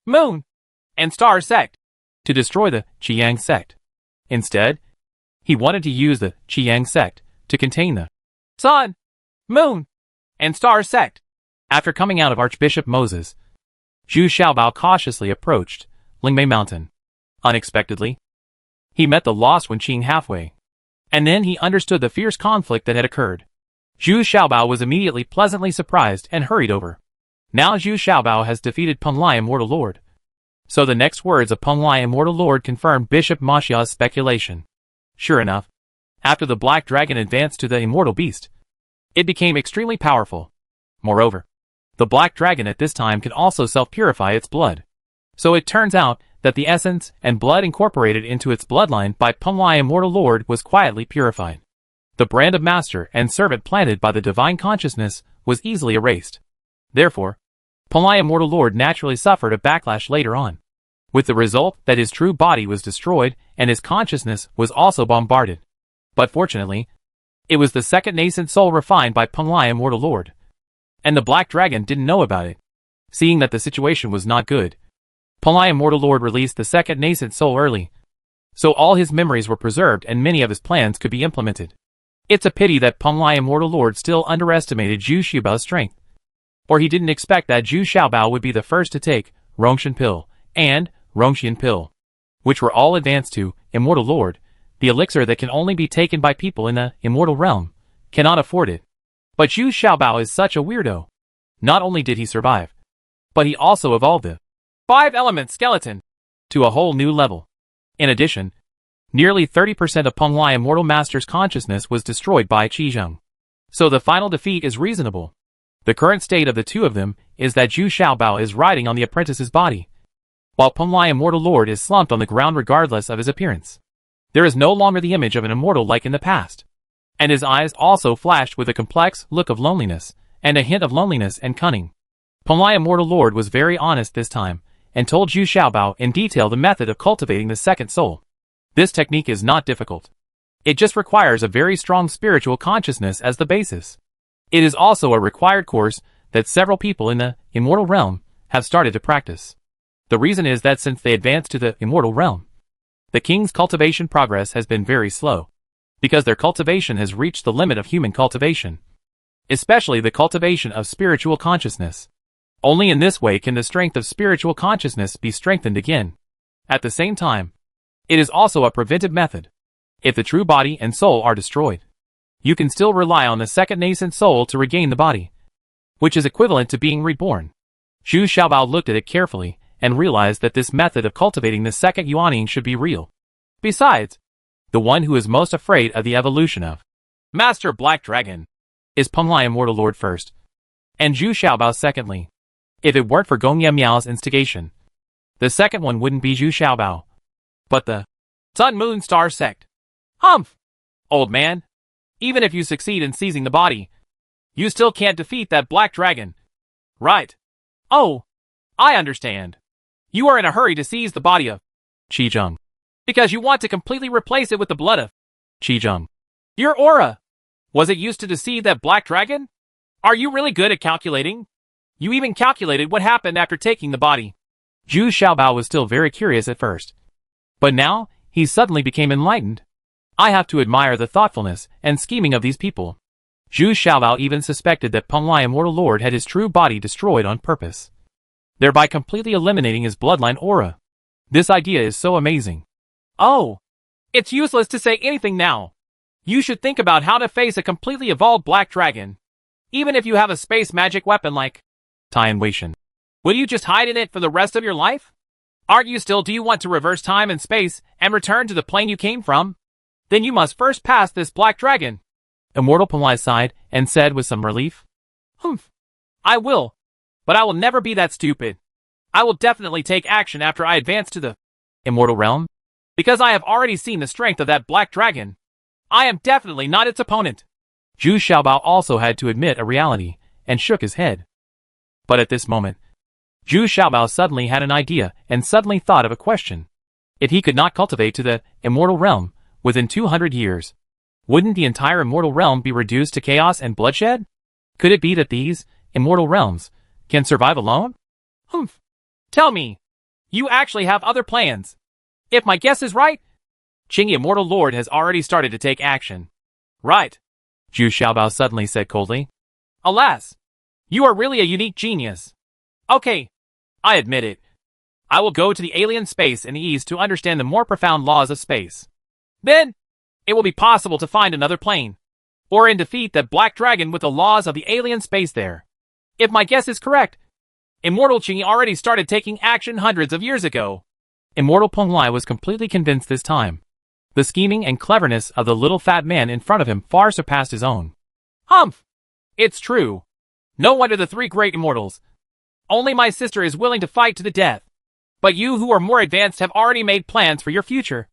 moon, and star sect to destroy the Chiang sect. Instead, he wanted to use the Chiang sect to contain the sun, moon, and star sect. After coming out of Archbishop Moses, Zhu Xiaobao cautiously approached Lingmei Mountain. Unexpectedly, he met the lost Wenqing halfway, and then he understood the fierce conflict that had occurred. Zhu Xiaobao was immediately pleasantly surprised and hurried over. Now Zhu Xiaobao has defeated Palai Immortal Lord. So the next words of Palai Immortal Lord confirmed Bishop Ma Xia's speculation. Sure enough, after the black dragon advanced to the Immortal Beast, it became extremely powerful. Moreover, the black dragon at this time can also self-purify its blood. So it turns out that the essence and blood incorporated into its bloodline by Palai Immortal Lord was quietly purified. The brand of master and servant planted by the divine consciousness was easily erased. Therefore, Palai Immortal Lord naturally suffered a backlash later on, with the result that his true body was destroyed and his consciousness was also bombarded. But fortunately, it was the second nascent soul refined by Palai Immortal Lord, and the black dragon didn't know about it. Seeing that the situation was not good, Palai Immortal Lord released the second nascent soul early, so all his memories were preserved and many of his plans could be implemented. It's a pity that Palai Immortal Lord still underestimated Zhu Xiaobao's strength, or he didn't expect that Zhu Xiaobao would be the first to take Rongshan Pill and Rongxian Pill, which were all advanced to Immortal Lord. The elixir that can only be taken by people in the Immortal Realm cannot afford it. But Zhu Xiaobao is such a weirdo. Not only did he survive, but he also evolved the 5-element skeleton to a whole new level. In addition, nearly 30% of Palai Immortal Master's consciousness was destroyed by Qizheng. So the final defeat is reasonable. The current state of the two of them is that Zhu Xiaobao is riding on the apprentice's body, while Palai Immortal Lord is slumped on the ground regardless of his appearance. There is no longer the image of an immortal like in the past, and his eyes also flashed with a complex look of loneliness, and a hint of loneliness and cunning. Palai Immortal Lord was very honest this time, and told Zhu Xiaobao in detail the method of cultivating the second soul. This technique is not difficult. It just requires a very strong spiritual consciousness as the basis. It is also a required course that several people in the immortal realm have started to practice. The reason is that since they advanced to the immortal realm, the king's cultivation progress has been very slow, because their cultivation has reached the limit of human cultivation, especially the cultivation of spiritual consciousness. Only in this way can the strength of spiritual consciousness be strengthened again. At the same time, it is also a preventive method. If the true body and soul are destroyed, you can still rely on the second nascent soul to regain the body, which is equivalent to being reborn. Zhu Xiaobao looked at it carefully and realized that this method of cultivating the second Yuaning should be real. Besides, the one who is most afraid of the evolution of Master Black Dragon is Penglai Immortal Lord first, and Zhu Xiaobao secondly. If it weren't for Gong Ye Miao's instigation, the second one wouldn't be Zhu Xiaobao, but the Sun Moon Star Sect. Humph! Old man, even if you succeed in seizing the body, you still can't defeat that black dragon. Right. Oh, I understand. You are in a hurry to seize the body of Qi Zheng, because you want to completely replace it with the blood of Qi Zheng. Your aura! Was it used to deceive that black dragon? Are you really good at calculating? You even calculated what happened after taking the body. Zhu Xiaobao was still very curious at first, but now he suddenly became enlightened. I have to admire the thoughtfulness and scheming of these people. Zhu Xiaobao even suspected that Penglai Immortal Lord had his true body destroyed on purpose, thereby completely eliminating his bloodline aura. This idea is so amazing. Oh, it's useless to say anything now. You should think about how to face a completely evolved black dragon. Even if you have a space magic weapon like Tian Weishan, will you just hide in it for the rest of your life? Do you want to reverse time and space and return to the plane you came from? Then you must first pass this black dragon. Immortal Penglai sighed and said with some relief, Humph. I will. But I will never be that stupid. I will definitely take action after I advance to the immortal realm, because I have already seen the strength of that black dragon. I am definitely not its opponent. Zhu Xiaobao also had to admit a reality and shook his head. But at this moment, Zhu Xiaobao suddenly had an idea and suddenly thought of a question. If he could not cultivate to the immortal realm within 200 years, wouldn't the entire immortal realm be reduced to chaos and bloodshed? Could it be that these immortal realms can survive alone? Humph. Tell me, you actually have other plans. If my guess is right, Qing Immortal Lord has already started to take action. Right, Zhu Xiaobao suddenly said coldly. Alas, you are really a unique genius. Okay, I admit it. I will go to the alien space in the east to understand the more profound laws of space. Then, it will be possible to find another plane, or defeat that black dragon with the laws of the alien space there. If my guess is correct, Immortal Qing already started taking action hundreds of years ago. Immortal Penglai was completely convinced this time. The scheming and cleverness of the little fat man in front of him far surpassed his own. Humph! It's true. No wonder the three great immortals. Only my sister is willing to fight to the death. But you who are more advanced have already made plans for your future.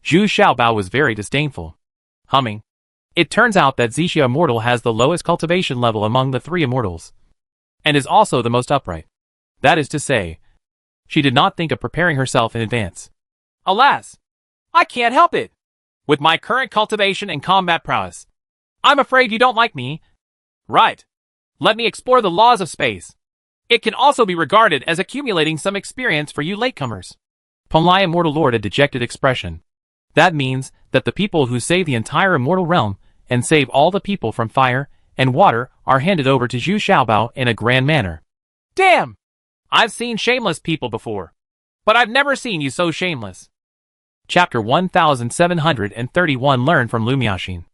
Zhu Xiaobao was very disdainful, humming. It turns out that Zixia Immortal has the lowest cultivation level among the three immortals, and is also the most upright. That is to say, she did not think of preparing herself in advance. Alas, I can't help it. With my current cultivation and combat prowess, I'm afraid you don't like me. Right. Let me explore the laws of space. It can also be regarded as accumulating some experience for you latecomers. Penglai Immortal Lord a dejected expression. That means that the people who save the entire immortal realm and save all the people from fire and water are handed over to Zhu Xiaobao in a grand manner. Damn! I've seen shameless people before, but I've never seen you so shameless. Chapter 1731 Learn from Lu Miaoxin.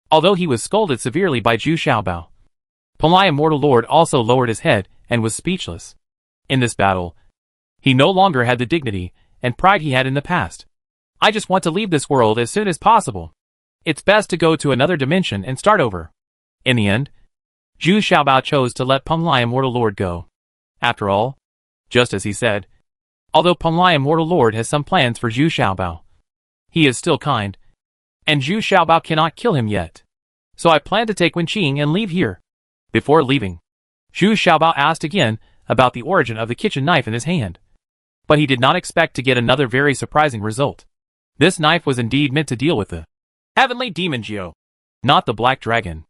Although he was scolded severely by Zhu Xiaobao, Penglai Immortal Lord also lowered his head and was speechless. In this battle, he no longer had the dignity and pride he had in the past. I just want to leave this world as soon as possible. It's best to go to another dimension and start over. In the end, Zhu Xiaobao chose to let Penglai Immortal Lord go. After all, just as he said, although Penglai Immortal Lord has some plans for Zhu Xiaobao, he is still kind, and Zhu Xiaobao cannot kill him yet. So I plan to take Wenqing and leave here. Before leaving, Zhu Xiaobao asked again about the origin of the kitchen knife in his hand. But he did not expect to get another very surprising result. This knife was indeed meant to deal with the heavenly demon Geo, not the black dragon.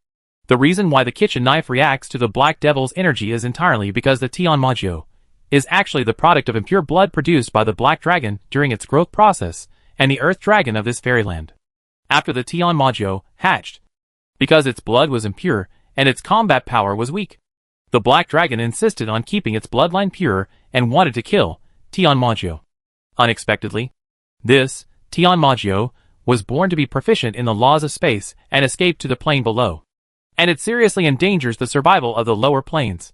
The reason why the kitchen knife reacts to the black devil's energy is entirely because the Tianmajio is actually the product of impure blood produced by the black dragon during its growth process and the earth dragon of this fairyland. After the Tianmajio hatched, because its blood was impure and its combat power was weak, the black dragon insisted on keeping its bloodline pure and wanted to kill Tianmajio. Unexpectedly, this Tianmajio was born to be proficient in the laws of space and escaped to the plane below, and it seriously endangers the survival of the lower planes.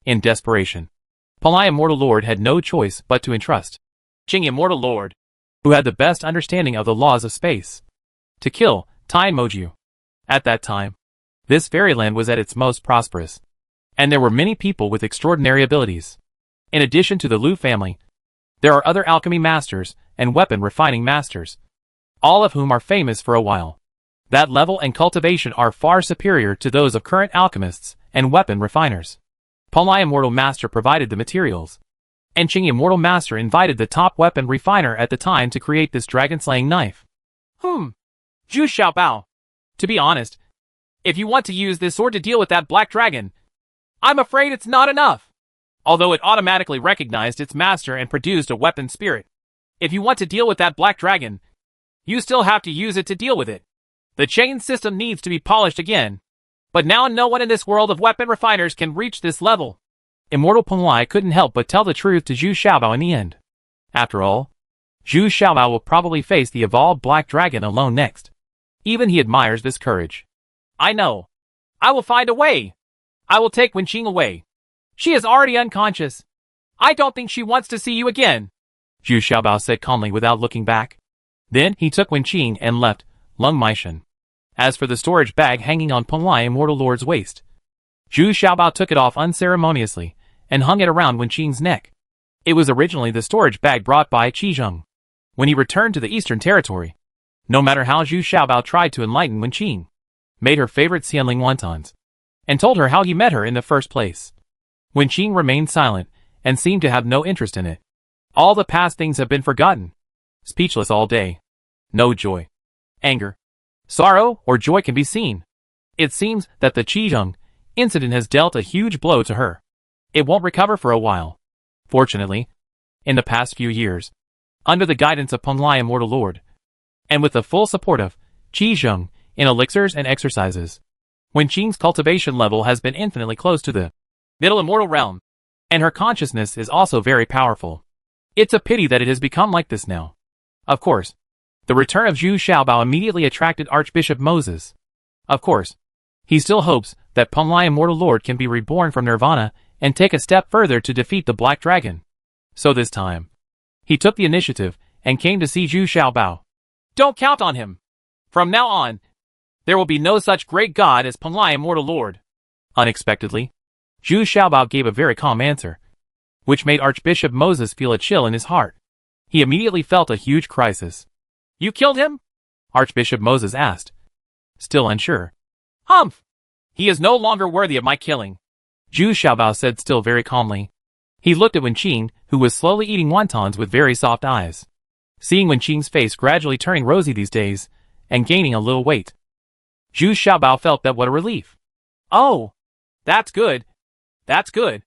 In desperation, Palai Immortal Lord had no choice but to entrust Qing Immortal Lord, who had the best understanding of the laws of space, to kill Tianmajio. At that time, this fairyland was at its most prosperous, and there were many people with extraordinary abilities. In addition to the Lu family, there are other alchemy masters and weapon refining masters, all of whom are famous for a while. That level and cultivation are far superior to those of current alchemists and weapon refiners. Palai Immortal Master provided the materials, and Qing Immortal Master invited the top weapon refiner at the time to create this dragon-slaying knife. Zhu Xiaobao. To be honest, if you want to use this sword to deal with that black dragon, I'm afraid it's not enough. Although it automatically recognized its master and produced a weapon spirit. If you want to deal with that black dragon, you still have to use it to deal with it. The chain system needs to be polished again. But now no one in this world of weapon refiners can reach this level. Immortal Palai couldn't help but tell the truth to Zhu Xiaobao in the end. After all, Zhu Xiaobao will probably face the evolved black dragon alone next. Even he admires this courage. I know. I will find a way. I will take Wenqing away. She is already unconscious. I don't think she wants to see you again, Zhu Xiaobao said calmly without looking back. Then he took Wenqing and left Lung Maishan. As for the storage bag hanging on Palai Immortal Lord's waist, Zhu Xiaobao took it off unceremoniously and hung it around Wenqing's neck. It was originally the storage bag brought by Qizheng when he returned to the Eastern Territory. No matter how Zhu Xiaobao tried to enlighten Wenqing, made her favorite Xianling wontons, and told her how he met her in the first place, Wenqing remained silent and seemed to have no interest in it. All the past things have been forgotten. Speechless all day. No joy, anger, sorrow, or joy can be seen. It seems that the Qizheng incident has dealt a huge blow to her. It won't recover for a while. Fortunately, in the past few years, under the guidance of Palai Immortal Lord, and with the full support of Qizheng in elixirs and exercises, Wenqing's cultivation level has been infinitely close to the middle immortal realm, and her consciousness is also very powerful. It's a pity that it has become like this now. Of course, the return of Zhu Xiaobao immediately attracted Archbishop Moses. Of course, he still hopes that Palai Immortal Lord can be reborn from Nirvana and take a step further to defeat the Black Dragon. So this time, he took the initiative and came to see Zhu Xiaobao. Don't count on him. From now on, there will be no such great god as Palai Immortal Lord. Unexpectedly, Zhu Xiaobao gave a very calm answer, which made Archbishop Moses feel a chill in his heart. He immediately felt a huge crisis. You killed him? Archbishop Moses asked, still unsure. Humph! He is no longer worthy of my killing, Zhu Xiaobao said still very calmly. He looked at Wenqing, who was slowly eating wontons with very soft eyes. Seeing Wenqing's face gradually turning rosy these days, and gaining a little weight, Zhu Xiaobao felt that what a relief. Oh, that's good. That's good.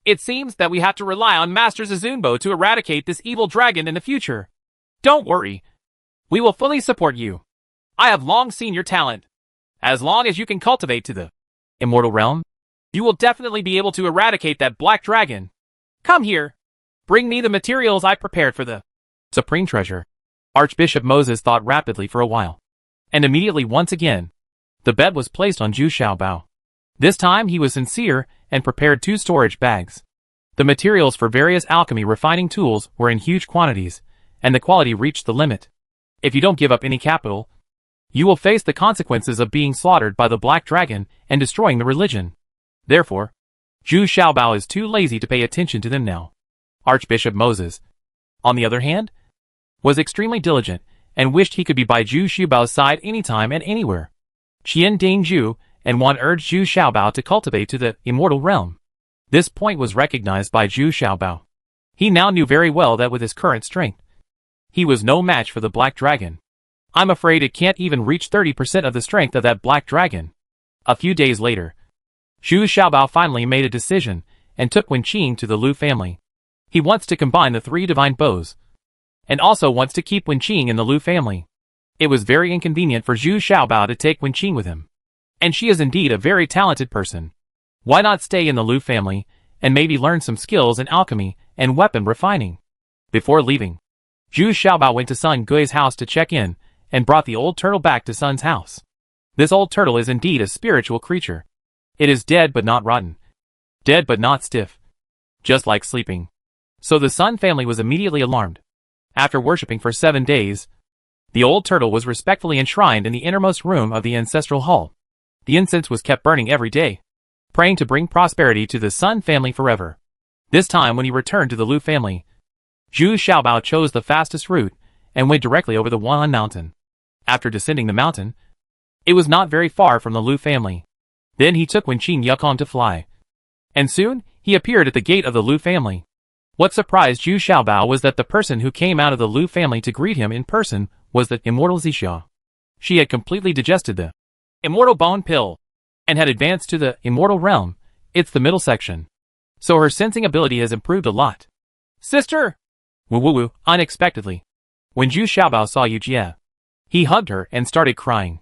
It seems that we have to rely on Master Zazunbo to eradicate this evil dragon in the future. Don't worry. We will fully support you. I have long seen your talent. As long as you can cultivate to the immortal realm, you will definitely be able to eradicate that black dragon. Come here. Bring me the materials I prepared for the supreme treasure. Archbishop Moses thought rapidly for a while, and immediately once again, the bet was placed on Zhu Xiaobao. This time he was sincere and prepared 2 storage bags. The materials for various alchemy refining tools were in huge quantities, and the quality reached the limit. If you don't give up any capital, you will face the consequences of being slaughtered by the Black Dragon and destroying the religion. Therefore, Zhu Xiaobao is too lazy to pay attention to them now. Archbishop Moses, on the other hand, was extremely diligent and wished he could be by Zhu Xiaobao's side anytime and anywhere. Qian Dingzhu and Wan urged Zhu Xiaobao to cultivate to the immortal realm. This point was recognized by Zhu Xiaobao. He now knew very well that with his current strength, He was no match for the black dragon. I'm afraid it can't even reach 30% of the strength of that black dragon. A few days later, Zhu Xiaobao finally made a decision and took Wenqing to the Lu family. He wants to combine the 3 divine bows, and also wants to keep Wenqing in the Lu family. It was very inconvenient for Zhu Xiaobao to take Wenqing with him. And she is indeed a very talented person. Why not stay in the Lu family, and maybe learn some skills in alchemy and weapon refining? Before leaving, Zhu Xiaobao went to Sun Gui's house to check in, and brought the old turtle back to Sun's house. This old turtle is indeed a spiritual creature. It is dead but not rotten. Dead but not stiff. Just like sleeping. So the Sun family was immediately alarmed. After worshipping for 7 days, the old turtle was respectfully enshrined in the innermost room of the ancestral hall. The incense was kept burning every day, praying to bring prosperity to the Sun family forever. This time when he returned to the Lu family, Zhu Xiaobao chose the fastest route and went directly over the Wuhan mountain. After descending the mountain, it was not very far from the Lu family. Then he took Wenqing Yukong to fly. And soon, he appeared at the gate of the Lu family. What surprised Zhu Xiaobao was that the person who came out of the Lu family to greet him in person was the immortal Zixia. She had completely digested the immortal bone pill, and had advanced to the immortal realm. It's the middle section. So her sensing ability has improved a lot. Sister! Woo, unexpectedly. When Zhu Xiaobao saw Yu Jie, he hugged her and started crying.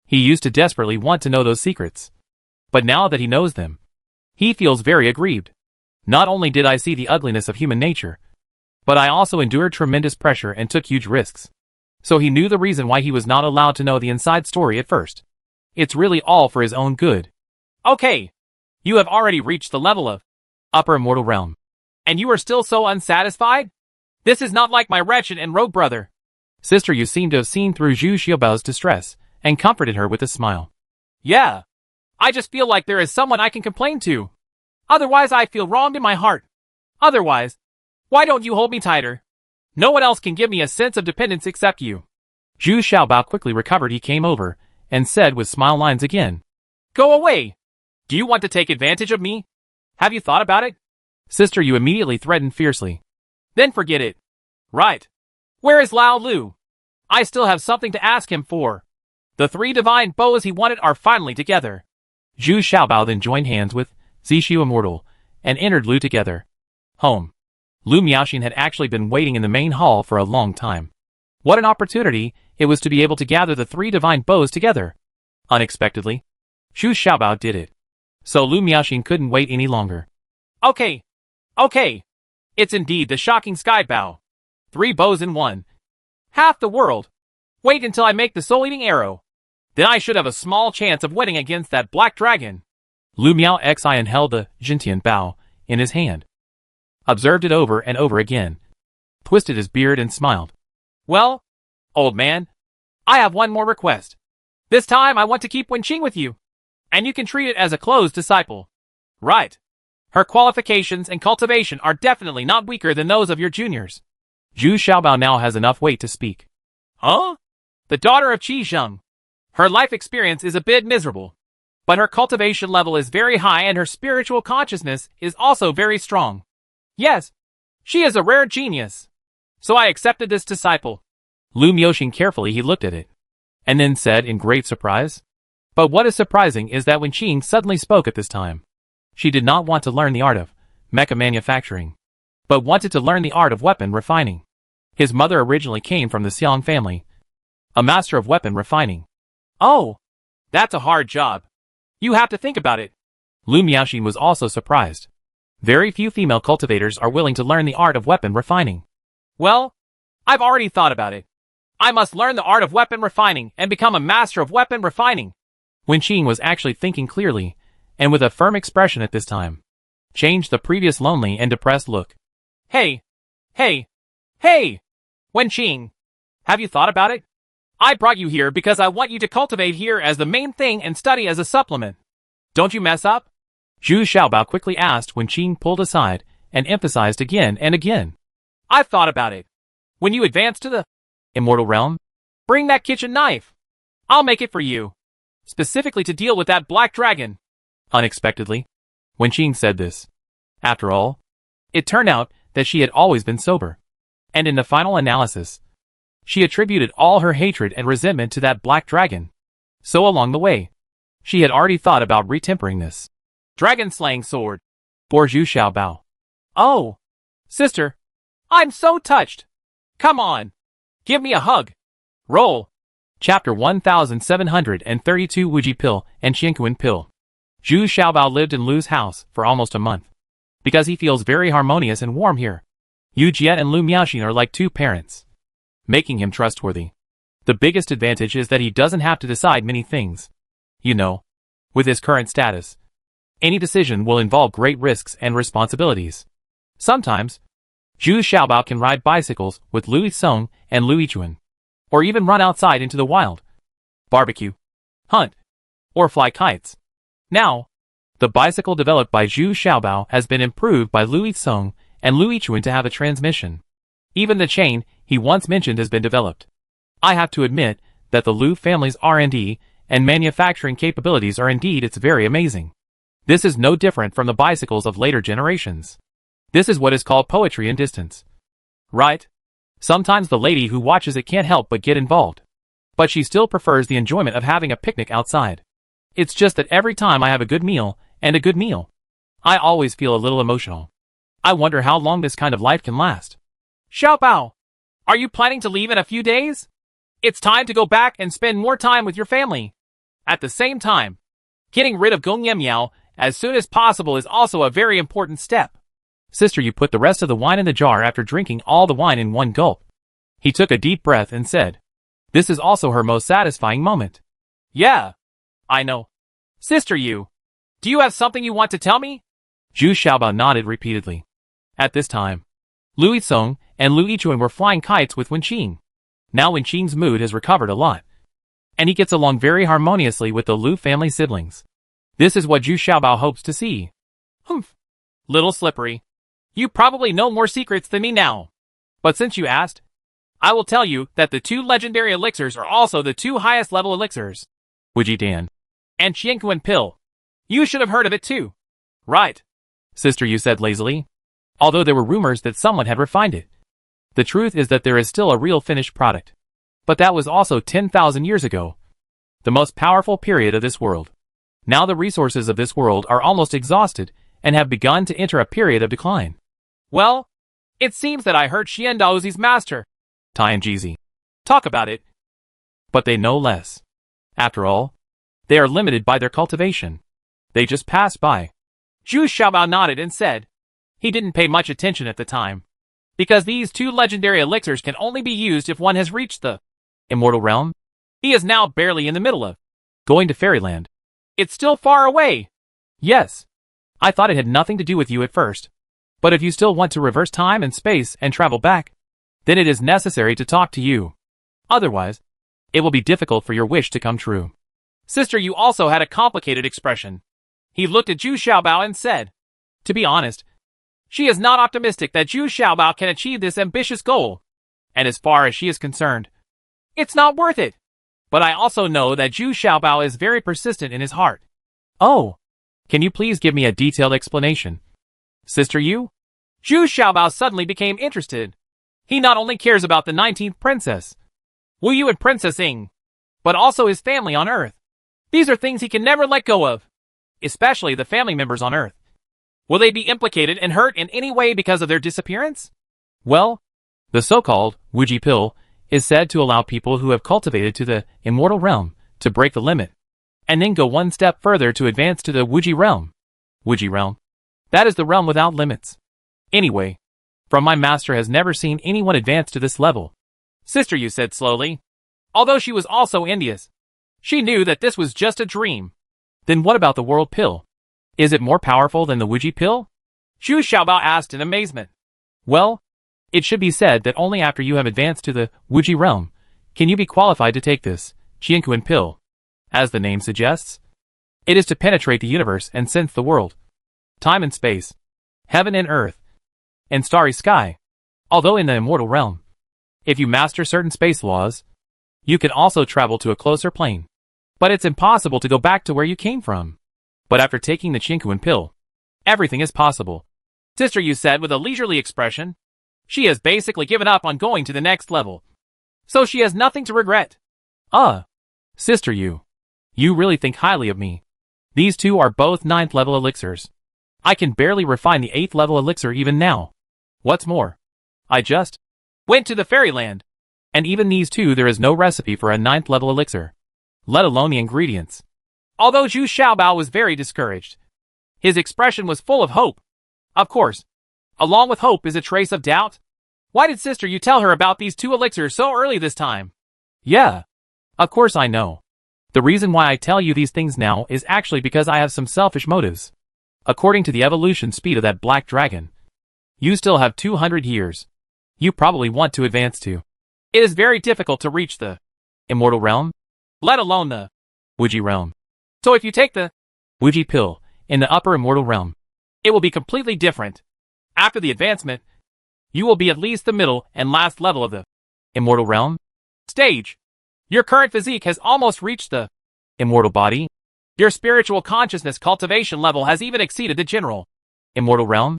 He used to desperately want to know those secrets. But now that he knows them, he feels very aggrieved. Not only did I see the ugliness of human nature, but I also endured tremendous pressure and took huge risks. So he knew the reason why he was not allowed to know the inside story at first. It's really all for his own good. Okay. You have already reached the level of upper immortal realm. And you are still so unsatisfied? This is not like my wretched and rogue brother. Sister, you seem to have seen through Zhu Xiaobao's distress, and comforted her with a smile. Yeah. I just feel like there is someone I can complain to. Otherwise I feel wronged in my heart. Otherwise, why don't you hold me tighter? No one else can give me a sense of dependence except you. Zhu Xiaobao quickly recovered. He came over, and said with smile lines again. Go away! Do you want to take advantage of me? Have you thought about it? Sister, you immediately threatened fiercely. Then forget it. Right. Where is Lao Lu? I still have something to ask him for. The 3 divine bows he wanted are finally together. Zhu Xiaobao then joined hands with Zixia Immortal, and entered Lu together. Home. Lu Miaoxin had actually been waiting in the main hall for a long time. What an opportunity it was to be able to gather the 3 divine bows together. Unexpectedly, Zhu Xiaobao did it. So Lu Miaoxin couldn't wait any longer. Okay. It's indeed the shocking sky bow. 3 bows in one. Half the world. Wait until I make the soul-eating arrow. Then I should have a small chance of winning against that black dragon. Lu Miao Xian held the Jintian bow in his hand, observed it over and over again, twisted his beard and smiled. Well, old man, I have one more request. This time I want to keep Wenqing with you, and you can treat it as a close disciple. Right. Her qualifications and cultivation are definitely not weaker than those of your juniors. Zhu Xiaobao now has enough weight to speak. Huh? The daughter of Qi Zheng. Her life experience is a bit miserable, but her cultivation level is very high and her spiritual consciousness is also very strong. Yes, she is a rare genius. So I accepted this disciple. Lu Miaoxin carefully he looked at it, and then said in great surprise. But what is surprising is that when Wenqing suddenly spoke at this time, she did not want to learn the art of mecha manufacturing, but wanted to learn the art of weapon refining. His mother originally came from the Xiang family, a master of weapon refining. Oh, that's a hard job. You have to think about it. Lu Miaoxin was also surprised. Very few female cultivators are willing to learn the art of weapon refining. Well, I've already thought about it. I must learn the art of weapon refining and become a master of weapon refining. Wenqing was actually thinking clearly, and with a firm expression at this time, changed the previous lonely and depressed look. Hey! Wenqing! Have you thought about it? I brought you here because I want you to cultivate here as the main thing and study as a supplement. Don't you mess up? Zhu Xiaobao quickly asked when Wenqing pulled aside and emphasized again and again. I've thought about it. When you advance to the immortal realm, bring that kitchen knife. I'll make it for you. Specifically to deal with that black dragon. Unexpectedly, Wenqing said this. After all, it turned out that she had always been sober. And in the final analysis, She attributed all her hatred and resentment to that black dragon. So along the way, she had already thought about retempering this dragon-slaying sword. for Zhu Xiaobao. Oh, sister, I'm so touched. Come on, give me a hug. Roll. Chapter 1732 Wuji Pill and Qianquan Pill. Zhu Xiaobao lived in Lu's house for almost a month. Because he feels very harmonious and warm here. Yu Jie and Lu Miaoxin are like two parents, making him trustworthy. The biggest advantage is that he doesn't have to decide many things. You know, with his current status, any decision will involve great risks and responsibilities. Sometimes, Zhu Xiaobao can ride bicycles with Lu Yisong and Lu Yichuan, or even run outside into the wild, barbecue, hunt, or fly kites. Now, the bicycle developed by Zhu Xiaobao has been improved by Lu Yisong and Lu Yichuan to have a transmission. Even the chain he once mentioned has been developed. I have to admit that the Lu family's R&D and manufacturing capabilities are indeed very amazing. This is no different from the bicycles of later generations. This is what is called poetry in distance. Right? Sometimes the lady who watches it can't help but get involved. But she still prefers the enjoyment of having a picnic outside. It's just that every time I have a good meal, I always feel a little emotional. I wonder how long this kind of life can last. Xiaobao, are you planning to leave in a few days? It's time to go back and spend more time with your family. At the same time, getting rid of Gong Yemiao as soon as possible is also a very important step. Sister, you put the rest of the wine in the jar after drinking all the wine in one gulp. He took a deep breath and said, this is also her most satisfying moment. Yeah, I know. Sister Yu, do you have something you want to tell me? Zhu Xiaobao nodded repeatedly. At this time, Lu Yisong and Lu Yichuan were flying kites with Wenqing. Now Wenqing's mood has recovered a lot, and he gets along very harmoniously with the Lu family siblings. This is what Zhu Xiaobao hopes to see. Humph. Little slippery. You probably know more secrets than me now. But since you asked, I will tell you that the two legendary elixirs are also the two highest level elixirs. Wuji Dan. And Qianquan Pill. You should have heard of it too. Right. Sister, you said lazily. Although there were rumors that someone had refined it. The truth is that there is still a real finished product. But that was also 10,000 years ago. The most powerful period of this world. Now the resources of this world are almost exhausted and have begun to enter a period of decline. Well, it seems that I heard Xian Daozi's master, Tai and Jizi, talk about it. But they know less. After all, they are limited by their cultivation. They just pass by. Zhu Xiaobao nodded and said, he didn't pay much attention at the time. Because these two legendary elixirs can only be used if one has reached the immortal realm. He is now barely in the middle of going to fairyland. It's still far away. Yes. I thought it had nothing to do with you at first. But if you still want to reverse time and space and travel back, then it is necessary to talk to you. Otherwise, it will be difficult for your wish to come true. Sister, you also had a complicated expression. He looked at Zhu Xiaobao and said, to be honest, she is not optimistic that Zhu Xiaobao can achieve this ambitious goal. And as far as she is concerned, it's not worth it. But I also know that Zhu Xiaobao is very persistent in his heart. Oh, can you please give me a detailed explanation? Sister Yu? Zhu Xiaobao suddenly became interested. He not only cares about the 19th princess, Wu Yu and Princess Ying, but also his family on Earth. These are things he can never let go of, especially the family members on Earth. Will they be implicated and hurt in any way because of their disappearance? Well, the so-called Wuji Pill is said to allow people who have cultivated to the immortal realm to break the limit, and then go one step further to advance to the Wuji realm. Wuji realm. That is the realm without limits. Anyway, from my master has never seen anyone advance to this level. Sister Yu said slowly. Although she was also envious, she knew that this was just a dream. Then what about the world pill? Is it more powerful than the Wuji Pill? Zhu Xiaobao asked in amazement. Well, it should be said that only after you have advanced to the Wuji realm can you be qualified to take this Qianquan Pill. As the name suggests, it is to penetrate the universe and sense the world, time and space, heaven and earth, and starry sky. Although in the immortal realm, if you master certain space laws, you can also travel to a closer plane. But it's impossible to go back to where you came from. But after taking the Qianquan Pill, everything is possible. Sister Yu said with a leisurely expression. She has basically given up on going to the next level. so she has nothing to regret. Sister you. You really think highly of me. These two are both 9th level elixirs. I can barely refine the 8th level elixir even now. What's more, I just went to the fairyland. And even these two there is no recipe for a 9th level elixir, let alone the ingredients. Although Zhu Xiaobao was very discouraged, his expression was full of hope. Of course, along with hope is a trace of doubt. Why did sister you tell her about these two elixirs so early this time? Yeah, of course I know. The reason why I tell you these things now is actually because I have some selfish motives. According to the evolution speed of that black dragon, you still have 200 years. You probably want to advance to. It is very difficult to reach the immortal realm, let alone the Wuji realm. So if you take the Wuji pill in the upper immortal realm, it will be completely different. After the advancement, you will be at least the middle and last level of the immortal realm stage. Your current physique has almost reached the immortal body. Your spiritual consciousness cultivation level has even exceeded the general immortal realm.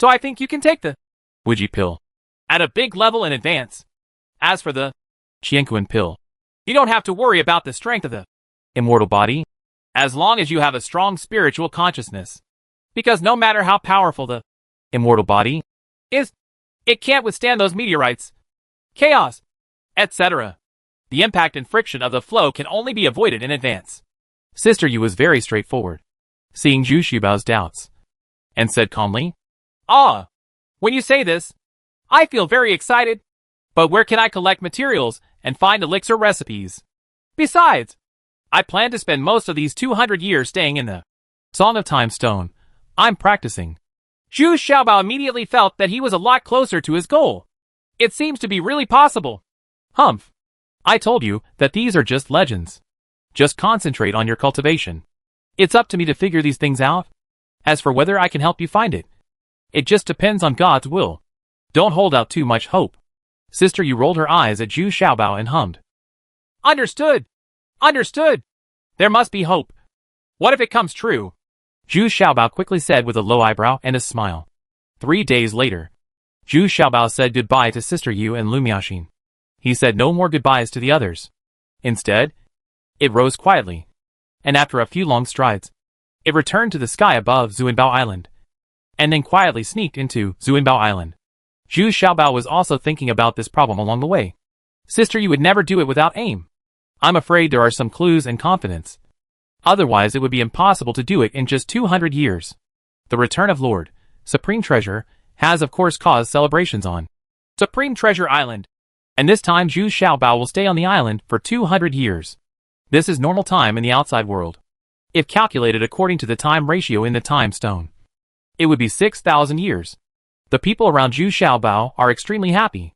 So I think you can take the Wuji pill at a big level in advance. As for the Qianquan pill, you don't have to worry about the strength of the immortal body, as long as you have a strong spiritual consciousness. Because no matter how powerful the immortal body is, it can't withstand those meteorites, chaos, etc. The impact and friction of the flow can only be avoided in advance. Sister Yu was very straightforward, seeing Zhu Xiaobao's doubts, and said calmly, When you say this, I feel very excited. But where can I collect materials and find elixir recipes? Besides, I plan to spend most of these 200 years staying in the Song of Time Stone. I'm practicing. Zhu Xiaobao immediately felt that he was a lot closer to his goal. It seems to be really possible. Humph. I told you that these are just legends. Just concentrate on your cultivation. It's up to me to figure these things out. As for whether I can help you find it, it just depends on God's will. Don't hold out too much hope. Sister Yu rolled her eyes at Zhu Xiaobao and hummed. Understood. Understood. There must be hope. What if it comes true? Zhu Xiaobao quickly said with a low eyebrow and a smile. 3 days later, Zhu Xiaobao said goodbye to Sister Yu and Lu Miaoxin. He said no more goodbyes to the others. Instead, it rose quietly, and after a few long strides, it returned to the sky above Zuanbao Island, and then quietly sneaked into Zuanbao Island. Zhu Xiaobao was also thinking about this problem along the way. Sister Yu would never do it without aim. I'm afraid there are some clues and confidence. Otherwise it would be impossible to do it in just 200 years. The return of Lord, Supreme Treasure, has of course caused celebrations on Supreme Treasure Island. And this time Zhu Xiaobao will stay on the island for 200 years. This is normal time in the outside world. If calculated according to the time ratio in the time stone, it would be 6,000 years. The people around Zhu Xiaobao are extremely happy.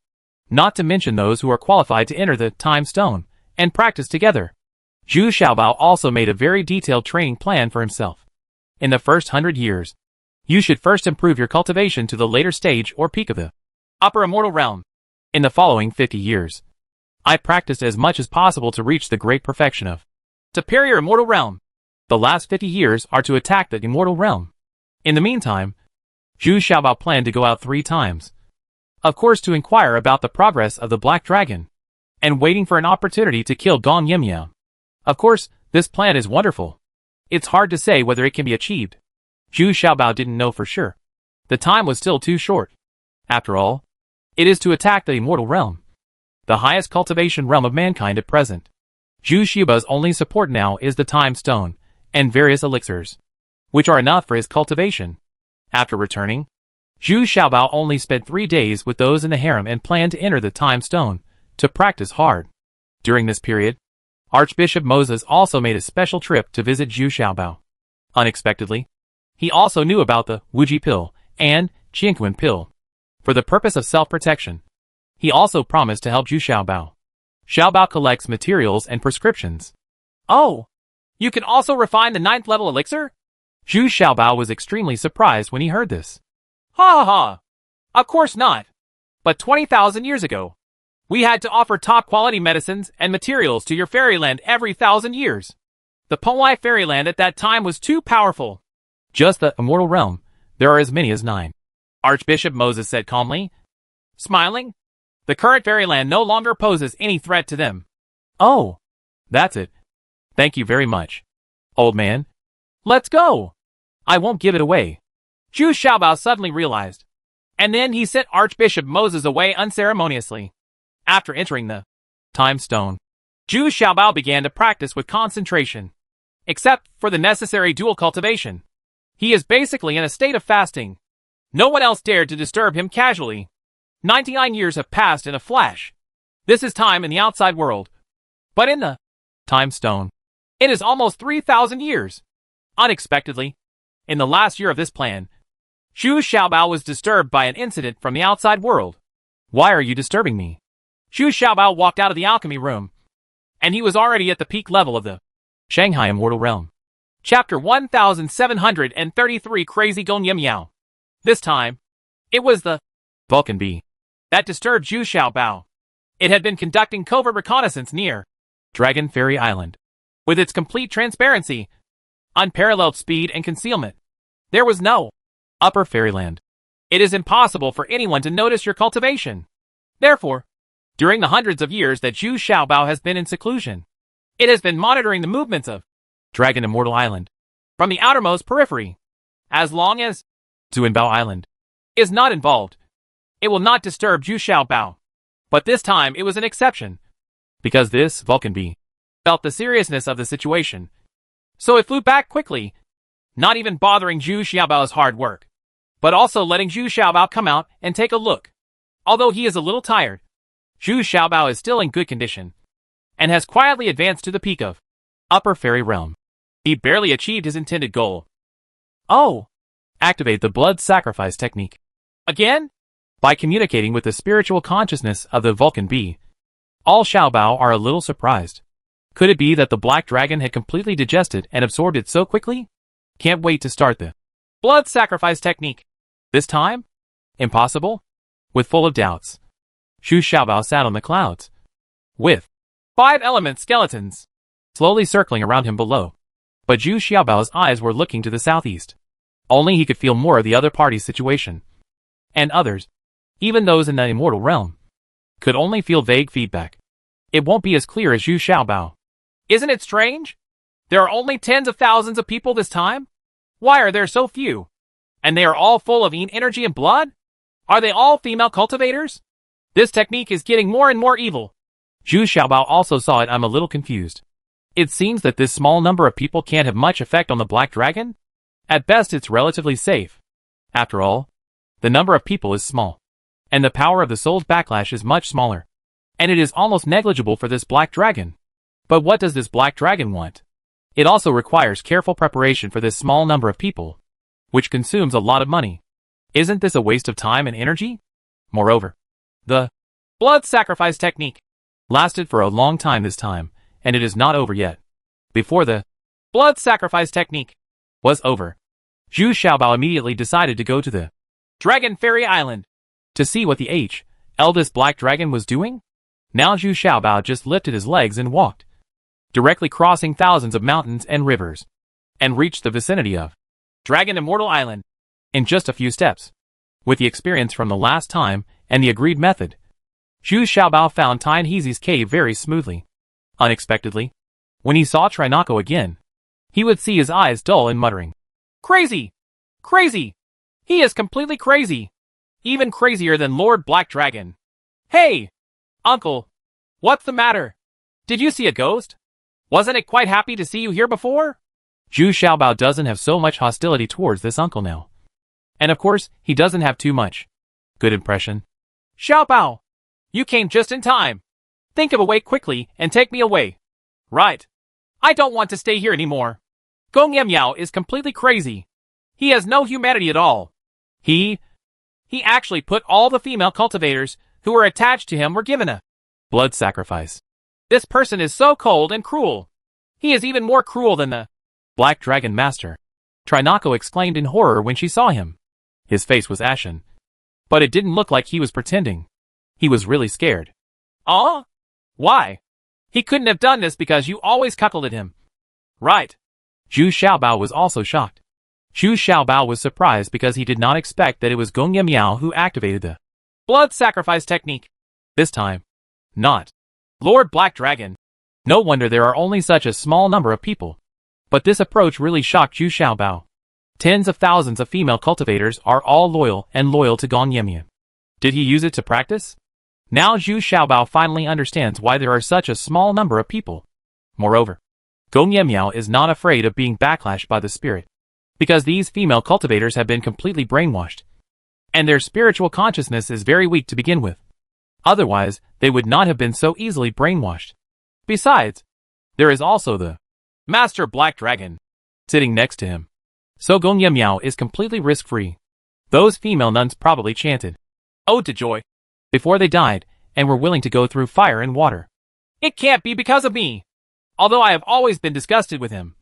Not to mention those who are qualified to enter the time stone and practice together. Zhu Xiaobao also made a very detailed training plan for himself. In the first 100 years, you should first improve your cultivation to the later stage or peak of the upper immortal realm. In the following 50 years, I practiced as much as possible to reach the great perfection of superior immortal realm. The last 50 years are to attack the immortal realm. In the meantime, Zhu Xiaobao planned to go out 3 times. Of course to inquire about the progress of the Black Dragon, and waiting for an opportunity to kill Gong Yimiao. Of course, this plan is wonderful. It's hard to say whether it can be achieved. Zhu Xiaobao didn't know for sure. The time was still too short. After all, it is to attack the immortal realm, the highest cultivation realm of mankind at present. Zhu Xiaobao's only support now is the time stone, and various elixirs, which are enough for his cultivation. After returning, Zhu Xiaobao only spent 3 days with those in the harem and planned to enter the time stone, to practice hard. During this period, Archbishop Moses also made a special trip to visit Zhu Xiaobao. Unexpectedly, he also knew about the Wuji pill and Qianquan pill. For the purpose of self-protection, he also promised to help Zhu Xiaobao. Xiaobao collects materials and prescriptions. Oh, you can also refine the 9th level elixir? Zhu Xiaobao was extremely surprised when he heard this. Ha ha ha! Of course not. But 20,000 years ago, we had to offer top-quality medicines and materials to your fairyland every 1,000 years. The Ponglai fairyland at that time was too powerful. Just the immortal realm, there are as many as 9. Archbishop Moses said calmly, smiling. The current fairyland no longer poses any threat to them. Oh, that's it. Thank you very much, old man. Let's go. I won't give it away. Zhu Xiaobao suddenly realized. And then he sent Archbishop Moses away unceremoniously. After entering the time stone, Zhu Xiaobao began to practice with concentration. Except for the necessary dual cultivation. He is basically in a state of fasting. No one else dared to disturb him casually. 99 years have passed in a flash. This is time in the outside world. But in the time stone, it is almost 3,000 years. Unexpectedly, in the last year of this plan, Zhu Xiaobao was disturbed by an incident from the outside world. Why are you disturbing me? Zhu Xiaobao walked out of the alchemy room, and he was already at the peak level of the Shanghai Immortal Realm. Chapter 1733 Crazy Gong Miao. This time, it was the Vulcan Bee that disturbed Zhu Xiaobao. It had been conducting covert reconnaissance near Dragon Fairy Island. With its complete transparency, unparalleled speed and concealment, there was no Upper Fairyland. It is impossible for anyone to notice your cultivation. Therefore, during the hundreds of years that Zhu Xiaobao has been in seclusion, it has been monitoring the movements of Dragon Immortal Island from the outermost periphery. As long as Zuanbao Island is not involved, it will not disturb Zhu Xiaobao. But this time it was an exception. Because this Vulcan Bee felt the seriousness of the situation. So it flew back quickly, not even bothering Zhu Xiaobao's hard work, but also letting Zhu Xiaobao come out and take a look. Although he is a little tired, Zhu Xiaobao is still in good condition, and has quietly advanced to the peak of Upper Fairy Realm. He barely achieved his intended goal. Oh! Activate the blood sacrifice technique. Again? By communicating with the spiritual consciousness of the Vulcan Bee, all Xiaobao are a little surprised. Could it be that the black dragon had completely digested and absorbed it so quickly? Can't wait to start the blood sacrifice technique. This time? Impossible? With full of doubts, Zhu Xiaobao sat on the clouds, with 5 element skeletons slowly circling around him below. But Zhu Xiaobao's eyes were looking to the southeast. Only he could feel more of the other party's situation. And others, even those in the immortal realm, could only feel vague feedback. It won't be as clear as Zhu Xiaobao. Isn't it strange? There are only tens of thousands of people this time? Why are there so few? And they are all full of yin energy and blood? Are they all female cultivators? This technique is getting more and more evil. Zhu Xiaobao also saw it. I'm a little confused. It seems that this small number of people can't have much effect on the black dragon? At best it's relatively safe. After all, the number of people is small. And the power of the soul's backlash is much smaller. And it is almost negligible for this black dragon. But what does this black dragon want? It also requires careful preparation for this small number of people, which consumes a lot of money. Isn't this a waste of time and energy? Moreover, the blood sacrifice technique lasted for a long time this time, and it is not over yet. Before the blood sacrifice technique was over, Zhu Xiaobao immediately decided to go to the Dragon Fairy Island to see what the eldest black dragon was doing. Now Zhu Xiaobao just lifted his legs and walked, directly crossing thousands of mountains and rivers, and reached the vicinity of Dragon Immortal Island in just a few steps. With the experience from the last time and the agreed method, Zhu Xiaobao found Tine Heezy's cave very smoothly. Unexpectedly, when he saw Trinako again, he would see his eyes dull and muttering, "Crazy! Crazy! He is completely crazy! Even crazier than Lord Black Dragon! Hey! Uncle! What's the matter? Did you see a ghost? Wasn't it quite happy to see you here before?" Zhu Xiaobao doesn't have so much hostility towards this uncle now. And of course, he doesn't have too much good impression. "Xiaobao! You came just in time. Think of a way quickly and take me away." "Right. I don't want to stay here anymore. Gong Miao is completely crazy. He has no humanity at all. He actually put all the female cultivators who were attached to him were given a blood sacrifice. This person is so cold and cruel. He is even more cruel than the Black Dragon Master," Trinako exclaimed in horror when she saw him. His face was ashen. But it didn't look like he was pretending. He was really scared. Why? He couldn't have done this because you always cuckolded him. Right. Zhu Xiaobao was also shocked. Zhu Xiaobao was surprised because he did not expect that it was Gong Miao who activated the blood sacrifice technique. This time, not. Lord Black Dragon. No wonder there are only such a small number of people. But this approach really shocked Zhu Xiaobao. Tens of thousands of female cultivators are all loyal to Gong Yemyu. Did he use it to practice? Now Zhu Xiaobao finally understands why there are such a small number of people. Moreover, Gong Yemyu is not afraid of being backlashed by the spirit, because these female cultivators have been completely brainwashed, and their spiritual consciousness is very weak to begin with. Otherwise, they would not have been so easily brainwashed. Besides, there is also the Master Black Dragon sitting next to him. So Gong Yemyu is completely risk-free. Those female nuns probably chanted Ode to Joy before they died and were willing to go through fire and water. It can't be because of me. Although I have always been disgusted with him,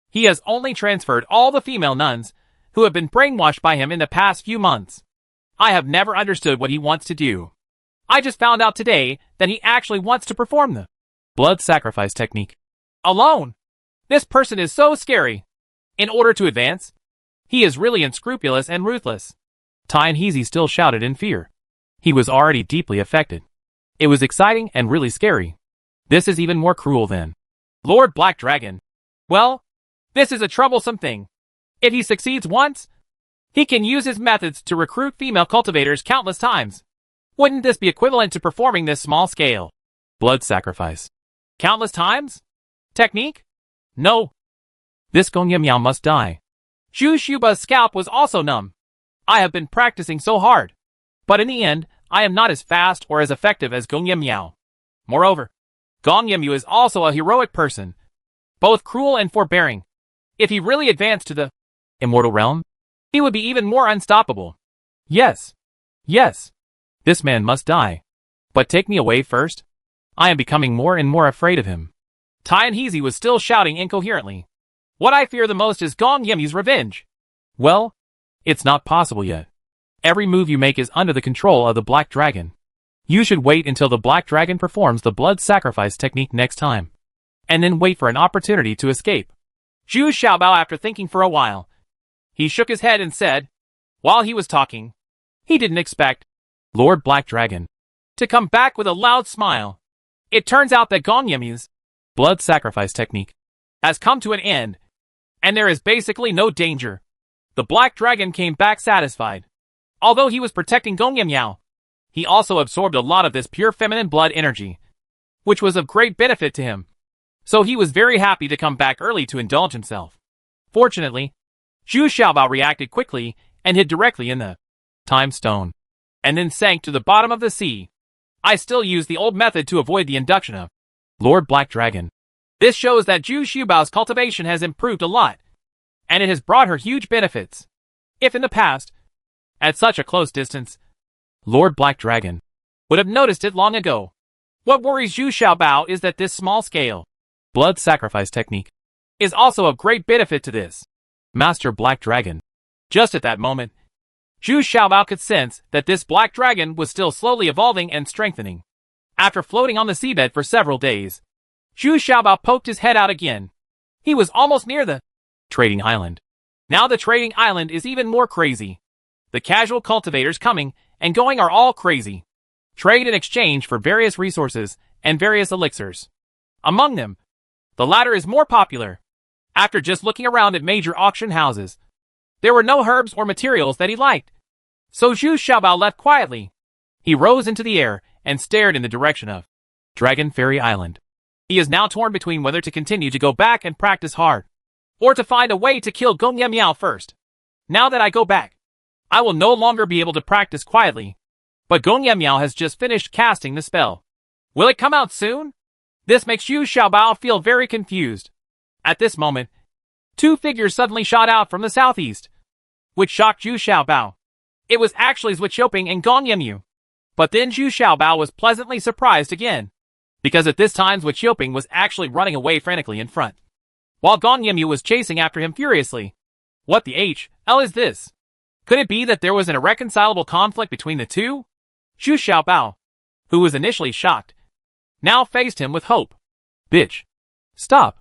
he has only transferred all the female nuns who have been brainwashed by him in the past few months. I have never understood what he wants to do. I just found out today that he actually wants to perform the blood sacrifice technique alone. This person is so scary. In order to advance, he is really unscrupulous and ruthless. Tianhe still shouted in fear. He was already deeply affected. It was exciting and really scary. This is even more cruel than Lord Black Dragon. Well, this is a troublesome thing. If he succeeds once, he can use his methods to recruit female cultivators countless times. Wouldn't this be equivalent to performing this small-scale blood sacrifice countless times? Technique? No. This Gong Yemyu must die. Zhu Xiaobao's scalp was also numb. I have been practicing so hard, but in the end, I am not as fast or as effective as Gong Yemyu. Moreover, Gong Yemyu is also a heroic person, both cruel and forbearing. If he really advanced to the immortal realm, he would be even more unstoppable. Yes. Yes. This man must die. But take me away first. I am becoming more and more afraid of him. Tianhe was still shouting incoherently. What I fear the most is Gong Yemyu's revenge. Well, it's not possible yet. Every move you make is under the control of the Black Dragon. You should wait until the Black Dragon performs the blood sacrifice technique next time, and then wait for an opportunity to escape. Zhu Xiaobao, after thinking for a while, he shook his head and said, while he was talking, he didn't expect Lord Black Dragon to come back with a loud smile. It turns out that Gong Yemyu's blood sacrifice technique has come to an end, and there is basically no danger. The Black Dragon came back satisfied. Although he was protecting Gong Yemyu, he also absorbed a lot of this pure feminine blood energy, which was of great benefit to him. So he was very happy to come back early to indulge himself. Fortunately, Zhu Xiaobao reacted quickly and hid directly in the time stone, and then sank to the bottom of the sea. I still use the old method to avoid the induction of Lord Black Dragon. This shows that Zhu Xiaobao's cultivation has improved a lot, and it has brought her huge benefits. If in the past, at such a close distance, Lord Black Dragon would have noticed it long ago. What worries Zhu Xiaobao is that this small-scale blood sacrifice technique is also of great benefit to this Master Black Dragon. Just at that moment, Zhu Xiaobao could sense that this Black Dragon was still slowly evolving and strengthening. After floating on the seabed for several days, Zhu Xiaobao poked his head out again. He was almost near the trading island. Now the trading island is even more crazy. The casual cultivators coming and going are all crazy. Trade in exchange for various resources and various elixirs. Among them, the latter is more popular. After just looking around at major auction houses, there were no herbs or materials that he liked. So Zhu Xiaobao left quietly. He rose into the air and stared in the direction of Dragon Fairy Island. He is now torn between whether to continue to go back and practice hard, or to find a way to kill Gong Yemyu first. Now that I go back, I will no longer be able to practice quietly. But Gong Yemyu has just finished casting the spell. Will it come out soon? This makes Zhu Xiaobao feel very confused. At this moment, two figures suddenly shot out from the southeast, which shocked Zhu Xiaobao. It was actually Zhuo Qiuping and Gong Yemyu. But then Zhu Xiaobao was pleasantly surprised again, because at this time Zhuo Qiuping was actually running away frantically in front, while Gong Yemyu was chasing after him furiously. What the hell is this? Could it be that there was an irreconcilable conflict between the two? Zhu Xiaobao, who was initially shocked, now faced him with hope. Bitch. Stop.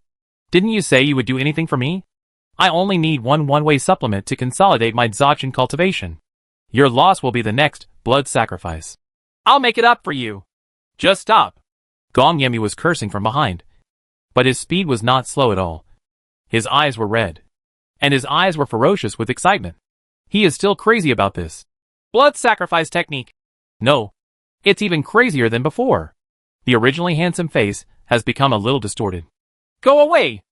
Didn't you say you would do anything for me? I only need one-way supplement to consolidate my Dzogchen cultivation. Your loss will be the next blood sacrifice. I'll make it up for you. Just stop. Gong Yemi was cursing from behind. But his speed was not slow at all. His eyes were red. And his eyes were ferocious with excitement. He is still crazy about this. Blood sacrifice technique. No. It's even crazier than before. The originally handsome face has become a little distorted. Go away.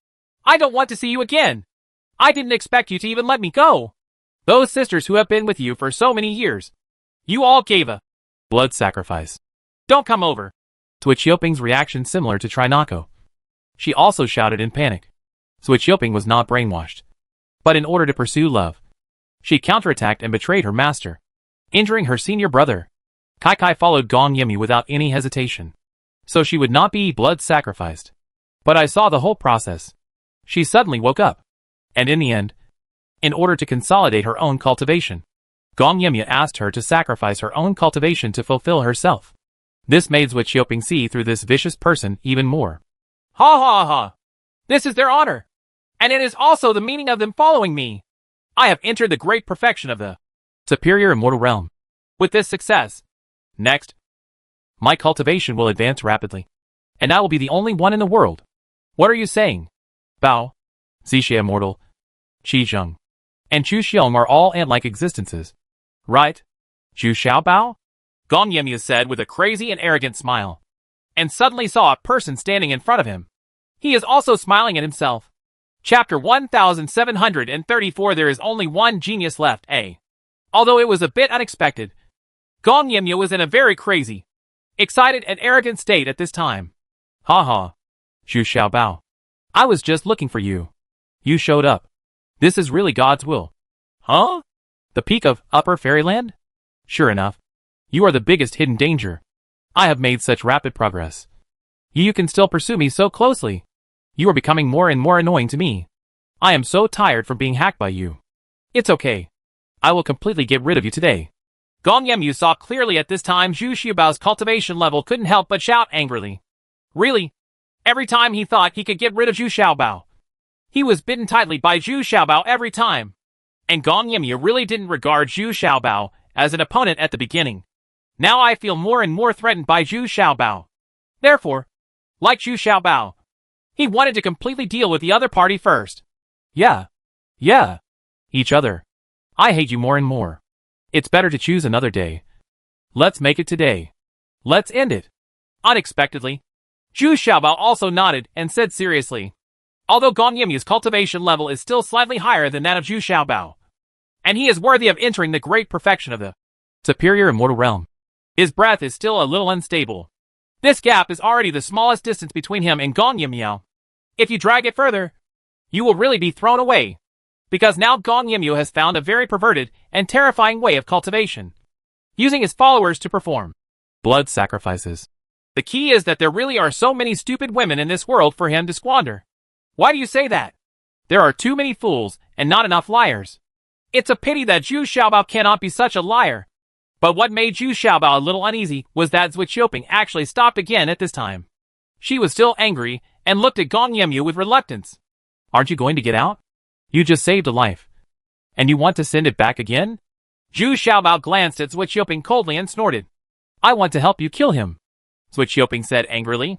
I don't want to see you again. I didn't expect you to even let me go. Those sisters who have been with you for so many years. You all gave a blood sacrifice. Don't come over. Switch Yoping's reaction similar to Trinako. She also shouted in panic. Switch Yoping was not brainwashed. But in order to pursue love, she counterattacked and betrayed her master, injuring her senior brother. Kai Kai followed Gong Yemi without any hesitation, so she would not be blood sacrificed. But I saw the whole process. She suddenly woke up. And in the end, in order to consolidate her own cultivation, Gong Yemi asked her to sacrifice her own cultivation to fulfill herself. This made Switch Yoping see through this vicious person even more. Ha ha ha! This is their honor, and it is also the meaning of them following me. I have entered the great perfection of the superior immortal realm. With this success, next, my cultivation will advance rapidly, and I will be the only one in the world. What are you saying? Bao, Zixie Immortal, Qi Zheng, and Chu Xiong are all ant-like existences. Right? Zhu Xiaobao? Gong Yemi said with a crazy and arrogant smile, and suddenly saw a person standing in front of him. He is also smiling at himself. Chapter 1734. There is only one genius left, Although it was a bit unexpected, Gong Yemi was in a very crazy, excited and arrogant state at this time. Ha ha. Zhu Xiaobao. I was just looking for you. You showed up. This is really God's will. Huh? The peak of Upper Fairyland? Sure enough. You are the biggest hidden danger. I have made such rapid progress. You can still pursue me so closely. You are becoming more and more annoying to me. I am so tired from being hacked by you. It's okay. I will completely get rid of you today. Gong Yemi saw clearly at this time Zhu Xiaobao's cultivation level couldn't help but shout angrily. Really? Every time he thought he could get rid of Zhu Xiaobao, he was bitten tightly by Zhu Xiaobao every time. And Gong Yemi really didn't regard Zhu Xiaobao as an opponent at the beginning. Now I feel more and more threatened by Zhu Xiaobao. Therefore, like Zhu Xiaobao, he wanted to completely deal with the other party first. Yeah. Each other. I hate you more and more. It's better to choose another day. Let's make it today. Let's end it. Unexpectedly, Zhu Xiaobao also nodded and said seriously. Although Gong Yemi's cultivation level is still slightly higher than that of Zhu Xiaobao, and he is worthy of entering the great perfection of the superior immortal realm, his breath is still a little unstable. This gap is already the smallest distance between him and Gong Yemi. If you drag it further, you will really be thrown away. Because now Gong Yemi has found a very perverted and terrifying way of cultivation, using his followers to perform blood sacrifices. The key is that there really are so many stupid women in this world for him to squander. Why do you say that? There are too many fools and not enough liars. It's a pity that Zhu Xiaobao cannot be such a liar. But what made Zhu Xiaobao a little uneasy was that Switch Yoping actually stopped again at this time. She was still angry and looked at Gong Yemi with reluctance. Aren't you going to get out? You just saved a life. And you want to send it back again? Zhu Xiaobao glanced at Switch Yoping coldly and snorted. I want to help you kill him, Switch Yoping said angrily.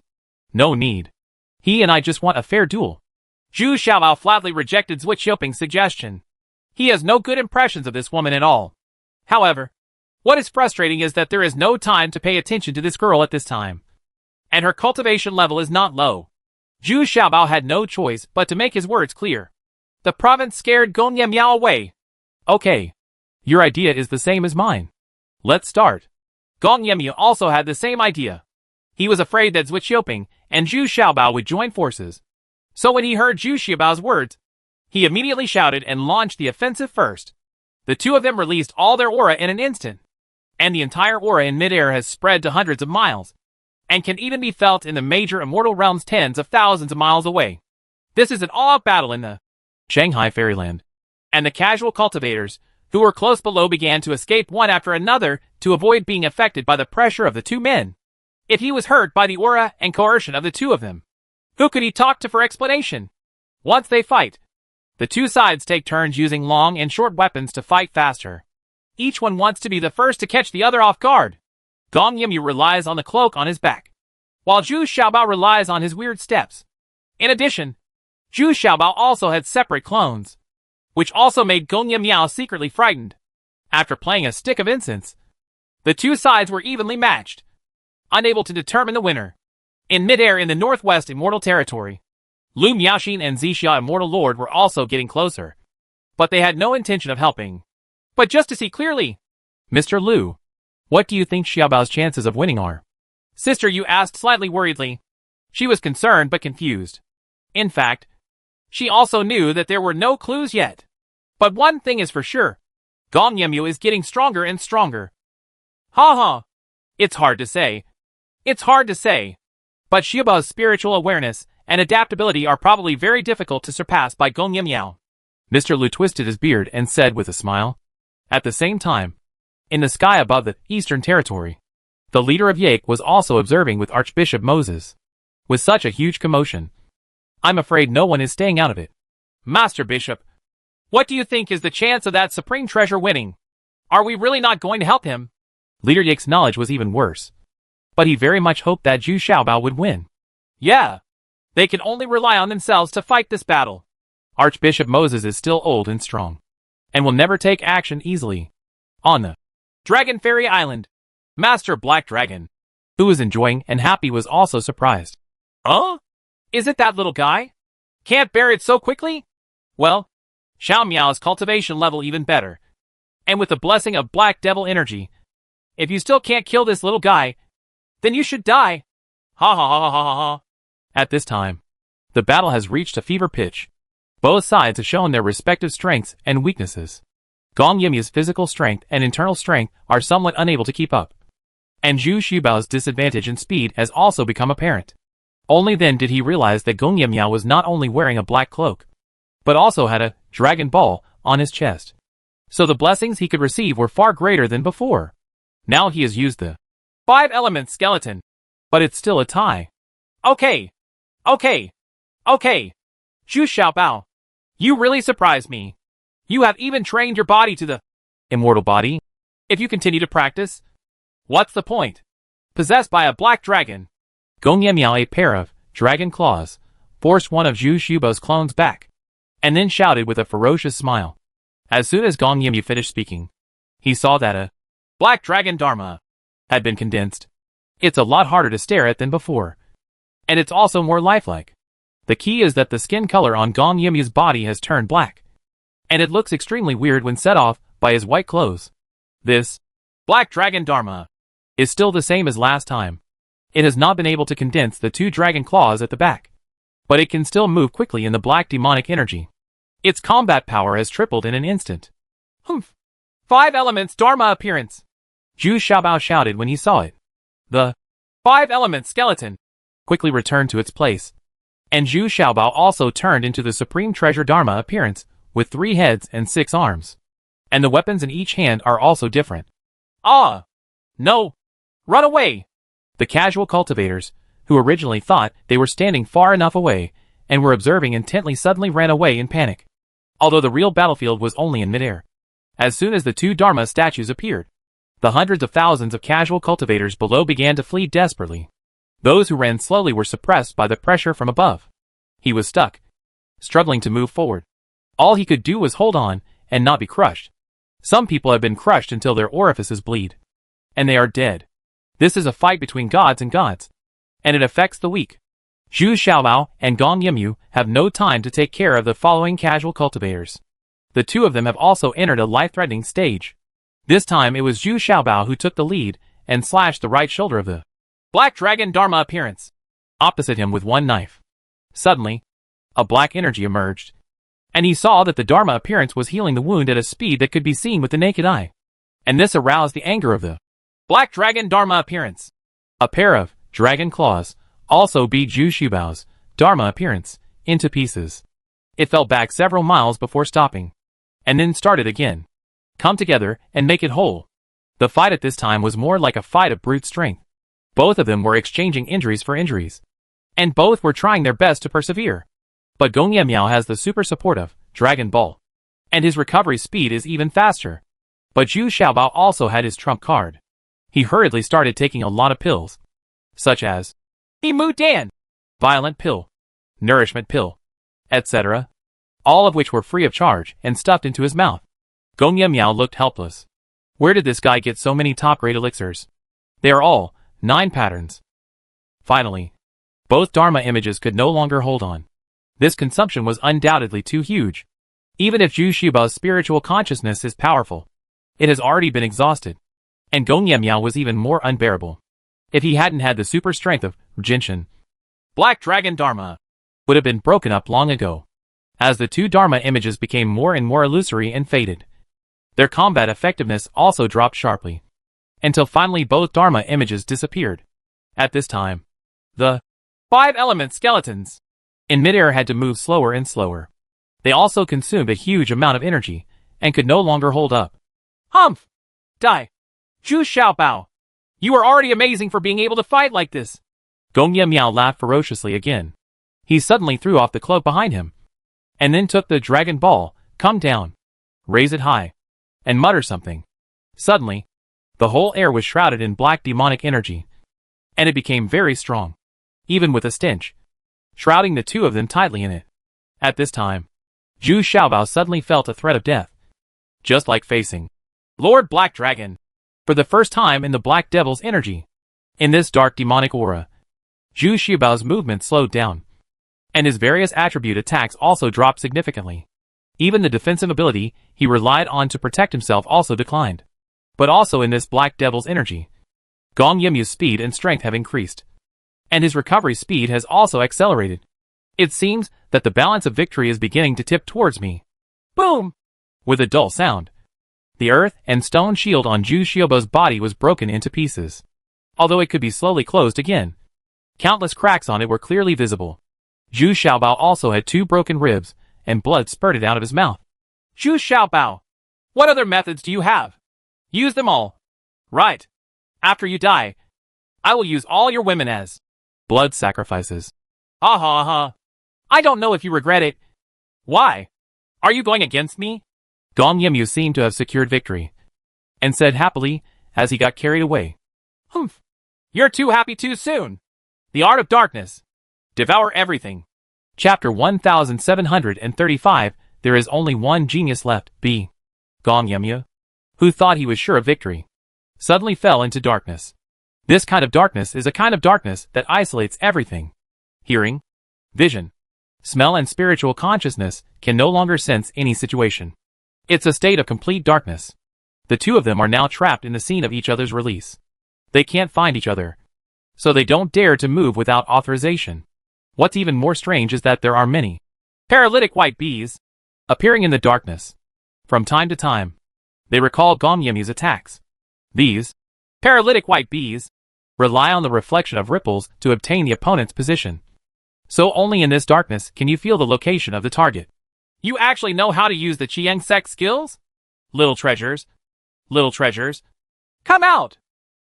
No need. He and I just want a fair duel. Zhu Xiaobao flatly rejected Switch Yoping's suggestion. He has no good impressions of this woman at all. However, what is frustrating is that there is no time to pay attention to this girl at this time. And her cultivation level is not low. Zhu Xiaobao had no choice but to make his words clear. The province scared Gong Yemi away. Okay. Your idea is the same as mine. Let's start. Gong Yemi also had the same idea. He was afraid that Switch Yoping and Zhu Xiaobao would join forces. So when he heard Zhu Xiaobao's words, he immediately shouted and launched the offensive first. The two of them released all their aura in an instant. And the entire aura in midair has spread to hundreds of miles, and can even be felt in the major immortal realms tens of thousands of miles away. This is an all-out battle in the Shanghai Fairyland. And the casual cultivators, who were close below, began to escape one after another to avoid being affected by the pressure of the two men. If he was hurt by the aura and coercion of the two of them, who could he talk to for explanation? Once they fight, the two sides take turns using long and short weapons to fight faster. Each one wants to be the first to catch the other off guard. Gong Yimyu relies on the cloak on his back, while Zhu Xiaobao relies on his weird steps. In addition, Zhu Xiaobao also had separate clones, which also made Gong Yimyao secretly frightened. After playing a stick of incense, the two sides were evenly matched, unable to determine the winner. In midair in the northwest immortal territory, Lu Miaoxin and Zixia Immortal Lord were also getting closer, but they had no intention of helping. But just to see clearly, Mr. Lu, what do you think Xiaobao's chances of winning are? Sister Yu asked slightly worriedly. She was concerned but confused. In fact, she also knew that there were no clues yet. But one thing is for sure, Gong Yimyu is getting stronger and stronger. Ha ha. It's hard to say. It's hard to say. But Xiaobao's spiritual awareness and adaptability are probably very difficult to surpass by Gong Yimyao. Mr. Lu twisted his beard and said with a smile. At the same time, in the sky above the Eastern Territory, the leader of Yake was also observing with Archbishop Moses. With such a huge commotion, I'm afraid no one is staying out of it. Master Bishop, what do you think is the chance of that supreme treasure winning? Are we really not going to help him? Leader Yake's knowledge was even worse, but he very much hoped that Zhu Xiaobao would win. Yeah, they can only rely on themselves to fight this battle. Archbishop Moses is still old and strong, and will never take action easily. On the Dragon Fairy Island, Master Black Dragon, who was enjoying and happy, was also surprised. Huh? Is it that little guy? Can't bear it so quickly? Well, Xiao Miao's cultivation level even better. And with the blessing of Black Devil energy, if you still can't kill this little guy, then you should die. Ha ha ha ha ha ha. At this time, the battle has reached a fever pitch. Both sides have shown their respective strengths and weaknesses. Gong Yimyu's physical strength and internal strength are somewhat unable to keep up, and Zhu Xiaobao's disadvantage in speed has also become apparent. Only then did he realize that Gong Yimyao was not only wearing a black cloak, but also had a dragon ball on his chest. So the blessings he could receive were far greater than before. Now he has used the 5-element skeleton, but it's still a tie. Okay. Zhu Xiaobao, you really surprised me. You have even trained your body to the immortal body. If you continue to practice, what's the point? Possessed by a black dragon. Gong Yimyao, a pair of dragon claws, forced one of Zhu Xiaobao's clones back, and then shouted with a ferocious smile. As soon as Gong Yimyu finished speaking, he saw that a black dragon Dharma had been condensed. It's a lot harder to stare at than before, and it's also more lifelike. The key is that the skin color on Gong Yimyu's body has turned black, and it looks extremely weird when set off by his white clothes. This black dragon Dharma is still the same as last time. It has not been able to condense the two dragon claws at the back, but it can still move quickly in the black demonic energy. Its combat power has tripled in an instant. Humph. 5 elements Dharma appearance. Zhu Xiaobao shouted when he saw it. The 5-element skeleton quickly returned to its place, and Zhu Xiaobao also turned into the supreme treasure Dharma appearance, with 3 heads and 6 arms. And the weapons in each hand are also different. Ah! No! Run away! The casual cultivators, who originally thought they were standing far enough away and were observing intently, suddenly ran away in panic. Although the real battlefield was only in midair. As soon as the 2 Dharma statues appeared, the hundreds of thousands of casual cultivators below began to flee desperately. Those who ran slowly were suppressed by the pressure from above. He was stuck, struggling to move forward. All he could do was hold on and not be crushed. Some people have been crushed until their orifices bleed, and they are dead. This is a fight between gods and gods, and it affects the weak. Zhu Xiaobao and Gong Yimyu have no time to take care of the following casual cultivators. The 2 of them have also entered a life-threatening stage. This time it was Zhu Xiaobao who took the lead and slashed the right shoulder of the black dragon Dharma appearance opposite him with 1 knife. Suddenly, a black energy emerged, and he saw that the Dharma appearance was healing the wound at a speed that could be seen with the naked eye. And this aroused the anger of the black dragon Dharma appearance. A pair of dragon claws also beat Zhu Xiaobao's Dharma appearance into pieces. It fell back several miles before stopping, and then started again. Come together and make it whole. The fight at this time was more like a fight of brute strength. Both of them were exchanging injuries for injuries, and both were trying their best to persevere. But Gong Yimyao has the super support of Dragon Ball, and his recovery speed is even faster. But Zhu Xiaobao also had his trump card. He hurriedly started taking a lot of pills, such as Emu Dan, violent pill, nourishment pill, etc., all of which were free of charge and stuffed into his mouth. Gong Miao looked helpless. Where did this guy get so many top-grade elixirs? They are all 9 patterns. Finally, both Dharma images could no longer hold on. This consumption was undoubtedly too huge. Even if Zhu Xiaobao's spiritual consciousness is powerful, it has already been exhausted. And Gong Miao was even more unbearable. If he hadn't had the super strength of Jinshin, Black Dragon Dharma would have been broken up long ago. As the 2 Dharma images became more and more illusory and faded, their combat effectiveness also dropped sharply, until finally both Dharma images disappeared. At this time, the 5 element skeletons in midair had to move slower and slower. They also consumed a huge amount of energy, and could no longer hold up. Humph! Die! Zhu Xiaobao! You are already amazing for being able to fight like this! Gong Miao laughed ferociously again. He suddenly threw off the cloak behind him, and then took the Dragon Ball, come down, raise it high, and mutter something. Suddenly, the whole air was shrouded in black demonic energy, and it became very strong, even with a stench, shrouding the 2 of them tightly in it. At this time, Zhu Xiaobao suddenly felt a threat of death, just like facing Lord Black Dragon. For the first time in the Black Devil's energy, in this dark demonic aura, Zhu Xiaobao's movement slowed down, and his various attribute attacks also dropped significantly. Even the defensive ability he relied on to protect himself also declined. But also in this Black Devil's energy, Gong Yimyu's speed and strength have increased, and his recovery speed has also accelerated. It seems that the balance of victory is beginning to tip towards me. Boom! With a dull sound, the earth and stone shield on Zhu Xiaobao's body was broken into pieces. Although it could be slowly closed again, countless cracks on it were clearly visible. Zhu Xiaobao also had 2 broken ribs, and blood spurted out of his mouth. Zhu Xiaobao! What other methods do you have? Use them all. Right. After you die, I will use all your women as blood sacrifices. Ha ha ha. I don't know if you regret it. Why? Are you going against me? Gong Yimyu seemed to have secured victory, and said happily, as he got carried away. Humph. You're too happy too soon. The art of darkness. Devour everything. Chapter 1735, There is only one genius left, B. Gong Yimyu, who thought he was sure of victory, suddenly fell into darkness. This kind of darkness is a kind of darkness that isolates everything. Hearing, vision, smell and spiritual consciousness can no longer sense any situation. It's a state of complete darkness. The 2 of them are now trapped in the scene of each other's release. They can't find each other, so they don't dare to move without authorization. What's even more strange is that there are many paralytic white bees appearing in the darkness. From time to time, they recall Gong Yimyu's attacks. These paralytic white bees rely on the reflection of ripples to obtain the opponent's position. So only in this darkness can you feel the location of the target. You actually know how to use the Qiang sect skills? Little treasures. Little treasures. Come out!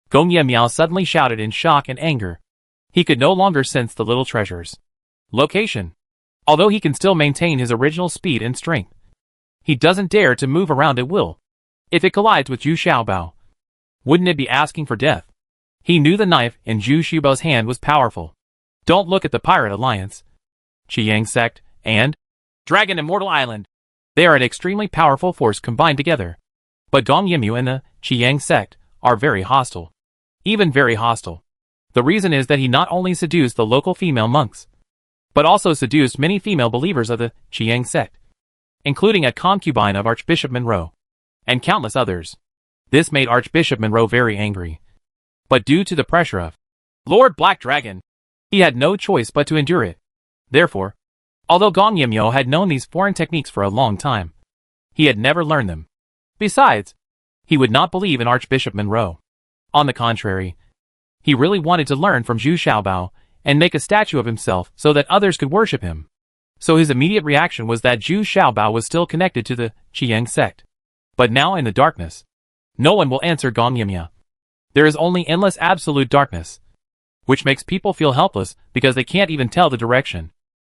Gong Miao suddenly shouted in shock and anger. He could no longer sense the little treasures' location. Although he can still maintain his original speed and strength, he doesn't dare to move around at will. If it collides with Zhu Xiaobao, wouldn't it be asking for death? He knew the knife in Zhu Xiaobao's hand was powerful. Don't look at the Pirate Alliance, Qiang sect, and Dragon Immortal Island. They are an extremely powerful force combined together. But Gong Yimyu and the Qiang sect are very hostile. Even very hostile. The reason is that he not only seduced the local female monks, but also seduced many female believers of the Qiang sect, including a concubine of Archbishop Monroe, and countless others. This made Archbishop Monroe very angry. But due to the pressure of Lord Black Dragon, he had no choice but to endure it. Therefore, although Gong Yimyu had known these foreign techniques for a long time, he had never learned them. Besides, he would not believe in Archbishop Monroe. On the contrary, he really wanted to learn from Zhu Xiaobao and make a statue of himself so that others could worship him. So his immediate reaction was that Zhu Xiaobao was still connected to the Qiang sect. But now in the darkness, no one will answer Gong Yimyu. There is only endless absolute darkness, which makes people feel helpless because they can't even tell the direction.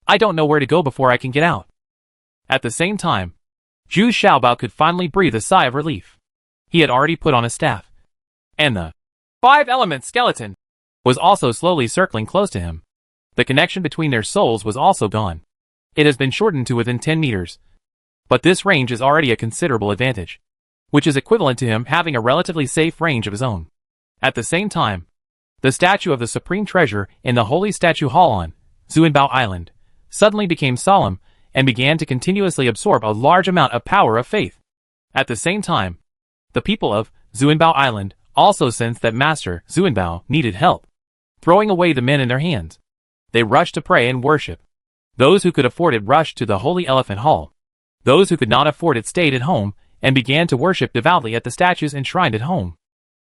I don't know where to go before I can get out. At the same time, Zhu Xiaobao could finally breathe a sigh of relief. He had already put on a staff, and the 5-element skeleton was also slowly circling close to him. The connection between their souls was also gone. It has been shortened to within 10 meters. But this range is already a considerable advantage, which is equivalent to him having a relatively safe range of his own. At the same time, the statue of the supreme treasure in the Holy Statue Hall on Zuanbao Island suddenly became solemn and began to continuously absorb a large amount of power of faith. At the same time, the people of Zuanbao Island also sensed that Master Zuanbao needed help. Throwing away the men in their hands, they rushed to pray and worship. Those who could afford it rushed to the Holy Elephant Hall. Those who could not afford it stayed at home and began to worship devoutly at the statues enshrined at home.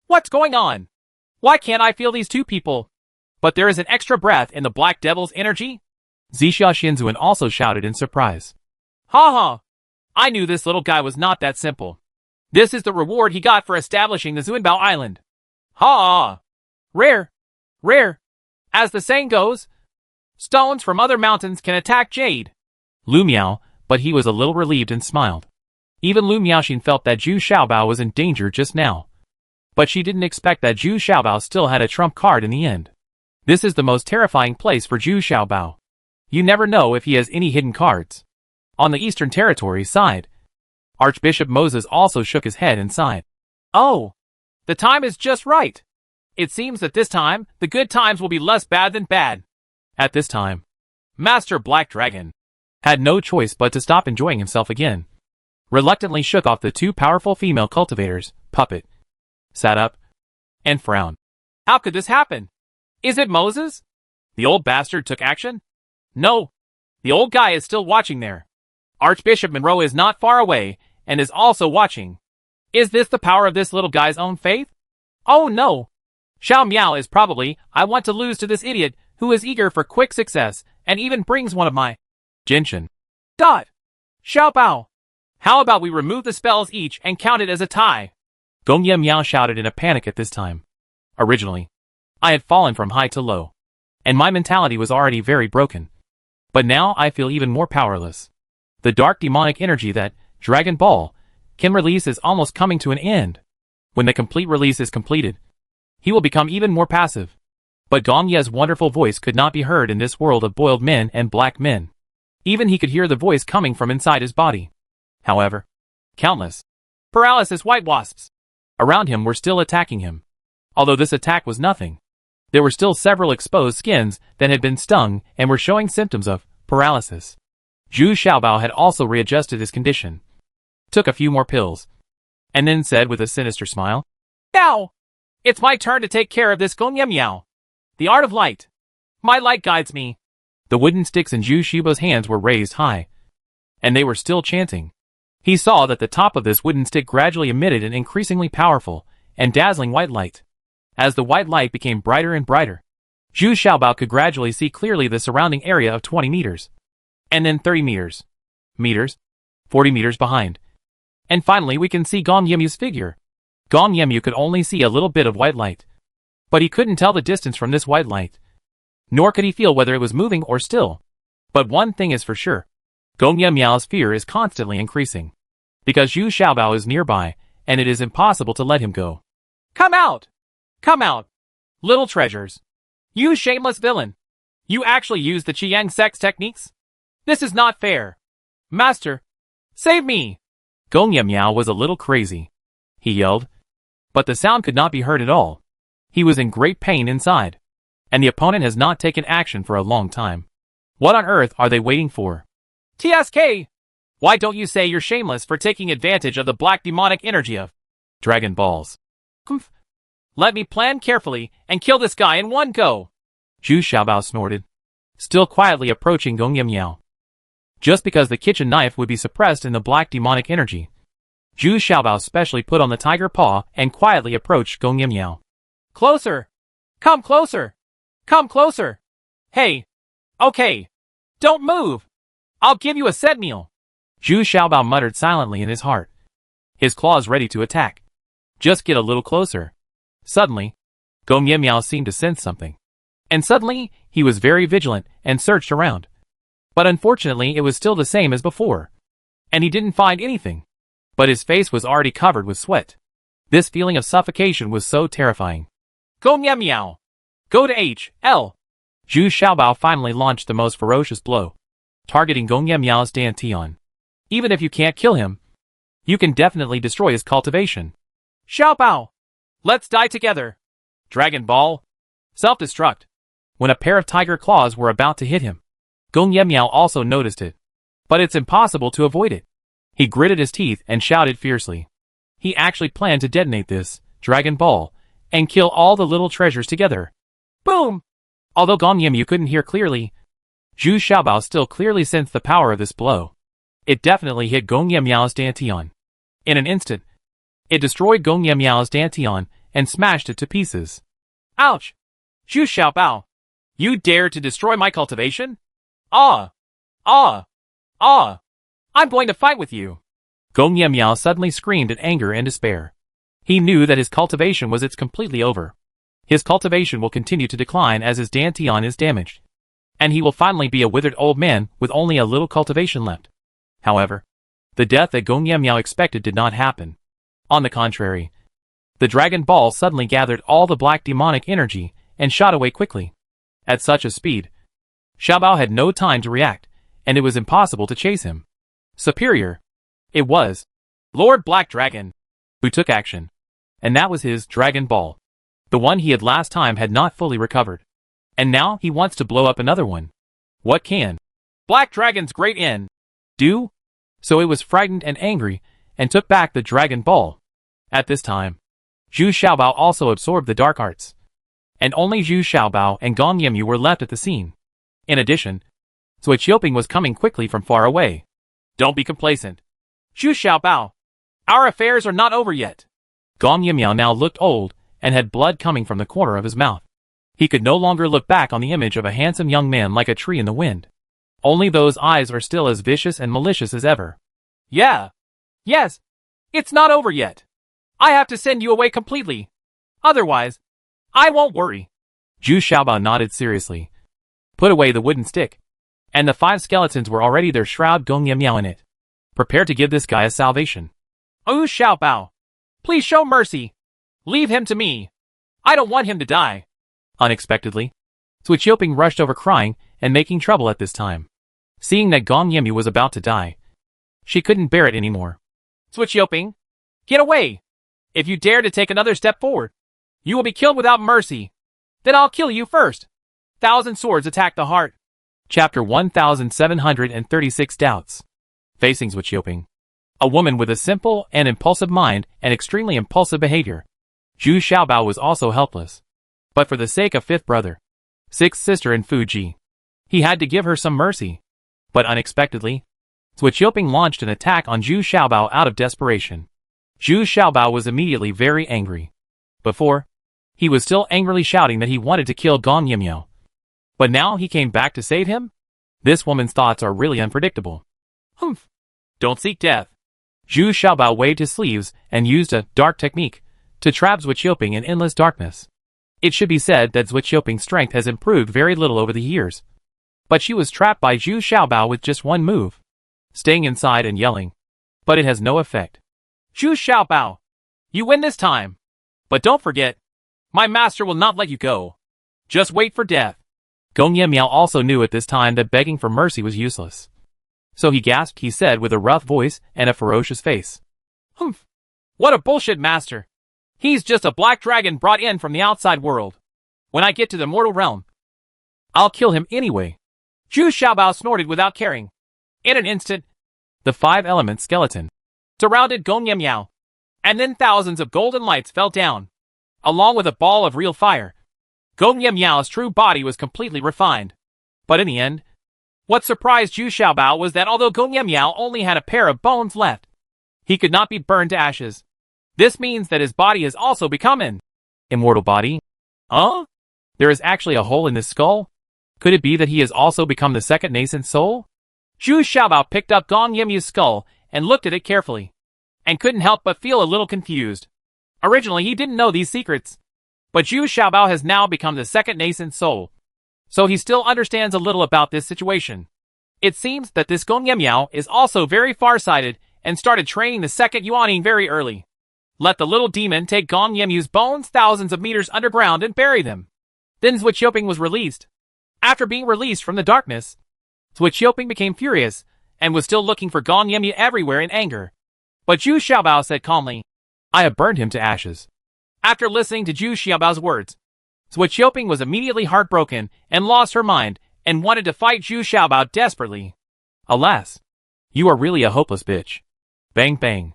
What's going on? Why can't I feel these two people? But there is an extra breath in the Black Devil's energy? Zixia Xinzuan also shouted in surprise. Ha ha! I knew this little guy was not that simple. This is the reward he got for establishing the Zuanbao Island. Ha! Rare! Rare! As the saying goes, stones from other mountains can attack jade. Lu Miao, but he was a little relieved and smiled. Even Lu Miaoxin felt that Zhu Xiaobao was in danger just now. But she didn't expect that Zhu Xiaobao still had a trump card in the end. This is the most terrifying place for Zhu Xiaobao. You never know if he has any hidden cards. On the Eastern Territory side, Archbishop Moses also shook his head and sighed. Oh, the time is just right. It seems that this time, the good times will be less bad than bad. At this time, Master Black Dragon had no choice but to stop enjoying himself again. Reluctantly shook off the two powerful female cultivators, Puppet, sat up, and frowned. How could this happen? Is it Moses? The old bastard took action? No. The old guy is still watching there. Archbishop Monroe is not far away, and is also watching. Is this the power of this little guy's own faith? Oh no. Xiao Miao is probably, I want to lose to this idiot, who is eager for quick success, and even brings one of my Jinshin. Xiao Bao. How about we remove the spells each and count it as a tie? Gongye Miao shouted in a panic at this time. Originally, I had fallen from high to low, and my mentality was already very broken. But now I feel even more powerless. The dark demonic energy that Dragon Ball can release is almost coming to an end. When the complete release is completed, he will become even more passive. But Gongye's wonderful voice could not be heard in this world of boiled men and black men. Even he could hear the voice coming from inside his body. However, countless paralysis white wasps around him were still attacking him. Although this attack was nothing, there were still several exposed skins that had been stung and were showing symptoms of paralysis. Zhu Xiaobao had also readjusted his condition, took a few more pills, and then said with a sinister smile, Now, it's my turn to take care of this Gongye Miao. The art of light. My light guides me. The wooden sticks in Zhu Xiaobao's hands were raised high, and they were still chanting. He saw that the top of this wooden stick gradually emitted an increasingly powerful and dazzling white light. As the white light became brighter and brighter, Zhu Xiaobao could gradually see clearly the surrounding area of 20 meters, and then 30 meters, 40 meters behind. And finally we can see Gong Yemyu's figure. Gong Yemyu could only see a little bit of white light, but he couldn't tell the distance from this white light, nor could he feel whether it was moving or still. But one thing is for sure, Gong Yemyao's fear is constantly increasing, because Zhu Xiaobao is nearby, and it is impossible to let him go. Come out! Come out! Little treasures! You shameless villain! You actually use the Chiang sex techniques? This is not fair! Master! Save me! Gong Yemyao was a little crazy. He yelled, but the sound could not be heard at all. He was in great pain inside, and the opponent has not taken action for a long time. What on earth are they waiting for? TSK! Why don't you say you're shameless for taking advantage of the black demonic energy of Dragon Balls? Humph. Let me plan carefully and kill this guy in one go. Zhu Xiaobao snorted, still quietly approaching Gong Yemyao. Just because the kitchen knife would be suppressed in the black demonic energy, Zhu Xiaobao specially put on the tiger paw and quietly approached Gong Yemyao. Closer! Come closer! Come closer! Hey! Okay! Don't move! I'll give you a set meal! Zhu Xiaobao muttered silently in his heart, his claws ready to attack. Just get a little closer. Suddenly, Gong Yemyao seemed to sense something. And suddenly, he was very vigilant and searched around. But unfortunately it was still the same as before, and he didn't find anything. But his face was already covered with sweat. This feeling of suffocation was so terrifying. Go Miao Miao. Go to H.L. Zhu Xiaobao finally launched the most ferocious blow, targeting Gong Miao's Dantian. Even if you can't kill him, you can definitely destroy his cultivation. Xiaobao. Let's die together. Dragon Ball. Self-destruct. When a pair of tiger claws were about to hit him, Gong Miao also noticed it. But it's impossible to avoid it. He gritted his teeth and shouted fiercely. He actually planned to detonate this Dragon Ball and kill all the little treasures together. Boom! Although Gong Yimyu couldn't hear clearly, Zhu Xiaobao still clearly sensed the power of this blow. It definitely hit Gong Miao's Dantian. In an instant, it destroyed Gong Miao's Dantian and smashed it to pieces. Ouch! Zhu Xiaobao. You dare to destroy my cultivation? Ah! Ah! Ah! I'm going to fight with you. Gong Miao suddenly screamed in anger and despair. He knew that his cultivation was completely over. His cultivation will continue to decline as his Dantian is damaged. And he will finally be a withered old man with only a little cultivation left. However, the death that Gong Miao expected did not happen. On the contrary, the Dragon Ball suddenly gathered all the black demonic energy and shot away quickly. At such a speed, Xiaobao had no time to react, and it was impossible to chase him. Superior. It was Lord Black Dragon who took action. And that was his Dragon Ball. The one he had last time had not fully recovered. And now he wants to blow up another one. What can Black Dragon's great end do? So it was frightened and angry, and took back the Dragon Ball. At this time, Zhu Xiaobao also absorbed the dark arts. And only Zhu Xiaobao and Gong Yimyu were left at the scene. In addition, Zui Qiuping was coming quickly from far away. Don't be complacent. Zhu Xiaobao. Our affairs are not over yet. Gong Yimyu now looked old, and had blood coming from the corner of his mouth. He could no longer look back on the image of a handsome young man like a tree in the wind. Only those eyes are still as vicious and malicious as ever. Yeah. Yes. It's not over yet. I have to send you away completely. Otherwise, I won't worry. Zhu Xiaobao nodded seriously. Put away the wooden stick. And the 5 skeletons were already there, shroud Gong Yimyu in it. Prepare to give this guy a salvation. Oh Xiaobao. Please show mercy. Leave him to me. I don't want him to die. Unexpectedly, Zui Qiuping rushed over crying and making trouble at this time. Seeing that Gong Yimyu was about to die, she couldn't bear it anymore. Zui Qiuping, get away. If you dare to take another step forward, you will be killed without mercy. Then I'll kill you first. 1,000 swords attack the heart. Chapter 1736 Doubts. Facing Zui Qiuping, a woman with a simple and impulsive mind and extremely impulsive behavior, Zhu Xiaobao was also helpless. But for the sake of 5th brother, 6th sister and Fuji, he had to give her some mercy. But unexpectedly, Zui Qiuping launched an attack on Zhu Xiaobao out of desperation. Zhu Xiaobao was immediately very angry. Before, he was still angrily shouting that he wanted to kill Gong Yimyu. But now he came back to save him? This woman's thoughts are really unpredictable. Humph. Don't seek death. Zhu Xiaobao waved his sleeves and used a dark technique to trap Zui Qiuping in endless darkness. It should be said that Zui Qiuping's strength has improved very little over the years. But she was trapped by Zhu Xiaobao with just one move, staying inside and yelling. But it has no effect. Zhu Xiaobao, you win this time. But don't forget, my master will not let you go. Just wait for death. Gong Yimyu also knew at this time that begging for mercy was useless. So he gasped, he said with a rough voice and a ferocious face. Humph. What a bullshit master. He's just a black dragon brought in from the outside world. When I get to the mortal realm, I'll kill him anyway. Zhu Xiaobao snorted without caring. In an instant, the 5-element skeleton surrounded Gong Yimyu, and then thousands of golden lights fell down, along with a ball of real fire. Gong Yimyu's true body was completely refined. But in the end, what surprised Zhu Xiaobao was that although Gong Yimyu only had a pair of bones left, he could not be burned to ashes. This means that his body has also become an immortal body. Huh? There is actually a hole in this skull? Could it be that he has also become the second nascent soul? Zhu Xiaobao picked up Gong Yimyu's skull and looked at it carefully, and couldn't help but feel a little confused. Originally he didn't know these secrets, but Zhu Xiaobao has now become the second nascent soul, so he still understands a little about this situation. It seems that this Gong Yimyu is also very farsighted and started training the second Yuaning very early. Let the little demon take Gong Yemu's bones thousands of meters underground and bury them. Then Zhuo Qiuping was released. After being released from the darkness, Zhuo Qiuping became furious and was still looking for Gong Yemu everywhere in anger. But Zhu Xiaobao said calmly, I have burned him to ashes. After listening to Zhu Xiaobao's words, Zhuo Qiuping was immediately heartbroken and lost her mind and wanted to fight Zhu Xiaobao desperately. Alas, you are really a hopeless bitch. Bang bang.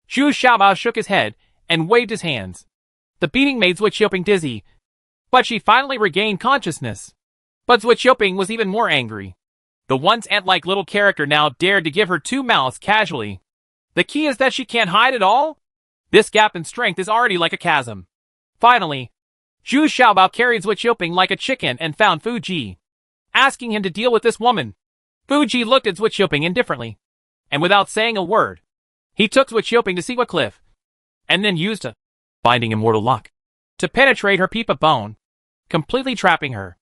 Zhu Xiaobao shook his head and waved his hands. The beating made Zhuo Qiuping dizzy, but she finally regained consciousness. But Zhuo Qiuping was even more angry. The once ant-like little character now dared to give her 2 mouths casually. The key is that she can't hide at all? This gap in strength is already like a chasm. Finally, Zhu Xiaobao carried Zhuo Qiuping like a chicken and found Fu Ji, asking him to deal with this woman. Fu Ji looked at Zhuo Qiuping indifferently, and without saying a word, he took Zhuo Qiuping to see a cliff, and then used a binding immortal lock to penetrate her peep of bone, completely trapping her,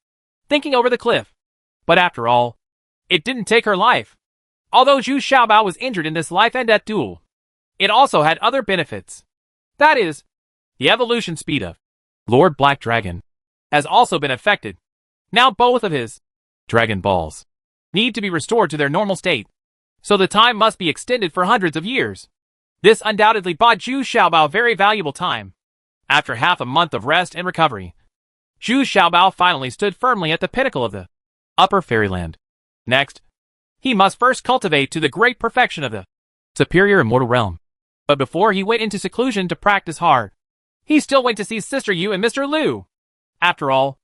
thinking over the cliff. But after all, it didn't take her life. Although Zhu Xiaobao was injured in this life-and-death duel, it also had other benefits. That is, the evolution speed of Lord Black Dragon has also been affected. Now both of his Dragon Balls need to be restored to their normal state, so the time must be extended for hundreds of years. This undoubtedly bought Zhu Xiaobao very valuable time. After half a month of rest and recovery, Zhu Xiaobao finally stood firmly at the pinnacle of the Upper Fairyland. Next, he must first cultivate to the great perfection of the Superior Immortal Realm. But before he went into seclusion to practice hard, he still went to see Sister Yu and Mr. Lu. After all,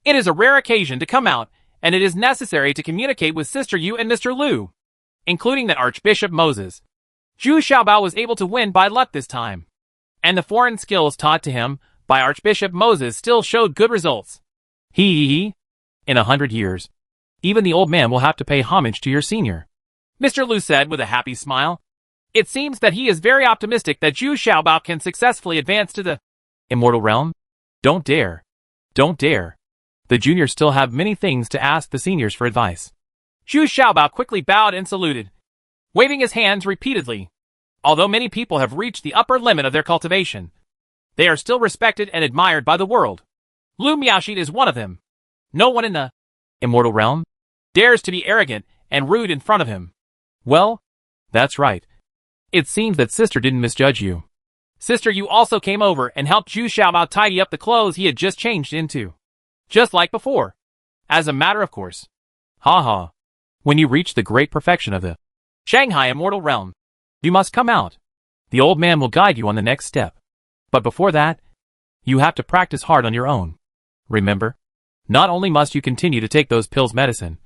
it is a rare occasion to come out, and it is necessary to communicate with Sister Yu and Mr. Lu, including that Archbishop Moses. Zhu Xiaobao was able to win by luck this time, and the foreign skills taught to him by Archbishop Moses still showed good results. In 100 years, even the old man will have to pay homage to your senior, Mr. Lu said with a happy smile. It seems that he is very optimistic that Zhu Xiaobao can successfully advance to the Immortal Realm. Don't dare. Don't dare. The juniors still have many things to ask the seniors for advice. Zhu Xiaobao quickly bowed and saluted, waving his hands repeatedly. Although many people have reached the upper limit of their cultivation, they are still respected and admired by the world. Lu Miaoxin is one of them. No one in the Immortal Realm dares to be arrogant and rude in front of him. Well, that's right. It seems that Sister didn't misjudge you. Sister Yu also came over and helped Zhu Xiaobao tidy up the clothes he had just changed into, just like before. As a matter of course. Ha ha. When you reach the great perfection of the Shanghai Immortal Realm, you must come out. The old man will guide you on the next step. But before that, you have to practice hard on your own. Remember, not only must you continue to take those pills medicine,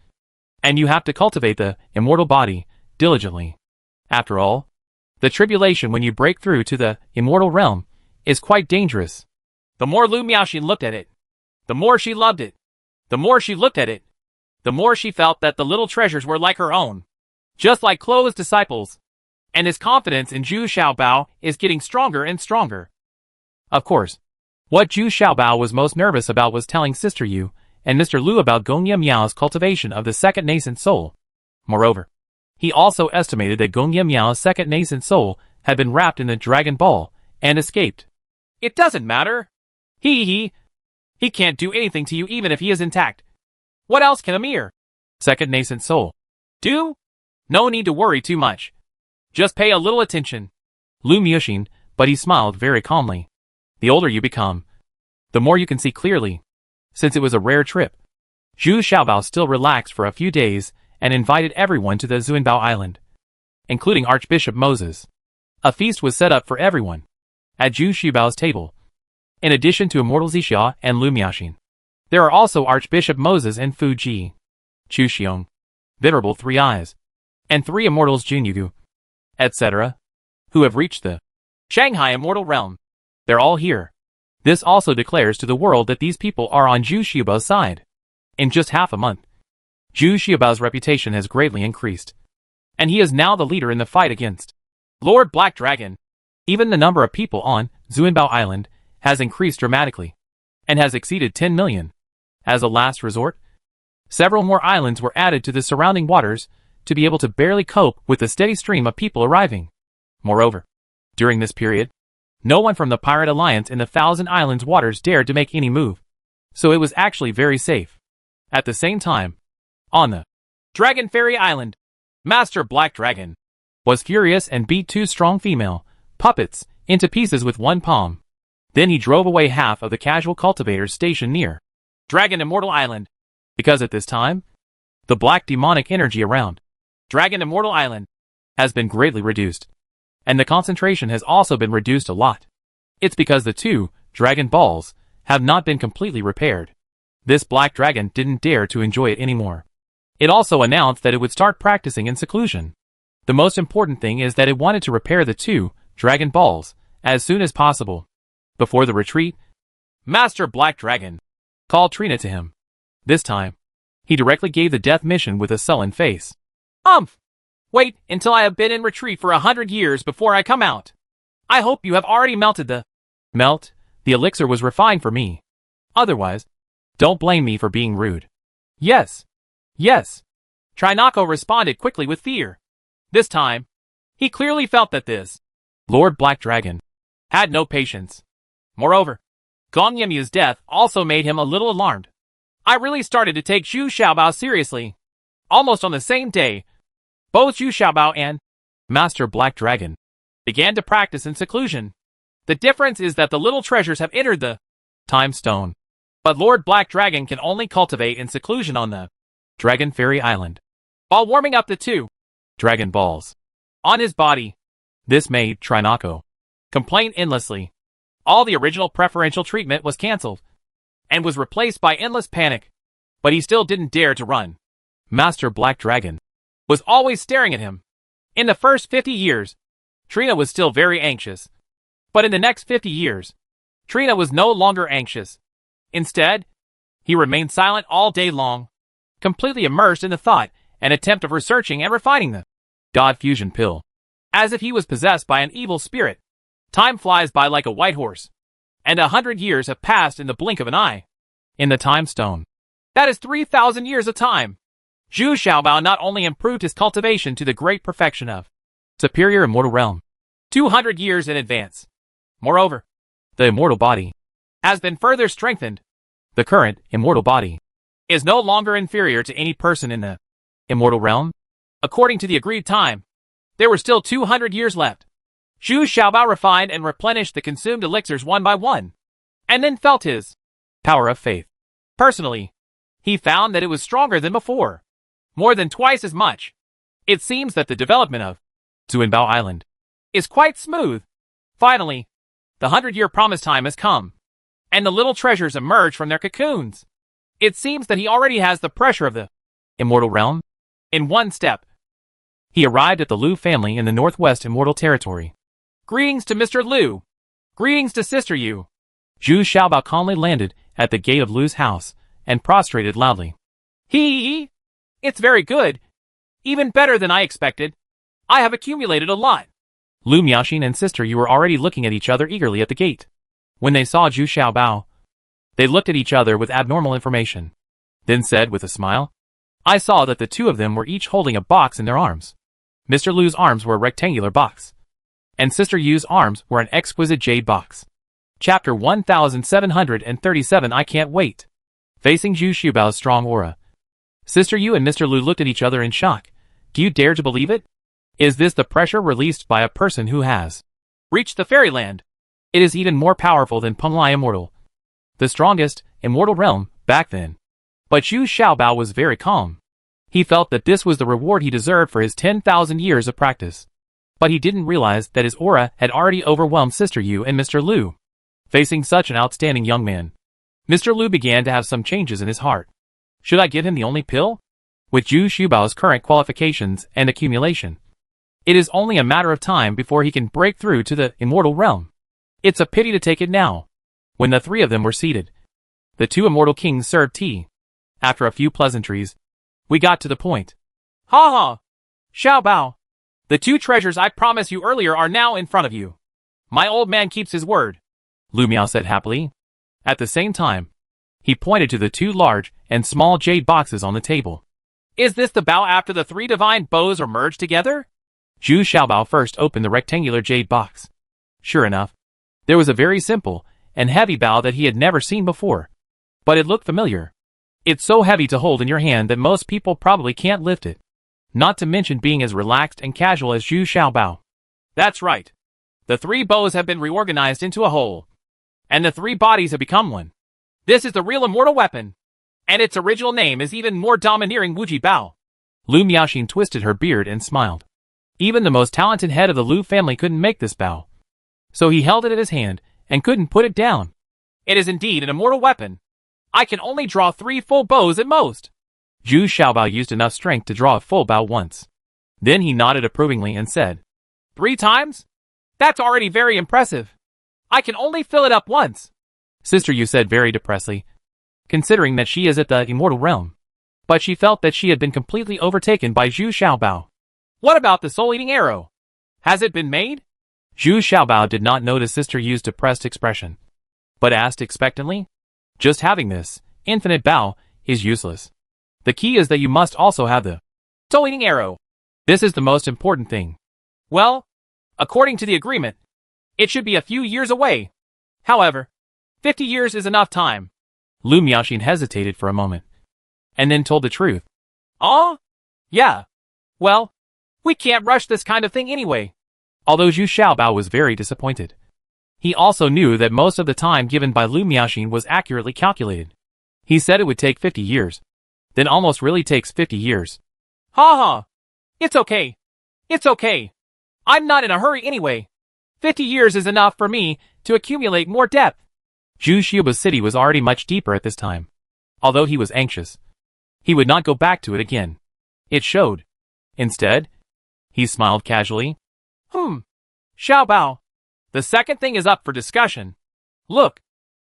and you have to cultivate the immortal body diligently. After all, the tribulation when you break through to the immortal realm is quite dangerous. The more Lu Miaoxin looked at it, the more she loved it. The more she looked at it, the more she felt that the little treasures were like her own, just like Chloe's disciples. And his confidence in Zhu Xiaobao is getting stronger and stronger. Of course, what Zhu Xiaobao was most nervous about was telling Sister Yu and Mr. Lu about Gongye Miao's cultivation of the second nascent soul. Moreover, he also estimated that Gongye Miao's second nascent soul had been wrapped in the Dragon Ball and escaped. It doesn't matter. He can't do anything to you even if he is intact. What else can a mere second nascent soul do? No need to worry too much. Just pay a little attention. Lu Miaoxin, but he smiled very calmly. The older you become, the more you can see clearly. Since it was a rare trip, Zhu Xiaobao still relaxed for a few days and invited everyone to the Zunbao Island, including Archbishop Moses. A feast was set up for everyone at Zhu Xiaobao's table. In addition to Immortal Zixia and Lu Miaoxin, there are also Archbishop Moses and Fu Ji, Chu Xiong, Venerable Three Eyes, and 3 Immortals Junyugu, etc., who have reached the Shanghai Immortal Realm. They're all here. This also declares to the world that these people are on Zhu Xiaobao's side. In just half a month, Zhu Xiaobao's reputation has greatly increased, and he is now the leader in the fight against Lord Black Dragon. Even the number of people on Zunbao Island has increased dramatically, and has exceeded 10 million. As a last resort, several more islands were added to the surrounding waters to be able to barely cope with the steady stream of people arriving. Moreover, during this period, No one from the Pirate Alliance in the Thousand Islands waters dared to make any move, so it was actually very safe. At the same time, on the Dragon Fairy Island, Master Black Dragon was furious and beat two strong female puppets into pieces with one palm. Then he drove away half of the casual cultivators stationed near Dragon Immortal Island, because at this time, the black demonic energy around Dragon Immortal Island has been greatly reduced, and the concentration has also been reduced a lot. It's because the two Dragon Balls have not been completely repaired. This black dragon didn't dare to enjoy it anymore. It also announced that it would start practicing in seclusion. The most important thing is that it wanted to repair the two Dragon Balls as soon as possible. Before the retreat, Master Black Dragon called Trina to him. This time, he directly gave the death mission with a sullen face. Wait until I have been in retreat for 100 years before I come out. I hope you have already melted the the elixir was refined for me. Otherwise, don't blame me for being rude. Yes. Trinako responded quickly with fear. This time, he clearly felt that this Lord Black Dragon had no patience. Moreover, Gong Yimyu's death also made him a little alarmed. I really started to take Zhu Xiaobao seriously. Almost on the same day, both Zhu Xiaobao and Master Black Dragon began to practice in seclusion. The difference is that the little treasures have entered the Time Stone, but Lord Black Dragon can only cultivate in seclusion on the Dragon Fairy Island, while warming up the two Dragon Balls on his body. This made Trinako complain endlessly. All the original preferential treatment was cancelled and was replaced by endless panic, but he still didn't dare to run. Master Black Dragon was always staring at him. In the first 50 years, Trina was still very anxious. But in the next 50 years, Trina was no longer anxious. Instead, he remained silent all day long, completely immersed in the thought and attempt of researching and refining the God Fusion Pill. As if he was possessed by an evil spirit. Time flies by like a white horse, and 100 years have passed in the blink of an eye. In the Time Stone, that is 3,000 years of time. Zhu Xiaobao not only improved his cultivation to the great perfection of superior immortal realm, 200 years in advance. Moreover, the immortal body has been further strengthened. The current immortal body is no longer inferior to any person in the immortal realm. According to the agreed time, there were still 200 years left. Zhu Xiaobao refined and replenished the consumed elixirs one by one, and then felt his power of faith. Personally, he found that it was stronger than before, more than twice as much. It seems that the development of Zuanbao Island is quite smooth. Finally, the 100-year promise time has come, and the little treasures emerge from their cocoons. It seems that he already has the pressure of the immortal realm in one step. He arrived at the Liu family in the Northwest Immortal Territory. Greetings to Mr. Liu. Greetings to Sister Yu. Zhu Xiaobao calmly landed at the gate of Liu's house and prostrated loudly. It's very good. Even better than I expected. I have accumulated a lot. Liu Miaoxin and Sister Yu were already looking at each other eagerly at the gate. When they saw Zhu Xiaobao, they looked at each other with abnormal information, then said with a smile, I saw that the two of them were each holding a box in their arms. Mr. Liu's arms were a rectangular box, and Sister Yu's arms were an exquisite jade box. Chapter 1737 I can't wait. Facing Zhu Xiaobao's strong aura, Sister Yu and Mr. Liu looked at each other in shock. Do you dare to believe it? Is this the pressure released by a person who has reached the fairyland? It is even more powerful than Penglai Immortal, the strongest immortal realm back then. But Zhu Xiaobao was very calm. He felt that this was the reward he deserved for his 10,000 years of practice. But he didn't realize that his aura had already overwhelmed Sister Yu and Mr. Liu. Facing such an outstanding young man, Mr. Liu began to have some changes in his heart. Should I give him the only pill? With Zhu Xiaobao's current qualifications and accumulation, it is only a matter of time before he can break through to the immortal realm. It's a pity to take it now. When the three of them were seated, the two immortal kings served tea. After a few pleasantries, we got to the point. Ha! Xiaobao, the two treasures I promised you earlier are now in front of you. My old man keeps his word, Lu Miao said happily. At the same time, he pointed to the two large and small jade boxes on the table. Is this the bow after the three divine bows are merged together? Zhu Xiaobao first opened the rectangular jade box. Sure enough, There was a very simple and heavy bow that he had never seen before. But it looked familiar. It's so heavy to hold in your hand that most people probably can't lift it. Not to mention being as relaxed and casual as Zhu Xiaobao. That's right. The 3 bows have been reorganized into a whole. And the 3 bodies have become one. This is the real immortal weapon. And its original name is even more domineering Wuji Bao. Lu Miaoxin twisted her beard and smiled. Even the most talented head of the Lu family couldn't make this bow. So he held it in his hand and couldn't put it down. It is indeed an immortal weapon. I can only draw 3 full bows at most. Zhu Xiaobao used enough strength to draw a full bow once. Then he nodded approvingly and said, 3 times? That's already very impressive. I can only fill it up once. Sister Yu said very depressedly, considering that she is at the immortal realm. But she felt that she had been completely overtaken by Zhu Xiaobao. What about the soul-eating arrow? Has it been made? Zhu Xiaobao did not notice Sister Yu's depressed expression, but asked expectantly, just having this infinite bow is useless. The key is that you must also have the soul-eating arrow. This is the most important thing. Well, according to the agreement, it should be a few years away. However, 50 years is enough time. Lu Miaoxin hesitated for a moment, and then told the truth. Oh? Yeah. Well, we can't rush this kind of thing anyway. Although Zhu Xiaobao was very disappointed. He also knew that most of the time given by Lu Miaoxin was accurately calculated. He said it would take 50 years. Then almost really takes 50 years. Ha ha. It's okay. It's okay. I'm not in a hurry anyway. 50 years is enough for me to accumulate more depth. Zhu Xiaobao's city was already much deeper at this time. Although he was anxious, he would not go back to it again. It showed. Instead, he smiled casually. Xiaobao. The second thing is up for discussion. Look.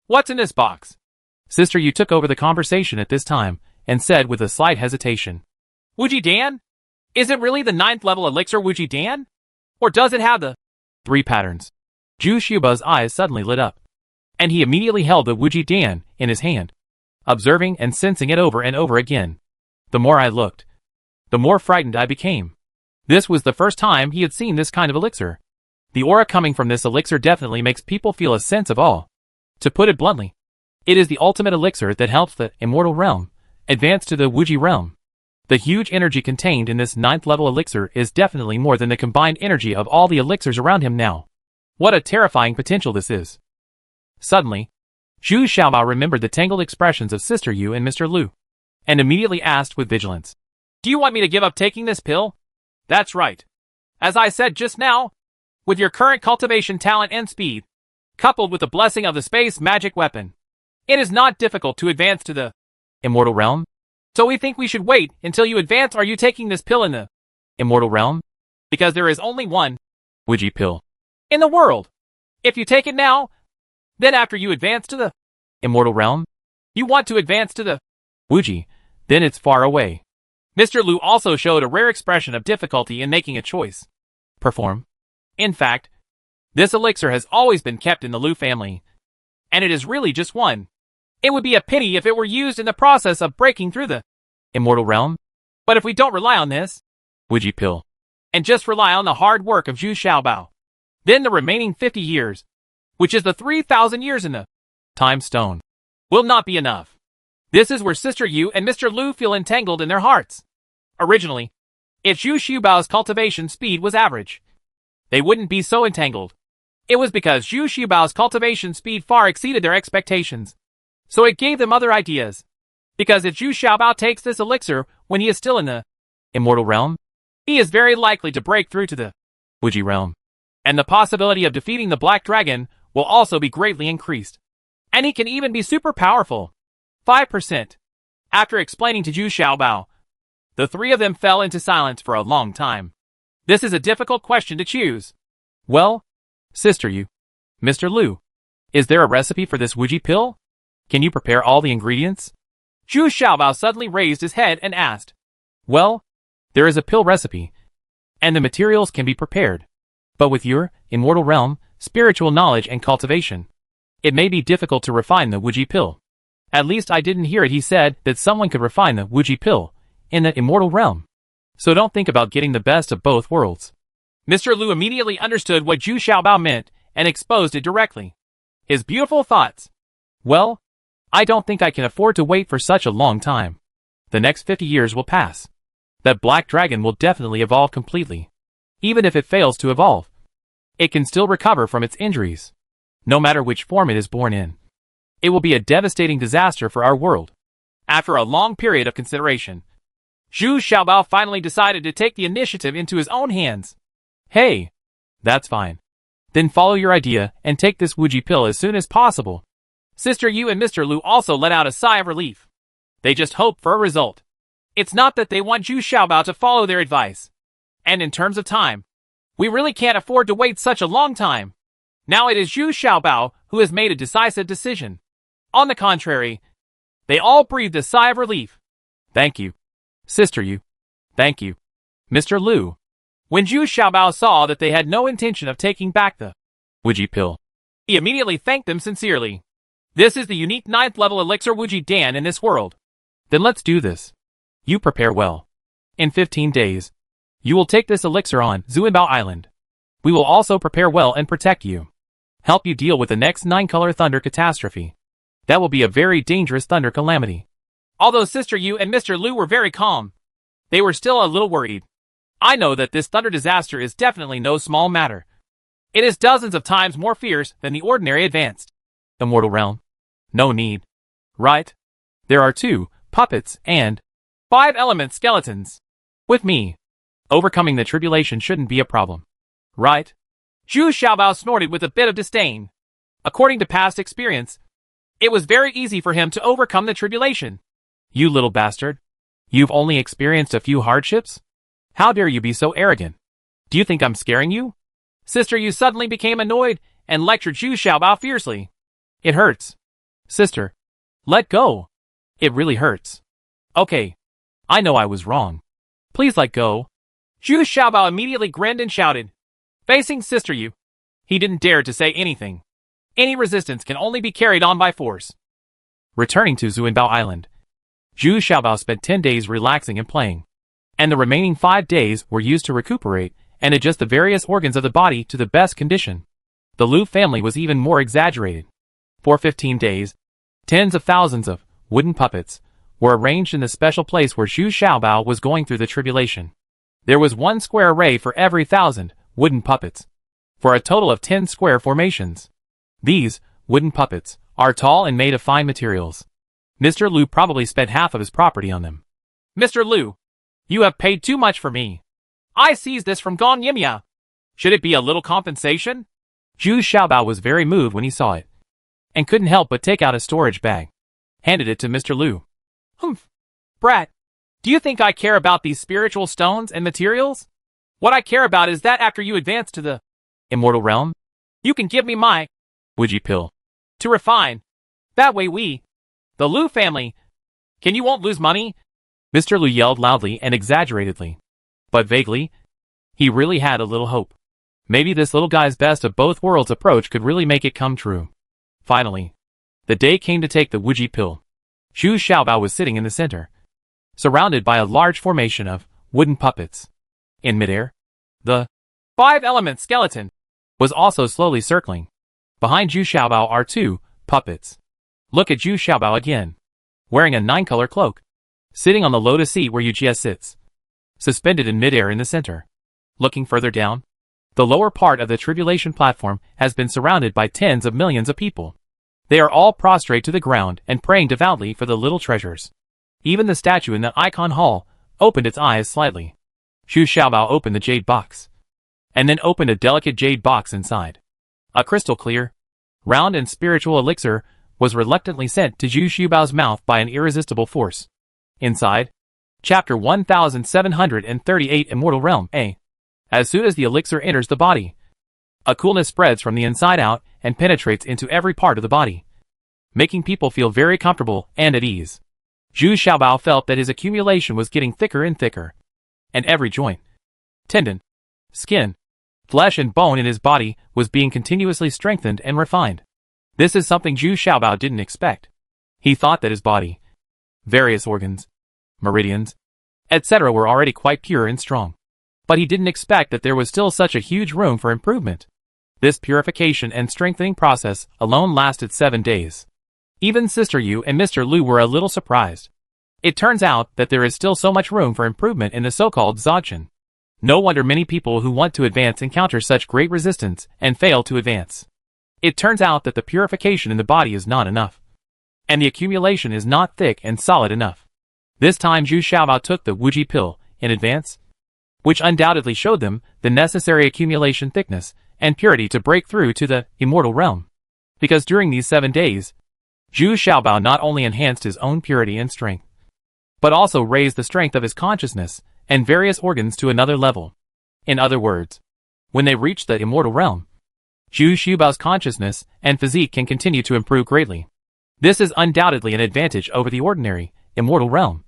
What's in this box? Sister Yu took over the conversation at this time and said with a slight hesitation. Wuji Dan? Is it really the 9th level elixir Wuji Dan? Or does it have the 3 patterns? Zhu Xiaobao's eyes suddenly lit up, and he immediately held the Wuji Dan in his hand, observing and sensing it over and over again. The more I looked, the more frightened I became. This was the first time he had seen this kind of elixir. The aura coming from this elixir definitely makes people feel a sense of awe. To put it bluntly, it is the ultimate elixir that helps the immortal realm advance to the Wuji realm. The huge energy contained in this 9th level elixir is definitely more than the combined energy of all the elixirs around him now. What a terrifying potential this is. Suddenly, Zhu Xiaobao remembered the tangled expressions of Sister Yu and Mr. Lu, and immediately asked with vigilance. Do you want me to give up taking this pill? That's right. As I said just now, with your current cultivation talent and speed, coupled with the blessing of the space magic weapon, it is not difficult to advance to the immortal realm. So we think we should wait until you advance. Are you taking this pill in the immortal realm? Because there is only one Wuji pill in the world. If you take it now, then after you advance to the immortal realm, you want to advance to the Wuji, then it's far away. Mr. Lu also showed a rare expression of difficulty in making a choice. Perform. In fact, this elixir has always been kept in the Lu family, and it is really just one. It would be a pity if it were used in the process of breaking through the immortal realm. But if we don't rely on this Wuji pill, and just rely on the hard work of Zhu Xiaobao, then the remaining 50 years, which is the 3,000 years in the time stone, will not be enough. This is where Sister Yu and Mr. Lu feel entangled in their hearts. Originally, if Zhu Xiaobao's cultivation speed was average, they wouldn't be so entangled. It was because Zhu Xiaobao's cultivation speed far exceeded their expectations. So it gave them other ideas. Because if Zhu Xiaobao takes this elixir when he is still in the immortal realm, he is very likely to break through to the Wuji realm. And the possibility of defeating the Black Dragon will also be greatly increased. And he can even be super powerful. 5%. After explaining to Zhu Xiaobao, the 3 of them fell into silence for a long time. This is a difficult question to choose. Well, Sister Yu, Mr. Lu, is there a recipe for this Wuji pill? Can you prepare all the ingredients? Zhu Xiaobao suddenly raised his head and asked. Well, there is a pill recipe, and the materials can be prepared. But with your immortal realm, spiritual knowledge and cultivation, it may be difficult to refine the Wuji pill. At least I didn't hear it. He said that someone could refine the Wuji pill in the immortal realm. So don't think about getting the best of both worlds. Mr. Lu immediately understood what Zhu Xiaobao meant and exposed it directly. His beautiful thoughts. Well, I don't think I can afford to wait for such a long time. The next 50 years will pass. That black dragon will definitely evolve completely. Even if it fails to evolve, it can still recover from its injuries. No matter which form it is born in. It will be a devastating disaster for our world. After a long period of consideration, Zhu Xiaobao finally decided to take the initiative into his own hands. Hey, that's fine. Then follow your idea and take this Wuji pill as soon as possible. Sister Yu and Mr. Lu also let out a sigh of relief. They just hope for a result. It's not that they want Zhu Xiaobao to follow their advice. And in terms of time, we really can't afford to wait such a long time. Now it is Zhu Xiaobao who has made a decisive decision. On the contrary, they all breathed a sigh of relief. Thank you, Sister Yu. Thank you, Mr. Lu. When Zhu Xiaobao saw that they had no intention of taking back the Wuji pill, he immediately thanked them sincerely. This is the unique 9th level elixir Wuji Dan in this world. Then let's do this. You prepare well. In 15 days, you will take this elixir on Zuanbao Island. We will also prepare well and protect you. Help you deal with the next 9-color thunder catastrophe. That will be a very dangerous thunder calamity. Although Sister Yu and Mr. Lu were very calm, they were still a little worried. I know that this thunder disaster is definitely no small matter. It is dozens of times more fierce than the ordinary advanced immortal realm. No need. Right? There are 2 puppets and 5 element skeletons. With me, overcoming the tribulation shouldn't be a problem. Right? Zhu Xiaobao snorted with a bit of disdain. According to past experience, it was very easy for him to overcome the tribulation. You little bastard. You've only experienced a few hardships? How dare you be so arrogant? Do you think I'm scaring you? Sister Yu suddenly became annoyed and lectured Zhu Xiaobao fiercely. It hurts. Sister, let go. It really hurts. Okay. I know I was wrong. Please let go. Zhu Xiaobao immediately grinned and shouted. Facing Sister Yu, he didn't dare to say anything. Any resistance can only be carried on by force. Returning to Zuanbao Island, Zhu Xiaobao spent 10 days relaxing and playing. And the remaining 5 days were used to recuperate and adjust the various organs of the body to the best condition. The Lu family was even more exaggerated. For 15 days, tens of thousands of wooden puppets were arranged in the special place where Zhu Xiaobao was going through the tribulation. There was 1 square array for every 1,000 wooden puppets, for a total of 10 square formations. These wooden puppets are tall and made of fine materials. Mr. Lu probably spent half of his property on them. Mr. Lu, you have paid too much for me. I seized this from Gong Yimya. Should it be a little compensation? Zhu Xiaobao was very moved when he saw it, and couldn't help but take out a storage bag, handed it to Mr. Lu. Humph. Brat, do you think I care about these spiritual stones and materials? What I care about is that after you advance to the immortal realm, you can give me my Wuji pill to refine. That way we, the Lu family, you won't lose money? Mr. Lu yelled loudly and exaggeratedly. But vaguely, he really had a little hope. Maybe this little guy's best of both worlds approach could really make it come true. Finally, the day came to take the Wuji pill. Zhu Xiaobao was sitting in the center, surrounded by a large formation of wooden puppets. In midair, the 5-element skeleton was also slowly circling. Behind Zhu Xiaobao are 2 puppets. Look at Zhu Xiaobao again, wearing a 9-color cloak, sitting on the lotus seat where Yujia sits, suspended in midair in the center. Looking further down, the lower part of the tribulation platform has been surrounded by tens of millions of people. They are all prostrate to the ground and praying devoutly for the little treasures. Even the statue in the icon hall opened its eyes slightly. Zhu Xiaobao opened the jade box, and then opened a delicate jade box inside. A crystal clear, round and spiritual elixir was reluctantly sent to Zhu Xiaobao's mouth by an irresistible force. Inside, Chapter 1738 Immortal Realm A. As soon as the elixir enters the body, a coolness spreads from the inside out and penetrates into every part of the body, making people feel very comfortable and at ease. Zhu Xiaobao felt that his accumulation was getting thicker and thicker, and every joint, tendon, skin, flesh and bone in his body was being continuously strengthened and refined. This is something Zhu Xiaobao didn't expect. He thought that his body, various organs, meridians, etc. were already quite pure and strong. But he didn't expect that there was still such a huge room for improvement. This purification and strengthening process alone lasted 7 days. Even Sister Yu and Mr. Lu were a little surprised. It turns out that there is still so much room for improvement in the so-called Dzogchen. No wonder many people who want to advance encounter such great resistance and fail to advance. It turns out that the purification in the body is not enough. And the accumulation is not thick and solid enough. This time Zhu Xiaobao took the Wuji pill in advance, which undoubtedly showed them the necessary accumulation thickness and purity to break through to the immortal realm. Because during these 7 days, Zhu Xiaobao not only enhanced his own purity and strength, but also raised the strength of his consciousness and various organs to another level. In other words, when they reach the immortal realm, Zhu Xiaobao's consciousness and physique can continue to improve greatly. This is undoubtedly an advantage over the ordinary, immortal realm.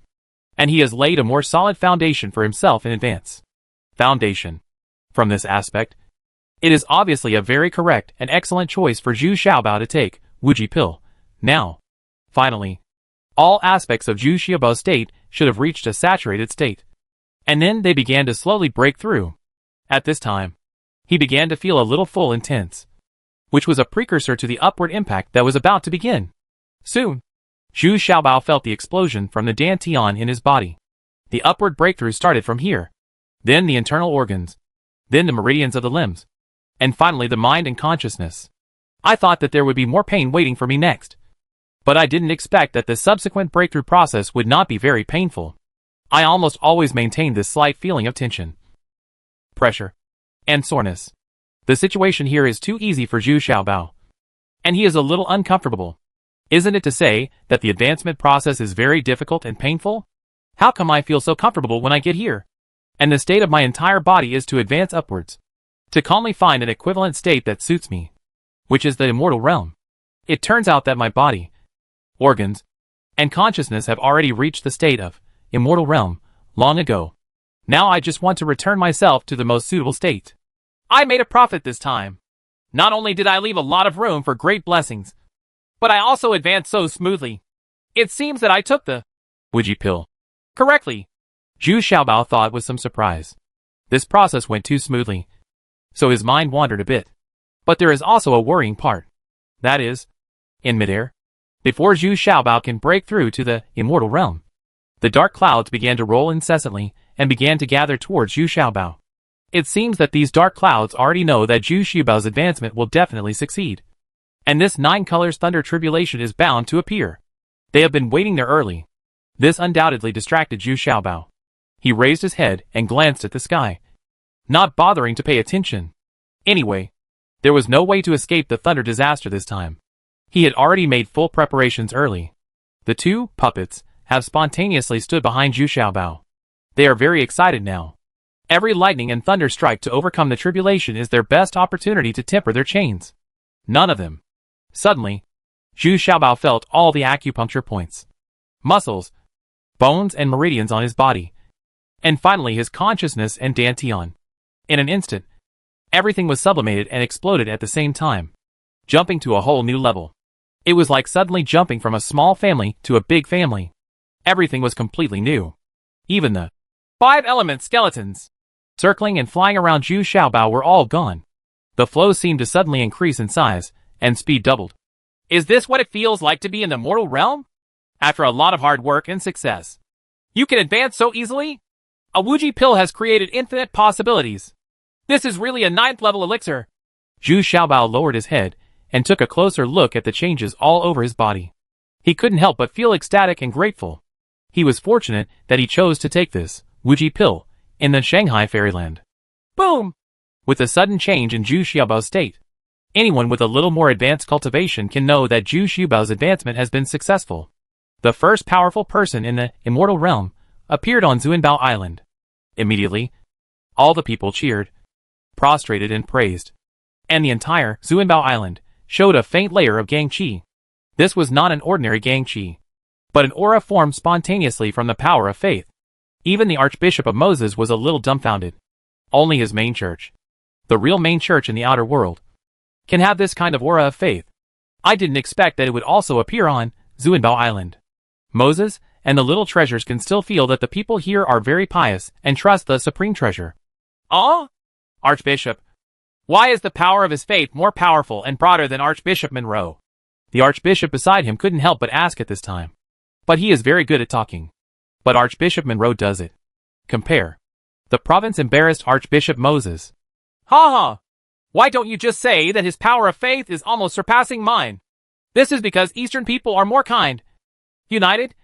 And he has laid a more solid foundation for himself in advance. Foundation. From this aspect, it is obviously a very correct and excellent choice for Zhu Xiaobao to take Wuji pill. Now, finally, all aspects of Zhu Xiaobao's state should have reached a saturated state. And then they began to slowly break through. At this time, he began to feel a little full and tense, which was a precursor to the upward impact that was about to begin. Soon, Zhu Xiaobao felt the explosion from the dantian in his body. The upward breakthrough started from here, then the internal organs, then the meridians of the limbs, and finally the mind and consciousness. I thought that there would be more pain waiting for me next. But I didn't expect that the subsequent breakthrough process would not be very painful. I almost always maintained this slight feeling of tension, pressure, and soreness. The situation here is too easy for Zhu Xiaobao, and he is a little uncomfortable. Isn't it to say that the advancement process is very difficult and painful? How come I feel so comfortable when I get here? And the state of my entire body is to advance upwards, to calmly find an equivalent state that suits me, which is the immortal realm. It turns out that my body, organs, and consciousness have already reached the state of immortal realm long ago. Now I just want to return myself to the most suitable state. I made a profit this time. Not only did I leave a lot of room for great blessings, but I also advanced so smoothly. It seems that I took the Wuji pill correctly. Zhu Xiaobao thought with some surprise. This process went too smoothly, so his mind wandered a bit. But there is also a worrying part. That is, in midair, before Zhu Xiaobao can break through to the immortal realm, the dark clouds began to roll incessantly and began to gather towards Zhu Xiaobao. It seems that these dark clouds already know that Zhu Xiaobao's advancement will definitely succeed. And this 9 colors thunder tribulation is bound to appear. They have been waiting there early. This undoubtedly distracted Zhu Xiaobao. He raised his head and glanced at the sky, not bothering to pay attention. Anyway, there was no way to escape the thunder disaster this time. He had already made full preparations early. The 2 puppets have spontaneously stood behind Zhu Xiaobao. They are very excited now. Every lightning and thunder strike to overcome the tribulation is their best opportunity to temper their chains. None of them. Suddenly, Zhu Xiaobao felt all the acupuncture points, muscles, bones and meridians on his body, and finally his consciousness and dantian. In an instant, everything was sublimated and exploded at the same time, jumping to a whole new level. It was like suddenly jumping from a small family to a big family. Everything was completely new. Even the 5 element skeletons, circling and flying around Zhu Xiaobao, were all gone. The flow seemed to suddenly increase in size, and speed doubled. Is this what it feels like to be in the mortal realm? After a lot of hard work and success, you can advance so easily? A Wuji pill has created infinite possibilities. This is really a 9th level elixir. Zhu Xiaobao lowered his head and took a closer look at the changes all over his body. He couldn't help but feel ecstatic and grateful. He was fortunate that he chose to take this Wuji pill in the Shanghai Fairyland. Boom! With a sudden change in Zhu Xiaobao's state, anyone with a little more advanced cultivation can know that Zhu Xiaobao's advancement has been successful. The first powerful person in the immortal realm appeared on Zuanbao Island. Immediately, all the people cheered, prostrated and praised, and the entire Zuanbao Island showed a faint layer of gang qi. This was not an ordinary gang qi, but an aura formed spontaneously from the power of faith. Even the Archbishop of Moses was a little dumbfounded. Only his main church, the real main church in the outer world, can have this kind of aura of faith. I didn't expect that it would also appear on Zuanbao Island. Moses and the little treasures can still feel that the people here are very pious and trust the supreme treasure. Ah? Archbishop, Why is the power of his faith more powerful and broader than Archbishop Monroe? The archbishop beside him couldn't help but ask at this time. But he is very good at talking. But Archbishop Monroe does it. Compare. The province embarrassed Archbishop Moses. Ha ha! Why don't you just say that his power of faith is almost surpassing mine? This is because Eastern people are more kind, united,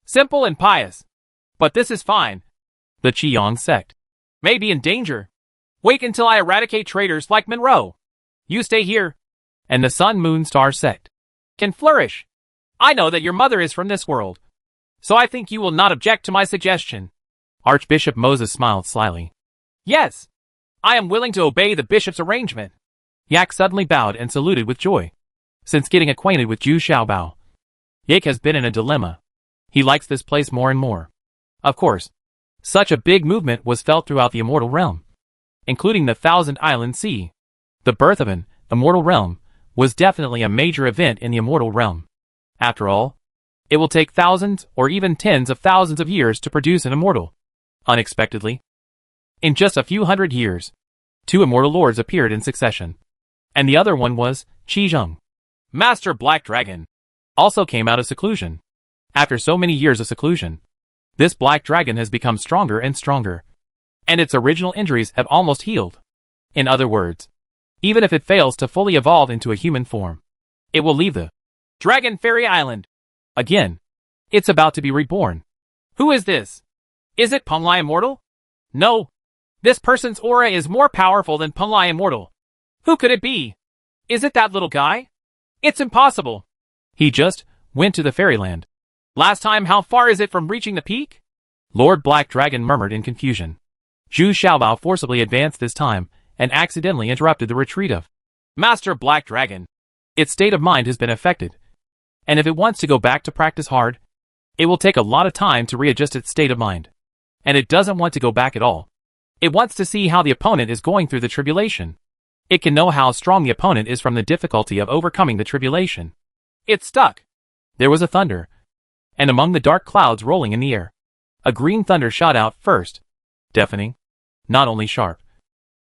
simple and pious. But this is fine. The Qiyang sect may be in danger. Wait until I eradicate traitors like Monroe. You stay here. And the Sun Moon Star sect can flourish. I know that your mother is from this world, so I think you will not object to my suggestion. Archbishop Moses smiled slyly. Yes, I am willing to obey the bishop's arrangement. Yak suddenly bowed and saluted with joy. Since getting acquainted with Zhu Xiaobao, Yak has been in a dilemma. He likes this place more and more. Of course, such a big movement was felt throughout the immortal realm, including the Thousand Island Sea. The birth of an immortal realm was definitely a major event in the immortal realm. After all, it will take thousands or even tens of thousands of years to produce an immortal. Unexpectedly, in just a few hundred years, 2 immortal lords appeared in succession. And the other one was Qi Zheng. Master Black Dragon also came out of seclusion. After so many years of seclusion, this black dragon has become stronger and stronger. And its original injuries have almost healed. In other words, even if it fails to fully evolve into a human form, it will leave the Dragon Fairy Island. Again, it's about to be reborn. Who is this? Is it Penglai Immortal? No. This person's aura is more powerful than Penglai Immortal. Who could it be? Is it that little guy? It's impossible. He just went to the fairyland. Last time, how far is it from reaching the peak? Lord Black Dragon murmured in confusion. Zhu Xiaobao forcibly advanced this time and accidentally interrupted the retreat of Master Black Dragon. Its state of mind has been affected. And if it wants to go back to practice hard, it will take a lot of time to readjust its state of mind. And it doesn't want to go back at all. It wants to see how the opponent is going through the tribulation. It can know how strong the opponent is from the difficulty of overcoming the tribulation. It's stuck. There was a thunder. And among the dark clouds rolling in the air, a green thunder shot out first. Deafening. Not only sharp,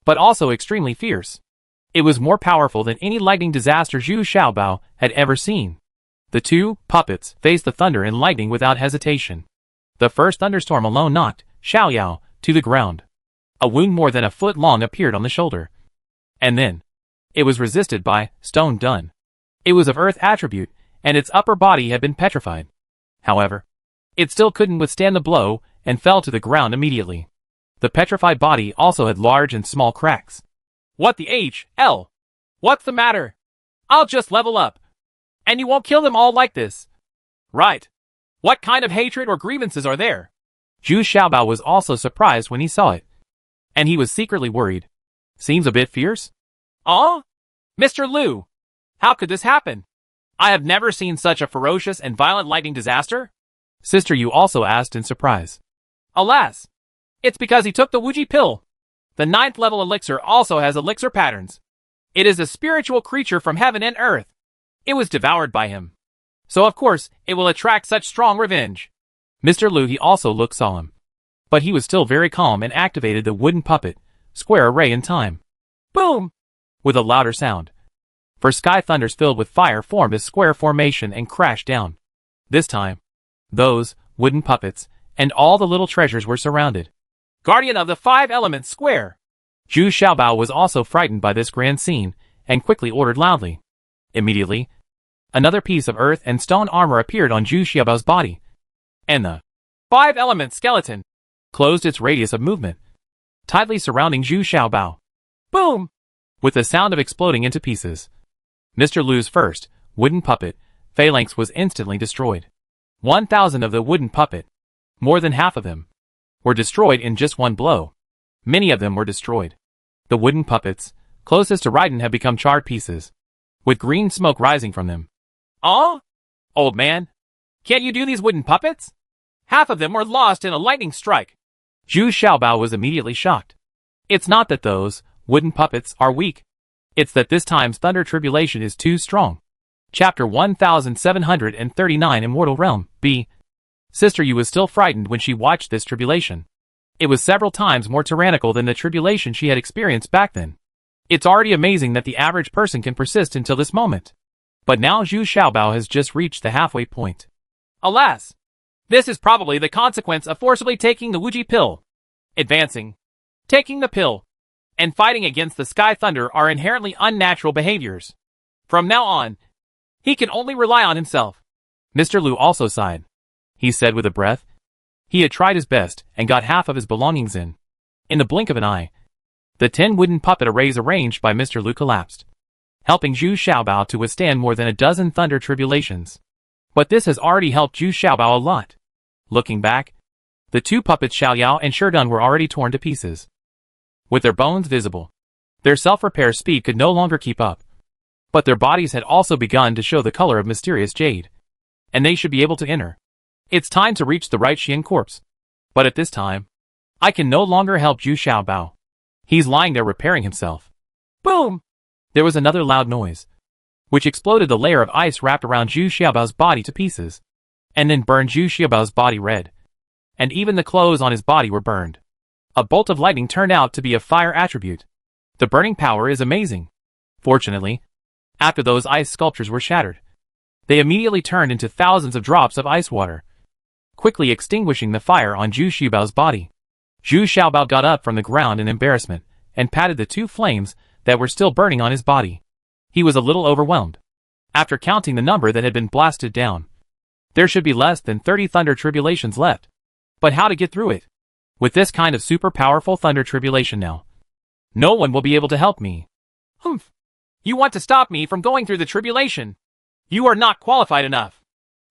but also extremely fierce. It was more powerful than any lightning disaster Zhu Xiaobao had ever seen. The 2 puppets faced the thunder and lightning without hesitation. The first thunderstorm alone knocked Xiaoyao to the ground. A wound more than a foot long appeared on the shoulder. And then, it was resisted by Stone Dun. It was of earth attribute, and its upper body had been petrified. However, it still couldn't withstand the blow and fell to the ground immediately. The petrified body also had large and small cracks. What the hell? What's the matter? I'll just level up. And you won't kill them all like this. Right. What kind of hatred or grievances are there? Zhu Xiaobao was also surprised when he saw it. And he was secretly worried. Seems a bit fierce? Mr. Liu. How could this happen? I have never seen such a ferocious and violent lightning disaster. Sister Yu also asked in surprise. Alas. It's because he took the Wuji pill. The 9th level elixir also has elixir patterns. It is a spiritual creature from heaven and earth. It was devoured by him. So of course, it will attract such strong revenge. Mr. Liu he also looked solemn. But he was still very calm and activated the wooden puppet, square array in time. Boom! With a louder sound. For sky thunders filled with fire formed a square formation and crashed down. This time, those wooden puppets and all the little treasures were surrounded. Guardian of the 5 elements square. Zhu Xiaobao was also frightened by this grand scene and quickly ordered loudly. Immediately, another piece of earth and stone armor appeared on Zhu Xiaobao's body. And the 5 element skeleton closed its radius of movement, tightly surrounding Zhu Xiaobao. Boom! With the sound of exploding into pieces. Mr. Liu's first wooden puppet, phalanx, was instantly destroyed. 1,000 of the wooden puppet, more than half of them, were destroyed in just one blow. Many of them were destroyed. The wooden puppets, closest to Raiden, have become charred pieces, with green smoke rising from them. Old man, can't you do these wooden puppets? Half of them were lost in a lightning strike. Zhu Xiaobao was immediately shocked. It's not that those wooden puppets are weak. It's that this time's thunder tribulation is too strong. Chapter 1739 Immortal Realm, B. Sister Yu was still frightened when she watched this tribulation. It was several times more tyrannical than the tribulation she had experienced back then. It's already amazing that the average person can persist until this moment. But now Zhu Xiaobao has just reached the halfway point. Alas! This is probably the consequence of forcibly taking the Wuji pill. Advancing, taking the pill, and fighting against the Sky Thunder are inherently unnatural behaviors. From now on, he can only rely on himself. Mr. Liu also sighed. He said with a breath. He had tried his best and got half of his belongings in. In the blink of an eye, the 10 wooden puppet arrays arranged by Mr. Liu collapsed, helping Zhu Xiaobao to withstand more than a dozen thunder tribulations. But this has already helped Zhu Xiaobao a lot. Looking back, the 2 puppets Xiaoyao and Sherdun were already torn to pieces. With their bones visible, their self-repair speed could no longer keep up. But their bodies had also begun to show the color of mysterious jade. And they should be able to enter. It's time to reach the right Xian corpse. But at this time, I can no longer help Zhu Xiaobao. He's lying there repairing himself. Boom! There was another loud noise, which exploded the layer of ice wrapped around Zhu Xiaobao's body to pieces, and then burned Zhu Xiaobao's body red. And even the clothes on his body were burned. A bolt of lightning turned out to be a fire attribute. The burning power is amazing. Fortunately, after those ice sculptures were shattered, they immediately turned into thousands of drops of ice water, quickly extinguishing the fire on Zhu Xiaobao's body. Zhu Xiaobao got up from the ground in embarrassment and patted the 2 flames that were still burning on his body. He was a little overwhelmed. After counting the number that had been blasted down, there should be less than 30 thunder tribulations left. But how to get through it? With this kind of super powerful thunder tribulation now, no one will be able to help me. Humph! You want to stop me from going through the tribulation? You are not qualified enough.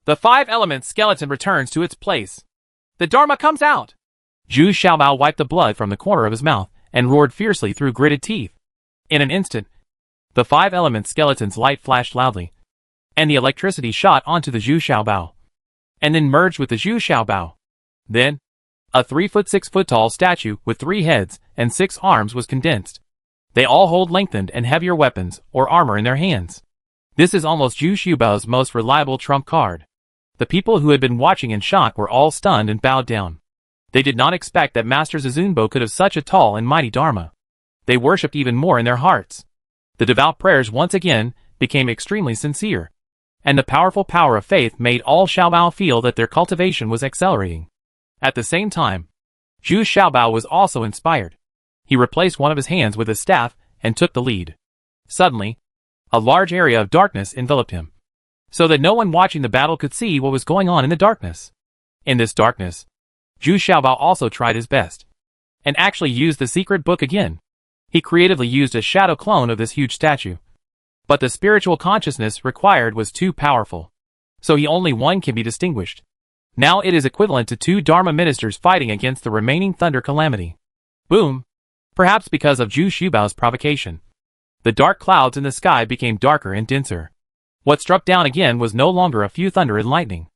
The 5 elements skeleton returns to its place. The Dharma comes out. Zhu Xiaobao wiped the blood from the corner of his mouth and roared fiercely through gritted teeth. In an instant, the 5 element skeleton's light flashed loudly, and the electricity shot onto the Zhu Xiaobao, and then merged with the Zhu Xiaobao. Then, a 3-foot 6-foot tall statue with 3 heads and 6 arms was condensed. They all hold lengthened and heavier weapons or armor in their hands. This is almost Zhu Xiaobao's most reliable trump card. The people who had been watching in shock were all stunned and bowed down. They did not expect that Master Zizunbo could have such a tall and mighty Dharma. They worshipped even more in their hearts. The devout prayers once again became extremely sincere, and the powerful power of faith made all Xiaobao feel that their cultivation was accelerating. At the same time, Zhu Xiaobao was also inspired. He replaced one of his hands with his staff and took the lead. Suddenly, a large area of darkness enveloped him, so that no one watching the battle could see what was going on in the darkness. In this darkness, Zhu Xiaobao also tried his best, and actually used the secret book again. He creatively used a shadow clone of this huge statue. But the spiritual consciousness required was too powerful, so he only one can be distinguished. Now it is equivalent to 2 Dharma ministers fighting against the remaining thunder calamity. Boom! Perhaps because of Zhu Xiaobao's provocation, the dark clouds in the sky became darker and denser. What struck down again was no longer a few thunder and lightning,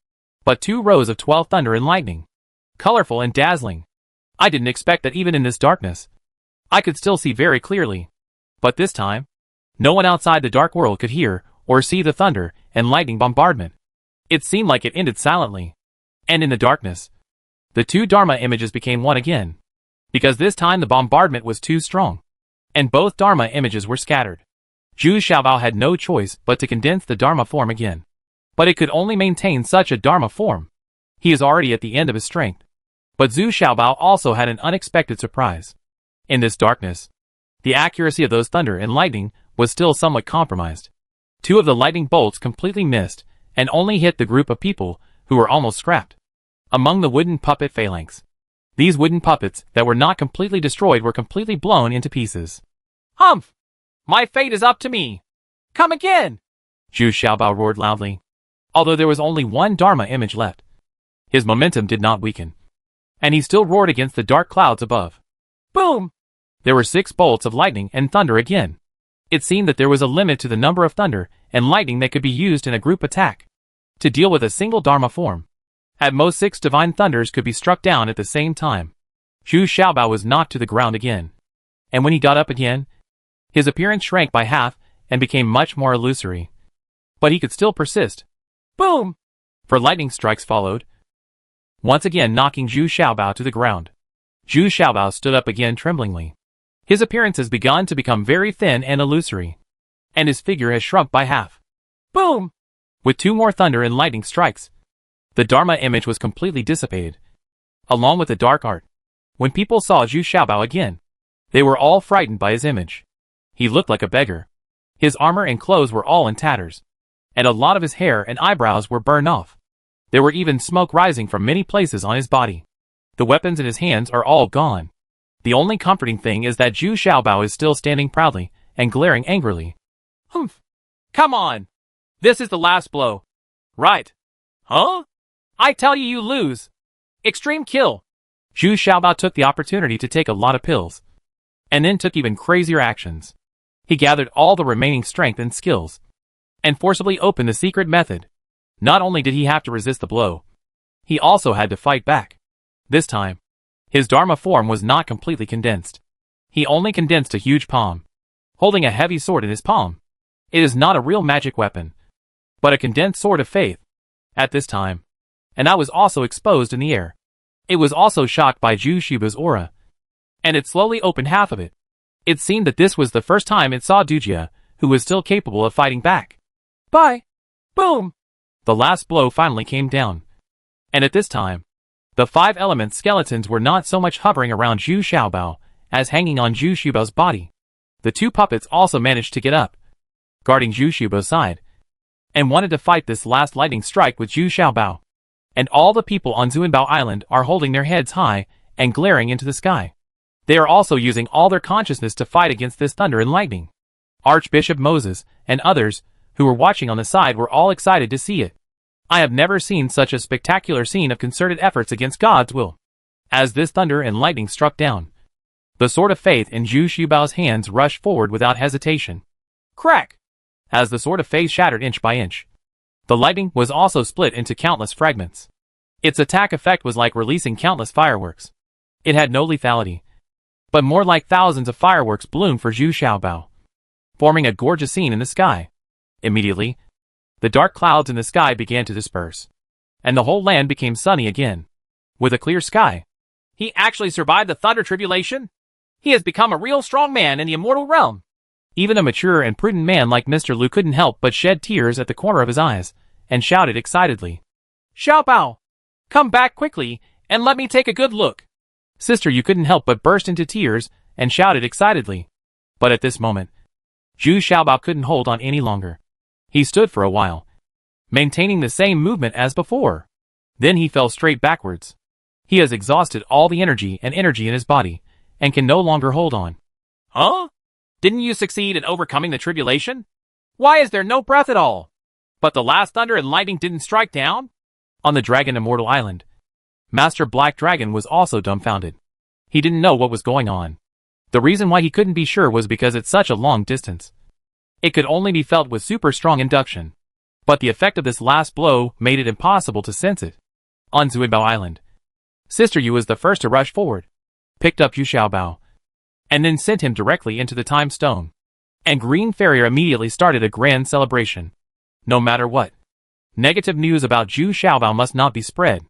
but 2 rows of 12 thunder and lightning. Colorful and dazzling. I didn't expect that even in this darkness, I could still see very clearly. But this time, no one outside the dark world could hear or see the thunder and lightning bombardment. It seemed like it ended silently. And in the darkness, the 2 Dharma images became one again, because this time the bombardment was too strong, and both Dharma images were scattered. Zhu Xiaobao had no choice but to condense the Dharma form again. But it could only maintain such a Dharma form. He is already at the end of his strength. But Zhu Xiaobao also had an unexpected surprise. In this darkness, the accuracy of those thunder and lightning was still somewhat compromised. 2 of the lightning bolts completely missed and only hit the group of people who were almost scrapped. Among the wooden puppet phalanx, these wooden puppets that were not completely destroyed were completely blown into pieces. Humph! My fate is up to me! Come again! Zhu Xiaobao roared loudly. Although there was only 1 Dharma image left, his momentum did not weaken, and he still roared against the dark clouds above. Boom! There were 6 bolts of lightning and thunder again. It seemed that there was a limit to the number of thunder and lightning that could be used in a group attack to deal with a single Dharma form. At most 6 divine thunders could be struck down at the same time. Zhu Xiaobao was knocked to the ground again, and when he got up again, his appearance shrank by half and became much more illusory. But he could still persist. Boom! For lightning strikes followed, once again knocking Zhu Xiaobao to the ground. Zhu Xiaobao stood up again tremblingly. His appearance has begun to become very thin and illusory, and his figure has shrunk by half. Boom! With 2 more thunder and lightning strikes, the Dharma image was completely dissipated, along with the dark art. When people saw Zhu Xiaobao again, they were all frightened by his image. He looked like a beggar. His armor and clothes were all in tatters, and a lot of his hair and eyebrows were burned off. There were even smoke rising from many places on his body. The weapons in his hands are all gone. The only comforting thing is that Zhu Xiaobao is still standing proudly and glaring angrily. Humph! Come on! This is the last blow. Right. Huh? I tell you, you lose. Extreme kill. Zhu Xiaobao took the opportunity to take a lot of pills, and then took even crazier actions. He gathered all the remaining strength and skills, and forcibly opened the secret method. Not only did he have to resist the blow, he also had to fight back. This time, his Dharma form was not completely condensed. He only condensed a huge palm, holding a heavy sword in his palm. It is not a real magic weapon, but a condensed sword of faith. At this time, and I was also exposed in the air. It was also shocked by Zhu Xiaobao's aura, and it slowly opened half of it. It seemed that this was the first time it saw Dujia, who was still capable of fighting back. Bye! Boom! The last blow finally came down, and at this time, the 5 element skeletons were not so much hovering around Zhu Xiaobao as hanging on Zhu Xiaobao's body. The 2 puppets also managed to get up, guarding Zhu Xiaobao's side, and wanted to fight this last lightning strike with Zhu Xiaobao. And all the people on Zuanbao Island are holding their heads high and glaring into the sky. They are also using all their consciousness to fight against this thunder and lightning. Archbishop Moses and others who were watching on the side were all excited to see it. I have never seen such a spectacular scene of concerted efforts against God's will. As this thunder and lightning struck down, the sword of faith in Zhu Xiaobao's hands rushed forward without hesitation. Crack! As the sword of faith shattered inch by inch, the lightning was also split into countless fragments. Its attack effect was like releasing countless fireworks. It had no lethality, but more like thousands of fireworks bloomed for Zhu Xiaobao, forming a gorgeous scene in the sky. Immediately, the dark clouds in the sky began to disperse, and the whole land became sunny again, with a clear sky. He actually survived the thunder tribulation? He has become a real strong man in the immortal realm. Even a mature and prudent man like Mr. Lu couldn't help but shed tears at the corner of his eyes, and shouted excitedly, Xiaobao! Come back quickly, and let me take a good look. Sister Yu couldn't help but burst into tears, and shouted excitedly. But at this moment, Zhu Xiaobao couldn't hold on any longer. He stood for a while, maintaining the same movement as before. Then he fell straight backwards. He has exhausted all the energy in his body, and can no longer hold on. Huh? Didn't you succeed in overcoming the tribulation? Why is there no breath at all? But the last thunder and lightning didn't strike down? On the Dragon Immortal Island, Master Black Dragon was also dumbfounded. He didn't know what was going on. The reason why he couldn't be sure was because it's such a long distance. It could only be felt with super strong induction. But the effect of this last blow made it impossible to sense it. On Zuanbao Island, Sister Yu was the first to rush forward, picked up Zhu Xiaobao, and then sent him directly into the Time Stone. And Green Fairy immediately started a grand celebration. No matter what, negative news about Zhu Xiaobao must not be spread.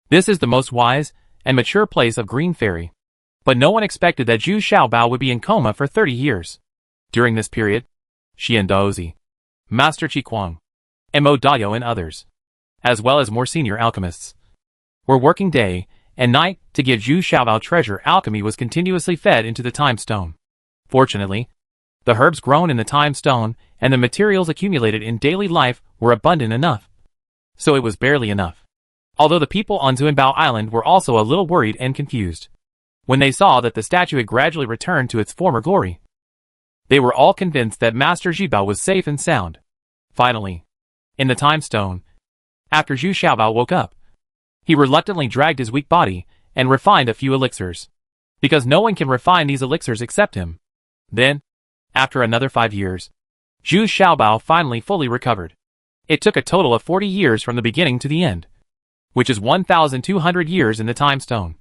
This is the most wise and mature place of Green Fairy. But no one expected that Zhu Xiaobao would be in coma for 30 years. During this period, Xian Daozi, Master Qi and Mo Dayo and others, as well as more senior alchemists, were working day and night to give Zhu Xiaobao treasure. Alchemy was continuously fed into the Time Stone. Fortunately, the herbs grown in the Time Stone and the materials accumulated in daily life were abundant enough. So it was barely enough. Although the people on Zuanbao Island were also a little worried and confused when they saw that the statue had gradually returned to its former glory. They were all convinced that Master Zhibao was safe and sound. Finally, in the Time Stone, after Zhu Xiaobao woke up, he reluctantly dragged his weak body and refined a few elixirs, because no one can refine these elixirs except him. Then, after another 5 years, Zhu Xiaobao finally fully recovered. It took a total of 40 years from the beginning to the end, which is 1,200 years in the Time Stone,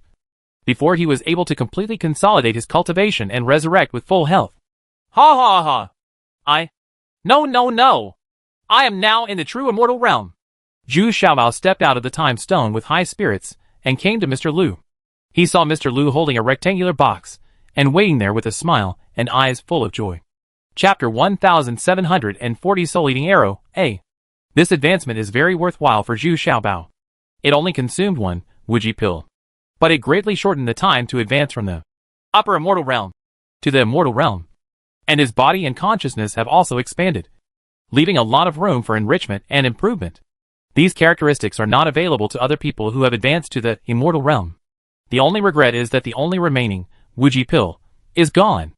before he was able to completely consolidate his cultivation and resurrect with full health. Ha ha ha! No! I am now in the true immortal realm. Zhu Xiaobao stepped out of the Time Stone with high spirits and came to Mr. Lu. He saw Mr. Lu holding a rectangular box and waiting there with a smile and eyes full of joy. Chapter 1740 Soul-Eating Arrow, A. This advancement is very worthwhile for Zhu Xiaobao. It only consumed one Wuji pill, but it greatly shortened the time to advance from the upper immortal realm to the immortal realm, and his body and consciousness have also expanded, leaving a lot of room for enrichment and improvement. These characteristics are not available to other people who have advanced to the immortal realm. The only regret is that the only remaining Wuji pill is gone.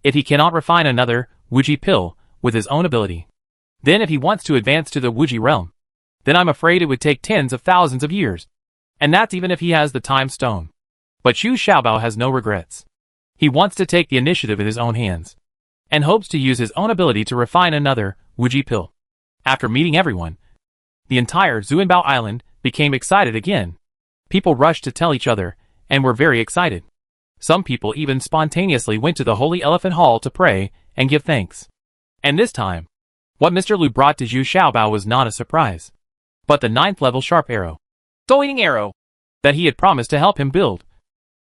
If he cannot refine another Wuji pill with his own ability, then if he wants to advance to the Wuji realm, then I'm afraid it would take tens of thousands of years. And that's even if he has the time stone. But Zhu Xiaobao has no regrets. He wants to take the initiative in his own hands, and hopes to use his own ability to refine another Wuji pill. After meeting everyone, the entire Zuanbao Island became excited again. People rushed to tell each other, and were very excited. Some people even spontaneously went to the Holy Elephant Hall to pray and give thanks. And this time, what Mr. Lu brought to Zhu Xiaobao was not a surprise, but the 9th level sharp arrow, Soul-Eating Arrow, that he had promised to help him build,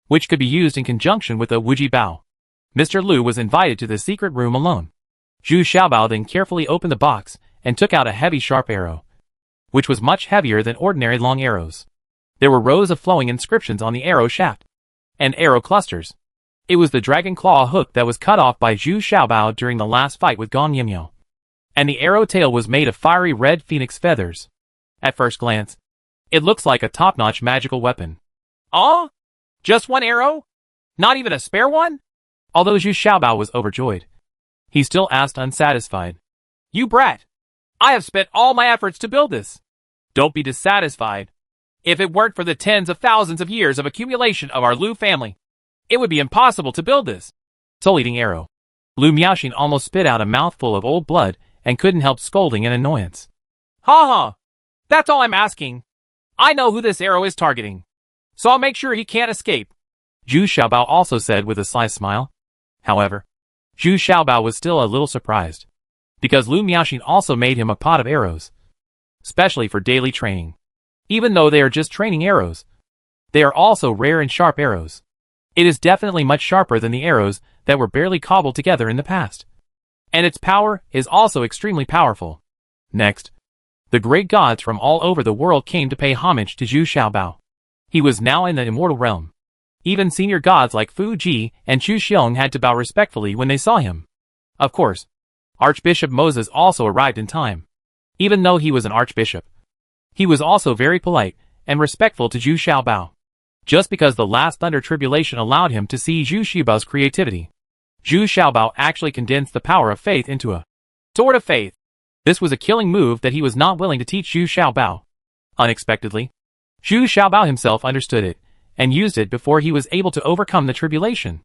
which could be used in conjunction with a Wuji Bao. Mr. Lu was invited to the secret room alone. Zhu Xiaobao then carefully opened the box and took out a heavy sharp arrow, which was much heavier than ordinary long arrows. There were rows of flowing inscriptions on the arrow shaft, and arrow clusters. It was the dragon claw hook that was cut off by Zhu Xiaobao during the last fight with Gong Yimyo. And the arrow tail was made of fiery red phoenix feathers. At first glance, it looks like a top-notch magical weapon. Oh? Just one arrow? Not even a spare one? Although Zhu Xiaobao was overjoyed, he still asked unsatisfied. You brat! I have spent all my efforts to build this. Don't be dissatisfied. If it weren't for the tens of thousands of years of accumulation of our Lu family, it would be impossible to build this soul-eating arrow. Lu Miaoxin almost spit out a mouthful of old blood and couldn't help scolding in annoyance. Ha ha! That's all I'm asking. I know who this arrow is targeting, so I'll make sure he can't escape. Zhu Xiaobao also said with a sly smile. However, Zhu Xiaobao was still a little surprised, because Lu Miaoxin also made him a pot of arrows, specially for daily training. Even though they are just training arrows, they are also rare and sharp arrows. It is definitely much sharper than the arrows that were barely cobbled together in the past. And its power is also extremely powerful. Next, the great gods from all over the world came to pay homage to Zhu Xiaobao. He was now in the immortal realm. Even senior gods like Fu Ji and Chu Xiong had to bow respectfully when they saw him. Of course, Archbishop Moses also arrived in time. Even though he was an archbishop, he was also very polite and respectful to Zhu Xiaobao, just because the last Thunder Tribulation allowed him to see Zhu Xiaobao's creativity. Zhu Xiaobao actually condensed the power of faith into a sword of faith. This was a killing move that he was not willing to teach Zhu Xiaobao. Unexpectedly, Zhu Xiaobao himself understood it and used it before he was able to overcome the tribulation.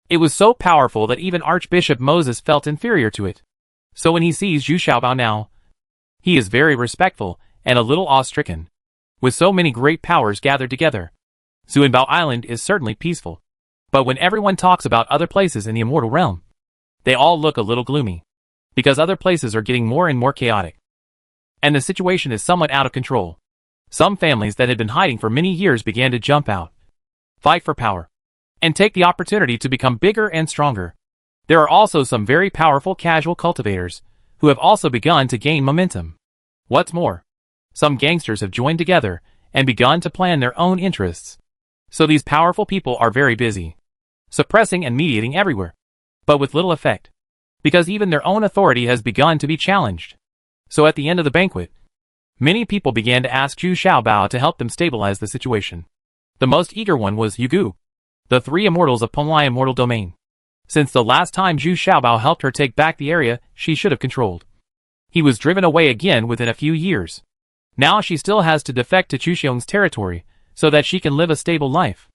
It was so powerful that even Archbishop Moses felt inferior to it. So when he sees Zhu Xiaobao now, he is very respectful and a little awe-stricken. With so many great powers gathered together, Zuanbao Island is certainly peaceful. But when everyone talks about other places in the immortal realm, they all look a little gloomy, because other places are getting more and more chaotic, and the situation is somewhat out of control. Some families that had been hiding for many years began to jump out, fight for power, and take the opportunity to become bigger and stronger. There are also some very powerful casual cultivators who have also begun to gain momentum. What's more, some gangsters have joined together and begun to plan their own interests. So these powerful people are very busy, suppressing and mediating everywhere, but with little effect, because even their own authority has begun to be challenged. So at the end of the banquet, many people began to ask Zhu Xiaobao to help them stabilize the situation. The most eager one was Yugu, the 3 immortals of Penglai Immortal Domain. Since the last time Zhu Xiaobao helped her take back the area she should have controlled, he was driven away again within a few years. Now she still has to defect to Chu Xiong's territory so that she can live a stable life.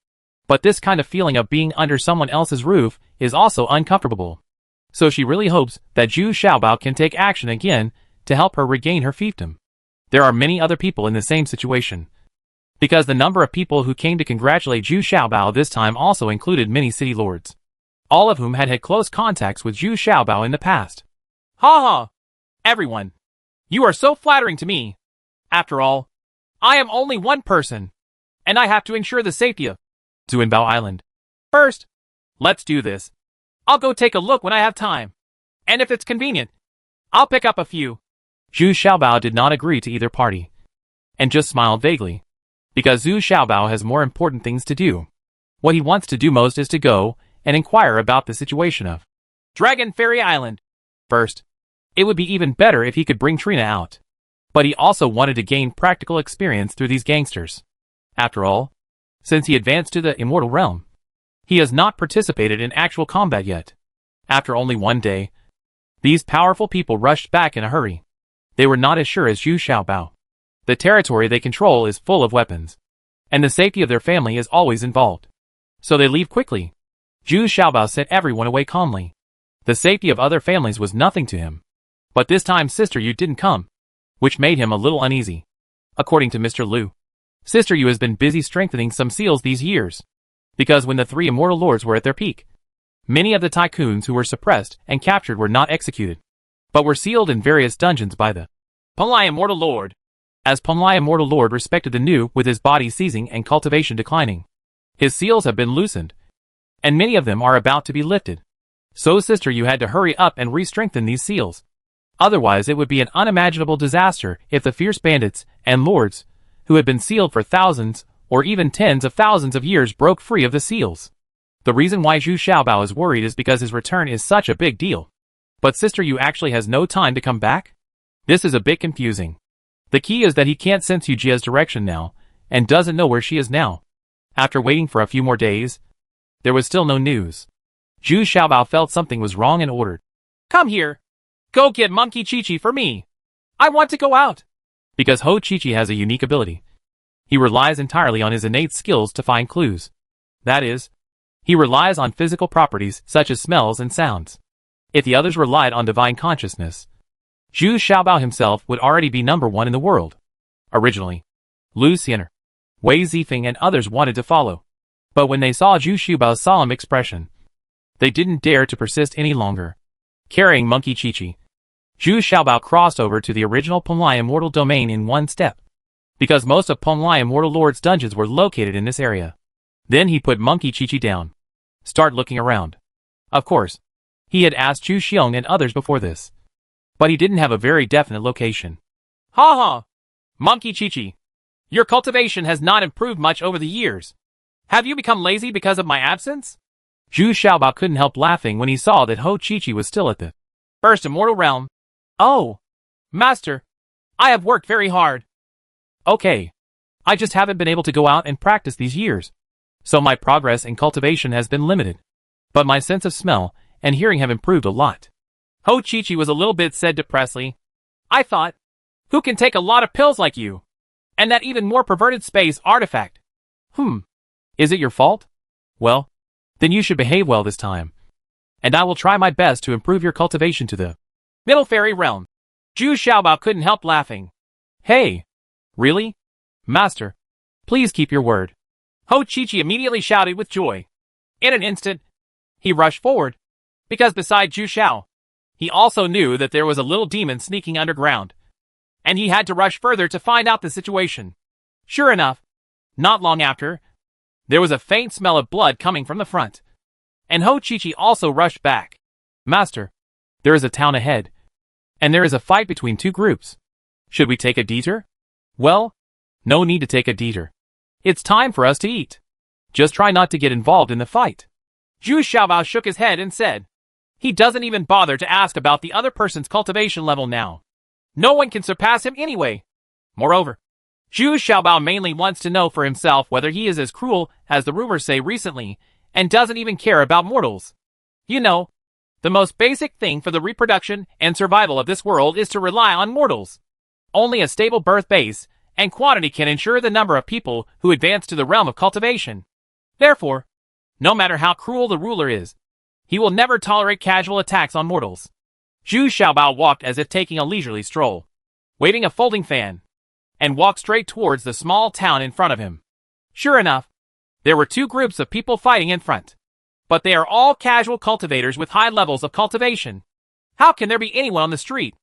But this kind of feeling of being under someone else's roof is also uncomfortable. So she really hopes that Zhu Xiaobao can take action again to help her regain her fiefdom. There are many other people in the same situation, because the number of people who came to congratulate Zhu Xiaobao this time also included many city lords, all of whom had had close contacts with Zhu Xiaobao in the past. Ha ha! Everyone, you are so flattering to me. After all, I am only one person, and I have to ensure the safety of Zuanbao Island. First, Let's do this. I'll go take a look when I have time. And if it's convenient, I'll pick up a few. Zhu Xiaobao did not agree to either party, and just smiled vaguely. Because Zhu Xiaobao has more important things to do. What he wants to do most is to go and inquire about the situation of Dragon Fairy Island. First, it would be even better if he could bring Trina out. But he also wanted to gain practical experience through these gangsters. After all, since he advanced to the immortal realm, he has not participated in actual combat yet. After only one day, these powerful people rushed back in a hurry. They were not as sure as Zhu Xiaobao. The territory they control is full of weapons, and the safety of their family is always involved. So they leave quickly. Zhu Xiaobao sent everyone away calmly. The safety of other families was nothing to him. But this time Sister Yu didn't come, which made him a little uneasy. According to Mr. Liu, Sister Yu has been busy strengthening some seals these years. Because when the three immortal lords were at their peak, many of the tycoons who were suppressed and captured were not executed, but were sealed in various dungeons by the Penlai Immortal Lord. As Penlai Immortal Lord respected the new with his body seizing and cultivation declining. His seals have been loosened, and many of them are about to be lifted. So Sister Yu had to hurry up and re-strengthen these seals. Otherwise it would be an unimaginable disaster if the fierce bandits and lords, who had been sealed for thousands or even tens of thousands of years, broke free of the seals. The reason why Zhu Xiaobao is worried is because his return is such a big deal. But Sister Yu actually has no time to come back? This is a bit confusing. The key is that he can't sense Yujia's direction now, and doesn't know where she is now. After waiting for a few more days, there was still no news. Zhu Xiaobao felt something was wrong and ordered, "Come here. Go get Monkey Chi-Chi for me. I want to go out." Because Ho Chi-Chi has a unique ability. He relies entirely on his innate skills to find clues. That is, he relies on physical properties such as smells and sounds. If the others relied on divine consciousness, Zhu Xiaobao himself would already be #1 in the world. Originally, Lu Xiener, Wei Zifeng and others wanted to follow. But when they saw Zhu Xiaobao's solemn expression, they didn't dare to persist any longer. Carrying Monkey Chi-Chi, Zhu Xiaobao crossed over to the original Penlai Immortal Domain in one step. Because most of Penlai Immortal Lord's dungeons were located in this area. Then he put Monkey Chi-Chi down. Start looking around. Of course, he had asked Chu Xiong and others before this. But he didn't have a very definite location. Ha ha! Monkey Chi-Chi, your cultivation has not improved much over the years. Have you become lazy because of my absence? Zhu Xiaobao couldn't help laughing when he saw that Ho Chi-Chi was still at the First Immortal Realm. Oh, Master, I have worked very hard. Okay. I just haven't been able to go out and practice these years. So my progress in cultivation has been limited. But my sense of smell and hearing have improved a lot. Ho Chi-Chi was a little bit said depressedly. I thought, who can take a lot of pills like you? And that even more perverted space artifact. Is it your fault? Well, then you should behave well this time. And I will try my best to improve your cultivation to the Middle Fairy Realm. Zhu Xiaobao couldn't help laughing. Hey! Really? Master, please keep your word. Ho Chi-Chi immediately shouted with joy. In an instant, he rushed forward. Because beside Zhu Xiao, he also knew that there was a little demon sneaking underground. And he had to rush further to find out the situation. Sure enough, not long after, there was a faint smell of blood coming from the front. And Ho Chi-Chi also rushed back. Master, there is a town ahead. And there is a fight between two groups. Should we take a detour? Well, no need to take a detour. It's time for us to eat. Just try not to get involved in the fight. Zhu Xiaobao shook his head and said, he doesn't even bother to ask about the other person's cultivation level now. No one can surpass him anyway. Moreover, Zhu Xiaobao mainly wants to know for himself whether he is as cruel as the rumors say recently, and doesn't even care about mortals. You know, the most basic thing for the reproduction and survival of this world is to rely on mortals. Only a stable birth base and quantity can ensure the number of people who advance to the realm of cultivation. Therefore, no matter how cruel the ruler is, he will never tolerate casual attacks on mortals. Zhu Xiaobao walked as if taking a leisurely stroll, waving a folding fan, and walked straight towards the small town in front of him. Sure enough, there were two groups of people fighting in front. But they are all casual cultivators with high levels of cultivation. How can there be anyone on the street?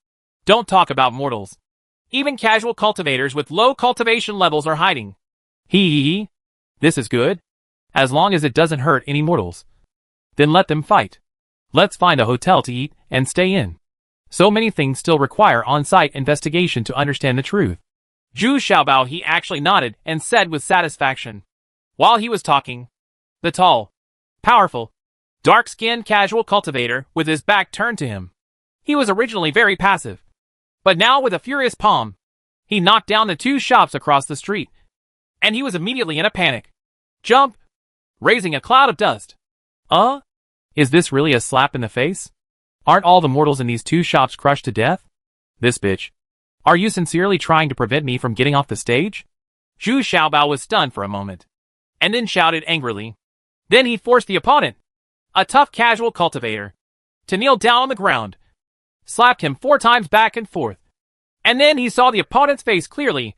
Don't talk about mortals. Even casual cultivators with low cultivation levels are hiding. This is good. As long as it doesn't hurt any mortals. Then let them fight. Let's find a hotel to eat and stay in. So many things still require on-site investigation to understand the truth. Zhu Xiaobao he actually nodded and said with satisfaction. While he was talking, the tall, powerful, dark-skinned casual cultivator with his back turned to him. He was originally very passive, but now with a furious palm, he knocked down the two shops across the street, and he was immediately in a panic. Jump! Raising a cloud of dust. Is this really a slap in the face? Aren't all the mortals in these two shops crushed to death? This bitch. Are you sincerely trying to prevent me from getting off the stage? Zhu Xiaobao was stunned for a moment, and then shouted angrily. Then he forced the opponent, a tough casual cultivator, to kneel down on the ground, slapped him 4 times back and forth, and then he saw the opponent's face clearly,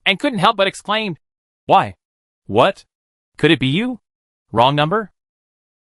and couldn't help but exclaim, Why? What? Could it be you? Wrong number?